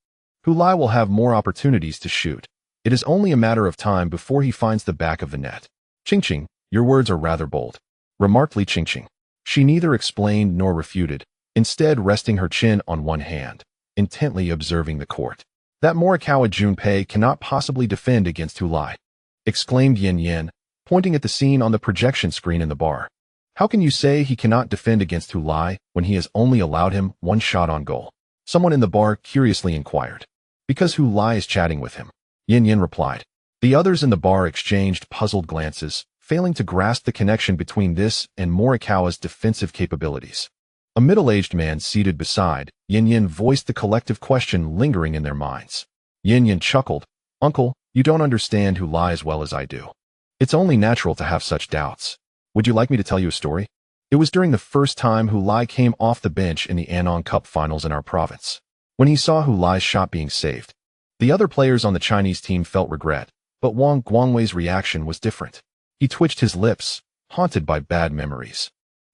[SPEAKER 1] Hu Lai will have more opportunities to shoot. It is only a matter of time before he finds the back of the net. Qingqing, your words are rather bold, remarked Li Qingqing. She neither explained nor refuted, instead resting her chin on one hand, intently observing the court. That Morikawa Junpei cannot possibly defend against Hu Lai, exclaimed Yin Yin, pointing at the scene on the projection screen in the bar. How can you say he cannot defend against Hu Lai when he has only allowed him one shot on goal? Someone in the bar curiously inquired. Because Hu Lai is chatting with him, Yin Yin replied. The others in the bar exchanged puzzled glances, failing to grasp the connection between this and Morikawa's defensive capabilities. A middle-aged man seated beside Yin Yin voiced the collective question lingering in their minds. Yin Yin chuckled. Uncle, you don't understand Hu Lai as well as I do. It's only natural to have such doubts. Would you like me to tell you a story? It was during the first time Hu Lai came off the bench in the Anong Cup finals in our province. When he saw Hu Lai's shot being saved, the other players on the Chinese team felt regret, but Wang Guangwei's reaction was different. He twitched his lips, haunted by bad memories,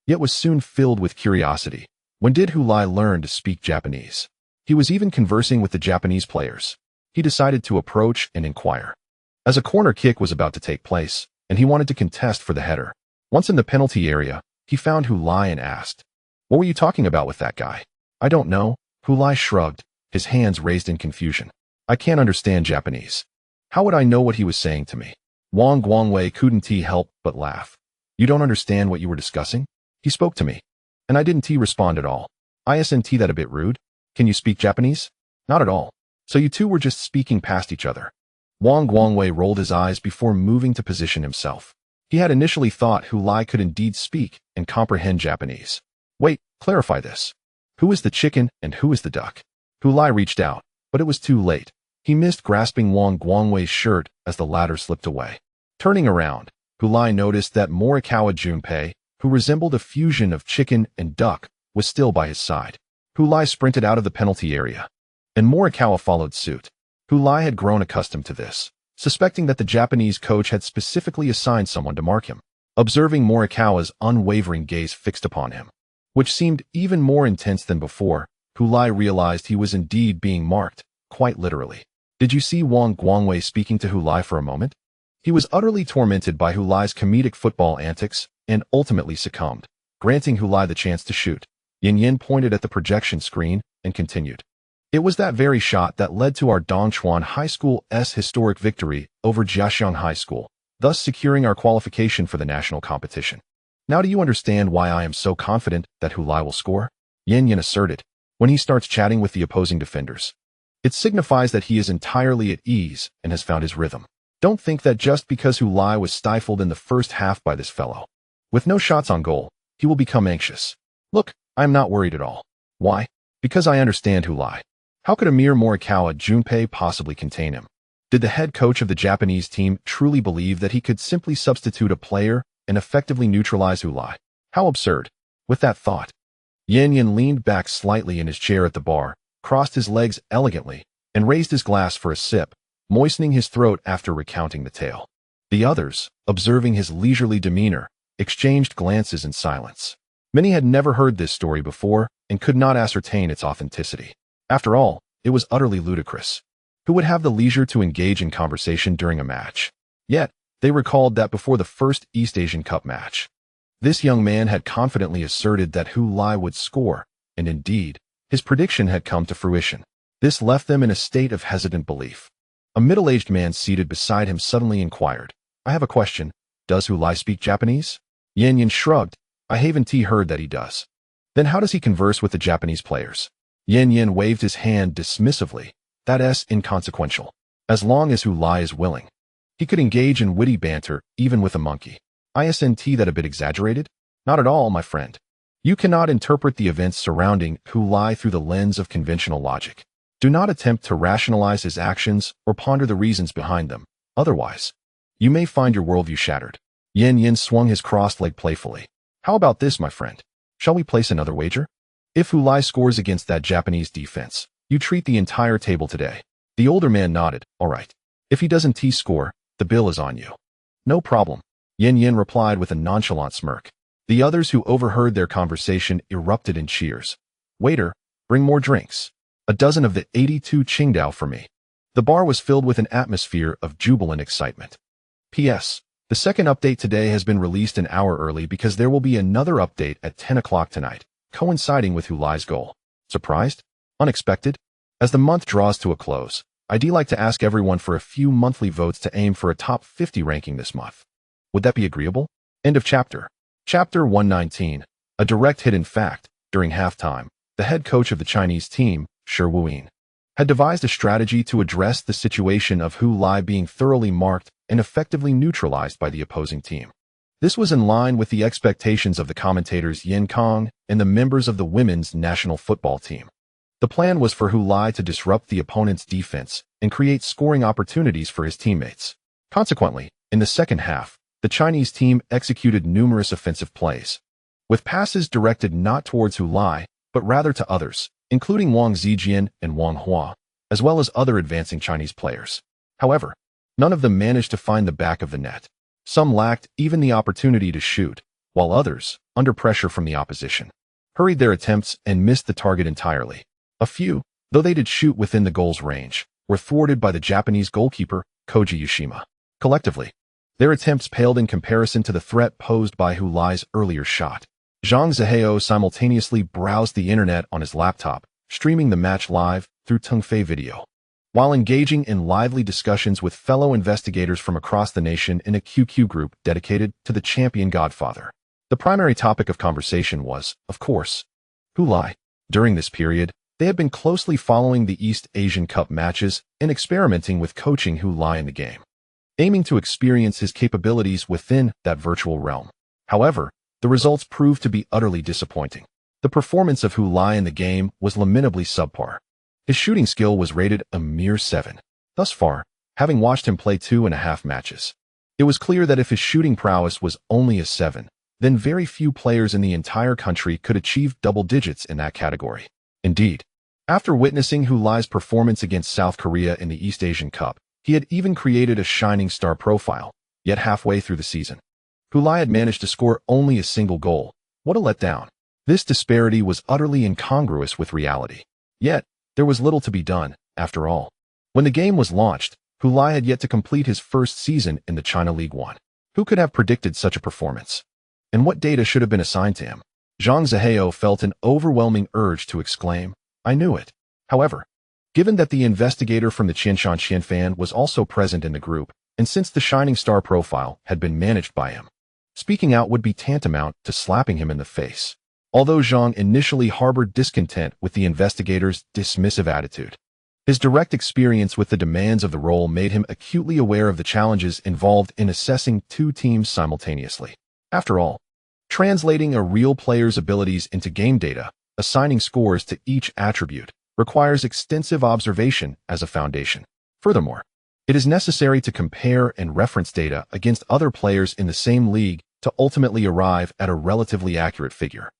[SPEAKER 1] yet was soon filled with curiosity. When did Hu Lai learn to speak Japanese? He was even conversing with the Japanese players. He decided to approach and inquire. As a corner kick was about to take place, and he wanted to contest for the header. Once in the penalty area, he found Hu Lai and asked, "What were you talking about with that guy?" "I don't know." Hu Lai shrugged, his hands raised in confusion. "I can't understand Japanese. How would I know what he was saying to me?" Wang Guangwei couldn't help but laugh. "You don't understand what you were discussing? He spoke to me, and I didn't respond at all. Isn't that a bit rude? Can you speak Japanese?" "Not at all. So you two were just speaking past each other." Wang Guangwei rolled his eyes before moving to position himself. He had initially thought Hu Lai could indeed speak and comprehend Japanese. "Wait, clarify this. Who is the chicken and who is the duck?" Hu Lai reached out, but it was too late. He missed grasping Wang Guangwei's shirt as the latter slipped away. Turning around, Hu Lai noticed that Morikawa Junpei, who resembled a fusion of chicken and duck, was still by his side. Hu Lai sprinted out of the penalty area, and Morikawa followed suit. Hu Lai had grown accustomed to this, suspecting that the Japanese coach had specifically assigned someone to mark him. Observing Morikawa's unwavering gaze fixed upon him, which seemed even more intense than before, Hu Lai realized he was indeed being marked, quite literally. Did you see Wang Guangwei speaking to Hu Lai for a moment? He was utterly tormented by Hu Lai's comedic football antics and ultimately succumbed, granting Hu Lai the chance to shoot. Yin Yin pointed at the projection screen and continued. It was that very shot that led to our Dongchuan High School's historic victory over Jiaxiang High School, thus securing our qualification for the national competition. Now do you understand why I am so confident that Hu Lai will score? Yin Yin asserted. When he starts chatting with the opposing defenders, it signifies that he is entirely at ease and has found his rhythm. Don't think that just because Hu Lai was stifled in the first half by this fellow, with no shots on goal, he will become anxious. Look, I am not worried at all. Why? Because I understand Hu Lai. How could a mere Morikawa Junpei possibly contain him? Did the head coach of the Japanese team truly believe that he could simply substitute a player and effectively neutralize Hu Lai? How absurd. With that thought, Yin Yin leaned back slightly in his chair at the bar, crossed his legs elegantly, and raised his glass for a sip, moistening his throat after recounting the tale. The others, observing his leisurely demeanor, exchanged glances in silence. Many had never heard this story before and could not ascertain its authenticity. After all, it was utterly ludicrous. Who would have the leisure to engage in conversation during a match? Yet, they recalled that before the first East Asian Cup match, this young man had confidently asserted that Hu Lai would score, and indeed, his prediction had come to fruition. This left them in a state of hesitant belief. A middle-aged man seated beside him suddenly inquired, "I have a question. Does Hu Lai speak Japanese?" Yin Yin shrugged. "I haven't heard that he does." "Then how does he converse with the Japanese players?" Yin Yin waved his hand dismissively. "That's inconsequential. As long as Hu Lai is willing, he could engage in witty banter even with a monkey. Isn't that a bit exaggerated?" Not at all, my friend. You cannot interpret the events surrounding Hu Lai through the lens of conventional logic. Do not attempt to rationalize his actions or ponder the reasons behind them. Otherwise, you may find your worldview shattered. Yin Yin swung his crossed leg playfully. How about this, my friend? Shall we place another wager? If Hu Lai scores against that Japanese defense, you treat the entire table today. The older man nodded. All right. If he doesn't score, the bill is on you. No problem. Yin Yin replied with a nonchalant smirk. The others who overheard their conversation erupted in cheers. Waiter, bring more drinks. A dozen of the 82 Qingdao for me. The bar was filled with an atmosphere of jubilant excitement. P.S. The second update today has been released an hour early because there will be another update at 10 o'clock tonight, coinciding with Hu Lai's goal. Surprised? Unexpected? As the month draws to a close, I'd like to ask everyone for a few monthly votes to aim for a top 50 ranking this month. Would that be agreeable? End of chapter. Chapter 119. A direct hit. In fact, during halftime, the head coach of the Chinese team, Shi Wuyin, had devised a strategy to address the situation of Hu Lai being thoroughly marked and effectively neutralized by the opposing team. This was in line with the expectations of the commentators Yin Kong and the members of the women's national football team. The plan was for Hu Lai to disrupt the opponent's defense and create scoring opportunities for his teammates. Consequently, in the second half, the Chinese team executed numerous offensive plays, with passes directed not towards Hu Lai, but rather to others, including Wang Zijian and Wang Hua, as well as other advancing Chinese players. However, none of them managed to find the back of the net. Some lacked even the opportunity to shoot, while others, under pressure from the opposition, hurried their attempts and missed the target entirely. A few, though they did shoot within the goal's range, were thwarted by the Japanese goalkeeper, Koji Yoshima. Collectively, their attempts paled in comparison to the threat posed by Hu Lai's earlier shot. Zhang Zihao simultaneously browsed the internet on his laptop, streaming the match live through Tongfei Video, while engaging in lively discussions with fellow investigators from across the nation in a QQ group dedicated to the champion godfather. The primary topic of conversation was, of course, Hu Lai. During this period, they had been closely following the East Asian Cup matches and experimenting with coaching Hu Lai in the game, aiming to experience his capabilities within that virtual realm. However, the results proved to be utterly disappointing. The performance of Hu Lai in the game was lamentably subpar. His shooting skill was rated a mere 7. Thus far, having watched him play 2.5 matches, it was clear that if his shooting prowess was only a 7, then very few players in the entire country could achieve double digits in that category. Indeed, after witnessing Hu Lai's performance against South Korea in the East Asian Cup, he had even created a shining star profile, yet halfway through the season, Hu Lai had managed to score only a single goal. What a letdown. This disparity was utterly incongruous with reality. Yet, there was little to be done, after all. When the game was launched, Hu Lai had yet to complete his first season in the China League One. Who could have predicted such a performance? And what data should have been assigned to him? Zhang Zihao felt an overwhelming urge to exclaim, I knew it. However, given that the investigator from the Qianshan Qianfan was also present in the group, and since the shining star profile had been managed by him, speaking out would be tantamount to slapping him in the face. Although Zhang initially harbored discontent with the investigator's dismissive attitude, his direct experience with the demands of the role made him acutely aware of the challenges involved in assessing two teams simultaneously. After all, translating a real player's abilities into game data, assigning scores to each attribute, requires extensive observation as a foundation. Furthermore, it is necessary to compare and reference data against other players in the same league to ultimately arrive at a relatively accurate figure.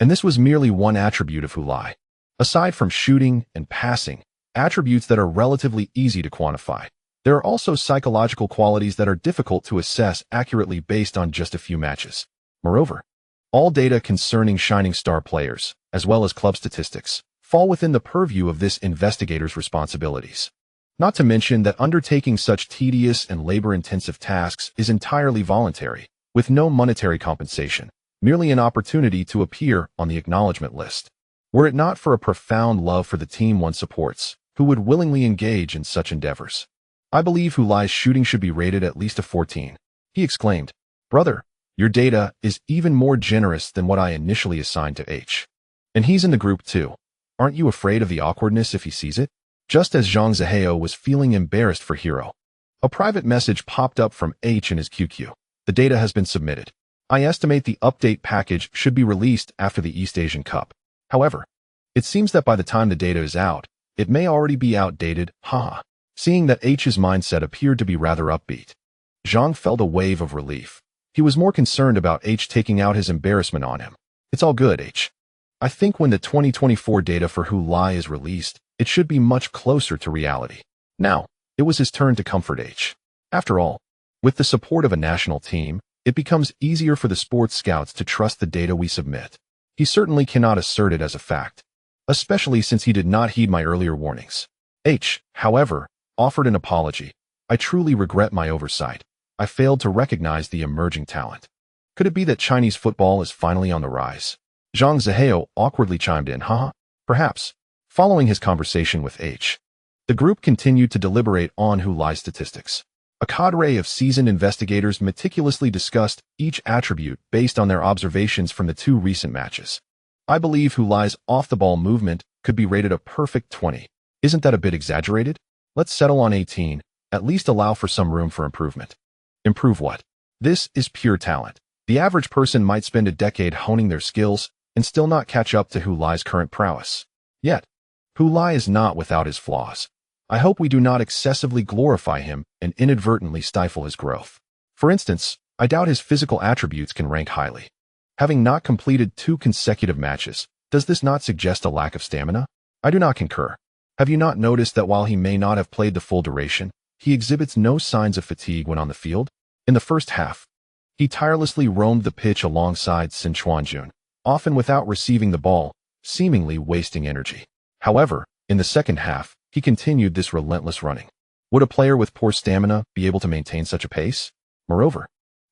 [SPEAKER 1] And this was merely one attribute of Hu Lai. Aside from shooting and passing, attributes that are relatively easy to quantify, there are also psychological qualities that are difficult to assess accurately based on just a few matches. Moreover, all data concerning shining star players, as well as club statistics, fall within the purview of this investigator's responsibilities. Not to mention that undertaking such tedious and labor-intensive tasks is entirely voluntary, with no monetary compensation, merely an opportunity to appear on the acknowledgement list. Were it not for a profound love for the team one supports, who would willingly engage in such endeavors? I believe Hu Lai's shooting should be rated at least a 14. He exclaimed, Brother, your data is even more generous than what I initially assigned to H. And he's in the group too. Aren't you afraid of the awkwardness if he sees it? Just as Zhang Zihao was feeling embarrassed for Hero, a private message popped up from H in his QQ. The data has been submitted. I estimate the update package should be released after the East Asian Cup. However, it seems that by the time the data is out, it may already be outdated, haha. Seeing that H's mindset appeared to be rather upbeat, Zhang felt a wave of relief. He was more concerned about H taking out his embarrassment on him. It's all good, H. I think when the 2024 data for Hu Lai is released, it should be much closer to reality. Now, it was his turn to comfort H. After all, with the support of a national team, it becomes easier for the sports scouts to trust the data we submit. He certainly cannot assert it as a fact, especially since he did not heed my earlier warnings. H, however, offered an apology. I truly regret my oversight. I failed to recognize the emerging talent. Could it be that Chinese football is finally on the rise? Zhang Zihao awkwardly chimed in, haha. Perhaps. Following his conversation with H, the group continued to deliberate on Hu Lai's statistics. A cadre of seasoned investigators meticulously discussed each attribute based on their observations from the 2 recent matches. I believe Hu Lai's off-the-ball movement could be rated a perfect 20. Isn't that a bit exaggerated? Let's settle on 18, at least allow for some room for improvement. Improve what? This is pure talent. The average person might spend a decade honing their skills and still not catch up to Hu Lai's current prowess. Yet, Hu Lai is not without his flaws. I hope we do not excessively glorify him and inadvertently stifle his growth. For instance, I doubt his physical attributes can rank highly. Having not completed 2 consecutive matches, does this not suggest a lack of stamina? I do not concur. Have you not noticed that while he may not have played the full duration, he exhibits no signs of fatigue when on the field? In the first half, he tirelessly roamed the pitch alongside Sin Chuanjun, often without receiving the ball, seemingly wasting energy. However, in the second half, he continued this relentless running. Would a player with poor stamina be able to maintain such a pace? Moreover,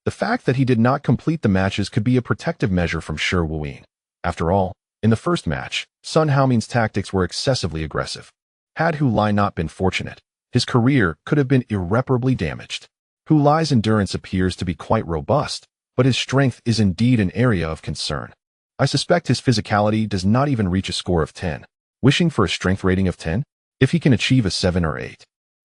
[SPEAKER 1] the fact that he did not complete the matches could be a protective measure from Shi Wuyin. After all, in the first match, Sun Haomin's tactics were excessively aggressive. Had Hu Lai not been fortunate, his career could have been irreparably damaged. Hu Lai's endurance appears to be quite robust, but his strength is indeed an area of concern. I suspect his physicality does not even reach a score of 10. Wishing for a strength rating of 10? If he can achieve a 7 or 8,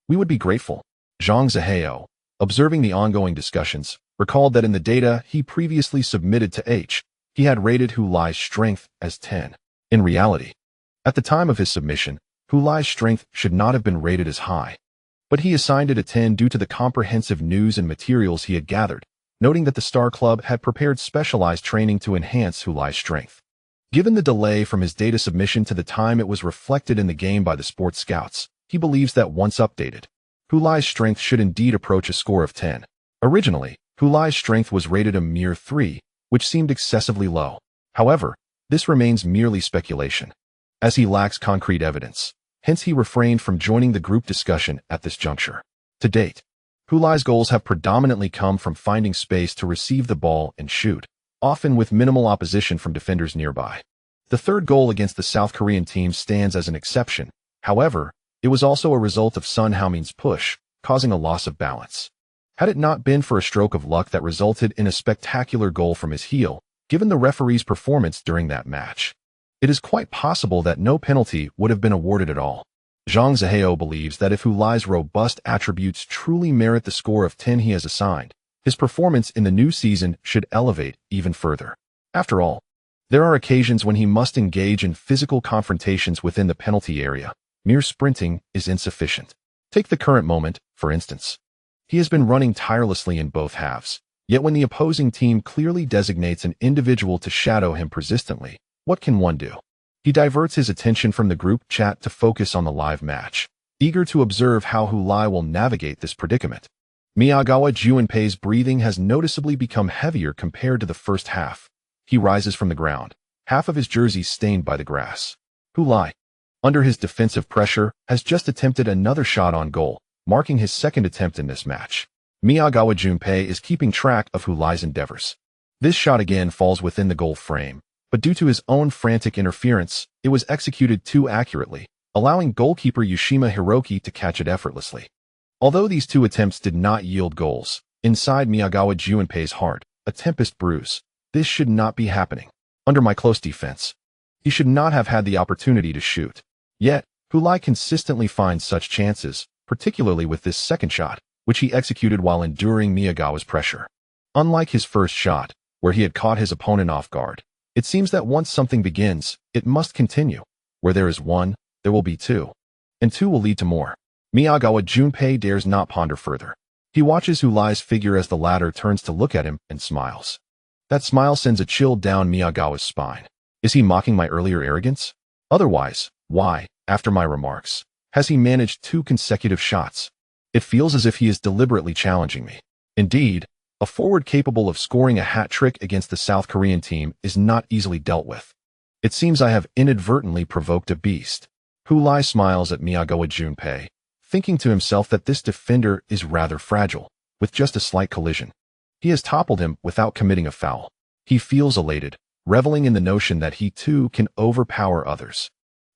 [SPEAKER 1] we would be grateful. Zhang Zihao, observing the ongoing discussions, recalled that in the data he previously submitted to H, he had rated Hu Lai's strength as 10. In reality, at the time of his submission, Hu Lai's strength should not have been rated as high, but he assigned it a 10 due to the comprehensive news and materials he had gathered, noting that the Star Club had prepared specialized training to enhance Hu Lai's strength. Given the delay from his data submission to the time it was reflected in the game by the sports scouts, he believes that once updated, Hu Lai's strength should indeed approach a score of 10. Originally, Hu Lai's strength was rated a mere 3, which seemed excessively low. However, this remains merely speculation, as he lacks concrete evidence. Hence he refrained from joining the group discussion at this juncture. To date, Hu Lai's goals have predominantly come from finding space to receive the ball and shoot, often with minimal opposition from defenders nearby. The third goal against the South Korean team stands as an exception. However, it was also a result of Sun Haomin's push, causing a loss of balance. Had it not been for a stroke of luck that resulted in a spectacular goal from his heel, given the referee's performance during that match, it is quite possible that no penalty would have been awarded at all. Zhang Zihao believes that if Hu Lai's robust attributes truly merit the score of 10 he has assigned, his performance in the new season should elevate even further. After all, there are occasions when he must engage in physical confrontations within the penalty area. Mere sprinting is insufficient. Take the current moment, for instance. He has been running tirelessly in both halves, yet when the opposing team clearly designates an individual to shadow him persistently, what can one do? He diverts his attention from the group chat to focus on the live match, eager to observe how Hu Lai will navigate this predicament. Miyagawa Junpei's breathing has noticeably become heavier compared to the first half. He rises from the ground, half of his jersey stained by the grass. Hu Lai, under his defensive pressure, has just attempted another shot on goal, marking his second attempt in this match. Miyagawa Junpei is keeping track of Hu Lai's endeavors. This shot again falls within the goal frame, but due to his own frantic interference, it was executed too accurately, allowing goalkeeper Yushima Hiroki to catch it effortlessly. Although these 2 attempts did not yield goals, inside Miyagawa Junpei's heart, a tempest brews. This should not be happening. Under my close defense, he should not have had the opportunity to shoot. Yet, Hu Lai consistently finds such chances, particularly with this second shot, which he executed while enduring Miyagawa's pressure. Unlike his first shot, where he had caught his opponent off guard. It seems that once something begins, it must continue. Where there is one, there will be two. And two will lead to more. Miyagawa Junpei dares not ponder further. He watches Hulai's figure as the latter turns to look at him and smiles. That smile sends a chill down Miyagawa's spine. Is he mocking my earlier arrogance? Otherwise, why, after my remarks, has he managed 2 consecutive shots? It feels as if he is deliberately challenging me. Indeed, a forward capable of scoring a hat trick against the South Korean team is not easily dealt with. It seems I have inadvertently provoked a beast. Hulai smiles at Miyagawa Junpei, thinking to himself that this defender is rather fragile, with just a slight collision. He has toppled him without committing a foul. He feels elated, reveling in the notion that he too can overpower others.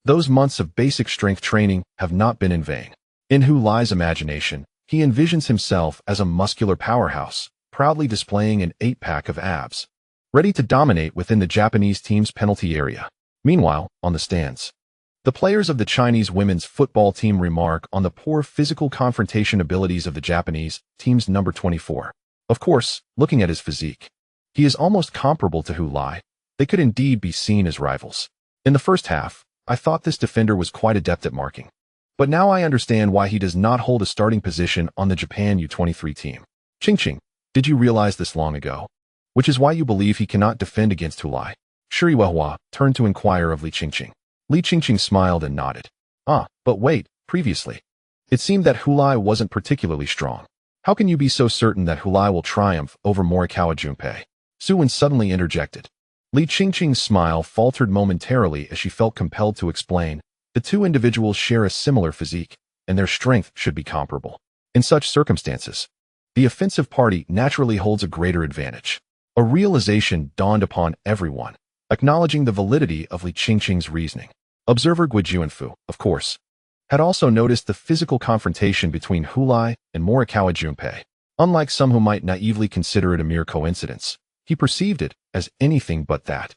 [SPEAKER 1] Those months of basic strength training have not been in vain. In Hulai's imagination, he envisions himself as a muscular powerhouse, proudly displaying an 8-pack of abs, ready to dominate within the Japanese team's penalty area. Meanwhile, on the stands, the players of the Chinese women's football team remark on the poor physical confrontation abilities of the Japanese team's number 24. Of course, looking at his physique, he is almost comparable to Hulai. They could indeed be seen as rivals. In the first half, I thought this defender was quite adept at marking. But now I understand why he does not hold a starting position on the Japan U23 team. Ching, did you realize this long ago? Which is why you believe he cannot defend against Hulai. Shiriwahua turned to inquire of Li Qingqing. Li Qingqing smiled and nodded. But wait, previously. It seemed that Hulai wasn't particularly strong. How can you be so certain that Hulai will triumph over Morikawa Junpei? Suwon suddenly interjected. Li Qingqing's smile faltered momentarily as she felt compelled to explain. The two individuals share a similar physique, and their strength should be comparable. In such circumstances, the offensive party naturally holds a greater advantage. A realization dawned upon everyone, acknowledging the validity of Li Qingqing's reasoning. Observer Guijuanfu, of course, had also noticed the physical confrontation between Hulai and Morikawa Junpei. Unlike some who might naively consider it a mere coincidence, he perceived it as anything but that.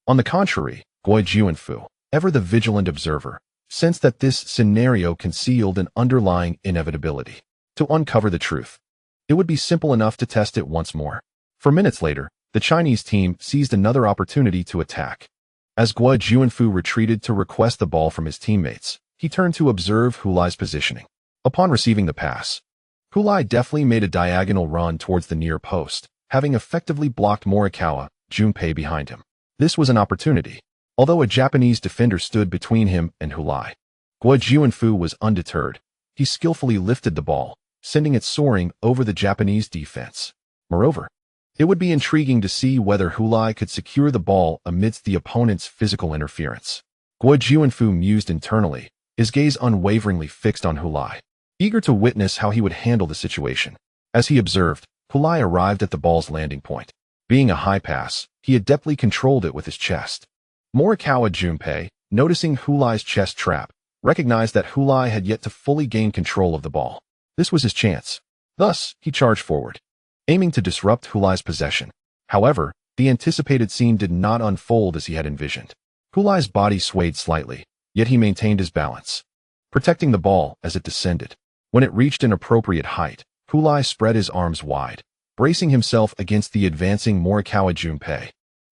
[SPEAKER 1] On the contrary, Guijuanfu, ever the vigilant observer, sensed that this scenario concealed an underlying inevitability. To uncover the truth, it would be simple enough to test it once more. For minutes later, the Chinese team seized another opportunity to attack. As Guijuanfu retreated to request the ball from his teammates, he turned to observe Hulai's positioning. Upon receiving the pass, Hulai deftly made a diagonal run towards the near post, having effectively blocked Morikawa Junpei behind him. This was an opportunity. Although a Japanese defender stood between him and Hulai, Guijuanfu was undeterred. He skillfully lifted the ball, sending it soaring over the Japanese defense. Moreover, it would be intriguing to see whether Hulai could secure the ball amidst the opponent's physical interference. Guijuanfu mused internally, his gaze unwaveringly fixed on Hulai, eager to witness how he would handle the situation. As he observed, Hulai arrived at the ball's landing point. Being a high pass, he adeptly controlled it with his chest. Morikawa Junpei, noticing Hulai's chest trap, recognized that Hulai had yet to fully gain control of the ball. This was his chance. Thus, he charged forward, aiming to disrupt Hulai's possession. However, the anticipated scene did not unfold as he had envisioned. Hulai's body swayed slightly, yet he maintained his balance, protecting the ball as it descended. When it reached an appropriate height, Hulai spread his arms wide, bracing himself against the advancing Morikawa Junpei,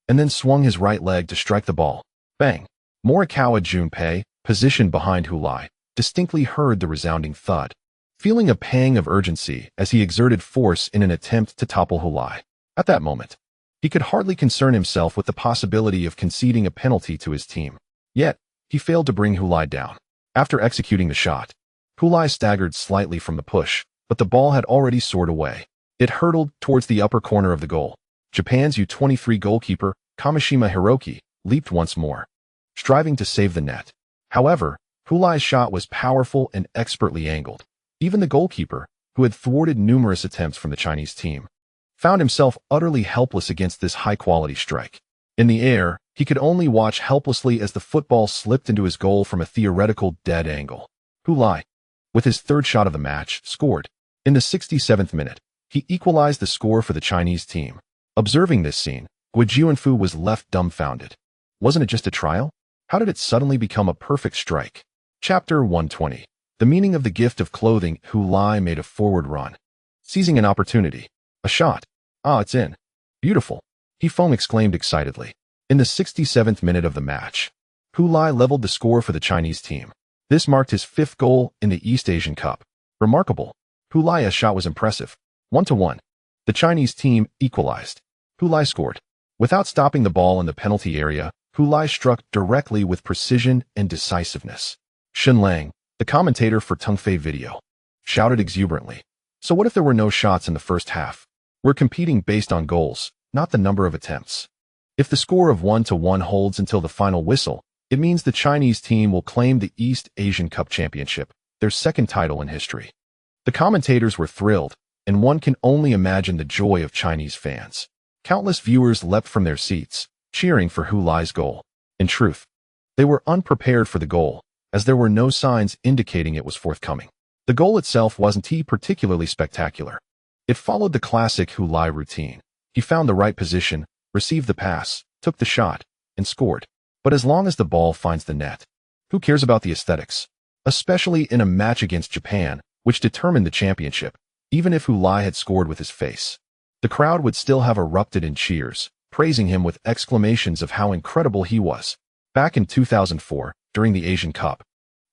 [SPEAKER 1] and then swung his right leg to strike the ball. Bang! Morikawa Junpei, positioned behind Hulai, distinctly heard the resounding thud, feeling a pang of urgency as he exerted force in an attempt to topple Hulai. At that moment, he could hardly concern himself with the possibility of conceding a penalty to his team. Yet, he failed to bring Hulai down. After executing the shot, Hulai staggered slightly from the push, but the ball had already soared away. It hurtled towards the upper corner of the goal. Japan's U23 goalkeeper, Kamishima Hiroki, leaped once more, striving to save the net. However, Hulai's shot was powerful and expertly angled. Even the goalkeeper, who had thwarted numerous attempts from the Chinese team, found himself utterly helpless against this high-quality strike. In the air, he could only watch helplessly as the football slipped into his goal from a theoretical dead angle. Hulai, with his third shot of the match, scored. In the 67th minute, he equalized the score for the Chinese team. Observing this scene, Guijuanfu was left dumbfounded. Wasn't it just a trial? How did it suddenly become a perfect strike? Chapter 120. The meaning of the gift of clothing. Hulai made a forward run, seizing an opportunity. A shot. It's in. Beautiful. He exclaimed excitedly. In the 67th minute of the match, Hu Lai leveled the score for the Chinese team. This marked his 5th goal in the East Asian Cup. Remarkable. Hu Lai's shot was impressive. 1-1. The Chinese team equalized. Hu Lai scored. Without stopping the ball in the penalty area, Hu Lai struck directly with precision and decisiveness. Shen Lang, the commentator for Tongfei Video, shouted exuberantly. So what if there were no shots in the first half? We're competing based on goals, not the number of attempts. If the score of 1-1 holds until the final whistle, it means the Chinese team will claim the East Asian Cup Championship, their 2nd title in history. The commentators were thrilled, and one can only imagine the joy of Chinese fans. Countless viewers leapt from their seats, cheering for Hu Lai's goal. In truth, they were unprepared for the goal, as there were no signs indicating it was forthcoming. The goal itself wasn't particularly spectacular. It followed the classic Hu Lai routine. He found the right position, received the pass, took the shot, and scored. But as long as the ball finds the net, who cares about the aesthetics? Especially in a match against Japan, which determined the championship. Even if Hu Lai had scored with his face, the crowd would still have erupted in cheers, praising him with exclamations of how incredible he was. Back in 2004, during the Asian Cup,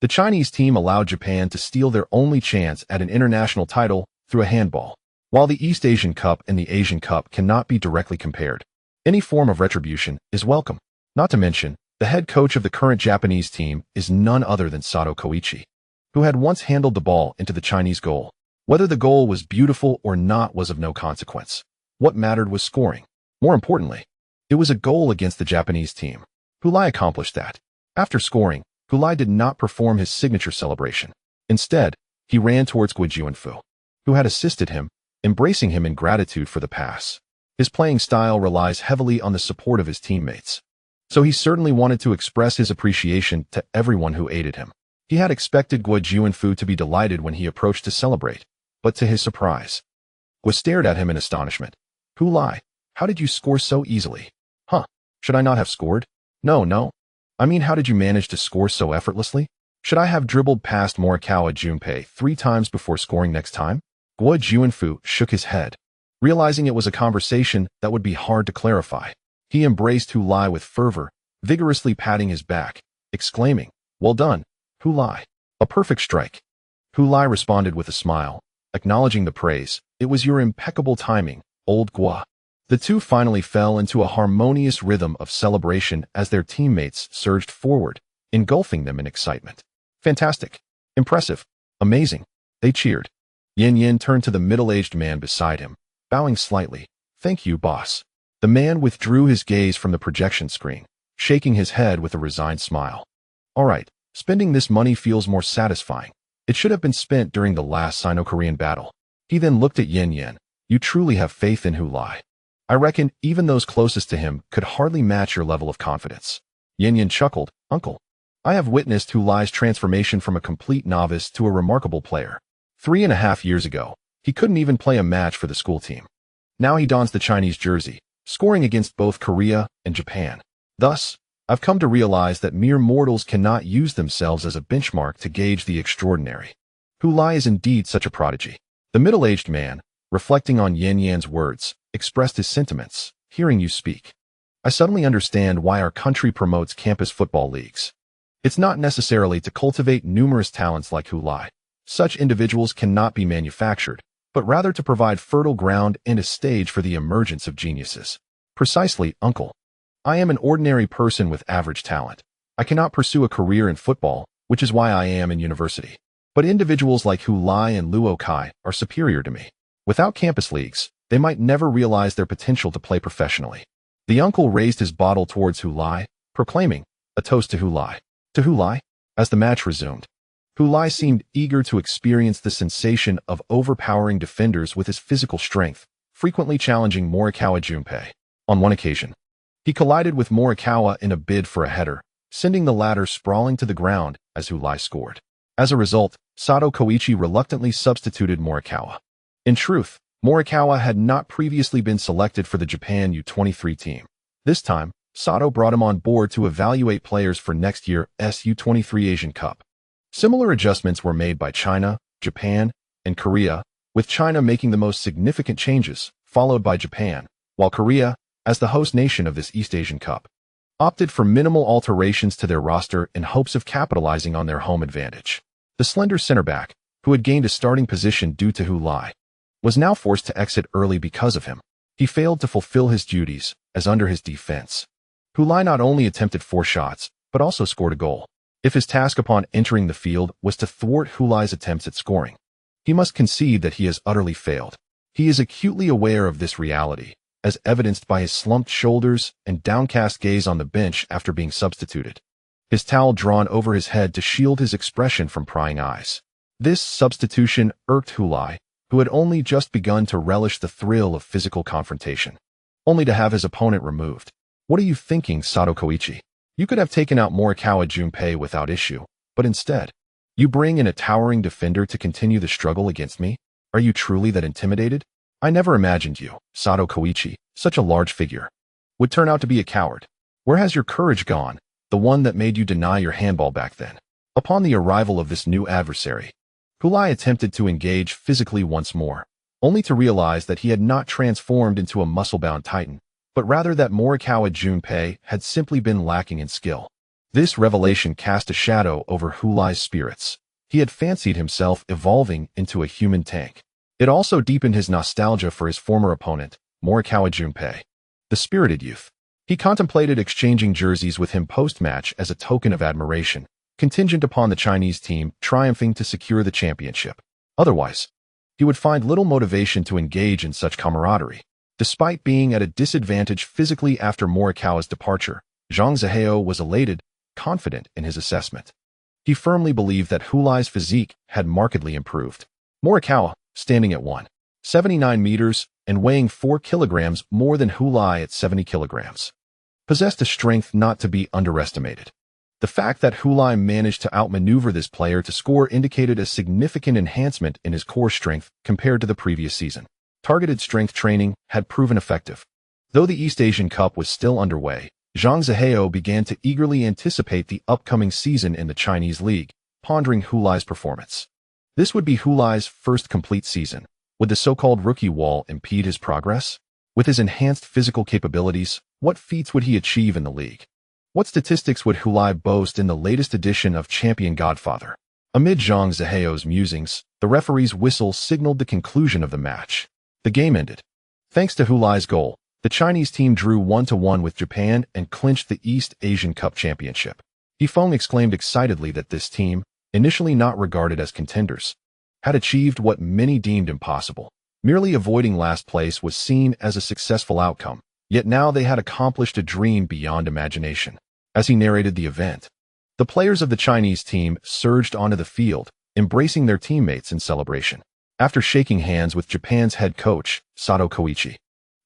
[SPEAKER 1] the Chinese team allowed Japan to steal their only chance at an international title through a handball. While the East Asian Cup and the Asian Cup cannot be directly compared, any form of retribution is welcome. Not to mention, the head coach of the current Japanese team is none other than Sato Koichi, who had once handled the ball into the Chinese goal. Whether the goal was beautiful or not was of no consequence. What mattered was scoring. More importantly, it was a goal against the Japanese team. Hu Lai accomplished that. After scoring, Hu Lai did not perform his signature celebration. Instead, he ran towards Guo, who had assisted him, embracing him in gratitude for the pass. His playing style relies heavily on the support of his teammates, so he certainly wanted to express his appreciation to everyone who aided him. He had expected Guo to be delighted when he approached to celebrate, but to his surprise, Guo stared at him in astonishment. Hu Lai, how did you score so easily? Huh, should I not have scored? No. I mean, how did you manage to score so effortlessly? Should I have dribbled past Morikawa Junpei 3 times before scoring next time? Guo shook his head, realizing it was a conversation that would be hard to clarify. He embraced Hu Lai with fervor, vigorously patting his back, exclaiming, "Well done, Hu Lai. A perfect strike." Hu Lai responded with a smile, acknowledging the praise. "It was your impeccable timing, old Guo." The two finally fell into a harmonious rhythm of celebration as their teammates surged forward, engulfing them in excitement. "Fantastic. Impressive. Amazing." They cheered. Yin turned to the middle-aged man beside him, bowing slightly. "Thank you, boss." The man withdrew his gaze from the projection screen, shaking his head with a resigned smile. "All right, spending this money feels more satisfying. It should have been spent during the last Sino-Korean battle." He then looked at Yin. "You truly have faith in Hu Lai. I reckon even those closest to him could hardly match your level of confidence." Yin chuckled. "Uncle, I have witnessed Hu Lai's transformation from a complete novice to a remarkable player. 3.5 years ago, he couldn't even play a match for the school team. Now he dons the Chinese jersey, scoring against both Korea and Japan. Thus, I've come to realize that mere mortals cannot use themselves as a benchmark to gauge the extraordinary. Hu Lai is indeed such a prodigy." The middle-aged man, reflecting on Yan's words, expressed his sentiments. "Hearing you speak, I suddenly understand why our country promotes campus football leagues. It's not necessarily to cultivate numerous talents like Hu Lai. Such individuals cannot be manufactured, but rather to provide fertile ground and a stage for the emergence of geniuses." "Precisely, uncle. I am an ordinary person with average talent. I cannot pursue a career in football, which is why I am in university. But individuals like Hu Lai and Luo Kai are superior to me. Without campus leagues, they might never realize their potential to play professionally." The uncle raised his bottle towards Hu Lai, proclaiming, "A toast to Hu Lai." To Hu Lai? As the match resumed, Hu Lai seemed eager to experience the sensation of overpowering defenders with his physical strength, frequently challenging Morikawa Junpei. On one occasion, he collided with Morikawa in a bid for a header, sending the latter sprawling to the ground as Hu Lai scored. As a result, Sato Koichi reluctantly substituted Morikawa. In truth, Morikawa had not previously been selected for the Japan U23 team. This time, Sato brought him on board to evaluate players for next year's U23 Asian Cup. Similar adjustments were made by China, Japan, and Korea, with China making the most significant changes, followed by Japan, while Korea, as the host nation of this East Asian Cup, opted for minimal alterations to their roster in hopes of capitalizing on their home advantage. The slender center back, who had gained a starting position due to Hu Lai, was now forced to exit early because of him. He failed to fulfill his duties, as under his defense, Hu Lai not only attempted 4 shots, but also scored a goal. If his task upon entering the field was to thwart Hu Lai's attempts at scoring, he must concede that he has utterly failed. He is acutely aware of this reality, as evidenced by his slumped shoulders and downcast gaze on the bench after being substituted, his towel drawn over his head to shield his expression from prying eyes. This substitution irked Hu Lai, who had only just begun to relish the thrill of physical confrontation, only to have his opponent removed. "What are you thinking, Sato Koichi? You could have taken out Morikawa Junpei without issue, but instead, you bring in a towering defender to continue the struggle against me? Are you truly that intimidated? I never imagined you, Sato Koichi, such a large figure, would turn out to be a coward. Where has your courage gone, the one that made you deny your handball back then?" Upon the arrival of this new adversary, Hu Lai attempted to engage physically once more, only to realize that he had not transformed into a muscle-bound titan, but rather that Morikawa Junpei had simply been lacking in skill. This revelation cast a shadow over Hu Lai's spirits. He had fancied himself evolving into a human tank. It also deepened his nostalgia for his former opponent, Morikawa Junpei, the spirited youth. He contemplated exchanging jerseys with him post-match as a token of admiration, contingent upon the Chinese team triumphing to secure the championship. Otherwise, he would find little motivation to engage in such camaraderie. Despite being at a disadvantage physically after Morikawa's departure, Zhang Zihao was elated, confident in his assessment. He firmly believed that Hu Lai's physique had markedly improved. Morikawa, standing at 179 meters and weighing 4 kilograms more than Hu Lai at 70 kilograms, possessed a strength not to be underestimated. The fact that Hu Lai managed to outmaneuver this player to score indicated a significant enhancement in his core strength compared to the previous season. Targeted strength training had proven effective. Though the East Asian Cup was still underway, Zhang Zihao began to eagerly anticipate the upcoming season in the Chinese league, pondering Hu Lai's performance. This would be Hu Lai's first complete season. Would the so-called rookie wall impede his progress? With his enhanced physical capabilities, what feats would he achieve in the league? What statistics would Hu Lai boast in the latest edition of Champion Godfather? Amid Zhang Zihao's musings, the referee's whistle signaled the conclusion of the match. The game ended. Thanks to Hu Lai's goal, the Chinese team drew 1-1 with Japan and clinched the East Asian Cup Championship. Yifeng exclaimed excitedly that this team, initially not regarded as contenders, had achieved what many deemed impossible. Merely avoiding last place was seen as a successful outcome, yet now they had accomplished a dream beyond imagination. As he narrated the event, the players of the Chinese team surged onto the field, embracing their teammates in celebration. After shaking hands with Japan's head coach, Sato Koichi,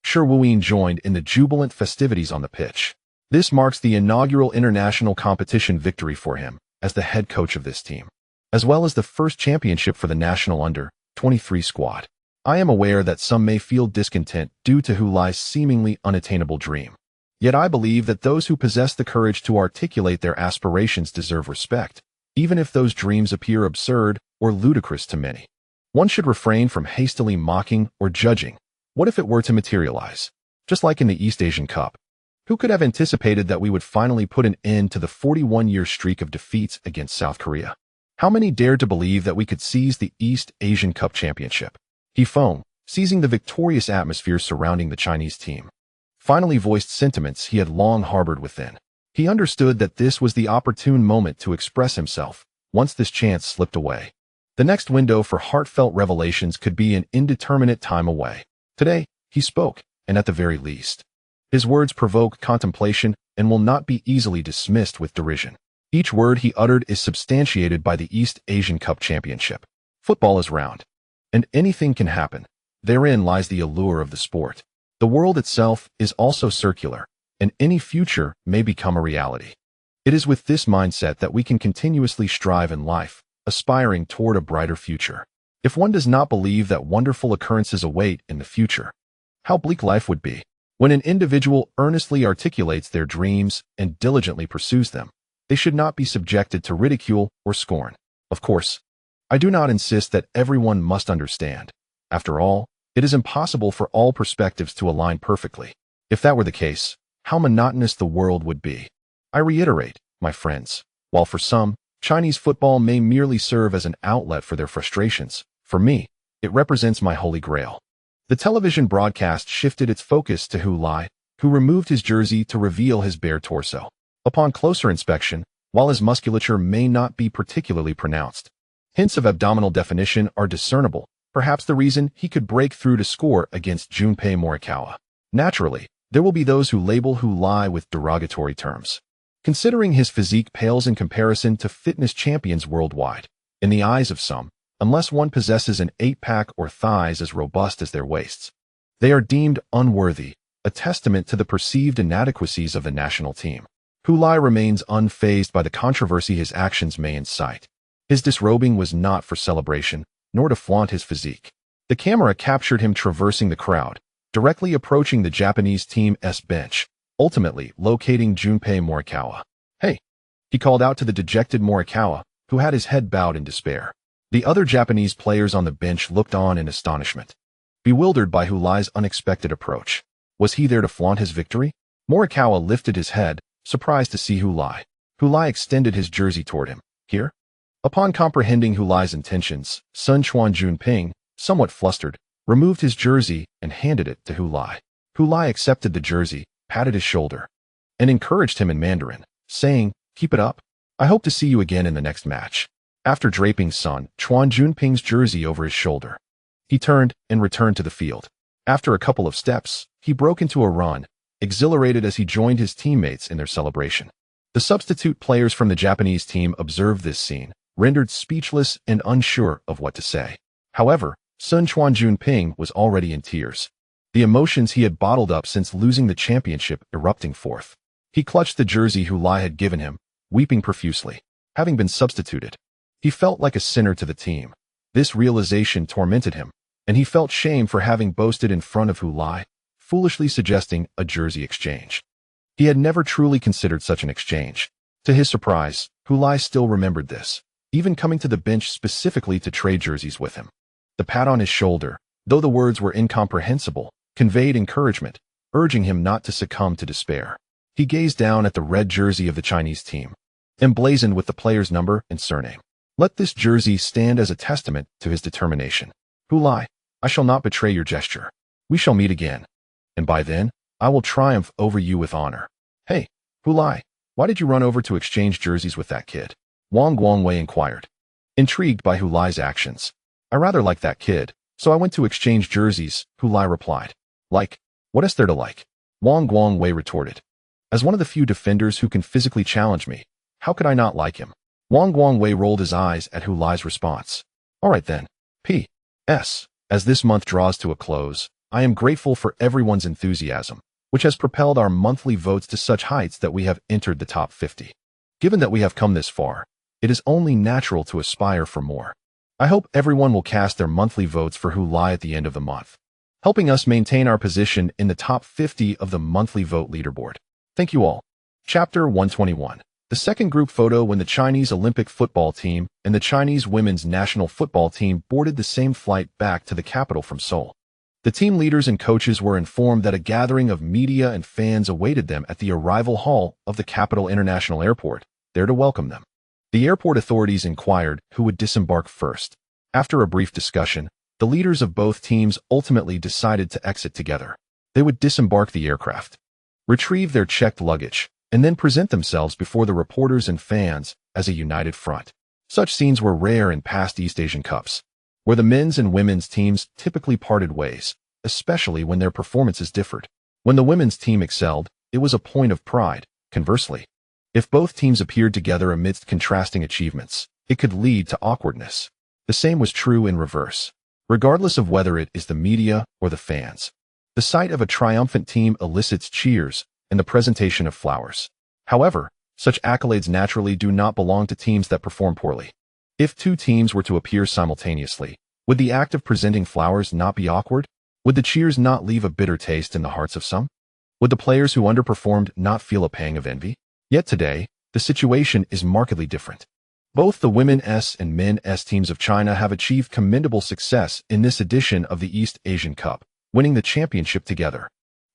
[SPEAKER 1] Shi Wuyin joined in the jubilant festivities on the pitch. This marks the inaugural international competition victory for him as the head coach of this team, as well as the first championship for the national under-23 squad. I am aware that some may feel discontent due to Hu Lai's seemingly unattainable dream. Yet I believe that those who possess the courage to articulate their aspirations deserve respect, even if those dreams appear absurd or ludicrous to many. One should refrain from hastily mocking or judging. What if it were to materialize? Just like in the East Asian Cup. Who could have anticipated that we would finally put an end to the 41-year streak of defeats against South Korea? How many dared to believe that we could seize the East Asian Cup Championship? Yifeng, seizing the victorious atmosphere surrounding the Chinese team, finally voiced sentiments he had long harbored within. He understood that this was the opportune moment to express himself, once this chance slipped away. The next window for heartfelt revelations could be an indeterminate time away. Today, he spoke, and at the very least, his words provoke contemplation and will not be easily dismissed with derision. Each word he uttered is substantiated by the East Asian Cup Championship. Football is round, and anything can happen. Therein lies the allure of the sport. The world itself is also circular, and any future may become a reality. It is with this mindset that we can continuously strive in life, aspiring toward a brighter future. If one does not believe that wonderful occurrences await in the future, how bleak life would be. When an individual earnestly articulates their dreams and diligently pursues them, they should not be subjected to ridicule or scorn. Of course, I do not insist that everyone must understand. After all, it is impossible for all perspectives to align perfectly. If that were the case, how monotonous the world would be. I reiterate, my friends, while for some, Chinese football may merely serve as an outlet for their frustrations, for me, it represents my holy grail. The television broadcast shifted its focus to Hu Lai, who removed his jersey to reveal his bare torso. Upon closer inspection, while his musculature may not be particularly pronounced, hints of abdominal definition are discernible, perhaps the reason he could break through to score against Junpei Morikawa. Naturally, there will be those who label Hu Lai with derogatory terms, considering his physique pales in comparison to fitness champions worldwide. In the eyes of some, unless one possesses an 8-pack or thighs as robust as their waists, they are deemed unworthy, a testament to the perceived inadequacies of the national team. Hu Lai remains unfazed by the controversy his actions may incite. His disrobing was not for celebration, nor to flaunt his physique. The camera captured him traversing the crowd, directly approaching the Japanese team's bench, ultimately locating Junpei Morikawa. "Hey!" he called out to the dejected Morikawa, who had his head bowed in despair. The other Japanese players on the bench looked on in astonishment, bewildered by Hu Lai's unexpected approach. Was he there to flaunt his victory? Morikawa lifted his head, surprised to see Hu Lai. Hu Lai extended his jersey toward him. "Here?" Upon comprehending Hu Lai's intentions, Sun Quan Junping, somewhat flustered, removed his jersey and handed it to Hu Lai. Hu Lai accepted the jersey, patted his shoulder, and encouraged him in Mandarin, saying, "Keep it up. I hope to see you again in the next match." After draping Sun Quan Junping's jersey over his shoulder, he turned and returned to the field. After a couple of steps, he broke into a run, exhilarated as he joined his teammates in their celebration. The substitute players from the Japanese team observed this scene, rendered speechless and unsure of what to say. However, Sun Quan Junping was already in tears, the emotions he had bottled up since losing the championship erupting forth. He clutched the jersey Hu Lai had given him, weeping profusely. Having been substituted, he felt like a sinner to the team. This realization tormented him, and he felt shame for having boasted in front of Hu Lai, foolishly suggesting a jersey exchange. He had never truly considered such an exchange. To his surprise, Hu Lai still remembered this, even coming to the bench specifically to trade jerseys with him. The pat on his shoulder, though the words were incomprehensible, conveyed encouragement, urging him not to succumb to despair. He gazed down at the red jersey of the Chinese team, emblazoned with the player's number and surname. Let this jersey stand as a testament to his determination. Hu Lai, I shall not betray your gesture. We shall meet again, and by then, I will triumph over you with honor. Hey, Hu Lai, why did you run over to exchange jerseys with that kid? Wang Guangwei inquired, intrigued by Hu Lai's actions. I rather like that kid, so I went to exchange jerseys, Hu Lai replied. Like? What is there to like? Wang Guangwei retorted. As one of the few defenders who can physically challenge me, how could I not like him? Wang Guangwei rolled his eyes at Hu Lai's response. All right then. P.S. As this month draws to a close, I am grateful for everyone's enthusiasm, which has propelled our monthly votes to such heights that we have entered the top 50. Given that we have come this far, it is only natural to aspire for more. I hope everyone will cast their monthly votes for Hu Lai at the end of the month, helping us maintain our position in the top 50 of the monthly vote leaderboard. Thank you all. Chapter 121. The second group photo when the Chinese Olympic football team and the Chinese women's national football team boarded the same flight back to the capital from Seoul. The team leaders and coaches were informed that a gathering of media and fans awaited them at the arrival hall of the Capital International Airport, there to welcome them. The airport authorities inquired who would disembark first. After a brief discussion, the leaders of both teams ultimately decided to exit together. They would disembark the aircraft, retrieve their checked luggage, and then present themselves before the reporters and fans as a united front. Such scenes were rare in past East Asian Cups, where the men's and women's teams typically parted ways, especially when their performances differed. When the women's team excelled, it was a point of pride. Conversely, if both teams appeared together amidst contrasting achievements, it could lead to awkwardness. The same was true in reverse. Regardless of whether it is the media or the fans, the sight of a triumphant team elicits cheers and the presentation of flowers. However, such accolades naturally do not belong to teams that perform poorly. If two teams were to appear simultaneously, would the act of presenting flowers not be awkward? Would the cheers not leave a bitter taste in the hearts of some? Would the players who underperformed not feel a pang of envy? Yet today, the situation is markedly different. Both the women's and men's teams of China have achieved commendable success in this edition of the East Asian Cup, winning the championship together.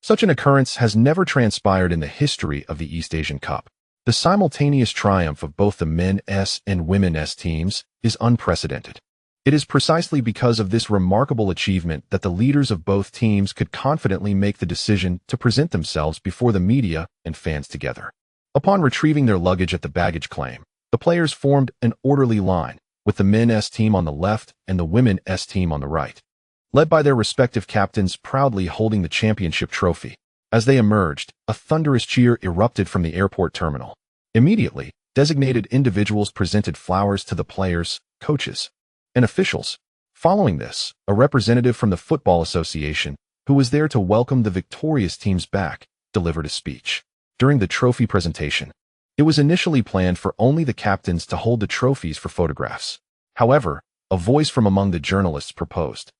[SPEAKER 1] Such an occurrence has never transpired in the history of the East Asian Cup. The simultaneous triumph of both the men's and women's teams is unprecedented. It is precisely because of this remarkable achievement that the leaders of both teams could confidently make the decision to present themselves before the media and fans together. Upon retrieving their luggage at the baggage claim, the players formed an orderly line, with the men's team on the left and the women's team on the right, led by their respective captains proudly holding the championship trophy. As they emerged, a thunderous cheer erupted from the airport terminal. Immediately, designated individuals presented flowers to the players, coaches, and officials. Following this, a representative from the Football Association, who was there to welcome the victorious teams back, delivered a speech. During the trophy presentation, it was initially planned for only the captains to hold the trophies for photographs. However, a voice from among the journalists proposed,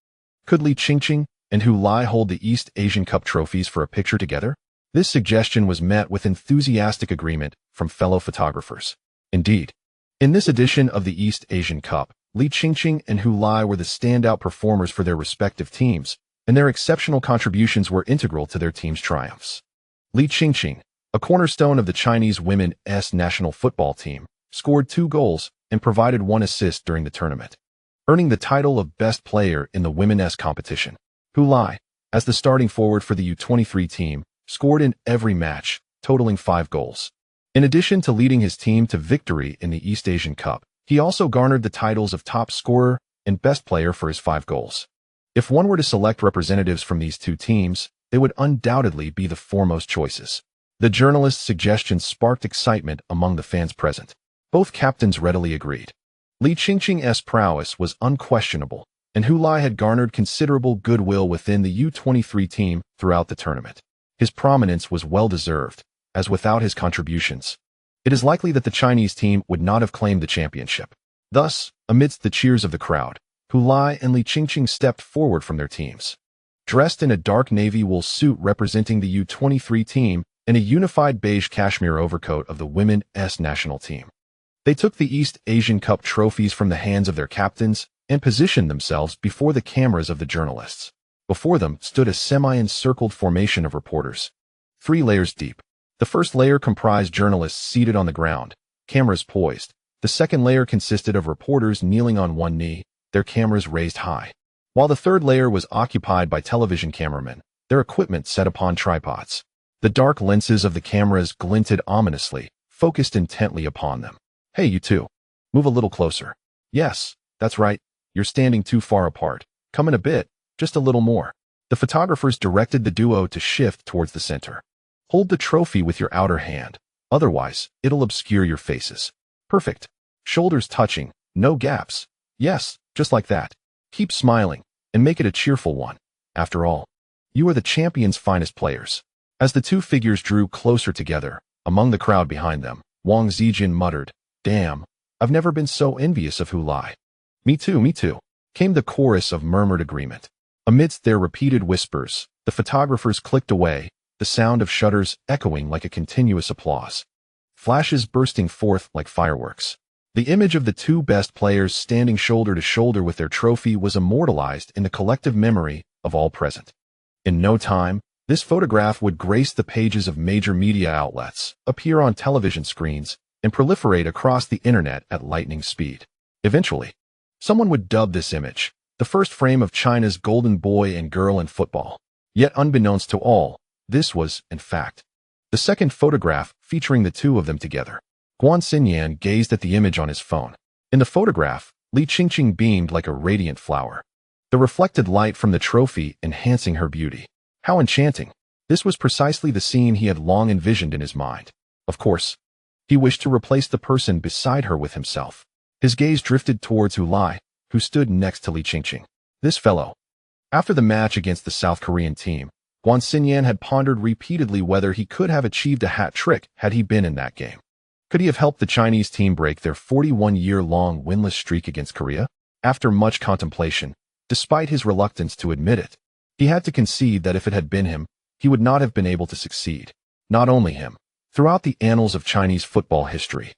[SPEAKER 1] "Could Li Qingqing and Hu Lai hold the East Asian Cup trophies for a picture together?" This suggestion was met with enthusiastic agreement from fellow photographers. Indeed, in this edition of the East Asian Cup, Li Qingqing and Hu Lai were the standout performers for their respective teams, and their exceptional contributions were integral to their team's triumphs. Li Qingqing, a cornerstone of the Chinese women's national football team, scored 2 goals and provided 1 assist during the tournament, earning the title of best player in the women's competition. Hu Lai, as the starting forward for the U23 team, scored in every match, totaling 5 goals. In addition to leading his team to victory in the East Asian Cup, he also garnered the titles of top scorer and best player for his 5 goals. If one were to select representatives from these 2 teams, they would undoubtedly be the foremost choices. The journalist's suggestion sparked excitement among the fans present. Both captains readily agreed. Li Qingqing's prowess was unquestionable, and Hu Lai had garnered considerable goodwill within the U23 team throughout the tournament. His prominence was well-deserved, as without his contributions, it is likely that the Chinese team would not have claimed the championship. Thus, amidst the cheers of the crowd, Hu Lai and Li Qingqing stepped forward from their teams. Dressed in a dark navy wool suit representing the U23 team and a unified beige cashmere overcoat of the women's national team, they took the East Asian Cup trophies from the hands of their captains and positioned themselves before the cameras of the journalists. Before them stood a semi-encircled formation of reporters, 3 layers deep. The first layer comprised journalists seated on the ground, cameras poised. The second layer consisted of reporters kneeling on one knee, their cameras raised high, while the third layer was occupied by television cameramen, their equipment set upon tripods. The dark lenses of the cameras glinted ominously, focused intently upon them. "Hey, you two. Move a little closer." "Yes, that's right. You're standing too far apart. Come in a bit, just a little more." The photographers directed the duo to shift towards the center. "Hold the trophy with your outer hand, otherwise it'll obscure your faces." "Perfect. Shoulders touching, no gaps." "Yes, just like that. Keep smiling, and make it a cheerful one. After all, you are the champion's finest players." As the 2 figures drew closer together, among the crowd behind them, Wang Zijin muttered, "Damn, I've never been so envious of Hu Lai." Me too, came the chorus of murmured agreement. Amidst their repeated whispers, the photographers clicked away, the sound of shutters echoing like a continuous applause, flashes bursting forth like fireworks. The image of the 2 best players standing shoulder to shoulder with their trophy was immortalized in the collective memory of all present. In no time, this photograph would grace the pages of major media outlets, appear on television screens, and proliferate across the internet at lightning speed. Eventually, someone would dub this image the first frame of China's golden boy and girl in football. Yet unbeknownst to all, this was, in fact, the second photograph featuring the 2 of them together. Guan Xinyan gazed at the image on his phone. In the photograph, Li Qingqing beamed like a radiant flower, the reflected light from the trophy enhancing her beauty. How enchanting! This was precisely the scene he had long envisioned in his mind. Of course, he wished to replace the person beside her with himself. His gaze drifted towards Hu Lai, who stood next to Li Qingqing. This fellow. After the match against the South Korean team, Guan Xinyan had pondered repeatedly whether he could have achieved a hat trick had he been in that game. Could he have helped the Chinese team break their 41-year-long winless streak against Korea? After much contemplation, despite his reluctance to admit it, he had to concede that if it had been him, he would not have been able to succeed. Not only him. Throughout the annals of Chinese football history,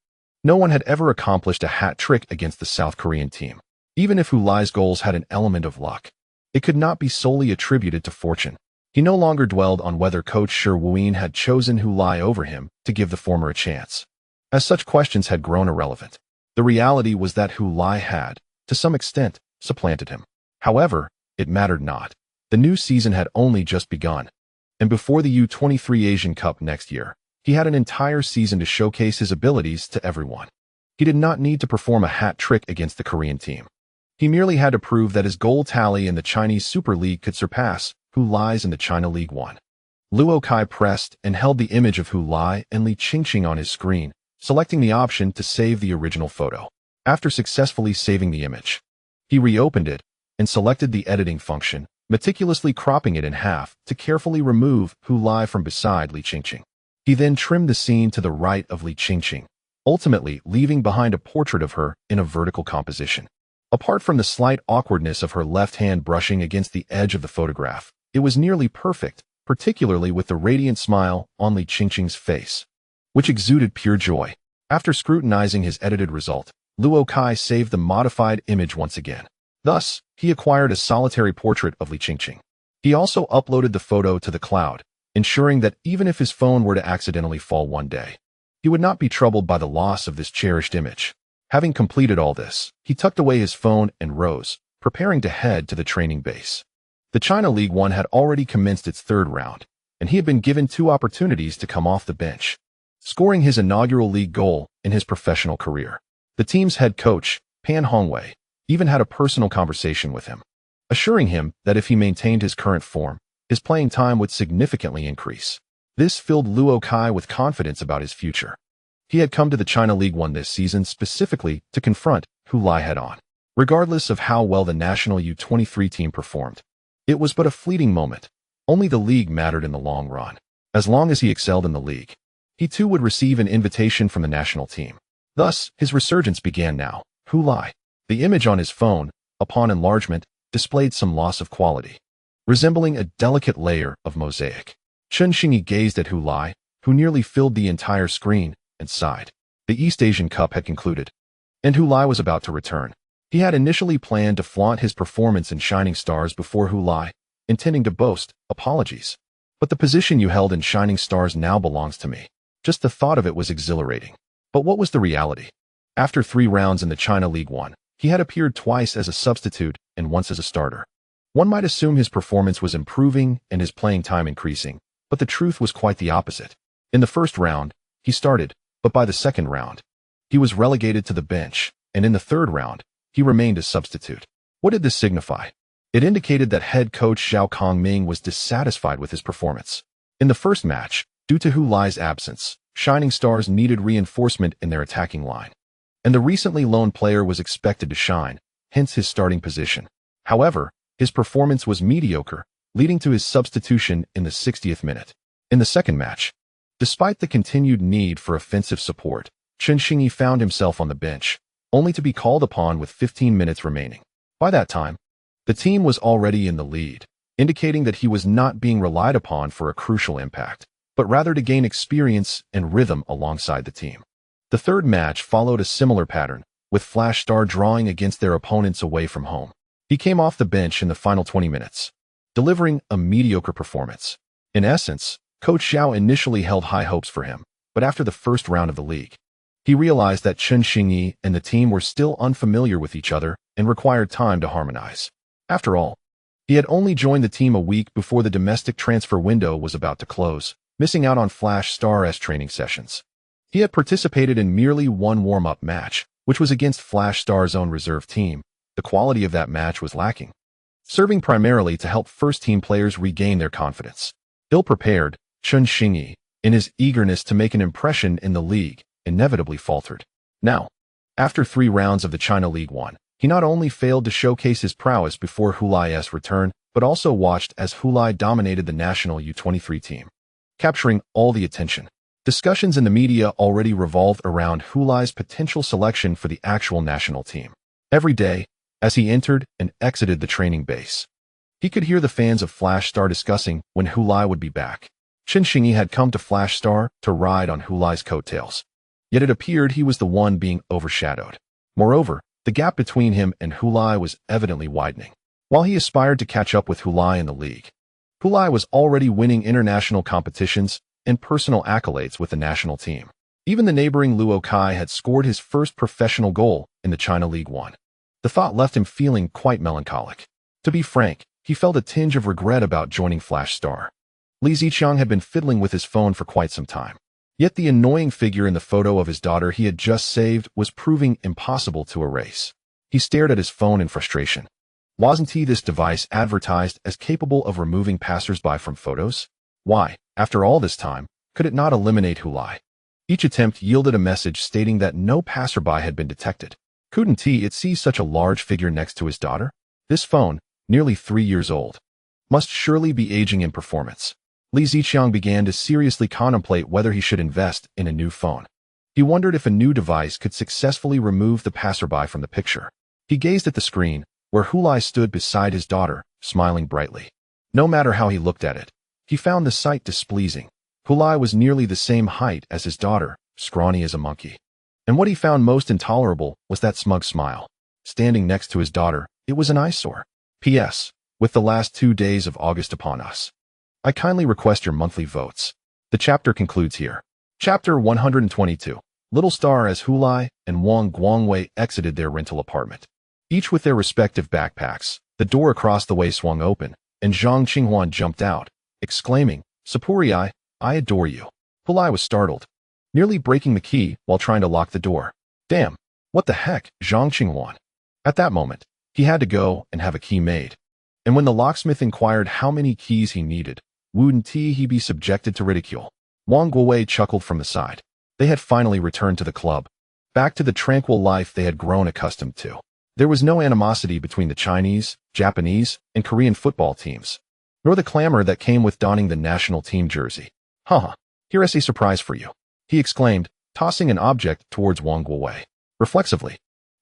[SPEAKER 1] no one had ever accomplished a hat trick against the South Korean team. Even if Hu Lai's goals had an element of luck, it could not be solely attributed to fortune. He no longer dwelled on whether Coach Shi Wuyin had chosen Hu Lai over him to give the former a chance, as such questions had grown irrelevant. The reality was that Hu Lai had, to some extent, supplanted him. However, it mattered not. The new season had only just begun, and before the U23 Asian Cup next year, he had an entire season to showcase his abilities to everyone. He did not need to perform a hat trick against the Korean team. He merely had to prove that his goal tally in the Chinese Super League could surpass Hu Lai's in the China League 1. Luo Kai pressed and held the image of Hu Lai and Li Qingqing on his screen, selecting the option to save the original photo. After successfully saving the image, he reopened it and selected the editing function, meticulously cropping it in half to carefully remove Hu Lai from beside Li Qingqing. He then trimmed the scene to the right of Li Qingqing, ultimately leaving behind a portrait of her in a vertical composition. Apart from the slight awkwardness of her left hand brushing against the edge of the photograph, it was nearly perfect, particularly with the radiant smile on Li Qingqing's face, which exuded pure joy. After scrutinizing his edited result, Luo Kai saved the modified image once again. Thus, he acquired a solitary portrait of Li Qingqing. He also uploaded the photo to the cloud, ensuring that even if his phone were to accidentally fall one day, he would not be troubled by the loss of this cherished image. Having completed all this, he tucked away his phone and rose, preparing to head to the training base. The China League 1 had already commenced its third round, and he had been given 2 opportunities to come off the bench, scoring his inaugural league goal in his professional career. The team's head coach, Pan Hongwei, even had a personal conversation with him, assuring him that if he maintained his current form, his playing time would significantly increase. This filled Luo Kai with confidence about his future. He had come to the China League 1 this season specifically to confront Hu Lai head-on. Regardless of how well the national U23 team performed, it was but a fleeting moment. Only the league mattered in the long run. As long as he excelled in the league, he too would receive an invitation from the national team. Thus, his resurgence began now. Hu Lai. The image on his phone, upon enlargement, displayed some loss of quality, resembling a delicate layer of mosaic. Chen Xingyi gazed at Hu Lai, who nearly filled the entire screen, and sighed. The East Asian Cup had concluded, and Hu Lai was about to return. He had initially planned to flaunt his performance in Shining Stars before Hu Lai, intending to boast, "Apologies. But the position you held in Shining Stars now belongs to me." Just the thought of it was exhilarating. But what was the reality? After 3 rounds in the China League 1, he had appeared twice as a substitute and once as a starter. One might assume his performance was improving and his playing time increasing, but the truth was quite the opposite. In the first round, he started, but by the second round, he was relegated to the bench, and in the third round, he remained a substitute. What did this signify? It indicated that head coach Zhao Kongming was dissatisfied with his performance. In the first match, due to Hu Lai's absence, Shining Stars needed reinforcement in their attacking line, and the recently loaned player was expected to shine, hence his starting position. However, his performance was mediocre, leading to his substitution in the 60th minute. In the second match, despite the continued need for offensive support, Chen Xingyi found himself on the bench, only to be called upon with 15 minutes remaining. By that time, the team was already in the lead, indicating that he was not being relied upon for a crucial impact, but rather to gain experience and rhythm alongside the team. The third match followed a similar pattern, with Flash Star drawing against their opponents away from home. He came off the bench in the final 20 minutes, delivering a mediocre performance. In essence, Coach Zhao initially held high hopes for him, but after the first round of the league, he realized that Chen Xingyi and the team were still unfamiliar with each other and required time to harmonize. After all, he had only joined the team a week before the domestic transfer window was about to close, missing out on Flash Star's training sessions. He had participated in merely one warm-up match, which was against Flash Star's own reserve team. The quality of that match was lacking, serving primarily to help first-team players regain their confidence. Ill-prepared, Chen Xingyi, in his eagerness to make an impression in the league, inevitably faltered. Now, after 3 rounds of the China League 1, he not only failed to showcase his prowess before Hu Lai's return, but also watched as Hu Lai dominated the national U23 team, capturing all the attention. Discussions in the media already revolved around Hu Lai's potential selection for the actual national team. Every day, as he entered and exited the training base, he could hear the fans of Flash Star discussing when Hu Lai would be back. Chen Xingyi had come to Flash Star to ride on Hu Lai's coattails, yet it appeared he was the one being overshadowed. Moreover, the gap between him and Hu Lai was evidently widening. While he aspired to catch up with Hu Lai in the league, Hu Lai was already winning international competitions and personal accolades with the national team. Even the neighboring Luo Kai had scored his first professional goal in the China League One. The thought left him feeling quite melancholic. To be frank, he felt a tinge of regret about joining Flash Star. Li Ziqiang had been fiddling with his phone for quite some time. Yet the annoying figure in the photo of his daughter he had just saved was proving impossible to erase. He stared at his phone in frustration. Wasn't this device advertised as capable of removing passersby from photos? Why, after all this time, could it not eliminate Hu Lai? Each attempt yielded a message stating that no passerby had been detected. Couldn't it see such a large figure next to his daughter? This phone, nearly 3 years old, must surely be aging in performance. Li Ziqiang began to seriously contemplate whether he should invest in a new phone. He wondered if a new device could successfully remove the passerby from the picture. He gazed at the screen, where Hu Lai stood beside his daughter, smiling brightly. No matter how he looked at it, he found the sight displeasing. Hu Lai was nearly the same height as his daughter, scrawny as a monkey. And what he found most intolerable was that smug smile. Standing next to his daughter, it was an eyesore. P.S. With the last 2 days of August upon us, I kindly request your monthly votes. The chapter concludes here. Chapter 122. Little Star as Hu Lai and Wang Guangwei exited their rental apartment. Each with their respective backpacks, the door across the way swung open, and Zhang Qinghuan jumped out, exclaiming, "Sapuri, I adore you." Hu Lai was startled, nearly breaking the key while trying to lock the door. Damn, what the heck, Zhang Qinghuan? At that moment, he had to go and have a key made. And when the locksmith inquired how many keys he needed, wouldn't he be subjected to ridicule? Wang Guowei chuckled from the side. They had finally returned to the club, back to the tranquil life they had grown accustomed to. There was no animosity between the Chinese, Japanese, and Korean football teams, nor the clamor that came with donning the national team jersey. Haha, here is a surprise for you, he exclaimed, tossing an object towards Wang Guowei. Reflexively,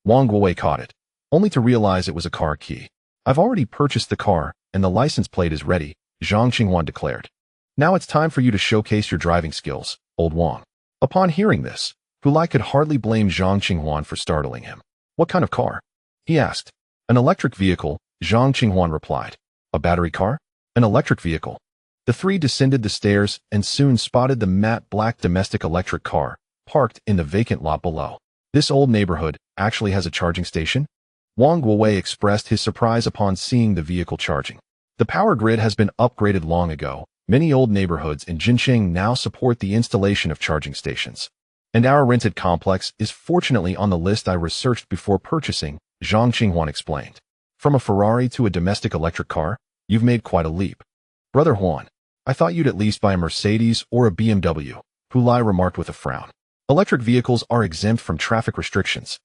[SPEAKER 1] Wang Guowei caught it, only to realize it was a car key. I've already purchased the car, and the license plate is ready, Zhang Qinghuan declared. Now it's time for you to showcase your driving skills, old Wang. Upon hearing this, Hu Lai could hardly blame Zhang Qinghuan for startling him. What kind of car? He asked. An electric vehicle, Zhang Qinghuan replied. A battery car? An electric vehicle. The three descended the stairs and soon spotted the matte black domestic electric car, parked in the vacant lot below. This old neighborhood actually has a charging station? Wang Guowei expressed his surprise upon seeing the vehicle charging. The power grid has been upgraded long ago. Many old neighborhoods in Jincheng now support the installation of charging stations. And our rented complex is fortunately on the list I researched before purchasing, Zhang Qinghuan explained. From a Ferrari to a domestic electric car, you've made quite a leap. Brother Huan, I thought you'd at least buy a Mercedes or a BMW, Hu Lai remarked with a frown. Electric vehicles are exempt from traffic restrictions.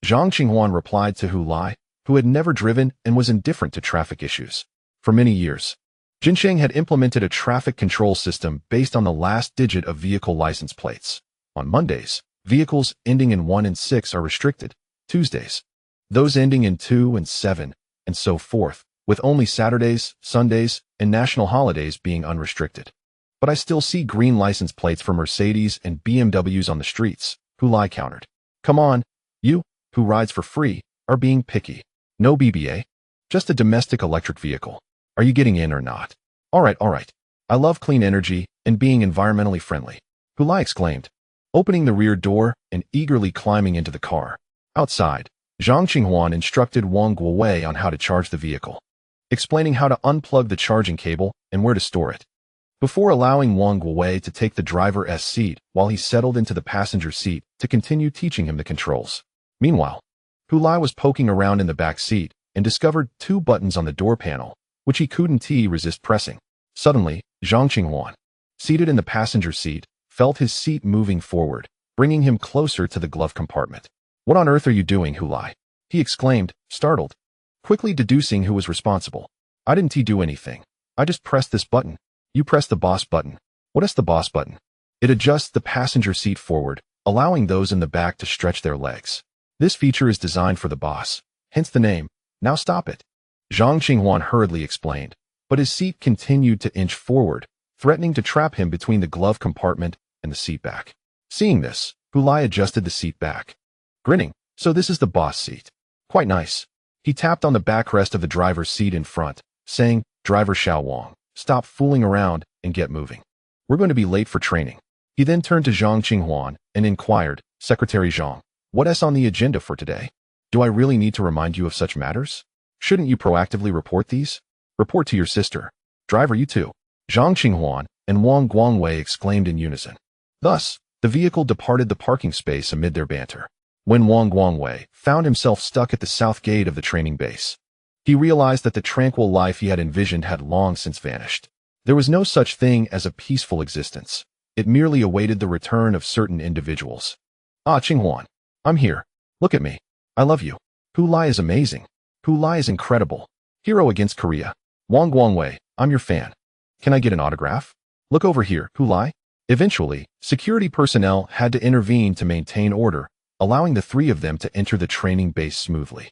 [SPEAKER 1] Zhang Qinghuan replied to Hu Lai, who had never driven and was indifferent to traffic issues. For many years, Jincheng had implemented a traffic control system based on the last digit of vehicle license plates. On Mondays, vehicles ending in 1 and 6 are restricted. Tuesdays, those ending in 2 and 7, and so forth, with only Saturdays, Sundays, and national holidays being unrestricted. But I still see green license plates for Mercedes and BMWs on the streets, Hu Lai countered. Come on, you, who rides for free, are being picky. No BBA, just a domestic electric vehicle. Are you getting in or not? All right. I love clean energy and being environmentally friendly, Hu Lai exclaimed, opening the rear door and eagerly climbing into the car. Outside, Zhang Qinghuan instructed Wang Guowei on how to charge the vehicle, explaining how to unplug the charging cable and where to store it, before allowing Wang Guowei to take the driver's seat while he settled into the passenger seat to continue teaching him the controls. Meanwhile, Hu Lai was poking around in the back seat and discovered 2 buttons on the door panel, which he couldn't resist pressing. Suddenly, Zhang Qinghuan, seated in the passenger seat, felt his seat moving forward, bringing him closer to the glove compartment. What on earth are you doing, Hu Lai? He exclaimed, startled, quickly deducing who was responsible. I didn't do anything. I just pressed this button. You press the boss button. What is the boss button? It adjusts the passenger seat forward, allowing those in the back to stretch their legs. This feature is designed for the boss, hence the name. Now stop it, Zhang Qinghuan hurriedly explained, but his seat continued to inch forward, threatening to trap him between the glove compartment and the seat back. Seeing this, Hu Lai adjusted the seat back, grinning. So this is the boss seat. Quite nice. He tapped on the backrest of the driver's seat in front, saying, Driver Xiao Wang, Stop fooling around and get moving. We're going to be late for training. He then turned to Zhang Qinghuan and inquired, Secretary Zhang, what's on the agenda for today? Do I really need to remind you of such matters? Shouldn't you proactively report these? Report to your sister. Driver, you too. Zhang Qinghuan and Wang Guangwei exclaimed in unison. Thus, the vehicle departed the parking space amid their banter. When Wang Guangwei found himself stuck at the south gate of the training base, he realized that the tranquil life he had envisioned had long since vanished. There was no such thing as a peaceful existence. It merely awaited the return of certain individuals. Ah, Qinghuan, I'm here. Look at me. I love you. Hu Lai is amazing. Hu Lai is incredible. Hero against Korea. Wang Guangwei, I'm your fan. Can I get an autograph? Look over here, Hu Lai. Eventually, security personnel had to intervene to maintain order, allowing the three of them to enter the training base smoothly.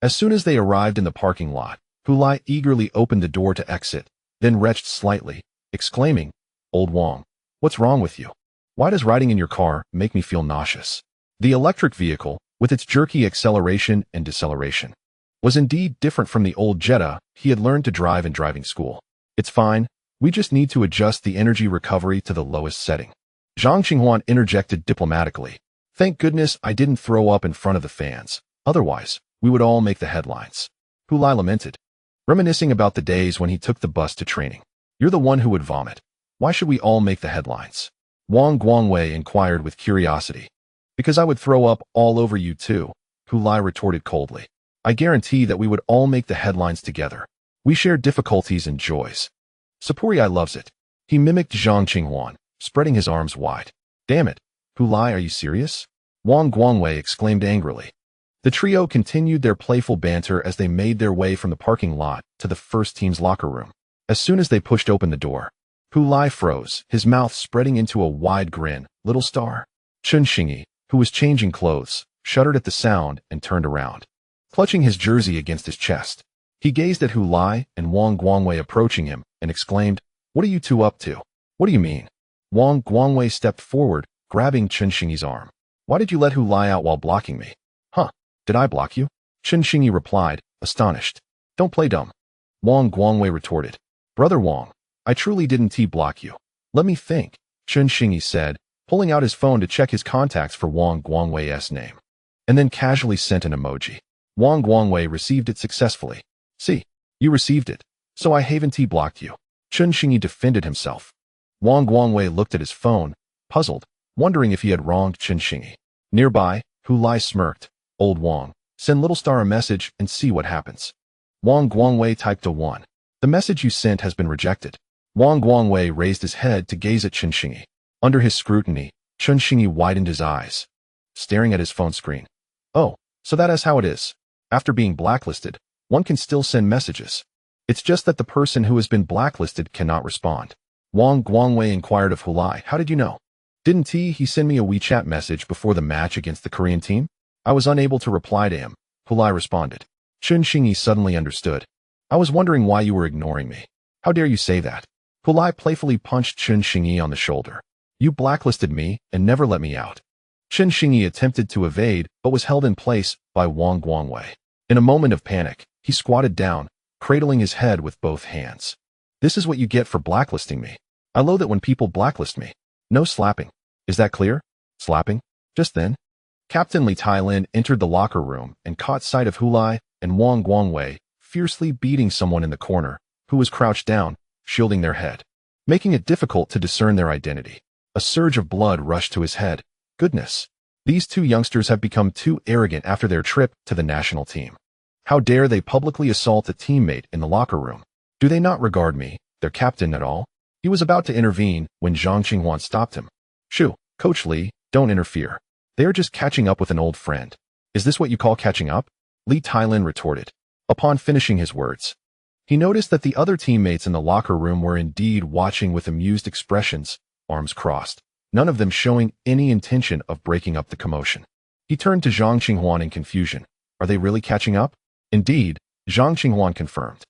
[SPEAKER 1] As soon as they arrived in the parking lot, Hu Lai eagerly opened the door to exit, then retched slightly, exclaiming, Old Wang, what's wrong with you? Why does riding in your car make me feel nauseous? The electric vehicle, with its jerky acceleration and deceleration, was indeed different from the old Jetta he had learned to drive in driving school. It's fine, we just need to adjust the energy recovery to the lowest setting. Zhang Qinghuan interjected diplomatically. Thank goodness I didn't throw up in front of the fans, otherwise, we would all make the headlines. Hu Lai lamented, reminiscing about the days when he took the bus to training. You're the one who would vomit. Why should we all make the headlines? Wang Guangwei inquired with curiosity. Because I would throw up all over you too, Hu Lai retorted coldly. I guarantee that we would all make the headlines together. We share difficulties and joys. Sapuri loves it. He mimicked Zhang Qinghuan, spreading his arms wide. Damn it. Hu Lai, are you serious? Wang Guangwei exclaimed angrily. The trio continued their playful banter as they made their way from the parking lot to the first team's locker room. As soon as they pushed open the door, Hu Lai froze, his mouth spreading into a wide grin. Little star. Chun Xingyi, who was changing clothes, shuddered at the sound and turned around. Clutching his jersey against his chest, he gazed at Hu Lai and Wang Guangwei approaching him and exclaimed, What are you two up to? What do you mean? Wang Guangwei stepped forward, grabbing Chun Xingyi's arm. Why did you let Hu Lai out while blocking me? Huh, did I block you? Chun Xingyi replied, astonished. Don't play dumb. Wang Guangwei retorted. Brother Wang, I truly didn't block you. Let me think, Chun Xingyi said, pulling out his phone to check his contacts for Wang Guangwei's name, and then casually sent an emoji. Wang Guangwei received it successfully. See, you received it, so I haven't blocked you. Chun Xingyi defended himself. Wang Guangwei looked at his phone, puzzled, wondering if he had wronged Chun Xingyi. Nearby, Hu Lai smirked. Old Wang, send Little Star a message and see what happens. Wang Guangwei typed a 1. The message you sent has been rejected. Wang Guangwei raised his head to gaze at Chun Xingyi. Under his scrutiny, Chun Xingyi widened his eyes, staring at his phone screen. Oh, so that is how it is. After being blacklisted, one can still send messages. It's just that the person who has been blacklisted cannot respond. Wang Guangwei inquired of Hu Lai, how did you know? Didn't he send me a WeChat message before the match against the Korean team? I was unable to reply to him, Hu Lai responded. Chun Xingyi suddenly understood. I was wondering why you were ignoring me. How dare you say that? Hu Lai playfully punched Chun Xingyi on the shoulder. You blacklisted me and never let me out. Chun Xingyi attempted to evade but was held in place by Wang Guangwei. In a moment of panic, he squatted down, cradling his head with both hands. This is what you get for blacklisting me. I loathe it when people blacklist me. No slapping. Is that clear? Slapping? Just then, Captain Li Tailin entered the locker room and caught sight of Hu Lai and Wang Guangwei fiercely beating someone in the corner, who was crouched down, shielding their head, making it difficult to discern their identity. A surge of blood rushed to his head. Goodness, these two youngsters have become too arrogant after their trip to the national team. How dare they publicly assault a teammate in the locker room? Do they not regard me, their captain, at all? He was about to intervene when Zhang Qinghuan stopped him. Shoo, Coach Li, don't interfere. They are just catching up with an old friend. Is this what you call catching up? Li Tailin retorted. Upon finishing his words, he noticed that the other teammates in the locker room were indeed watching with amused expressions, arms crossed, none of them showing any intention of breaking up the commotion. He turned to Zhang Qinghuan in confusion. Are they really catching up? Indeed, Zhang Qinghuan confirmed.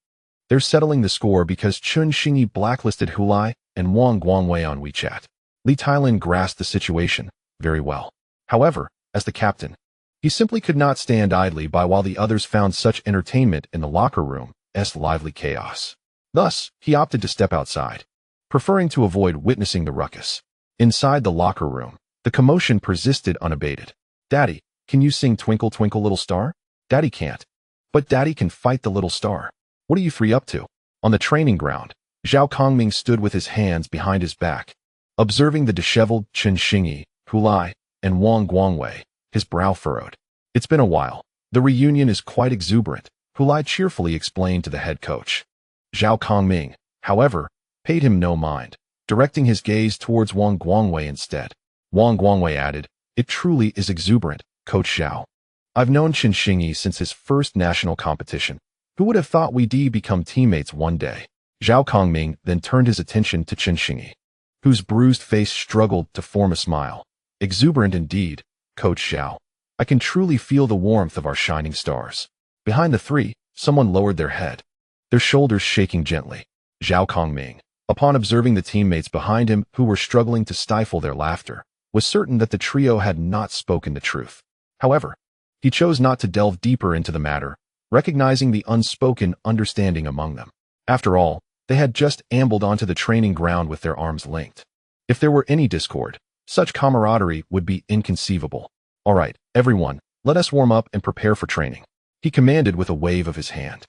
[SPEAKER 1] They're settling the score because Chun Xingyi blacklisted Hu Lai and Wang Guangwei on WeChat. Li Tailin grasped the situation very well. However, as the captain, he simply could not stand idly by while the others found such entertainment in the locker room's lively chaos. Thus, he opted to step outside, preferring to avoid witnessing the ruckus. Inside the locker room, the commotion persisted unabated. "Daddy, can you sing Twinkle Twinkle Little Star?" "Daddy can't." "But Daddy can fight the little star." "What are you three up to?" On the training ground, Zhao Kongming stood with his hands behind his back, observing the disheveled Chen Xingyi, Hu Lai, and Wang Guangwei, his brow furrowed. "It's been a while. The reunion is quite exuberant," Hu Lai cheerfully explained to the head coach. Zhao Kongming, however, paid him no mind, directing his gaze towards Wang Guangwei instead. Wang Guangwei added, "It truly is exuberant, Coach Zhao. I've known Chen Xingyi since his first national competition. Who would have thought we'd become teammates one day?" Zhao Kongming then turned his attention to Chen Xingyi, whose bruised face struggled to form a smile. "Exuberant indeed, Coach Zhao. I can truly feel the warmth of our shining stars." Behind the three, someone lowered their head, their shoulders shaking gently. Zhao Kongming, upon observing the teammates behind him who were struggling to stifle their laughter, was certain that the trio had not spoken the truth. However, he chose not to delve deeper into the matter, recognizing the unspoken understanding among them. After all, they had just ambled onto the training ground with their arms linked. If there were any discord, such camaraderie would be inconceivable. "All right, everyone, let us warm up and prepare for training," he commanded with a wave of his hand.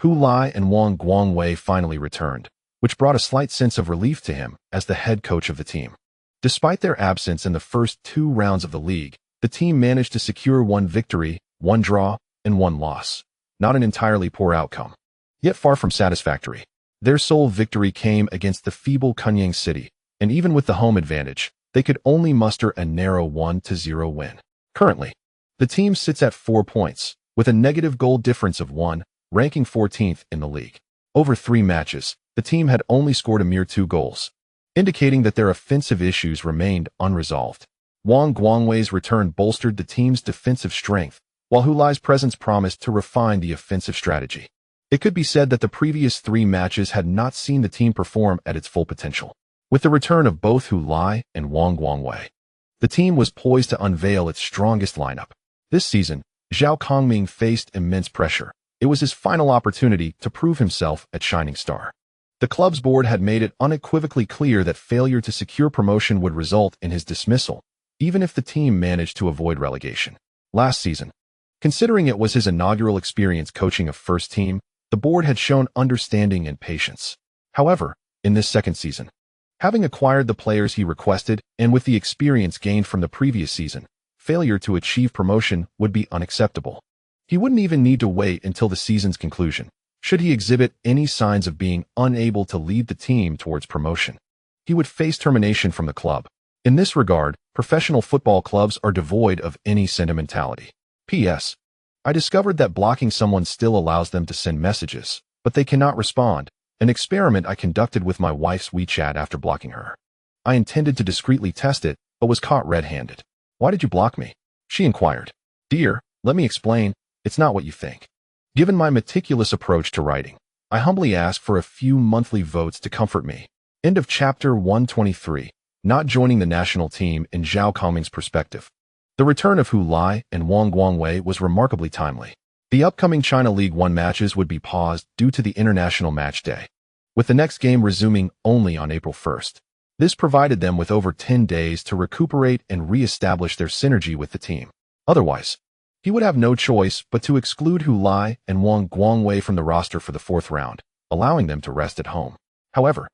[SPEAKER 1] Hu Lai and Wang Guangwei finally returned, which brought a slight sense of relief to him as the head coach of the team. Despite their absence in the first 2 rounds of the league, the team managed to secure 1 victory, 1 draw, and 1 loss. Not an entirely poor outcome, yet far from satisfactory. Their sole victory came against the feeble Kunying City, and even with the home advantage, they could only muster a narrow 1-0 win. Currently, the team sits at 4 points, with a negative goal difference of 1, ranking 14th in the league. Over 3 matches, the team had only scored a mere 2 goals, indicating that their offensive issues remained unresolved. Wang Guangwei's return bolstered the team's defensive strength, while Hu Lai's presence promised to refine the offensive strategy. It could be said that the previous 3 matches had not seen the team perform at its full potential. With the return of both Hu Lai and Wang Guangwei, the team was poised to unveil its strongest lineup. This season, Zhao Kongming faced immense pressure. It was his final opportunity to prove himself at Shining Star. The club's board had made it unequivocally clear that failure to secure promotion would result in his dismissal, even if the team managed to avoid relegation. Last season, considering it was his inaugural experience coaching a first team, the board had shown understanding and patience. However, in this second season, having acquired the players he requested and with the experience gained from the previous season, failure to achieve promotion would be unacceptable. He wouldn't even need to wait until the season's conclusion, should he exhibit any signs of being unable to lead the team towards promotion. He would face termination from the club. In this regard, professional football clubs are devoid of any sentimentality. P.S. I discovered that blocking someone still allows them to send messages, but they cannot respond, an experiment I conducted with my wife's WeChat after blocking her. I intended to discreetly test it, but was caught red-handed. "Why did you block me?" she inquired. "Dear, let me explain. It's not what you think. Given my meticulous approach to writing, I humbly ask for a few monthly votes to comfort me." End of chapter 123. Not joining the national team in Zhao Kongming's perspective. The return of Hu Lai and Wang Guangwei was remarkably timely. The upcoming China League 1 matches would be paused due to the international match day, with the next game resuming only on April 1st. This provided them with over 10 days to recuperate and re-establish their synergy with the team. Otherwise, he would have no choice but to exclude Hu Lai and Wang Guangwei from the roster for the 4th round, allowing them to rest at home. However,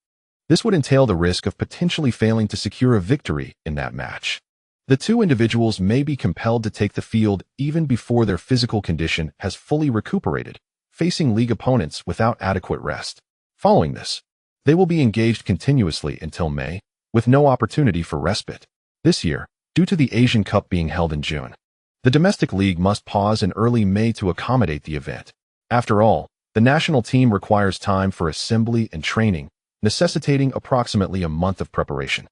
[SPEAKER 1] this would entail the risk of potentially failing to secure a victory in that match. The 2 individuals may be compelled to take the field even before their physical condition has fully recuperated, facing league opponents without adequate rest. Following this, they will be engaged continuously until May, with no opportunity for respite. This year, due to the Asian Cup being held in June, the domestic league must pause in early May to accommodate the event. After all, the national team requires time for assembly and training, necessitating approximately a month of preparation.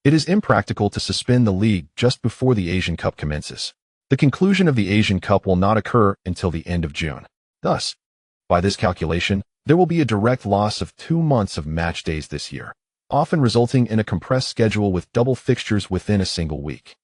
[SPEAKER 1] It is impractical to suspend the league just before the Asian Cup commences. The conclusion of the Asian Cup will not occur until the end of June. Thus, by this calculation, there will be a direct loss of 2 months of match days this year, often resulting in a compressed schedule with double fixtures within a single week.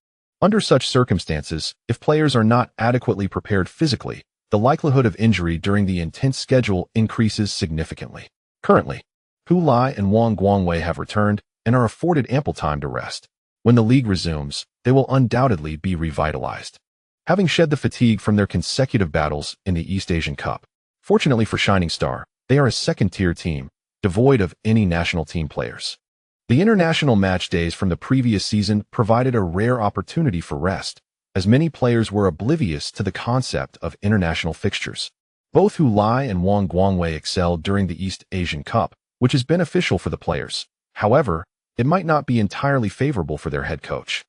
[SPEAKER 1] Under such circumstances, if players are not adequately prepared physically, the likelihood of injury during the intense schedule increases significantly. Currently, Hu Lai and Wang Guangwei have returned and are afforded ample time to rest. When the league resumes, they will undoubtedly be revitalized, having shed the fatigue from their consecutive battles in the East Asian Cup. Fortunately for Shining Star, they are a second-tier team, devoid of any national team players. The international match days from the previous season provided a rare opportunity for rest, as many players were oblivious to the concept of international fixtures. Both Hu Lai and Wang Guangwei excelled during the East Asian Cup, which is beneficial for the players. However, it might not be entirely favorable for their head coach,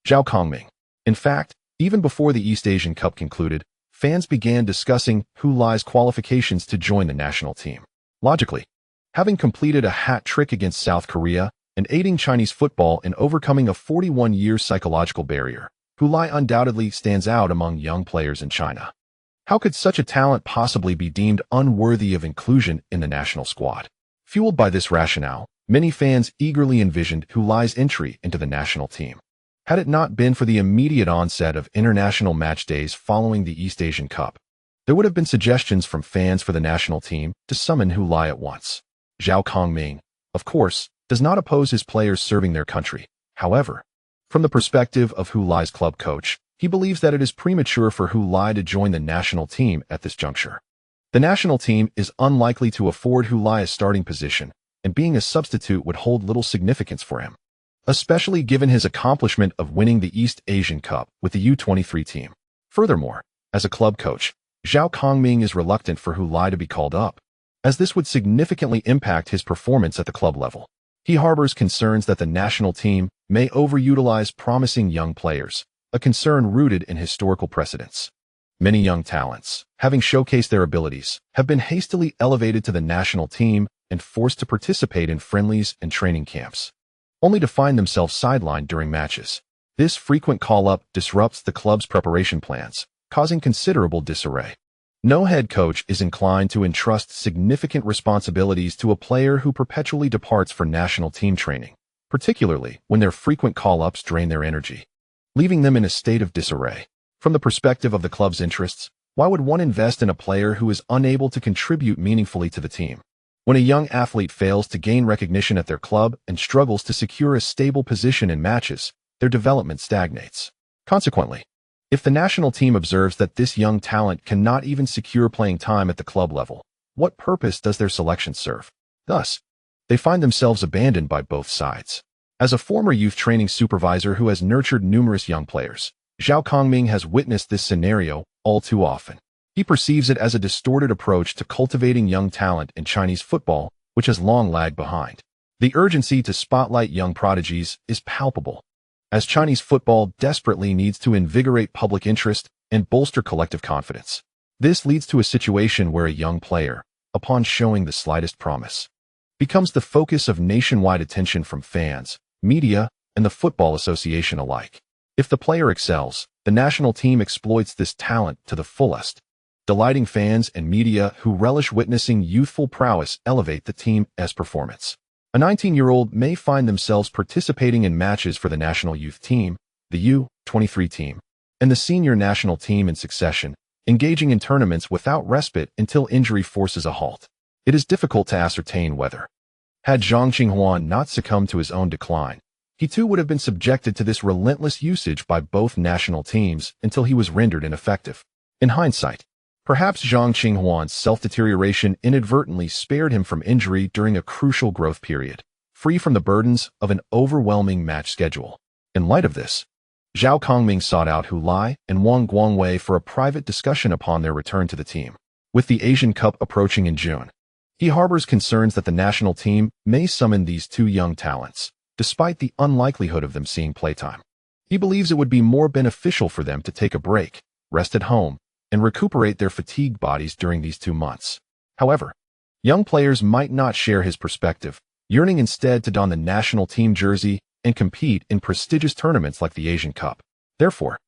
[SPEAKER 1] Zhao Kongming. In fact, even before the East Asian Cup concluded, fans began discussing Hu Lai's qualifications to join the national team. Logically, having completed a hat trick against South Korea and aiding Chinese football in overcoming a 41-year psychological barrier, Hu Lai undoubtedly stands out among young players in China. How could such a talent possibly be deemed unworthy of inclusion in the national squad? Fueled by this rationale, many fans eagerly envisioned Hu Lai's entry into the national team. Had it not been for the immediate onset of international match days following the East Asian Cup, there would have been suggestions from fans for the national team to summon Hu Lai at once. Zhao Kongming, of course, does not oppose his players serving their country. However, from the perspective of Hu Lai's club coach, he believes that it is premature for Hu Lai to join the national team at this juncture. The national team is unlikely to afford Hu Lai a starting position, and being a substitute would hold little significance for him, especially given his accomplishment of winning the East Asian Cup with the U23 team. Furthermore, as a club coach, Zhao Kongming is reluctant for Hu Lai to be called up, as this would significantly impact his performance at the club level. He harbors concerns that the national team may overutilize promising young players, a concern rooted in historical precedents. Many young talents, having showcased their abilities, have been hastily elevated to the national team and forced to participate in friendlies and training camps, only to find themselves sidelined during matches. This frequent call-up disrupts the club's preparation plans, causing considerable disarray. No head coach is inclined to entrust significant responsibilities to a player who perpetually departs for national team training, particularly when their frequent call-ups drain their energy, leaving them in a state of disarray. From the perspective of the club's interests, why would one invest in a player who is unable to contribute meaningfully to the team? When a young athlete fails to gain recognition at their club and struggles to secure a stable position in matches, their development stagnates. Consequently, if the national team observes that this young talent cannot even secure playing time at the club level, what purpose does their selection serve? Thus, they find themselves abandoned by both sides. As a former youth training supervisor who has nurtured numerous young players, Zhao Kongming has witnessed this scenario all too often. He perceives it as a distorted approach to cultivating young talent in Chinese football, which has long lagged behind. The urgency to spotlight young prodigies is palpable, as Chinese football desperately needs to invigorate public interest and bolster collective confidence. This leads to a situation where a young player, upon showing the slightest promise, becomes the focus of nationwide attention from fans, media, and the Football Association alike. If the player excels, the national team exploits this talent to the fullest, delighting fans and media who relish witnessing youthful prowess elevate the team's performance. A 19-year-old may find themselves participating in matches for the national youth team, the U23 team, and the senior national team in succession, engaging in tournaments without respite until injury forces a halt. It is difficult to ascertain whether, had Zhang Qinghuan not succumbed to his own decline, he too would have been subjected to this relentless usage by both national teams until he was rendered ineffective. In hindsight, perhaps Zhang Qinghuan's self-deterioration inadvertently spared him from injury during a crucial growth period, free from the burdens of an overwhelming match schedule. In light of this, Zhao Kongming sought out Hu Lai and Wang Guangwei for a private discussion upon their return to the team. With the Asian Cup approaching in June, he harbors concerns that the national team may summon these two young talents, despite the unlikelihood of them seeing playtime. He believes it would be more beneficial for them to take a break, rest at home, and recuperate their fatigued bodies during these 2 months. However, young players might not share his perspective, yearning instead to don the national team jersey and compete in prestigious tournaments like the Asian Cup. Therefore,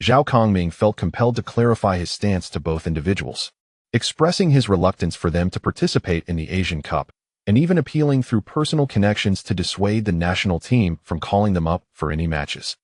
[SPEAKER 1] Zhao Kongming felt compelled to clarify his stance to both individuals, expressing his reluctance for them to participate in the Asian Cup, and even appealing through personal connections to dissuade the national team from calling them up for any matches,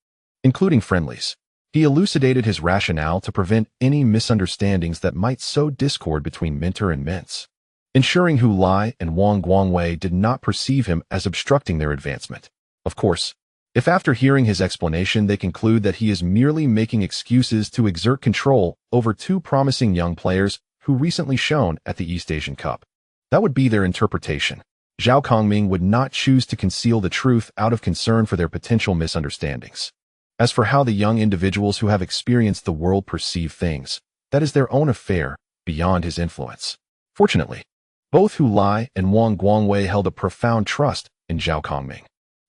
[SPEAKER 1] including friendlies. He elucidated his rationale to prevent any misunderstandings that might sow discord between mentor and Mintz. ensuring Hu Lai and Wang Guangwei did not perceive him as obstructing their advancement. Of course, if after hearing his explanation they conclude that he is merely making excuses to exert control over two promising young players who recently shone at the East Asian Cup, that would be their interpretation. Zhao Kongming would not choose to conceal the truth out of concern for their potential misunderstandings. As for how the young individuals who have experienced the world perceive things, that is their own affair, beyond his influence. Fortunately, both Hu Lai and Wang Guangwei held a profound trust in Zhao Kongming.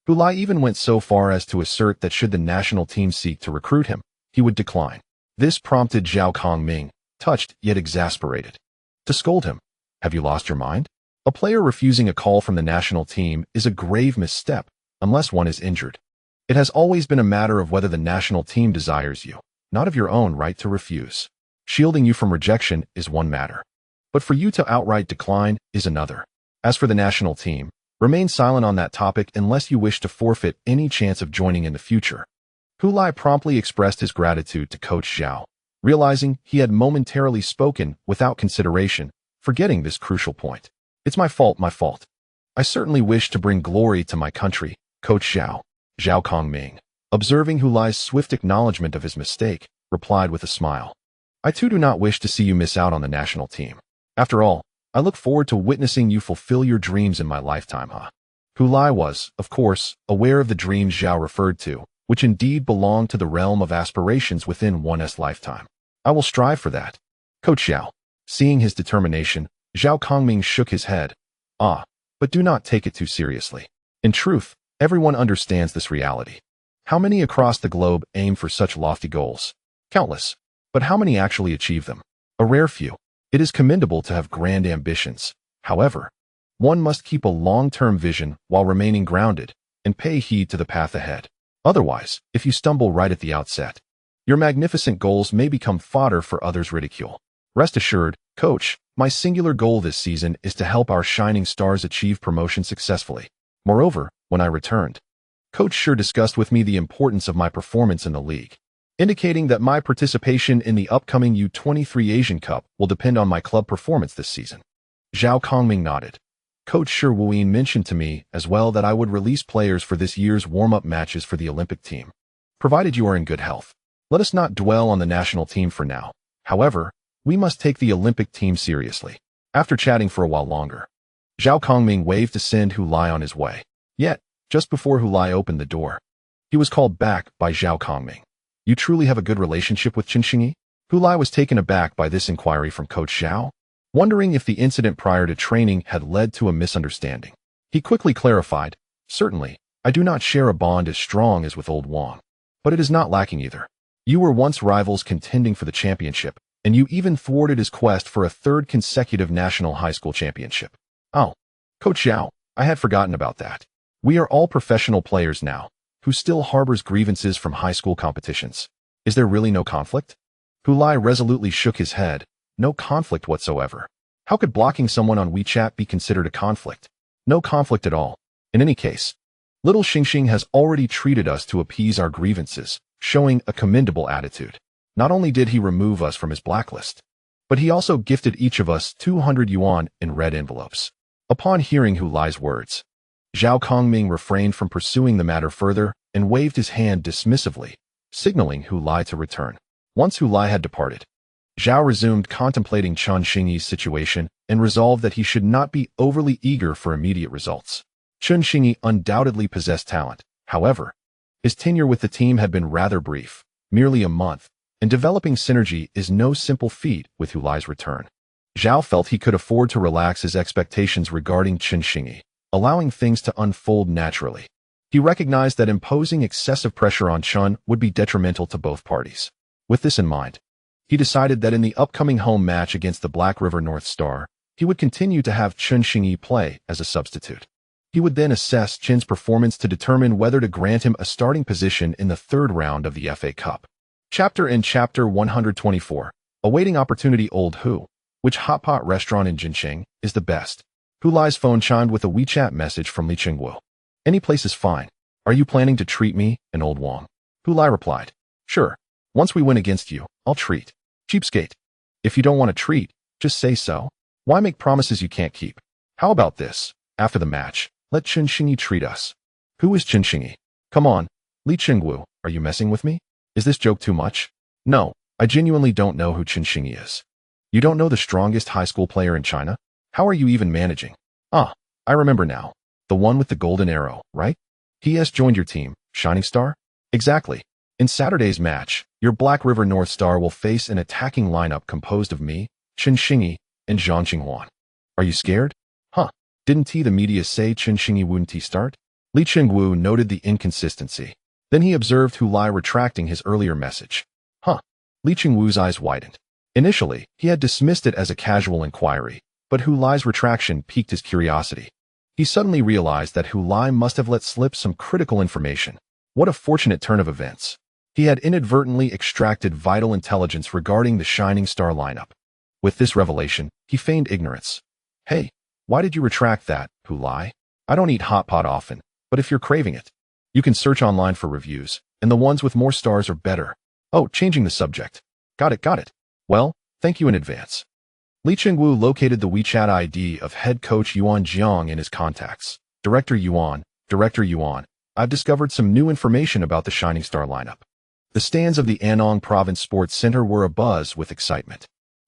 [SPEAKER 1] Hu Lai even went so far as to assert that should the national team seek to recruit him, he would decline. This prompted Zhao Kongming, touched yet exasperated, to scold him. Have you lost your mind? A player refusing a call from the national team is a grave misstep, unless one is injured. It has always been a matter of whether the national team desires you, not of your own right to refuse. Shielding you from rejection is one matter, but for you to outright decline is another. As for the national team, remain silent on that topic unless you wish to forfeit any chance of joining in the future. Hu Lai promptly expressed his gratitude to Coach Zhao, realizing he had momentarily spoken without consideration, forgetting this crucial point. It's my fault. I certainly wish to bring glory to my country, Coach Zhao. Zhao Kongming, observing Hu Lai's swift acknowledgement of his mistake, replied with a smile. I too do not wish to see you miss out on the national team. After all, I look forward to witnessing you fulfill your dreams in my lifetime, Hu Lai was, of course, aware of the dreams Zhao referred to, which indeed belonged to the realm of aspirations within one's lifetime. I will strive for that. Coach Zhao, seeing his determination, Zhao Kongming shook his head. But do not take it too seriously. In truth, everyone understands this reality. How many across the globe aim for such lofty goals? Countless. But how many actually achieve them? A rare few. It is commendable to have grand ambitions. However, one must keep a long-term vision while remaining grounded and pay heed to the path ahead. Otherwise, if you stumble right at the outset, your magnificent goals may become fodder for others' ridicule. Rest assured, Coach, my singular goal this season is to help our shining stars achieve promotion successfully. Moreover, when I returned, Coach Sure discussed with me the importance of my performance in the league, indicating that my participation in the upcoming U23 Asian Cup will depend on my club performance this season. Zhao Kongming nodded. Coach Sure Wuyin mentioned to me as well that I would release players for this year's warm-up matches for the Olympic team, provided you are in good health. Let us not dwell on the national team for now. However, we must take the Olympic team seriously. After chatting for a while longer, Zhao Kongming waved to send Hu Lai on his way. Yet, just before Hu Lai opened the door, he was called back by Zhao Kongming. You truly have a good relationship with Chen Xingyi? Hu Lai was taken aback by this inquiry from Coach Zhao, wondering if the incident prior to training had led to a misunderstanding. He quickly clarified, certainly, I do not share a bond as strong as with old Wang, but it is not lacking either. You were once rivals contending for the championship, and you even thwarted his quest for a third consecutive national high school championship. Oh, Coach Zhao, I had forgotten about that. We are all professional players now, who still harbors grievances from high school competitions. Is there really no conflict? Hu Lai resolutely shook his head. No conflict whatsoever. How could blocking someone on WeChat be considered a conflict? No conflict at all. In any case, little Xingxing has already treated us to appease our grievances, showing a commendable attitude. Not only did he remove us from his blacklist, but he also gifted each of us 200 yuan in red envelopes. Upon hearing Hu Lai's words, Zhao Kongming refrained from pursuing the matter further and waved his hand dismissively, signaling Hu Lai to return. Once Hu Lai had departed, Zhao resumed contemplating Chen Xingyi's situation and resolved that he should not be overly eager for immediate results. Chen Xingyi undoubtedly possessed talent. However, his tenure with the team had been rather brief, merely a month, and developing synergy is no simple feat with Hu Lai's return. Zhao felt he could afford to relax his expectations regarding Chen Xingyi, allowing things to unfold naturally. He recognized that imposing excessive pressure on Chen would be detrimental to both parties. With this in mind, he decided that in the upcoming home match against the Black River North Star, he would continue to have Chen Xingyi play as a substitute. He would then assess Chen's performance to determine whether to grant him a starting position in the third round of the FA Cup. Chapter 124. Awaiting opportunity. Old Hu. Which hotpot restaurant in Jincheng is the best? Hu Lai's phone chimed with a WeChat message from Li Qingwu. Any place is fine. Are you planning to treat me and old Wang? Hu Lai replied. Sure. Once we win against you, I'll treat. Cheapskate. If you don't want to treat, just say so. Why make promises you can't keep? How about this? After the match, let Chen Xingyi treat us. Who is Chen Xingyi? Come on, Li Qingwu, are you messing with me? Is this joke too much? No, I genuinely don't know who Chen Xingyi is. You don't know the strongest high school player in China? How are you even managing? Ah, I remember now. The one with the golden arrow, right? He has joined your team, Shining Star? Exactly. In Saturday's match, your Black River North Star will face an attacking lineup composed of me, Chen Xingyi, and Zhang Qinghua. Are you scared? Huh. Didn't the media say Chen Xingyi wouldn't start? Li Qingwu noted the inconsistency. Then he observed Hu Lai retracting his earlier message. Huh. Li Qingwu's eyes widened. Initially, he had dismissed it as a casual inquiry, but Hu Lai's retraction piqued his curiosity. He suddenly realized that Hu Lai must have let slip some critical information. What a fortunate turn of events. He had inadvertently extracted vital intelligence regarding the Shining Star lineup. With this revelation, he feigned ignorance. Hey, why did you retract that, Hu Lai? I don't eat hot pot often, but if you're craving it, you can search online for reviews, and the ones with more stars are better. Oh, changing the subject. Got it. Well, thank you in advance. Li Qingwu located the WeChat ID of head coach Yuan Jiang in his contacts. Director Yuan, I've discovered some new information about the Shining Star lineup. The stands of the Anong Province Sports Center were abuzz with excitement.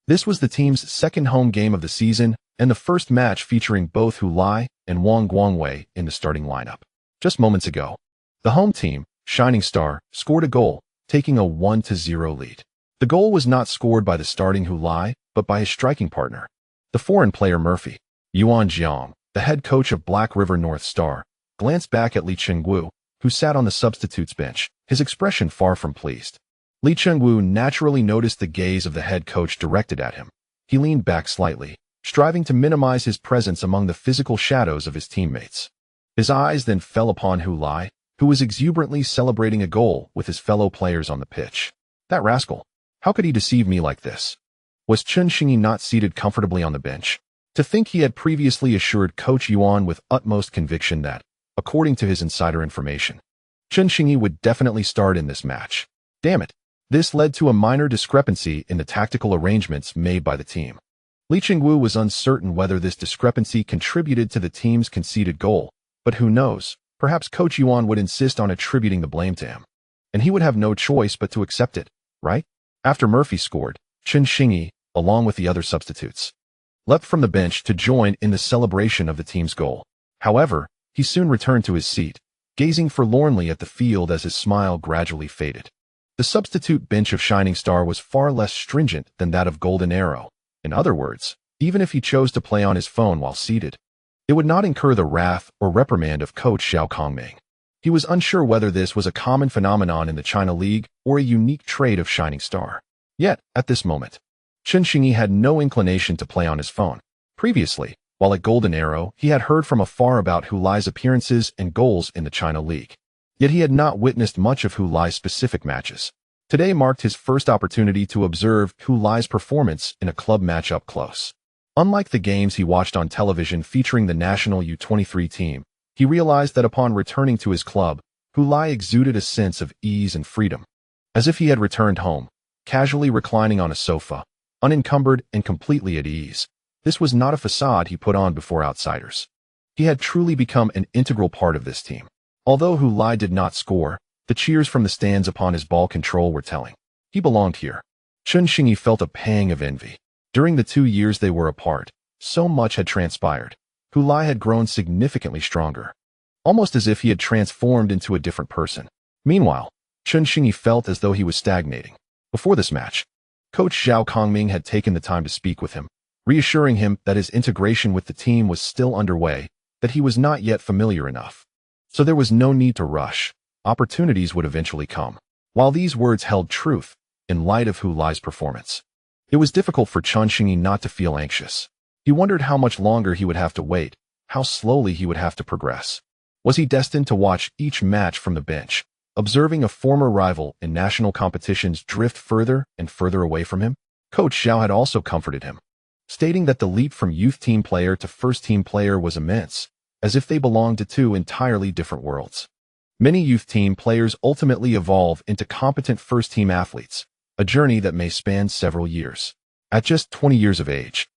[SPEAKER 1] This was the team's second home game of the season and the first match featuring both Hu Lai and Wang Guangwei in the starting lineup. Just moments ago, the home team, Shining Star, scored a goal, taking a 1-0 lead. The goal was not scored by the starting Hu Lai, but by his striking partner, the foreign player Murphy. Yuan Jiang, the head coach of Black River North Star, glanced back at Li Qingwu, who sat on the substitutes bench, his expression far from pleased. Li Qingwu naturally noticed the gaze of the head coach directed at him. He leaned back slightly, striving to minimize his presence among the physical shadows of his teammates. His eyes then fell upon Hu Lai, who was exuberantly celebrating a goal with his fellow players on the pitch. That rascal! How could he deceive me like this? Was Chen Xingyi not seated comfortably on the bench? To think he had previously assured Coach Yuan with utmost conviction that, according to his insider information, Chen Xingyi would definitely start in this match. Damn it! This led to a minor discrepancy in the tactical arrangements made by the team. Li Qingwu was uncertain whether this discrepancy contributed to the team's conceded goal, but who knows, perhaps Coach Yuan would insist on attributing the blame to him. And he would have no choice but to accept it, right? After Murphy scored, Chen Xingyi, along with the other substitutes, leapt from the bench to join in the celebration of the team's goal. However, he soon returned to his seat, gazing forlornly at the field as his smile gradually faded. The substitute bench of Shining Star was far less stringent than that of Golden Arrow. In other words, even if he chose to play on his phone while seated, it would not incur the wrath or reprimand of Coach Xiao Kongming. He was unsure whether this was a common phenomenon in the China League or a unique trait of Shining Star. Yet, at this moment, Chen Xingyi had no inclination to play on his phone. Previously, while at Golden Arrow, he had heard from afar about Hu Lai's appearances and goals in the China League. Yet he had not witnessed much of Hu Lai's specific matches. Today marked his first opportunity to observe Hu Lai's performance in a club match up close. Unlike the games he watched on television featuring the national U23 team, he realized that upon returning to his club, Hu Lai exuded a sense of ease and freedom. As if he had returned home, casually reclining on a sofa, unencumbered and completely at ease. This was not a facade he put on before outsiders. He had truly become an integral part of this team. Although Hu Lai did not score, the cheers from the stands upon his ball control were telling. He belonged here. Chen Xingyi felt a pang of envy. During the 2 years they were apart, so much had transpired. Hu Lai had grown significantly stronger, almost as if he had transformed into a different person. Meanwhile, Chen Xingyi felt as though he was stagnating. Before this match, Coach Xiao Kongming had taken the time to speak with him, reassuring him that his integration with the team was still underway, that he was not yet familiar enough. So there was no need to rush. Opportunities would eventually come. While these words held truth, in light of Hu Lai's performance, it was difficult for Chen Xingyi not to feel anxious. He wondered how much longer he would have to wait, how slowly he would have to progress. Was he destined to watch each match from the bench, observing a former rival in national competitions drift further and further away from him? Coach Xiao had also comforted him, stating that the leap from youth team player to first team player was immense, as if they belonged to two entirely different worlds. Many youth team players ultimately evolve into competent first team athletes, a journey that may span several years. At just 20 years of age,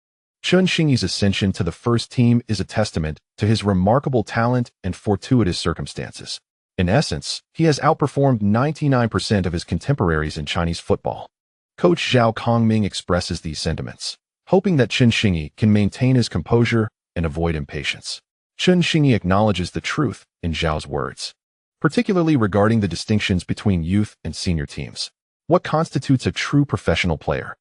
[SPEAKER 1] Chun Xingyi's ascension to the first team is a testament to his remarkable talent and fortuitous circumstances. In essence, he has outperformed 99% of his contemporaries in Chinese football. Coach Zhao Kongming expresses these sentiments, hoping that Chun Xingyi can maintain his composure and avoid impatience. Chun Xingyi acknowledges the truth in Zhao's words, particularly regarding the distinctions between youth and senior teams. What constitutes a true professional player?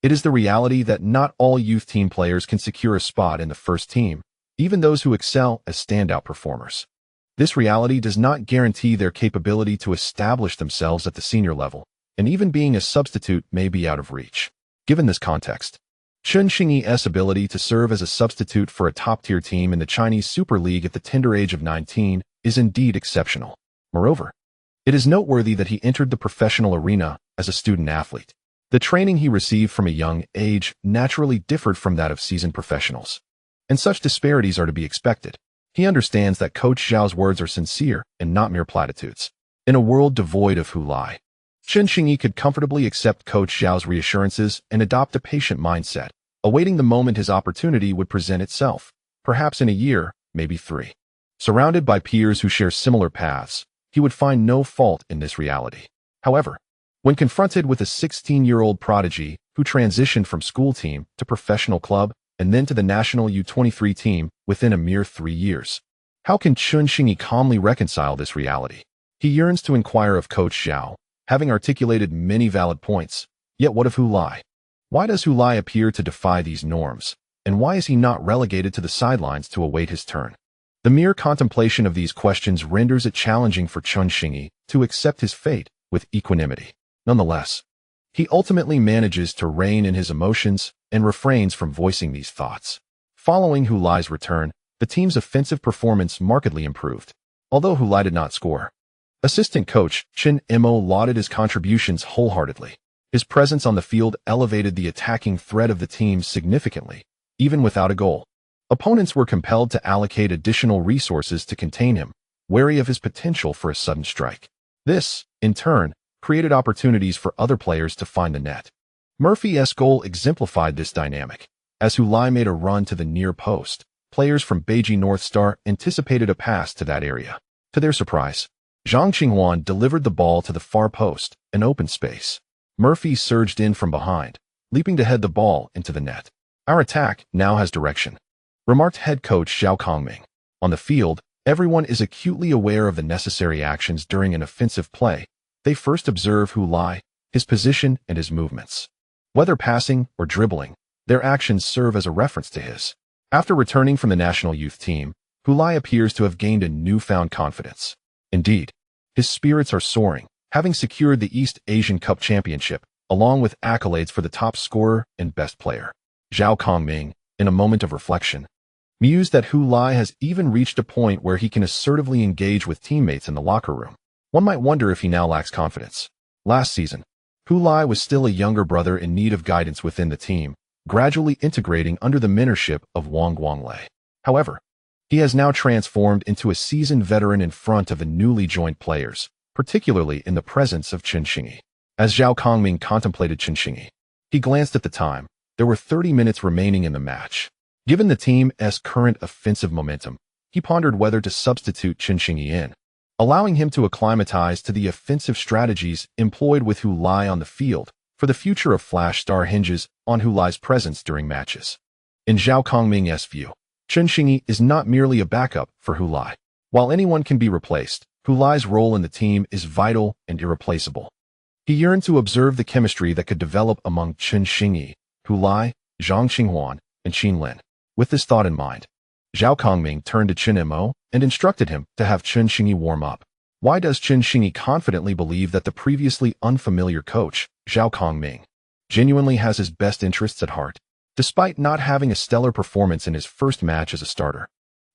[SPEAKER 1] It is the reality that not all youth team players can secure a spot in the first team, even those who excel as standout performers. This reality does not guarantee their capability to establish themselves at the senior level, and even being a substitute may be out of reach. Given this context, Chun Xingyi's ability to serve as a substitute for a top-tier team in the Chinese Super League at the tender age of 19 is indeed exceptional. Moreover, it is noteworthy that he entered the professional arena as a student athlete. The training he received from a young age naturally differed from that of seasoned professionals, and such disparities are to be expected. He understands that Coach Zhao's words are sincere and not mere platitudes. In a world devoid of who lie, Chun Xingyi could comfortably accept Coach Zhao's reassurances and adopt a patient mindset, awaiting the moment his opportunity would present itself, perhaps in a year, maybe 3. Surrounded by peers who share similar paths, he would find no fault in this reality. However, when confronted with a 16-year-old prodigy who transitioned from school team to professional club and then to the national U23 team within a mere 3 years, how can Chun Xingyi calmly reconcile this reality? He yearns to inquire of Coach Zhao, having articulated many valid points. Yet what of Hu Lai? Why does Hu Lai appear to defy these norms, and why is he not relegated to the sidelines to await his turn? The mere contemplation of these questions renders it challenging for Chun Xingyi to accept his fate with equanimity. Nonetheless, he ultimately manages to rein in his emotions and refrains from voicing these thoughts. Following Hu Lai's return, the team's offensive performance markedly improved, although Hu Lai did not score. Assistant coach Chen Mo lauded his contributions wholeheartedly. His presence on the field elevated the attacking threat of the team significantly, even without a goal. Opponents were compelled to allocate additional resources to contain him, wary of his potential for a sudden strike. This, in turn, created opportunities for other players to find the net. Murphy's goal exemplified this dynamic. As Hu Lai made a run to the near post, players from Beijing North Star anticipated a pass to that area. To their surprise, Zhang Qinghuan delivered the ball to the far post, an open space. Murphy surged in from behind, leaping to head the ball into the net. Our attack now has direction, remarked head coach Zhao Kongming. On the field, everyone is acutely aware of the necessary actions during an offensive play. They first observe Hu Lai, his position and his movements. Whether passing or dribbling, their actions serve as a reference to his. After returning from the national youth team, Hu Lai appears to have gained a newfound confidence. Indeed, his spirits are soaring, having secured the East Asian Cup Championship, along with accolades for the top scorer and best player. Zhao Kongming, in a moment of reflection, mused that Hu Lai has even reached a point where he can assertively engage with teammates in the locker room. One might wonder if he now lacks confidence. Last season, Hu Lai was still a younger brother in need of guidance within the team, gradually integrating under the mentorship of Wang Guanglei. However, he has now transformed into a seasoned veteran in front of the newly joined players, particularly in the presence of Chun Xingyi. As Zhao Kongming contemplated Chun Xingyi, he glanced at the time. There were 30 minutes remaining in the match. Given the team's current offensive momentum, he pondered whether to substitute Chun Xingyi in, allowing him to acclimatize to the offensive strategies employed with Hu Lai on the field. For the future of Flash Star hinges on Hu Lai's presence during matches. In Zhao Kongming's view, Chun Xingyi is not merely a backup for Hu Lai. While anyone can be replaced, Hu Lai's role in the team is vital and irreplaceable. He yearned to observe the chemistry that could develop among Chun Xingyi, Hu Lai, Zhang Qinghuan, and Xin Lin. With this thought in mind, Zhao Kongming turned to Chen Mo and instructed him to have Chun Xingyi warm up. Why does Chun Xingyi confidently believe that the previously unfamiliar coach, Zhao Kongming, genuinely has his best interests at heart? Despite not having a stellar performance in his first match as a starter,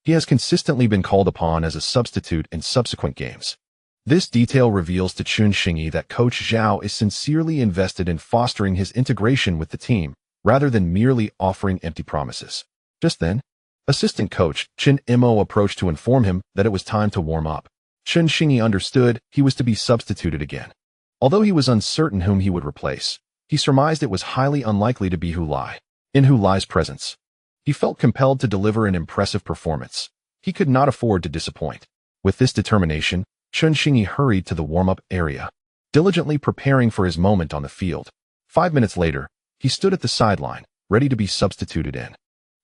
[SPEAKER 1] he has consistently been called upon as a substitute in subsequent games. This detail reveals to Chun Xingyi that Coach Zhao is sincerely invested in fostering his integration with the team, rather than merely offering empty promises. Just then, assistant coach Chen Mo approached to inform him that it was time to warm up. Chun Xingyi understood he was to be substituted again. Although he was uncertain whom he would replace, he surmised it was highly unlikely to be Hu Lai. In Hu Lai's presence, He felt compelled to deliver an impressive performance. He could not afford to disappoint. With this determination, Chen Xingyi hurried to the warm-up area, diligently preparing for his moment on the field. 5 minutes later, he stood at the sideline, ready to be substituted in.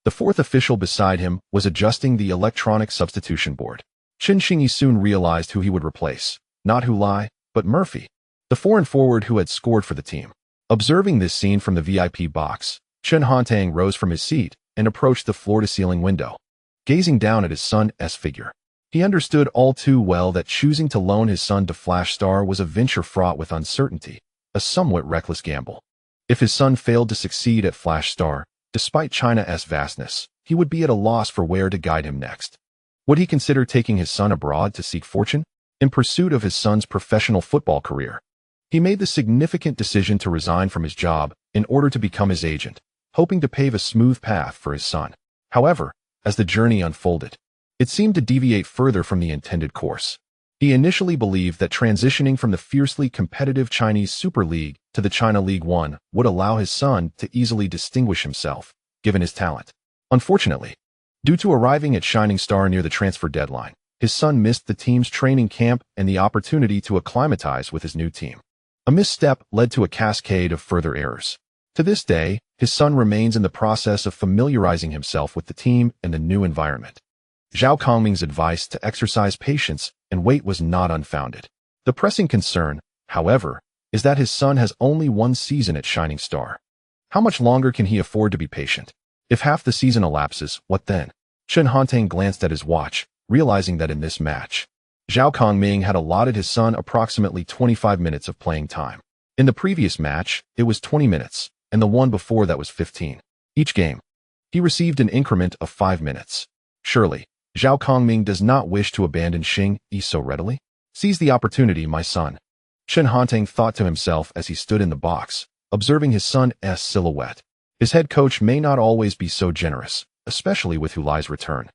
[SPEAKER 1] The fourth official beside him was adjusting the electronic substitution board. Chen Xingyi soon realized who he would replace, not Hu Lai, but Murphy, the foreign forward who had scored for the team. Observing this scene from the VIP box, Chen Hantang rose from his seat and approached the floor-to-ceiling window. Gazing down at his son's figure, he understood all too well that choosing to loan his son to Flash Star was a venture fraught with uncertainty, a somewhat reckless gamble. If his son failed to succeed at Flash Star, despite China's vastness, he would be at a loss for where to guide him next. Would he consider taking his son abroad to seek fortune, in pursuit of his son's professional football career? He made the significant decision to resign from his job in order to become his agent, hoping to pave a smooth path for his son. However, as the journey unfolded, it seemed to deviate further from the intended course. He initially believed that transitioning from the fiercely competitive Chinese Super League to the China League One would allow his son to easily distinguish himself, given his talent. Unfortunately, due to arriving at Shining Star near the transfer deadline, his son missed the team's training camp and the opportunity to acclimatize with his new team. A misstep led to a cascade of further errors. To this day, his son remains in the process of familiarizing himself with the team and the new environment. Zhao Kongming's advice to exercise patience and wait was not unfounded. The pressing concern, however, is that his son has only one season at Shining Star. How much longer can he afford to be patient? If half the season elapses, what then? Chen Hantang glanced at his watch, realizing that in this match, Zhao Kongming had allotted his son approximately 25 minutes of playing time. In the previous match, it was 20 minutes, and the one before that was 15. Each game, he received an increment of 5 minutes. Surely, Zhao Kongming does not wish to abandon Xingyi so readily? Seize the opportunity, my son. Chen Hantang thought to himself as he stood in the box, observing his son's silhouette. His head coach may not always be so generous, especially with Hu Lai's return,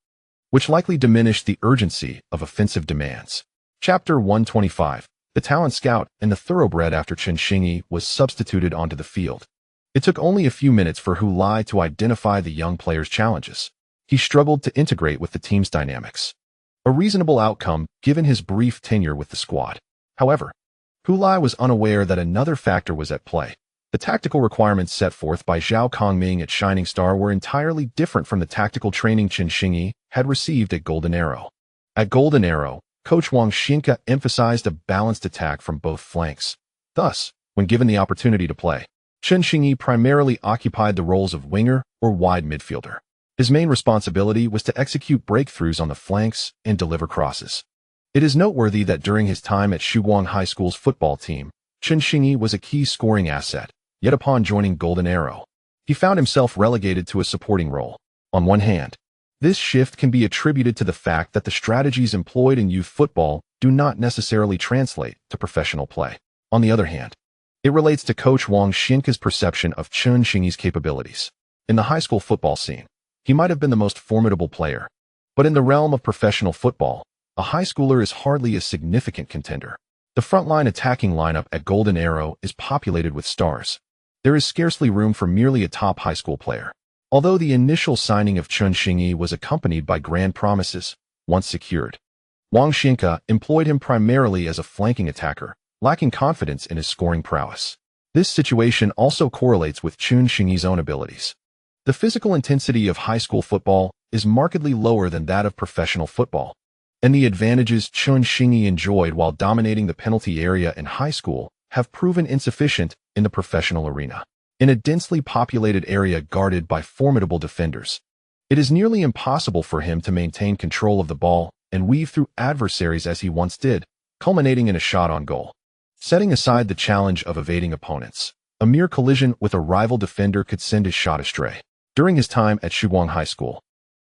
[SPEAKER 1] which likely diminished the urgency of offensive demands. Chapter 125. The talent scout and the thoroughbred after Chen Xingyi was substituted onto the field. It took only a few minutes for Hu Lai to identify the young player's challenges. He struggled to integrate with the team's dynamics. A reasonable outcome given his brief tenure with the squad. However, Hu Lai was unaware that another factor was at play. The tactical requirements set forth by Zhao Kongming at Shining Star were entirely different from the tactical training Chen Xingyi had received at Golden Arrow. At Golden Arrow, Coach Wang Xinke emphasized a balanced attack from both flanks. Thus, when given the opportunity to play, Chen Xingyi primarily occupied the roles of winger or wide midfielder. His main responsibility was to execute breakthroughs on the flanks and deliver crosses. It is noteworthy that during his time at Shuguang High School's football team, Chen Xingyi was a key scoring asset, yet upon joining Golden Arrow, he found himself relegated to a supporting role. On one hand, this shift can be attributed to the fact that the strategies employed in youth football do not necessarily translate to professional play. On the other hand, it relates to Coach Wang Xinke's perception of Chen Xingyi's capabilities. In the high school football scene, he might have been the most formidable player, but in the realm of professional football, a high schooler is hardly a significant contender. The frontline attacking lineup at Golden Arrow is populated with stars. There is scarcely room for merely a top high school player. Although the initial signing of Chen Xingyi was accompanied by grand promises, once secured, Wang Xinke employed him primarily as a flanking attacker, lacking confidence in his scoring prowess. This situation also correlates with Chen Xingyi's own abilities. The physical intensity of high school football is markedly lower than that of professional football, and the advantages Chen Xingyi enjoyed while dominating the penalty area in high school have proven insufficient in the professional arena. In a densely populated area guarded by formidable defenders, it is nearly impossible for him to maintain control of the ball and weave through adversaries as he once did, culminating in a shot on goal. Setting aside the challenge of evading opponents, a mere collision with a rival defender could send his shot astray. During his time at Shuguang High School,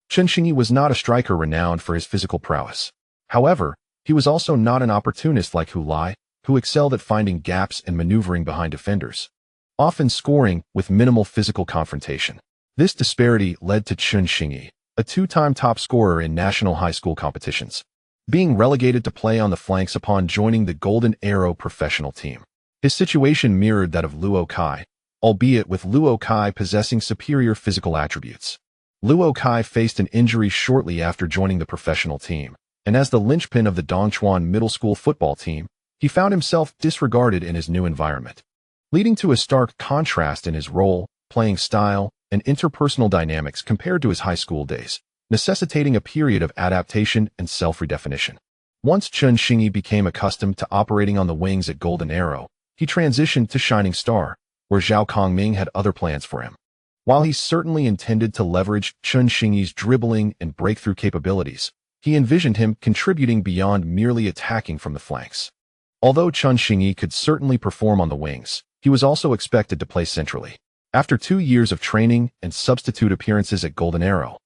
[SPEAKER 1] Chen Xingyi was not a striker renowned for his physical prowess. However, he was also not an opportunist like Hu Lai, who excelled at finding gaps and maneuvering behind defenders, often scoring with minimal physical confrontation. This disparity led to Chen Xingyi, a two-time top scorer in national high school competitions, being relegated to play on the flanks upon joining the Golden Arrow professional team. His situation mirrored that of Luo Kai, albeit with Luo Kai possessing superior physical attributes. Luo Kai faced an injury shortly after joining the professional team, and as the linchpin of the Dongchuan middle school football team, he found himself disregarded in his new environment, leading to a stark contrast in his role, playing style, and interpersonal dynamics compared to his high school days, necessitating a period of adaptation and self-redefinition. Once Chun Xingyi became accustomed to operating on the wings at Golden Arrow, he transitioned to Shining Star, where Zhao Kongming had other plans for him. While he certainly intended to leverage Chun Xingyi's dribbling and breakthrough capabilities, he envisioned him contributing beyond merely attacking from the flanks. Although Chun Xingyi could certainly perform on the wings, he was also expected to play centrally. After 2 years of training and substitute appearances at Golden Arrow,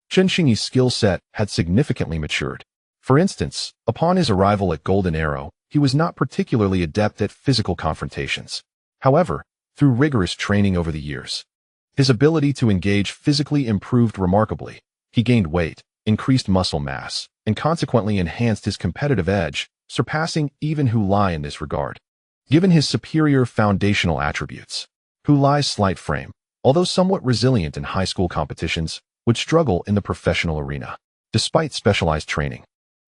[SPEAKER 1] Chun Xingyi's skill set had significantly matured. For instance, upon his arrival at Golden Arrow, he was not particularly adept at physical confrontations. However, through rigorous training over the years, his ability to engage physically improved remarkably. He gained weight, increased muscle mass, and consequently enhanced his competitive edge, surpassing even Hu Lai in this regard. Given his superior foundational attributes, Hu Lai's slight frame, although somewhat resilient in high school competitions, would struggle in the professional arena. Despite specialized training,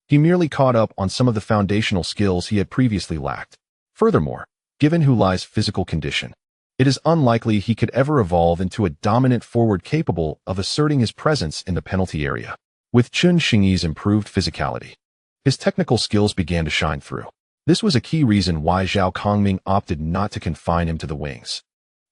[SPEAKER 1] he merely caught up on some of the foundational skills he had previously lacked. Furthermore, given Hu Lai's physical condition, it is unlikely he could ever evolve into a dominant forward capable of asserting his presence in the penalty area. With Chun Xingyi's improved physicality, his technical skills began to shine through. This was a key reason why Zhao Kongming opted not to confine him to the wings,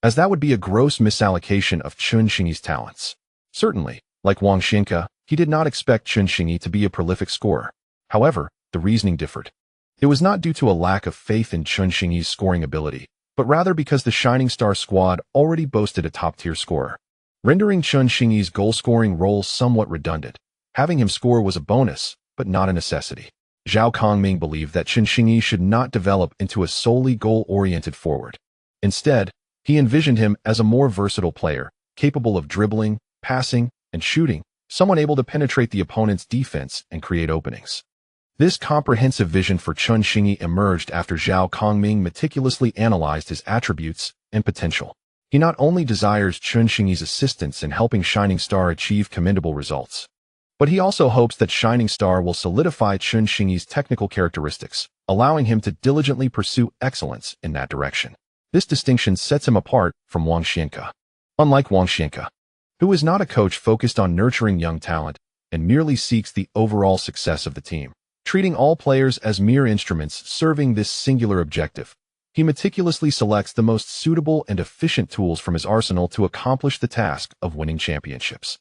[SPEAKER 1] as that would be a gross misallocation of Chun Xingyi's talents. Certainly, like Wang Xinke, he did not expect Chun Xingyi to be a prolific scorer. However, the reasoning differed. It was not due to a lack of faith in Chun Xingyi's scoring ability, but rather because the Shining Star squad already boasted a top-tier scorer, rendering Chun Xingyi's goal-scoring role somewhat redundant. Having him score was a bonus, but not a necessity. Zhao Kongming believed that Chun Xingyi should not develop into a solely goal-oriented forward. Instead, he envisioned him as a more versatile player, capable of dribbling, passing, and shooting, someone able to penetrate the opponent's defense and create openings. This comprehensive vision for Chun Xingyi emerged after Zhao Kongming meticulously analyzed his attributes and potential. He not only desires Chun Xingyi's assistance in helping Shining Star achieve commendable results, but he also hopes that Shining Star will solidify Chun Xingyi's technical characteristics, allowing him to diligently pursue excellence in that direction. This distinction sets him apart from Wang Xinke. Unlike Wang Xinke, who is not a coach focused on nurturing young talent and merely seeks the overall success of the team, treating all players as mere instruments serving this singular objective, he meticulously selects the most suitable and efficient tools from his arsenal to accomplish the task of winning championships.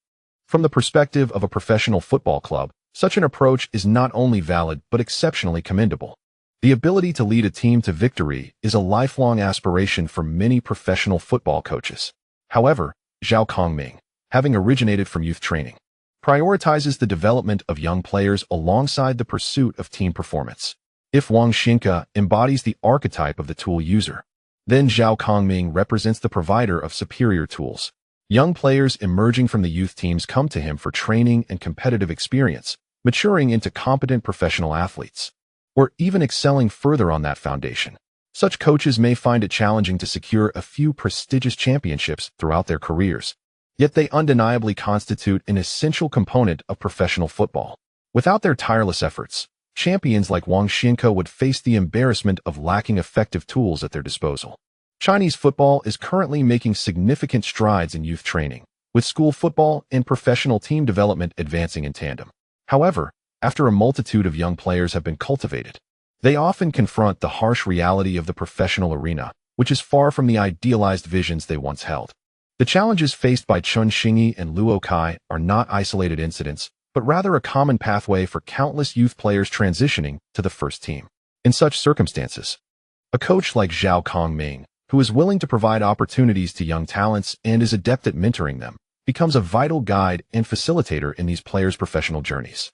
[SPEAKER 1] From the perspective of a professional football club, such an approach is not only valid but exceptionally commendable. The ability to lead a team to victory is a lifelong aspiration for many professional football coaches. However, Zhao Kongming, having originated from youth training, prioritizes the development of young players alongside the pursuit of team performance. If Wang Xinke embodies the archetype of the tool user, then Zhao Kongming represents the provider of superior tools. Young players emerging from the youth teams come to him for training and competitive experience, maturing into competent professional athletes, or even excelling further on that foundation. Such coaches may find it challenging to secure a few prestigious championships throughout their careers, yet they undeniably constitute an essential component of professional football. Without their tireless efforts, champions like Wang Xinke would face the embarrassment of lacking effective tools at their disposal. Chinese football is currently making significant strides in youth training, with school football and professional team development advancing in tandem. However, after a multitude of young players have been cultivated, they often confront the harsh reality of the professional arena, which is far from the idealized visions they once held. The challenges faced by Chun Xingyi and Luo Kai are not isolated incidents, but rather a common pathway for countless youth players transitioning to the first team. In such circumstances, a coach like Zhao Kongming, who is willing to provide opportunities to young talents and is adept at mentoring them, becomes a vital guide and facilitator in these players' professional journeys.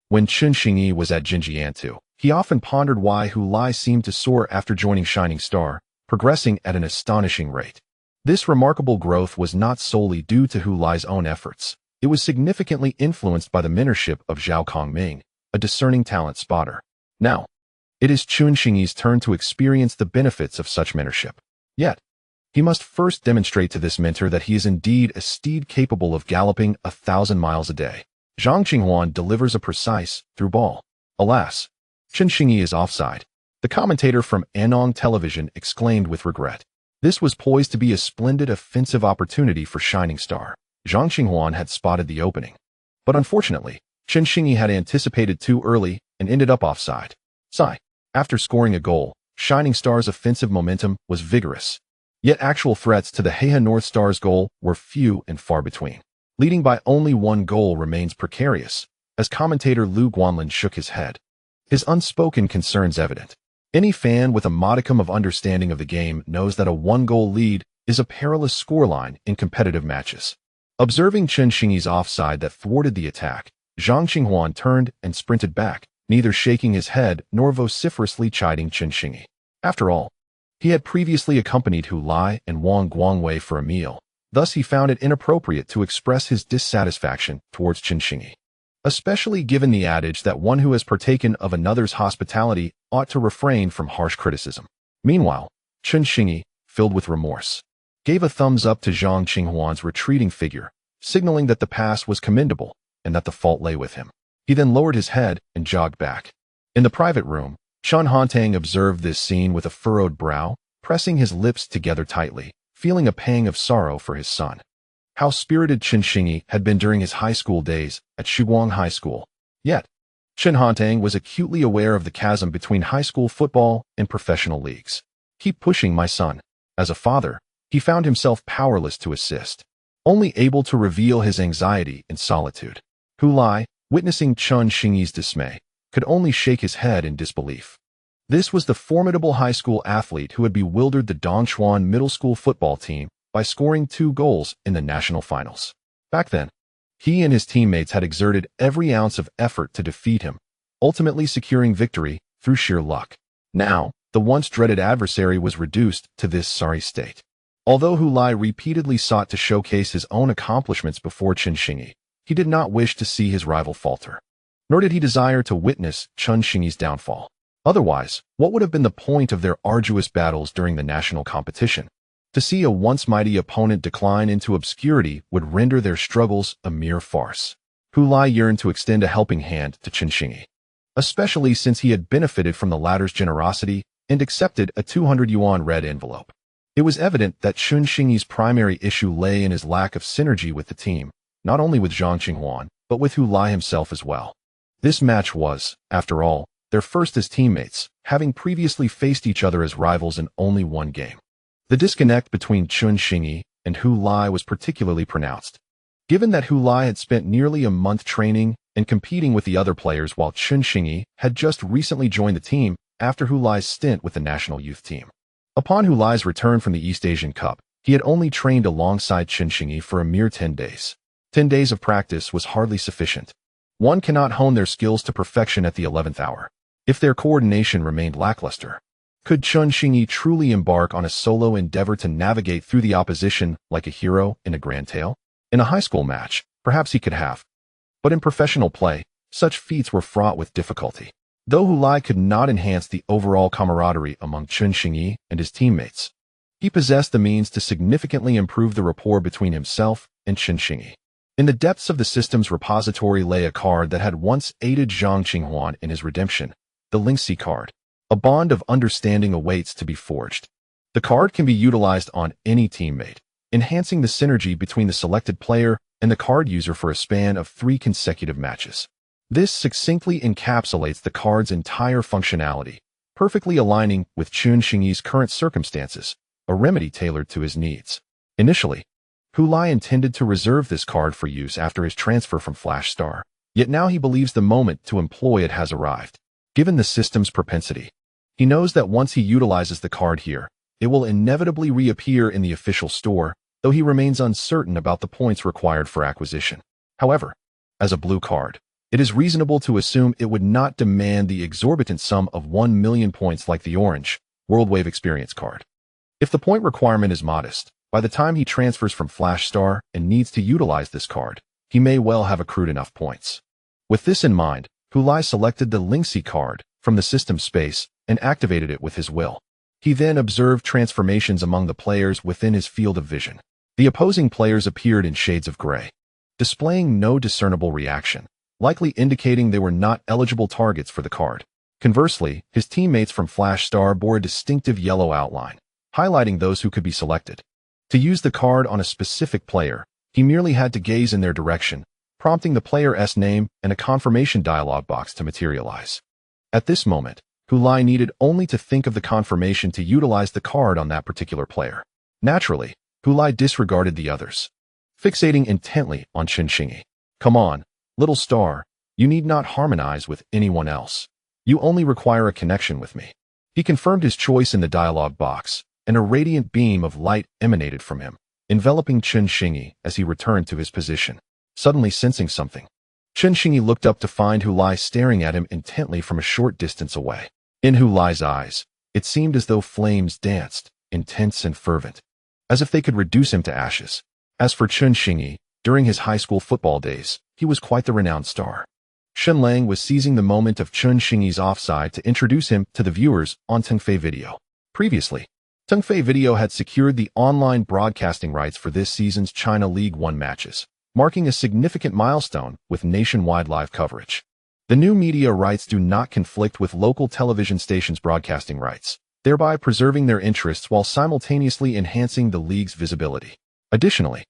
[SPEAKER 1] When Chun Xingyi was at Jinjiantu, he often pondered why Hu Lai seemed to soar after joining Shining Star, progressing at an astonishing rate. This remarkable growth was not solely due to Hu Lai's own efforts. It was significantly influenced by the mentorship of Zhao Kongming, a discerning talent spotter. Now, it is Chun Xingyi's turn to experience the benefits of such mentorship. Yet, he He must first demonstrate to this mentor that he is indeed a steed capable of galloping 1,000 miles a day. Zhang Qinghuan delivers a precise, through ball. Alas, Chen Xingyi is offside. The commentator from Anong Television exclaimed with regret. This was poised to be a splendid offensive opportunity for Shining Star. Zhang Qinghuan had spotted the opening. But unfortunately, Chen Xingyi had anticipated too early and ended up offside. After scoring a goal, Shining Star's offensive momentum was vigorous. Yet actual threats to the Heihe North Star's goal were few and far between. Leading by only one goal remains precarious, as commentator Lu Guanlin shook his head. His unspoken concerns evident. Any fan with a modicum of understanding of the game knows that a one-goal lead is a perilous scoreline in competitive matches. Observing Chen Xingyi's offside that thwarted the attack, Zhang Qinghuan turned and sprinted back, neither shaking his head nor vociferously chiding Chen Xingyi. After all, he had previously accompanied Hu Lai and Wang Guangwei for a meal, thus he found it inappropriate to express his dissatisfaction towards Chen Xingyi. Especially given the adage that one who has partaken of another's hospitality ought to refrain from harsh criticism. Meanwhile, Chen Xingyi, filled with remorse, gave a thumbs up to Zhang Qinghuan's retreating figure, signaling that the pass was commendable and that the fault lay with him. He then lowered his head and jogged back. In the private room, Chen Hantang observed this scene with a furrowed brow, pressing his lips together tightly, feeling a pang of sorrow for his son. How spirited Chen Xingyi had been during his high school days at Shuguang High School. Yet, Chen Hantang was acutely aware of the chasm between high school football and professional leagues. Keep pushing, my son. As a father, he found himself powerless to assist, only able to reveal his anxiety in solitude. Hu Lai, witnessing Chen Xingyi's dismay, could only shake his head in disbelief. This was the formidable high school athlete who had bewildered the Dongchuan middle school football team by scoring 2 goals in the national finals. Back then, he and his teammates had exerted every ounce of effort to defeat him, ultimately securing victory through sheer luck. Now, the once dreaded adversary was reduced to this sorry state. Although Hu Lai repeatedly sought to showcase his own accomplishments before Chen Xingyi, he did not wish to see his rival falter. Nor did he desire to witness Chen Xingyi's downfall. Otherwise, what would have been the point of their arduous battles during the national competition? To see a once mighty opponent decline into obscurity would render their struggles a mere farce. Hu Lai yearned to extend a helping hand to Chen Xingyi, especially since he had benefited from the latter's generosity and accepted a 200 yuan red envelope. It was evident that Chen Xingyi's primary issue lay in his lack of synergy with the team, not only with Zhang Qinghuan, but with Hu Lai himself as well. This match was, after all, their first as teammates, having previously faced each other as rivals in only one game. The disconnect between Chen Xingyi and Hu Lai was particularly pronounced, given that Hu Lai had spent nearly a month training and competing with the other players while Chen Xingyi had just recently joined the team after Hu Lai's stint with the national youth team. Upon Hu Lai's return from the East Asian Cup, he had only trained alongside Chen Xingyi for a mere 10 days. 10 days of practice was hardly sufficient. One cannot hone their skills to perfection at the 11th hour, if their coordination remained lackluster. Could Chen Xingyi truly embark on a solo endeavor to navigate through the opposition like a hero in a grand tale? In a high school match, perhaps he could have. But in professional play, such feats were fraught with difficulty. Though Hu Lai could not enhance the overall camaraderie among Chen Xingyi and his teammates, he possessed the means to significantly improve the rapport between himself and Chen Xingyi. In the depths of the system's repository lay a card that had once aided Zhang Qinghuan in his redemption, the Lingxi card. A bond of understanding awaits to be forged. The card can be utilized on any teammate, enhancing the synergy between the selected player and the card user for a span of 3 consecutive matches. This succinctly encapsulates the card's entire functionality, perfectly aligning with Chen Xingyi's current circumstances, a remedy tailored to his needs. Initially, Hu Lai intended to reserve this card for use after his transfer from Flash Star, yet now he believes the moment to employ it has arrived. Given the system's propensity, he knows that once he utilizes the card here, it will inevitably reappear in the official store, though he remains uncertain about the points required for acquisition. However, as a blue card, it is reasonable to assume it would not demand the exorbitant sum of 1 million points like the orange WorldWave Experience card. If the point requirement is modest, by the time he transfers from Flash Star and needs to utilize this card, he may well have accrued enough points. With this in mind, Hu Lai selected the Lingxi card from the system space and activated it with his will. He then observed transformations among the players within his field of vision. The opposing players appeared in shades of gray, displaying no discernible reaction, likely indicating they were not eligible targets for the card. Conversely, his teammates from Flash Star bore a distinctive yellow outline, highlighting those who could be selected. To use the card on a specific player, he merely had to gaze in their direction, prompting the player's name and a confirmation dialog box to materialize. At this moment, Hulai needed only to think of the confirmation to utilize the card on that particular player. Naturally, Hulai disregarded the others, fixating intently on Chen Xingyi. "Come on, little star, you need not harmonize with anyone else. You only require a connection with me." He confirmed his choice in the dialog box, and a radiant beam of light emanated from him, enveloping Chen Xingyi as he returned to his position. Suddenly sensing something, Chen Xingyi looked up to find Hulai staring at him intently from a short distance away. In Hulai's eyes, it seemed as though flames danced, intense and fervent, as if they could reduce him to ashes. As for Chen Xingyi, during his high school football days, he was quite the renowned star. Shen Lang was seizing the moment of Chen Xingyi's offside to introduce him to the viewers on Tengfei Video. Previously, Tengfei Video had secured the online broadcasting rights for this season's China League One matches, marking a significant milestone with nationwide live coverage. The new media rights do not conflict with local television stations' broadcasting rights, thereby preserving their interests while simultaneously enhancing the league's visibility. Additionally,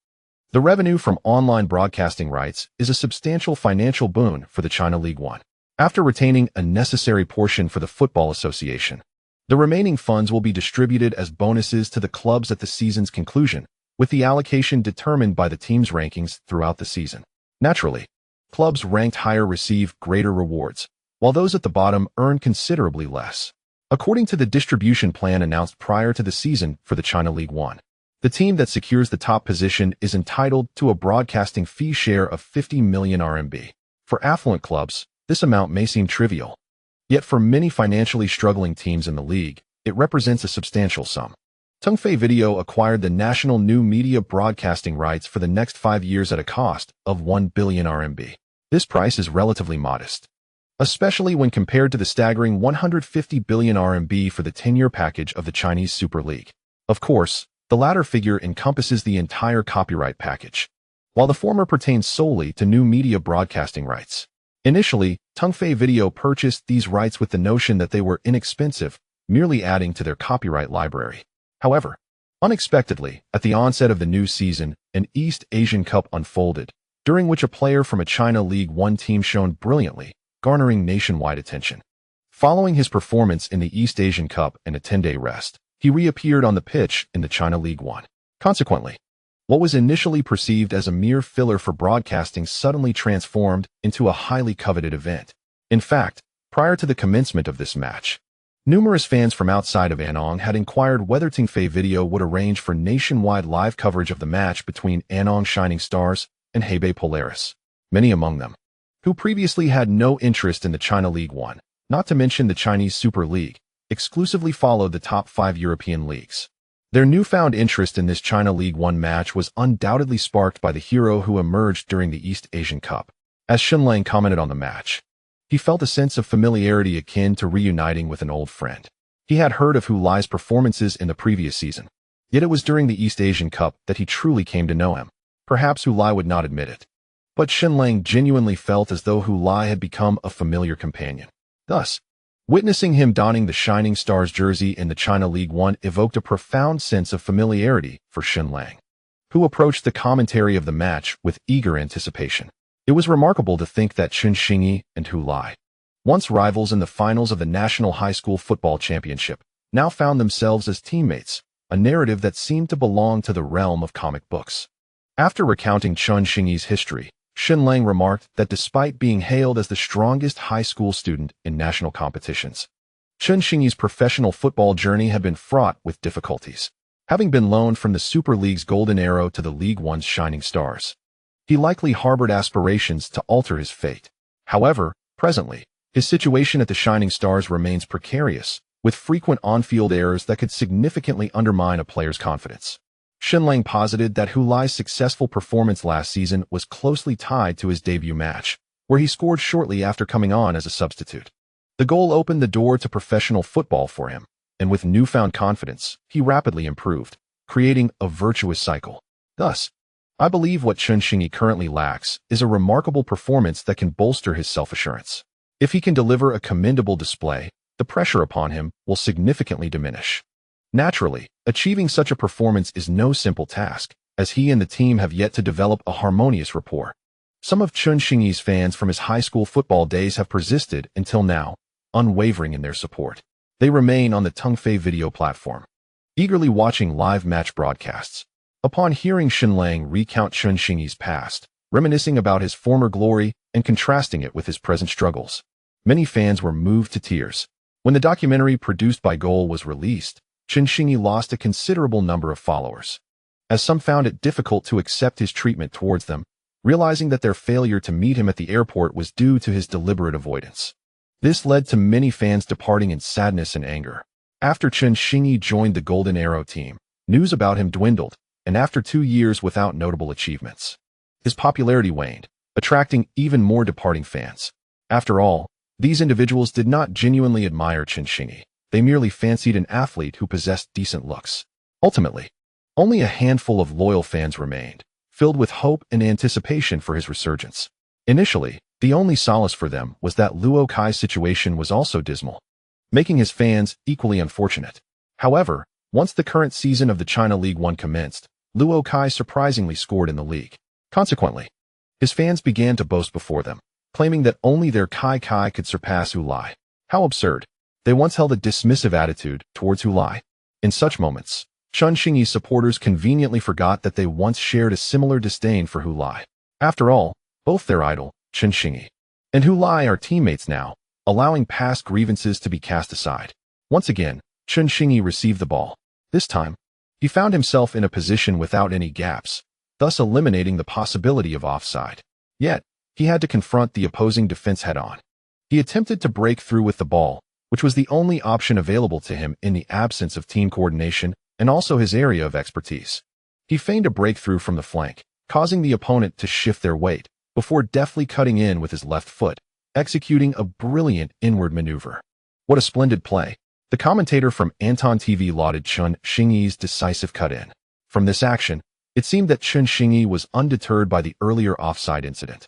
[SPEAKER 1] the revenue from online broadcasting rights is a substantial financial boon for the China League One. After retaining a necessary portion for the Football Association, the remaining funds will be distributed as bonuses to the clubs at the season's conclusion, with the allocation determined by the team's rankings throughout the season. Naturally, clubs ranked higher receive greater rewards, while those at the bottom earn considerably less. According to the distribution plan announced prior to the season for the China League One, the team that secures the top position is entitled to a broadcasting fee share of 50 million RMB. For affluent clubs, this amount may seem trivial. Yet for many financially struggling teams in the league, it represents a substantial sum. Tengfei Video acquired the national new media broadcasting rights for the next 5 years at a cost of 1 billion RMB. This price is relatively modest, especially when compared to the staggering 150 billion RMB for the 10-year package of the Chinese Super League. Of course, the latter figure encompasses the entire copyright package, while the former pertains solely to new media broadcasting rights. Initially, Tengfei Video purchased these rights with the notion that they were inexpensive, merely adding to their copyright library. However, unexpectedly, at the onset of the new season, an East Asian Cup unfolded, during which a player from a China League One team shone brilliantly, garnering nationwide attention. Following his performance in the East Asian Cup and a 10-day rest, he reappeared on the pitch in the China League One. Consequently, what was initially perceived as a mere filler for broadcasting suddenly transformed into a highly coveted event. In fact, prior to the commencement of this match, numerous fans from outside of Anong had inquired whether Tengfei Video would arrange for nationwide live coverage of the match between Anong Shining Stars and Hebei Polaris, many among them, who previously had no interest in the China League One, not to mention the Chinese Super League, exclusively followed the top 5 European leagues. Their newfound interest in this China League One match was undoubtedly sparked by the hero who emerged during the East Asian Cup. As Shen Lang commented on the match, he felt a sense of familiarity akin to reuniting with an old friend. He had heard of Hulai's performances in the previous season, yet it was during the East Asian Cup that he truly came to know him. Perhaps Hulai would not admit it, but Shen Lang genuinely felt as though Hulai had become a familiar companion. Thus, witnessing him donning the Shining Stars jersey in the China League One evoked a profound sense of familiarity for Shen Lang, who approached the commentary of the match with eager anticipation. It was remarkable to think that Chen Xingyi and Hulai, once rivals in the finals of the National High School Football Championship, now found themselves as teammates, a narrative that seemed to belong to the realm of comic books. After recounting Chen Xingyi's history, Shen Lang remarked that despite being hailed as the strongest high school student in national competitions, Chen Xingyi's professional football journey had been fraught with difficulties. Having been loaned from the Super League's Golden Arrow to the League One's Shining Stars, he likely harbored aspirations to alter his fate. However, presently, his situation at the Shining Stars remains precarious, with frequent on-field errors that could significantly undermine a player's confidence. Shen Lang posited that Hulai's successful performance last season was closely tied to his debut match, where he scored shortly after coming on as a substitute. The goal opened the door to professional football for him, and with newfound confidence, he rapidly improved, creating a virtuous cycle. Thus, I believe what Chen Xingyi currently lacks is a remarkable performance that can bolster his self-assurance. If he can deliver a commendable display, the pressure upon him will significantly diminish. Naturally, achieving such a performance is no simple task, as he and the team have yet to develop a harmonious rapport. Some of Chen Xingyi's fans from his high school football days have persisted until now, unwavering in their support. They remain on the Tongfei video platform, eagerly watching live match broadcasts. Upon hearing Shen Lang recount Chen Xingyi's past, reminiscing about his former glory and contrasting it with his present struggles, many fans were moved to tears. When the documentary produced by Goal was released, Chen Xingyi lost a considerable number of followers, as some found it difficult to accept his treatment towards them, realizing that their failure to meet him at the airport was due to his deliberate avoidance. This led to many fans departing in sadness and anger. After Chen Xingyi joined the Golden Arrow team, news about him dwindled, and after 2 years without notable achievements, his popularity waned, attracting even more departing fans. After all, these individuals did not genuinely admire Chen Xingyi. They merely fancied an athlete who possessed decent looks. Ultimately, only a handful of loyal fans remained, filled with hope and anticipation for his resurgence. Initially, the only solace for them was that Luo Kai's situation was also dismal, making his fans equally unfortunate. However, once the current season of the China League One commenced, Luo Kai surprisingly scored in the league. Consequently, his fans began to boast before them, claiming that only their Kai could surpass Hu Lai. How absurd! They once held a dismissive attitude towards Hu Lai. In such moments, Chen Xingyi's supporters conveniently forgot that they once shared a similar disdain for Hu Lai. After all, both their idol, Chen Xingyi, and Hu Lai are teammates now, allowing past grievances to be cast aside. Once again, Chen Xingyi received the ball. This time, he found himself in a position without any gaps, thus eliminating the possibility of offside. Yet, he had to confront the opposing defense head-on. He attempted to break through with the ball, which was the only option available to him in the absence of team coordination and also his area of expertise. He feigned a breakthrough from the flank, causing the opponent to shift their weight, before deftly cutting in with his left foot, executing a brilliant inward maneuver. What a splendid play! The commentator from Anton TV lauded Chen Xingyi's decisive cut-in. From this action, it seemed that Chen Xingyi was undeterred by the earlier offside incident.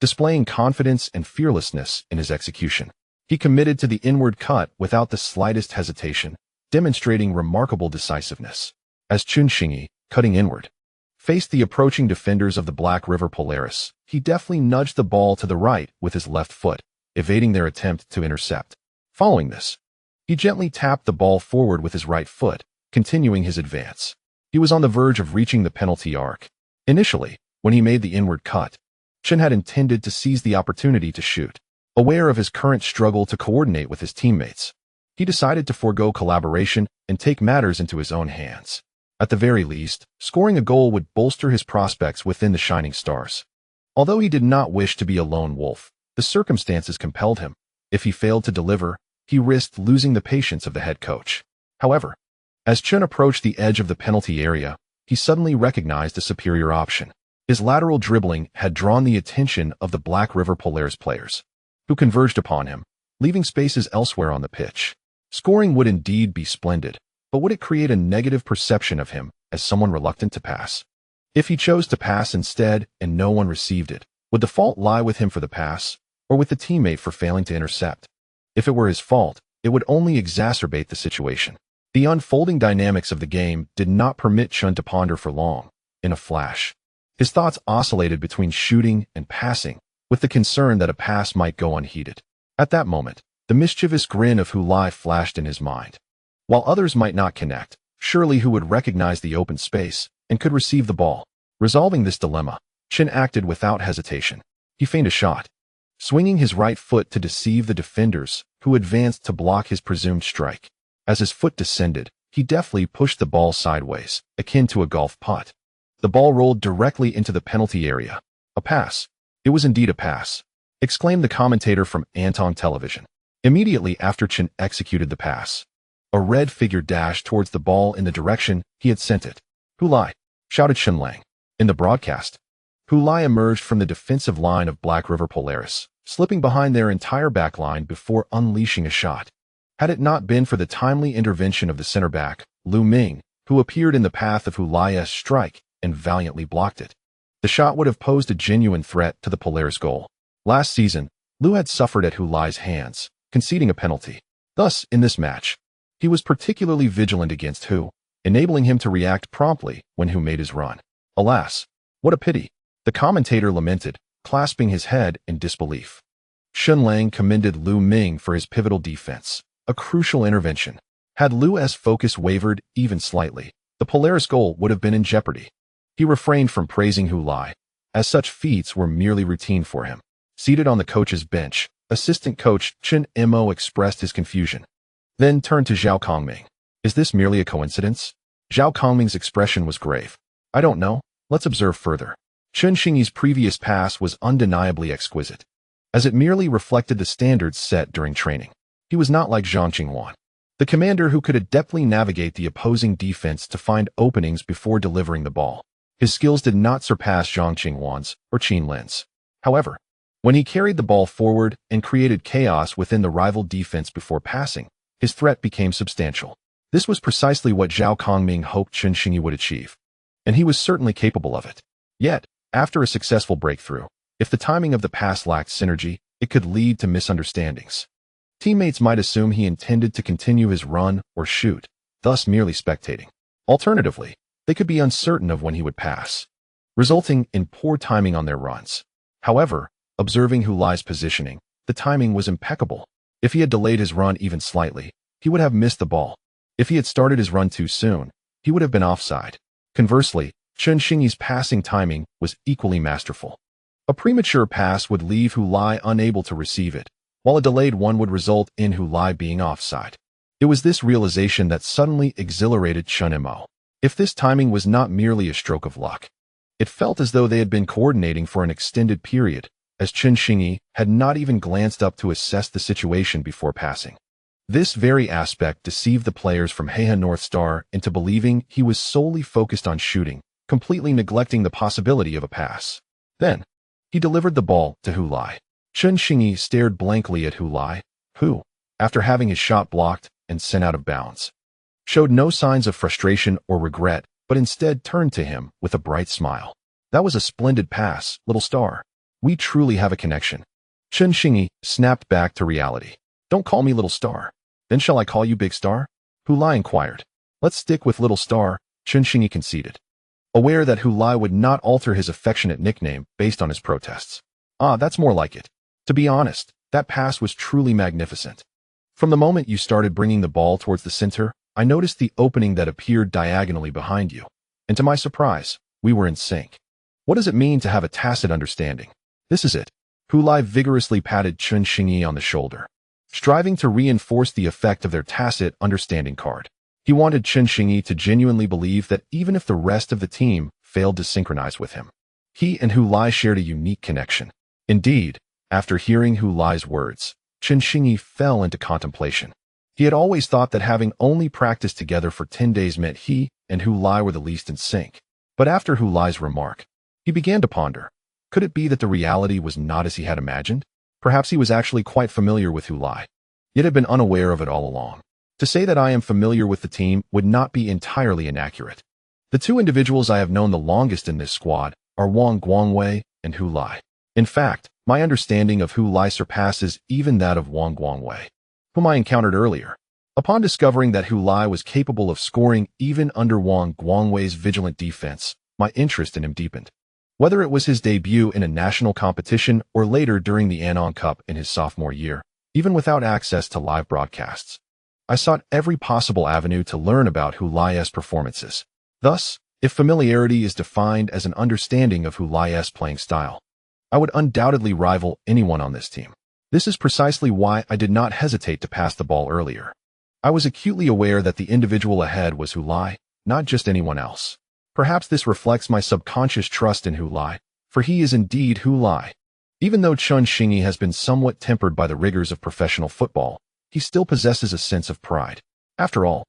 [SPEAKER 1] Displaying confidence and fearlessness in his execution, he committed to the inward cut without the slightest hesitation, demonstrating remarkable decisiveness. As Chen Xingyi, cutting inward, faced the approaching defenders of the Black River Polaris, he deftly nudged the ball to the right with his left foot, evading their attempt to intercept. Following this, he gently tapped the ball forward with his right foot, continuing his advance. He was on the verge of reaching the penalty arc. Initially, when he made the inward cut, Chen had intended to seize the opportunity to shoot. Aware of his current struggle to coordinate with his teammates, he decided to forego collaboration and take matters into his own hands. At the very least, scoring a goal would bolster his prospects within the Shining Stars. Although he did not wish to be a lone wolf, the circumstances compelled him. If he failed to deliver, he risked losing the patience of the head coach. However, as Chen approached the edge of the penalty area, he suddenly recognized a superior option. His lateral dribbling had drawn the attention of the Black River Polaris players, who converged upon him, leaving spaces elsewhere on the pitch. Scoring would indeed be splendid, but would it create a negative perception of him as someone reluctant to pass? If he chose to pass instead and no one received it, would the fault lie with him for the pass, or with the teammate for failing to intercept? If it were his fault, it would only exacerbate the situation. The unfolding dynamics of the game did not permit Chen to ponder for long. In a flash, his thoughts oscillated between shooting and passing, with the concern that a pass might go unheeded. At that moment, the mischievous grin of Hu Lai flashed in his mind. While others might not connect, surely Hu would recognize the open space and could receive the ball. Resolving this dilemma, Chen acted without hesitation. He feigned a shot, swinging his right foot to deceive the defenders, who advanced to block his presumed strike. As his foot descended, he deftly pushed the ball sideways, akin to a golf putt. The ball rolled directly into the penalty area. A pass. It was indeed a pass, exclaimed the commentator from Anton Television. Immediately after Chen executed the pass, a red figure dashed towards the ball in the direction he had sent it. Hu Lai, shouted Shen Lang. In the broadcast, Hu Lai emerged from the defensive line of Black River Polaris, slipping behind their entire back line before unleashing a shot. Had it not been for the timely intervention of the center back, Lu Ming, who appeared in the path of Hu Lai's strike and valiantly blocked it, the shot would have posed a genuine threat to the Polaris goal. Last season, Lu had suffered at Hu Lai's hands, conceding a penalty. Thus, in this match, he was particularly vigilant against Hu, enabling him to react promptly when Hu made his run. Alas, what a pity, the commentator lamented, clasping his head in disbelief. Shen Lang commended Lu Ming for his pivotal defense, a crucial intervention. Had Lu's focus wavered even slightly, the Polaris goal would have been in jeopardy. He refrained from praising Hu Lai, as such feats were merely routine for him. Seated on the coach's bench, assistant coach Chen Mo expressed his confusion, then turned to Zhao Kongming. Is this merely a coincidence? Zhao Kongming's expression was grave. I don't know. Let's observe further. Chen Xingyi's previous pass was undeniably exquisite, as it merely reflected the standards set during training. He was not like Zhang Qingyuan, the commander who could adeptly navigate the opposing defense to find openings before delivering the ball. His skills did not surpass Zhang Qingyuan's or Qin Lin's. However, when he carried the ball forward and created chaos within the rival defense before passing, his threat became substantial. This was precisely what Zhao Kongming hoped Chen Xingyi would achieve, and he was certainly capable of it. Yet, after a successful breakthrough, if the timing of the pass lacked synergy, it could lead to misunderstandings. Teammates might assume he intended to continue his run or shoot, thus merely spectating. Alternatively, they could be uncertain of when he would pass, resulting in poor timing on their runs. However, observing Hu Lai's positioning, the timing was impeccable. If he had delayed his run even slightly, he would have missed the ball. If he had started his run too soon, he would have been offside. Conversely, Chen Xingyi's passing timing was equally masterful. A premature pass would leave Hu Lai unable to receive it, while a delayed one would result in Hu Lai being offside. It was this realization that suddenly exhilarated Chen Mo. If this timing was not merely a stroke of luck, it felt as though they had been coordinating for an extended period, as Chen Xingyi had not even glanced up to assess the situation before passing. This very aspect deceived the players from Heihe North Star into believing he was solely focused on shooting, completely neglecting the possibility of a pass. Then, he delivered the ball to Hu Lai. Chen Xingyi stared blankly at Hu Lai, who, after having his shot blocked and sent out of bounds, showed no signs of frustration or regret, but instead turned to him with a bright smile. That was a splendid pass, little star. We truly have a connection. Chen Xingyi snapped back to reality. Don't call me little star. Then shall I call you big star? Hu Lai inquired. Let's stick with little star, Chen Xingyi conceded, aware that Hu Lai would not alter his affectionate nickname based on his protests. Ah, that's more like it. To be honest, that pass was truly magnificent. From the moment you started bringing the ball towards the center, I noticed the opening that appeared diagonally behind you, and to my surprise, we were in sync. What does it mean to have a tacit understanding? This is it. Hu Lai vigorously patted Chen Xingyi on the shoulder, striving to reinforce the effect of their tacit understanding card. He wanted Chen Xingyi to genuinely believe that even if the rest of the team failed to synchronize with him, he and Hu Lai shared a unique connection. Indeed, after hearing Hu Lai's words, Chen Xingyi fell into contemplation. He had always thought that having only practiced together for 10 days meant he and Hu Lai were the least in sync. But after Hu Lai's remark, he began to ponder. Could it be that the reality was not as he had imagined? Perhaps he was actually quite familiar with Hu Lai, yet had been unaware of it all along. To say that I am familiar with the team would not be entirely inaccurate. The two individuals I have known the longest in this squad are Wang Guangwei and Hu Lai. In fact, my understanding of Hu Lai surpasses even that of Wang Guangwei, whom I encountered earlier. Upon discovering that Hu Lai was capable of scoring even under Wang Guangwei's vigilant defense, my interest in him deepened. Whether it was his debut in a national competition or later during the Anong Cup in his sophomore year, even without access to live broadcasts, I sought every possible avenue to learn about Hu Lai's performances. Thus, if familiarity is defined as an understanding of Hu Lai's playing style, I would undoubtedly rival anyone on this team. This is precisely why I did not hesitate to pass the ball earlier. I was acutely aware that the individual ahead was Hu Lai, not just anyone else. Perhaps this reflects my subconscious trust in Hu Lai, for he is indeed Hu Lai. Even though Chen Xingyi has been somewhat tempered by the rigors of professional football, he still possesses a sense of pride. After all,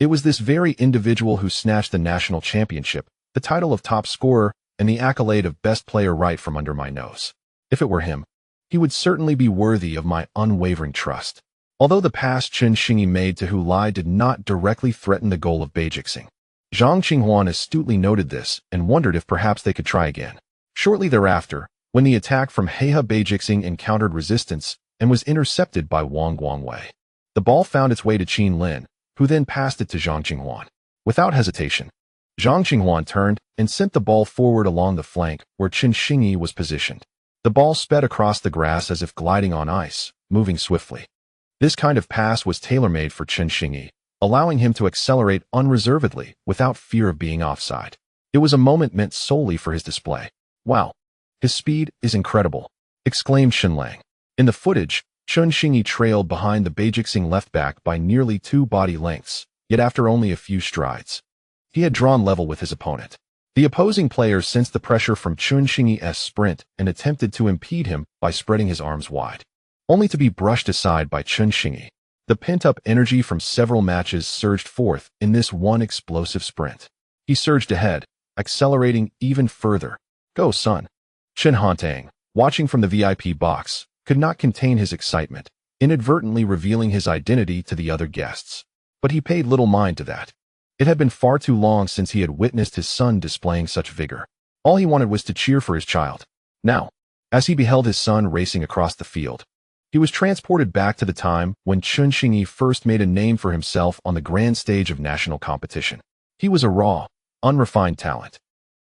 [SPEAKER 1] it was this very individual who snatched the national championship, the title of top scorer, and the accolade of best player right from under my nose. If it were him, he would certainly be worthy of my unwavering trust. Although the pass Chen Xingyi made to Hu Lai did not directly threaten the goal of Beijixing, Zhang Qinghuan astutely noted this and wondered if perhaps they could try again. Shortly thereafter, when the attack from Heihe Beijixing encountered resistance and was intercepted by Wang Guangwei, the ball found its way to Qin Lin, who then passed it to Zhang Qinghuan. Without hesitation, Zhang Qinghuan turned and sent the ball forward along the flank where Chen Xingyi was positioned. The ball sped across the grass as if gliding on ice, moving swiftly. This kind of pass was tailor-made for Chen Xingyi, allowing him to accelerate unreservedly without fear of being offside. It was a moment meant solely for his display. "Wow, his speed is incredible," exclaimed Shen Lang. In the footage, Chen Xingyi trailed behind the Beijixing left back by nearly 2 body lengths, yet after only a few strides, he had drawn level with his opponent. The opposing player sensed the pressure from Chen Xingyi's sprint and attempted to impede him by spreading his arms wide, only to be brushed aside by Chen Xingyi. The pent-up energy from several matches surged forth in this one explosive sprint. He surged ahead, accelerating even further. "Go, son." Chen Hantang, watching from the VIP box, could not contain his excitement, inadvertently revealing his identity to the other guests. But he paid little mind to that. It had been far too long since he had witnessed his son displaying such vigor. All he wanted was to cheer for his child. Now, as he beheld his son racing across the field, he was transported back to the time when Chen Xingyi first made a name for himself on the grand stage of national competition. He was a raw, unrefined talent,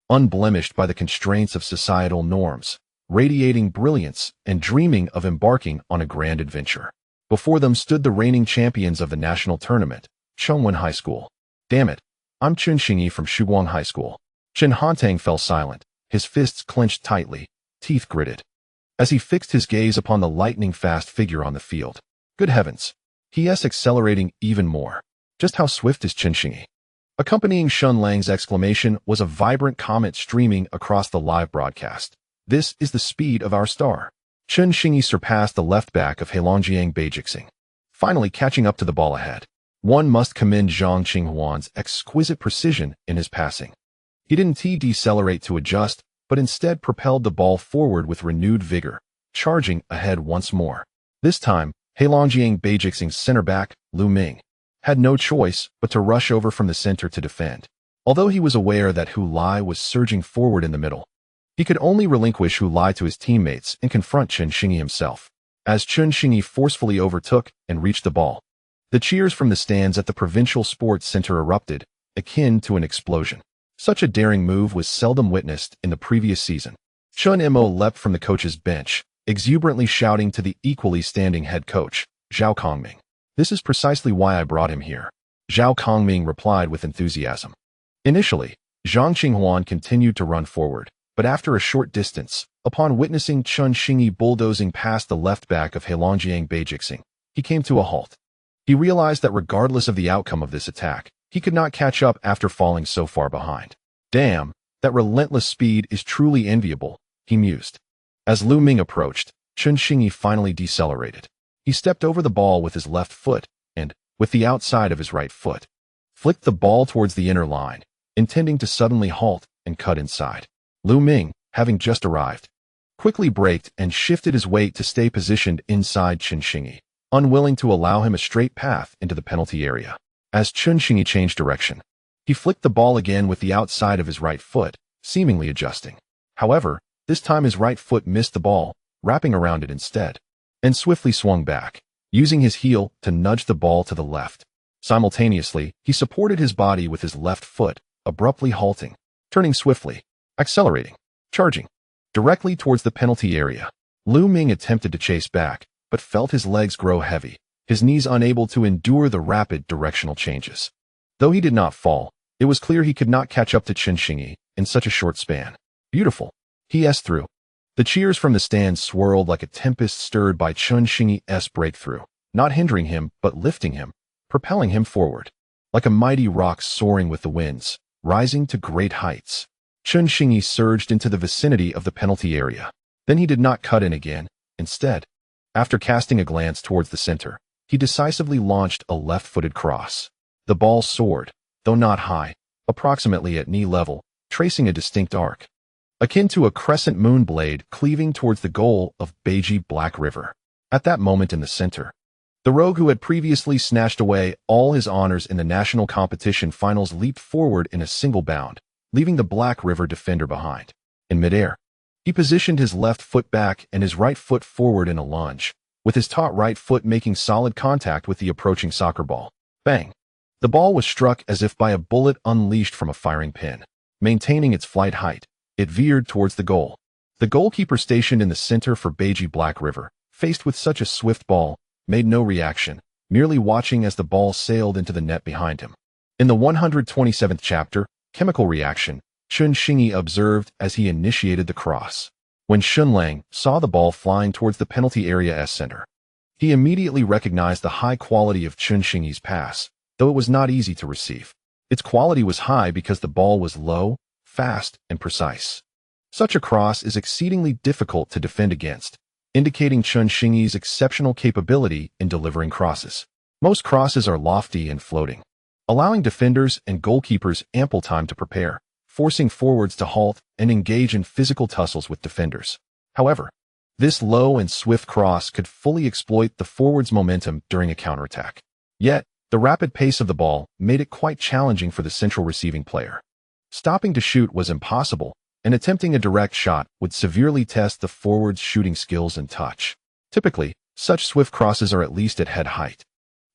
[SPEAKER 1] unblemished by the constraints of societal norms, radiating brilliance and dreaming of embarking on a grand adventure. Before them stood the reigning champions of the national tournament, Chongwen High School. "Damn it, I'm Chen Xingyi from Shuguang High School." Chen Hantang fell silent, his fists clenched tightly, teeth gritted, as he fixed his gaze upon the lightning-fast figure on the field. Good heavens, he's accelerating even more. Just how swift is Chen Xingyi? Accompanying Shen Lang's exclamation was a vibrant comment streaming across the live broadcast. "This is the speed of our star." Chen Xingyi surpassed the left back of Heilongjiang Beijixing, finally catching up to the ball ahead. One must commend Zhang Qinghuan's exquisite precision in his passing. He didn't decelerate to adjust, but instead propelled the ball forward with renewed vigor, charging ahead once more. This time, Heilongjiang Beijixing's center back, Lu Ming, had no choice but to rush over from the center to defend. Although he was aware that Hu Lai was surging forward in the middle, he could only relinquish Hu Lai to his teammates and confront Chen Xingyi himself. As Chen Xingyi forcefully overtook and reached the ball, the cheers from the stands at the Provincial Sports Center erupted, akin to an explosion. Such a daring move was seldom witnessed in the previous season. Chen Mo leapt from the coach's bench, exuberantly shouting to the equally standing head coach, Zhao Kongming. "This is precisely why I brought him here," Zhao Kongming replied with enthusiasm. Initially, Zhang Qinghuan continued to run forward, but after a short distance, upon witnessing Chen Xingyi bulldozing past the left back of Heilongjiang Beijixing, he came to a halt. He realized that regardless of the outcome of this attack, he could not catch up after falling so far behind. "Damn, that relentless speed is truly enviable," he mused. As Lu Ming approached, Chen Xingyi finally decelerated. He stepped over the ball with his left foot and, with the outside of his right foot, flicked the ball towards the inner line, intending to suddenly halt and cut inside. Lu Ming, having just arrived, quickly braked and shifted his weight to stay positioned inside Chen Xingyi, unwilling to allow him a straight path into the penalty area. As Chen Xingyi changed direction, he flicked the ball again with the outside of his right foot, seemingly adjusting. However, this time his right foot missed the ball, wrapping around it instead, and swiftly swung back, using his heel to nudge the ball to the left. Simultaneously, he supported his body with his left foot, abruptly halting, turning swiftly, accelerating, charging, directly towards the penalty area. Lu Ming attempted to chase back, but felt his legs grow heavy, his knees unable to endure the rapid directional changes. Though he did not fall, it was clear he could not catch up to Chen Xingyi in such a short span. "Beautiful," he s through. The cheers from the stands swirled like a tempest stirred by Chen Xingyi's breakthrough, not hindering him but lifting him, propelling him forward, like a mighty rock soaring with the winds, rising to great heights. Chen Xingyi surged into the vicinity of the penalty area. Then he did not cut in again. Instead, after casting a glance towards the center, he decisively launched a left-footed cross. The ball soared, though not high, approximately at knee level, tracing a distinct arc, akin to a crescent moon blade cleaving towards the goal of Beiji Black River. At that moment in the center, The rogue who had previously snatched away all his honors in the national competition finals leaped forward in a single bound, leaving the Black River defender behind. In midair, he positioned his left foot back and his right foot forward in a lunge, with his taut right foot making solid contact with the approaching soccer ball. Bang! The ball was struck as if by a bullet unleashed from a firing pin. Maintaining its flight height, it veered towards the goal. The goalkeeper stationed in the center for Beiji Black River, faced with such a swift ball, made no reaction, merely watching as the ball sailed into the net behind him. In the 127th chapter, Chemical Reaction, Chun Xingyi observed as he initiated the cross. When Shunlang saw the ball flying towards the penalty area center, he immediately recognized the high quality of Chun Xingyi's pass, though it was not easy to receive. Its quality was high because the ball was low, fast, and precise. Such a cross is exceedingly difficult to defend against, indicating Chun Xingyi's exceptional capability in delivering crosses. Most crosses are lofty and floating, allowing defenders and goalkeepers ample time to prepare, forcing forwards to halt and engage in physical tussles with defenders. However, this low and swift cross could fully exploit the forward's momentum during a counterattack. Yet, the rapid pace of the ball made it quite challenging for the central receiving player. Stopping to shoot was impossible, and attempting a direct shot would severely test the forward's shooting skills and touch. Typically, such swift crosses are at least at head height,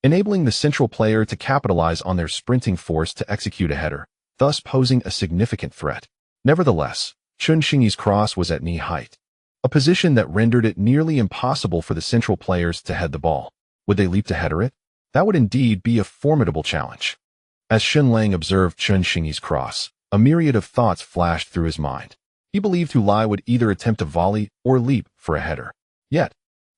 [SPEAKER 1] enabling the central player to capitalize on their sprinting force to execute a header, thus posing a significant threat. Nevertheless, Chun Xingyi's cross was at knee height, a position that rendered it nearly impossible for the central players to head the ball. Would they leap to header it? That would indeed be a formidable challenge. As Shunlang observed Chun Xingyi's cross, a myriad of thoughts flashed through his mind. He believed Hu Lai would either attempt a volley or leap for a header. Yet,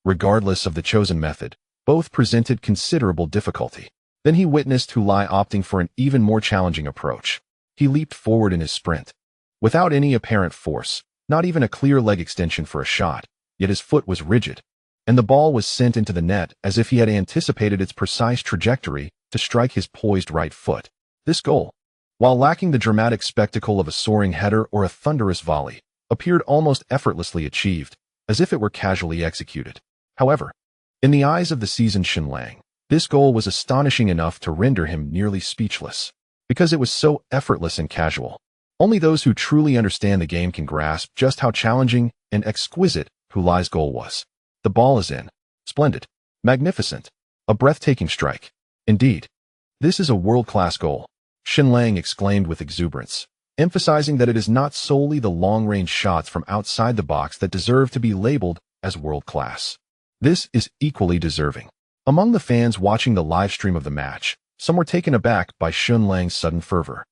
[SPEAKER 1] regardless of the chosen method, both presented considerable difficulty. Then he witnessed Hu Lai opting for an even more challenging approach. He leaped forward in his sprint, without any apparent force, not even a clear leg extension for a shot, yet his foot was rigid, and the ball was sent into the net as if he had anticipated its precise trajectory to strike his poised right foot. This goal, while lacking the dramatic spectacle of a soaring header or a thunderous volley, appeared almost effortlessly achieved, as if it were casually executed. However, in the eyes of the seasoned Shunlang, this goal was astonishing enough to render him nearly speechless, because it was so effortless and casual. Only those who truly understand the game can grasp just how challenging and exquisite Hu Lai's goal was. The ball is in. Splendid. Magnificent. A breathtaking strike. Indeed. This is a world-class goal, Shunlang exclaimed with exuberance, emphasizing that it is not solely the long-range shots from outside the box that deserve to be labeled as world-class. This is equally deserving. Among the fans watching the live stream of the match, some were taken aback by Shunlang's sudden fervor,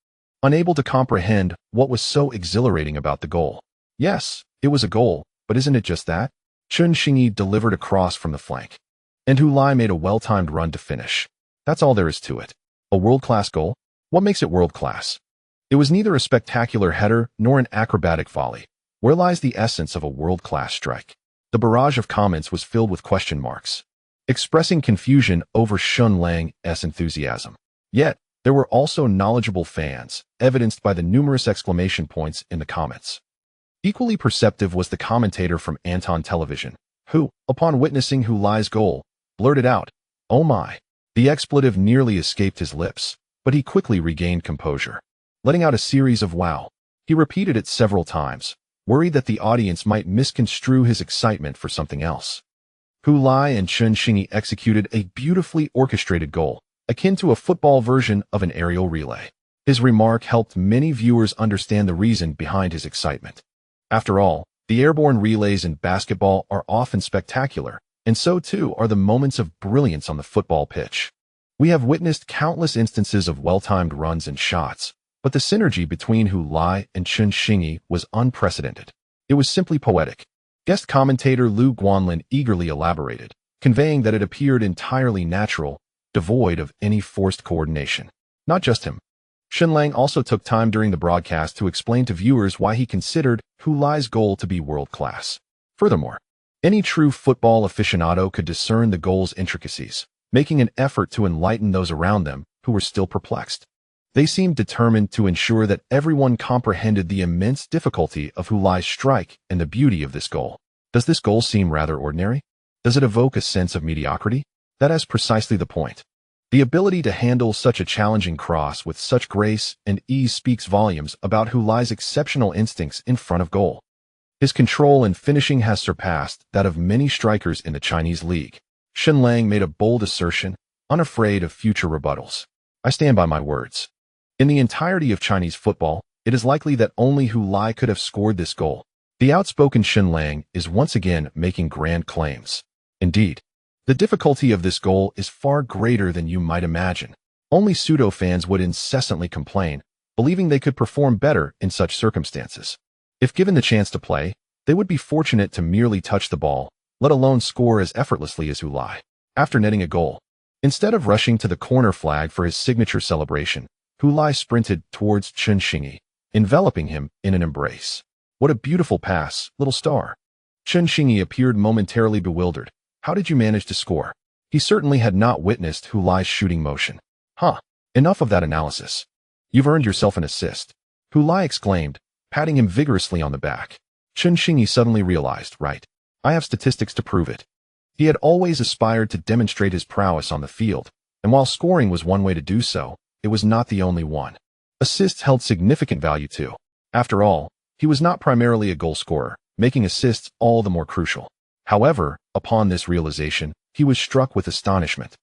[SPEAKER 1] unable to comprehend what was so exhilarating about the goal. Yes, it was a goal, but isn't it just that? Chun Xingyi delivered a cross from the flank, and Hu Lai made a well-timed run to finish. That's all there is to it. A world-class goal? What makes it world-class? It was neither a spectacular header nor an acrobatic volley. Where lies the essence of a world-class strike? The barrage of comments was filled with question marks, expressing confusion over Shunlang's enthusiasm. Yet, there were also knowledgeable fans, evidenced by the numerous exclamation points in the comments. Equally perceptive was the commentator from Anton Television, who, upon witnessing Hu Lai's goal, blurted out, "Oh my." The expletive nearly escaped his lips, but he quickly regained composure, letting out a series of wow. He repeated it several times, worried that the audience might misconstrue his excitement for something else. Hu Lai and Chun Xingyi executed a beautifully orchestrated goal, akin to a football version of an aerial relay. His remark helped many viewers understand the reason behind his excitement. After all, the airborne relays in basketball are often spectacular, and so too are the moments of brilliance on the football pitch. We have witnessed countless instances of well-timed runs and shots, but the synergy between Hu Lai and Chun Xingyi was unprecedented. It was simply poetic. Guest commentator Lu Guanlin eagerly elaborated, conveying that it appeared entirely natural, devoid of any forced coordination. Not just him. Shunlang also took time during the broadcast to explain to viewers why he considered Hu Lai's goal to be world-class. Furthermore, any true football aficionado could discern the goal's intricacies, making an effort to enlighten those around them who were still perplexed. They seemed determined to ensure that everyone comprehended the immense difficulty of Hu Lai's strike and the beauty of this goal. Does this goal seem rather ordinary? Does it evoke a sense of mediocrity? That is precisely the point. The ability to handle such a challenging cross with such grace and ease speaks volumes about Hu Lai's exceptional instincts in front of goal. His control and finishing has surpassed that of many strikers in the Chinese league. Shen Lang made a bold assertion, unafraid of future rebuttals. I stand by my words. In the entirety of Chinese football, it is likely that only Hu Lai could have scored this goal. The outspoken Shen Lang is once again making grand claims. Indeed, the difficulty of this goal is far greater than you might imagine. Only pseudo-fans would incessantly complain, believing they could perform better in such circumstances. If given the chance to play, they would be fortunate to merely touch the ball, let alone score as effortlessly as Hu Lai. After netting a goal, instead of rushing to the corner flag for his signature celebration, Hu Lai sprinted towards Chen Xingyi, enveloping him in an embrace. What a beautiful pass, little star. Chen Xingyi appeared momentarily bewildered. How did you manage to score? He certainly had not witnessed Hu Lai's shooting motion. Enough of that analysis. You've earned yourself an assist, Hu Lai exclaimed, patting him vigorously on the back. Chen Xingyi suddenly realized, right, I have statistics to prove it. He had always aspired to demonstrate his prowess on the field, and while scoring was one way to do so, it was not the only one. Assists held significant value too. After all, he was not primarily a goal scorer, making assists all the more crucial. However, upon this realization, he was struck with astonishment.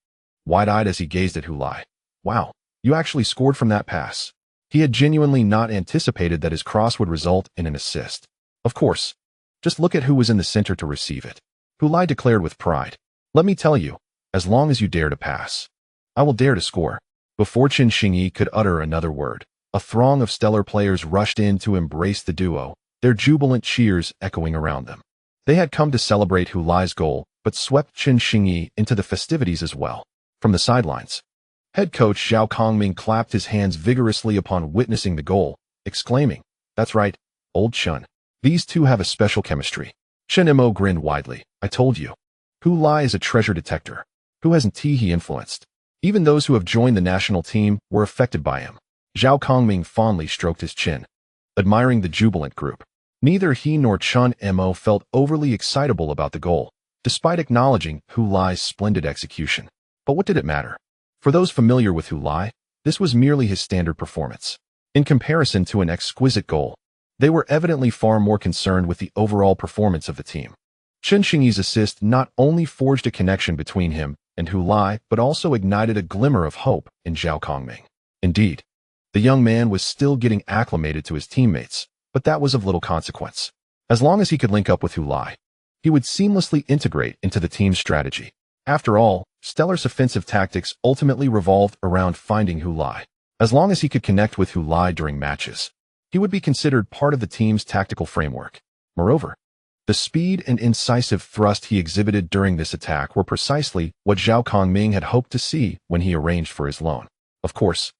[SPEAKER 1] Wide-eyed as he gazed at Hu Lai. Wow, you actually scored from that pass. He had genuinely not anticipated that his cross would result in an assist. Of course, just look at who was in the center to receive it. Hu Lai declared with pride. Let me tell you, as long as you dare to pass, I will dare to score. Before Chen Xingyi could utter another word, a throng of stellar players rushed in to embrace the duo, their jubilant cheers echoing around them. They had come to celebrate Hu Lai's goal, but swept Chen Xingyi into the festivities as well. From the sidelines, head coach Zhao Kongming clapped his hands vigorously upon witnessing the goal, exclaiming, That's right, old Chen. These two have a special chemistry. Chen Mo grinned widely. I told you. Hu Lai is a treasure detector. Who hasn't he influenced? Even those who have joined the national team were affected by him. Zhao Kongming fondly stroked his chin, admiring the jubilant group. Neither he nor Chen Mo felt overly excitable about the goal, despite acknowledging Hu Lai's splendid execution. But what did it matter? For those familiar with Hu Lai, this was merely his standard performance. In comparison to an exquisite goal, they were evidently far more concerned with the overall performance of the team. Chen Xingyi's assist not only forged a connection between him and Hu Lai, but also ignited a glimmer of hope in Zhao Kongming. Indeed, the young man was still getting acclimated to his teammates, but that was of little consequence. As long as he could link up with Hu Lai, he would seamlessly integrate into the team's strategy. After all, Stellar's offensive tactics ultimately revolved around finding Hu Lai. As long as he could connect with Hu Lai during matches, he would be considered part of the team's tactical framework. Moreover, the speed and incisive thrust he exhibited during this attack were precisely what Zhao Kongming had hoped to see when he arranged for his loan. Of course,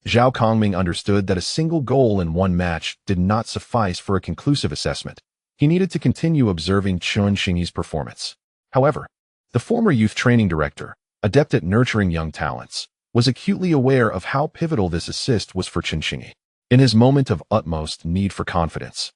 [SPEAKER 1] Zhao Kongming understood that a single goal in one match did not suffice for a conclusive assessment. He needed to continue observing Chen Xingyi's performance. However, the former youth training director, adept at nurturing young talents, was acutely aware of how pivotal this assist was for Chen Xingyi. In his moment of utmost need for confidence,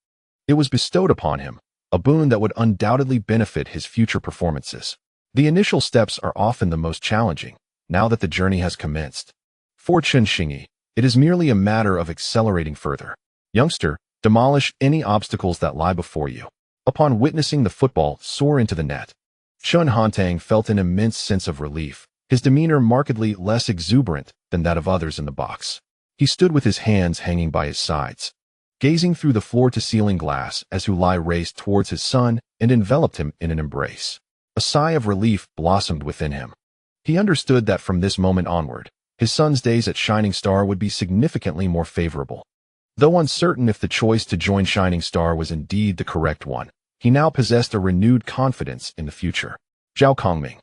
[SPEAKER 1] it was bestowed upon him, a boon that would undoubtedly benefit his future performances. The initial steps are often the most challenging, now that the journey has commenced. For Chen Xingyi, it is merely a matter of accelerating further. Youngster, demolish any obstacles that lie before you. Upon witnessing the football soar into the net, Chen Hantang felt an immense sense of relief, his demeanor markedly less exuberant than that of others in the box. He stood with his hands hanging by his sides, gazing through the floor-to-ceiling glass as Hu Lai raced towards his son and enveloped him in an embrace. A sigh of relief blossomed within him. He understood that from this moment onward, his son's days at Shining Star would be significantly more favorable. Though uncertain if the choice to join Shining Star was indeed the correct one, he now possessed a renewed confidence in the future. Zhao Kongming,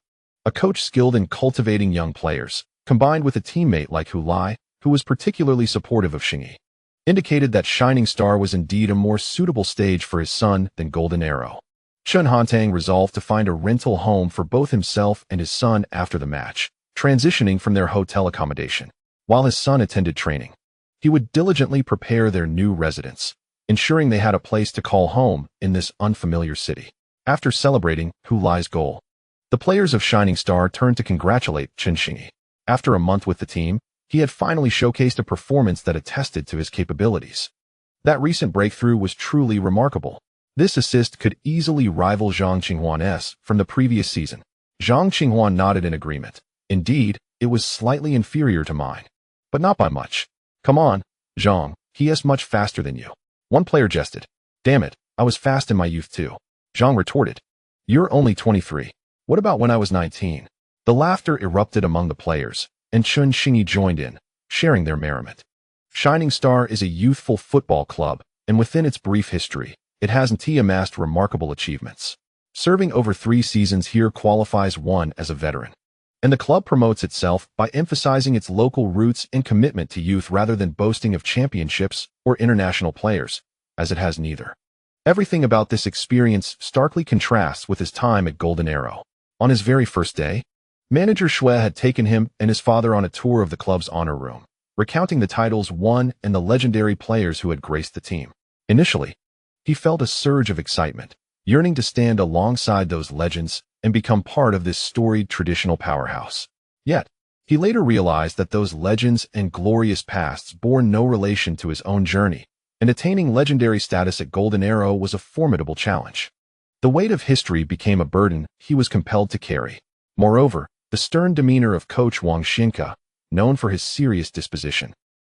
[SPEAKER 1] a coach skilled in cultivating young players, combined with a teammate like Hu Lai, who was particularly supportive of Xingyi, indicated that Shining Star was indeed a more suitable stage for his son than Golden Arrow. Chen Hantang resolved to find a rental home for both himself and his son after the match, transitioning from their hotel accommodation. While his son attended training, he would diligently prepare their new residence, ensuring they had a place to call home in this unfamiliar city. After celebrating Hu Lai's goal, The players of Shining Star turned to congratulate Chen Xingyi. After a month with the team, he had finally showcased a performance that attested to his capabilities. That recent breakthrough was truly remarkable. This assist could easily rival Zhang Qinghuan's from the previous season. Zhang Qinghuan nodded in agreement. Indeed, it was slightly inferior to mine. But not by much. Come on, Zhang, he is much faster than you. One player jested. Damn it, I was fast in my youth too. Zhang retorted. You're only 23. What about when I was 19? The laughter erupted among the players, and Chen Xingyi joined in, sharing their merriment. Shining Star is a youthful football club, and within its brief history, it has amassed remarkable achievements. Serving over 3 seasons here qualifies one as a veteran. And the club promotes itself by emphasizing its local roots and commitment to youth rather than boasting of championships or international players, as it has neither. Everything about this experience starkly contrasts with his time at Golden Arrow. On his very first day, Manager Xue had taken him and his father on a tour of the club's honor room, recounting the titles won and the legendary players who had graced the team. Initially, he felt a surge of excitement, yearning to stand alongside those legends and become part of this storied traditional powerhouse. Yet, he later realized that those legends and glorious pasts bore no relation to his own journey, and attaining legendary status at Golden Arrow was a formidable challenge. The weight of history became a burden he was compelled to carry. Moreover, the stern demeanor of Coach Wang Xinke, known for his serious disposition,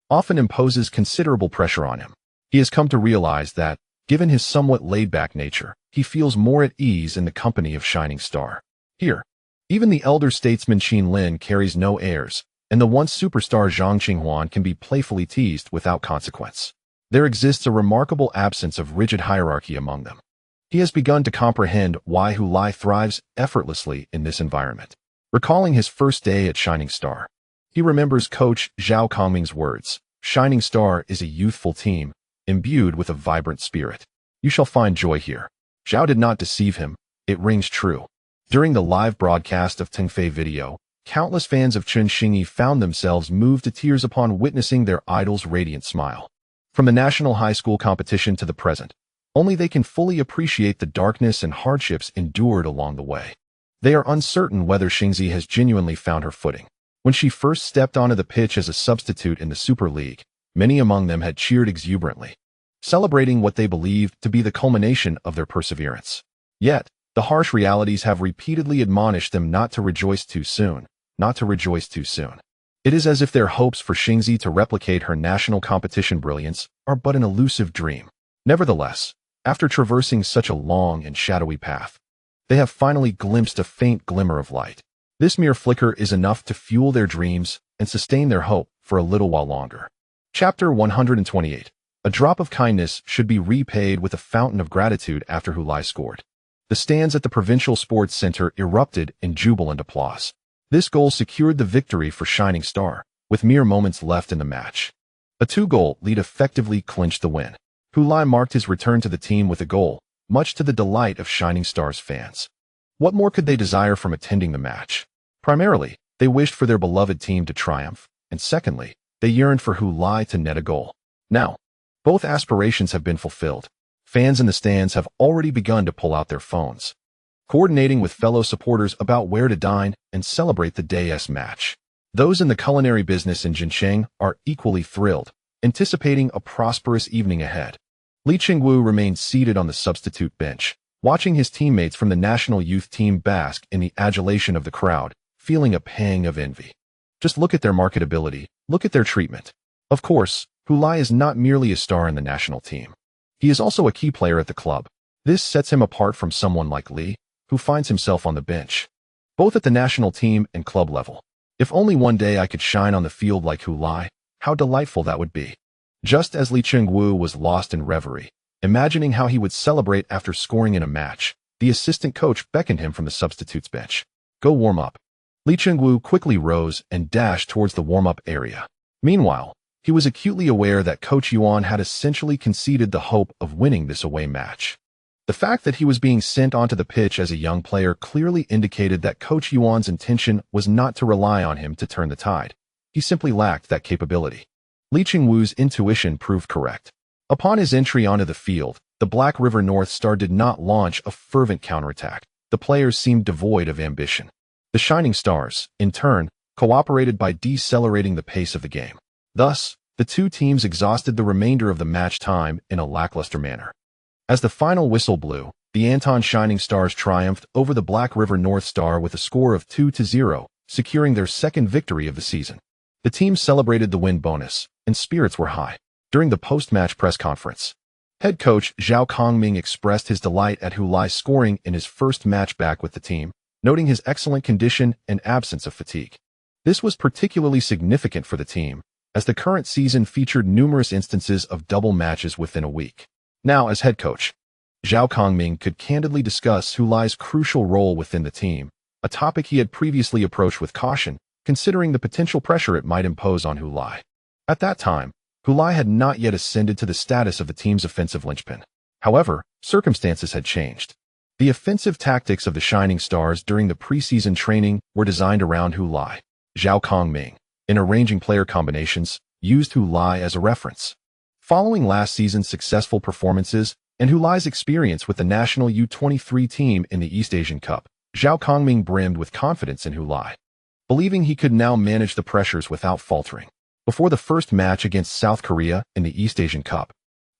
[SPEAKER 1] often imposes considerable pressure on him. He has come to realize that, given his somewhat laid-back nature, he feels more at ease in the company of Shining Star. Here, even the elder statesman Qin Lin carries no airs, and the once superstar Zhang Qinghuan can be playfully teased without consequence. There exists a remarkable absence of rigid hierarchy among them. He has begun to comprehend why Hu Lai thrives effortlessly in this environment. Recalling his first day at Shining Star, he remembers Coach Zhao Kongming's words, "Shining Star is a youthful team, imbued with a vibrant spirit. You shall find joy here." Zhao did not deceive him, it rings true. During the live broadcast of Tengfei video, countless fans of Chen Xingyi found themselves moved to tears upon witnessing their idol's radiant smile. From the national high school competition to the present, only they can fully appreciate the darkness and hardships endured along the way. They are uncertain whether Xingzi has genuinely found her footing. When she first stepped onto the pitch as a substitute in the Super League, many among them had cheered exuberantly, celebrating what they believed to be the culmination of their perseverance. Yet, the harsh realities have repeatedly admonished them not to rejoice too soon, not to rejoice too soon. It is as if their hopes for Xingzi to replicate her national competition brilliance are but an elusive dream. Nevertheless, after traversing such a long and shadowy path, they have finally glimpsed a faint glimmer of light. This mere flicker is enough to fuel their dreams and sustain their hope for a little while longer. Chapter 128. A drop of kindness should be repaid with a fountain of gratitude after Hu Lai scored. The stands at the Provincial Sports Center erupted in jubilant applause. This goal secured the victory for Shining Star, with mere moments left in the match. A 2-goal lead effectively clinched the win. Hu Lai marked his return to the team with a goal, much to the delight of Shining Star's fans. What more could they desire from attending the match? Primarily, they wished for their beloved team to triumph, and secondly, they yearned for Hu Lai to net a goal. Now, both aspirations have been fulfilled. Fans in the stands have already begun to pull out their phones, coordinating with fellow supporters about where to dine and celebrate the day's match. Those in the culinary business in Jincheng are equally thrilled, anticipating a prosperous evening ahead. Li Qingwu remained seated on the substitute bench, watching his teammates from the national youth team bask in the adulation of the crowd, feeling a pang of envy. Just look at their marketability, look at their treatment. Of course, Hu Lai is not merely a star in the national team. He is also a key player at the club. This sets him apart from someone like Li, who finds himself on the bench, both at the national team and club level. If only one day I could shine on the field like Hu Lai, how delightful that would be. Just as Li Qingwu was lost in reverie, imagining how he would celebrate after scoring in a match, the assistant coach beckoned him from the substitutes bench. Go warm up. Li Qingwu quickly rose and dashed towards the warm-up area. Meanwhile, he was acutely aware that Coach Yuan had essentially conceded the hope of winning this away match. The fact that he was being sent onto the pitch as a young player clearly indicated that Coach Yuan's intention was not to rely on him to turn the tide. He simply lacked that capability. Li Qingwu's intuition proved correct. Upon his entry onto the field, the Black River North Star did not launch a fervent counterattack. the players seemed devoid of ambition. The Shining Stars, in turn, cooperated by decelerating the pace of the game. Thus, the two teams exhausted the remainder of the match time in a lackluster manner. As the final whistle blew, the Anton Shining Stars triumphed over the Black River North Star with a score of 2-0, securing their second victory of the season. The team celebrated the win bonus, and spirits were high. During the post-match press conference, head coach Zhao Kongming expressed his delight at Hu Lai's scoring in his first match back with the team, noting his excellent condition and absence of fatigue. This was particularly significant for the team, as the current season featured numerous instances of double matches within a week. Now, as head coach, Zhao Kongming could candidly discuss Hu Lai's crucial role within the team, a topic he had previously approached with caution, considering the potential pressure it might impose on Hu Lai. At that time, Hu Lai had not yet ascended to the status of the team's offensive linchpin. However, circumstances had changed. The offensive tactics of the Shining Stars during the preseason training were designed around Hu Lai. Zhao Kongming, in arranging player combinations, used Hu Lai as a reference. Following last season's successful performances and Hu Lai's experience with the national U23 team in the East Asian Cup, Zhao Kongming brimmed with confidence in Hu Lai, believing he could now manage the pressures without faltering. Before the first match against South Korea in the East Asian Cup,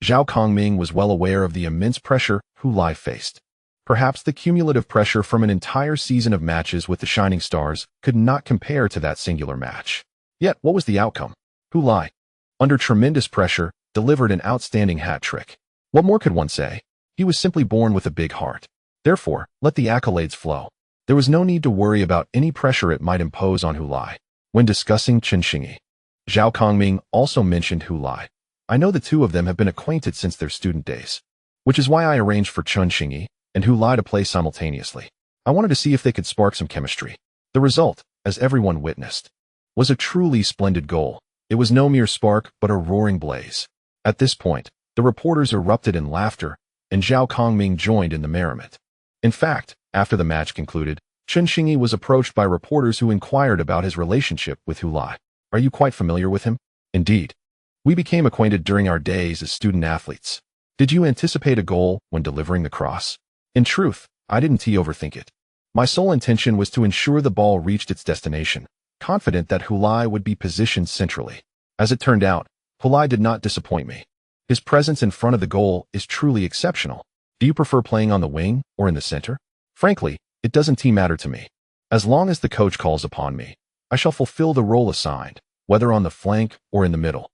[SPEAKER 1] Zhao Kongming was well aware of the immense pressure Hu Lai faced. Perhaps the cumulative pressure from an entire season of matches with the Shining Stars could not compare to that singular match. Yet, what was the outcome? Hu Lai, under tremendous pressure, delivered an outstanding hat trick. What more could one say? He was simply born with a big heart. Therefore, let the accolades flow. There was no need to worry about any pressure it might impose on Hu Lai. When discussing Chen Xingyi, Zhao Kongming also mentioned Hu Lai. I know the two of them have been acquainted since their student days, which is why I arranged for Chen Xingyi and Hu Lai to play simultaneously. I wanted to see if they could spark some chemistry. The result, as everyone witnessed, was a truly splendid goal. It was no mere spark, but a roaring blaze. At this point, the reporters erupted in laughter, and Zhao Kongming joined in the merriment. In fact, after the match concluded, Chen Xingyi was approached by reporters who inquired about his relationship with Hu Lai. Are you quite familiar with him? Indeed. We became acquainted during our days as student athletes. Did you anticipate a goal when delivering the cross? In truth, I didn't overthink it. My sole intention was to ensure the ball reached its destination, confident that Hu Lai would be positioned centrally. As it turned out, Hu Lai did not disappoint me. His presence in front of the goal is truly exceptional. Do you prefer playing on the wing or in the center? Frankly, it doesn't matter to me. As long as the coach calls upon me, I shall fulfill the role assigned, whether on the flank or in the middle.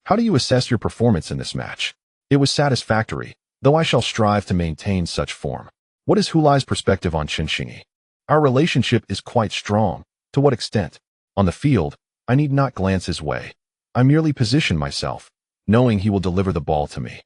[SPEAKER 1] How do you assess your performance in this match? It was satisfactory, though I shall strive to maintain such form. What is Hu Lai's perspective on Chen Xingyi? Our relationship is quite strong. To what extent? On the field, I need not glance his way. I merely position myself, knowing he will deliver the ball to me.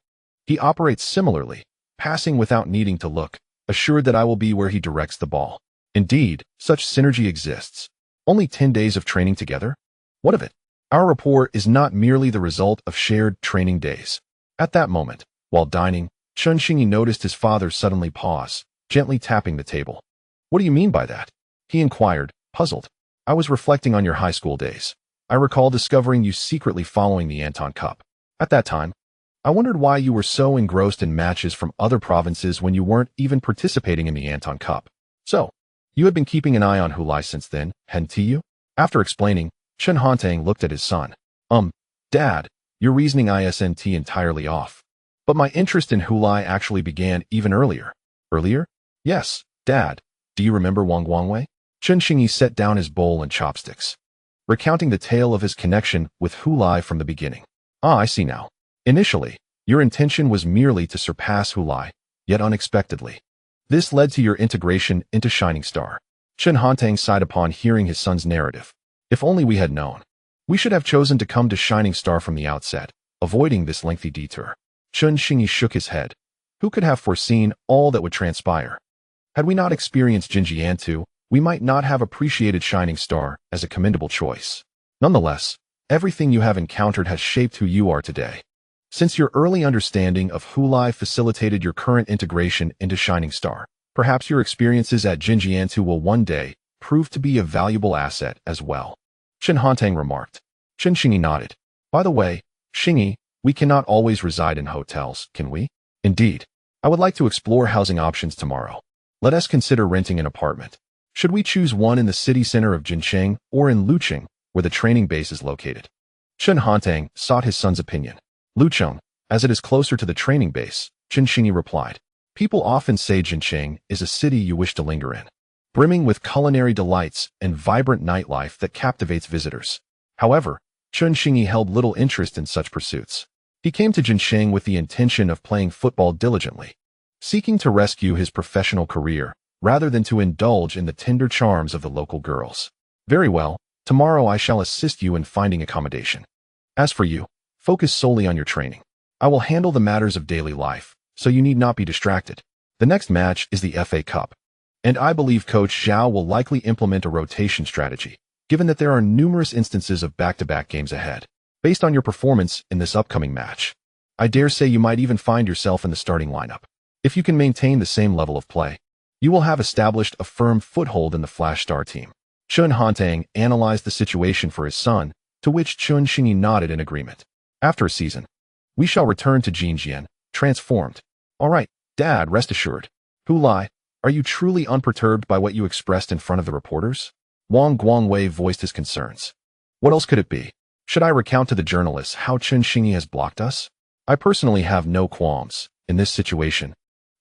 [SPEAKER 1] He operates similarly, passing without needing to look, assured that I will be where he directs the ball. Indeed, such synergy exists. Only 10 days of training together? What of it? Our rapport is not merely the result of shared training days. At that moment, while dining, Chen Xingyi noticed his father suddenly pause, gently tapping the table. What do you mean by that? He inquired, puzzled. I was reflecting on your high school days. I recall discovering you secretly following the Anton Cup. At that time, I wondered why you were so engrossed in matches from other provinces when you weren't even participating in the Anton Cup. So, you had been keeping an eye on Hu Lai since then, hadn't you? After explaining, Chen Hantang looked at his son. Dad, your reasoning isn't entirely off. But my interest in Hu Lai actually began even earlier. Earlier? Yes, Dad. Do you remember Wang Guangwei? Chen Xingyi set down his bowl and chopsticks, recounting the tale of his connection with Hu Lai from the beginning. Ah, I see now. Initially, your intention was merely to surpass Hu Lai, yet unexpectedly. This led to your integration into Shining Star. Chen Hantang sighed upon hearing his son's narrative. If only we had known. We should have chosen to come to Shining Star from the outset, avoiding this lengthy detour. Chen Xingyi shook his head. Who could have foreseen all that would transpire? Had we not experienced Jinjiantu, we might not have appreciated Shining Star as a commendable choice. Nonetheless, everything you have encountered has shaped who you are today. Since your early understanding of Hu Lai facilitated your current integration into Shining Star, perhaps your experiences at Jinjiantu will one day prove to be a valuable asset as well. Chen Hantang remarked. Chen Xingyi nodded. By the way, Xingyi, we cannot always reside in hotels, can we? Indeed. I would like to explore housing options tomorrow. Let us consider renting an apartment. Should we choose one in the city center of Jincheng or in Lucheng, where the training base is located? Chen Hantang sought his son's opinion. Lucheng, as it is closer to the training base, Chen Xingyi replied. People often say Jincheng is a city you wish to linger in, brimming with culinary delights and vibrant nightlife that captivates visitors. However, Chen Xingyi held little interest in such pursuits. He came to Jincheng with the intention of playing football diligently, seeking to rescue his professional career rather than to indulge in the tender charms of the local girls. Very well, tomorrow I shall assist you in finding accommodation. As for you, focus solely on your training. I will handle the matters of daily life, so you need not be distracted. The next match is the FA Cup, and I believe Coach Zhao will likely implement a rotation strategy, given that there are numerous instances of back-to-back games ahead. Based on your performance in this upcoming match, I dare say you might even find yourself in the starting lineup. If you can maintain the same level of play, you will have established a firm foothold in the Flash Star team. Chen Hantang analyzed the situation for his son, to which Chen Xingyi nodded in agreement. After a season, we shall return to Jinjian, transformed. All right, Dad, rest assured. Hu Lai, are you truly unperturbed by what you expressed in front of the reporters? Wang Guangwei voiced his concerns. What else could it be? Should I recount to the journalists how Chen Xingyi has blocked us? I personally have no qualms. In this situation,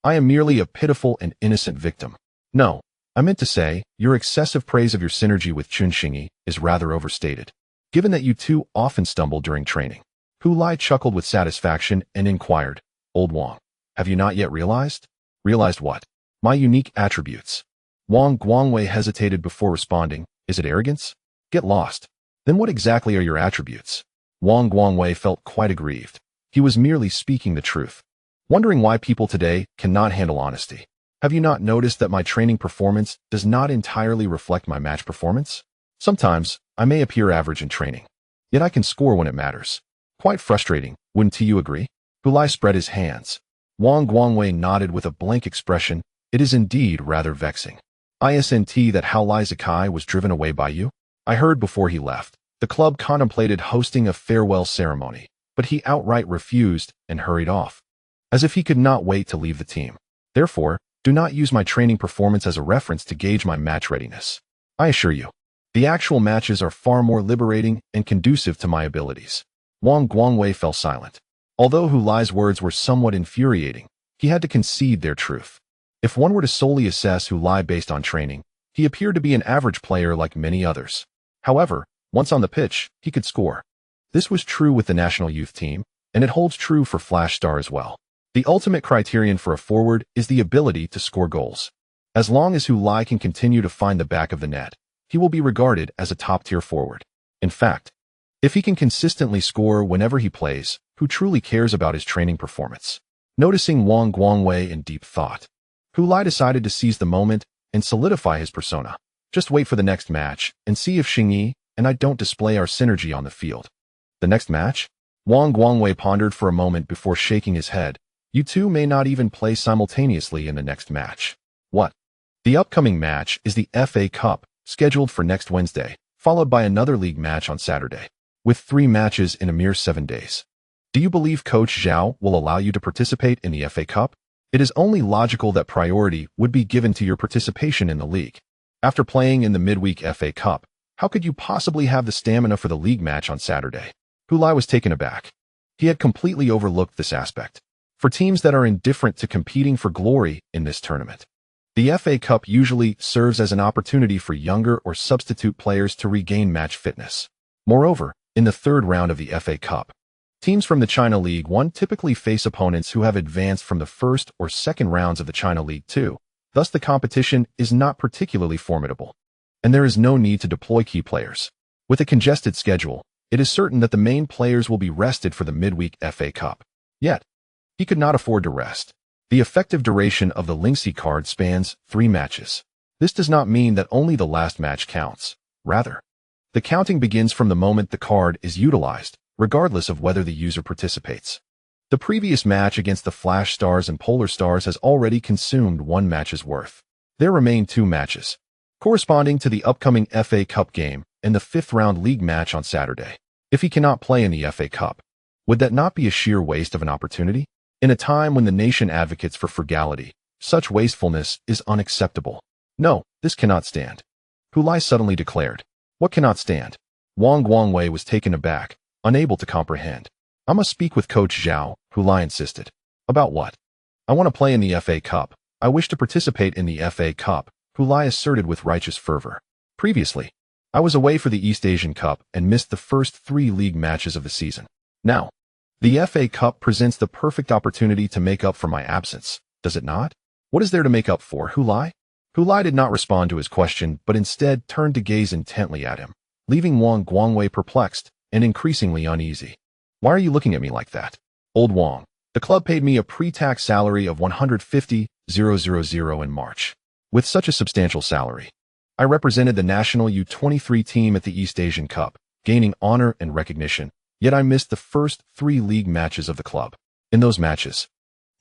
[SPEAKER 1] I am merely a pitiful and innocent victim. No, I meant to say, your excessive praise of your synergy with Chen Xingyi is rather overstated, given that you two often stumble during training. Hu Lai chuckled with satisfaction and inquired, Old Wang, have you not yet realized? Realized what? My unique attributes. Wang Guangwei hesitated before responding. Is it arrogance? Get lost. Then what exactly are your attributes? Wang Guangwei felt quite aggrieved. He was merely speaking the truth. Wondering why people today cannot handle honesty. Have you not noticed that my training performance does not entirely reflect my match performance? Sometimes, I may appear average in training, yet I can score when it matters. Quite frustrating, wouldn't you agree? Hu Lai spread his hands. Wang Guangwei nodded with a blank expression. It is indeed rather vexing. Isn't that how Lai Zikai was driven away by you? I heard before he left. The club contemplated hosting a farewell ceremony, but he outright refused and hurried off, as if he could not wait to leave the team. Therefore, do not use my training performance as a reference to gauge my match readiness. I assure you, the actual matches are far more liberating and conducive to my abilities. Wang Guangwei fell silent. Although Hu Lai's words were somewhat infuriating, he had to concede their truth. If one were to solely assess Hu Lai based on training, he appeared to be an average player like many others. However, once on the pitch, he could score. This was true with the national youth team, and it holds true for Flash Star as well. The ultimate criterion for a forward is the ability to score goals. As long as Hu Lai can continue to find the back of the net, he will be regarded as a top-tier forward. In fact, if he can consistently score whenever he plays, who truly cares about his training performance? Noticing Wang Guangwei in deep thought, Hu Lai decided to seize the moment and solidify his persona. Just wait for the next match and see if Xingyi and I don't display our synergy on the field. The next match? Wang Guangwei pondered for a moment before shaking his head. You two may not even play simultaneously in the next match. What? The upcoming match is the FA Cup, scheduled for next Wednesday, followed by another league match on Saturday, with 3 matches in a mere 7 days. Do you believe Coach Zhao will allow you to participate in the FA Cup? It is only logical that priority would be given to your participation in the league. After playing in the midweek FA Cup, how could you possibly have the stamina for the league match on Saturday? Hu Lai was taken aback. He had completely overlooked this aspect. For teams that are indifferent to competing for glory in this tournament, the FA Cup usually serves as an opportunity for younger or substitute players to regain match fitness. Moreover, in the third round of the FA Cup, teams from the China League 1 typically face opponents who have advanced from the first or second rounds of the China League 2. Thus, the competition is not particularly formidable, and there is no need to deploy key players. With a congested schedule, it is certain that the main players will be rested for the midweek FA Cup. Yet, he could not afford to rest. The effective duration of the Lingxi card spans 3 matches. This does not mean that only the last match counts. Rather, the counting begins from the moment the card is utilized, regardless of whether the user participates. The previous match against the Flash Stars and Polar Stars has already consumed 1 match's worth. There remain 2 matches, corresponding to the upcoming FA Cup game and the 5th round league match on Saturday. If he cannot play in the FA Cup, would that not be a sheer waste of an opportunity? In a time when the nation advocates for frugality, Such wastefulness is unacceptable. No, this cannot stand. Hu Lai suddenly declared. What cannot stand? Wang Guangwei was taken aback, unable to comprehend. I must speak with Coach Zhao, Hu Lai insisted. About what? I want to play in the FA Cup. I wish to participate in the FA Cup, Hu Lai asserted with righteous fervor. Previously, I was away for the East Asian Cup and missed the first 3 league matches of the season. Now, the FA Cup presents the perfect opportunity to make up for my absence, does it not? What is there to make up for, Hu Lai? Hu Lai did not respond to his question, but instead turned to gaze intently at him, leaving Wang Guangwei perplexed and increasingly uneasy. Why are you looking at me like that? Old Wang, the club paid me a pre-tax salary of 150,000 in March. With such a substantial salary, I represented the national U23 team at the East Asian Cup, gaining honor and recognition, yet I missed the first 3 league matches of the club. In those matches,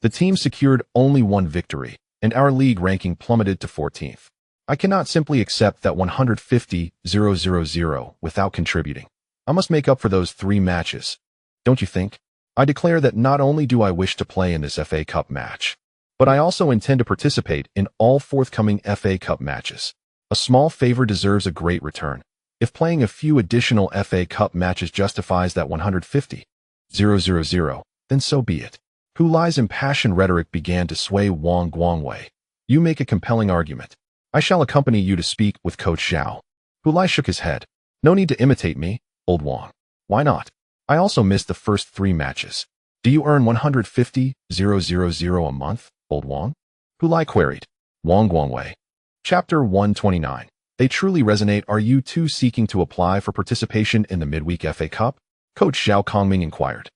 [SPEAKER 1] the team secured only 1 victory, and our league ranking plummeted to 14th. I cannot simply accept that 150,000 without contributing. I must make up for those 3 matches. Don't you think? I declare that not only do I wish to play in this FA Cup match, but I also intend to participate in all forthcoming FA Cup matches. A small favor deserves a great return. If playing a few additional FA Cup matches justifies that 150,000, then so be it. Hu Lai's impassioned rhetoric began to sway Wang Guangwei. You make a compelling argument. I shall accompany you to speak with Coach Zhao. Hu Lai shook his head. No need to imitate me, old Wang. Why not? I also missed the first 3 matches. Do you earn 150,000 a month, old Wang? Hu Lai queried. Wang Guangwei. Chapter 129. They truly resonate. Are you two seeking to apply for participation in the midweek FA Cup? Coach Zhao Kongming inquired.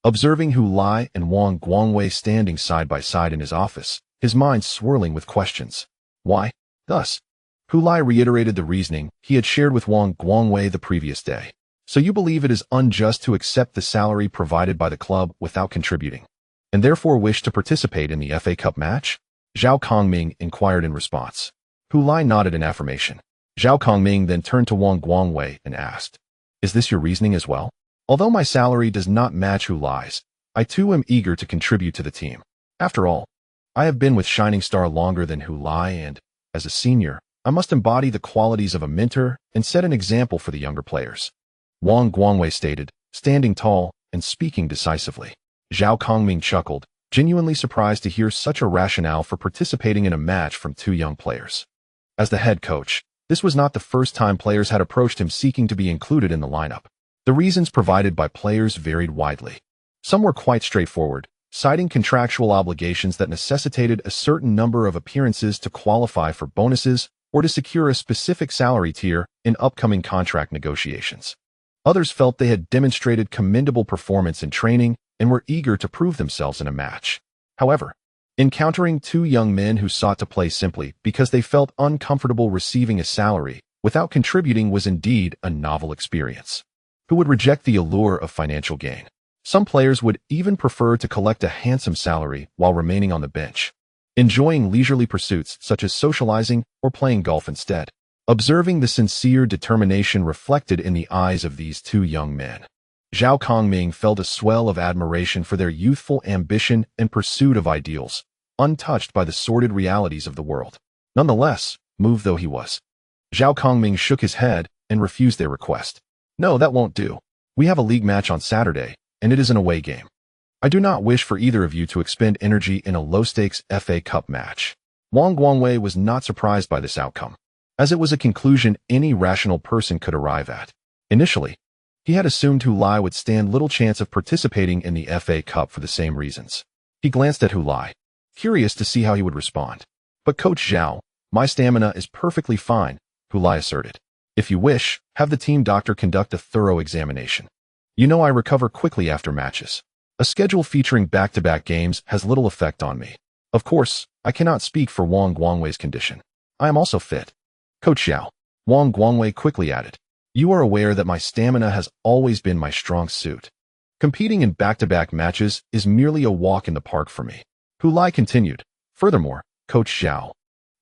[SPEAKER 1] Observing Hu Lai and Wang Guangwei standing side by side in his office, his mind swirling with questions. Why? Thus, Hu Lai reiterated the reasoning he had shared with Wang Guangwei the previous day. So you believe it is unjust to accept the salary provided by the club without contributing, and therefore wish to participate in the FA Cup match? Zhao Kongming inquired in response. Hu Lai nodded in affirmation. Zhao Kongming then turned to Wang Guangwei and asked, Is this your reasoning as well? Although my salary does not match Hu Lai's, I too am eager to contribute to the team. After all, I have been with Shining Star longer than Hu Lai and, as a senior, I must embody the qualities of a mentor and set an example for the younger players. Wang Guangwei stated, standing tall and speaking decisively. Zhao Kongming chuckled, genuinely surprised to hear such a rationale for participating in a match from 2 young players. As the head coach, this was not the first time players had approached him seeking to be included in the lineup. The reasons provided by players varied widely. Some were quite straightforward, citing contractual obligations that necessitated a certain number of appearances to qualify for bonuses or to secure a specific salary tier in upcoming contract negotiations. Others felt they had demonstrated commendable performance in training and were eager to prove themselves in a match. However, encountering 2 young men who sought to play simply because they felt uncomfortable receiving a salary without contributing was indeed a novel experience. Who would reject the allure of financial gain? Some players would even prefer to collect a handsome salary while remaining on the bench, enjoying leisurely pursuits such as socializing or playing golf instead. Observing the sincere determination reflected in the eyes of these 2 young men, Zhao Kongming felt a swell of admiration for their youthful ambition and pursuit of ideals, untouched by the sordid realities of the world. Nonetheless, moved though he was, Zhao Kongming shook his head and refused their request. No, that won't do. We have a league match on Saturday, and it is an away game. I do not wish for either of you to expend energy in a low-stakes FA Cup match. Wang Guangwei was not surprised by this outcome, as it was a conclusion any rational person could arrive at. Initially, he had assumed Hu Lai would stand little chance of participating in the FA Cup for the same reasons. He glanced at Hu Lai, curious to see how he would respond. But Coach Zhao, my stamina is perfectly fine, Hu Lai asserted. If you wish, have the team doctor conduct a thorough examination. You know I recover quickly after matches. A schedule featuring back-to-back games has little effect on me. Of course, I cannot speak for Wang Guangwei's condition. I am also fit. Coach Zhao, Wang Guangwei quickly added, you are aware that my stamina has always been my strong suit. Competing in back-to-back matches is merely a walk in the park for me. Hu Lai continued, furthermore, Coach Zhao,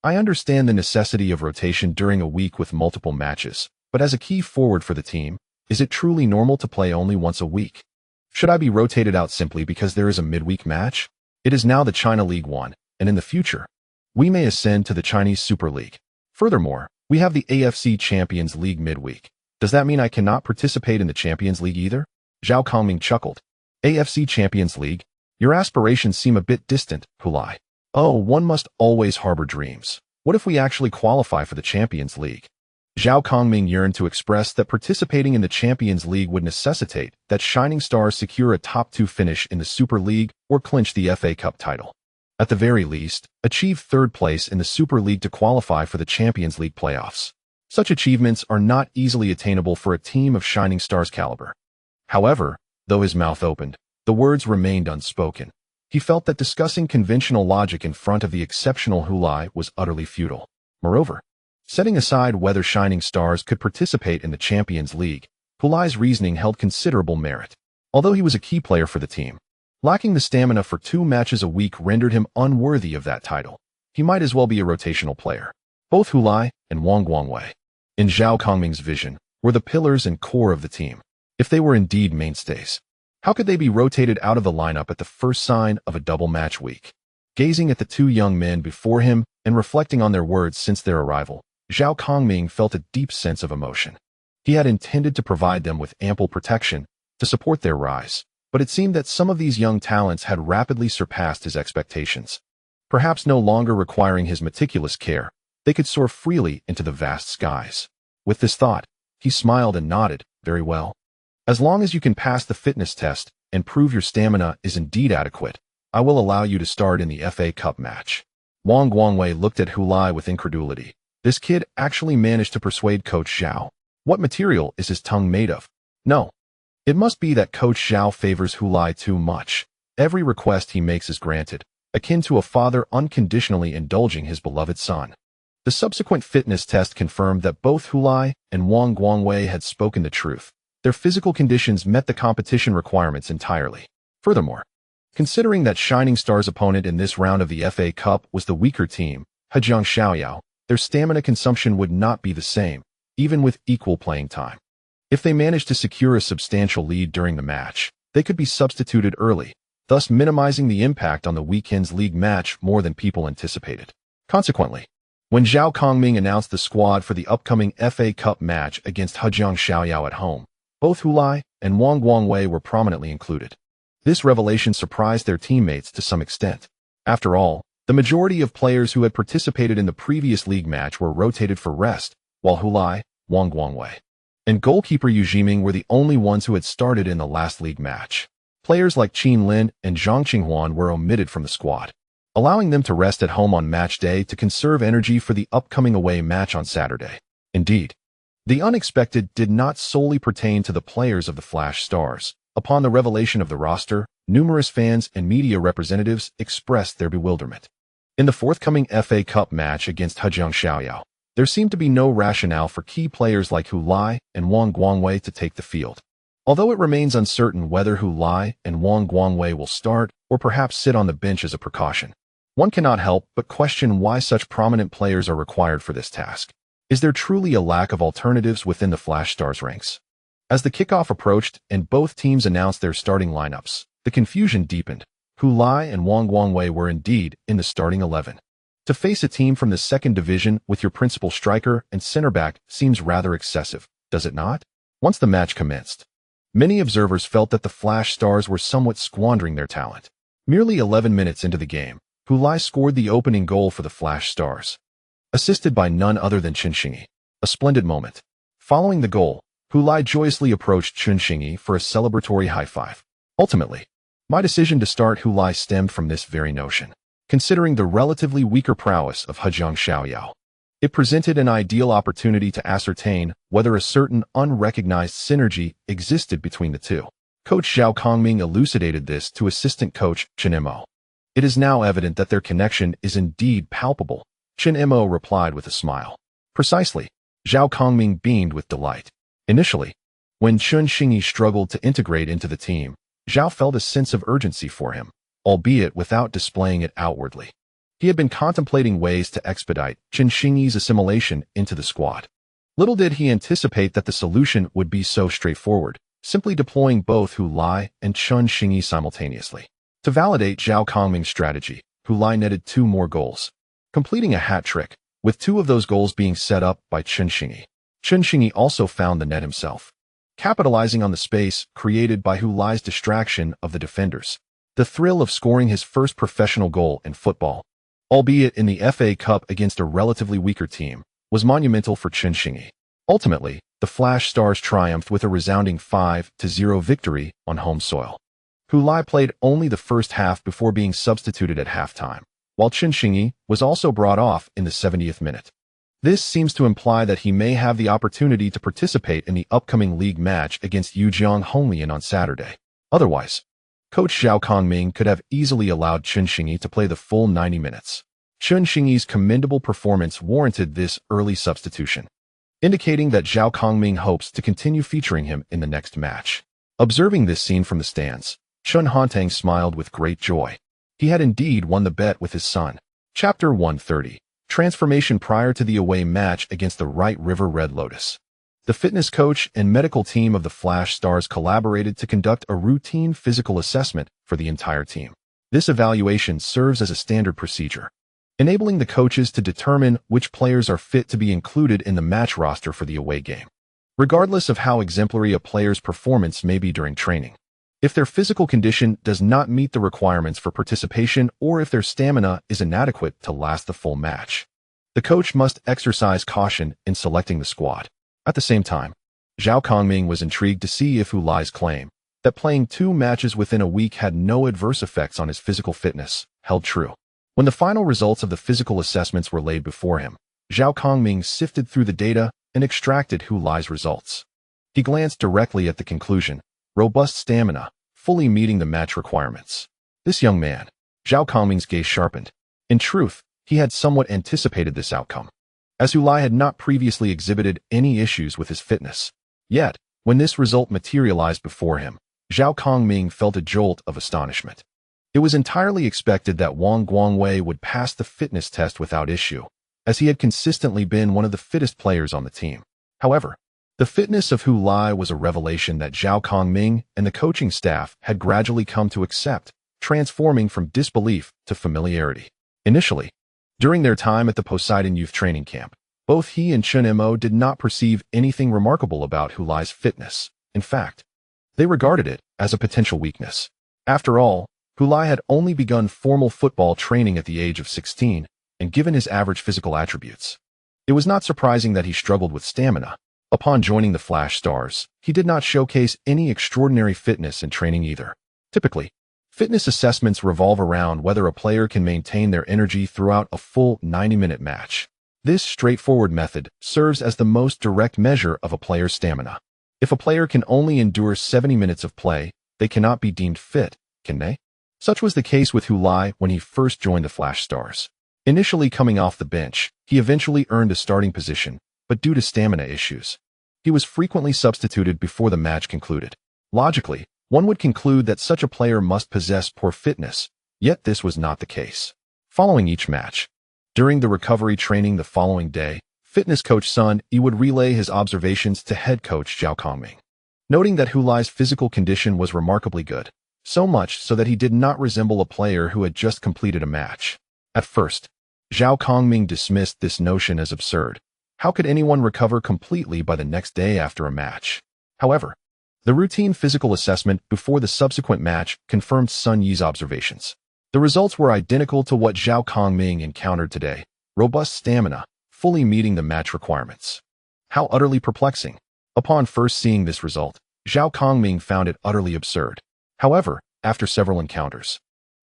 [SPEAKER 1] I understand the necessity of rotation during a week with multiple matches, but as a key forward for the team, is it truly normal to play only once a week? Should I be rotated out simply because there is a midweek match? It is now the China League 1, and in the future, we may ascend to the Chinese Super League. Furthermore, we have the AFC Champions League midweek. Does that mean I cannot participate in the Champions League either? Zhao Kongming chuckled. AFC Champions League? Your aspirations seem a bit distant, Hulai. Oh, one must always harbor dreams. What if we actually qualify for the Champions League? Zhao Kongming yearned to express that participating in the Champions League would necessitate that Shining Stars secure a top-2 finish in the Super League or clinch the FA Cup title. At the very least, achieve third place in the Super League to qualify for the Champions League playoffs. Such achievements are not easily attainable for a team of Shining Stars caliber. However, though his mouth opened, the words remained unspoken. He felt that discussing conventional logic in front of the exceptional Hulai was utterly futile. Moreover, setting aside whether Shining Stars could participate in the Champions League, Hulai's reasoning held considerable merit. Although he was a key player for the team, lacking the stamina for 2 matches a week rendered him unworthy of that title. He might as well be a rotational player. Both Hulai and Wang Guangwei, in Zhao Kongming's vision, were the pillars and core of the team. If they were indeed mainstays, how could they be rotated out of the lineup at the first sign of a double match week? Gazing at the 2 young men before him and reflecting on their words since their arrival, Zhao Kongming felt a deep sense of emotion. He had intended to provide them with ample protection to support their rise, but it seemed that some of these young talents had rapidly surpassed his expectations. Perhaps no longer requiring his meticulous care, they could soar freely into the vast skies. With this thought, he smiled and nodded. Very well. As long as you can pass the fitness test and prove your stamina is indeed adequate, I will allow you to start in the FA Cup match. Wang Guangwei looked at Hulai with incredulity. This kid actually managed to persuade Coach Zhao. What material is his tongue made of? No. It must be that Coach Zhao favors Hulai too much. Every request he makes is granted, akin to a father unconditionally indulging his beloved son. The subsequent fitness test confirmed that both Hulai and Wang Guangwei had spoken the truth. Their physical conditions met the competition requirements entirely. Furthermore, considering that Shining Stars' opponent in this round of the FA Cup was the weaker team, Hejiang Xiaoyao, their stamina consumption would not be the same, even with equal playing time. If they managed to secure a substantial lead during the match, they could be substituted early, thus minimizing the impact on the weekend's league match more than people anticipated. Consequently, when Zhao Kongming announced the squad for the upcoming FA Cup match against Hejiang Xiaoyao at home, both Hulai and Wang Guangwei were prominently included. This revelation surprised their teammates to some extent. After all, the majority of players who had participated in the previous league match were rotated for rest, while Hulai, Wang Guangwei, and goalkeeper Yu Jiming were the only ones who had started in the last league match. Players like Qin Lin and Zhang Qinghuan were omitted from the squad, allowing them to rest at home on match day to conserve energy for the upcoming away match on Saturday. Indeed, the unexpected did not solely pertain to the players of the Flash Stars. Upon the revelation of the roster, numerous fans and media representatives expressed their bewilderment. In the forthcoming FA Cup match against Hejiang Xiaoyao, there seemed to be no rationale for key players like Hulai and Wang Guangwei to take the field. Although it remains uncertain whether Hulai and Wang Guangwei will start or perhaps sit on the bench as a precaution, one cannot help but question why such prominent players are required for this task. Is there truly a lack of alternatives within the Flash Stars ranks? As the kickoff approached and both teams announced their starting lineups, the confusion deepened. Hulai and Wang Guangwei were indeed in the starting 11. To face a team from the second division with your principal striker and center back seems rather excessive, does it not? Once the match commenced, many observers felt that the Flash Stars were somewhat squandering their talent. Merely 11 minutes into the game, Hulai scored the opening goal for the Flash Stars, assisted by none other than Chen Xingyi. A splendid moment. Following the goal, Hulai joyously approached Chen Xingyi for a celebratory high-five. Ultimately, my decision to start Hulai stemmed from this very notion. Considering the relatively weaker prowess of Hejiang Xiaoyao, it presented an ideal opportunity to ascertain whether a certain unrecognized synergy existed between the two. Coach Zhao Kongming elucidated this to assistant coach Chen Mo. It is now evident that their connection is indeed palpable, Chen Mo replied with a smile. Precisely, Zhao Kongming beamed with delight. Initially, when Chen Xingyi struggled to integrate into the team, Zhao felt a sense of urgency for him, albeit without displaying it outwardly. He had been contemplating ways to expedite Chen Xingyi's assimilation into the squad. Little did he anticipate that the solution would be so straightforward, simply deploying both Hulai and Chen Xingyi simultaneously. To validate Zhao Kongming's strategy, Hu Lai netted 2 more goals, completing a hat trick, with 2 of those goals being set up by Chen Xingyi. Chen Xingyi also found the net himself, capitalizing on the space created by Hu Lai's distraction of the defenders. The thrill of scoring his first professional goal in football, albeit in the FA Cup against a relatively weaker team, was monumental for Chen Xingyi. Ultimately, the Flash Stars triumphed with a resounding 5-0 victory on home soil. Hu Lai played only the first half before being substituted at halftime, while Chen Xingyi was also brought off in the 70th minute. This seems to imply that he may have the opportunity to participate in the upcoming league match against Yujiang Honglian on Saturday. Otherwise, coach Zhao Kongming could have easily allowed Chen Xingyi to play the full 90 minutes. Chen Xingyi's commendable performance warranted this early substitution, indicating that Zhao Kongming hopes to continue featuring him in the next match. Observing this scene from the stands, Chen Hantang smiled with great joy. He had indeed won the bet with his son. Chapter 130. Transformation prior to the away match against the Right River Red Lotus. The fitness coach and medical team of the Flash Stars collaborated to conduct a routine physical assessment for the entire team. This evaluation serves as a standard procedure, enabling the coaches to determine which players are fit to be included in the match roster for the away game, regardless of how exemplary a player's performance may be during training. If their physical condition does not meet the requirements for participation or if their stamina is inadequate to last the full match, the coach must exercise caution in selecting the squad. At the same time, Zhao Kongming was intrigued to see if Hu Lai's claim that playing 2 matches within a week had no adverse effects on his physical fitness held true. When the final results of the physical assessments were laid before him, Zhao Kongming sifted through the data and extracted Hu Lai's results. He glanced directly at the conclusion: robust stamina, fully meeting the match requirements. This young man, Zhao Kongming's gaze sharpened. In truth, he had somewhat anticipated this outcome, as Hu Lai had not previously exhibited any issues with his fitness. Yet, when this result materialized before him, Zhao Kongming felt a jolt of astonishment. It was entirely expected that Wang Guangwei would pass the fitness test without issue, as he had consistently been one of the fittest players on the team. However, the fitness of Hu Lai was a revelation that Zhao Kongming and the coaching staff had gradually come to accept, transforming from disbelief to familiarity. Initially, during their time at the Poseidon Youth Training Camp, both he and Chen Mo did not perceive anything remarkable about Hu Lai's fitness. In fact, they regarded it as a potential weakness. After all, Hu Lai had only begun formal football training at the age of 16, and given his average physical attributes, it was not surprising that he struggled with stamina. Upon joining the Flash Stars, he did not showcase any extraordinary fitness in training either. Typically, fitness assessments revolve around whether a player can maintain their energy throughout a full 90-minute match. This straightforward method serves as the most direct measure of a player's stamina. If a player can only endure 70 minutes of play, they cannot be deemed fit, can they? Such was the case with Hu Lai when he first joined the Flash Stars. Initially coming off the bench, he eventually earned a starting position, but due to stamina issues, he was frequently substituted before the match concluded. Logically, one would conclude that such a player must possess poor fitness, yet this was not the case. Following each match, during the recovery training the following day, fitness coach Sun Yi would relay his observations to head coach Zhao Kongming, noting that Hu Lai's physical condition was remarkably good, so much so that he did not resemble a player who had just completed a match. At first, Zhao Kongming dismissed this notion as absurd. How could anyone recover completely by the next day after a match? However, the routine physical assessment before the subsequent match confirmed Sun Yi's observations. The results were identical to what Zhao Kongming encountered today: robust stamina, fully meeting the match requirements. How utterly perplexing. Upon first seeing this result, Zhao Kongming found it utterly absurd. However, after several encounters,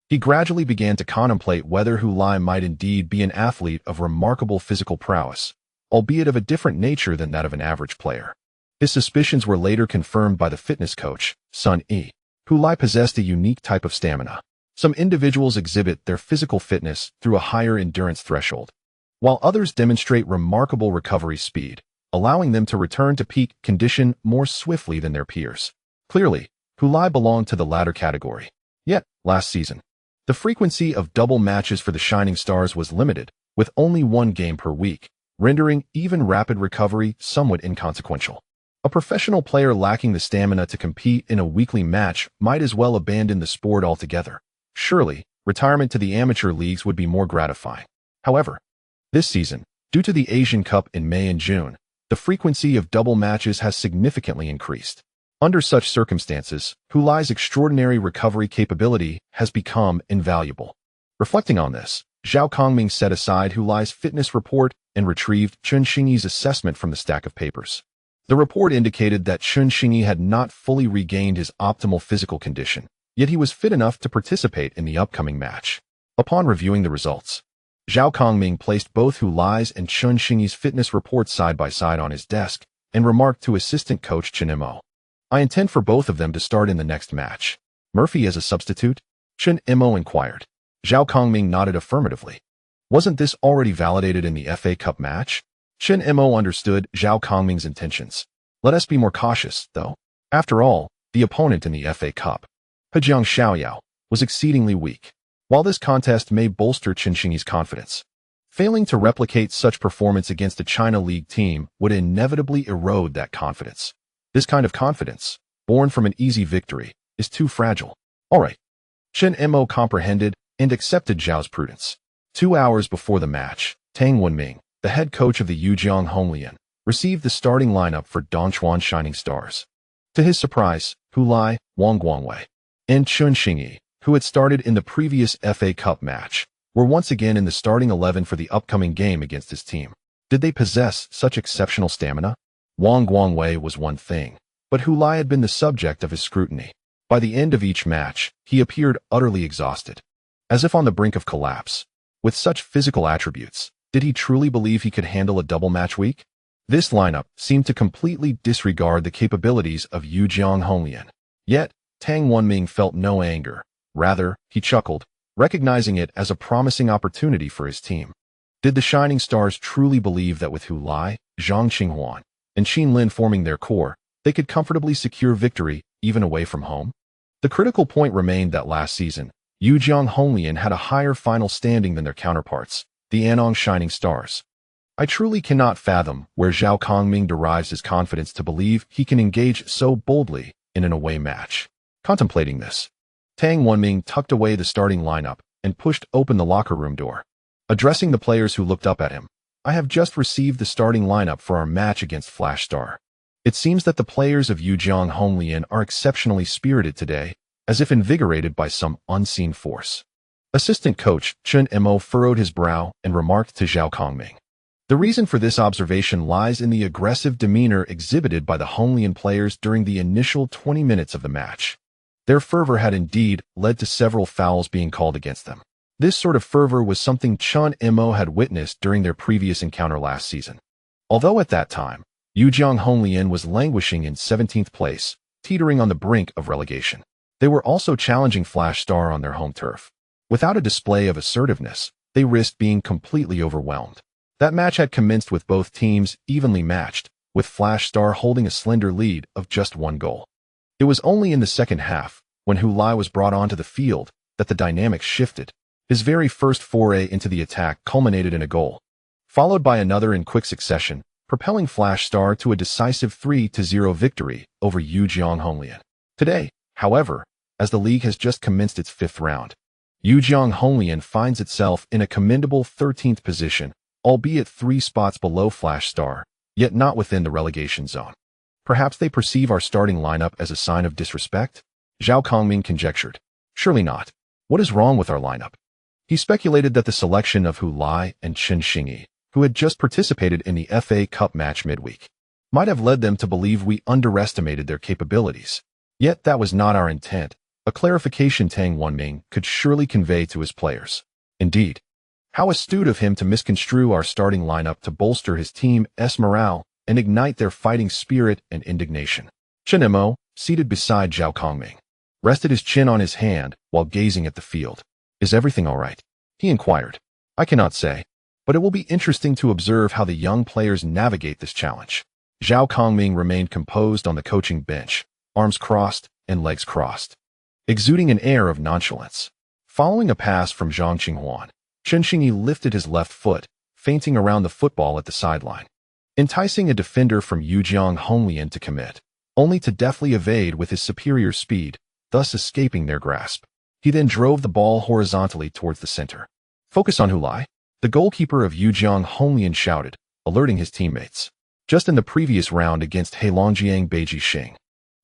[SPEAKER 1] he gradually began to contemplate whether Hu Lai might indeed be an athlete of remarkable physical prowess, albeit of a different nature than that of an average player. His suspicions were later confirmed by the fitness coach, Sun Yi. Hu Lai possessed a unique type of stamina. Some individuals exhibit their physical fitness through a higher endurance threshold, while others demonstrate remarkable recovery speed, allowing them to return to peak condition more swiftly than their peers. Clearly, Hu Lai belonged to the latter category. Yet, last season, the frequency of double matches for the Shining Stars was limited, with only 1 game per week, rendering even rapid recovery somewhat inconsequential. A professional player lacking the stamina to compete in a weekly match might as well abandon the sport altogether. Surely, retirement to the amateur leagues would be more gratifying. However, this season, due to the Asian Cup in May and June, the frequency of double matches has significantly increased. Under such circumstances, Hu Lai's extraordinary recovery capability has become invaluable. Reflecting on this, Zhao Kongming set aside Hu Lai's fitness report and retrieved Chen Xingyi's assessment from the stack of papers. The report indicated that Chen Xingyi had not fully regained his optimal physical condition, yet he was fit enough to participate in the upcoming match. Upon reviewing the results, Zhao Kongming placed both Hu Lai's and Chen Xingyi's fitness reports side by side on his desk and remarked to assistant coach Chen Imo, "I intend for both of them to start in the next match. Murphy as a substitute?" Chen Imo inquired. Zhao Kongming nodded affirmatively. Wasn't this already validated in the FA Cup match? Chen Imo understood Zhao Kongming's intentions. Let us be more cautious, though. After all, the opponent in the FA Cup, Hejiang Xiaoyao, was exceedingly weak. While this contest may bolster Chen Xingyi's confidence, failing to replicate such performance against a China League team would inevitably erode that confidence. This kind of confidence, born from an easy victory, is too fragile. All right. Chen Imo comprehended and accepted Zhao's prudence. 2 hours before the match, Tang Wenming, the head coach of the Yujiang Honglian, received the starting lineup for Dongchuan Shining Stars. To his surprise, Hu Lai, Wang Guangwei, and Chen Xingyi, who had started in the previous FA Cup match, were once again in the starting 11 for the upcoming game against his team. Did they possess such exceptional stamina? Wang Guangwei was one thing, but Hu Lai had been the subject of his scrutiny. By the end of each match, he appeared utterly exhausted, as if on the brink of collapse. With such physical attributes, did he truly believe he could handle a double match week? This lineup seemed to completely disregard the capabilities of Yujiang Honglian. Yet, Tang Wenming felt no anger. Rather, he chuckled, recognizing it as a promising opportunity for his team. Did the Shining Stars truly believe that with Hu Lai, Zhang Qinghuan, and Xin Lin forming their core, they could comfortably secure victory even away from home? The critical point remained that last season, Yujiang Honglian had a higher final standing than their counterparts, the Anong Shining Stars. I truly cannot fathom where Zhao Kongming derives his confidence to believe he can engage so boldly in an away match. Contemplating this, Tang Wenming tucked away the starting lineup and pushed open the locker room door. Addressing the players who looked up at him, "I have just received the starting lineup for our match against Flash Star. It seems that the players of Yujiang Honglian are exceptionally spirited today, as if invigorated by some unseen force." Assistant coach Chen Imo furrowed his brow and remarked to Zhao Kongming, "The reason for this observation lies in the aggressive demeanor exhibited by the Honglian players during the initial 20 minutes of the match. Their fervor had indeed led to several fouls being called against them. This sort of fervor was something Chen Imo had witnessed during their previous encounter last season. Although at that time, Yujiang Honglian was languishing in 17th place, teetering on the brink of relegation. They were also challenging Flash Star on their home turf. Without a display of assertiveness, they risked being completely overwhelmed. That match had commenced with both teams evenly matched, with Flash Star holding a slender lead of just 1 goal. It was only in the second half, when Hu Lai was brought onto the field, that the dynamics shifted. His very first foray into the attack culminated in a goal, followed by another in quick succession, propelling Flash Star to a decisive 3-0 victory over Yujiang Honglian. Today, however, as the league has just commenced its 5th round, Yujiang Honglian finds itself in a commendable 13th position, albeit 3 spots below Flash Star, yet not within the relegation zone. Perhaps they perceive our starting lineup as a sign of disrespect? Zhao Kongming conjectured. Surely not. What is wrong with our lineup? He speculated that the selection of Hu Lai and Chen Xingyi, who had just participated in the FA Cup match midweek, might have led them to believe we underestimated their capabilities. Yet that was not our intent, a clarification Tang Wenming could surely convey to his players. Indeed, how astute of him to misconstrue our starting lineup to bolster his team's morale and ignite their fighting spirit and indignation. Chen Imo, seated beside Zhao Kongming, rested his chin on his hand while gazing at the field. "Is everything all right?" he inquired. "I cannot say, but it will be interesting to observe how the young players navigate this challenge." Zhao Kongming remained composed on the coaching bench, arms crossed and legs crossed, exuding an air of nonchalance. Following a pass from Zhang Qinghuan, Chen Xingyi lifted his left foot, feinting around the football at the sideline, enticing a defender from Yujiang Honglian to commit, only to deftly evade with his superior speed, thus escaping their grasp. He then drove the ball horizontally towards the center. "Focus on Hulai," the goalkeeper of Yujiang Honglian shouted, alerting his teammates. Just in the previous round against Heilongjiang Beiji Xing,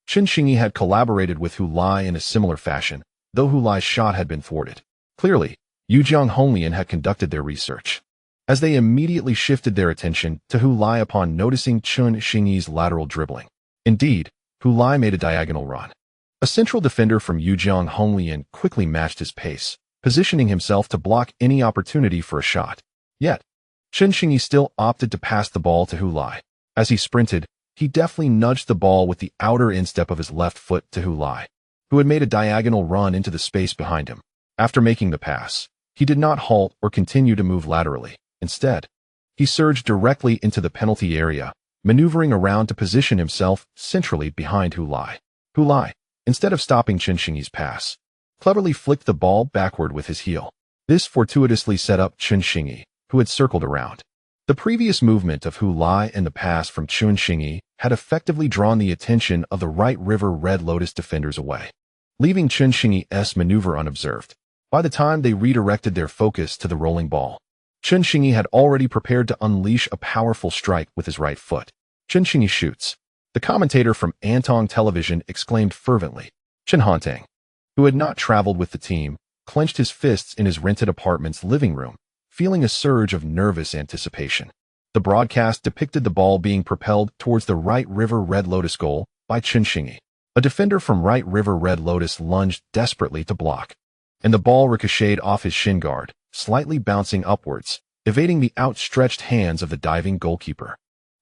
[SPEAKER 1] Chen Xingyi had collaborated with Hulai in a similar fashion, though Hulai's shot had been thwarted. Clearly, Yujiang Honglian had conducted their research, as they immediately shifted their attention to Hulai upon noticing Chen Xingyi's lateral dribbling. Indeed, Hulai made a diagonal run. A central defender from Yujiang Honglian quickly matched his pace, positioning himself to block any opportunity for a shot. Yet, Chen Xingyi still opted to pass the ball to Hulai. As he sprinted, he deftly nudged the ball with the outer instep of his left foot to Hulai, who had made a diagonal run into the space behind him. After making the pass, he did not halt or continue to move laterally. Instead, he surged directly into the penalty area, maneuvering around to position himself centrally behind Hulai. Hulai, instead of stopping Chen Xingyi's pass, cleverly flicked the ball backward with his heel. This fortuitously set up Chen Xingyi, who had circled around. The previous movement of Hulai and the pass from Chen Xingyi had effectively drawn the attention of the Right River Red Lotus defenders away, leaving Chen Xingyi's maneuver unobserved. By the time they redirected their focus to the rolling ball, Chen Xingyi had already prepared to unleash a powerful strike with his right foot. "Chen Xingyi shoots," the commentator from Antong Television exclaimed fervently. Chen Hantang, who had not traveled with the team, clenched his fists in his rented apartment's living room, feeling a surge of nervous anticipation. The broadcast depicted the ball being propelled towards the Right River Red Lotus goal by Chen Xingyi. A defender from Right River Red Lotus lunged desperately to block, and the ball ricocheted off his shin guard, slightly bouncing upwards, evading the outstretched hands of the diving goalkeeper.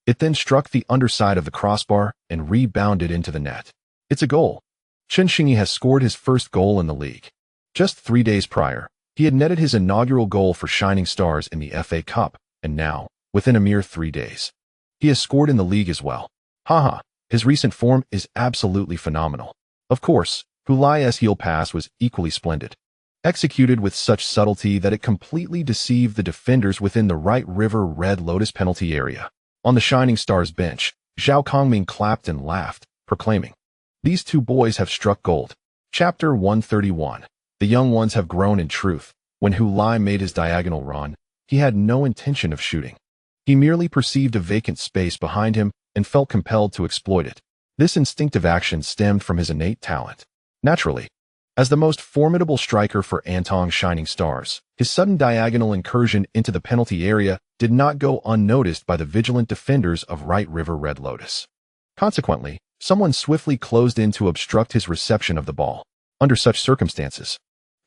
[SPEAKER 1] It then struck the underside of the crossbar and rebounded into the net. It's a goal. Chen Xingyi has scored his first goal in the league. Just 3 days prior, he had netted his inaugural goal for Shining Stars in the FA Cup, and now, within a mere 3 days, he has scored in the league as well. Haha, his recent form is absolutely phenomenal. Of course, Hulai's heel pass was equally splendid, executed with such subtlety that it completely deceived the defenders within the Right River Red Lotus penalty area. On the Shining Stars bench, Zhao Kongming clapped and laughed, proclaiming, "These two boys have struck gold." Chapter 131. The young ones have grown in truth. When Hulai made his diagonal run, he had no intention of shooting. He merely perceived a vacant space behind him and felt compelled to exploit it. This instinctive action stemmed from his innate talent. Naturally, as the most formidable striker for Antong Shining Stars, his sudden diagonal incursion into the penalty area did not go unnoticed by the vigilant defenders of Right River Red Lotus. Consequently, someone swiftly closed in to obstruct his reception of the ball. Under such circumstances,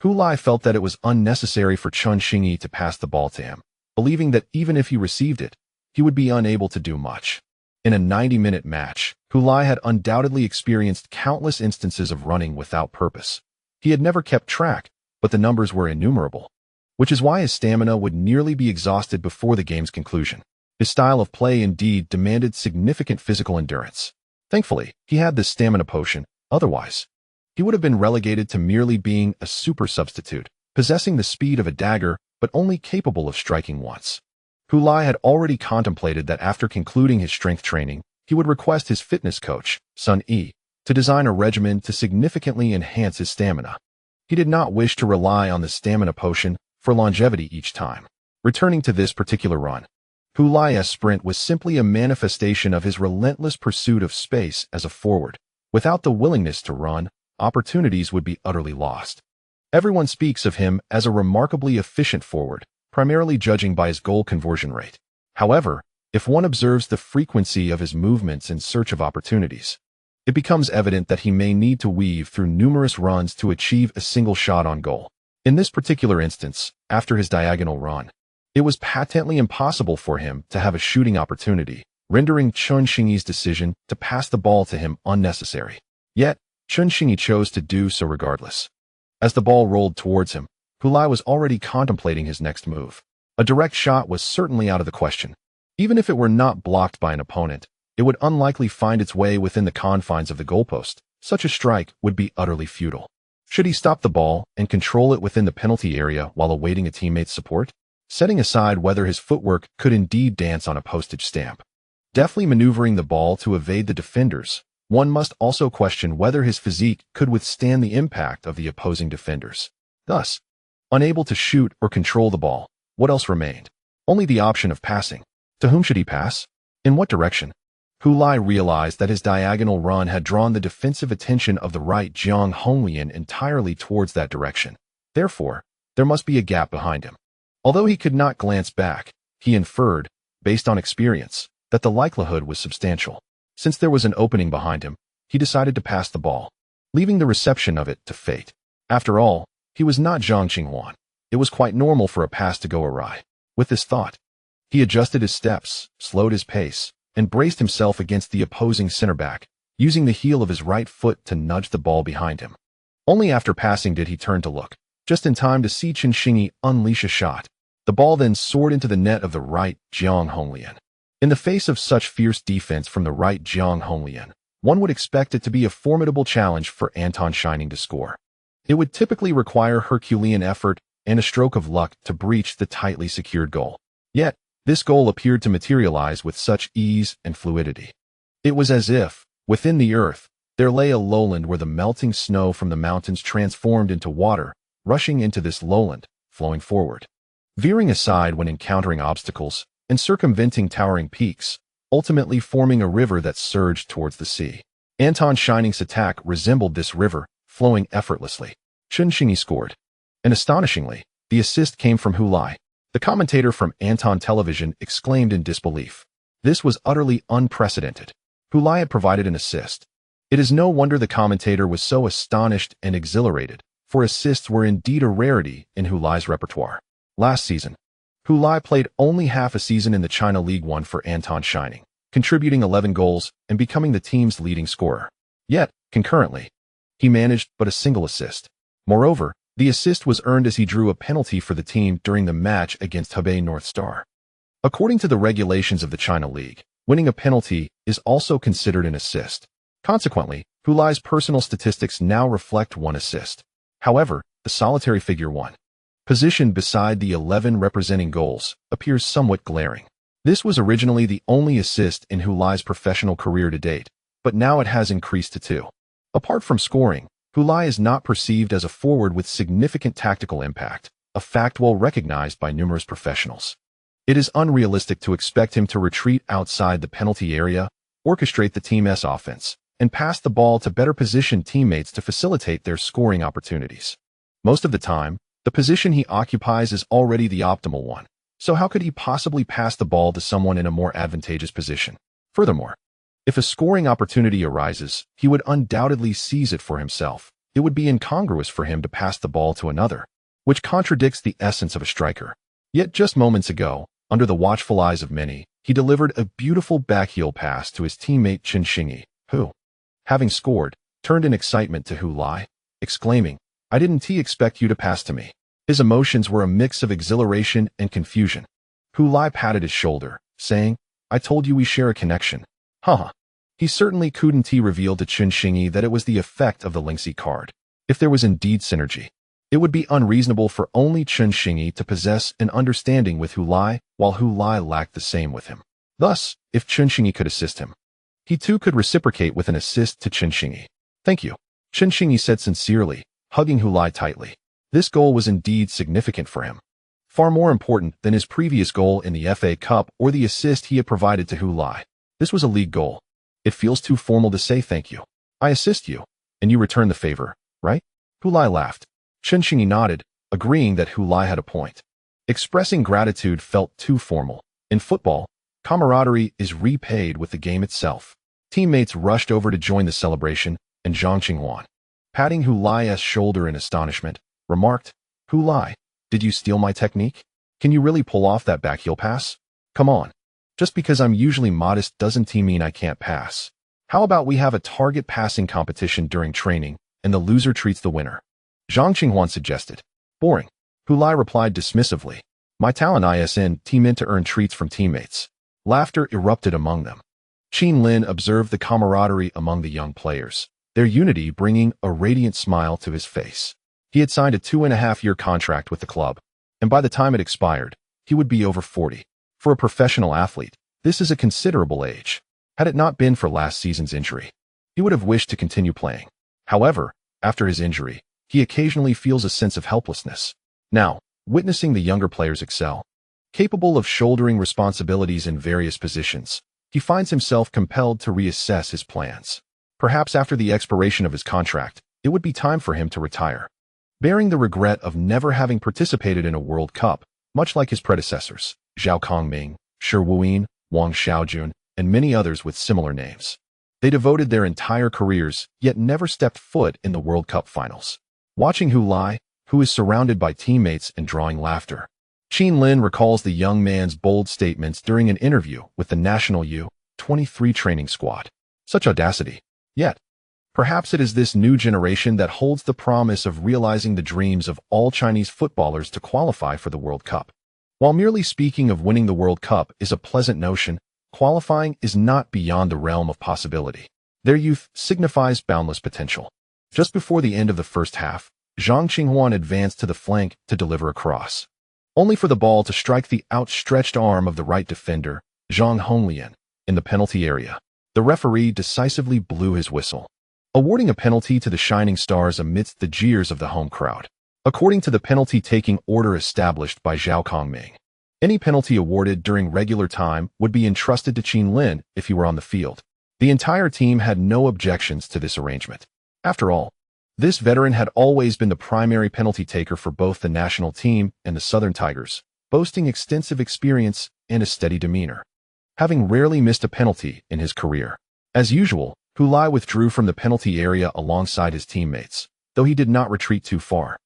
[SPEAKER 1] Hulai felt that it was unnecessary for Chen Xingyi to pass the ball to him, believing that even if he received it, he would be unable to do much. In a 90-minute match, Hulai had undoubtedly experienced countless instances of running without purpose. He had never kept track, but the numbers were innumerable, which is why his stamina would nearly be exhausted before the game's conclusion. His style of play indeed demanded significant physical endurance. Thankfully, he had the stamina potion, otherwise, he would have been relegated to merely being a super substitute, possessing the speed of a dagger but only capable of striking once. Hulai had already contemplated that after concluding his strength training, he would request his fitness coach, Sun Yi, to design a regimen to significantly enhance his stamina. He did not wish to rely on the stamina potion for longevity each time. Returning to this particular run, Hulai's sprint was simply a manifestation of his relentless pursuit of space as a forward. Without the willingness to run, opportunities would be utterly lost. Everyone speaks of him as a remarkably efficient forward, primarily judging by his goal conversion rate. However, if one observes the frequency of his movements in search of opportunities, it becomes evident that he may need to weave through numerous runs to achieve a single shot on goal. In this particular instance, after his diagonal run, it was patently impossible for him to have a shooting opportunity, rendering Chen Xingyi's decision to pass the ball to him unnecessary. Yet, Chen Xingyi chose to do so regardless. As the ball rolled towards him, Hulai was already contemplating his next move. A direct shot was certainly out of the question. Even if it were not blocked by an opponent, it would unlikely find its way within the confines of the goalpost. Such a strike would be utterly futile. Should he stop the ball and control it within the penalty area while awaiting a teammate's support? Setting aside whether his footwork could indeed dance on a postage stamp. Deftly maneuvering the ball to evade the defenders, one must also question whether his physique could withstand the impact of the opposing defenders. Thus, unable to shoot or control the ball, what else remained? Only the option of passing. To whom should he pass? In what direction? Hu Lai realized that his diagonal run had drawn the defensive attention of the right Jiang Honglian entirely towards that direction. Therefore, there must be a gap behind him. Although he could not glance back, he inferred, based on experience, that the likelihood was substantial. Since there was an opening behind him, he decided to pass the ball, leaving the reception of it to fate. After all, he was not Zhang Qinghuan. It was quite normal for a pass to go awry. With this thought, he adjusted his steps, slowed his pace, and braced himself against the opposing center back, using the heel of his right foot to nudge the ball behind him. Only after passing did he turn to look, just in time to see Chen Xingyi unleash a shot. The ball then soared into the net of the right Jiang Honglian. In the face of such fierce defense from the right Jiang Honglian, one would expect it to be a formidable challenge for Anton Shining to score. It would typically require Herculean effort and a stroke of luck to breach the tightly secured goal. Yet, this goal appeared to materialize with such ease and fluidity. It was as if, within the earth, there lay a lowland where the melting snow from the mountains transformed into water, rushing into this lowland, flowing forward, veering aside when encountering obstacles, and circumventing towering peaks, ultimately forming a river that surged towards the sea. Anton Shining's attack resembled this river, flowing effortlessly. Chen Xingyi scored. And astonishingly, the assist came from Hu Lai. The commentator from Anton Television exclaimed in disbelief. This was utterly unprecedented. Hu Lai had provided an assist. It is no wonder the commentator was so astonished and exhilarated, for assists were indeed a rarity in Hu Lai's repertoire. Last season, Hu Lai played only half a season in the China League One for Anton Shining, contributing 11 goals and becoming the team's leading scorer. Yet, concurrently, he managed but a single assist. Moreover, the assist was earned as he drew a penalty for the team during the match against Hebei North Star. According to the regulations of the China League, winning a penalty is also considered an assist. Consequently, Hu Lai's personal statistics now reflect one assist. However, the solitary figure 1, positioned beside the 11 representing goals, appears somewhat glaring. This was originally the only assist in Hu Lai's professional career to date, but now it has increased to 2. Apart from scoring, Hu Lai is not perceived as a forward with significant tactical impact, a fact well recognized by numerous professionals. It is unrealistic to expect him to retreat outside the penalty area, orchestrate the team's offense, and pass the ball to better positioned teammates to facilitate their scoring opportunities. Most of the time, the position he occupies is already the optimal one, so how could he possibly pass the ball to someone in a more advantageous position? Furthermore, if a scoring opportunity arises, he would undoubtedly seize it for himself. It would be incongruous for him to pass the ball to another, which contradicts the essence of a striker. Yet just moments ago, under the watchful eyes of many, he delivered a beautiful backheel pass to his teammate Chen Xingyi, who, having scored, turned in excitement to Hu Lai, exclaiming, "I didn't expect you to pass to me." His emotions were a mix of exhilaration and confusion. Hu Lai patted his shoulder, saying, "I told you we share a connection." Haha. He certainly couldn't reveal to Chen Xingyi that it was the effect of the Lingxi card. If there was indeed synergy, it would be unreasonable for only Chen Xingyi to possess an understanding with Hu Lai, while Hu Lai lacked the same with him. Thus, if Chen Xingyi could assist him, he too could reciprocate with an assist to Chen Xingyi. "Thank you," Chen Xingyi said sincerely, hugging Hu Lai tightly. This goal was indeed significant for him. Far more important than his previous goal in the FA Cup or the assist he had provided to Hu Lai. This was a league goal. It feels too formal to say thank you. I assist you, and you return the favor, right? Hu Lai laughed. Chen Xingyi nodded, agreeing that Hu Lai had a point. Expressing gratitude felt too formal. In football, camaraderie is repaid with the game itself. Teammates rushed over to join the celebration, and Zhang Qinghuan, patting Hu Lai's shoulder in astonishment, remarked, "Hu Lai, did you steal my technique? Can you really pull off that backheel pass? Come on. Just because I'm usually modest doesn't mean I can't pass. How about we have a target passing competition during training, and the loser treats the winner?" Zhang Qinghuan suggested. "Boring." Hu Lai replied dismissively. "My talent isn't meant to earn treats from teammates." Laughter erupted among them. Qin Lin observed the camaraderie among the young players, their unity bringing a radiant smile to his face. He had signed a 2.5-year contract with the club, and by the time it expired, he would be over 40. For a professional athlete, this is a considerable age. Had it not been for last season's injury, He would have wished to continue playing. However, after his injury, he occasionally feels a sense of helplessness. Now, witnessing the younger players excel, capable of shouldering responsibilities in various positions, he finds himself compelled to reassess his plans. Perhaps after the expiration of his contract, it would be time for him to retire. Bearing the regret of never having participated in a World Cup, much like his predecessors, Zhao Kongming, Shi Wuyin, Wang Xiaojun, and many others with similar names. They devoted their entire careers, yet never stepped foot in the World Cup finals. Watching Hu Lai, who is surrounded by teammates and drawing laughter, Qin Lin recalls the young man's bold statements during an interview with the national U-23 training squad. Such audacity. Yet, perhaps it is this new generation that holds the promise of realizing the dreams of all Chinese footballers to qualify for the World Cup. While merely speaking of winning the World Cup is a pleasant notion, qualifying is not beyond the realm of possibility. Their youth signifies boundless potential. Just before the end of the first half, Zhang Qinghuan advanced to the flank to deliver a cross, only for the ball to strike the outstretched arm of the right defender, Zhang Honglian, in the penalty area. The referee decisively blew his whistle, awarding a penalty to the Shining Stars amidst the jeers of the home crowd. According to the penalty-taking order established by Zhao Kongming, any penalty awarded during regular time would be entrusted to Qin Lin if he were on the field. The entire team had no objections to this arrangement. After all, this veteran had always been the primary penalty taker for both the national team and the Southern Tigers, boasting extensive experience and a steady demeanor, having rarely missed a penalty in his career. As usual, Hu Lai withdrew from the penalty area alongside his teammates, though he did not retreat too far.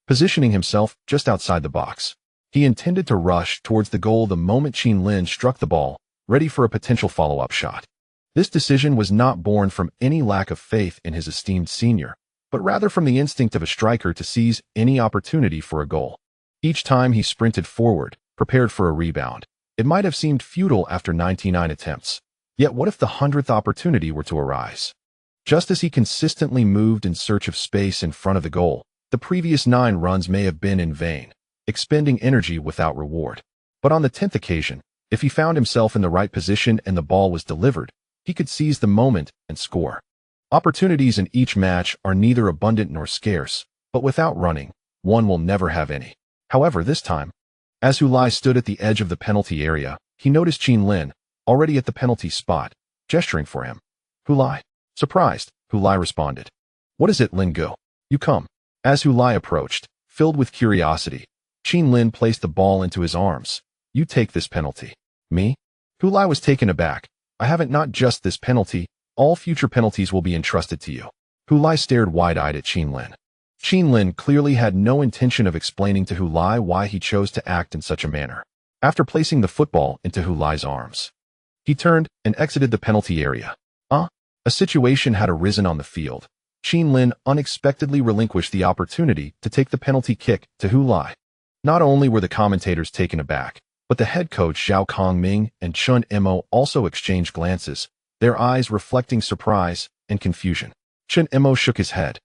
[SPEAKER 1] Positioning himself just outside the box, he intended to rush towards the goal the moment Qin Lin struck the ball, ready for a potential follow-up shot. This decision was not born from any lack of faith in his esteemed senior, but rather from the instinct of a striker to seize any opportunity for a goal. Each time he sprinted forward, prepared for a rebound, it might have seemed futile after 99 attempts. Yet what if the 100th opportunity were to arise? Just as he consistently moved in search of space in front of the goal, the previous 9 runs may have been in vain, expending energy without reward. But on the 10th occasion, if he found himself in the right position and the ball was delivered, he could seize the moment and score. Opportunities in each match are neither abundant nor scarce, but without running, one will never have any. However, this time, as Hu Lai stood at the edge of the penalty area, he noticed Qin Lin, already at the penalty spot, gesturing for him. Hu Lai. Surprised, Hu Lai responded. What is it, Lin Go? You come. As Hu Lai approached, filled with curiosity, Qin Lin placed the ball into his arms. You take this penalty. Me? Hu Lai was taken aback. I haven't. Not just this penalty, all future penalties will be entrusted to you. Hu Lai stared wide-eyed at Qin Lin. Qin Lin clearly had no intention of explaining to Hu Lai why he chose to act in such a manner. After placing the football into Hu Lai's arms, he turned and exited the penalty area. A situation had arisen on the field. Qin Lin unexpectedly relinquished the opportunity to take the penalty kick to Hu Lai. Not only were the commentators taken aback, but the head coach Zhao Kongming and Chun Mo also exchanged glances, their eyes reflecting surprise and confusion. Chun Mo shook his head,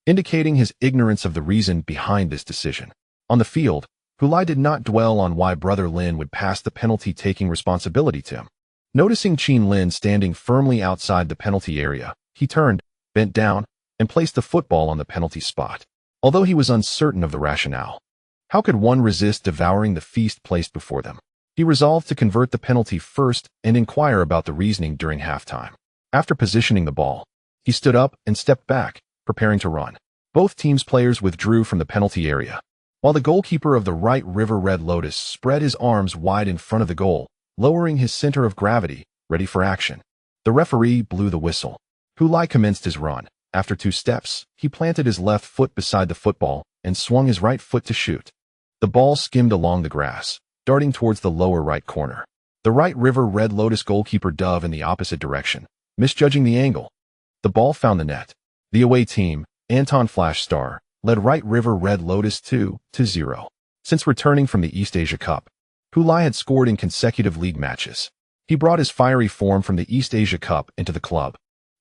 [SPEAKER 1] indicating his ignorance of the reason behind this decision. On the field, Hu Lai did not dwell on why brother Lin would pass the penalty-taking responsibility to him. Noticing Qin Lin standing firmly outside the penalty area, he turned, bent down, and placed the football on the penalty spot. Although he was uncertain of the rationale, how could one resist devouring the feast placed before them? He resolved to convert the penalty first and inquire about the reasoning during halftime. After positioning the ball, he stood up and stepped back, preparing to run. Both teams' players withdrew from the penalty area, while the goalkeeper of the Right River Red Lotus spread his arms wide in front of the goal, lowering his center of gravity, ready for action. The referee blew the whistle. Hu Lai commenced his run. After 2 steps, he planted his left foot beside the football and swung his right foot to shoot. The ball skimmed along the grass, darting towards the lower right corner. The Right River Red Lotus goalkeeper dove in the opposite direction, misjudging the angle. The ball found the net. The away team, Anton Flash Star, led Right River Red Lotus 2-0. Since returning from the East Asia Cup, Hu Lai had scored in consecutive league matches. He brought his fiery form from the East Asia Cup into the club.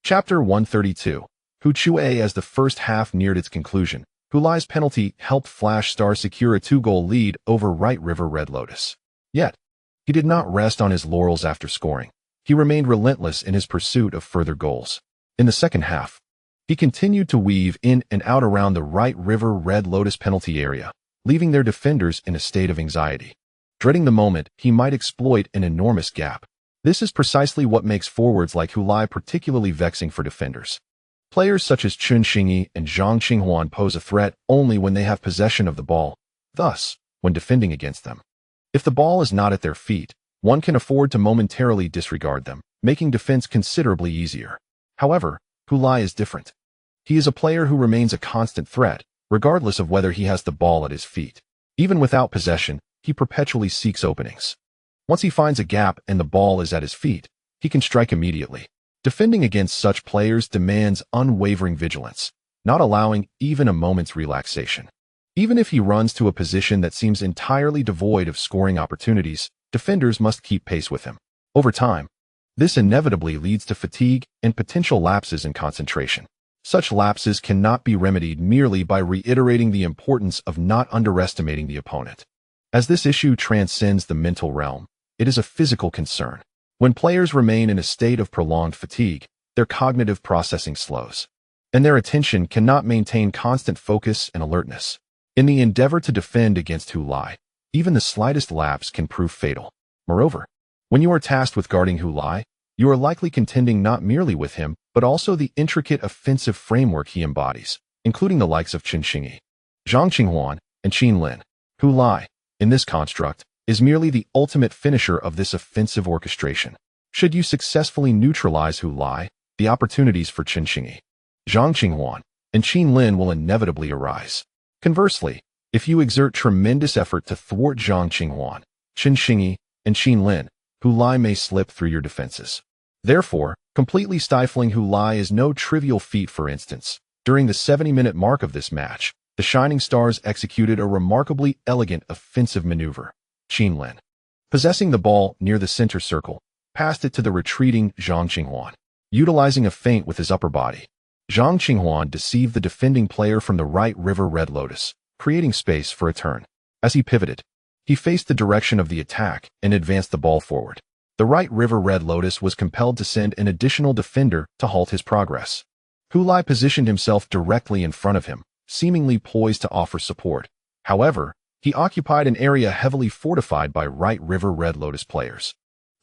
[SPEAKER 1] Chapter 132. Hu Chue. As the first half neared its conclusion, Hu Lai's penalty helped Flash Star secure a 2-goal lead over Right River Red Lotus. Yet, he did not rest on his laurels after scoring. He remained relentless in his pursuit of further goals. In the second half, he continued to weave in and out around the right River Red Lotus penalty area, leaving their defenders in a state of anxiety, dreading the moment he might exploit an enormous gap. This is precisely what makes forwards like Hulai particularly vexing for defenders. Players such as Chun Xingyi and Zhang Qinghuan pose a threat only when they have possession of the ball, thus, when defending against them. If the ball is not at their feet, one can afford to momentarily disregard them, making defense considerably easier. However, Hulai is different. He is a player who remains a constant threat, regardless of whether he has the ball at his feet. Even without possession, he perpetually seeks openings. Once he finds a gap and the ball is at his feet, he can strike immediately. Defending against such players demands unwavering vigilance, not allowing even a moment's relaxation. Even if he runs to a position that seems entirely devoid of scoring opportunities, defenders must keep pace with him. Over time, this inevitably leads to fatigue and potential lapses in concentration. Such lapses cannot be remedied merely by reiterating the importance of not underestimating the opponent. As this issue transcends the mental realm, it is a physical concern. When players remain in a state of prolonged fatigue, their cognitive processing slows, and their attention cannot maintain constant focus and alertness. In the endeavor to defend against Hulai, even the slightest lapse can prove fatal. Moreover, when you are tasked with guarding Hulai, you are likely contending not merely with him, but also the intricate offensive framework he embodies, including the likes of Chun Xingyi, Zhang Qinghuan, and Qin Lin. Hulai, in this construct, is merely the ultimate finisher of this offensive orchestration. Should you successfully neutralize Hulai, the opportunities for Chun Xingyi, Zhang Qinghuan, and Qin Lin will inevitably arise. Conversely, if you exert tremendous effort to thwart Zhang Qinghuan, Chun Xingyi, and Qin Lin, Hulai may slip through your defenses. Therefore, completely stifling Hulai is no trivial feat. For instance, during the 70-minute mark of this match, the Shining Stars executed a remarkably elegant offensive maneuver. Qin Lin, possessing the ball near the center circle, passed it to the retreating Zhang Qinghuan. Utilizing a feint with his upper body, Zhang Qinghuan deceived the defending player from the right River Red Lotus, creating space for a turn. As he pivoted, he faced the direction of the attack and advanced the ball forward. The right River Red Lotus was compelled to send an additional defender to halt his progress. Hulai positioned himself directly in front of him, seemingly poised to offer support. However, he occupied an area heavily fortified by right River Red Lotus players,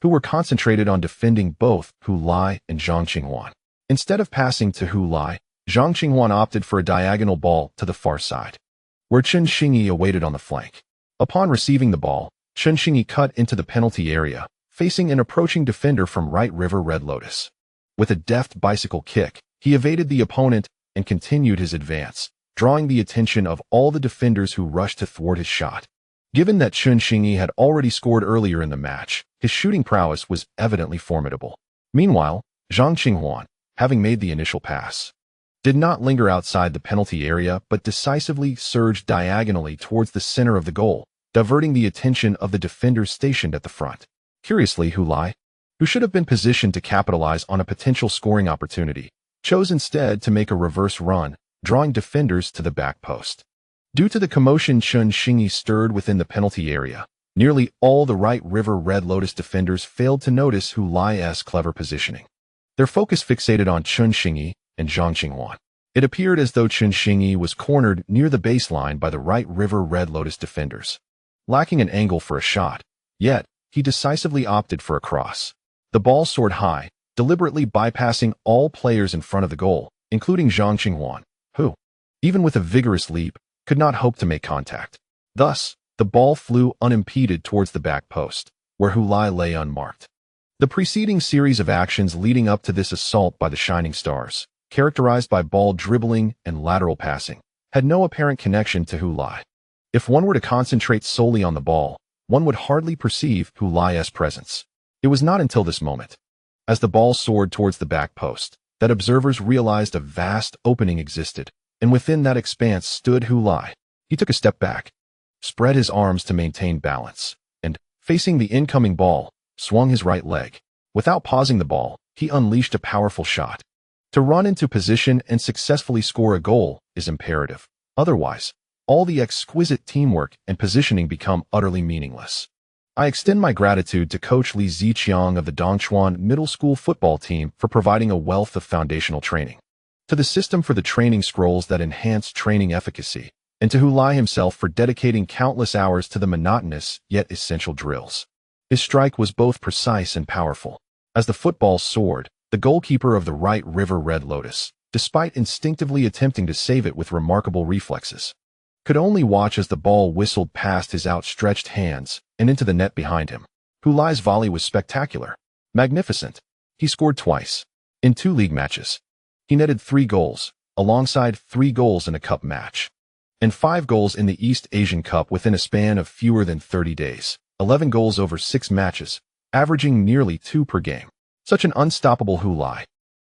[SPEAKER 1] who were concentrated on defending both Hulai and Zhang Qinghuan. Instead of passing to Hulai, Zhang Qinghuan opted for a diagonal ball to the far side, where Chun Xingyi awaited on the flank. Upon receiving the ball, Chun Xingyi cut into the penalty area, facing an approaching defender from right River Red Lotus. With a deft bicycle kick, he evaded the opponent and continued his advance, drawing the attention of all the defenders who rushed to thwart his shot. Given that Chun Xingyi had already scored earlier in the match, his shooting prowess was evidently formidable. Meanwhile, Zhang Qinghuan, having made the initial pass, did not linger outside the penalty area but decisively surged diagonally towards the center of the goal, diverting the attention of the defenders stationed at the front. Curiously, Hulai, who should have been positioned to capitalize on a potential scoring opportunity, chose instead to make a reverse run, drawing defenders to the back post. Due to the commotion Chun Xingyi stirred within the penalty area, nearly all the right River Red Lotus defenders failed to notice Hulai's clever positioning. Their focus fixated on Chun Xingyi and Zhang Qinghuan. It appeared as though Chun Xingyi was cornered near the baseline by the right River Red Lotus defenders, lacking an angle for a shot. Yet, he decisively opted for a cross. The ball soared high, deliberately bypassing all players in front of the goal, including Zhang Qinghuan, who, even with a vigorous leap, could not hope to make contact. Thus, the ball flew unimpeded towards the back post, where Hulai lay unmarked. The preceding series of actions leading up to this assault by the Shining Stars, characterized by ball dribbling and lateral passing, had no apparent connection to Hulai. If one were to concentrate solely on the ball, one would hardly perceive Hulai's presence. It was not until this moment, as the ball soared towards the back post, that observers realized a vast opening existed, and within that expanse stood Hulai. He took a step back, spread his arms to maintain balance, and, facing the incoming ball, swung his right leg. Without pausing the ball, he unleashed a powerful shot. To run into position and successfully score a goal is imperative. Otherwise, all the exquisite teamwork and positioning become utterly meaningless. I extend my gratitude to Coach Li Ziqiang of the Dongchuan Middle School football team for providing a wealth of foundational training, to the system for the training scrolls that enhance training efficacy, and to Hu Lai himself for dedicating countless hours to the monotonous yet essential drills. His strike was both precise and powerful. As the football soared, the goalkeeper of the Right River Red Lotus, despite instinctively attempting to save it with remarkable reflexes, could only watch as the ball whistled past his outstretched hands and into the net behind him. Hu Lai's volley was spectacular, magnificent. He scored twice, in 2 league matches. He netted 3 goals, alongside 3 goals in a cup match, and 5 goals in the East Asian Cup within a span of fewer than 30 days, 11 goals over 6 matches, averaging nearly 2 per game. Such an unstoppable Hu Lai.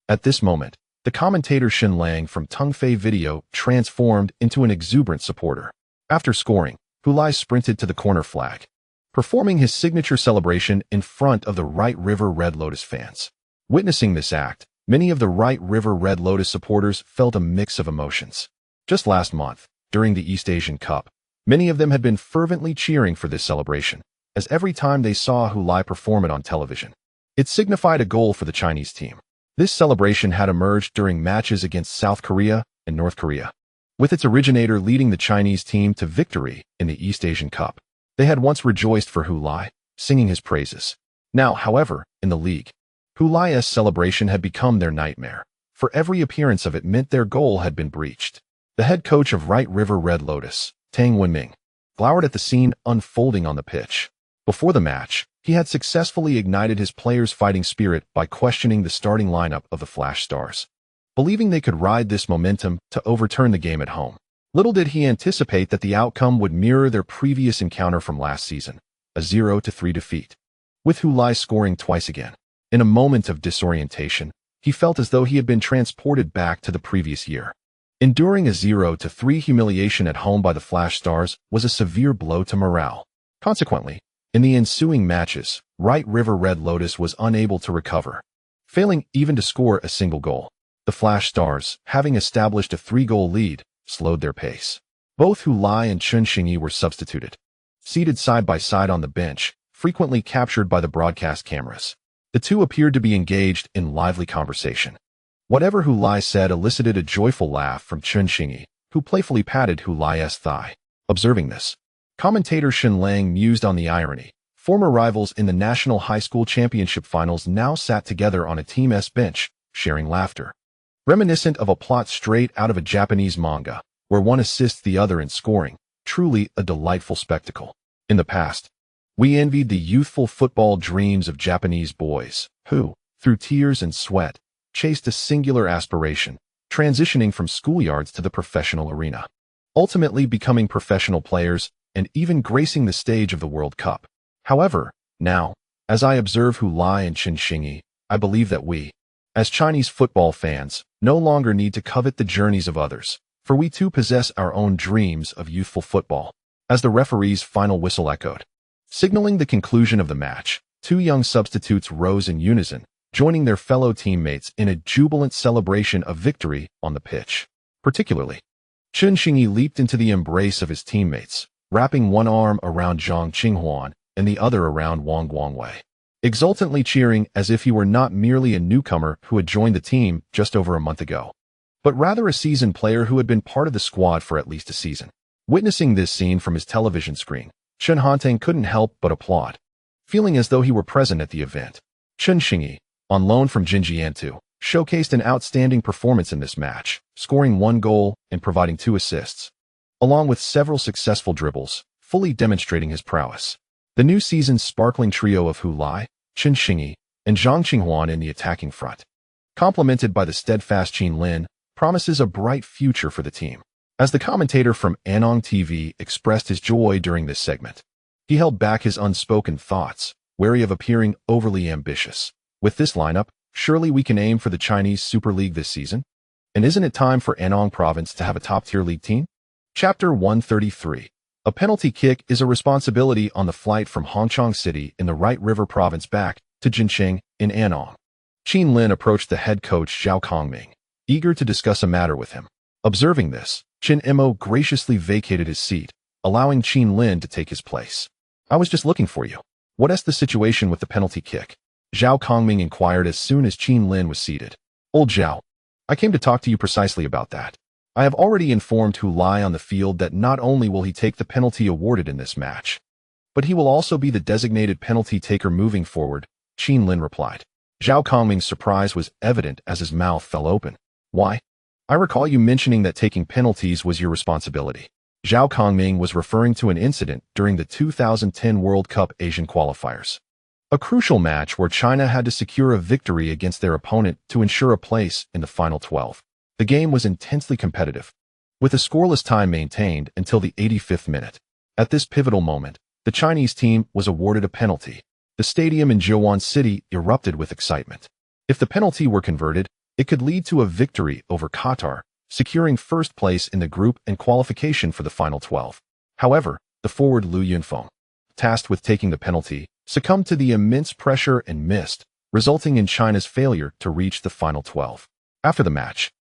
[SPEAKER 1] At this moment, the commentator Shin Lang from Tungfei Video transformed into an exuberant supporter. After scoring, Hu Lai sprinted to the corner flag, performing his signature celebration in front of the Right River Red Lotus fans. Witnessing this act, many of the Right River Red Lotus supporters felt a mix of emotions. Just last month, during the East Asian Cup, many of them had been fervently cheering for this celebration, as every time they saw Hu Lai perform it on television, it signified a goal for the Chinese team. This celebration had emerged during matches against South Korea and North Korea, with its originator leading the Chinese team to victory in the East Asian Cup. They had once rejoiced for Hu Lai, singing his praises. Now, however, in the league, Hu Lai's celebration had become their nightmare, for every appearance of it meant their goal had been breached. The head coach of Right River Red Lotus, Tang Wenming, glowered at the scene unfolding on the pitch. Before the match, he had successfully ignited his players' fighting spirit by questioning the starting lineup of the Flash Stars, believing they could ride this momentum to overturn the game at home. Little did he anticipate that the outcome would mirror their previous encounter from last season, a 0-3 defeat, with Hu Lai scoring twice again. In a moment of disorientation, he felt as though he had been transported back to the previous year. Enduring a 0-3 humiliation at home by the Flash Stars was a severe blow to morale. Consequently, in the ensuing matches, Right River Red Lotus was unable to recover, failing even to score a single goal. The Flash Stars, having established a 3-goal lead, slowed their pace. Both Hu Lai and Chen Xingyi were substituted, seated side by side on the bench, frequently captured by the broadcast cameras. The two appeared to be engaged in lively conversation. Whatever Hu Lai said elicited a joyful laugh from Chen Xingyi, who playfully patted Hu Lai's thigh. Observing this, commentator Shin Lang mused on the irony. Former rivals in the National High School Championship finals now sat together on a Team S bench, sharing laughter, reminiscent of a plot straight out of a Japanese manga, where one assists the other in scoring. Truly a delightful spectacle. In the past, we envied the youthful football dreams of Japanese boys, who, through tears and sweat, chased a singular aspiration, transitioning from schoolyards to the professional arena, ultimately becoming professional players and even gracing the stage of the World Cup. However, now, as I observe Hu Lai and Chen Xingyi, I believe that we, as Chinese football fans, no longer need to covet the journeys of others, for we too possess our own dreams of youthful football. As the referee's final whistle echoed, signaling the conclusion of the match, 2 young substitutes rose in unison, joining their fellow teammates in a jubilant celebration of victory on the pitch. Particularly, Chen Xingyi leaped into the embrace of his teammates, wrapping one arm around Zhang Qinghuan and the other around Wang Guangwei, exultantly cheering as if he were not merely a newcomer who had joined the team just over a month ago, but rather a seasoned player who had been part of the squad for at least a season. Witnessing this scene from his television screen, Chen Hanteng couldn't help but applaud, feeling as though he were present at the event. Chen Xingyi, on loan from Jinjiantu, showcased an outstanding performance in this match, scoring 1 goal and providing 2 assists, along with several successful dribbles, fully demonstrating his prowess. The new season's sparkling trio of Hu Lai, Chen Xingyi, and Zhang Qinghuan in the attacking front, complemented by the steadfast Qin Lin, promises a bright future for the team. As the commentator from Anong TV expressed his joy during this segment, he held back his unspoken thoughts, wary of appearing overly ambitious. With this lineup, surely we can aim for the Chinese Super League this season? And isn't it time for Anong Province to have a top-tier league team? Chapter 133. A penalty kick is a responsibility on the flight from Hongchong City in the Right River Province back to Jincheng in Anong. Qin Lin approached the head coach Zhao Kongming, eager to discuss a matter with him. Observing this, Qin Mo graciously vacated his seat, allowing Qin Lin to take his place. "I was just looking for you," What's the situation with the penalty kick? Zhao Kongming inquired as soon as Qin Lin was seated. Old Zhao, I came to talk to you precisely about that. I have already informed Hu Lai on the field that not only will he take the penalty awarded in this match, but he will also be the designated penalty taker moving forward, Qin Lin replied. Zhao Kongming's surprise was evident as his mouth fell open. Why? I recall you mentioning that taking penalties was your responsibility. Zhao Kongming was referring to an incident during the 2010 World Cup Asian qualifiers. A crucial match where China had to secure a victory against their opponent to ensure a place in the final 12. The game was intensely competitive, with a scoreless tie maintained until the 85th minute. At this pivotal moment, the Chinese team was awarded a penalty. The stadium in Jiu'an City erupted with excitement. If the penalty were converted, it could lead to a victory over Qatar, securing first place in the group and qualification for the final 12. However, the forward Liu Yunfeng, tasked with taking the penalty, succumbed to the immense pressure and missed, resulting in China's failure to reach the final 12. After the match,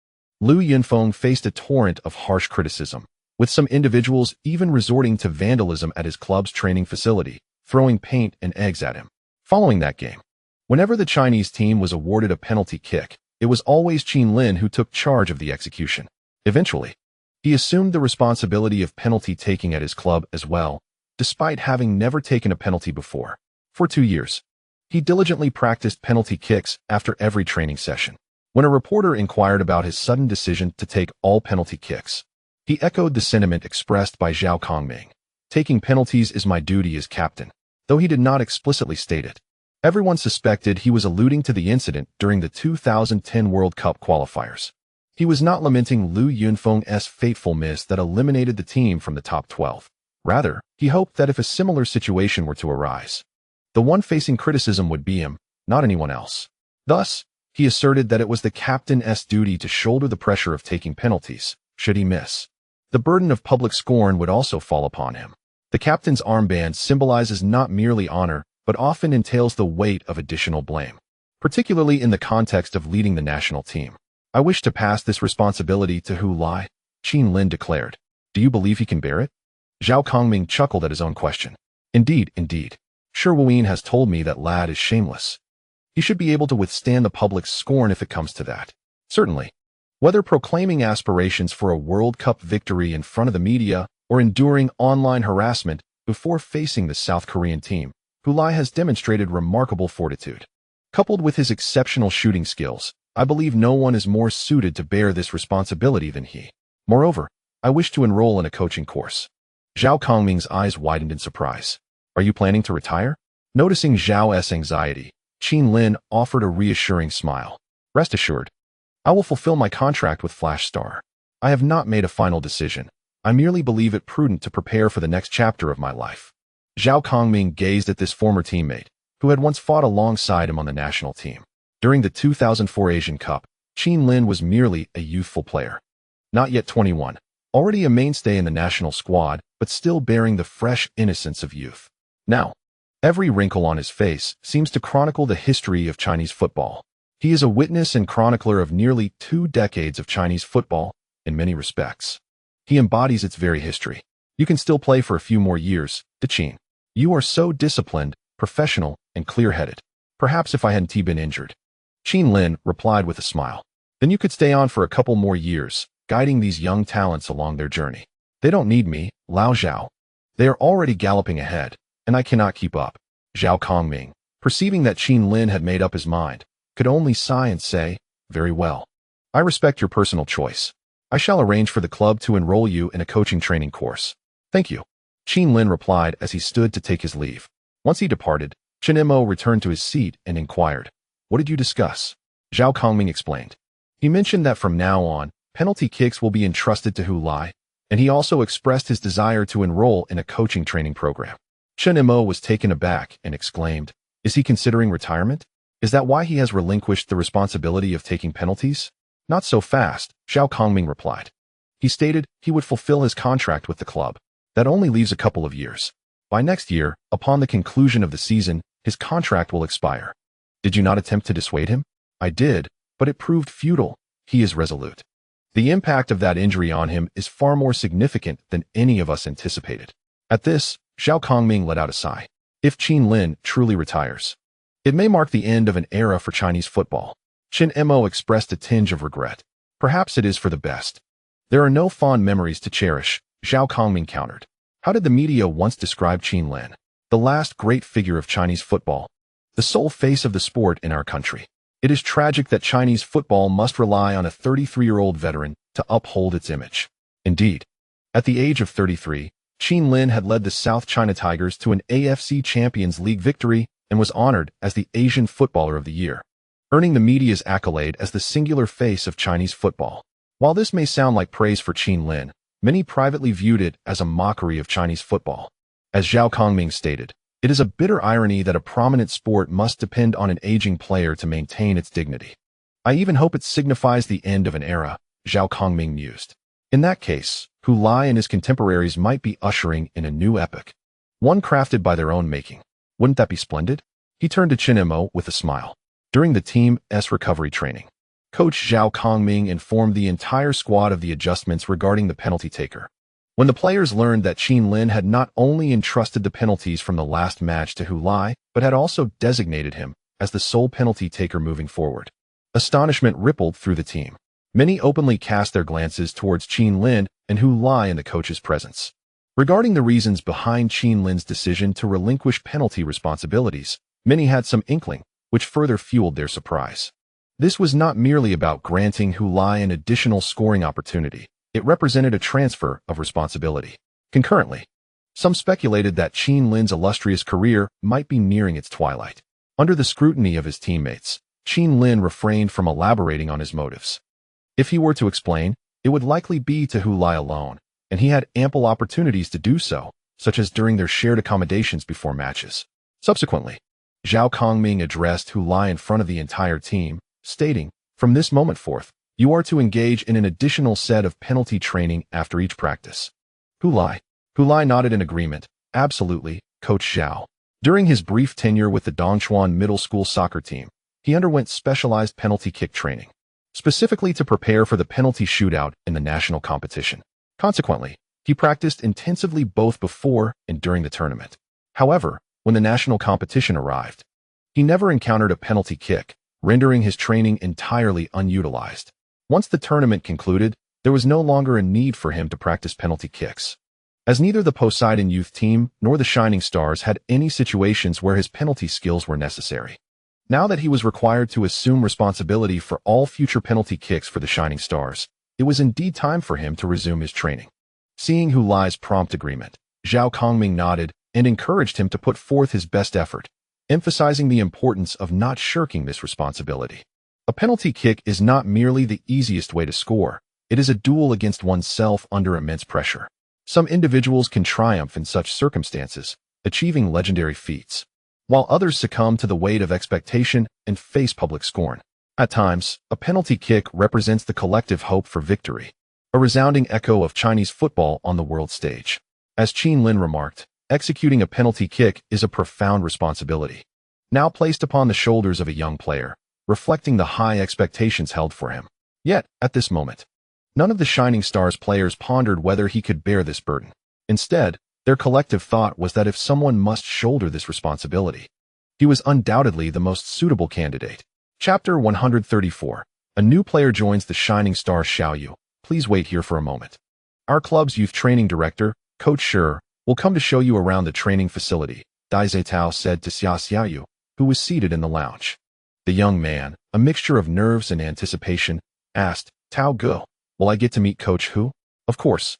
[SPEAKER 1] Liu Yunfeng faced a torrent of harsh criticism, with some individuals even resorting to vandalism at his club's training facility, throwing paint and eggs at him. Following that game, whenever the Chinese team was awarded a penalty kick, it was always Qin Lin who took charge of the execution. Eventually, he assumed the responsibility of penalty taking at his club as well, despite having never taken a penalty before. For 2 years, he diligently practiced penalty kicks after every training session. When a reporter inquired about his sudden decision to take all penalty kicks, he echoed the sentiment expressed by Zhao Kongming. Taking penalties is my duty as captain, though he did not explicitly state it. Everyone suspected he was alluding to the incident during the 2010 World Cup qualifiers. He was not lamenting Liu Yunfeng's fateful miss that eliminated the team from the top 12. Rather, he hoped that if a similar situation were to arise, the one facing criticism would be him, not anyone else. Thus, he asserted that it was the captain's duty to shoulder the pressure of taking penalties, should he miss. The burden of public scorn would also fall upon him. The captain's armband symbolizes not merely honor, but often entails the weight of additional blame, particularly in the context of leading the national team. I wish to pass this responsibility to Hu Lai, Qin Lin declared. Do you believe he can bear it? Zhao Kongming chuckled at his own question. Indeed. Sure, Wuyin has told me that lad is shameless. He should be able to withstand the public's scorn if it comes to that. Certainly. Whether proclaiming aspirations for a World Cup victory in front of the media or enduring online harassment before facing the South Korean team, Hu Lai has demonstrated remarkable fortitude. Coupled with his exceptional shooting skills, I believe no one is more suited to bear this responsibility than he. Moreover, I wish to enroll in a coaching course. Zhao Kongming's eyes widened in surprise. Are you planning to retire? Noticing Zhao's anxiety, Qin Lin offered a reassuring smile. Rest assured, I will fulfill my contract with Flash Star. I have not made a final decision. I merely believe it prudent to prepare for the next chapter of my life. Zhao Kongming gazed at this former teammate, who had once fought alongside him on the national team. During the 2004 Asian Cup, Qin Lin was merely a youthful player. Not yet 21, already a mainstay in the national squad, but still bearing the fresh innocence of youth. Now, every wrinkle on his face seems to chronicle the history of Chinese football. He is a witness and chronicler of nearly 2 decades of Chinese football, in many respects. He embodies its very history. You can still play for a few more years, Qin. You are so disciplined, professional, and clear-headed. Perhaps if I hadn't been injured. Qin Lin replied with a smile. Then you could stay on for a couple more years, guiding these young talents along their journey. They don't need me, Lao Zhao. They are already galloping ahead, and I cannot keep up. Zhao Kongming, perceiving that Qin Lin had made up his mind, could only sigh and say, very well. I respect your personal choice. I shall arrange for the club to enroll you in a coaching training course. Thank you. Qin Lin replied as he stood to take his leave. Once he departed, Chen Mo returned to his seat and inquired, what did you discuss? Zhao Kongming explained. He mentioned that from now on, penalty kicks will be entrusted to Hu Lai, and he also expressed his desire to enroll in a coaching training program. Chen Mo was taken aback and exclaimed, is he considering retirement? Is that why he has relinquished the responsibility of taking penalties? Not so fast, Zhao Kongming replied. He stated he would fulfill his contract with the club. That only leaves a couple of years. By next year, upon the conclusion of the season, his contract will expire. Did you not attempt to dissuade him? I did, but it proved futile. He is resolute. The impact of that injury on him is far more significant than any of us anticipated. At this, Zhao Kongming let out a sigh. If Qin Lin truly retires, it may mark the end of an era for Chinese football. Chen Mo expressed a tinge of regret. Perhaps it is for the best. There are no fond memories to cherish, Zhao Kongming countered. How did the media once describe Qin Lin? The last great figure of Chinese football, the sole face of the sport in our country. It is tragic that Chinese football must rely on a 33-year-old veteran to uphold its image. Indeed, at the age of 33, Qin Lin had led the South China Tigers to an AFC Champions League victory and was honored as the Asian Footballer of the Year, earning the media's accolade as the singular face of Chinese football. While this may sound like praise for Qin Lin, many privately viewed it as a mockery of Chinese football. As Zhao Kongming stated, it is a bitter irony that a prominent sport must depend on an aging player to maintain its dignity. I even hope it signifies the end of an era, Zhao Kongming mused. In that case, Hu Lai and his contemporaries might be ushering in a new epoch, one crafted by their own making. Wouldn't that be splendid? He turned to Chen Mo with a smile. During the team's recovery training, Coach Zhao Kongming informed the entire squad of the adjustments regarding the penalty taker. When the players learned that Qin Lin had not only entrusted the penalties from the last match to Hu Lai, but had also designated him as the sole penalty taker moving forward, astonishment rippled through the team. Many openly cast their glances towards Qin Lin and Hu Lai in the coach's presence. Regarding the reasons behind Qin Lin's decision to relinquish penalty responsibilities, many had some inkling, which further fueled their surprise. This was not merely about granting Hu Lai an additional scoring opportunity. It represented a transfer of responsibility. Concurrently, some speculated that Qin Lin's illustrious career might be nearing its twilight. Under the scrutiny of his teammates, Qin Lin refrained from elaborating on his motives. If he were to explain, it would likely be to Hu Lai alone, and he had ample opportunities to do so, such as during their shared accommodations before matches. Subsequently, Zhao Kongming addressed Hu Lai in front of the entire team, stating, "From this moment forth, you are to engage in an additional set of penalty training after each practice." Hu Lai nodded in agreement. "Absolutely, Coach Zhao." During his brief tenure with the Dongchuan middle school soccer team, he underwent specialized penalty kick training, specifically to prepare for the penalty shootout in the national competition. Consequently, he practiced intensively both before and during the tournament. However, when the national competition arrived, he never encountered a penalty kick, rendering his training entirely unutilized. Once the tournament concluded, there was no longer a need for him to practice penalty kicks, as neither the Poseidon youth team nor the Shining Stars had any situations where his penalty skills were necessary. Now that he was required to assume responsibility for all future penalty kicks for the Shining Stars, it was indeed time for him to resume his training. Seeing Hu Lai's prompt agreement, Zhao Kongming nodded and encouraged him to put forth his best effort, emphasizing the importance of not shirking this responsibility. A penalty kick is not merely the easiest way to score, it is a duel against oneself under immense pressure. Some individuals can triumph in such circumstances, achieving legendary feats, while others succumb to the weight of expectation and face public scorn. At times, a penalty kick represents the collective hope for victory, a resounding echo of Chinese football on the world stage. As Qin Lin remarked, executing a penalty kick is a profound responsibility, now placed upon the shoulders of a young player, reflecting the high expectations held for him. Yet, at this moment, none of the Shining Stars players pondered whether he could bear this burden. Instead, their collective thought was that if someone must shoulder this responsibility, he was undoubtedly the most suitable candidate. Chapter 134. A new player joins the Shining Stars. Xiaoyu, please wait here for a moment. Our club's youth training director, Coach Shi, will come to show you around the training facility, Dai Zitao said to Xiaoyu, who was seated in the lounge. The young man, a mixture of nerves and anticipation, asked, "Tao Ge, will I get to meet Coach Hu?" "Of course.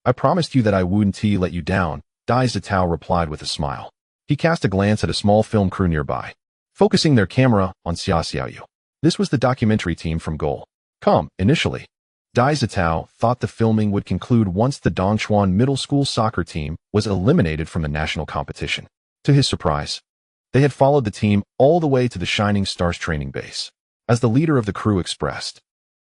[SPEAKER 1] I promised you that I wouldn't let you down," Dai Zitao replied with a smile. He cast a glance at a small film crew nearby, focusing their camera on Xiaoyu. This was the documentary team from Goal.com. Initially, Dai Zitao thought the filming would conclude once the Dongchuan middle school soccer team was eliminated from the national competition. To his surprise, they had followed the team all the way to the Shining Stars training base. As the leader of the crew expressed,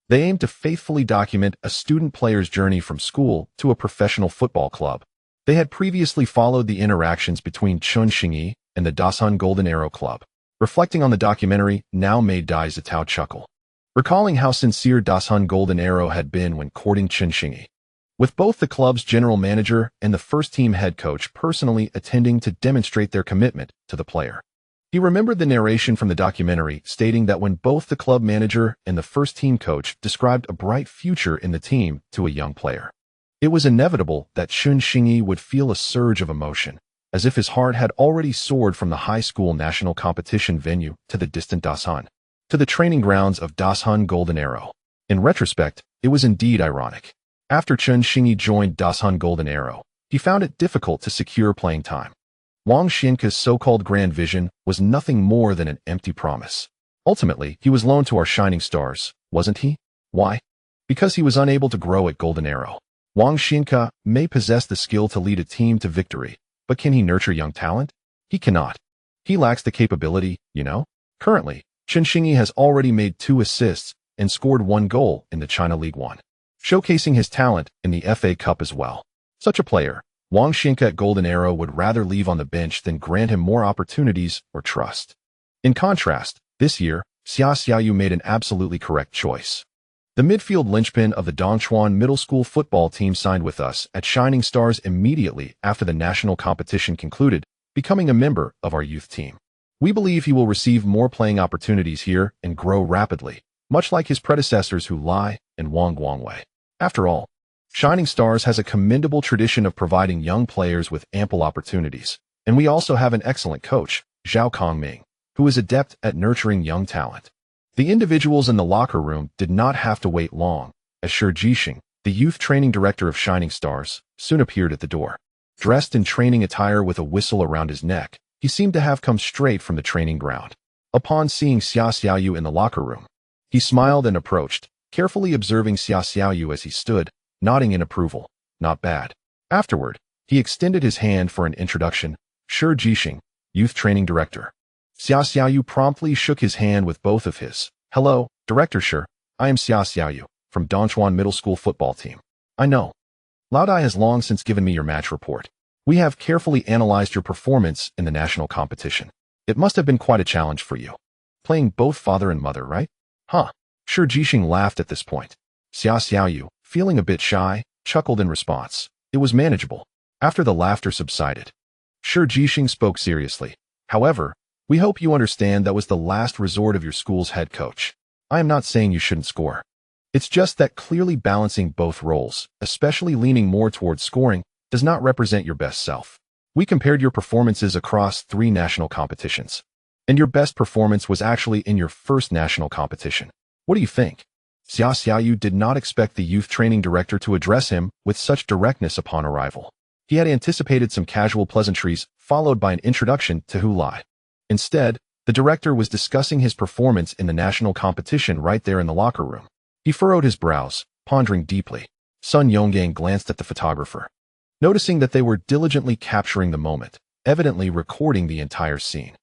[SPEAKER 1] they aimed to faithfully document a student player's journey from school to a professional football club. They had previously followed the interactions between Chun Xingyi and the Dasun Golden Arrow Club. Reflecting on the documentary now made Dai Zitao chuckle, recalling how sincere Dasun Golden Arrow had been when courting Chun Xingyi. with both the club's general manager and the first-team head coach personally attending to demonstrate their commitment to the player. He remembered the narration from the documentary stating that when both the club manager and the first-team coach described a bright future in the team to a young player, it was inevitable that Chun Xingyi would feel a surge of emotion, as if his heart had already soared from the high school national competition venue to the distant Dashun, to the training grounds of Dashun Golden Arrow. In retrospect, it was indeed ironic. After Chun Xingyi joined Dashun Golden Arrow, he found it difficult to secure playing time. Wang Xinka's so-called grand vision was nothing more than an empty promise. Ultimately, he was loaned to our Shining Stars, wasn't he? Why? Because he was unable to grow at Golden Arrow. Wang Xinka may possess the skill to lead a team to victory, but can he nurture young talent? He cannot. He lacks the capability, you know? Currently, Chun Xingyi has already made 2 assists and scored 1 goal in the China League 1, showcasing his talent in the FA Cup as well. Such a player, Wang Xinka at Golden Arrow would rather leave on the bench than grant him more opportunities or trust. In contrast, this year, Xia Xiaoyu made an absolutely correct choice. The midfield linchpin of the Dongchuan middle school football team signed with us at Shining Stars immediately after the national competition concluded, becoming a member of our youth team. We believe he will receive more playing opportunities here and grow rapidly, much like his predecessors Hu Lai and Wang Guangwei. After all, Shining Stars has a commendable tradition of providing young players with ample opportunities, and we also have an excellent coach, Zhao Kongming, who is adept at nurturing young talent. The individuals in the locker room did not have to wait long, as Shi Jixing, the youth training director of Shining Stars, soon appeared at the door. Dressed in training attire with a whistle around his neck, he seemed to have come straight from the training ground. Upon seeing Xia Xiaoyu in the locker room, he smiled and approached, carefully observing Xia Xiaoyu as he stood, nodding in approval. Not bad. Afterward, he extended his hand for an introduction. Shi Jixing, youth training director. Xia Xiaoyu promptly shook his hand with both of his. Hello, Director Shi. I am Xia Xiaoyu, from Dongchuan Middle School football team. I know. Laodai has long since given me your match report. We have carefully analyzed your performance in the national competition. It must have been quite a challenge for you. Playing both father and mother, right? Huh. Shi Jixing laughed at this point. Xia Xiaoyu, feeling a bit shy, chuckled in response. It was manageable. After the laughter subsided, Shi Jixing spoke seriously. However, we hope you understand that was the last resort of your school's head coach. I am not saying you shouldn't score. It's just that clearly balancing both roles, especially leaning more towards scoring, does not represent your best self. We compared your performances across 3 national competitions, and your best performance was actually in your first national competition. What do you think? Xia Xiaoyu did not expect the youth training director to address him with such directness upon arrival. He had anticipated some casual pleasantries, followed by an introduction to Hu Lai. Instead, the director was discussing his performance in the national competition right there in the locker room. He furrowed his brows, pondering deeply. Sun Yonggang glanced at the photographer, noticing that they were diligently capturing the moment, evidently recording the entire scene.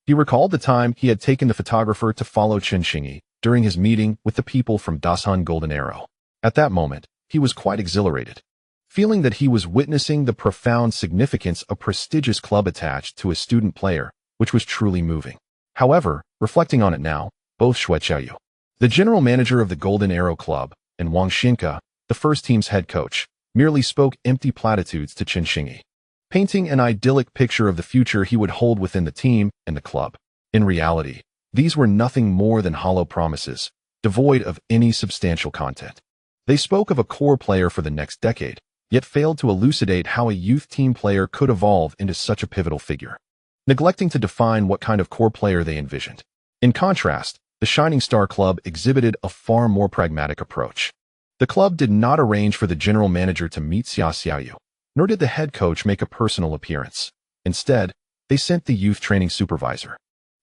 [SPEAKER 1] He recalled the time he had taken the photographer to follow Chun Xingyi during his meeting with the people from Dashun Golden Arrow. At that moment, he was quite exhilarated, feeling that he was witnessing the profound significance of a prestigious club attached to a student player, which was truly moving. However, reflecting on it now, both Xue Qiaoyu, the general manager of the Golden Arrow Club, and Wang Xinka, the first team's head coach, merely spoke empty platitudes to Chun Xingyi, painting an idyllic picture of the future he would hold within the team and the club. In reality, these were nothing more than hollow promises, devoid of any substantial content. They spoke of a core player for the next decade, yet failed to elucidate how a youth team player could evolve into such a pivotal figure, neglecting to define what kind of core player they envisioned. In contrast, the Shining Star Club exhibited a far more pragmatic approach. The club did not arrange for the general manager to meet Xia Xiaoyu, nor did the head coach make a personal appearance. Instead, they sent the youth training supervisor,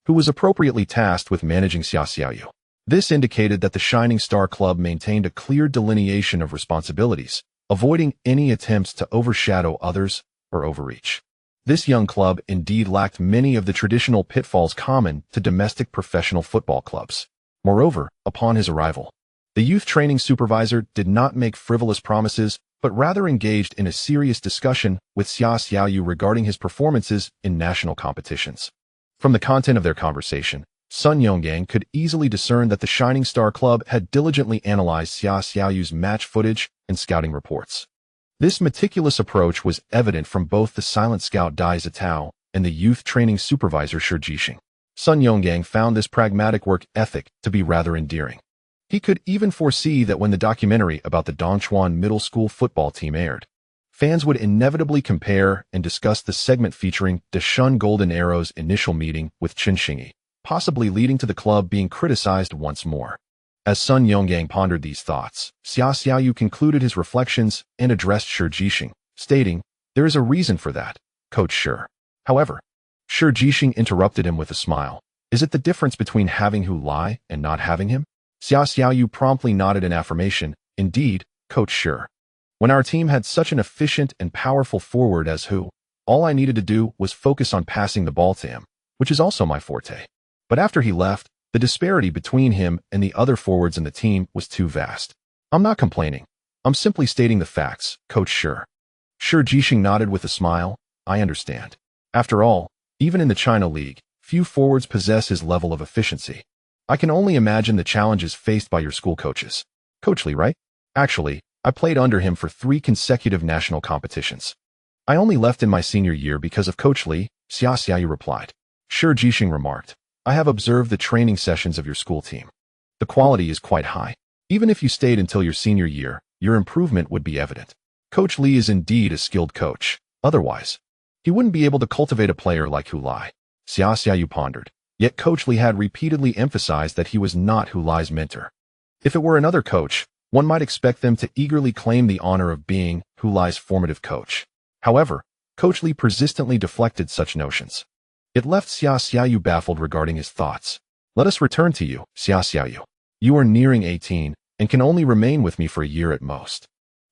[SPEAKER 1] who was appropriately tasked with managing Xia Xiaoyu. This indicated that the Shining Star Club maintained a clear delineation of responsibilities, avoiding any attempts to overshadow others or overreach. This young club indeed lacked many of the traditional pitfalls common to domestic professional football clubs. Moreover, upon his arrival, the youth training supervisor did not make frivolous promises, but rather engaged in a serious discussion with Xia Xiaoyu regarding his performances in national competitions. From the content of their conversation, Sun Yonggang could easily discern that the Shining Star Club had diligently analyzed Xia Xiaoyu's match footage and scouting reports. This meticulous approach was evident from both the silent scout Dai Zitao and the youth training supervisor Shi Jixing. Sun Yonggang found this pragmatic work ethic to be rather endearing. He could even foresee that when the documentary about the Dongchuan middle school football team aired, fans would inevitably compare and discuss the segment featuring Deshun Golden Arrow's initial meeting with Chen Xingyi, possibly leading to the club being criticized once more. As Sun Yonggang pondered these thoughts, Xia Xiaoyu concluded his reflections and addressed Shi Jixing, stating, "There is a reason for that, Coach Shi." However, Shi Jixing interrupted him with a smile. "Is it the difference between having Hu Lai and not having him?" Xia Xiaoyu promptly nodded in affirmation. "Indeed, Coach Shi. When our team had such an efficient and powerful forward as Hu, all I needed to do was focus on passing the ball to him, which is also my forte. But after he left, the disparity between him and the other forwards in the team was too vast. I'm not complaining. I'm simply stating the facts, Coach Shi." Shi Jixing nodded with a smile. "I understand. After all, even in the China League, few forwards possess his level of efficiency. I can only imagine the challenges faced by your school coaches. Coach Li, right? Actually, I played under him for 3 consecutive national competitions. I only left in my senior year because of Coach Li," Xia Xiaoyu replied. Shi Jixing remarked, "I have observed the training sessions of your school team. The quality is quite high. Even if you stayed until your senior year, your improvement would be evident. Coach Li is indeed a skilled coach. Otherwise, he wouldn't be able to cultivate a player like Hu Lai." Xia Xiaoyu pondered. Yet Coach Li had repeatedly emphasized that he was not Hu Lai's mentor. If it were another coach, one might expect them to eagerly claim the honor of being Hu Lai's formative coach. However, Coach Li persistently deflected such notions. It left Xia Xiaoyu baffled regarding his thoughts. "Let us return to you, Xia Xiaoyu. You are nearing 18 and can only remain with me for a year at most.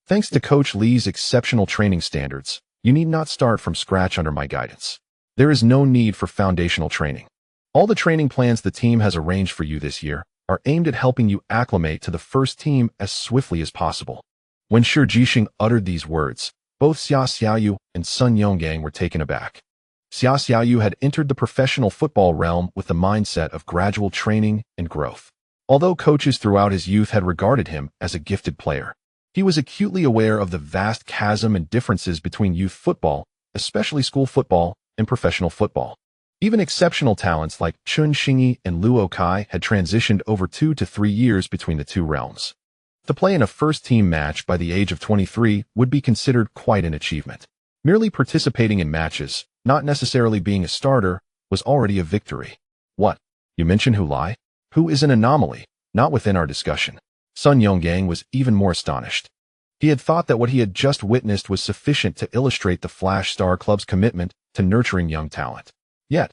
[SPEAKER 1] Thanks to Coach Li's exceptional training standards, you need not start from scratch under my guidance. There is no need for foundational training. All the training plans the team has arranged for you this year are aimed at helping you acclimate to the first team as swiftly as possible." When Shi Jixing uttered these words, both Xia Xiaoyu and Sun Yonggang were taken aback. Xia Xiaoyu had entered the professional football realm with the mindset of gradual training and growth. Although coaches throughout his youth had regarded him as a gifted player, he was acutely aware of the vast chasm and differences between youth football, especially school football, and professional football. Even exceptional talents like Chen Xingyi and Luo Kai had transitioned over 2 to 3 years between the two realms. To play in a first-team match by the age of 23 would be considered quite an achievement. Merely participating in matches, not necessarily being a starter, was already a victory. "What? You mentioned Hu Lai? Who is an anomaly, not within our discussion." Sun Yonggang was even more astonished. He had thought that what he had just witnessed was sufficient to illustrate the Flash Star Club's commitment to nurturing young talent. Yet,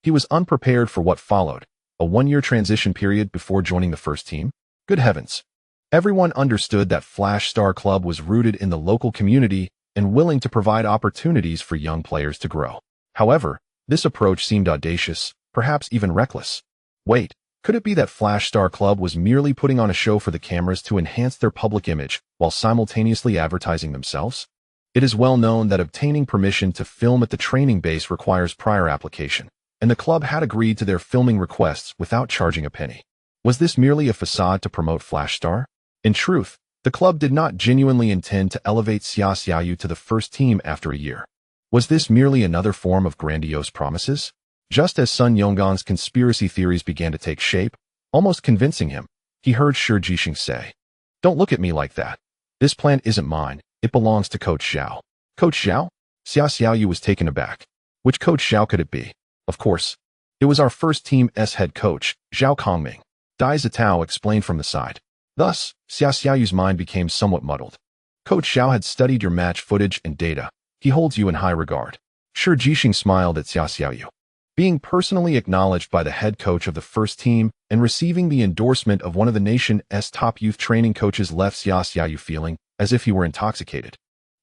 [SPEAKER 1] he was unprepared for what followed, a 1-year transition period before joining the first team. Good heavens. Everyone understood that Flash Star Club was rooted in the local community and willing to provide opportunities for young players to grow. However, this approach seemed audacious, perhaps even reckless. Wait, could it be that Flash Star Club was merely putting on a show for the cameras to enhance their public image while simultaneously advertising themselves? It is well known that obtaining permission to film at the training base requires prior application, and the club had agreed to their filming requests without charging a penny. Was this merely a facade to promote Flash Star? In truth, the club did not genuinely intend to elevate Xia Xiaoyu to the first team after a year. Was this merely another form of grandiose promises? Just as Sun Yonggang's conspiracy theories began to take shape, almost convincing him, he heard Shi Jixing say, "Don't look at me like that. This plant isn't mine. It belongs to Coach Zhao." "Coach Zhao?" Xia Xiaoyu was taken aback. Which Coach Zhao could it be? Of course, it was our first team's head coach, Zhao Kongming. Dai Zitao explained from the side. Thus, Xia Xiaoyu's mind became somewhat muddled. "Coach Zhao had studied your match footage and data. He holds you in high regard." Shi Jixing smiled at Xia Xiaoyu. Being personally acknowledged by the head coach of the first team and receiving the endorsement of one of the nation's top youth training coaches left Xia Xiaoyu feeling as if he were intoxicated,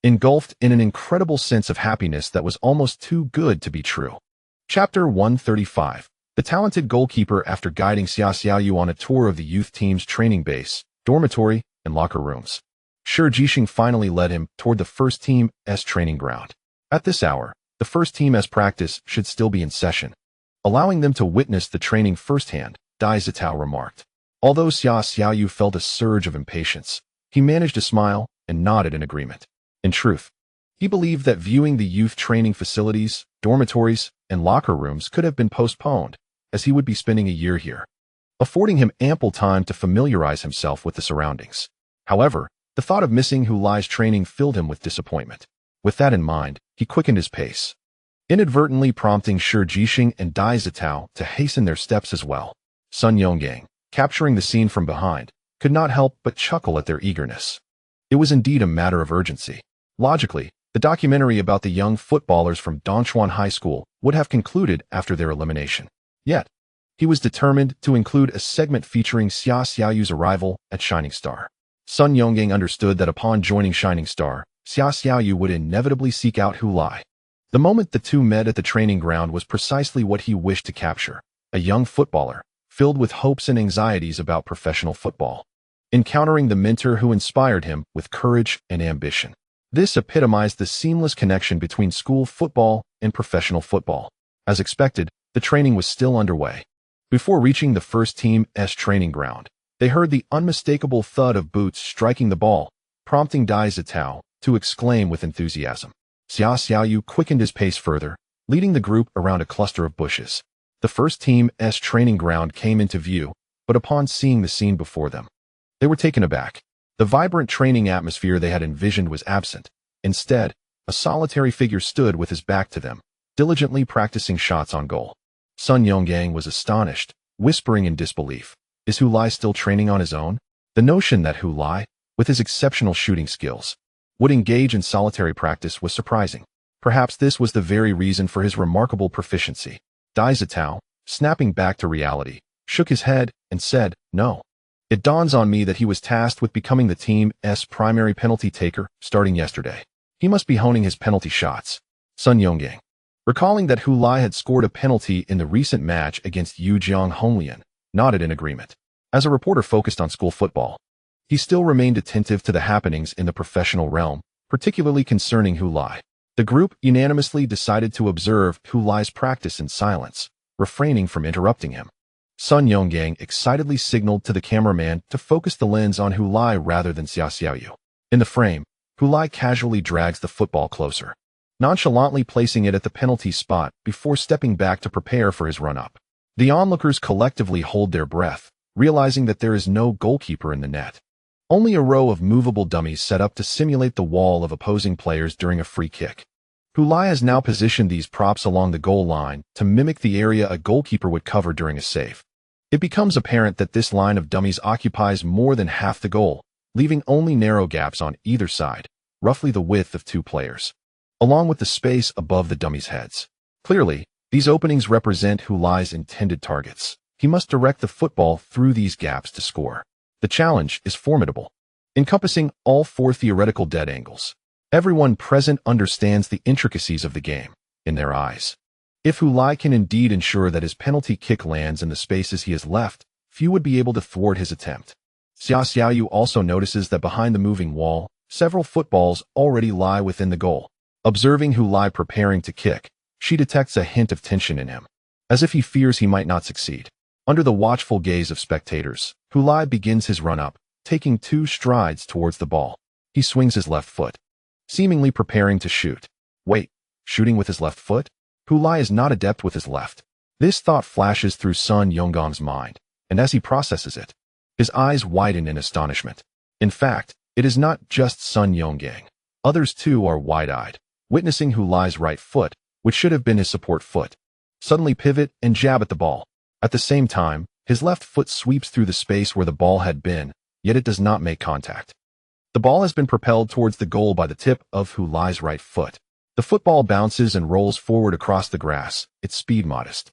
[SPEAKER 1] engulfed in an incredible sense of happiness that was almost too good to be true. Chapter 135. The talented goalkeeper after guiding Xia Xiaoyu on a tour of the youth team's training base, dormitory, and locker rooms. Shi Jixing finally led him toward the first team's training ground. At this hour, the first team's practice should still be in session. Allowing them to witness the training firsthand, Dai Zitao remarked. Although Xia Xiaoyu felt a surge of impatience, he managed to smile and nodded in agreement. In truth, he believed that viewing the youth training facilities, dormitories, and locker rooms could have been postponed, as he would be spending a year here, affording him ample time to familiarize himself with the surroundings. However, the thought of missing Hulai's training filled him with disappointment. With that in mind, he quickened his pace, inadvertently prompting Shi Jixing and Dai Zitao to hasten their steps as well. Sun Yonggang, capturing the scene from behind, could not help but chuckle at their eagerness. It was indeed a matter of urgency. Logically, the documentary about the young footballers from Dongchuan High School would have concluded after their elimination. Yet, he was determined to include a segment featuring Xia Xiaoyu's arrival at Shining Star. Sun Yonggang understood that upon joining Shining Star, Xia Xiaoyu would inevitably seek out Hulai. The moment the two met at the training ground was precisely what he wished to capture, a young footballer, filled with hopes and anxieties about professional football, encountering the mentor who inspired him with courage and ambition. This epitomized the seamless connection between school football and professional football. As expected, the training was still underway. Before reaching the first team's training ground, they heard the unmistakable thud of boots striking the ball, prompting Dai Zitao to exclaim with enthusiasm. Xia Xiaoyu quickened his pace further, leading the group around a cluster of bushes. The first team's training ground came into view, but upon seeing the scene before them, they were taken aback. The vibrant training atmosphere they had envisioned was absent. Instead, a solitary figure stood with his back to them, diligently practicing shots on goal. Sun Yonggang was astonished, whispering in disbelief. Is Hulai still training on his own? The notion that Hulai, with his exceptional shooting skills, would engage in solitary practice was surprising. Perhaps this was the very reason for his remarkable proficiency. Dai Zitao, snapping back to reality, shook his head and said, "No. It dawns on me that he was tasked with becoming the team's primary penalty taker starting yesterday. He must be honing his penalty shots." Sun Yonggang, recalling that Hulai had scored a penalty in the recent match against Yujiang Honglian, nodded in agreement. As a reporter focused on school football, he still remained attentive to the happenings in the professional realm, particularly concerning Hulai. The group unanimously decided to observe Hulai's practice in silence, refraining from interrupting him. Sun Yonggang excitedly signaled to the cameraman to focus the lens on Hulai rather than Xia Xiaoyu. In the frame, Hulai casually drags the football closer, nonchalantly placing it at the penalty spot before stepping back to prepare for his run-up. The onlookers collectively hold their breath, realizing that there is no goalkeeper in the net. Only a row of movable dummies set up to simulate the wall of opposing players during a free kick. Hulai has now positioned these props along the goal line to mimic the area a goalkeeper would cover during a save. It becomes apparent that this line of dummies occupies more than half the goal, leaving only narrow gaps on either side, roughly the width of two players, along with the space above the dummies' heads. Clearly, these openings represent Hulai's intended targets. He must direct the football through these gaps to score. The challenge is formidable, encompassing all four theoretical dead angles. Everyone present understands the intricacies of the game, in their eyes. If Hulai can indeed ensure that his penalty kick lands in the spaces he has left, few would be able to thwart his attempt. Xia Xiaoyu also notices that behind the moving wall, several footballs already lie within the goal. Observing Hulai preparing to kick, she detects a hint of tension in him, as if he fears he might not succeed. Under the watchful gaze of spectators, Hulai begins his run-up, taking 2 strides towards the ball. He swings his left foot, seemingly preparing to shoot. Wait, shooting with his left foot? Hulai is not adept with his left. This thought flashes through Sun Yonggang's mind, and as he processes it, his eyes widen in astonishment. In fact, it is not just Sun Yonggang. Others too are wide-eyed, witnessing Hulai's right foot, which should have been his support foot, suddenly pivot and jab at the ball. At the same time, his left foot sweeps through the space where the ball had been, yet it does not make contact. The ball has been propelled towards the goal by the tip of Hulai's right foot. The football bounces and rolls forward across the grass, its speed modest,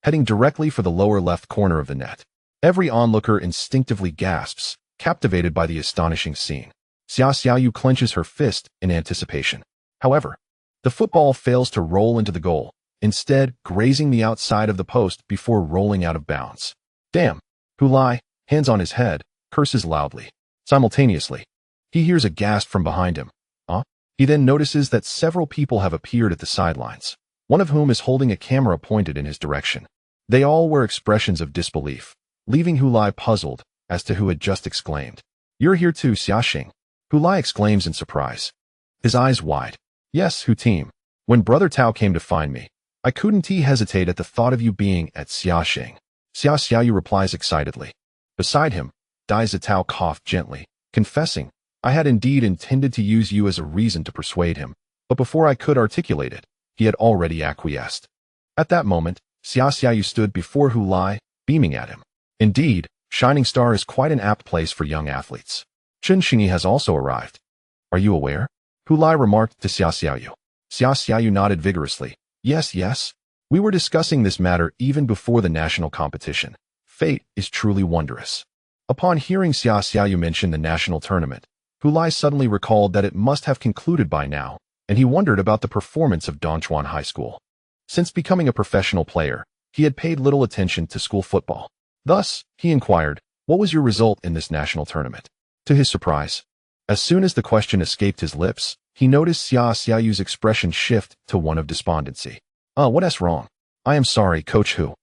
[SPEAKER 1] heading directly for the lower left corner of the net. Every onlooker instinctively gasps, captivated by the astonishing scene. Xia Xiaoyu clenches her fist in anticipation. However, the football fails to roll into the goal, instead grazing the outside of the post before rolling out of bounds. Damn! Hulai, hands on his head, curses loudly. Simultaneously, he hears a gasp from behind him. He then notices that several people have appeared at the sidelines, one of whom is holding a camera pointed in his direction. They all wear expressions of disbelief, leaving Hulai puzzled as to who had just exclaimed. "You're here too, Xiaxing," Hulai exclaims in surprise. his eyes wide. Yes, who team? When Brother Tao came to find me, I couldn't hesitate at the thought of you being at Xiaxing. Xia Xiaoyu replies excitedly. Beside him, Dai Zitao coughed gently, confessing, I had indeed intended to use you as a reason to persuade him, but before I could articulate it, he had already acquiesced. At that moment, Xia Xiaoyu stood before Hu Lai, beaming at him. Indeed, Shining Star is quite an apt place for young athletes. Chen Xingyi has also arrived. Are you aware? Hu Lai remarked to Xia Xiaoyu. Xia Xiaoyu nodded vigorously. Yes. We were discussing this matter even before the national competition. Fate is truly wondrous. Upon hearing Xia Xiaoyu mention the national tournament, Hu Lai suddenly recalled that it must have concluded by now, and he wondered about the performance of Dongchuan High School. Since becoming a professional player, he had paid little attention to school football. Thus, he inquired, what was your result in this national tournament? To his surprise, as soon as the question escaped his lips, he noticed Xia Xiaoyu's expression shift to one of despondency. What's wrong? I am sorry, Coach Hu.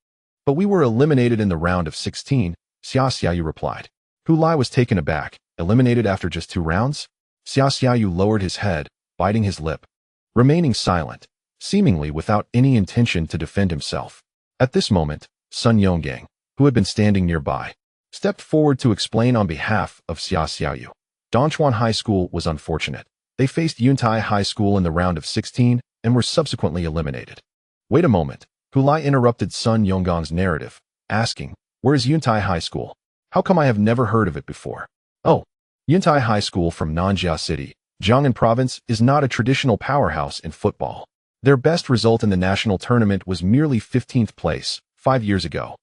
[SPEAKER 1] But we were eliminated in the round of 16, Xia Xiaoyu replied. Hu Lai was taken aback. Eliminated after just 2 rounds? Xia Xiaoyu lowered his head, biting his lip, remaining silent, seemingly without any intention to defend himself. At this moment, Sun Yonggang, who had been standing nearby, stepped forward to explain on behalf of Xia Xiaoyu. Dongchuan High School was unfortunate. They faced Yuntai High School in the round of 16 and were subsequently eliminated. Wait a moment. Hu Lai interrupted Sun Yonggang's narrative, asking, where is Yuntai High School? How come I have never heard of it before? Oh, Yuntai High School from Nanjia City, Jiangnan Province, is not a traditional powerhouse in football. Their best result in the national tournament was merely 15th place, 5 years ago.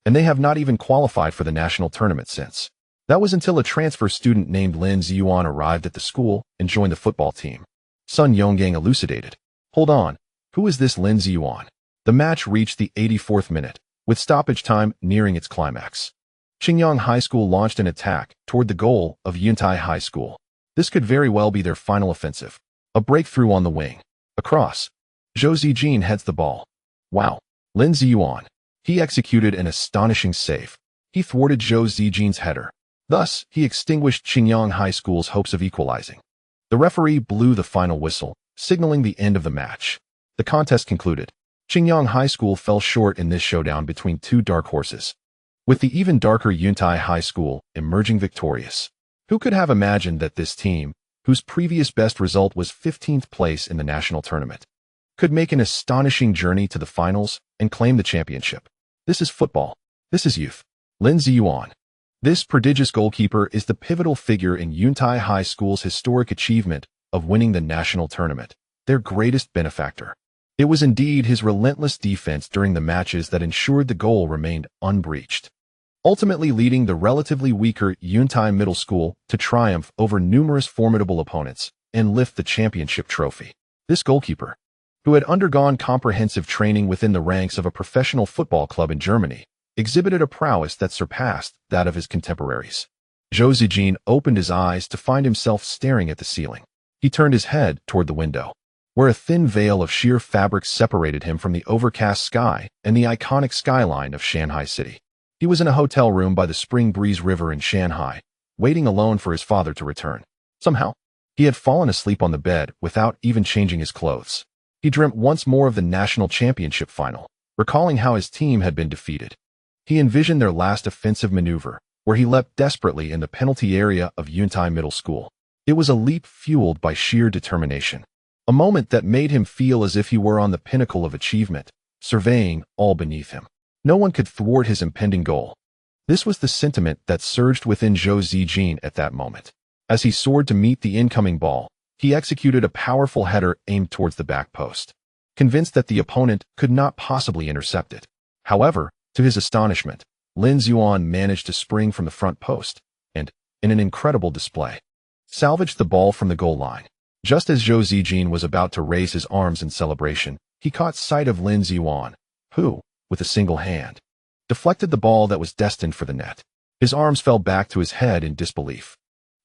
[SPEAKER 1] And they have not even qualified for the national tournament since. That was until a transfer student named Lin Ziyuan arrived at the school and joined the football team. Sun Yonggang elucidated. Hold on, who is this Lin Ziyuan? The match reached the 84th minute, with stoppage time nearing its climax. Qingyang High School launched an attack toward the goal of Yuntai High School. This could very well be their final offensive. A breakthrough on the wing. Across. Zhou Zijin heads the ball. Wow. Lin Ziyuan. He executed an astonishing save. He thwarted Zhou Zijin's header. Thus, he extinguished Qingyang High School's hopes of equalizing. The referee blew the final whistle, signaling the end of the match. The contest concluded. Qingyang High School fell short in this showdown between 2 dark horses, with the even darker Yuntai High School emerging victorious. Who could have imagined that this team, whose previous best result was 15th place in the national tournament, could make an astonishing journey to the finals and claim the championship? This is football. This is youth. Lin Ziyuan. This prodigious goalkeeper is the pivotal figure in Yuntai High School's historic achievement of winning the national tournament, their greatest benefactor. It was indeed his relentless defense during the matches that ensured the goal remained unbreached, ultimately leading the relatively weaker Yuntai Middle School to triumph over numerous formidable opponents and lift the championship trophy. This goalkeeper, who had undergone comprehensive training within the ranks of a professional football club in Germany, exhibited a prowess that surpassed that of his contemporaries. Zhou Zijin opened his eyes to find himself staring at the ceiling. He turned his head toward the window, where a thin veil of sheer fabric separated him from the overcast sky and the iconic skyline of Shanghai City. He was in a hotel room by the Spring Breeze River in Shanghai, waiting alone for his father to return. Somehow, he had fallen asleep on the bed without even changing his clothes. He dreamt once more of the national championship final, recalling how his team had been defeated. He envisioned their last offensive maneuver, where he leapt desperately in the penalty area of Yuntai Middle School. It was a leap fueled by sheer determination. A moment that made him feel as if he were on the pinnacle of achievement, surveying all beneath him. No one could thwart his impending goal. This was the sentiment that surged within Zhou Zijin at that moment. As he soared to meet the incoming ball, he executed a powerful header aimed towards the back post, convinced that the opponent could not possibly intercept it. However, to his astonishment, Lin Ziyuan managed to spring from the front post and, in an incredible display, salvaged the ball from the goal line. Just as Zhou Zijin was about to raise his arms in celebration, he caught sight of Lin Ziyuan, who, with a single hand, deflected the ball that was destined for the net. His arms fell back to his head in disbelief.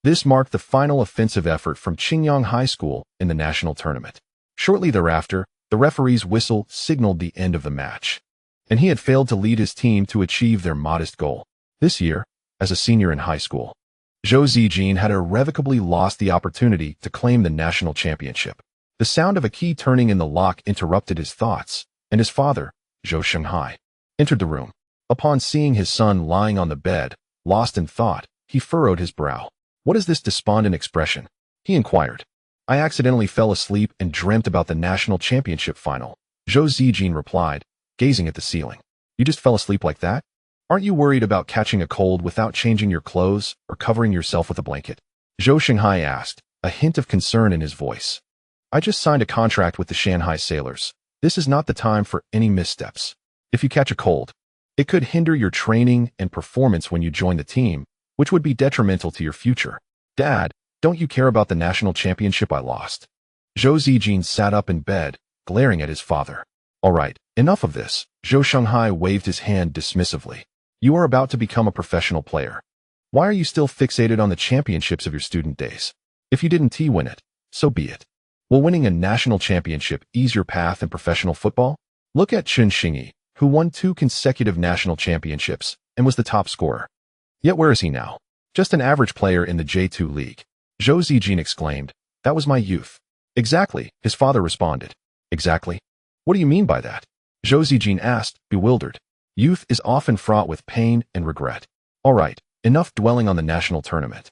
[SPEAKER 1] This marked the final offensive effort from Qingyang High School in the national tournament. Shortly thereafter, the referee's whistle signaled the end of the match, and he had failed to lead his team to achieve their modest goal. This year, as a senior in high school, Zhou Zijin had irrevocably lost the opportunity to claim the national championship. The sound of a key turning in the lock interrupted his thoughts, and his father, Zhou Shanghai, entered the room. Upon seeing his son lying on the bed, lost in thought, he furrowed his brow. "What is this despondent expression?" he inquired. "I accidentally fell asleep and dreamt about the national championship final," Zhou Zijin replied, gazing at the ceiling. "You just fell asleep like that? Aren't you worried about catching a cold without changing your clothes or covering yourself with a blanket?" Zhou Shanghai asked, a hint of concern in his voice. "I just signed a contract with the Shanghai Sailors. This is not the time for any missteps. If you catch a cold, it could hinder your training and performance when you join the team, which would be detrimental to your future. Dad, don't you care about the national championship I lost?" Zhou Zijin sat up in bed, glaring at his father. "All right, enough of this." Zhou Shanghai waved his hand dismissively. "You are about to become a professional player. Why are you still fixated on the championships of your student days? If you didn't win it, so be it. Will winning a national championship ease your path in professional football? Look at Chen Xingyi, who won 2 consecutive national championships and was the top scorer. Yet where is he now? Just an average player in the J2 league." Zhou Zijin exclaimed. "That was my youth." "Exactly," his father responded. "Exactly? What do you mean by that?" Zhou Zijin asked, bewildered. "Youth is often fraught with pain and regret. All right, enough dwelling on the national tournament.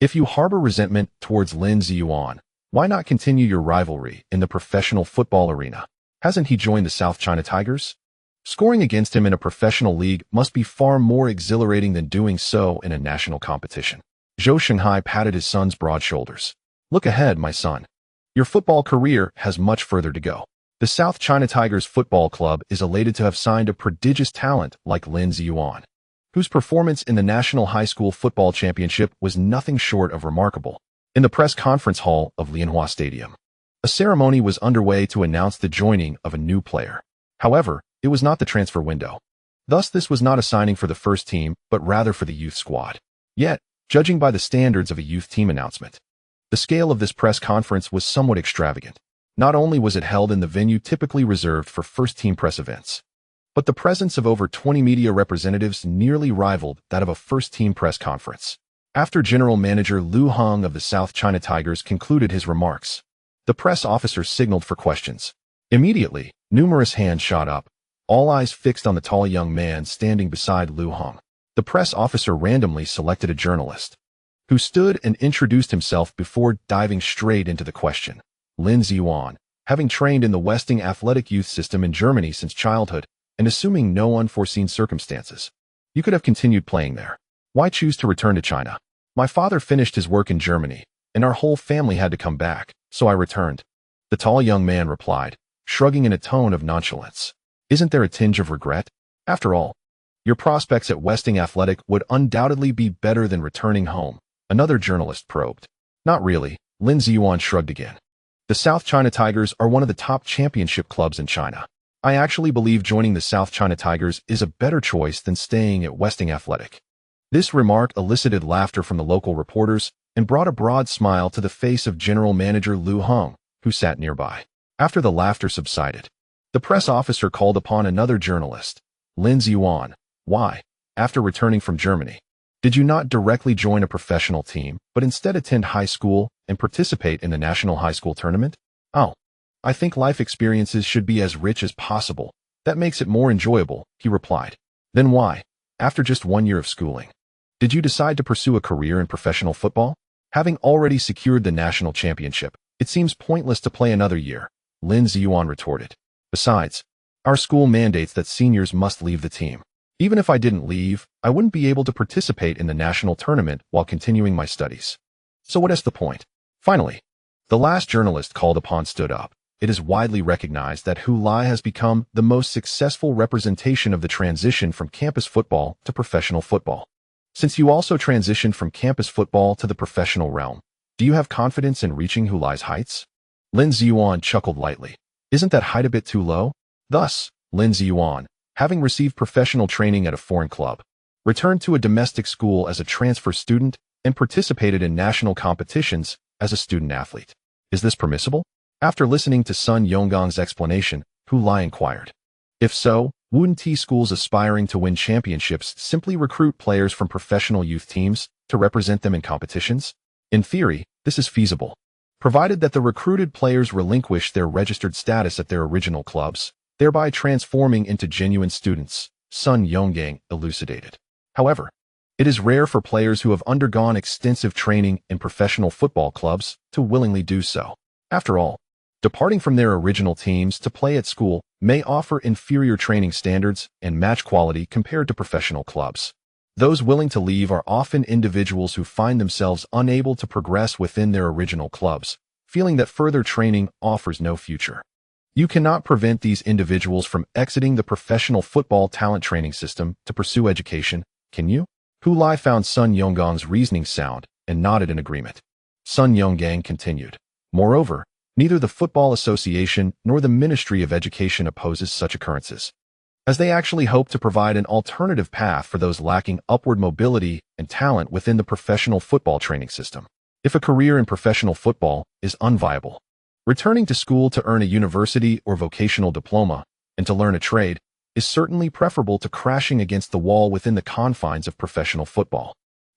[SPEAKER 1] If you harbor resentment towards Lin Ziyuan, why not continue your rivalry in the professional football arena? Hasn't he joined the South China Tigers? Scoring against him in a professional league must be far more exhilarating than doing so in a national competition." Zhou Shanghai patted his son's broad shoulders. "Look ahead, my son. Your football career has much further to go. The South China Tigers Football Club is elated to have signed a prodigious talent like Lin Ziyuan, whose performance in the National High School Football Championship was nothing short of remarkable." In the press conference hall of Lianhua Stadium, a ceremony was underway to announce the joining of a new player. However, it was not the transfer window. Thus, this was not a signing for the first team, but rather for the youth squad. Yet, judging by the standards of a youth team announcement, the scale of this press conference was somewhat extravagant. Not only was it held in the venue typically reserved for first-team press events, but the presence of over 20 media representatives nearly rivaled that of a first-team press conference. After General Manager Lu Hong of the South China Tigers concluded his remarks, the press officer signaled for questions. Immediately, numerous hands shot up, all eyes fixed on the tall young man standing beside Lu Hong. The press officer randomly selected a journalist, who stood and introduced himself before diving straight into the question. Lin Ziyuan, having trained in the Westing athletic youth system in Germany since childhood, and assuming no unforeseen circumstances, you could have continued playing there. Why choose to return to China? My father finished his work in Germany, and our whole family had to come back, so I returned. The tall young man replied, shrugging in a tone of nonchalance. Isn't there a tinge of regret? After all, your prospects at Westing Athletic would undoubtedly be better than returning home, another journalist probed. Not really, Lin Ziyuan shrugged again. The South China Tigers are one of the top championship clubs in China. I actually believe joining the South China Tigers is a better choice than staying at Westing Athletic. This remark elicited laughter from the local reporters and brought a broad smile to the face of General Manager Lu Hong, who sat nearby. After the laughter subsided, the press officer called upon another journalist. Lin Ziyuan, why, after returning from Germany, did you not directly join a professional team, but instead attend high school and participate in the National High School Tournament? Oh, I think life experiences should be as rich as possible. That makes it more enjoyable, he replied. Then why, after just 1 year of schooling, did you decide to pursue a career in professional football? Having already secured the national championship, it seems pointless to play another year, Lin Ziyuan retorted. Besides, our school mandates that seniors must leave the team. Even if I didn't leave, I wouldn't be able to participate in the national tournament while continuing my studies. So what is the point? Finally, the last journalist called upon stood up. It is widely recognized that Hu Lai has become the most successful representation of the transition from campus football to professional football. Since you also transitioned from campus football to the professional realm, do you have confidence in reaching Hu Lai's heights? Lin Ziyuan chuckled lightly. Isn't that height a bit too low? Thus, Lin Ziyuan, having received professional training at a foreign club, returned to a domestic school as a transfer student and participated in national competitions as a student athlete. Is this permissible? After listening to Sun Yonggong's explanation, Hu Lai inquired. If so, wouldn't schools aspiring to win championships simply recruit players from professional youth teams to represent them in competitions? In theory, this is feasible, provided that the recruited players relinquish their registered status at their original clubs, thereby transforming into genuine students, Sun Yonggang elucidated. However, it is rare for players who have undergone extensive training in professional football clubs to willingly do so. After all, departing from their original teams to play at school may offer inferior training standards and match quality compared to professional clubs. Those willing to leave are often individuals who find themselves unable to progress within their original clubs, feeling that further training offers no future. You cannot prevent these individuals from exiting the professional football talent training system to pursue education, can you? Hu Lai found Sun Yonggang's reasoning sound and nodded in agreement. Sun Yonggang continued. Moreover, neither the Football Association nor the Ministry of Education opposes such occurrences, as they actually hope to provide an alternative path for those lacking upward mobility and talent within the professional football training system. If a career in professional football is unviable, returning to school to earn a university or vocational diploma and to learn a trade is certainly preferable to crashing against the wall within the confines of professional football.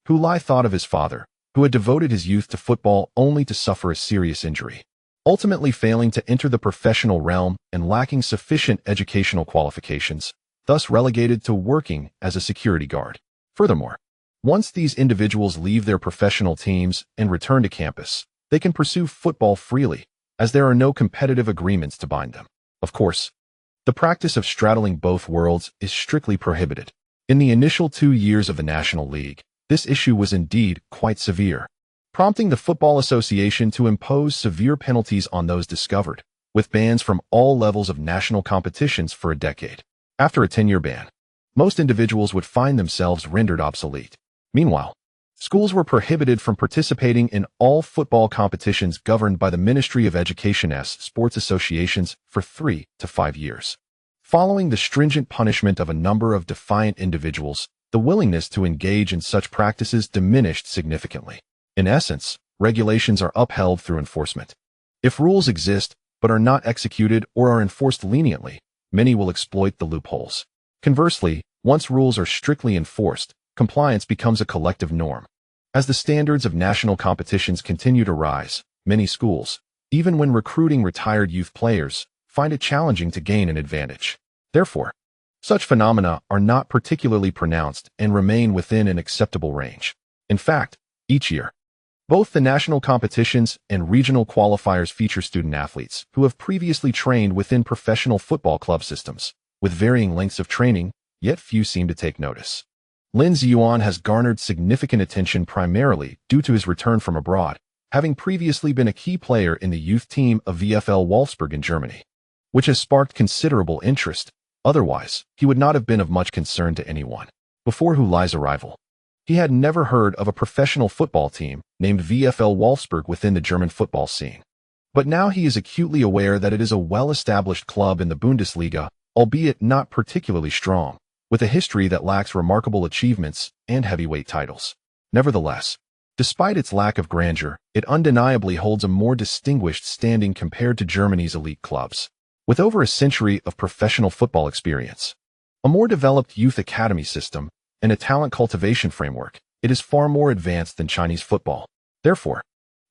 [SPEAKER 1] Hu Lai thought of his father, who had devoted his youth to football only to suffer a serious injury, ultimately failing to enter the professional realm and lacking sufficient educational qualifications, thus relegated to working as a security guard. Furthermore, once these individuals leave their professional teams and return to campus, they can pursue football freely, as there are no competitive agreements to bind them. Of course, the practice of straddling both worlds is strictly prohibited. In the initial 2 years of the National League, this issue was indeed quite severe, prompting the Football Association to impose severe penalties on those discovered, with bans from all levels of national competitions for a decade. After a 10-year ban, most individuals would find themselves rendered obsolete. Meanwhile, schools were prohibited from participating in all football competitions governed by the Ministry of Education's sports associations for 3 to 5 years. Following the stringent punishment of a number of defiant individuals, the willingness to engage in such practices diminished significantly. In essence, regulations are upheld through enforcement. If rules exist but are not executed or are enforced leniently, many will exploit the loopholes. Conversely, once rules are strictly enforced, compliance becomes a collective norm. As the standards of national competitions continue to rise, many schools, even when recruiting retired youth players, find it challenging to gain an advantage. Therefore, such phenomena are not particularly pronounced and remain within an acceptable range. In fact, each year, both the national competitions and regional qualifiers feature student-athletes who have previously trained within professional football club systems, with varying lengths of training, yet few seem to take notice. Lin Ziyuan has garnered significant attention primarily due to his return from abroad, having previously been a key player in the youth team of VfL Wolfsburg in Germany, which has sparked considerable interest. Otherwise, he would not have been of much concern to anyone. Before Hu Lai's arrival, he had never heard of a professional football team named VfL Wolfsburg within the German football scene. But now he is acutely aware that it is a well-established club in the Bundesliga, albeit not particularly strong, with a history that lacks remarkable achievements and heavyweight titles. Nevertheless, despite its lack of grandeur, it undeniably holds a more distinguished standing compared to Germany's elite clubs. With over a century of professional football experience, a more developed youth academy system, and a talent cultivation framework, it is far more advanced than Chinese football. Therefore,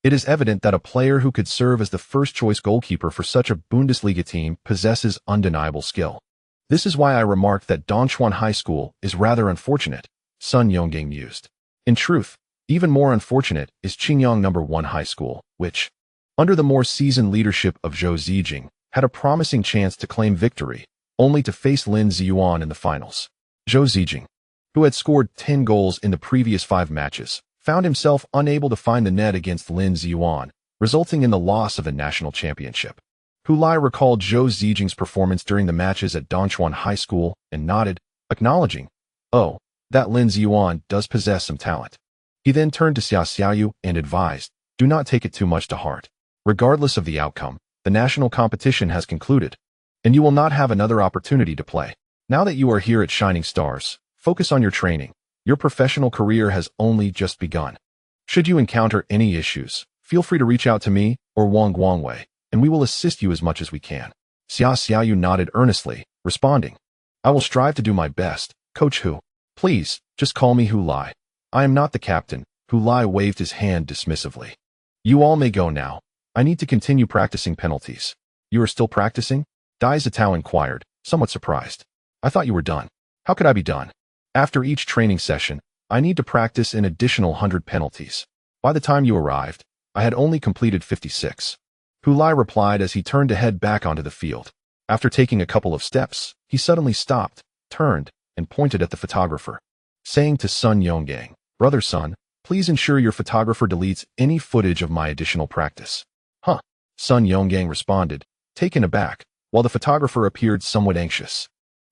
[SPEAKER 1] it is evident that a player who could serve as the first-choice goalkeeper for such a Bundesliga team possesses undeniable skill. This is why I remarked that Dongchuan High School is rather unfortunate, Sun Yonggang mused. In truth, even more unfortunate is Qingyang No. 1 High School, which, under the more seasoned leadership of Zhou Zijing, had a promising chance to claim victory, only to face Lin Ziyuan in the finals. Zhou Zijing, who had scored 10 goals in the previous 5 matches, found himself unable to find the net against Lin Ziyuan, resulting in the loss of the national championship. Hu Lai recalled Zhou Zijing's performance during the matches at Dongchuan High School and nodded, acknowledging, "Oh, that Lin Ziyuan does possess some talent." He then turned to Xia Xiaoyu and advised, "Do not take it too much to heart. Regardless of the outcome, the national competition has concluded, and you will not have another opportunity to play. Now that you are here at Shining Stars, focus on your training. Your professional career has only just begun. Should you encounter any issues, feel free to reach out to me or Wang Guangwei, and we will assist you as much as we can." Xia Xiaoyu nodded earnestly, responding, "I will strive to do my best, Coach Hu. Please, just call me Hu Lai. I am not the captain, Hu Lai waved his hand dismissively. You all may go now. I need to continue practicing penalties. You are still practicing? Dai Zitao inquired, somewhat surprised. I thought you were done. How could I be done? After each training session, I need to practice an additional 100 penalties. By the time you arrived, I had only completed 56. Hu Lai replied as he turned to head back onto the field. After taking a couple of steps, he suddenly stopped, turned, and pointed at the photographer, saying to Sun Yonggang, Brother Sun, please ensure your photographer deletes any footage of my additional practice. Huh? Sun Yonggang responded, taken aback, while the photographer appeared somewhat anxious.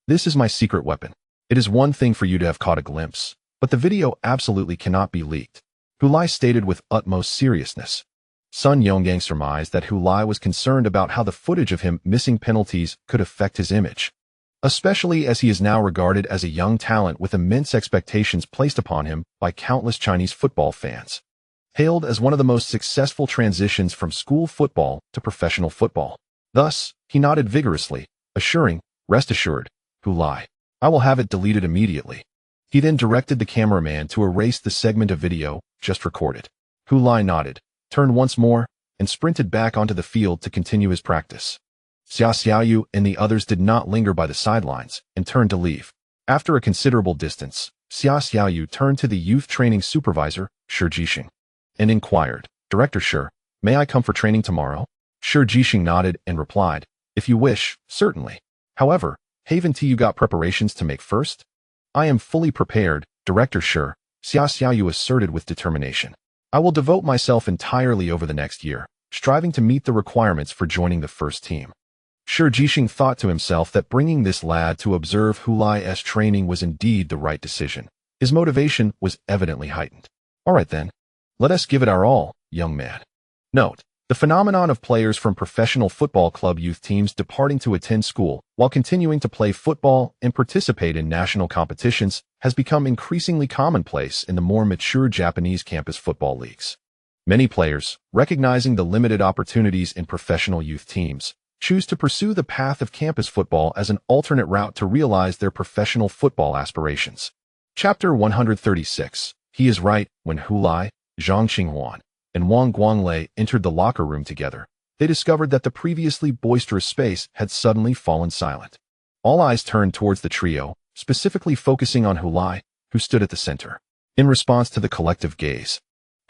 [SPEAKER 1] This is my secret weapon. It is one thing for you to have caught a glimpse, but the video absolutely cannot be leaked, Hu Lai stated with utmost seriousness. Sun Yonggang surmised that Hu Lai was concerned about how the footage of him missing penalties could affect his image, especially as he is now regarded as a young talent with immense expectations placed upon him by countless Chinese football fans. Hailed as one of the most successful transitions from school football to professional football. Thus, he nodded vigorously, assuring, rest assured, Hu Lai, I will have it deleted immediately. He then directed the cameraman to erase the segment of video just recorded. Hu Lai nodded, turned once more, and sprinted back onto the field to continue his practice. Xia Xiaoyu and the others did not linger by the sidelines and turned to leave. After a considerable distance, Xia Xiaoyu turned to the youth training supervisor, Shi Jixing, and inquired, Director Shi, may I come for training tomorrow? Shi Jixing nodded and replied, if you wish, certainly. However, haven't you got preparations to make first? I am fully prepared, Director Shi, Xia Xiaoyu asserted with determination. I will devote myself entirely over the next year, striving to meet the requirements for joining the first team. Shi Jixing thought to himself that bringing this lad to observe Hu Lai's training was indeed the right decision. His motivation was evidently heightened. All right then. Let us give it our all, young man. Note: the phenomenon of players from professional football club youth teams departing to attend school while continuing to play football and participate in national competitions has become increasingly commonplace in the more mature Japanese campus football leagues. Many players, recognizing the limited opportunities in professional youth teams, choose to pursue the path of campus football as an alternate route to realize their professional football aspirations. Chapter 136. He is right. When Hu Lai, Zhang Qinghuan, and Wang Guanglei entered the locker room together, they discovered that the previously boisterous space had suddenly fallen silent. All eyes turned towards the trio, specifically focusing on Hu Lai, who stood at the center. In response to the collective gaze,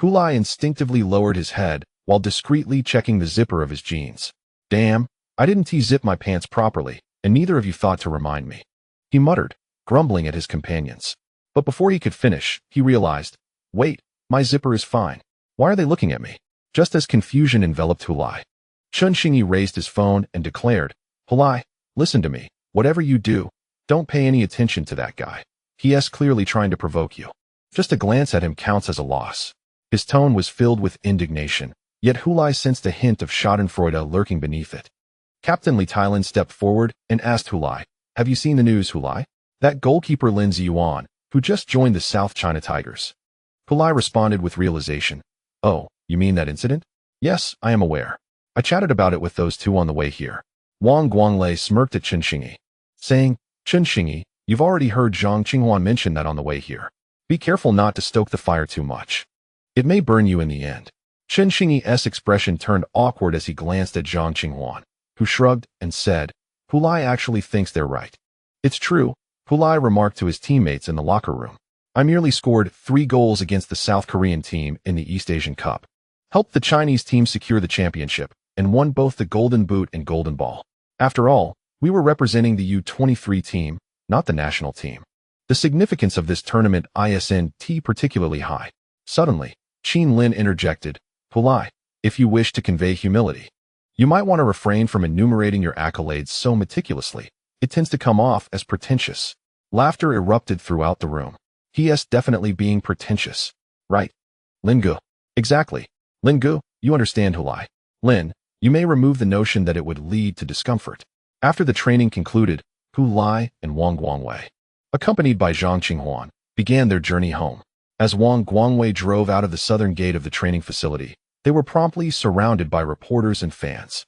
[SPEAKER 1] Hu Lai instinctively lowered his head while discreetly checking the zipper of his jeans. Damn, I didn't zip my pants properly, and neither of you thought to remind me, he muttered, grumbling at his companions. But before he could finish, he realized, wait, my zipper is fine. Why are they looking at me? Just as confusion enveloped Hu Lai, Chun Xingyi raised his phone and declared, Hu Lai, listen to me. Whatever you do, don't pay any attention to that guy. He is clearly trying to provoke you. Just a glance at him counts as a loss. His tone was filled with indignation, yet Hu Lai sensed a hint of schadenfreude lurking beneath it. Captain Li Tailan stepped forward and asked Hu Lai, have you seen the news, Hu Lai? That goalkeeper Lin Ziyuan, who just joined the South China Tigers. Hu Lai responded with realization. Oh, you mean that incident? Yes, I am aware. I chatted about it with those two on the way here. Wang Guanglei smirked at Chun Xingyi, saying, Chun Xingyi, you've already heard Zhang Qinghuan mention that on the way here. Be careful not to stoke the fire too much. It may burn you in the end. Chun Xingyi's expression turned awkward as he glanced at Zhang Qinghuan, who shrugged and said, Hu Lai actually thinks they're right. It's true, Hu Lai remarked to his teammates in the locker room. I merely scored 3 goals against the South Korean team in the East Asian Cup, helped the Chinese team secure the championship, and won both the Golden Boot and Golden Ball. After all, we were representing the U-23 team, not the national team. The significance of this tournament isn't particularly high. Suddenly, Qin Lin interjected, Hu Lai, if you wish to convey humility, you might want to refrain from enumerating your accolades so meticulously. It tends to come off as pretentious. Laughter erupted throughout the room. He is definitely being pretentious. Right. Lin Gu. Exactly. Lin Gu, you understand, Hu Lai. Lin, you may remove the notion that it would lead to discomfort. After the training concluded, Hu Lai and Wang Guanglei, accompanied by Zhang Qinghuan, began their journey home. As Wang Guanglei drove out of the southern gate of the training facility, they were promptly surrounded by reporters and fans.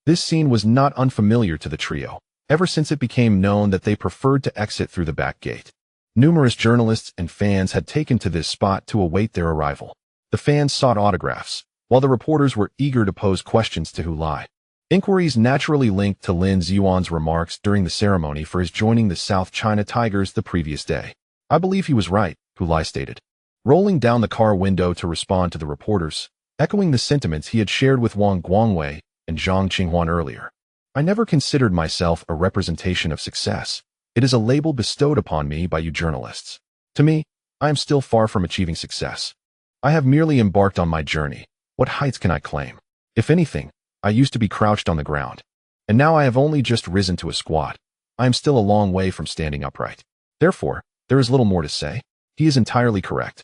[SPEAKER 1] This scene was not unfamiliar to the trio, ever since it became known that they preferred to exit through the back gate. Numerous journalists and fans had taken to this spot to await their arrival. The fans sought autographs, while the reporters were eager to pose questions to Hu Lai. Inquiries naturally linked to Lin Ziyuan's remarks during the ceremony for his joining the South China Tigers the previous day. I believe he was right, Hu Lai stated, rolling down the car window to respond to the reporters, echoing the sentiments he had shared with Wang Guangwei and Zhang Qinghuan earlier. I never considered myself a representation of success. It is a label bestowed upon me by you journalists. To me, I am still far from achieving success. I have merely embarked on my journey. What heights can I claim? If anything, I used to be crouched on the ground, and now I have only just risen to a squat. I am still a long way from standing upright. Therefore, there is little more to say. He is entirely correct.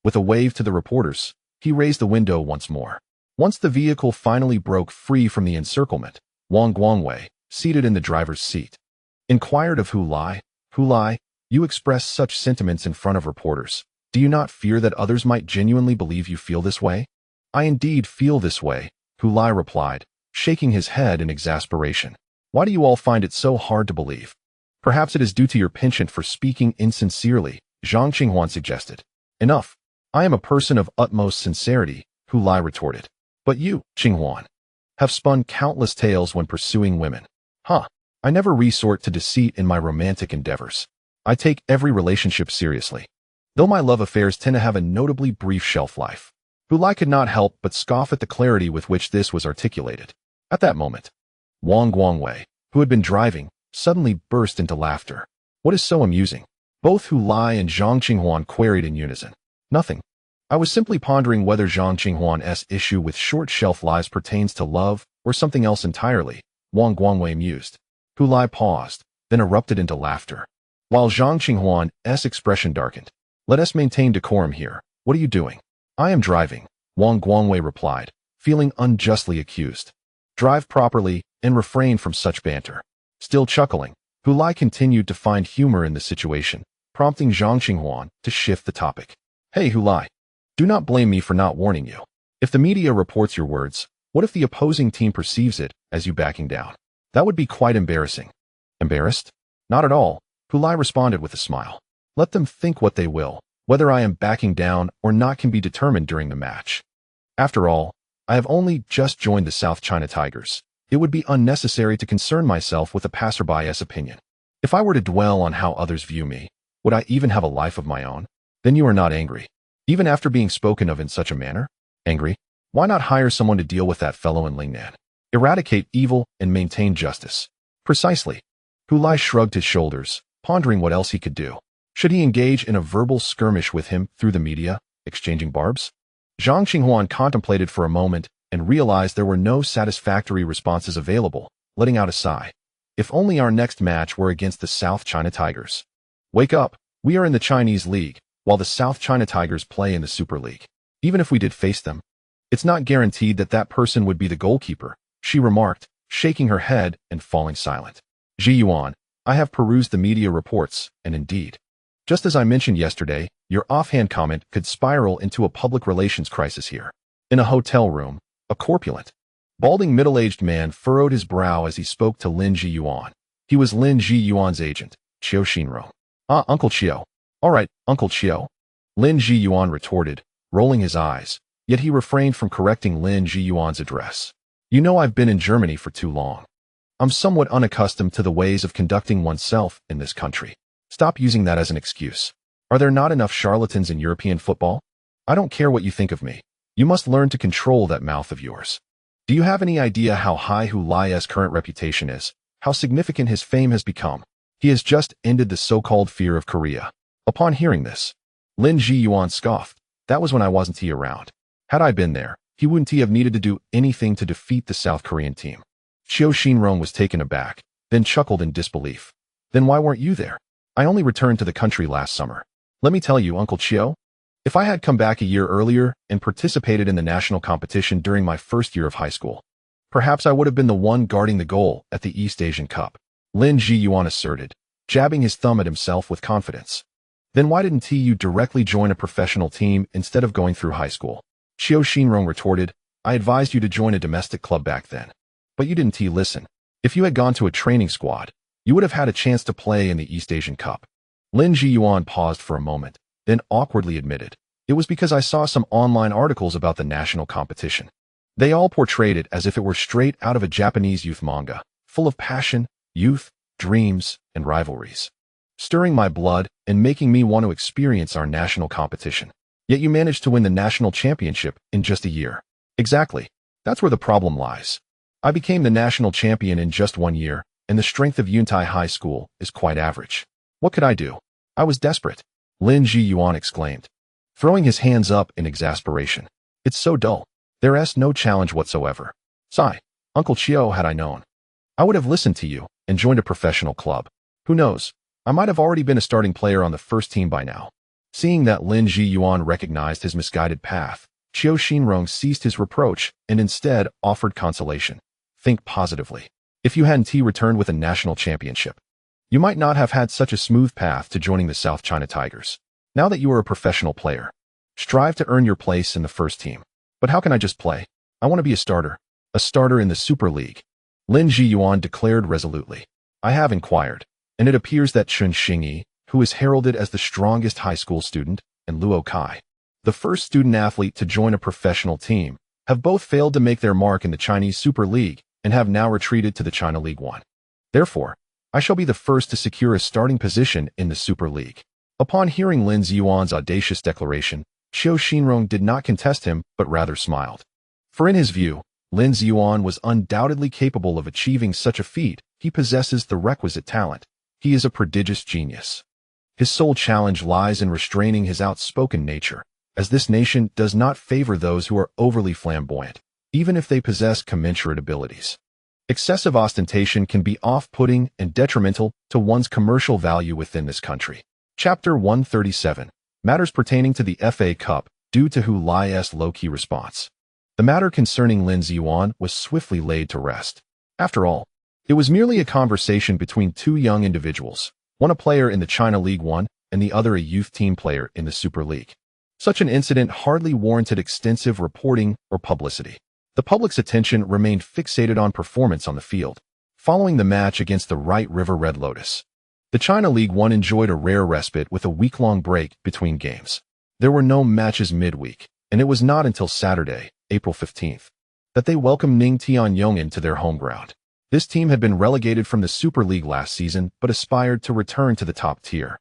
[SPEAKER 1] With a wave to the reporters, he raised the window once more. Once the vehicle finally broke free from the encirclement, Wang Guangwei, seated in the driver's seat, inquired of Hu Lai. Hu Lai, you express such sentiments in front of reporters. Do you not fear that others might genuinely believe you feel this way? I indeed feel this way, Hu Lai replied, shaking his head in exasperation. Why do you all find it so hard to believe? Perhaps it is due to your penchant for speaking insincerely, Zhang Qinghuan suggested. Enough. I am a person of utmost sincerity, Hu Lai retorted. But you, Qinghuan, have spun countless tales when pursuing women. I never resort to deceit in my romantic endeavors. I take every relationship seriously, though my love affairs tend to have a notably brief shelf life. Hu Lai could not help but scoff at the clarity with which this was articulated. At that moment, Wang Guangwei, who had been driving, suddenly burst into laughter. What is so amusing? Both Hu Lai and Zhang Qinghuan queried in unison. Nothing. I was simply pondering whether Zhang Qinghuan's issue with short shelf lives pertains to love or something else entirely, Wang Guangwei mused. Hu Lai paused, then erupted into laughter, while Zhang Qinghuan's expression darkened. Let us maintain decorum here. What are you doing? I am driving, Wang Guangwei replied, feeling unjustly accused. Drive properly and refrain from such banter. Still chuckling, Hu Lai continued to find humor in the situation, prompting Zhang Qinghuan to shift the topic. Hey Hu Lai, do not blame me for not warning you. If the media reports your words, what if the opposing team perceives it as you backing down? That would be quite embarrassing. Embarrassed? Not at all, Hu Lai responded with a smile. Let them think what they will. Whether I am backing down or not can be determined during the match. After all, I have only just joined the South China Tigers. It would be unnecessary to concern myself with a passerby's opinion. If I were to dwell on how others view me, would I even have a life of my own? Then you are not angry, even after being spoken of in such a manner? Angry? Why not hire someone to deal with that fellow in Lingnan? Eradicate evil and maintain justice. Precisely. Hu Lai shrugged his shoulders, pondering what else he could do. Should he engage in a verbal skirmish with him through the media, exchanging barbs? Zhang Qinghuan contemplated for a moment and realized there were no satisfactory responses available, letting out a sigh. If only our next match were against the South China Tigers. Wake up, we are in the Chinese League, while the South China Tigers play in the Super League. Even if we did face them, it's not guaranteed that that person would be the goalkeeper, she remarked, shaking her head and falling silent. Ziyuan, I have perused the media reports, and indeed, just as I mentioned yesterday, your offhand comment could spiral into a public relations crisis here. In a hotel room, a corpulent, balding middle-aged man furrowed his brow as he spoke to Lin Ziyuan. He was Lin Ziyuan's agent, Qiu Xinrong. Ah, Uncle Qiu. All right, Uncle Qiu. Lin Ziyuan retorted, rolling his eyes, yet he refrained from correcting Lin Ziyuan's address. You know I've been in Germany for too long. I'm somewhat unaccustomed to the ways of conducting oneself in this country. Stop using that as an excuse. Are there not enough charlatans in European football? I don't care what you think of me. You must learn to control that mouth of yours. Do you have any idea how high Hu Lai's current reputation is? How significant his fame has become? He has just ended the so-called fear of Korea. Upon hearing this, Lin Ziyuan scoffed. That was when I wasn't around. Had I been there, he wouldn't have needed to do anything to defeat the South Korean team. Qiu Xinrong was taken aback, then chuckled in disbelief. Then why weren't you there? I only returned to the country last summer. Let me tell you, Uncle Qiu, if I had come back a year earlier and participated in the national competition during my first year of high school, perhaps I would have been the one guarding the goal at the East Asian Cup, Lin Ziyuan asserted, jabbing his thumb at himself with confidence. Then why didn't you directly join a professional team instead of going through high school? Qiu Xinrong retorted, I advised you to join a domestic club back then. But you didn't listen. If you had gone to a training squad, you would have had a chance to play in the East Asian Cup. Lin Jiyuan paused for a moment, then awkwardly admitted, "It was because I saw some online articles about the national competition. They all portrayed it as if it were straight out of a Japanese youth manga, full of passion, youth, dreams, and rivalries, stirring my blood and making me want to experience our national competition. Yet you managed to win the national championship in just a year." "Exactly. That's where the problem lies. I became the national champion in just 1 year, and the strength of Yuntai High School is quite average. What could I do? I was desperate," Lin Jiyuan exclaimed, throwing his hands up in exasperation. "It's so dull. There's no challenge whatsoever. Sigh, Uncle Chio, had I known, I would have listened to you and joined a professional club. Who knows, I might have already been a starting player on the first team by now." Seeing that Lin Jiyuan recognized his misguided path, Qiu Xinrong ceased his reproach and instead offered consolation. "Think positively. If you hadn't returned with a national championship, you might not have had such a smooth path to joining the South China Tigers. Now that you are a professional player, strive to earn your place in the first team." "But how can I just play? I want to be a starter in the Super League," Lin Jiyuan declared resolutely. "I have inquired, and it appears that Chen Xingyi, who is heralded as the strongest high school student, and Luo Kai, the first student athlete to join a professional team, have both failed to make their mark in the Chinese Super League and have now retreated to the China League 1. Therefore, I shall be the first to secure a starting position in the Super League." Upon hearing Lin Jiyuan's audacious declaration, Qiu Xinrong did not contest him but rather smiled. For in his view, Lin Jiyuan was undoubtedly capable of achieving such a feat. He possesses the requisite talent. He is a prodigious genius. His sole challenge lies in restraining his outspoken nature, as this nation does not favor those who are overly flamboyant, even if they possess commensurate abilities. Excessive ostentation can be off-putting and detrimental to one's commercial value within this country. Chapter 137. Matters pertaining to the FA Cup, due to Hu Lai's low-key response. The matter concerning Lin Jiyuan was swiftly laid to rest. After all, it was merely a conversation between two young individuals, one a player in the China League 1 and the other a youth team player in the Super League. Such an incident hardly warranted extensive reporting or publicity. The public's attention remained fixated on performance on the field. Following the match against the Right River Red Lotus, the China League 1 enjoyed a rare respite with a week-long break between games. There were no matches midweek, and it was not until Saturday, April 15th, that they welcomed Ningtian Yong'an to their home ground. This team had been relegated from the Super League last season but aspired to return to the top tier.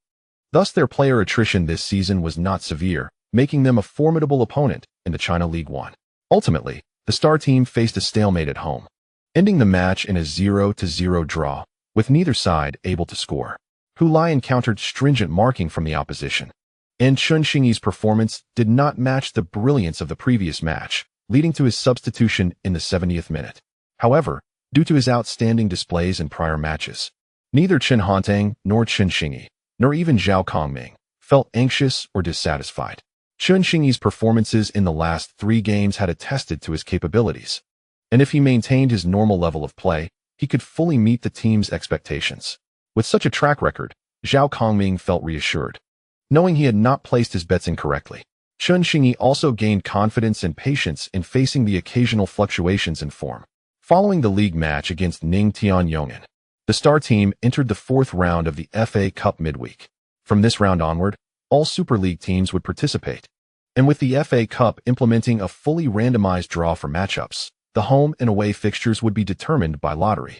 [SPEAKER 1] Thus their player attrition this season was not severe, making them a formidable opponent in the China League 1. Ultimately, the star team faced a stalemate at home, ending the match in a 0-0 draw, with neither side able to score. Hu Lai encountered stringent marking from the opposition, and Chen Xingyi's performance did not match the brilliance of the previous match, leading to his substitution in the 70th minute. However, due to his outstanding displays in prior matches, neither Chen Hantang nor Chen Xingyi, nor even Zhao Kongming, felt anxious or dissatisfied. Chen Xingyi's performances in the last 3 games had attested to his capabilities, and if he maintained his normal level of play, he could fully meet the team's expectations. With such a track record, Zhao Kongming felt reassured, knowing he had not placed his bets incorrectly. Chen Xingyi also gained confidence and patience in facing the occasional fluctuations in form. Following the league match against Ningtian Yong'an, the star team entered the 4th round of the FA Cup midweek. From this round onward, all Super League teams would participate, and with the FA Cup implementing a fully randomized draw for matchups, the home and away fixtures would be determined by lottery.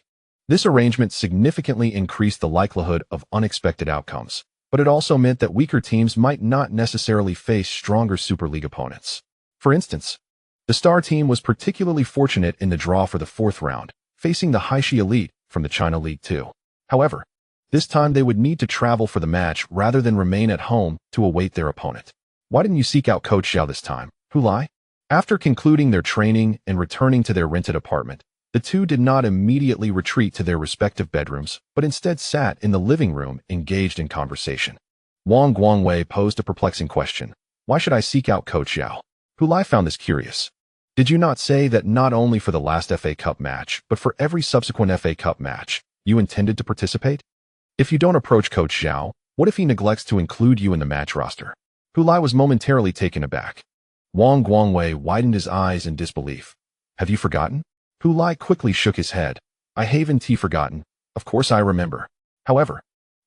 [SPEAKER 1] This arrangement significantly increased the likelihood of unexpected outcomes, but it also meant that weaker teams might not necessarily face stronger Super League opponents. For instance, the star team was particularly fortunate in the draw for the 4th round, facing the Haishi Elite from the China League 2. However, this time they would need to travel for the match rather than remain at home to await their opponent. "Why didn't you seek out Coach Xiao this time, Hu Lai?" After concluding their training and returning to their rented apartment, the two did not immediately retreat to their respective bedrooms, but instead sat in the living room engaged in conversation. Wang Guangwei posed a perplexing question. "Why should I seek out Coach Xiao?" Hu Lai found this curious. "Did you not say that not only for the last FA Cup match, but for every subsequent FA Cup match, you intended to participate? If you don't approach Coach Xiao, what if he neglects to include you in the match roster?" Hu Lai was momentarily taken aback. Wang Guangwei widened his eyes in disbelief. "Have you forgotten?" Hu Lai quickly shook his head. "I haven't forgotten. Of course I remember. However,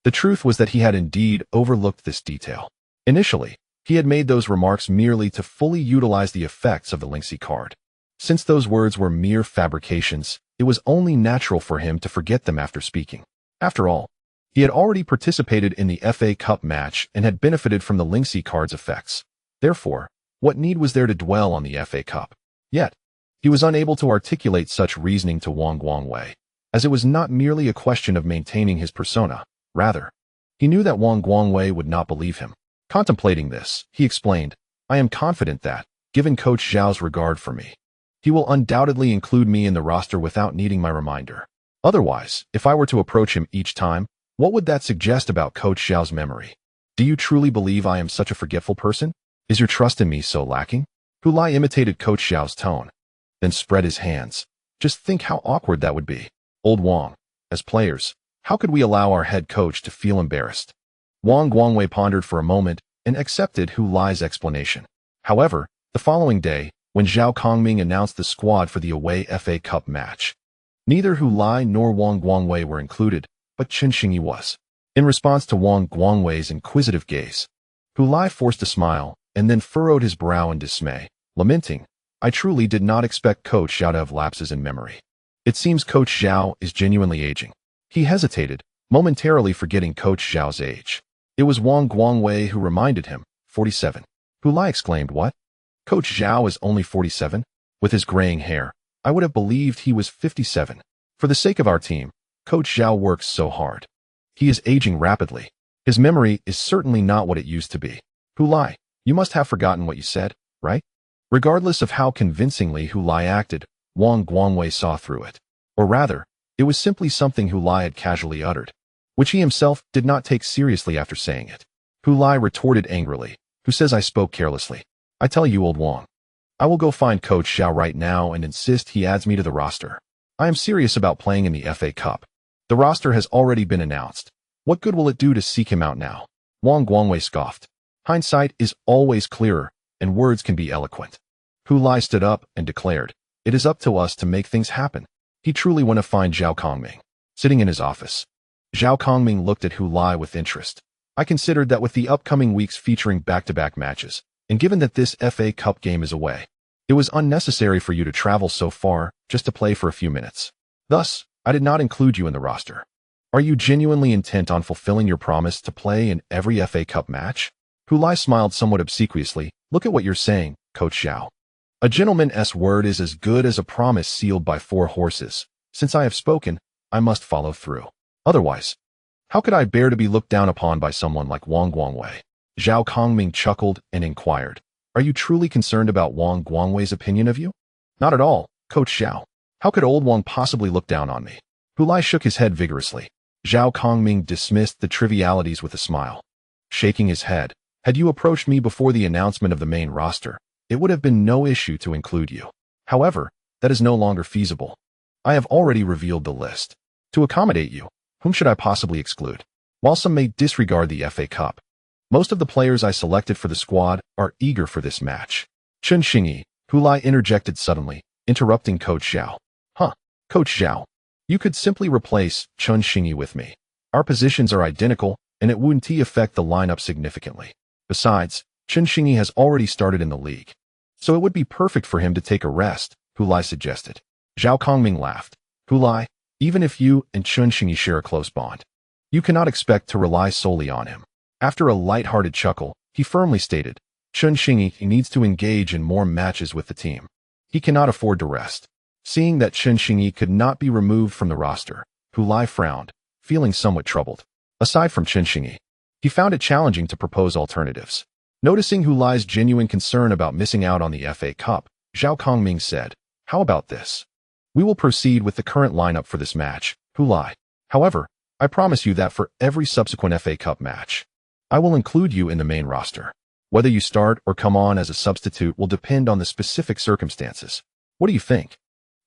[SPEAKER 1] The truth was that he had indeed overlooked this detail. Initially, he had made those remarks merely to fully utilize the effects of the Linksy card. Since those words were mere fabrications, it was only natural for him to forget them after speaking. After all, he had already participated in the FA Cup match and had benefited from the Linksy card's effects. Therefore, what need was there to dwell on the FA Cup? Yet, he was unable to articulate such reasoning to Wang Guangwei, as it was not merely a question of maintaining his persona. Rather, he knew that Wang Guangwei would not believe him. Contemplating this, he explained, "I am confident that, given Coach Zhao's regard for me, he will undoubtedly include me in the roster without needing my reminder. Otherwise, if I were to approach him each time, what would that suggest about Coach Zhao's memory? Do you truly believe I am such a forgetful person? Is your trust in me so lacking?" Hu Lai imitated Coach Zhao's tone, then spread his hands. "Just think how awkward that would be. Old Wang, as players, how could we allow our head coach to feel embarrassed?" Wang Guangwei pondered for a moment and accepted Hu Lai's explanation. However, the following day, when Zhao Kongming announced the squad for the away FA Cup match, neither Hu Lai nor Wang Guangwei were included, but Chen Xingyi was. In response to Wang Guangwei's inquisitive gaze, Hu Lai forced a smile and then furrowed his brow in dismay, lamenting, "I truly did not expect Coach Zhao to have lapses in memory. It seems Coach Zhao is genuinely aging." He hesitated, momentarily forgetting Coach Zhao's age. It was Wang Guangwei who reminded him, 47. Hu Lai exclaimed, "What? Coach Zhao is only 47? With his graying hair, I would have believed he was 57. For the sake of our team, Coach Zhao works so hard. He is aging rapidly. His memory is certainly not what it used to be." Hu Lai, you must have forgotten what you said, right? Regardless of how convincingly Hu Lai acted, Wang Guangwei saw through it. Or rather, it was simply something Hu Lai had casually uttered, which he himself did not take seriously after saying it. Hu Lai retorted angrily, "Who says I spoke carelessly? I tell you, old Wang, I will go find Coach Zhao right now and insist he adds me to the roster. I am serious about playing in the FA Cup. The roster has already been announced. What good will it do to seek him out now?" Wang Guangwei scoffed. "Hindsight is always clearer, and words can be eloquent." Hu Lai stood up and declared, "It is up to us to make things happen." He truly went to find Zhao Kongming, sitting in his office. Zhao Kongming looked at Hu Lai with interest. "I considered that with the upcoming weeks featuring back-to-back matches, and given that this FA Cup game is away, it was unnecessary for you to travel so far just to play for a few minutes. Thus, I did not include you in the roster. Are you genuinely intent on fulfilling your promise to play in every FA Cup match?" Hu Lai smiled somewhat obsequiously. "Look at what you're saying, Coach Zhao. A gentleman's word is as good as a promise sealed by 4 horses. Since I have spoken, I must follow through. Otherwise, how could I bear to be looked down upon by someone like Wang Guangwei?" Zhao Kongming chuckled and inquired, "Are you truly concerned about Wang Guangwei's opinion of you?" "Not at all, Coach Zhao. How could old Wang possibly look down on me?" Hu Lai shook his head vigorously. Zhao Kongming dismissed the trivialities with a smile. Shaking his head, "Had you approached me before the announcement of the main roster, it would have been no issue to include you. However, that is no longer feasible. I have already revealed the list. To accommodate you, whom should I possibly exclude? While some may disregard the FA Cup, most of the players I selected for the squad are eager for this match." "Chen Xingyi," Hu Lai interjected suddenly, interrupting Coach Zhao. "Huh, Coach Zhao, you could simply replace Chen Xingyi with me. Our positions are identical, and it wouldn't affect the lineup significantly. Besides, Chen Xingyi has already started in the league, so it would be perfect for him to take a rest," Hu Lai suggested. Zhao Kongming laughed. "Hu Lai, even if you and Chen Xingyi share a close bond, you cannot expect to rely solely on him." After a light-hearted chuckle, he firmly stated, "Chen Xingyi needs to engage in more matches with the team. He cannot afford to rest." Seeing that Chen Xingyi could not be removed from the roster, Hu Lai frowned, feeling somewhat troubled. Aside from Chen Xingyi, he found it challenging to propose alternatives. Noticing Hu Lai's genuine concern about missing out on the FA Cup, Zhao Kongming said, "How about this? We will proceed with the current lineup for this match, Hu Lai. However, I promise you that for every subsequent FA Cup match, I will include you in the main roster. Whether you start or come on as a substitute will depend on the specific circumstances. What do you think?"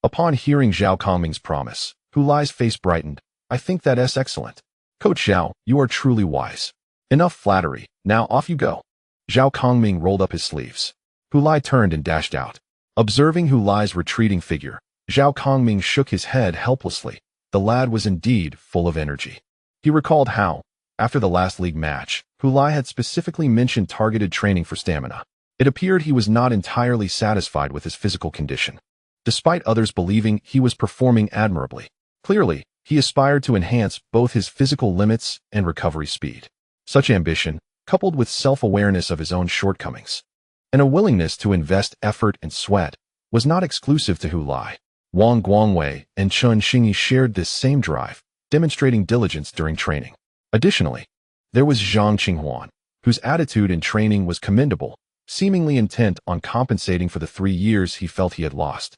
[SPEAKER 1] Upon hearing Zhao Kongming's promise, Hu Lai's face brightened. "I think that's excellent. Coach Zhao, you are truly wise. Enough flattery, now off you go." Zhao Kongming rolled up his sleeves. Hu Lai turned and dashed out. Observing Hu Lai's retreating figure, Zhao Kongming shook his head helplessly. The lad was indeed full of energy. He recalled how, After the last league match, Hu Lai had specifically mentioned targeted training for stamina. It appeared he was not entirely satisfied with his physical condition, despite others believing he was performing admirably. Clearly, he aspired to enhance both his physical limits and recovery speed. Such ambition, coupled with self-awareness of his own shortcomings, and a willingness to invest effort and sweat, was not exclusive to Hu Lai. Wang Guangwei and Chen Xingyi shared this same drive, demonstrating diligence during training. Additionally, there was Zhang Qinghuan, whose attitude in training was commendable, seemingly intent on compensating for the 3 years he felt he had lost.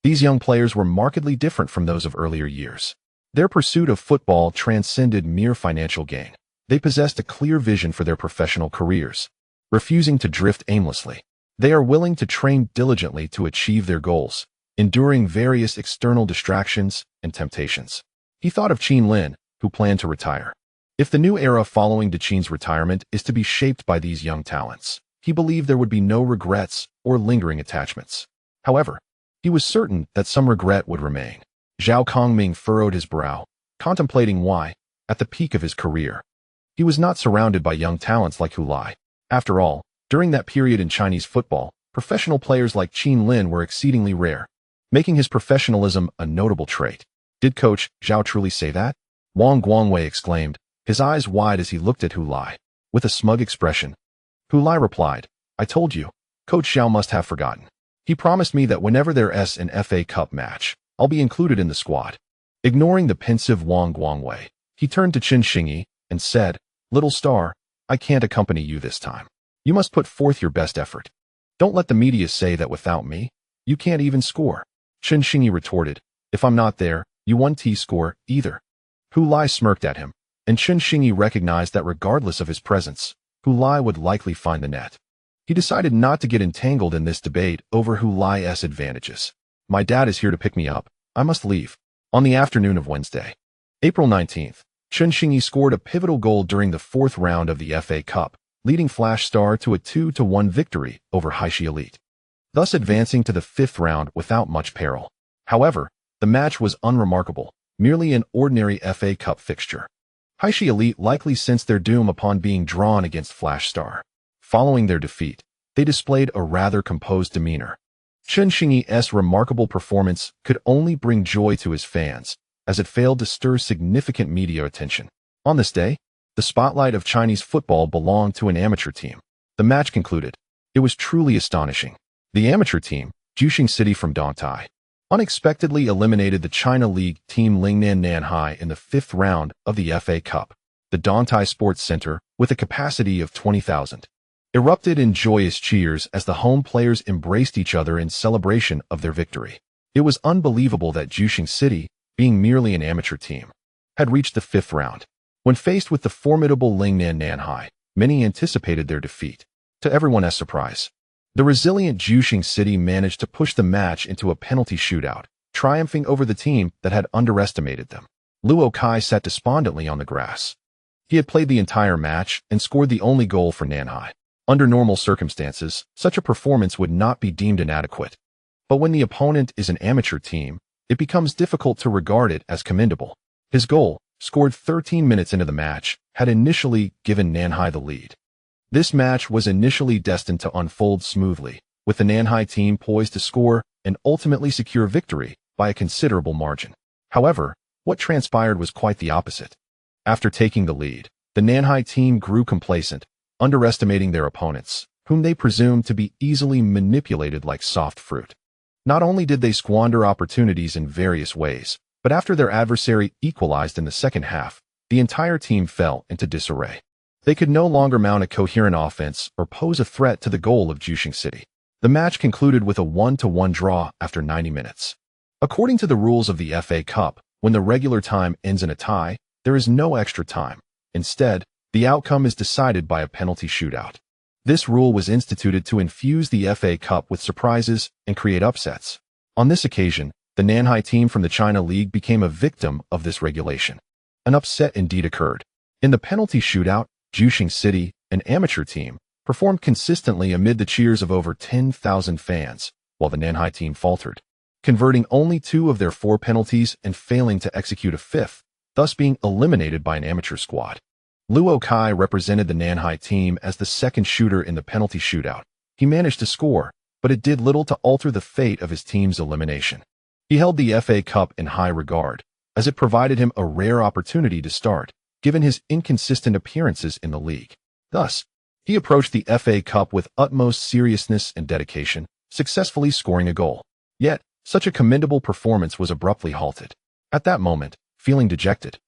[SPEAKER 1] These young players were markedly different from those of earlier years. Their pursuit of football transcended mere financial gain. They possessed a clear vision for their professional careers, refusing to drift aimlessly. They are willing to train diligently to achieve their goals, enduring various external distractions and temptations. He thought of Qin Lin, who planned to retire. If the new era following De Qin's retirement is to be shaped by these young talents, he believed there would be no regrets or lingering attachments. However, he was certain that some regret would remain. Zhao Kongming furrowed his brow, contemplating why, at the peak of his career, he was not surrounded by young talents like Hu Lai. After all, during that period in Chinese football, professional players like Qin Lin were exceedingly rare, making his professionalism a notable trait. Did Coach Zhao truly say that? Wang Guangwei exclaimed, his eyes wide as he looked at Hu Lai. With a smug expression, Hu Lai replied, I told you, Coach Zhao must have forgotten. He promised me that whenever there's an FA Cup match, I'll be included in the squad. Ignoring the pensive Wang Guangwei, he turned to Chen Xingyi and said, Little star, I can't accompany you this time. You must put forth your best effort. Don't let the media say that without me, you can't even score. Chen Xingyi retorted, if I'm not there, you won't score either. Hu Lai smirked at him, and Chen Xingyi recognized that regardless of his presence, Hu Lai would likely find the net. He decided not to get entangled in this debate over Hu Lai's advantages. My dad is here to pick me up. I must leave. On the afternoon of Wednesday, April 19th, Chen Xingyi scored a pivotal goal during the 4th round of the FA Cup, leading Flash Star to a 2-1 victory over Haishi Elite, thus advancing to the 5th round without much peril. However, the match was unremarkable, merely an ordinary FA Cup fixture. Haishi Elite likely sensed their doom upon being drawn against Flash Star. Following their defeat, they displayed a rather composed demeanor. Chen Xingyi's remarkable performance could only bring joy to his fans, as it failed to stir significant media attention. On this day, the spotlight of Chinese football belonged to an amateur team. The match concluded. It was truly astonishing. The amateur team, Juxing City from Dongtai, unexpectedly eliminated the China League team Lingnan Nanhai in the 5th round of the FA Cup. The Dongtai Sports Center, with a capacity of 20,000, erupted in joyous cheers as the home players embraced each other in celebration of their victory. It was unbelievable that Juxing City, being merely an amateur team, had reached the 5th round. When faced with the formidable Lingnan Nanhai, many anticipated their defeat. To everyone's surprise, the resilient Juxing City managed to push the match into a penalty shootout, triumphing over the team that had underestimated them. Luo Kai sat despondently on the grass. He had played the entire match and scored the only goal for Nanhai. Under normal circumstances, such a performance would not be deemed inadequate. But when the opponent is an amateur team, it becomes difficult to regard it as commendable. His goal, scored 13 minutes into the match, had initially given Nanhai the lead. This match was initially destined to unfold smoothly, with the Nanhai team poised to score and ultimately secure victory by a considerable margin. However, what transpired was quite the opposite. After taking the lead, the Nanhai team grew complacent, underestimating their opponents, whom they presumed to be easily manipulated like soft fruit. Not only did they squander opportunities in various ways, but after their adversary equalized in the second half, the entire team fell into disarray. They could no longer mount a coherent offense or pose a threat to the goal of Juxing City. The match concluded with a 1-1 draw after 90 minutes. According to the rules of the FA Cup, when the regular time ends in a tie, there is no extra time. Instead, the outcome is decided by a penalty shootout. This rule was instituted to infuse the FA Cup with surprises and create upsets. On this occasion, the Nanhai team from the China League became a victim of this regulation. An upset indeed occurred. In the penalty shootout, Juxing City, an amateur team, performed consistently amid the cheers of over 10,000 fans, while the Nanhai team faltered, converting only 2 of their 4 penalties and failing to execute a 5th, thus being eliminated by an amateur squad. Luo Kai represented the Nanhai team as the second shooter in the penalty shootout. He managed to score, but it did little to alter the fate of his team's elimination. He held the FA Cup in high regard, as it provided him a rare opportunity to start, given his inconsistent appearances in the league. Thus, he approached the FA Cup with utmost seriousness and dedication, successfully scoring a goal. Yet, such a commendable performance was abruptly halted. At that moment, feeling dejected,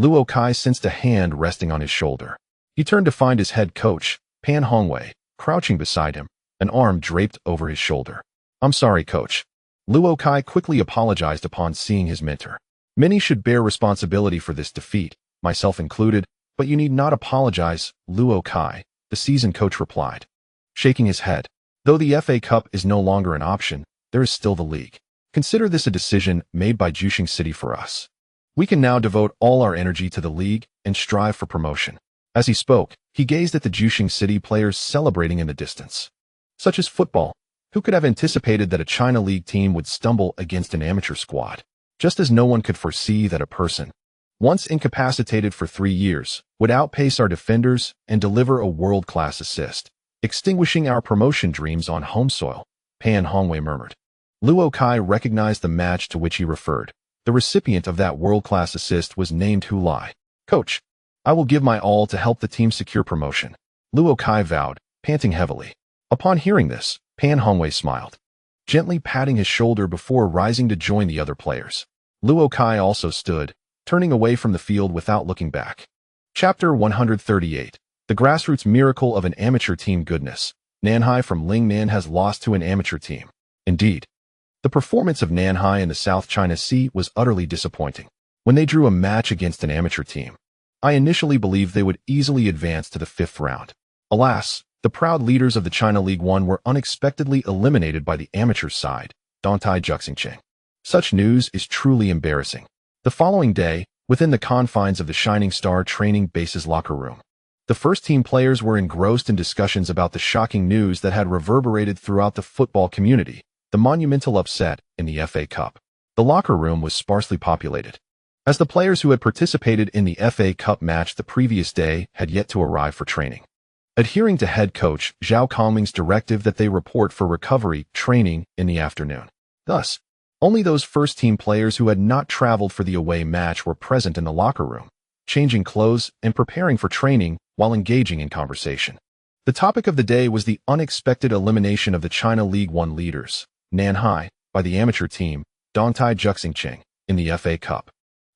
[SPEAKER 1] Luo Kai sensed a hand resting on his shoulder. He turned to find his head coach, Pan Hongwei, crouching beside him, an arm draped over his shoulder. "I'm sorry, coach." Luo Kai quickly apologized upon seeing his mentor. "Many should bear responsibility for this defeat, myself included, but you need not apologize, Luo Kai," the seasoned coach replied, shaking his head. "Though the FA Cup is no longer an option, there is still the league. Consider this a decision made by Jushing City for us. We can now devote all our energy to the league and strive for promotion." As he spoke, he gazed at the Jushing City players celebrating in the distance. Such as football, who could have anticipated that a China League team would stumble against an amateur squad? Just as no one could foresee that a person, once incapacitated for 3 years, would outpace our defenders and deliver a world-class assist, extinguishing our promotion dreams on home soil, Pan Hongwei murmured. Luo Kai recognized the match to which he referred. The recipient of that world-class assist was named Hu Lai. "Coach, I will give my all to help the team secure promotion," Luo Kai vowed, panting heavily. Upon hearing this, Pan Hongwei smiled, gently patting his shoulder before rising to join the other players. Luo Kai also stood, turning away from the field without looking back. Chapter 138. The Grassroots Miracle of an Amateur Team. Goodness, Nanhai from Lingnan has lost to an amateur team. Indeed, the performance of Nanhai in the South China Sea was utterly disappointing. When they drew a match against an amateur team, I initially believed they would easily advance to the 5th round. Alas, the proud leaders of the China League One were unexpectedly eliminated by the amateur side, Dongtai Juxingqing. Such news is truly embarrassing. The following day, within the confines of the Shining Star training base's locker room, the first-team players were engrossed in discussions about the shocking news that had reverberated throughout the football community, the monumental upset in the FA Cup. The locker room was sparsely populated, as the players who had participated in the FA Cup match the previous day had yet to arrive for training. Adhering to head coach Zhao Kongming's directive that they report for recovery training in the afternoon. Thus, only those first-team players who had not traveled for the away match were present in the locker room, changing clothes and preparing for training while engaging in conversation. The topic of the day was the unexpected elimination of the China League One leaders, Nanhai, by the amateur team, Dongtai Juxingqing, in the FA Cup.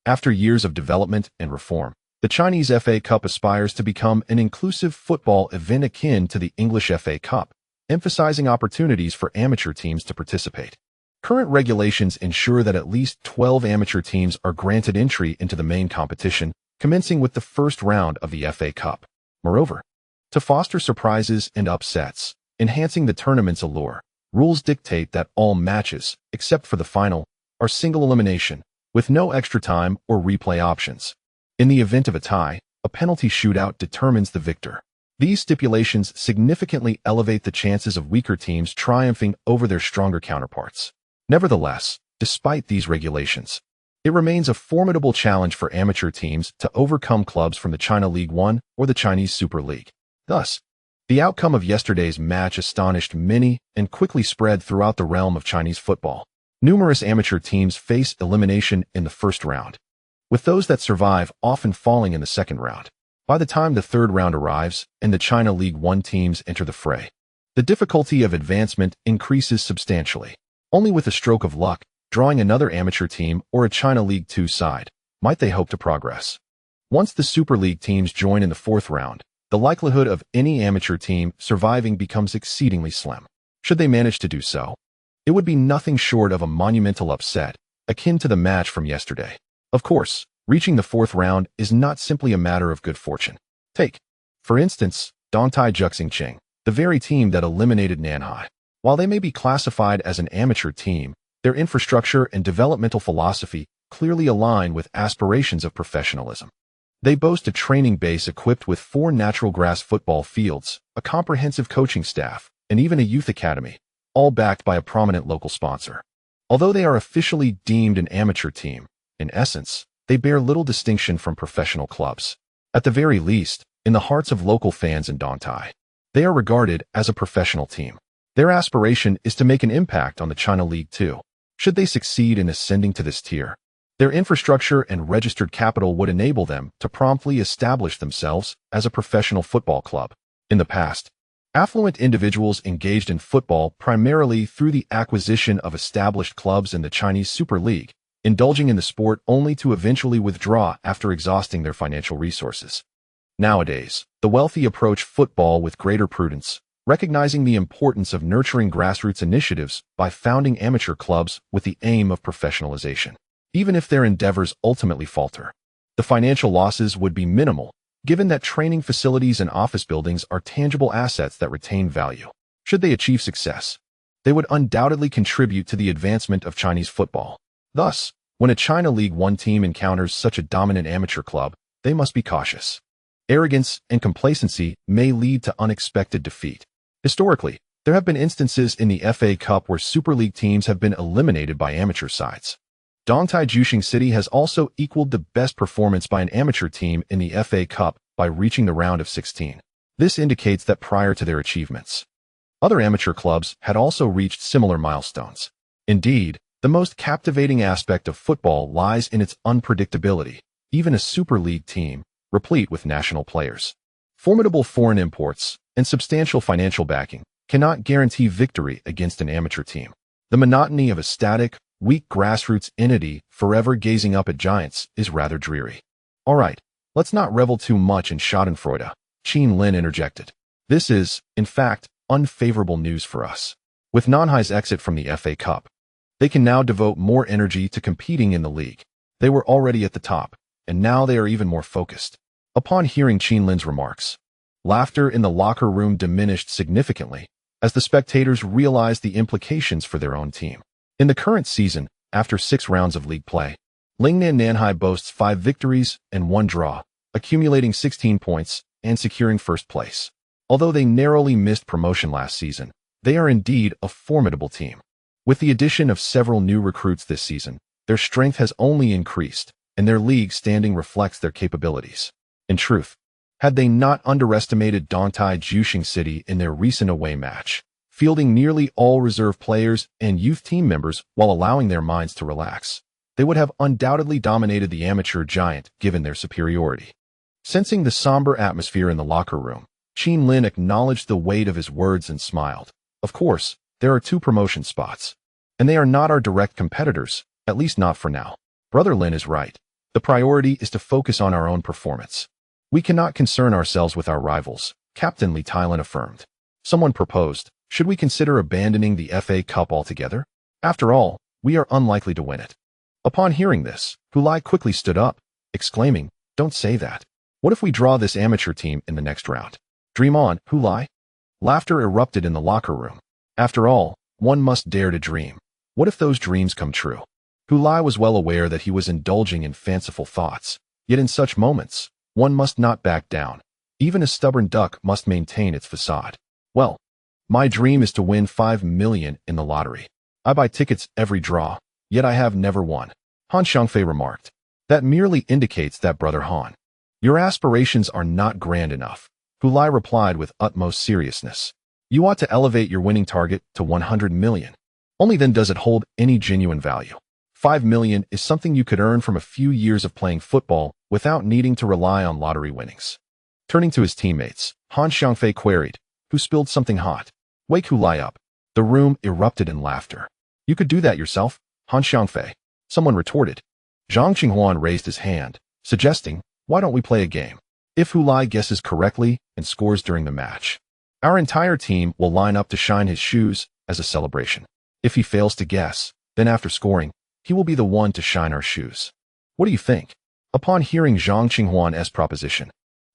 [SPEAKER 1] After years of development and reform, the Chinese FA Cup aspires to become an inclusive football event akin to the English FA Cup, emphasizing opportunities for amateur teams to participate. Current regulations ensure that at least 12 amateur teams are granted entry into the main competition, commencing with the first round of the FA Cup. Moreover, to foster surprises and upsets, enhancing the tournament's allure, rules dictate that all matches, except for the final, are single elimination, with no extra time or replay options. In the event of a tie, a penalty shootout determines the victor. These stipulations significantly elevate the chances of weaker teams triumphing over their stronger counterparts. Nevertheless, despite these regulations, it remains a formidable challenge for amateur teams to overcome clubs from the China League One or the Chinese Super League. Thus, the outcome of yesterday's match astonished many and quickly spread throughout the realm of Chinese football. Numerous amateur teams face elimination in the first round, with those that survive often falling in the second round. By the time the third round arrives and the China League One teams enter the fray, the difficulty of advancement increases substantially. Only with a stroke of luck, drawing another amateur team or a China League Two side, might they hope to progress. Once the Super League teams join in the fourth round, the likelihood of any amateur team surviving becomes exceedingly slim. Should they manage to do so, it would be nothing short of a monumental upset, akin to the match from yesterday. Of course, reaching the fourth round is not simply a matter of good fortune. Take, for instance, Dongtai Juxingqing, the very team that eliminated Nanhai. While they may be classified as an amateur team, their infrastructure and developmental philosophy clearly align with aspirations of professionalism. They boast a training base equipped with 4 natural grass football fields, a comprehensive coaching staff, and even a youth academy, all backed by a prominent local sponsor. Although they are officially deemed an amateur team, in essence, they bear little distinction from professional clubs. At the very least, in the hearts of local fans in Dongtai, they are regarded as a professional team. Their aspiration is to make an impact on the China League too. Should they succeed in ascending to this tier, their infrastructure and registered capital would enable them to promptly establish themselves as a professional football club. In the past, affluent individuals engaged in football primarily through the acquisition of established clubs in the Chinese Super League, indulging in the sport only to eventually withdraw after exhausting their financial resources. Nowadays, the wealthy approach football with greater prudence, recognizing the importance of nurturing grassroots initiatives by founding amateur clubs with the aim of professionalization. Even if their endeavors ultimately falter, the financial losses would be minimal, given that training facilities and office buildings are tangible assets that retain value. Should they achieve success, they would undoubtedly contribute to the advancement of Chinese football. Thus, when a China League One team encounters such a dominant amateur club, they must be cautious. Arrogance and complacency may lead to unexpected defeat. Historically, there have been instances in the FA Cup where Super League teams have been eliminated by amateur sides. Dongtai Juxing City has also equaled the best performance by an amateur team in the FA Cup by reaching the round of 16. This indicates that prior to their achievements, other amateur clubs had also reached similar milestones. Indeed, the most captivating aspect of football lies in its unpredictability. Even a Super League team, replete with national players, formidable foreign imports, and substantial financial backing, cannot guarantee victory against an amateur team. The monotony of a static, weak grassroots entity forever gazing up at giants is rather dreary. All right, let's not revel too much in schadenfreude, Qin Lin interjected. This is, in fact, unfavorable news for us. With Nanhai's exit from the FA Cup, they can now devote more energy to competing in the league. They were already at the top, and now they are even more focused. Upon hearing Qin Lin's remarks, laughter in the locker room diminished significantly as the spectators realized the implications for their own team. In the current season, after 6 rounds of league play, Lingnan Nanhai boasts 5 victories and 1 draw, accumulating 16 points and securing first place. Although they narrowly missed promotion last season, they are indeed a formidable team. With the addition of several new recruits this season, their strength has only increased, and their league standing reflects their capabilities. In truth, had they not underestimated Dongtai Juxing City in their recent away match, fielding nearly all reserve players and youth team members while allowing their minds to relax, they would have undoubtedly dominated the amateur giant given their superiority. Sensing the somber atmosphere in the locker room, Qin Lin acknowledged the weight of his words and smiled. Of course, there are 2 promotion spots, and they are not our direct competitors, at least not for now. Brother Lin is right. The priority is to focus on our own performance. We cannot concern ourselves with our rivals, Captain Li Tailan affirmed. Someone proposed, should we consider abandoning the FA Cup altogether? After all, we are unlikely to win it. Upon hearing this, Hulai quickly stood up, exclaiming, don't say that. What if we draw this amateur team in the next round? Dream on, Hulai. Laughter erupted in the locker room. After all, one must dare to dream. What if those dreams come true? Hulai was well aware that he was indulging in fanciful thoughts, yet in such moments, one must not back down. Even a stubborn duck must maintain its facade. Well, my dream is to win 5 million in the lottery. I buy tickets every draw, yet I have never won. Han Xiangfei remarked. That merely indicates that, Brother Han, your aspirations are not grand enough. Hulai replied with utmost seriousness. You ought to elevate your winning target to 100 million. Only then does it hold any genuine value. 5 million is something you could earn from a few years of playing football without needing to rely on lottery winnings. Turning to his teammates, Han Xiangfei queried, who spilled something hot. Wake Hulai up. The room erupted in laughter. You could do that yourself, Han Xiangfei. Someone retorted. Zhang Qinghuan raised his hand, suggesting, why don't we play a game? If Hulai guesses correctly and scores during the match, our entire team will line up to shine his shoes as a celebration. If he fails to guess, then after scoring, he will be the one to shine our shoes. What do you think? Upon hearing Zhang Qinghuan's proposition,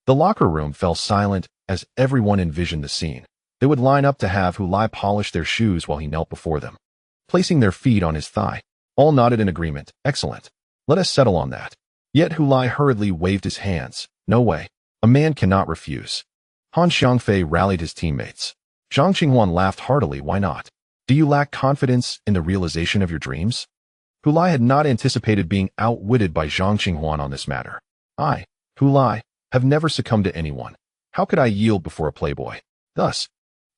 [SPEAKER 1] the locker room fell silent as everyone envisioned the scene. They would line up to have Hulai polish their shoes while he knelt before them, placing their feet on his thigh. All nodded in agreement. Excellent. Let us settle on that. Yet Hulai hurriedly waved his hands. No way. A man cannot refuse. Han Xiangfei rallied his teammates. Zhang Qinghuan laughed heartily. Why not? Do you lack confidence in the realization of your dreams? Hulai had not anticipated being outwitted by Zhang Qinghuan on this matter. Hulai, have never succumbed to anyone. How could I yield before a playboy? Thus,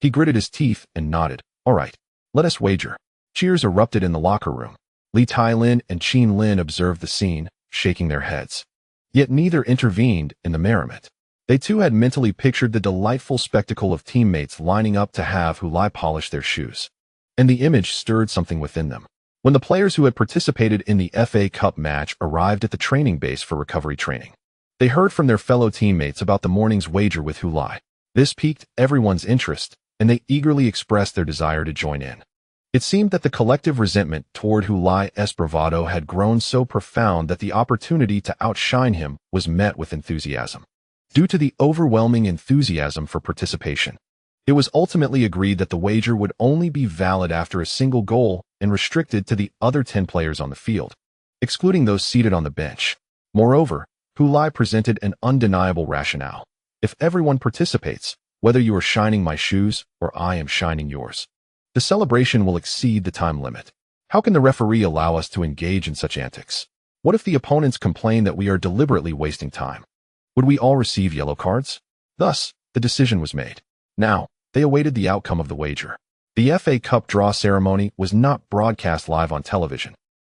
[SPEAKER 1] he gritted his teeth and nodded. All right, let us wager. Cheers erupted in the locker room. Li Tai-lin and Qin Lin observed the scene, shaking their heads. Yet neither intervened in the merriment. They too had mentally pictured the delightful spectacle of teammates lining up to have Hulai polish their shoes. And the image stirred something within them. When the players who had participated in the FA Cup match arrived at the training base for recovery training, they heard from their fellow teammates about the morning's wager with Hulai. This piqued everyone's interest, and they eagerly expressed their desire to join in. It seemed that the collective resentment toward Hulai's bravado had grown so profound that the opportunity to outshine him was met with enthusiasm. Due to the overwhelming enthusiasm for participation, it was ultimately agreed that the wager would only be valid after a single goal and restricted to the other 10 players on the field, excluding those seated on the bench. Moreover, Hulai presented an undeniable rationale. If everyone participates, whether you are shining my shoes or I am shining yours, the celebration will exceed the time limit. How can the referee allow us to engage in such antics? What if the opponents complain that we are deliberately wasting time? Would we all receive yellow cards? Thus, the decision was made. Now, they awaited the outcome of the wager. The FA Cup draw ceremony was not broadcast live on television,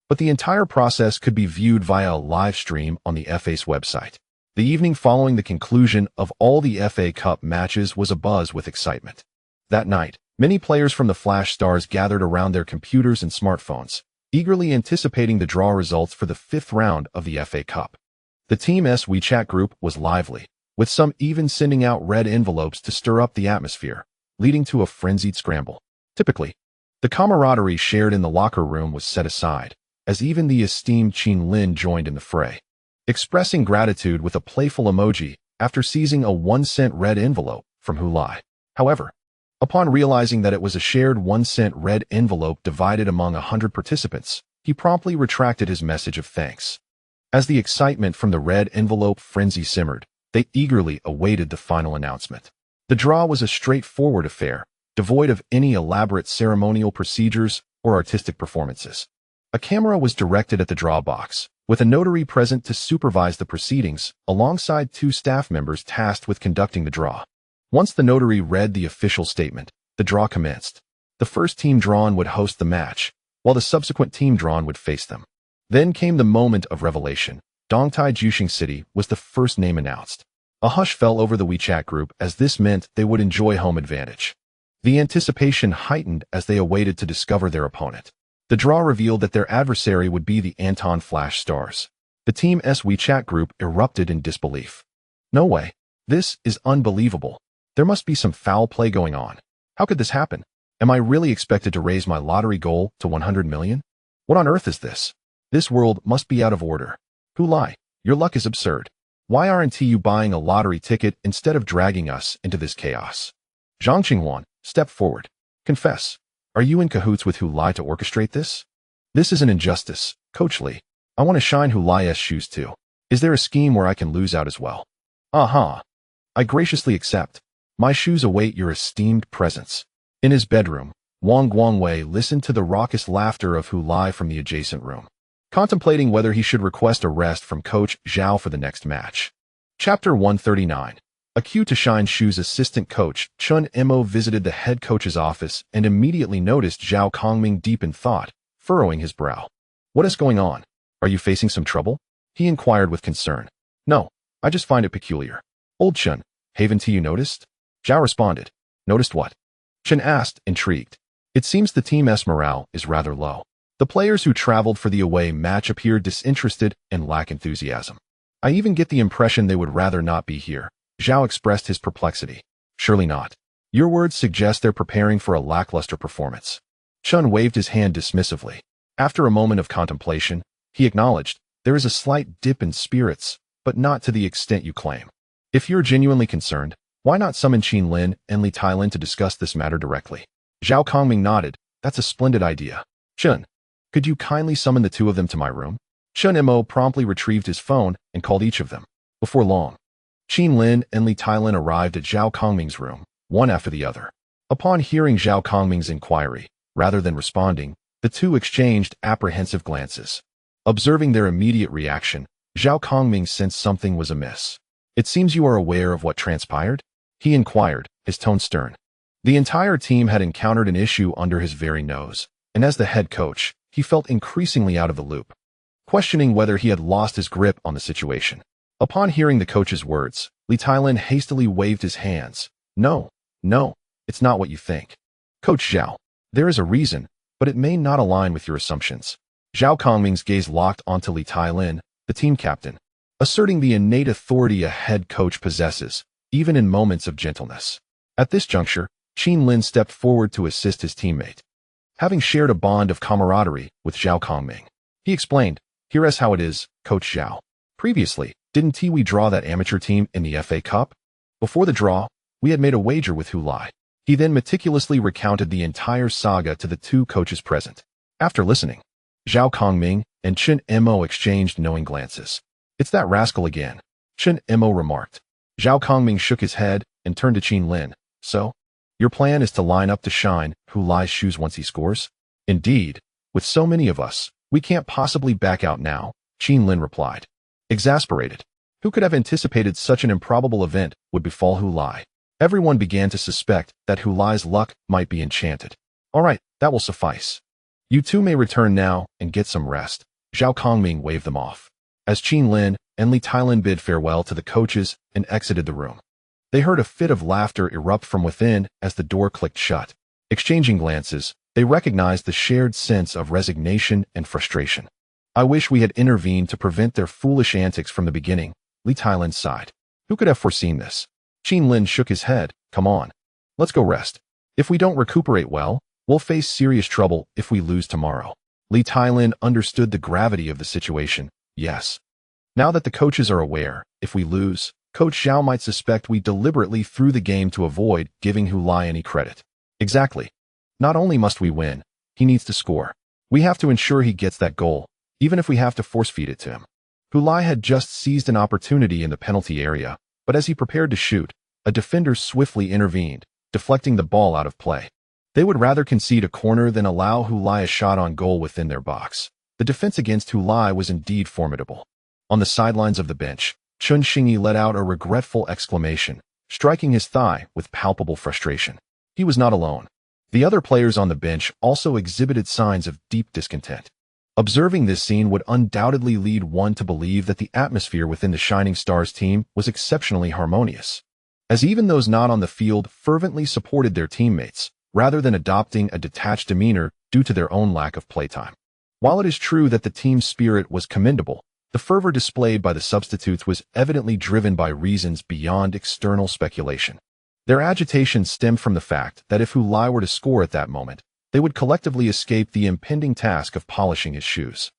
[SPEAKER 1] but the entire process could be viewed via a live stream on the FA's website. The evening following the conclusion of all the FA Cup matches was abuzz with excitement. That night, many players from the Flash Stars gathered around their computers and smartphones, eagerly anticipating the draw results for the 5th round of the FA Cup. The team's WeChat group was lively, with some even sending out red envelopes to stir up the atmosphere, leading to a frenzied scramble. Typically, the camaraderie shared in the locker room was set aside, as even the esteemed Qin Lin joined in the fray, expressing gratitude with a playful emoji after seizing a 1-cent red envelope from Hulai. However, upon realizing that it was a shared 1-cent red envelope divided among 100 participants, he promptly retracted his message of thanks. As the excitement from the red envelope frenzy simmered, they eagerly awaited the final announcement. The draw was a straightforward affair, devoid of any elaborate ceremonial procedures or artistic performances. A camera was directed at the draw box, with a notary present to supervise the proceedings, alongside 2 staff members tasked with conducting the draw. Once the notary read the official statement, the draw commenced. The first team drawn would host the match, while the subsequent team drawn would face them. Then came the moment of revelation. Dongtai Juxing City was the first name announced. A hush fell over the WeChat group as this meant they would enjoy home advantage. The anticipation heightened as they awaited to discover their opponent. The draw revealed that their adversary would be the Anton Flash Stars. The team's WeChat group erupted in disbelief. No way. This is unbelievable. There must be some foul play going on. How could this happen? Am I really expected to raise my lottery goal to 100 million? What on earth is this? This world must be out of order. Hulai, your luck is absurd. Why aren't you buying a lottery ticket instead of dragging us into this chaos? Zhang Qinghuan, step forward. Confess. Are you in cahoots with Hulai to orchestrate this? This is an injustice, Coach Li. I want to shine Hulai's shoes too. Is there a scheme where I can lose out as well? Aha. I graciously accept. My shoes await your esteemed presence. In his bedroom, Wang Guangwei listened to the raucous laughter of Hulai from the adjacent room, contemplating whether he should request a rest from Coach Zhao for the next match. Chapter 139. A cue to shine shoes. Assistant coach Chun Mo visited the head coach's office and immediately noticed Zhao Kongming deep in thought, furrowing his brow. What is going on? Are you facing some trouble? He inquired with concern. No, I just find it peculiar. Old Chun, haven't you noticed? Zhao responded. Noticed what? Chun asked, intrigued. It seems the team's morale is rather low. The players who traveled for the away match appear disinterested and lack enthusiasm. I even get the impression they would rather not be here. Zhao expressed his perplexity. Surely not. Your words suggest they're preparing for a lackluster performance. Chun waved his hand dismissively. After a moment of contemplation, he acknowledged, there is a slight dip in spirits, but not to the extent you claim. If you're genuinely concerned, why not summon Qin Lin and Li Tai-lin to discuss this matter directly? Zhao Kongming nodded. That's a splendid idea. Chun, could you kindly summon the 2 of them to my room? Chun Mo promptly retrieved his phone and called each of them. Before long, Qin Lin and Li Tai-lin arrived at Zhao Kongming's room, one after the other. Upon hearing Zhao Kongming's inquiry, rather than responding, the 2 exchanged apprehensive glances. Observing their immediate reaction, Zhao Kongming sensed something was amiss. It seems you are aware of what transpired? He inquired, his tone stern. The entire team had encountered an issue under his very nose, and as the head coach, he felt increasingly out of the loop, questioning whether he had lost his grip on the situation. Upon hearing the coach's words, Li Tailin hastily waved his hands. No, it's not what you think. Coach Zhao, there is a reason, but it may not align with your assumptions. Zhao Kongming's gaze locked onto Li Tailin, the team captain, asserting the innate authority a head coach possesses, even in moments of gentleness. At this juncture, Qin Lin stepped forward to assist his teammate. Having shared a bond of camaraderie with Zhao Kongming, he explained, "Here is how it is, Coach Zhao. Previously, didn't we draw that amateur team in the FA Cup? Before the draw, we had made a wager with Hulai." He then meticulously recounted the entire saga to the two coaches present. After listening, Zhao Kongming and Chen Mo exchanged knowing glances. "It's that rascal again," Chen Mo remarked. Zhao Kongming shook his head and turned to Qin Lin. "So, your plan is to line up to shine Hulai's shoes once he scores?" "Indeed, with so many of us, we can't possibly back out now," Qin Lin replied. Exasperated, who could have anticipated such an improbable event would befall Hulai? Everyone began to suspect that Hulai's luck might be enchanted. "All right, that will suffice. You two may return now and get some rest." Zhao Kongming waved them off, as Qin Lin and Li Tailin bid farewell to the coaches and exited the room. They heard a fit of laughter erupt from within as the door clicked shut. Exchanging glances, they recognized the shared sense of resignation and frustration. "I wish we had intervened to prevent their foolish antics from the beginning," Li Tailin sighed. Who could have foreseen this? Qin Lin shook his head. "Come on. Let's go rest. If we don't recuperate well, we'll face serious trouble if we lose tomorrow." Li Tailin understood the gravity of the situation. "Yes. Now that the coaches are aware, if we lose, Coach Zhao might suspect we deliberately threw the game to avoid giving Hulai any credit." "Exactly. Not only must we win, he needs to score. We have to ensure he gets that goal, even if we have to force-feed it to him." Hulai had just seized an opportunity in the penalty area, but as he prepared to shoot, a defender swiftly intervened, deflecting the ball out of play. They would rather concede a corner than allow Hulai a shot on goal within their box. The defense against Hulai was indeed formidable. On the sidelines of the bench, Chun Xingyi let out a regretful exclamation, striking his thigh with palpable frustration. He was not alone. The other players on the bench also exhibited signs of deep discontent. Observing this scene would undoubtedly lead one to believe that the atmosphere within the Shining Stars team was exceptionally harmonious, as even those not on the field fervently supported their teammates, rather than adopting a detached demeanor due to their own lack of playtime. While it is true that the team spirit was commendable, the fervor displayed by the substitutes was evidently driven by reasons beyond external speculation. Their agitation stemmed from the fact that if Hulai were to score at that moment, they would collectively escape the impending task of polishing his shoes.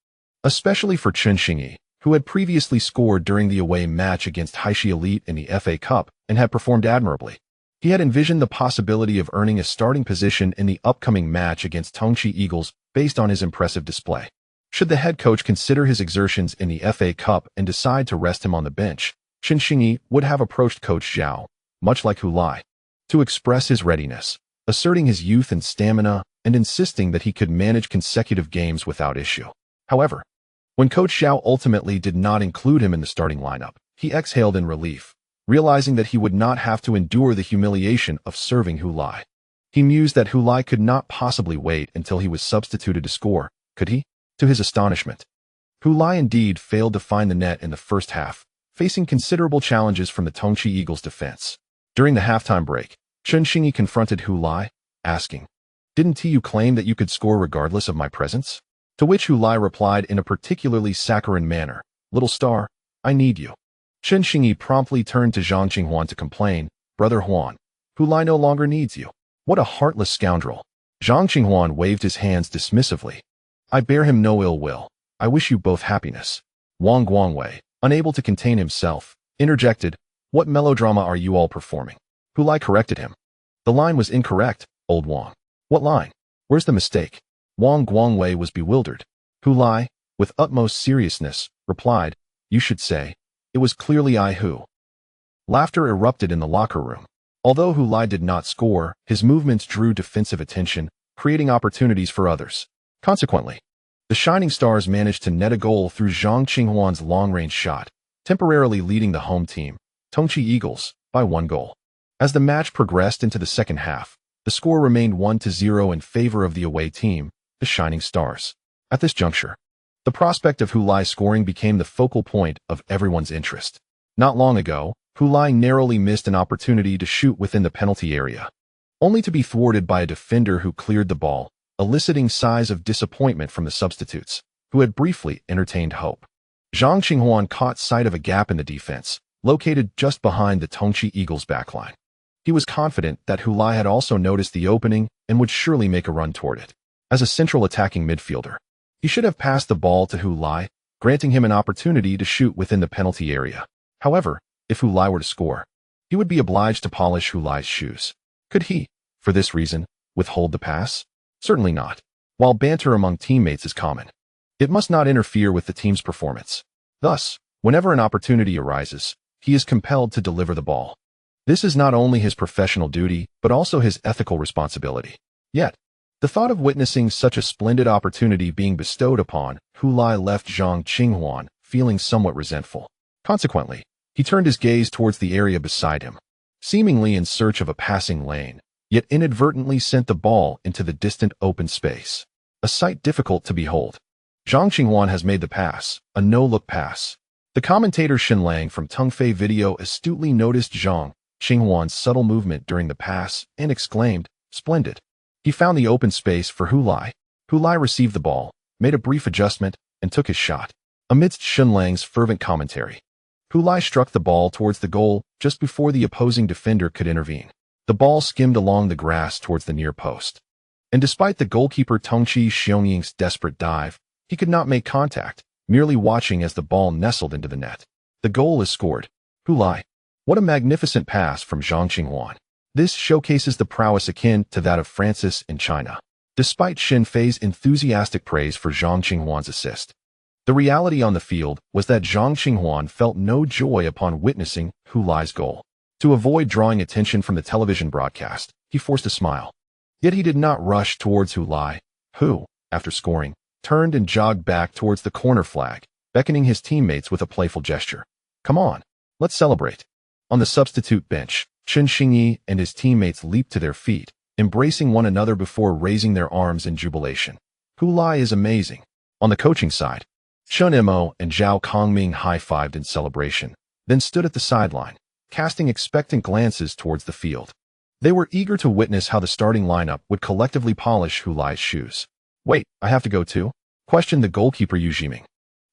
[SPEAKER 1] Especially for Chun Xingyi, who had previously scored during the away match against Haishi Elite in the FA Cup and had performed admirably. He had envisioned the possibility of earning a starting position in the upcoming match against Tongchi Eagles based on his impressive display. Should the head coach consider his exertions in the FA Cup and decide to rest him on the bench, Chun Xingyi would have approached Coach Zhao, much like Hulai, to express his readiness, asserting his youth and stamina and insisting that he could manage consecutive games without issue. However, when Coach Zhao ultimately did not include him in the starting lineup, he exhaled in relief, realizing that he would not have to endure the humiliation of serving Hulai. He mused that Hulai could not possibly wait until he was substituted to score, could he? To his astonishment, Hulai indeed failed to find the net in the first half, facing considerable challenges from the Tongchi Eagles' defense. During the halftime break, Chun Xingyi confronted Hulai, asking, "Didn't you claim that you could score regardless of my presence?" To which Hulai replied in a particularly saccharine manner, "Little star, I need you." Chun Xingyi promptly turned to Zhang Qinghuan to complain, "Brother Huan, Hulai no longer needs you." What a heartless scoundrel. Zhang Qinghuan waved his hands dismissively. "I bear him no ill will. I wish you both happiness." Wang Guangwei, unable to contain himself, interjected, "What melodrama are you all performing?" Hulai corrected him. "The line was incorrect, old Wang." "What line? Where's the mistake?" Wang Guangwei was bewildered. Hulai, with utmost seriousness, replied, "You should say, it was clearly I who." Laughter erupted in the locker room. Although Hulai did not score, his movements drew defensive attention, creating opportunities for others. Consequently, the Shining Stars managed to net a goal through Zhang Qinghuan's long-range shot, temporarily leading the home team. Tongchi Eagles, by 1 goal. As the match progressed into the second half, the score remained 1-0 in favor of the away team, the Shining Stars. At this juncture, the prospect of Hu Lai scoring became the focal point of everyone's interest. Not long ago, Hu Lai narrowly missed an opportunity to shoot within the penalty area, only to be thwarted by a defender who cleared the ball, eliciting sighs of disappointment from the substitutes, who had briefly entertained hope. Zhang Qinghuan caught sight of a gap in the defense, located just behind the Tongchi Eagles' backline. He was confident that Hu Lai had also noticed the opening and would surely make a run toward it. As a central attacking midfielder, he should have passed the ball to Hu Lai, granting him an opportunity to shoot within the penalty area. However, if Hu Lai were to score, he would be obliged to polish Hu Lai's shoes. Could he, for this reason, withhold the pass? Certainly not. While banter among teammates is common, it must not interfere with the team's performance. Thus, whenever an opportunity arises, he is compelled to deliver the ball. This is not only his professional duty, but also his ethical responsibility. Yet, the thought of witnessing such a splendid opportunity being bestowed upon Hu Lai left Zhang Qinghuan feeling somewhat resentful. Consequently, he turned his gaze towards the area beside him, seemingly in search of a passing lane, yet inadvertently sent the ball into the distant open space. A sight difficult to behold. Zhang Qinghuan has made the pass, a no-look pass. The commentator Shin Lang from Tongfei Video astutely noticed Zhang Qinghuan's subtle movement during the pass and exclaimed, "Splendid." He found the open space for Hu Lai. Hu Lai received the ball, made a brief adjustment, and took his shot. Amidst Shin Lang's fervent commentary, Hu Lai struck the ball towards the goal just before the opposing defender could intervene. The ball skimmed along the grass towards the near post. And despite the goalkeeper Tongchi Xionying's desperate dive, he could not make contact, merely watching as the ball nestled into the net. The goal is scored. Hu Lai. What a magnificent pass from Zhang Qinghuan. This showcases the prowess akin to that of Francis in China. Despite Shin Fei's enthusiastic praise for Zhang Qinghuan's assist, the reality on the field was that Zhang Qinghuan felt no joy upon witnessing Hu Lai's goal. To avoid drawing attention from the television broadcast, he forced a smile. Yet he did not rush towards Hu Lai, who, after scoring, turned and jogged back towards the corner flag, beckoning his teammates with a playful gesture. "Come on, let's celebrate." On the substitute bench, Chen Xingyi and his teammates leaped to their feet, embracing one another before raising their arms in jubilation. Hu Lai is amazing. On the coaching side, Chen Mo and Zhao Kongming high-fived in celebration, then stood at the sideline, casting expectant glances towards the field. They were eager to witness how the starting lineup would collectively polish Hu Lai's shoes. "Wait, I have to go too?" questioned the goalkeeper Yu Jiming,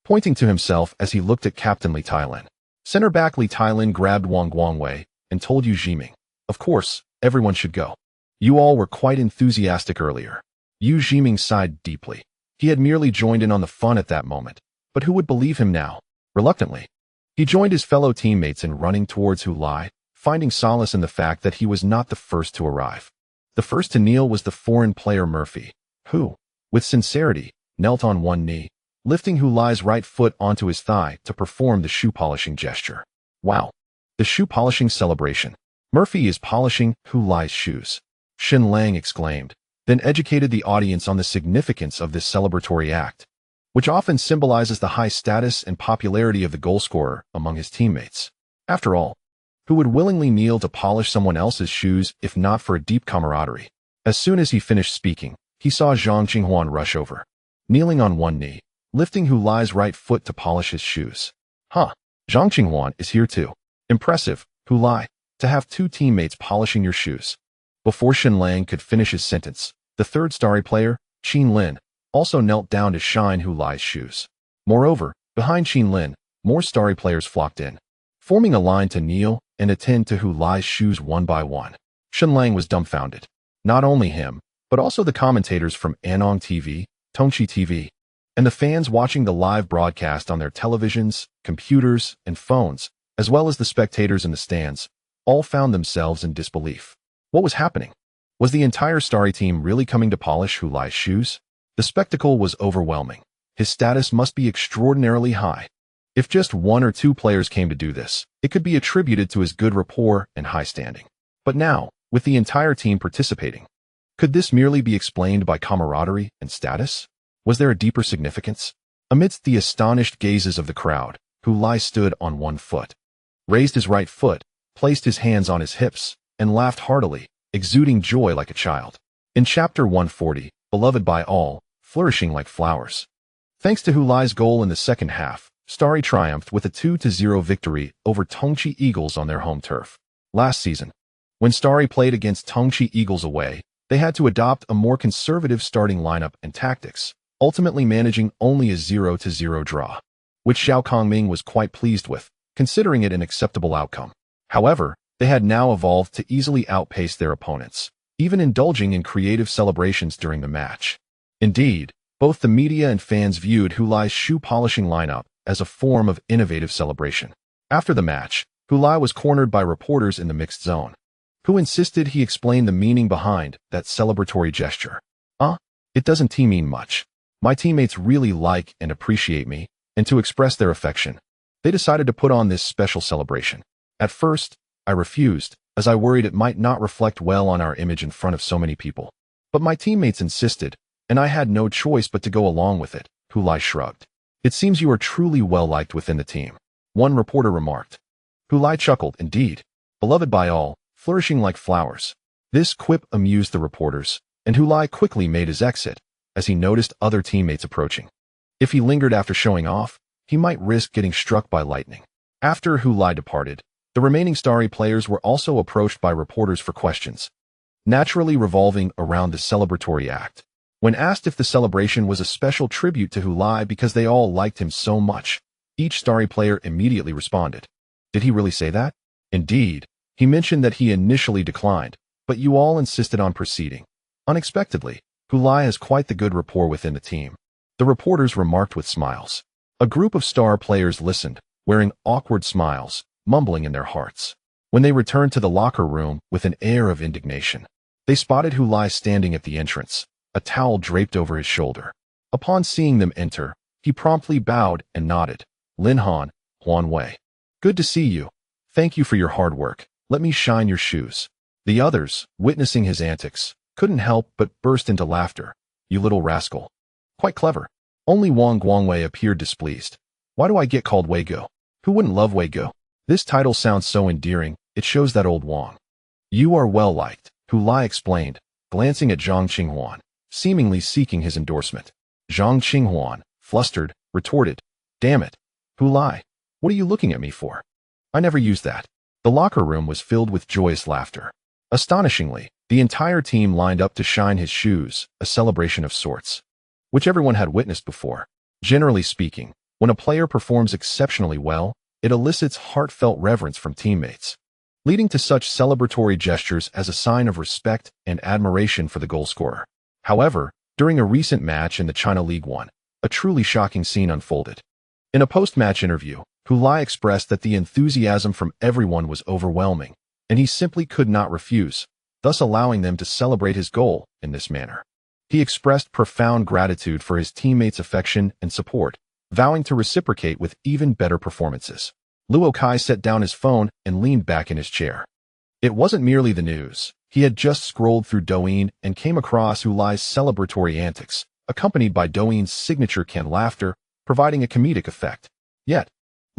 [SPEAKER 1] pointing to himself as he looked at Captain Li Tailin. Center back Li Tailin grabbed Wang Guangwei and told Yu Jiming, "Of course, everyone should go. You all were quite enthusiastic earlier." Yu Jiming sighed deeply. He had merely joined in on the fun at that moment, but who would believe him now? Reluctantly, he joined his fellow teammates in running towards Hu Lai, finding solace in the fact that he was not the first to arrive. The first to kneel was the foreign player Murphy, who, with sincerity, knelt on one knee, lifting Hu Lai's right foot onto his thigh to perform the shoe-polishing gesture. "Wow. The shoe-polishing celebration. Murphy is polishing Hu Lai's shoes," Shin Lang exclaimed, then educated the audience on the significance of this celebratory act, which often symbolizes the high status and popularity of the goalscorer among his teammates. After all, who would willingly kneel to polish someone else's shoes if not for a deep camaraderie? As soon as he finished speaking, he saw Zhang Qinghuan rush over, kneeling on one knee, lifting Hu Lai's right foot to polish his shoes. "Huh, Zhang Qinghuan is here too. Impressive, Hu Lai, to have two teammates polishing your shoes." Before Shin Lang could finish his sentence, the third starry player, Qin Lin, also knelt down to shine Hu Lai's shoes. Moreover, behind Qin Lin, more starry players flocked in, forming a line to kneel and attend to Hu Lai's shoes one by one. Shin Lang was dumbfounded. Not only him, but also the commentators from Anong TV, Tongchi TV, and the fans watching the live broadcast on their televisions, computers, and phones, as well as the spectators in the stands, all found themselves in disbelief. What was happening? Was the entire starry team really coming to polish Hu Lai's shoes? The spectacle was overwhelming. His status must be extraordinarily high. If just one or two players came to do this, it could be attributed to his good rapport and high standing. But now, with the entire team participating, could this merely be explained by camaraderie and status? Was there a deeper significance? Amidst the astonished gazes of the crowd, Hu Lai stood on one foot, raised his right foot, placed his hands on his hips, and laughed heartily, exuding joy like a child. In Chapter 140, beloved by all, flourishing like flowers. Thanks to Hulai's goal in the second half, Starry triumphed with a 2-0 victory over Tongchi Eagles on their home turf. Last season, when Starry played against Tongchi Eagles away, they had to adopt a more conservative starting lineup and tactics, ultimately managing only a 0-0 draw, which Xiao Kongming was quite pleased with, considering it an acceptable outcome. However, they had now evolved to easily outpace their opponents, even indulging in creative celebrations during the match. Indeed, both the media and fans viewed Hulai's shoe-polishing lineup as a form of innovative celebration. After the match, Hulai was cornered by reporters in the mixed zone, who insisted he explain the meaning behind that celebratory gesture. It doesn't mean much. My teammates really like and appreciate me, and to express their affection, they decided to put on this special celebration. At first, I refused, as I worried it might not reflect well on our image in front of so many people. But my teammates insisted, and I had no choice but to go along with it, Hulai shrugged. It seems you are truly well-liked within the team, one reporter remarked. Hulai chuckled, indeed. Beloved by all, flourishing like flowers. This quip amused the reporters, and Hulai quickly made his exit, as he noticed other teammates approaching. If he lingered after showing off, he might risk getting struck by lightning. After Hulai departed, the remaining Starry players were also approached by reporters for questions, naturally revolving around the celebratory act. When asked if the celebration was a special tribute to Hulai because they all liked him so much, each Starry player immediately responded. Did he really say that? Indeed, he mentioned that he initially declined, but you all insisted on proceeding. Unexpectedly, Hulai has quite the good rapport within the team, the reporters remarked with smiles. A group of star players listened, wearing awkward smiles, mumbling in their hearts. When they returned to the locker room with an air of indignation, they spotted Hulai standing at the entrance, a towel draped over his shoulder. Upon seeing them enter, he promptly bowed and nodded. Lin Han, Huan Wei. Good to see you. Thank you for your hard work. Let me shine your shoes. The others, witnessing his antics, couldn't help but burst into laughter. You little rascal. Quite clever. Only Wang Guangwei appeared displeased. Why do I get called Wei Go? Who wouldn't love Wei Go? This title sounds so endearing, it shows that old Wang. You are well liked, Hulai explained, glancing at Zhang Qinghuan, seemingly seeking his endorsement. Zhang Qinghuan, flustered, retorted, Damn it. Hulai, what are you looking at me for? I never used that. The locker room was filled with joyous laughter. Astonishingly, the entire team lined up to shine his shoes, a celebration of sorts, which everyone had witnessed before. Generally speaking, when a player performs exceptionally well, it elicits heartfelt reverence from teammates, leading to such celebratory gestures as a sign of respect and admiration for the goalscorer. However, during a recent match in the China League 1, a truly shocking scene unfolded. In a post-match interview, Hulai expressed that the enthusiasm from everyone was overwhelming, and he simply could not refuse, thus allowing them to celebrate his goal in this manner. He expressed profound gratitude for his teammates' affection and support, vowing to reciprocate with even better performances. Luo Kai set down his phone and leaned back in his chair. It wasn't merely the news. He had just scrolled through Douyin and came across Hulai's celebratory antics, accompanied by Douyin's signature canned laughter, providing a comedic effect. Yet,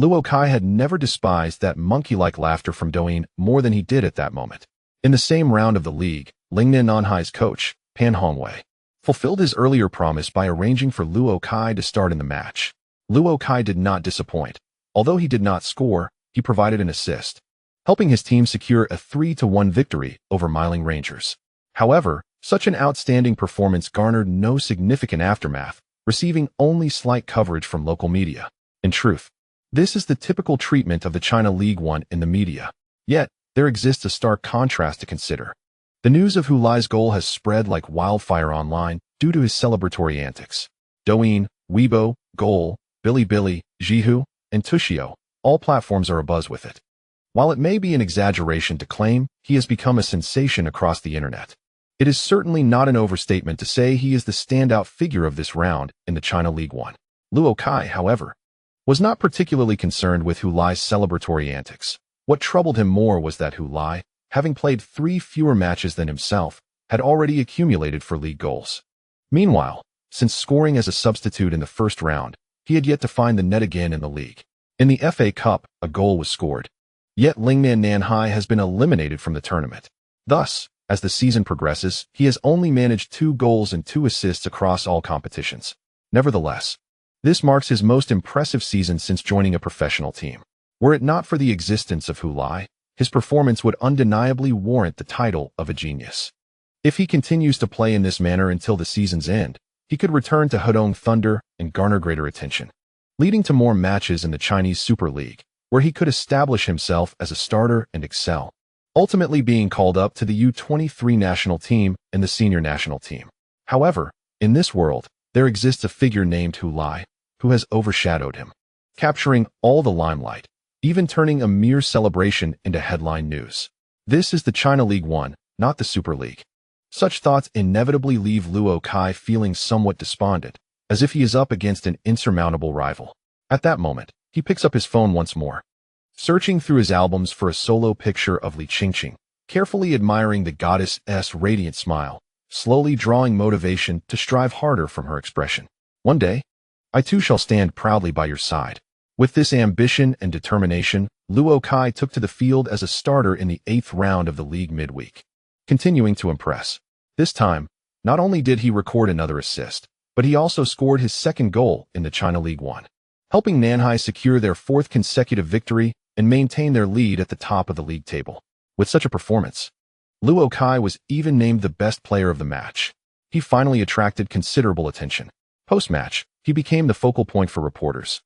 [SPEAKER 1] Luo Kai had never despised that monkey-like laughter from Douyin more than he did at that moment. In the same round of the league, Lingnan Nanhai's coach, Pan Hongwei, fulfilled his earlier promise by arranging for Luo Kai to start in the match. Luo Kai did not disappoint. Although he did not score, he provided an assist, helping his team secure a 3-1 victory over Miling Rangers. However, such an outstanding performance garnered no significant aftermath, receiving only slight coverage from local media. In truth, this is the typical treatment of the China League 1 in the media. Yet, there exists a stark contrast to consider. The news of Hulai's goal has spread like wildfire online due to his celebratory antics. Douyin, Weibo, Goal, Bilibili, Zhihu, and Tushio, all platforms are abuzz with it. While it may be an exaggeration to claim he has become a sensation across the internet, it is certainly not an overstatement to say he is the standout figure of this round in the China League 1. Luo Kai, however, was not particularly concerned with Hulai's celebratory antics. What troubled him more was that Hulai, having played 3 fewer matches than himself, had already accumulated for league goals. Meanwhile, since scoring as a substitute in the first round, he had yet to find the net again in the league. In the FA Cup, a goal was scored. Yet Lingnan Nanhai has been eliminated from the tournament. Thus, as the season progresses, he has only managed 2 goals and 2 assists across all competitions. Nevertheless, this marks his most impressive season since joining a professional team. Were it not for the existence of Hu Lai, his performance would undeniably warrant the title of a genius. If he continues to play in this manner until the season's end, he could return to Hedong Thunder and garner greater attention, leading to more matches in the Chinese Super League, where he could establish himself as a starter and excel, ultimately being called up to the U23 national team and the senior national team. However, in this world, there exists a figure named Hu Lai, who has overshadowed him, capturing all the limelight, even turning a mere celebration into headline news. This is the China League One, not the Super League. Such thoughts inevitably leave Luo Kai feeling somewhat despondent, as if he is up against an insurmountable rival. At that moment, he picks up his phone once more, searching through his albums for a solo picture of Li Qingqing, carefully admiring the goddess's radiant smile, slowly drawing motivation to strive harder from her expression. One day, I too shall stand proudly by your side. With this ambition and determination, Luo Kai took to the field as a starter in the 8th round of the league midweek, continuing to impress. This time, not only did he record another assist, but he also scored his 2nd goal in the China League One, helping Nanhai secure their 4th consecutive victory and maintain their lead at the top of the league table. With such a performance, Luo Kai was even named the best player of the match. He finally attracted considerable attention. Post-match, he became the focal point for reporters,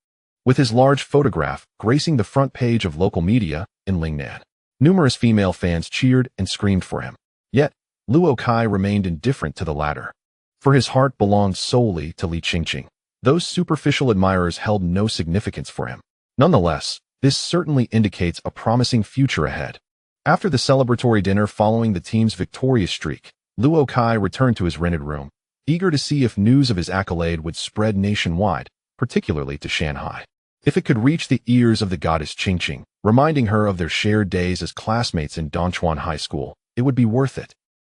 [SPEAKER 1] with his large photograph gracing the front page of local media in Lingnan. Numerous female fans cheered and screamed for him. Yet, Luo Kai remained indifferent to the latter, for his heart belonged solely to Li Qingqing. Those superficial admirers held no significance for him. Nonetheless, this certainly indicates a promising future ahead. After the celebratory dinner following the team's victorious streak, Luo Kai returned to his rented room, eager to see if news of his accolade would spread nationwide, particularly to Shanghai. If it could reach the ears of the goddess Qingqing, reminding her of their shared days as classmates in Dongchuan High School, it would be worth it.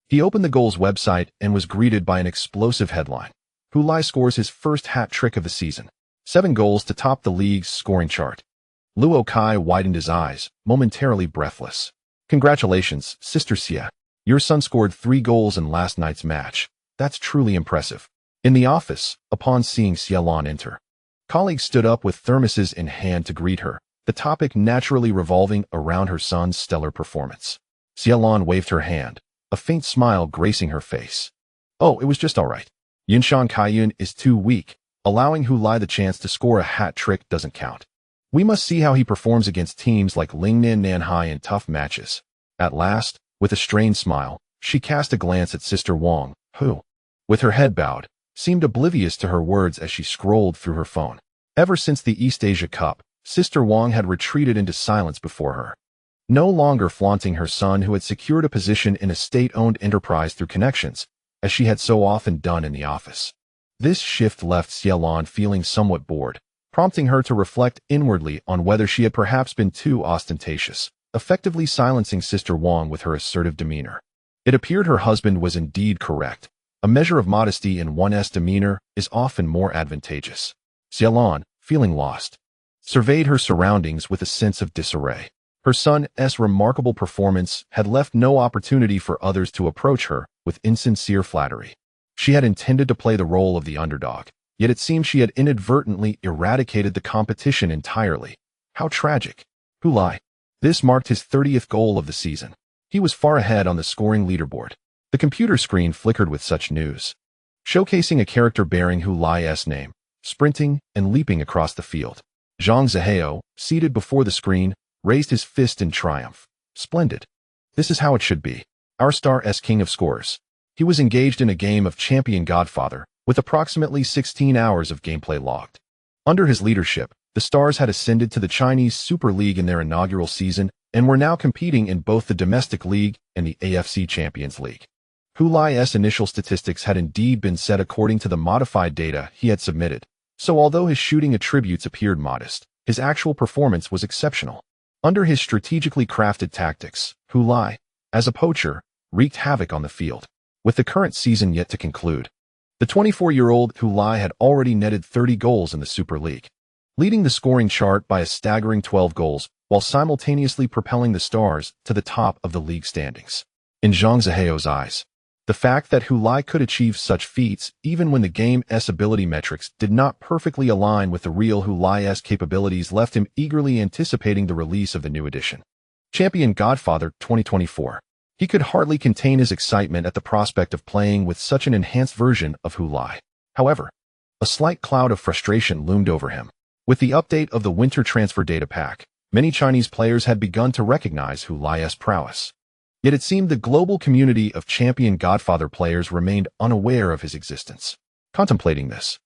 [SPEAKER 1] He opened the Goals website and was greeted by an explosive headline. Hu Lai scores his first hat trick of the season. 7 goals to top the league's scoring chart. Luo Kai widened his eyes, momentarily breathless. Congratulations, Sister Xia. Your son scored 3 goals in last night's match. That's truly impressive. In the office, upon seeing Xia Lan enter, colleagues stood up with thermoses in hand to greet her, the topic naturally revolving around her son's stellar performance. Xia Lan waved her hand, a faint smile gracing her face. Oh, it was just all right. Yunshan Kaiyun is too weak. Allowing Hu Lai the chance to score a hat trick doesn't count. We must see how he performs against teams like Lingnan Nanhai in tough matches. At last, with a strained smile, she cast a glance at Sister Wang, who, with her head bowed, seemed oblivious to her words as she scrolled through her phone. Ever since the East Asia Cup, Sister Wang had retreated into silence before her, no longer flaunting her son who had secured a position in a state-owned enterprise through connections, as she had so often done in the office. This shift left Xia Lan feeling somewhat bored, prompting her to reflect inwardly on whether she had perhaps been too ostentatious, effectively silencing Sister Wang with her assertive demeanor. It appeared her husband was indeed correct. A measure of modesty in one's demeanor is often more advantageous. Xia Lan, feeling lost, surveyed her surroundings with a sense of disarray. Her son's remarkable performance had left no opportunity for others to approach her with insincere flattery. She had intended to play the role of the underdog, yet it seemed she had inadvertently eradicated the competition entirely. How tragic. Hu Lai. This marked his 30th goal of the season. He was far ahead on the scoring leaderboard. The computer screen flickered with such news, showcasing a character bearing Hu Lai's name, sprinting and leaping across the field. Zhang Zihao, seated before the screen, raised his fist in triumph. Splendid. This is how it should be. Our star's king of scorers. He was engaged in a game of Champion Godfather, with approximately 16 hours of gameplay logged. Under his leadership, the Stars had ascended to the Chinese Super League in their inaugural season and were now competing in both the Domestic League and the AFC Champions League. Hu Lai's initial statistics had indeed been set according to the modified data he had submitted, so although his shooting attributes appeared modest, his actual performance was exceptional. Under his strategically crafted tactics, Hu Lai, as a poacher, wreaked havoc on the field. With the current season yet to conclude, the 24-year-old Hu Lai had already netted 30 goals in the Super League, leading the scoring chart by a staggering 12 goals, while simultaneously propelling the Stars to the top of the league standings. In Zhang Zihao's eyes, the fact that Hu Lai could achieve such feats even when the game's ability metrics did not perfectly align with the real Hu Lai's capabilities left him eagerly anticipating the release of the new edition. Champion Godfather 2024. He could hardly contain his excitement at the prospect of playing with such an enhanced version of Hu Lai. However, a slight cloud of frustration loomed over him. With the update of the winter transfer data pack, many Chinese players had begun to recognize Hu Lai's prowess. Yet it seemed the global community of Champion Godfather players remained unaware of his existence. Contemplating this,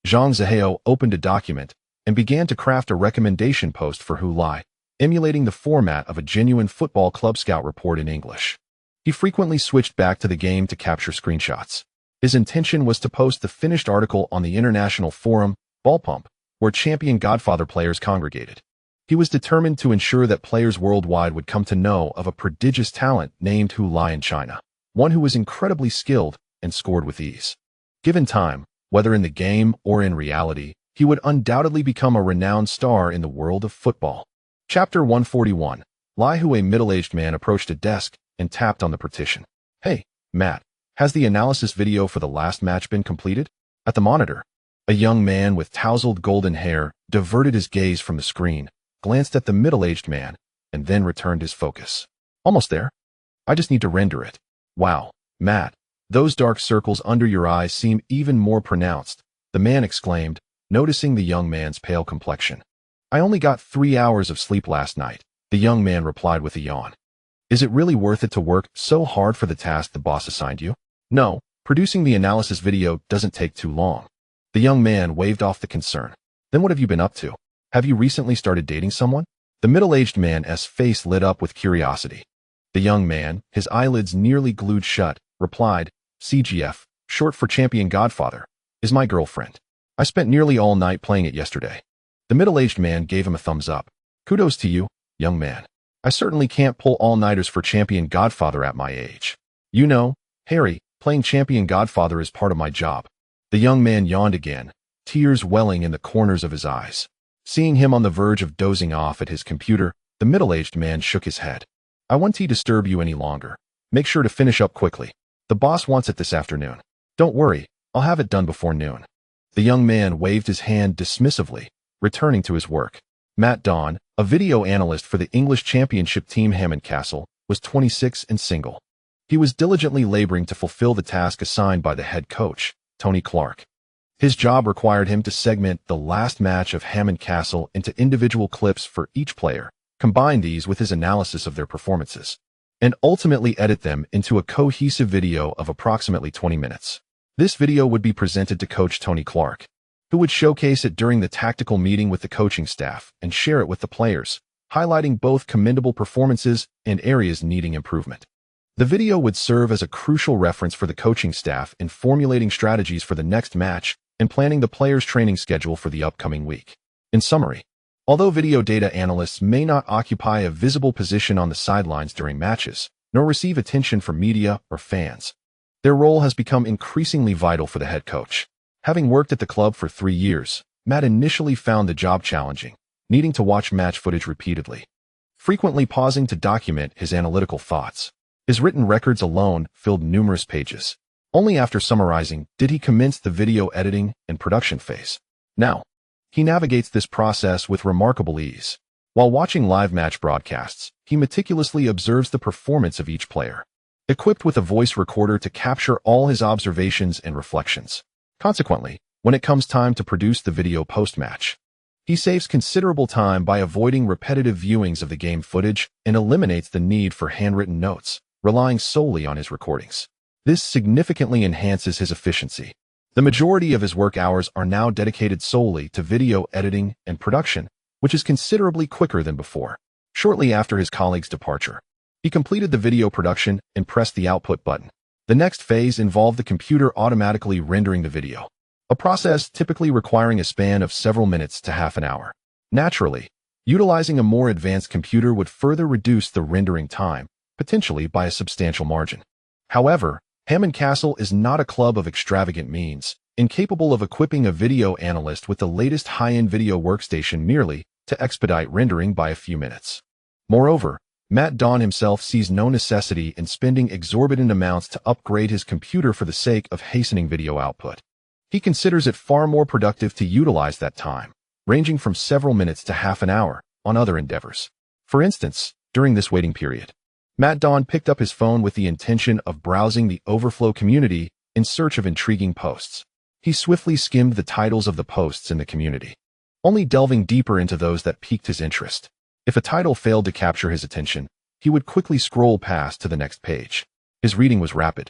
[SPEAKER 1] Zhang Zihao opened a document and began to craft a recommendation post for Hu Lai, emulating the format of a genuine football club scout report in English. He frequently switched back to the game to capture screenshots. His intention was to post the finished article on the international forum, Ballpump, where Champion Godfather players congregated. He was determined to ensure that players worldwide would come to know of a prodigious talent named Hu Lai in China, one who was incredibly skilled and scored with ease. Given time, whether in the game or in reality, he would undoubtedly become a renowned star in the world of football. Chapter 141. Lai Hu. A middle-aged man approached a desk and tapped on the partition. "Hey, Matt, has the analysis video for the last match been completed?" At the monitor, a young man with tousled golden hair diverted his gaze from the screen, glanced at the middle-aged man, and then returned his focus. "Almost there. I just need to render it." "Wow, Matt, those dark circles under your eyes seem even more pronounced," the man exclaimed, noticing the young man's pale complexion. "I only got 3 hours of sleep last night," the young man replied with a yawn. "Is it really worth it to work so hard for the task the boss assigned you?" "No, producing the analysis video doesn't take too long." The young man waved off the concern. "Then what have you been up to? Have you recently started dating someone?" The middle-aged man's face lit up with curiosity. The young man, his eyelids nearly glued shut, replied, "CGF, short for Champion Godfather, is my girlfriend. I spent nearly all night playing it yesterday." The middle-aged man gave him a thumbs up. "Kudos to you, young man. I certainly can't pull all-nighters for Champion Godfather at my age. You know, Harry, playing Champion Godfather is part of my job." The young man yawned again, tears welling in the corners of his eyes. Seeing him on the verge of dozing off at his computer, the middle-aged man shook his head. "I won't disturb you any longer. Make sure to finish up quickly. The boss wants it this afternoon." "Don't worry, I'll have it done before noon." The young man waved his hand dismissively, returning to his work. Matt Dawn, a video analyst for the English Championship team Hammond Castle, was 26 and single. He was diligently laboring to fulfill the task assigned by the head coach, Tony Clark. His job required him to segment the last match of Hammond Castle into individual clips for each player, combine these with his analysis of their performances, and ultimately edit them into a cohesive video of approximately 20 minutes. This video would be presented to Coach Tony Clark, who would showcase it during the tactical meeting with the coaching staff and share it with the players, highlighting both commendable performances and areas needing improvement. The video would serve as a crucial reference for the coaching staff in formulating strategies for the next match and planning the players' training schedule for the upcoming week. In summary, although video data analysts may not occupy a visible position on the sidelines during matches, nor receive attention from media or fans, their role has become increasingly vital for the head coach. Having worked at the club for 3 years, Matt initially found the job challenging, needing to watch match footage repeatedly, frequently pausing to document his analytical thoughts. His written records alone filled numerous pages. Only after summarizing did he commence the video editing and production phase. Now, he navigates this process with remarkable ease. While watching live match broadcasts, he meticulously observes the performance of each player, equipped with a voice recorder to capture all his observations and reflections. Consequently, when it comes time to produce the video post-match, he saves considerable time by avoiding repetitive viewings of the game footage and eliminates the need for handwritten notes, relying solely on his recordings. This significantly enhances his efficiency. The majority of his work hours are now dedicated solely to video editing and production, which is considerably quicker than before. Shortly after his colleague's departure, he completed the video production and pressed the output button. The next phase involved the computer automatically rendering the video, a process typically requiring a span of several minutes to half an hour. Naturally, utilizing a more advanced computer would further reduce the rendering time, potentially by a substantial margin. However, Hammond Castle is not a club of extravagant means, incapable of equipping a video analyst with the latest high-end video workstation merely to expedite rendering by a few minutes. Moreover, Matt Don himself sees no necessity in spending exorbitant amounts to upgrade his computer for the sake of hastening video output. He considers it far more productive to utilize that time, ranging from several minutes to half an hour, on other endeavors. For instance, during this waiting period, Matt Don picked up his phone with the intention of browsing the Overflow community in search of intriguing posts. He swiftly skimmed the titles of the posts in the community, only delving deeper into those that piqued his interest. If a title failed to capture his attention, he would quickly scroll past to the next page. His reading was rapid,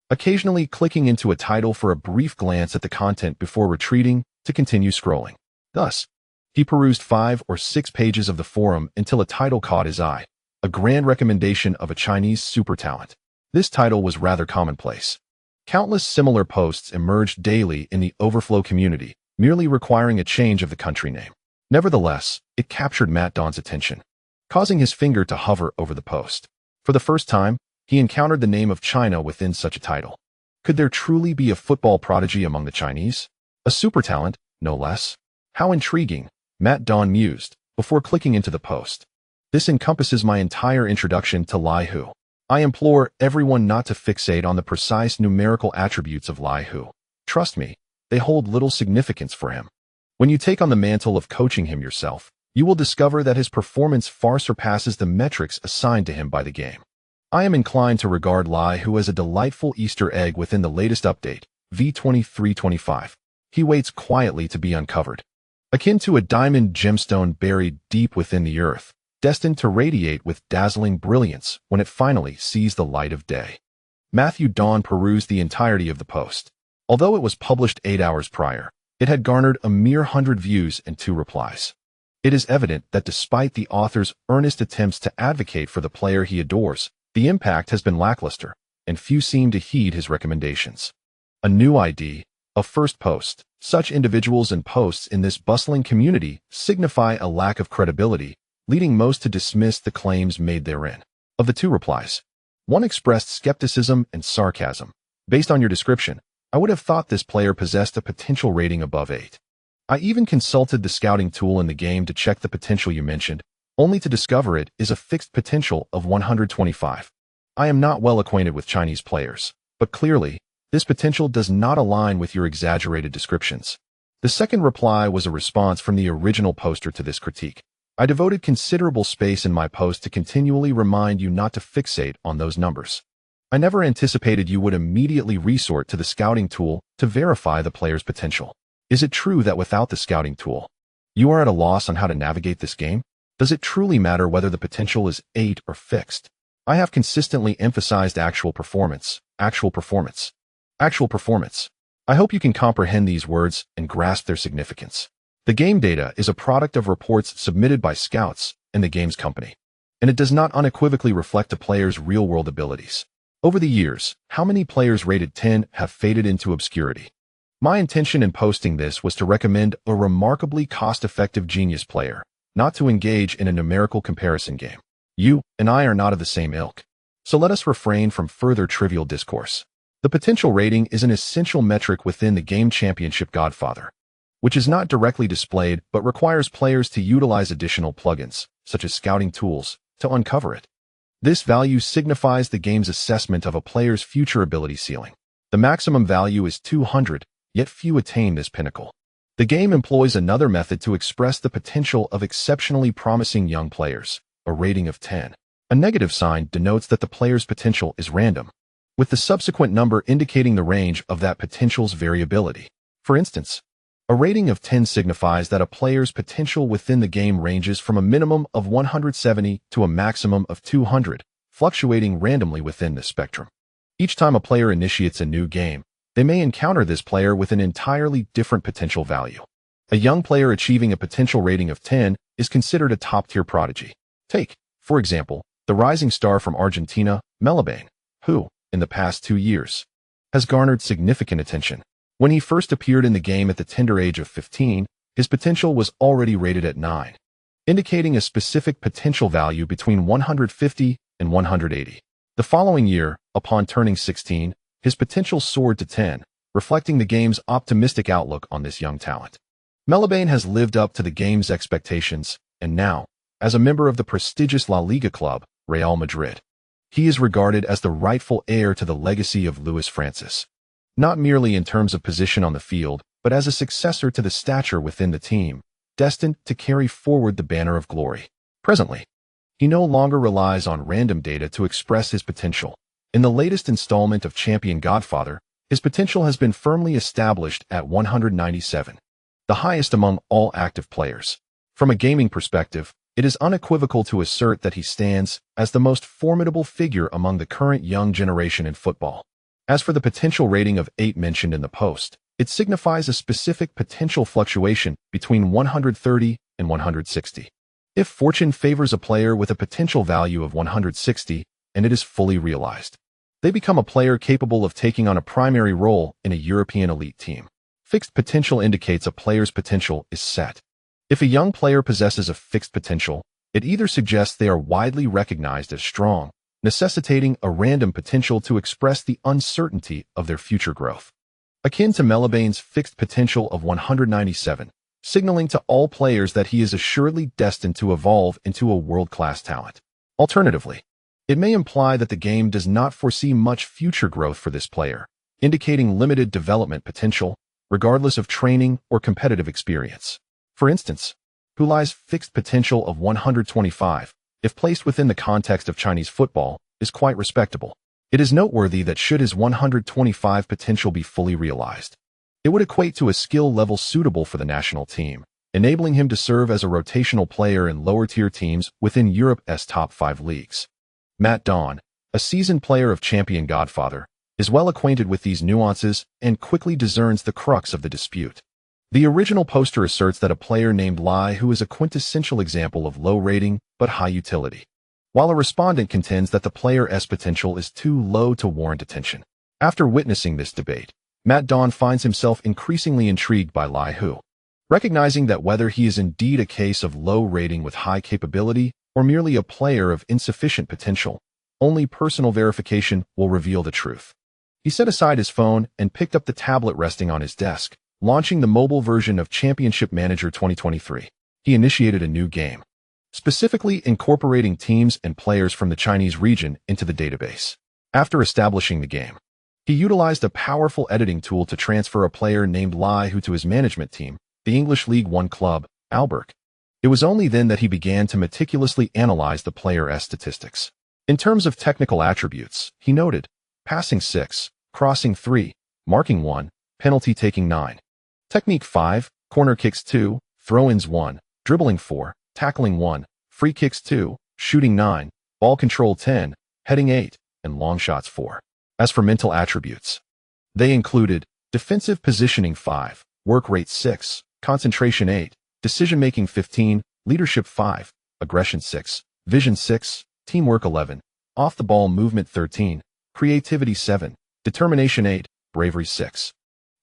[SPEAKER 1] occasionally clicking into a title for a brief glance at the content before retreating to continue scrolling. Thus, he perused 5 or 6 pages of the forum until a title caught his eye, a grand recommendation of a Chinese super talent. This title was rather commonplace. Countless similar posts emerged daily in the Overflow community, merely requiring a change of the country name. Nevertheless, it captured Matt Don's attention, causing his finger to hover over the post. For the first time, he encountered the name of China within such a title. Could there truly be a football prodigy among the Chinese? A super talent, no less? How intriguing, Matt Don mused, before clicking into the post. This encompasses my entire introduction to Lai Hu. I implore everyone not to fixate on the precise numerical attributes of Lai Hu. Trust me, they hold little significance for him. When you take on the mantle of coaching him yourself, you will discover that his performance far surpasses the metrics assigned to him by the game. I am inclined to regard Lai Hu as a delightful Easter egg within the latest update, v23.25. He waits quietly to be uncovered, akin to a diamond gemstone buried deep within the earth, destined to radiate with dazzling brilliance when it finally sees the light of day. Matthew Don perused the entirety of the post. Although it was published 8 hours prior, it had garnered a mere 100 views and 2 replies. It is evident that despite the author's earnest attempts to advocate for the player he adores, the impact has been lackluster, and few seem to heed his recommendations. A new ID, a first post. Such individuals and posts in this bustling community signify a lack of credibility, leading most to dismiss the claims made therein. Of the 2 replies, one expressed skepticism and sarcasm. Based on your description, I would have thought this player possessed a potential rating above 8. I even consulted the scouting tool in the game to check the potential you mentioned, only to discover it is a fixed potential of 125. I am not well acquainted with Chinese players, but clearly, this potential does not align with your exaggerated descriptions. The second reply was a response from the original poster to this critique. I devoted considerable space in my post to continually remind you not to fixate on those numbers. I never anticipated you would immediately resort to the scouting tool to verify the player's potential. Is it true that without the scouting tool, you are at a loss on how to navigate this game? Does it truly matter whether the potential is 8 or fixed? I have consistently emphasized actual performance. I hope you can comprehend these words and grasp their significance. The game data is a product of reports submitted by scouts and the game's company, and it does not unequivocally reflect a player's real-world abilities. Over the years, how many players rated 10 have faded into obscurity? My intention in posting this was to recommend a remarkably cost-effective genius player, not to engage in a numerical comparison game. You and I are not of the same ilk, so let us refrain from further trivial discourse. The potential rating is an essential metric within the game championship Godfather, which is not directly displayed but requires players to utilize additional plugins, such as scouting tools, to uncover it. This value signifies the game's assessment of a player's future ability ceiling. The maximum value is 200, yet few attain this pinnacle. The game employs another method to express the potential of exceptionally promising young players, a rating of 10. A negative sign denotes that the player's potential is random, with the subsequent number indicating the range of that potential's variability. For instance, a rating of 10 signifies that a player's potential within the game ranges from a minimum of 170 to a maximum of 200, fluctuating randomly within this spectrum. Each time a player initiates a new game, they may encounter this player with an entirely different potential value. A young player achieving a potential rating of 10 is considered a top-tier prodigy. Take, for example, the rising star from Argentina, Melibane, who, in the past 2 years, has garnered significant attention. When he first appeared in the game at the tender age of 15, his potential was already rated at 9, indicating a specific potential value between 150 and 180. The following year, upon turning 16, his potential soared to 10, reflecting the game's optimistic outlook on this young talent. Melibane has lived up to the game's expectations, and now, as a member of the prestigious La Liga club, Real Madrid. He is regarded as the rightful heir to the legacy of Luis Francis, not merely in terms of position on the field, but as a successor to the stature within the team, destined to carry forward the banner of glory. Presently, he no longer relies on random data to express his potential. In the latest installment of Champion Godfather, his potential has been firmly established at 197, the highest among all active players. From a gaming perspective, it is unequivocal to assert that he stands as the most formidable figure among the current young generation in football. As for the potential rating of 8 mentioned in the post, it signifies a specific potential fluctuation between 130 and 160. If fortune favors a player with a potential value of 160 and it is fully realized, they become a player capable of taking on a primary role in a European elite team. Fixed potential indicates a player's potential is set. If a young player possesses a fixed potential, it either suggests they are widely recognized as strong, necessitating a random potential to express the uncertainty of their future growth, akin to Melabane's fixed potential of 197, signaling to all players that he is assuredly destined to evolve into a world-class talent. Alternatively, it may imply that the game does not foresee much future growth for this player, indicating limited development potential, regardless of training or competitive experience. For instance, Hulai's fixed potential of 125, if placed within the context of Chinese football, is quite respectable. It is noteworthy that should his 125 potential be fully realized, it would equate to a skill level suitable for the national team, enabling him to serve as a rotational player in lower-tier teams within Europe's top 5 leagues. Matt Dawn, a seasoned player of Champion Godfather, is well acquainted with these nuances and quickly discerns the crux of the dispute. The original poster asserts that a player named Lai who is a quintessential example of low rating but high utility, while a respondent contends that the player's potential is too low to warrant attention. After witnessing this debate, Matt Dawn finds himself increasingly intrigued by Lai Hu, recognizing that whether he is indeed a case of low rating with high capability or merely a player of insufficient potential, only personal verification will reveal the truth. He set aside his phone and picked up the tablet resting on his desk, launching the mobile version of Championship Manager 2023. He initiated a new game, specifically incorporating teams and players from the Chinese region into the database. After establishing the game, he utilized a powerful editing tool to transfer a player named Lai Hu to his management team, the English League One club, Alberg. It was only then that he began to meticulously analyze the player's statistics. In terms of technical attributes, he noted passing 6, crossing 3, marking 1, penalty taking 9. Technique 5, corner kicks 2, throw-ins 1, dribbling 4, tackling 1, free kicks 2, shooting 9, ball control 10, heading 8, and long shots 4. As for mental attributes, they included defensive positioning 5, work rate 6, concentration 8, decision-making 15, leadership 5, aggression 6, vision 6, teamwork 11, off-the-ball movement 13, creativity 7, determination 8, bravery 6,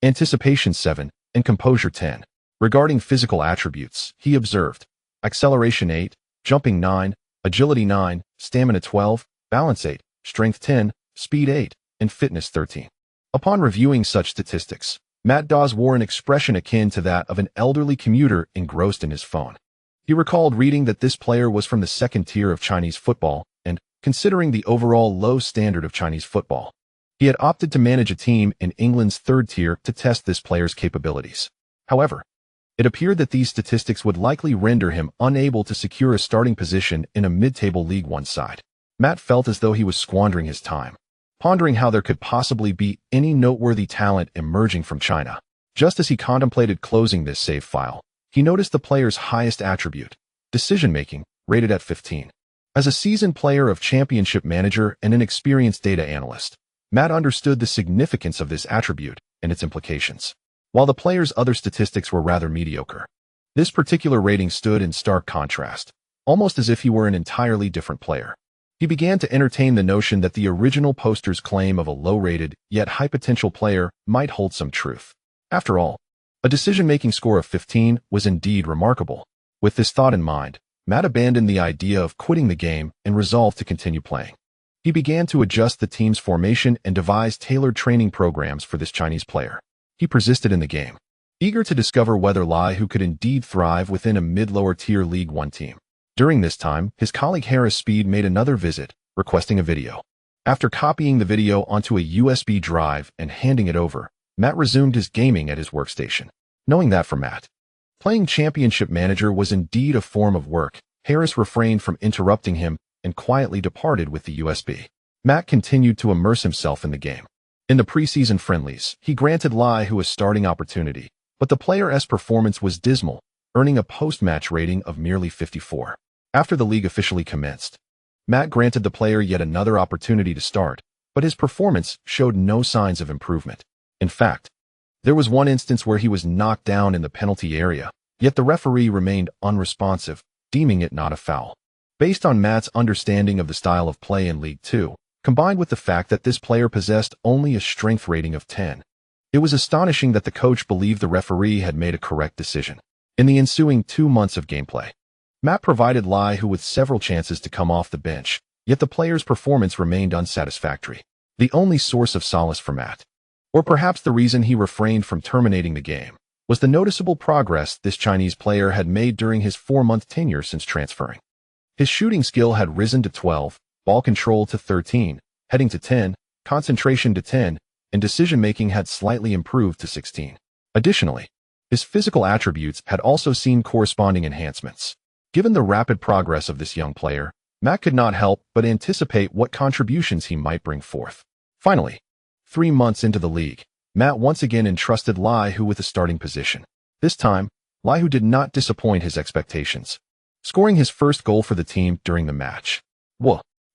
[SPEAKER 1] anticipation 7, and composure 10. Regarding physical attributes, he observed acceleration 8, jumping 9, agility 9, stamina 12, balance 8, strength 10, speed 8, and fitness 13. Upon reviewing such statistics, Matt Dawes wore an expression akin to that of an elderly commuter engrossed in his phone. He recalled reading that this player was from the second tier of Chinese football, and, considering the overall low standard of Chinese football, he had opted to manage a team in England's third tier to test this player's capabilities. However, it appeared that these statistics would likely render him unable to secure a starting position in a mid-table League One side. Matt felt as though he was squandering his time, pondering how there could possibly be any noteworthy talent emerging from China. Just as he contemplated closing this save file, he noticed the player's highest attribute, decision-making, rated at 15. As a seasoned player of Championship Manager and an experienced data analyst, Matt understood the significance of this attribute and its implications. While the player's other statistics were rather mediocre, this particular rating stood in stark contrast, almost as if he were an entirely different player. He began to entertain the notion that the original poster's claim of a low-rated, yet high-potential player might hold some truth. After all, a decision-making score of 15 was indeed remarkable. With this thought in mind, Matt abandoned the idea of quitting the game and resolved to continue playing. He began to adjust the team's formation and devise tailored training programs for this Chinese player. He persisted in the game, eager to discover whether Lai Hu could indeed thrive within a mid-lower tier League One team. During this time, his colleague Harris Speed made another visit, requesting a video. After copying the video onto a USB drive and handing it over, Matt resumed his gaming at his workstation. Knowing that for Matt, playing Championship Manager was indeed a form of work, Harris refrained from interrupting him and quietly departed with the USB. Matt continued to immerse himself in the game. In the preseason friendlies, he granted Lai Hu a starting opportunity, but the player's performance was dismal, earning a post-match rating of merely 54. After the league officially commenced, Matt granted the player yet another opportunity to start, but his performance showed no signs of improvement. In fact, there was one instance where he was knocked down in the penalty area, yet the referee remained unresponsive, deeming it not a foul. Based on Matt's understanding of the style of play in League 2, combined with the fact that this player possessed only a strength rating of 10, it was astonishing that the coach believed the referee had made a correct decision. In the ensuing 2 months of gameplay, Matt provided Lai Hu with several chances to come off the bench, yet the player's performance remained unsatisfactory. The only source of solace for Matt, or perhaps the reason he refrained from terminating the game, was the noticeable progress this Chinese player had made during his 4-month tenure since transferring. His shooting skill had risen to 12, ball control to 13, heading to 10, concentration to 10, and decision-making had slightly improved to 16. Additionally, his physical attributes had also seen corresponding enhancements. Given the rapid progress of this young player, Matt could not help but anticipate what contributions he might bring forth. Finally, 3 months into the league, Matt once again entrusted Lai Hu with a starting position. This time, Lai Hu did not disappoint his expectations, scoring his first goal for the team during the match.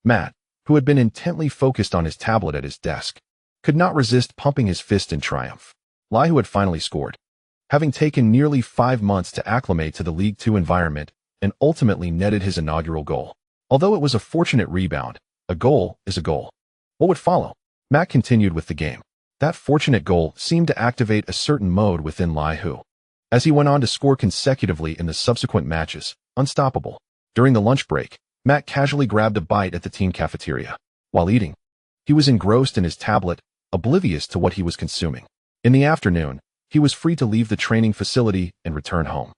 [SPEAKER 1] Matt, who had been intently focused on his tablet at his desk, could not resist pumping his fist in triumph. Lai Hu had finally scored, having taken nearly 5 months to acclimate to the League 2 environment and ultimately netted his inaugural goal. Although it was a fortunate rebound, a goal is a goal. What would follow? Matt continued with the game. That fortunate goal seemed to activate a certain mode within Lai Hu, as he went on to score consecutively in the subsequent matches, unstoppable. During the lunch break, Matt casually grabbed a bite at the team cafeteria. While eating, he was engrossed in his tablet, oblivious to what he was consuming. In the afternoon, he was free to leave the training facility and return home.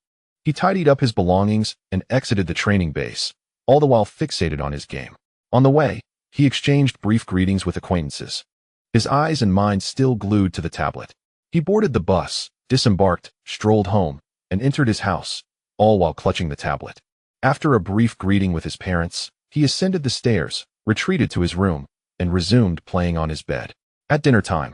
[SPEAKER 1] He tidied up his belongings and exited the training base, all the while fixated on his game. On the way, he exchanged brief greetings with acquaintances, his eyes and mind still glued to the tablet. He boarded the bus, disembarked, strolled home, and entered his house, all while clutching the tablet. After a brief greeting with his parents, he ascended the stairs, retreated to his room, and resumed playing on his bed. At dinner time,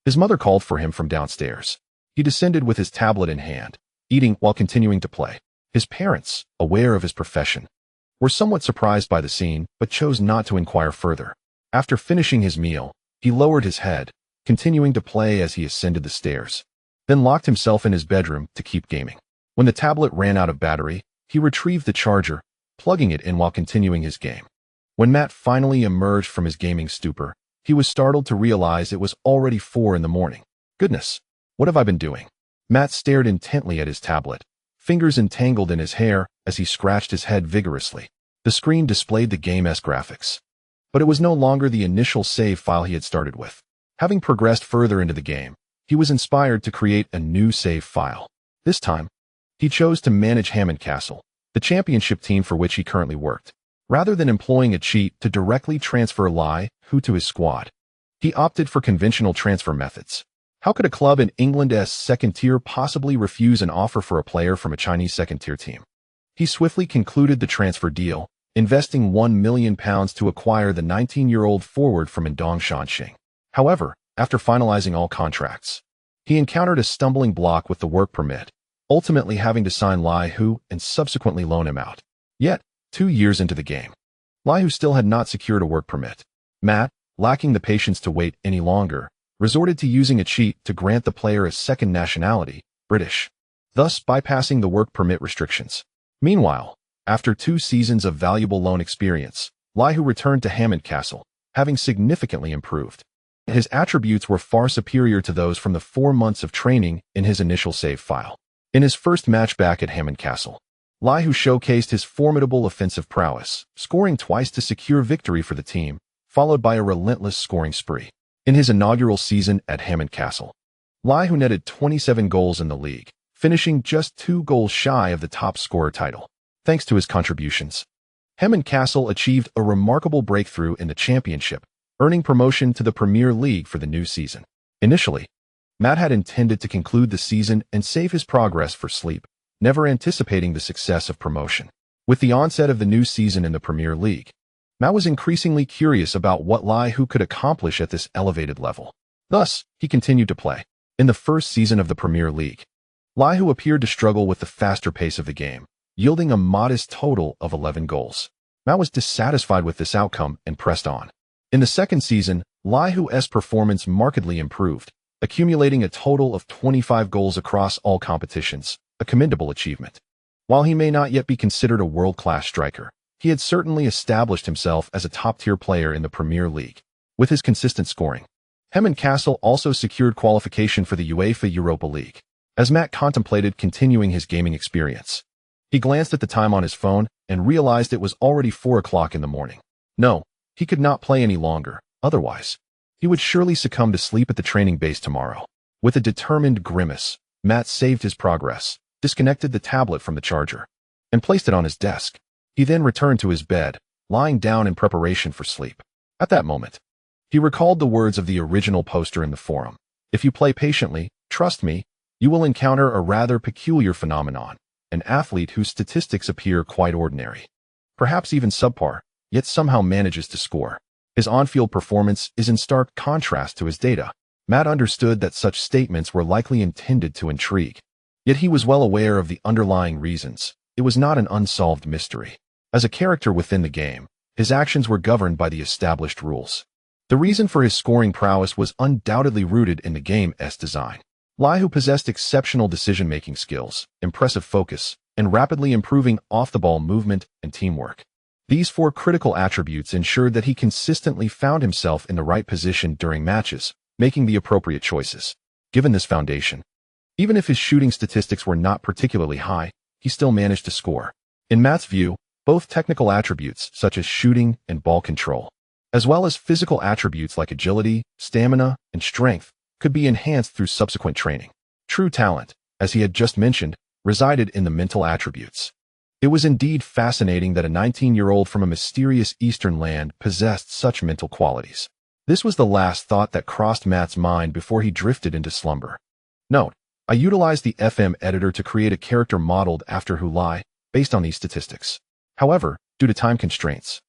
[SPEAKER 1] his mother called for him from downstairs. He descended with his tablet in hand, eating while continuing to play. His parents, aware of his profession, were somewhat surprised by the scene, but chose not to inquire further. After finishing his meal, he lowered his head, continuing to play as he ascended the stairs, then locked himself in his bedroom to keep gaming. When the tablet ran out of battery, he retrieved the charger, plugging it in while continuing his game. When Matt finally emerged from his gaming stupor, he was startled to realize it was already 4 in the morning. Goodness, what have I been doing? Matt stared intently at his tablet, fingers entangled in his hair as he scratched his head vigorously. The screen displayed the game's graphics, but it was no longer the initial save file he had started with. Having progressed further into the game, he was inspired to create a new save file. This time, he chose to manage Hammond Castle, the championship team for which he currently worked. Rather than employing a cheat to directly transfer Lai Hu to his squad, he opted for conventional transfer methods. How could a club in England's second tier possibly refuse an offer for a player from a Chinese second-tier team? He swiftly concluded the transfer deal, investing £1 million to acquire the 19-year-old forward from Indong Shanxing. However, after finalizing all contracts, he encountered a stumbling block with the work permit, ultimately having to sign Lai Hu and subsequently loan him out. Yet, 2 years into the game, Lai Hu still had not secured a work permit. Matt, lacking the patience to wait any longer, resorted to using a cheat to grant the player a second nationality, British, thus bypassing the work permit restrictions. Meanwhile, after 2 seasons of valuable loan experience, Lai Hu returned to Hammond Castle, having significantly improved. His attributes were far superior to those from the 4 months of training in his initial save file. In his first match back at Hammond Castle, Lai Hu showcased his formidable offensive prowess, scoring twice to secure victory for the team, followed by a relentless scoring spree. In his inaugural season at Hammond Castle, Lai, who netted 27 goals in the league, finishing just 2 goals shy of the top scorer title. Thanks to his contributions, Castle achieved a remarkable breakthrough in the championship, earning promotion to the Premier League for the new season. Initially, Matt had intended to conclude the season and save his progress for sleep, never anticipating the success of promotion. With the onset of the new season in the Premier League, Matt was increasingly curious about what Lai who could accomplish at this elevated level. Thus, he continued to play. In the first season of the Premier League, Lai who appeared to struggle with the faster pace of the game, yielding a modest total of 11 goals. Matt was dissatisfied with this outcome and pressed on. In the second season, Lai who's performance markedly improved, accumulating a total of 25 goals across all competitions, a commendable achievement. While he may not yet be considered a world-class striker, he had certainly established himself as a top-tier player in the Premier League. With his consistent scoring, Castle also secured qualification for the UEFA Europa League. As Matt contemplated continuing his gaming experience, he glanced at the time on his phone and realized it was already 4 o'clock in the morning. No, he could not play any longer, otherwise he would surely succumb to sleep at the training base tomorrow. With a determined grimace, Matt saved his progress, disconnected the tablet from the charger, and placed it on his desk. He then returned to his bed, lying down in preparation for sleep. At that moment, he recalled the words of the original poster in the forum. If you play patiently, trust me, you will encounter a rather peculiar phenomenon, an athlete whose statistics appear quite ordinary, perhaps even subpar, yet somehow manages to score. His on-field performance is in stark contrast to his data. Matt understood that such statements were likely intended to intrigue, yet he was well aware of the underlying reasons. It was not an unsolved mystery. As a character within the game, his actions were governed by the established rules. The reason for his scoring prowess was undoubtedly rooted in the game's design. Lai, who possessed exceptional decision-making skills, impressive focus, and rapidly improving off-the-ball movement and teamwork. These 4 critical attributes ensured that he consistently found himself in the right position during matches, making the appropriate choices. Given this foundation, even if his shooting statistics were not particularly high, he still managed to score. In Matt's view, both technical attributes such as shooting and ball control, as well as physical attributes like agility, stamina, and strength, could be enhanced through subsequent training. True talent, as he had just mentioned, resided in the mental attributes. It was indeed fascinating that a 19-year-old from a mysterious eastern land possessed such mental qualities. This was the last thought that crossed Matt's mind before he drifted into slumber. Note, I utilized the FM editor to create a character modeled after Lai, based on these statistics. However, due to time constraints,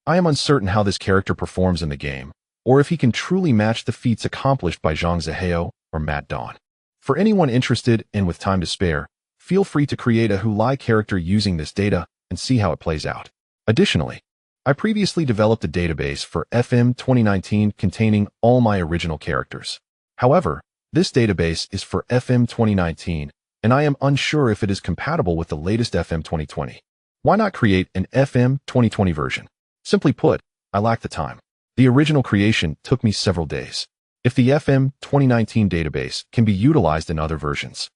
[SPEAKER 1] I am uncertain how this character performs in the game, or if he can truly match the feats accomplished by Zhang Zihao or Matt Dawn. For anyone interested and with time to spare, feel free to create a Lai character using this data and see how it plays out. Additionally, I previously developed a database for FM 2019 containing all my original characters. However, this database is for FM 2019, and I am unsure if it is compatible with the latest FM 2020. Why not create an FM 2020 version? Simply put, I lack the time. The original creation took me several days. If the FM 2019 database can be utilized in other versions,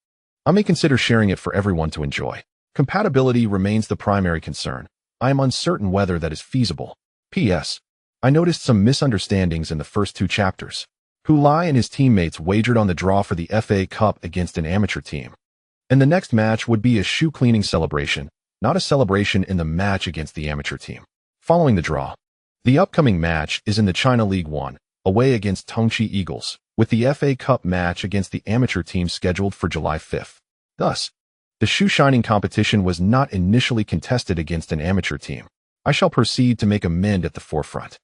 [SPEAKER 1] I may consider sharing it for everyone to enjoy. Compatibility remains the primary concern. I am uncertain whether that is feasible. P.S. I noticed some misunderstandings in the first 2 chapters. Lai and his teammates wagered on the draw for the FA Cup against an amateur team, and the next match would be a shoe-cleaning celebration, not a celebration in the match against the amateur team. Following the draw, the upcoming match is in the China League 1, away against Tongchi Eagles, with the FA Cup match against the amateur team scheduled for July 5th. Thus, the shoe-shining competition was not initially contested against an amateur team. I shall proceed to make amend at the forefront.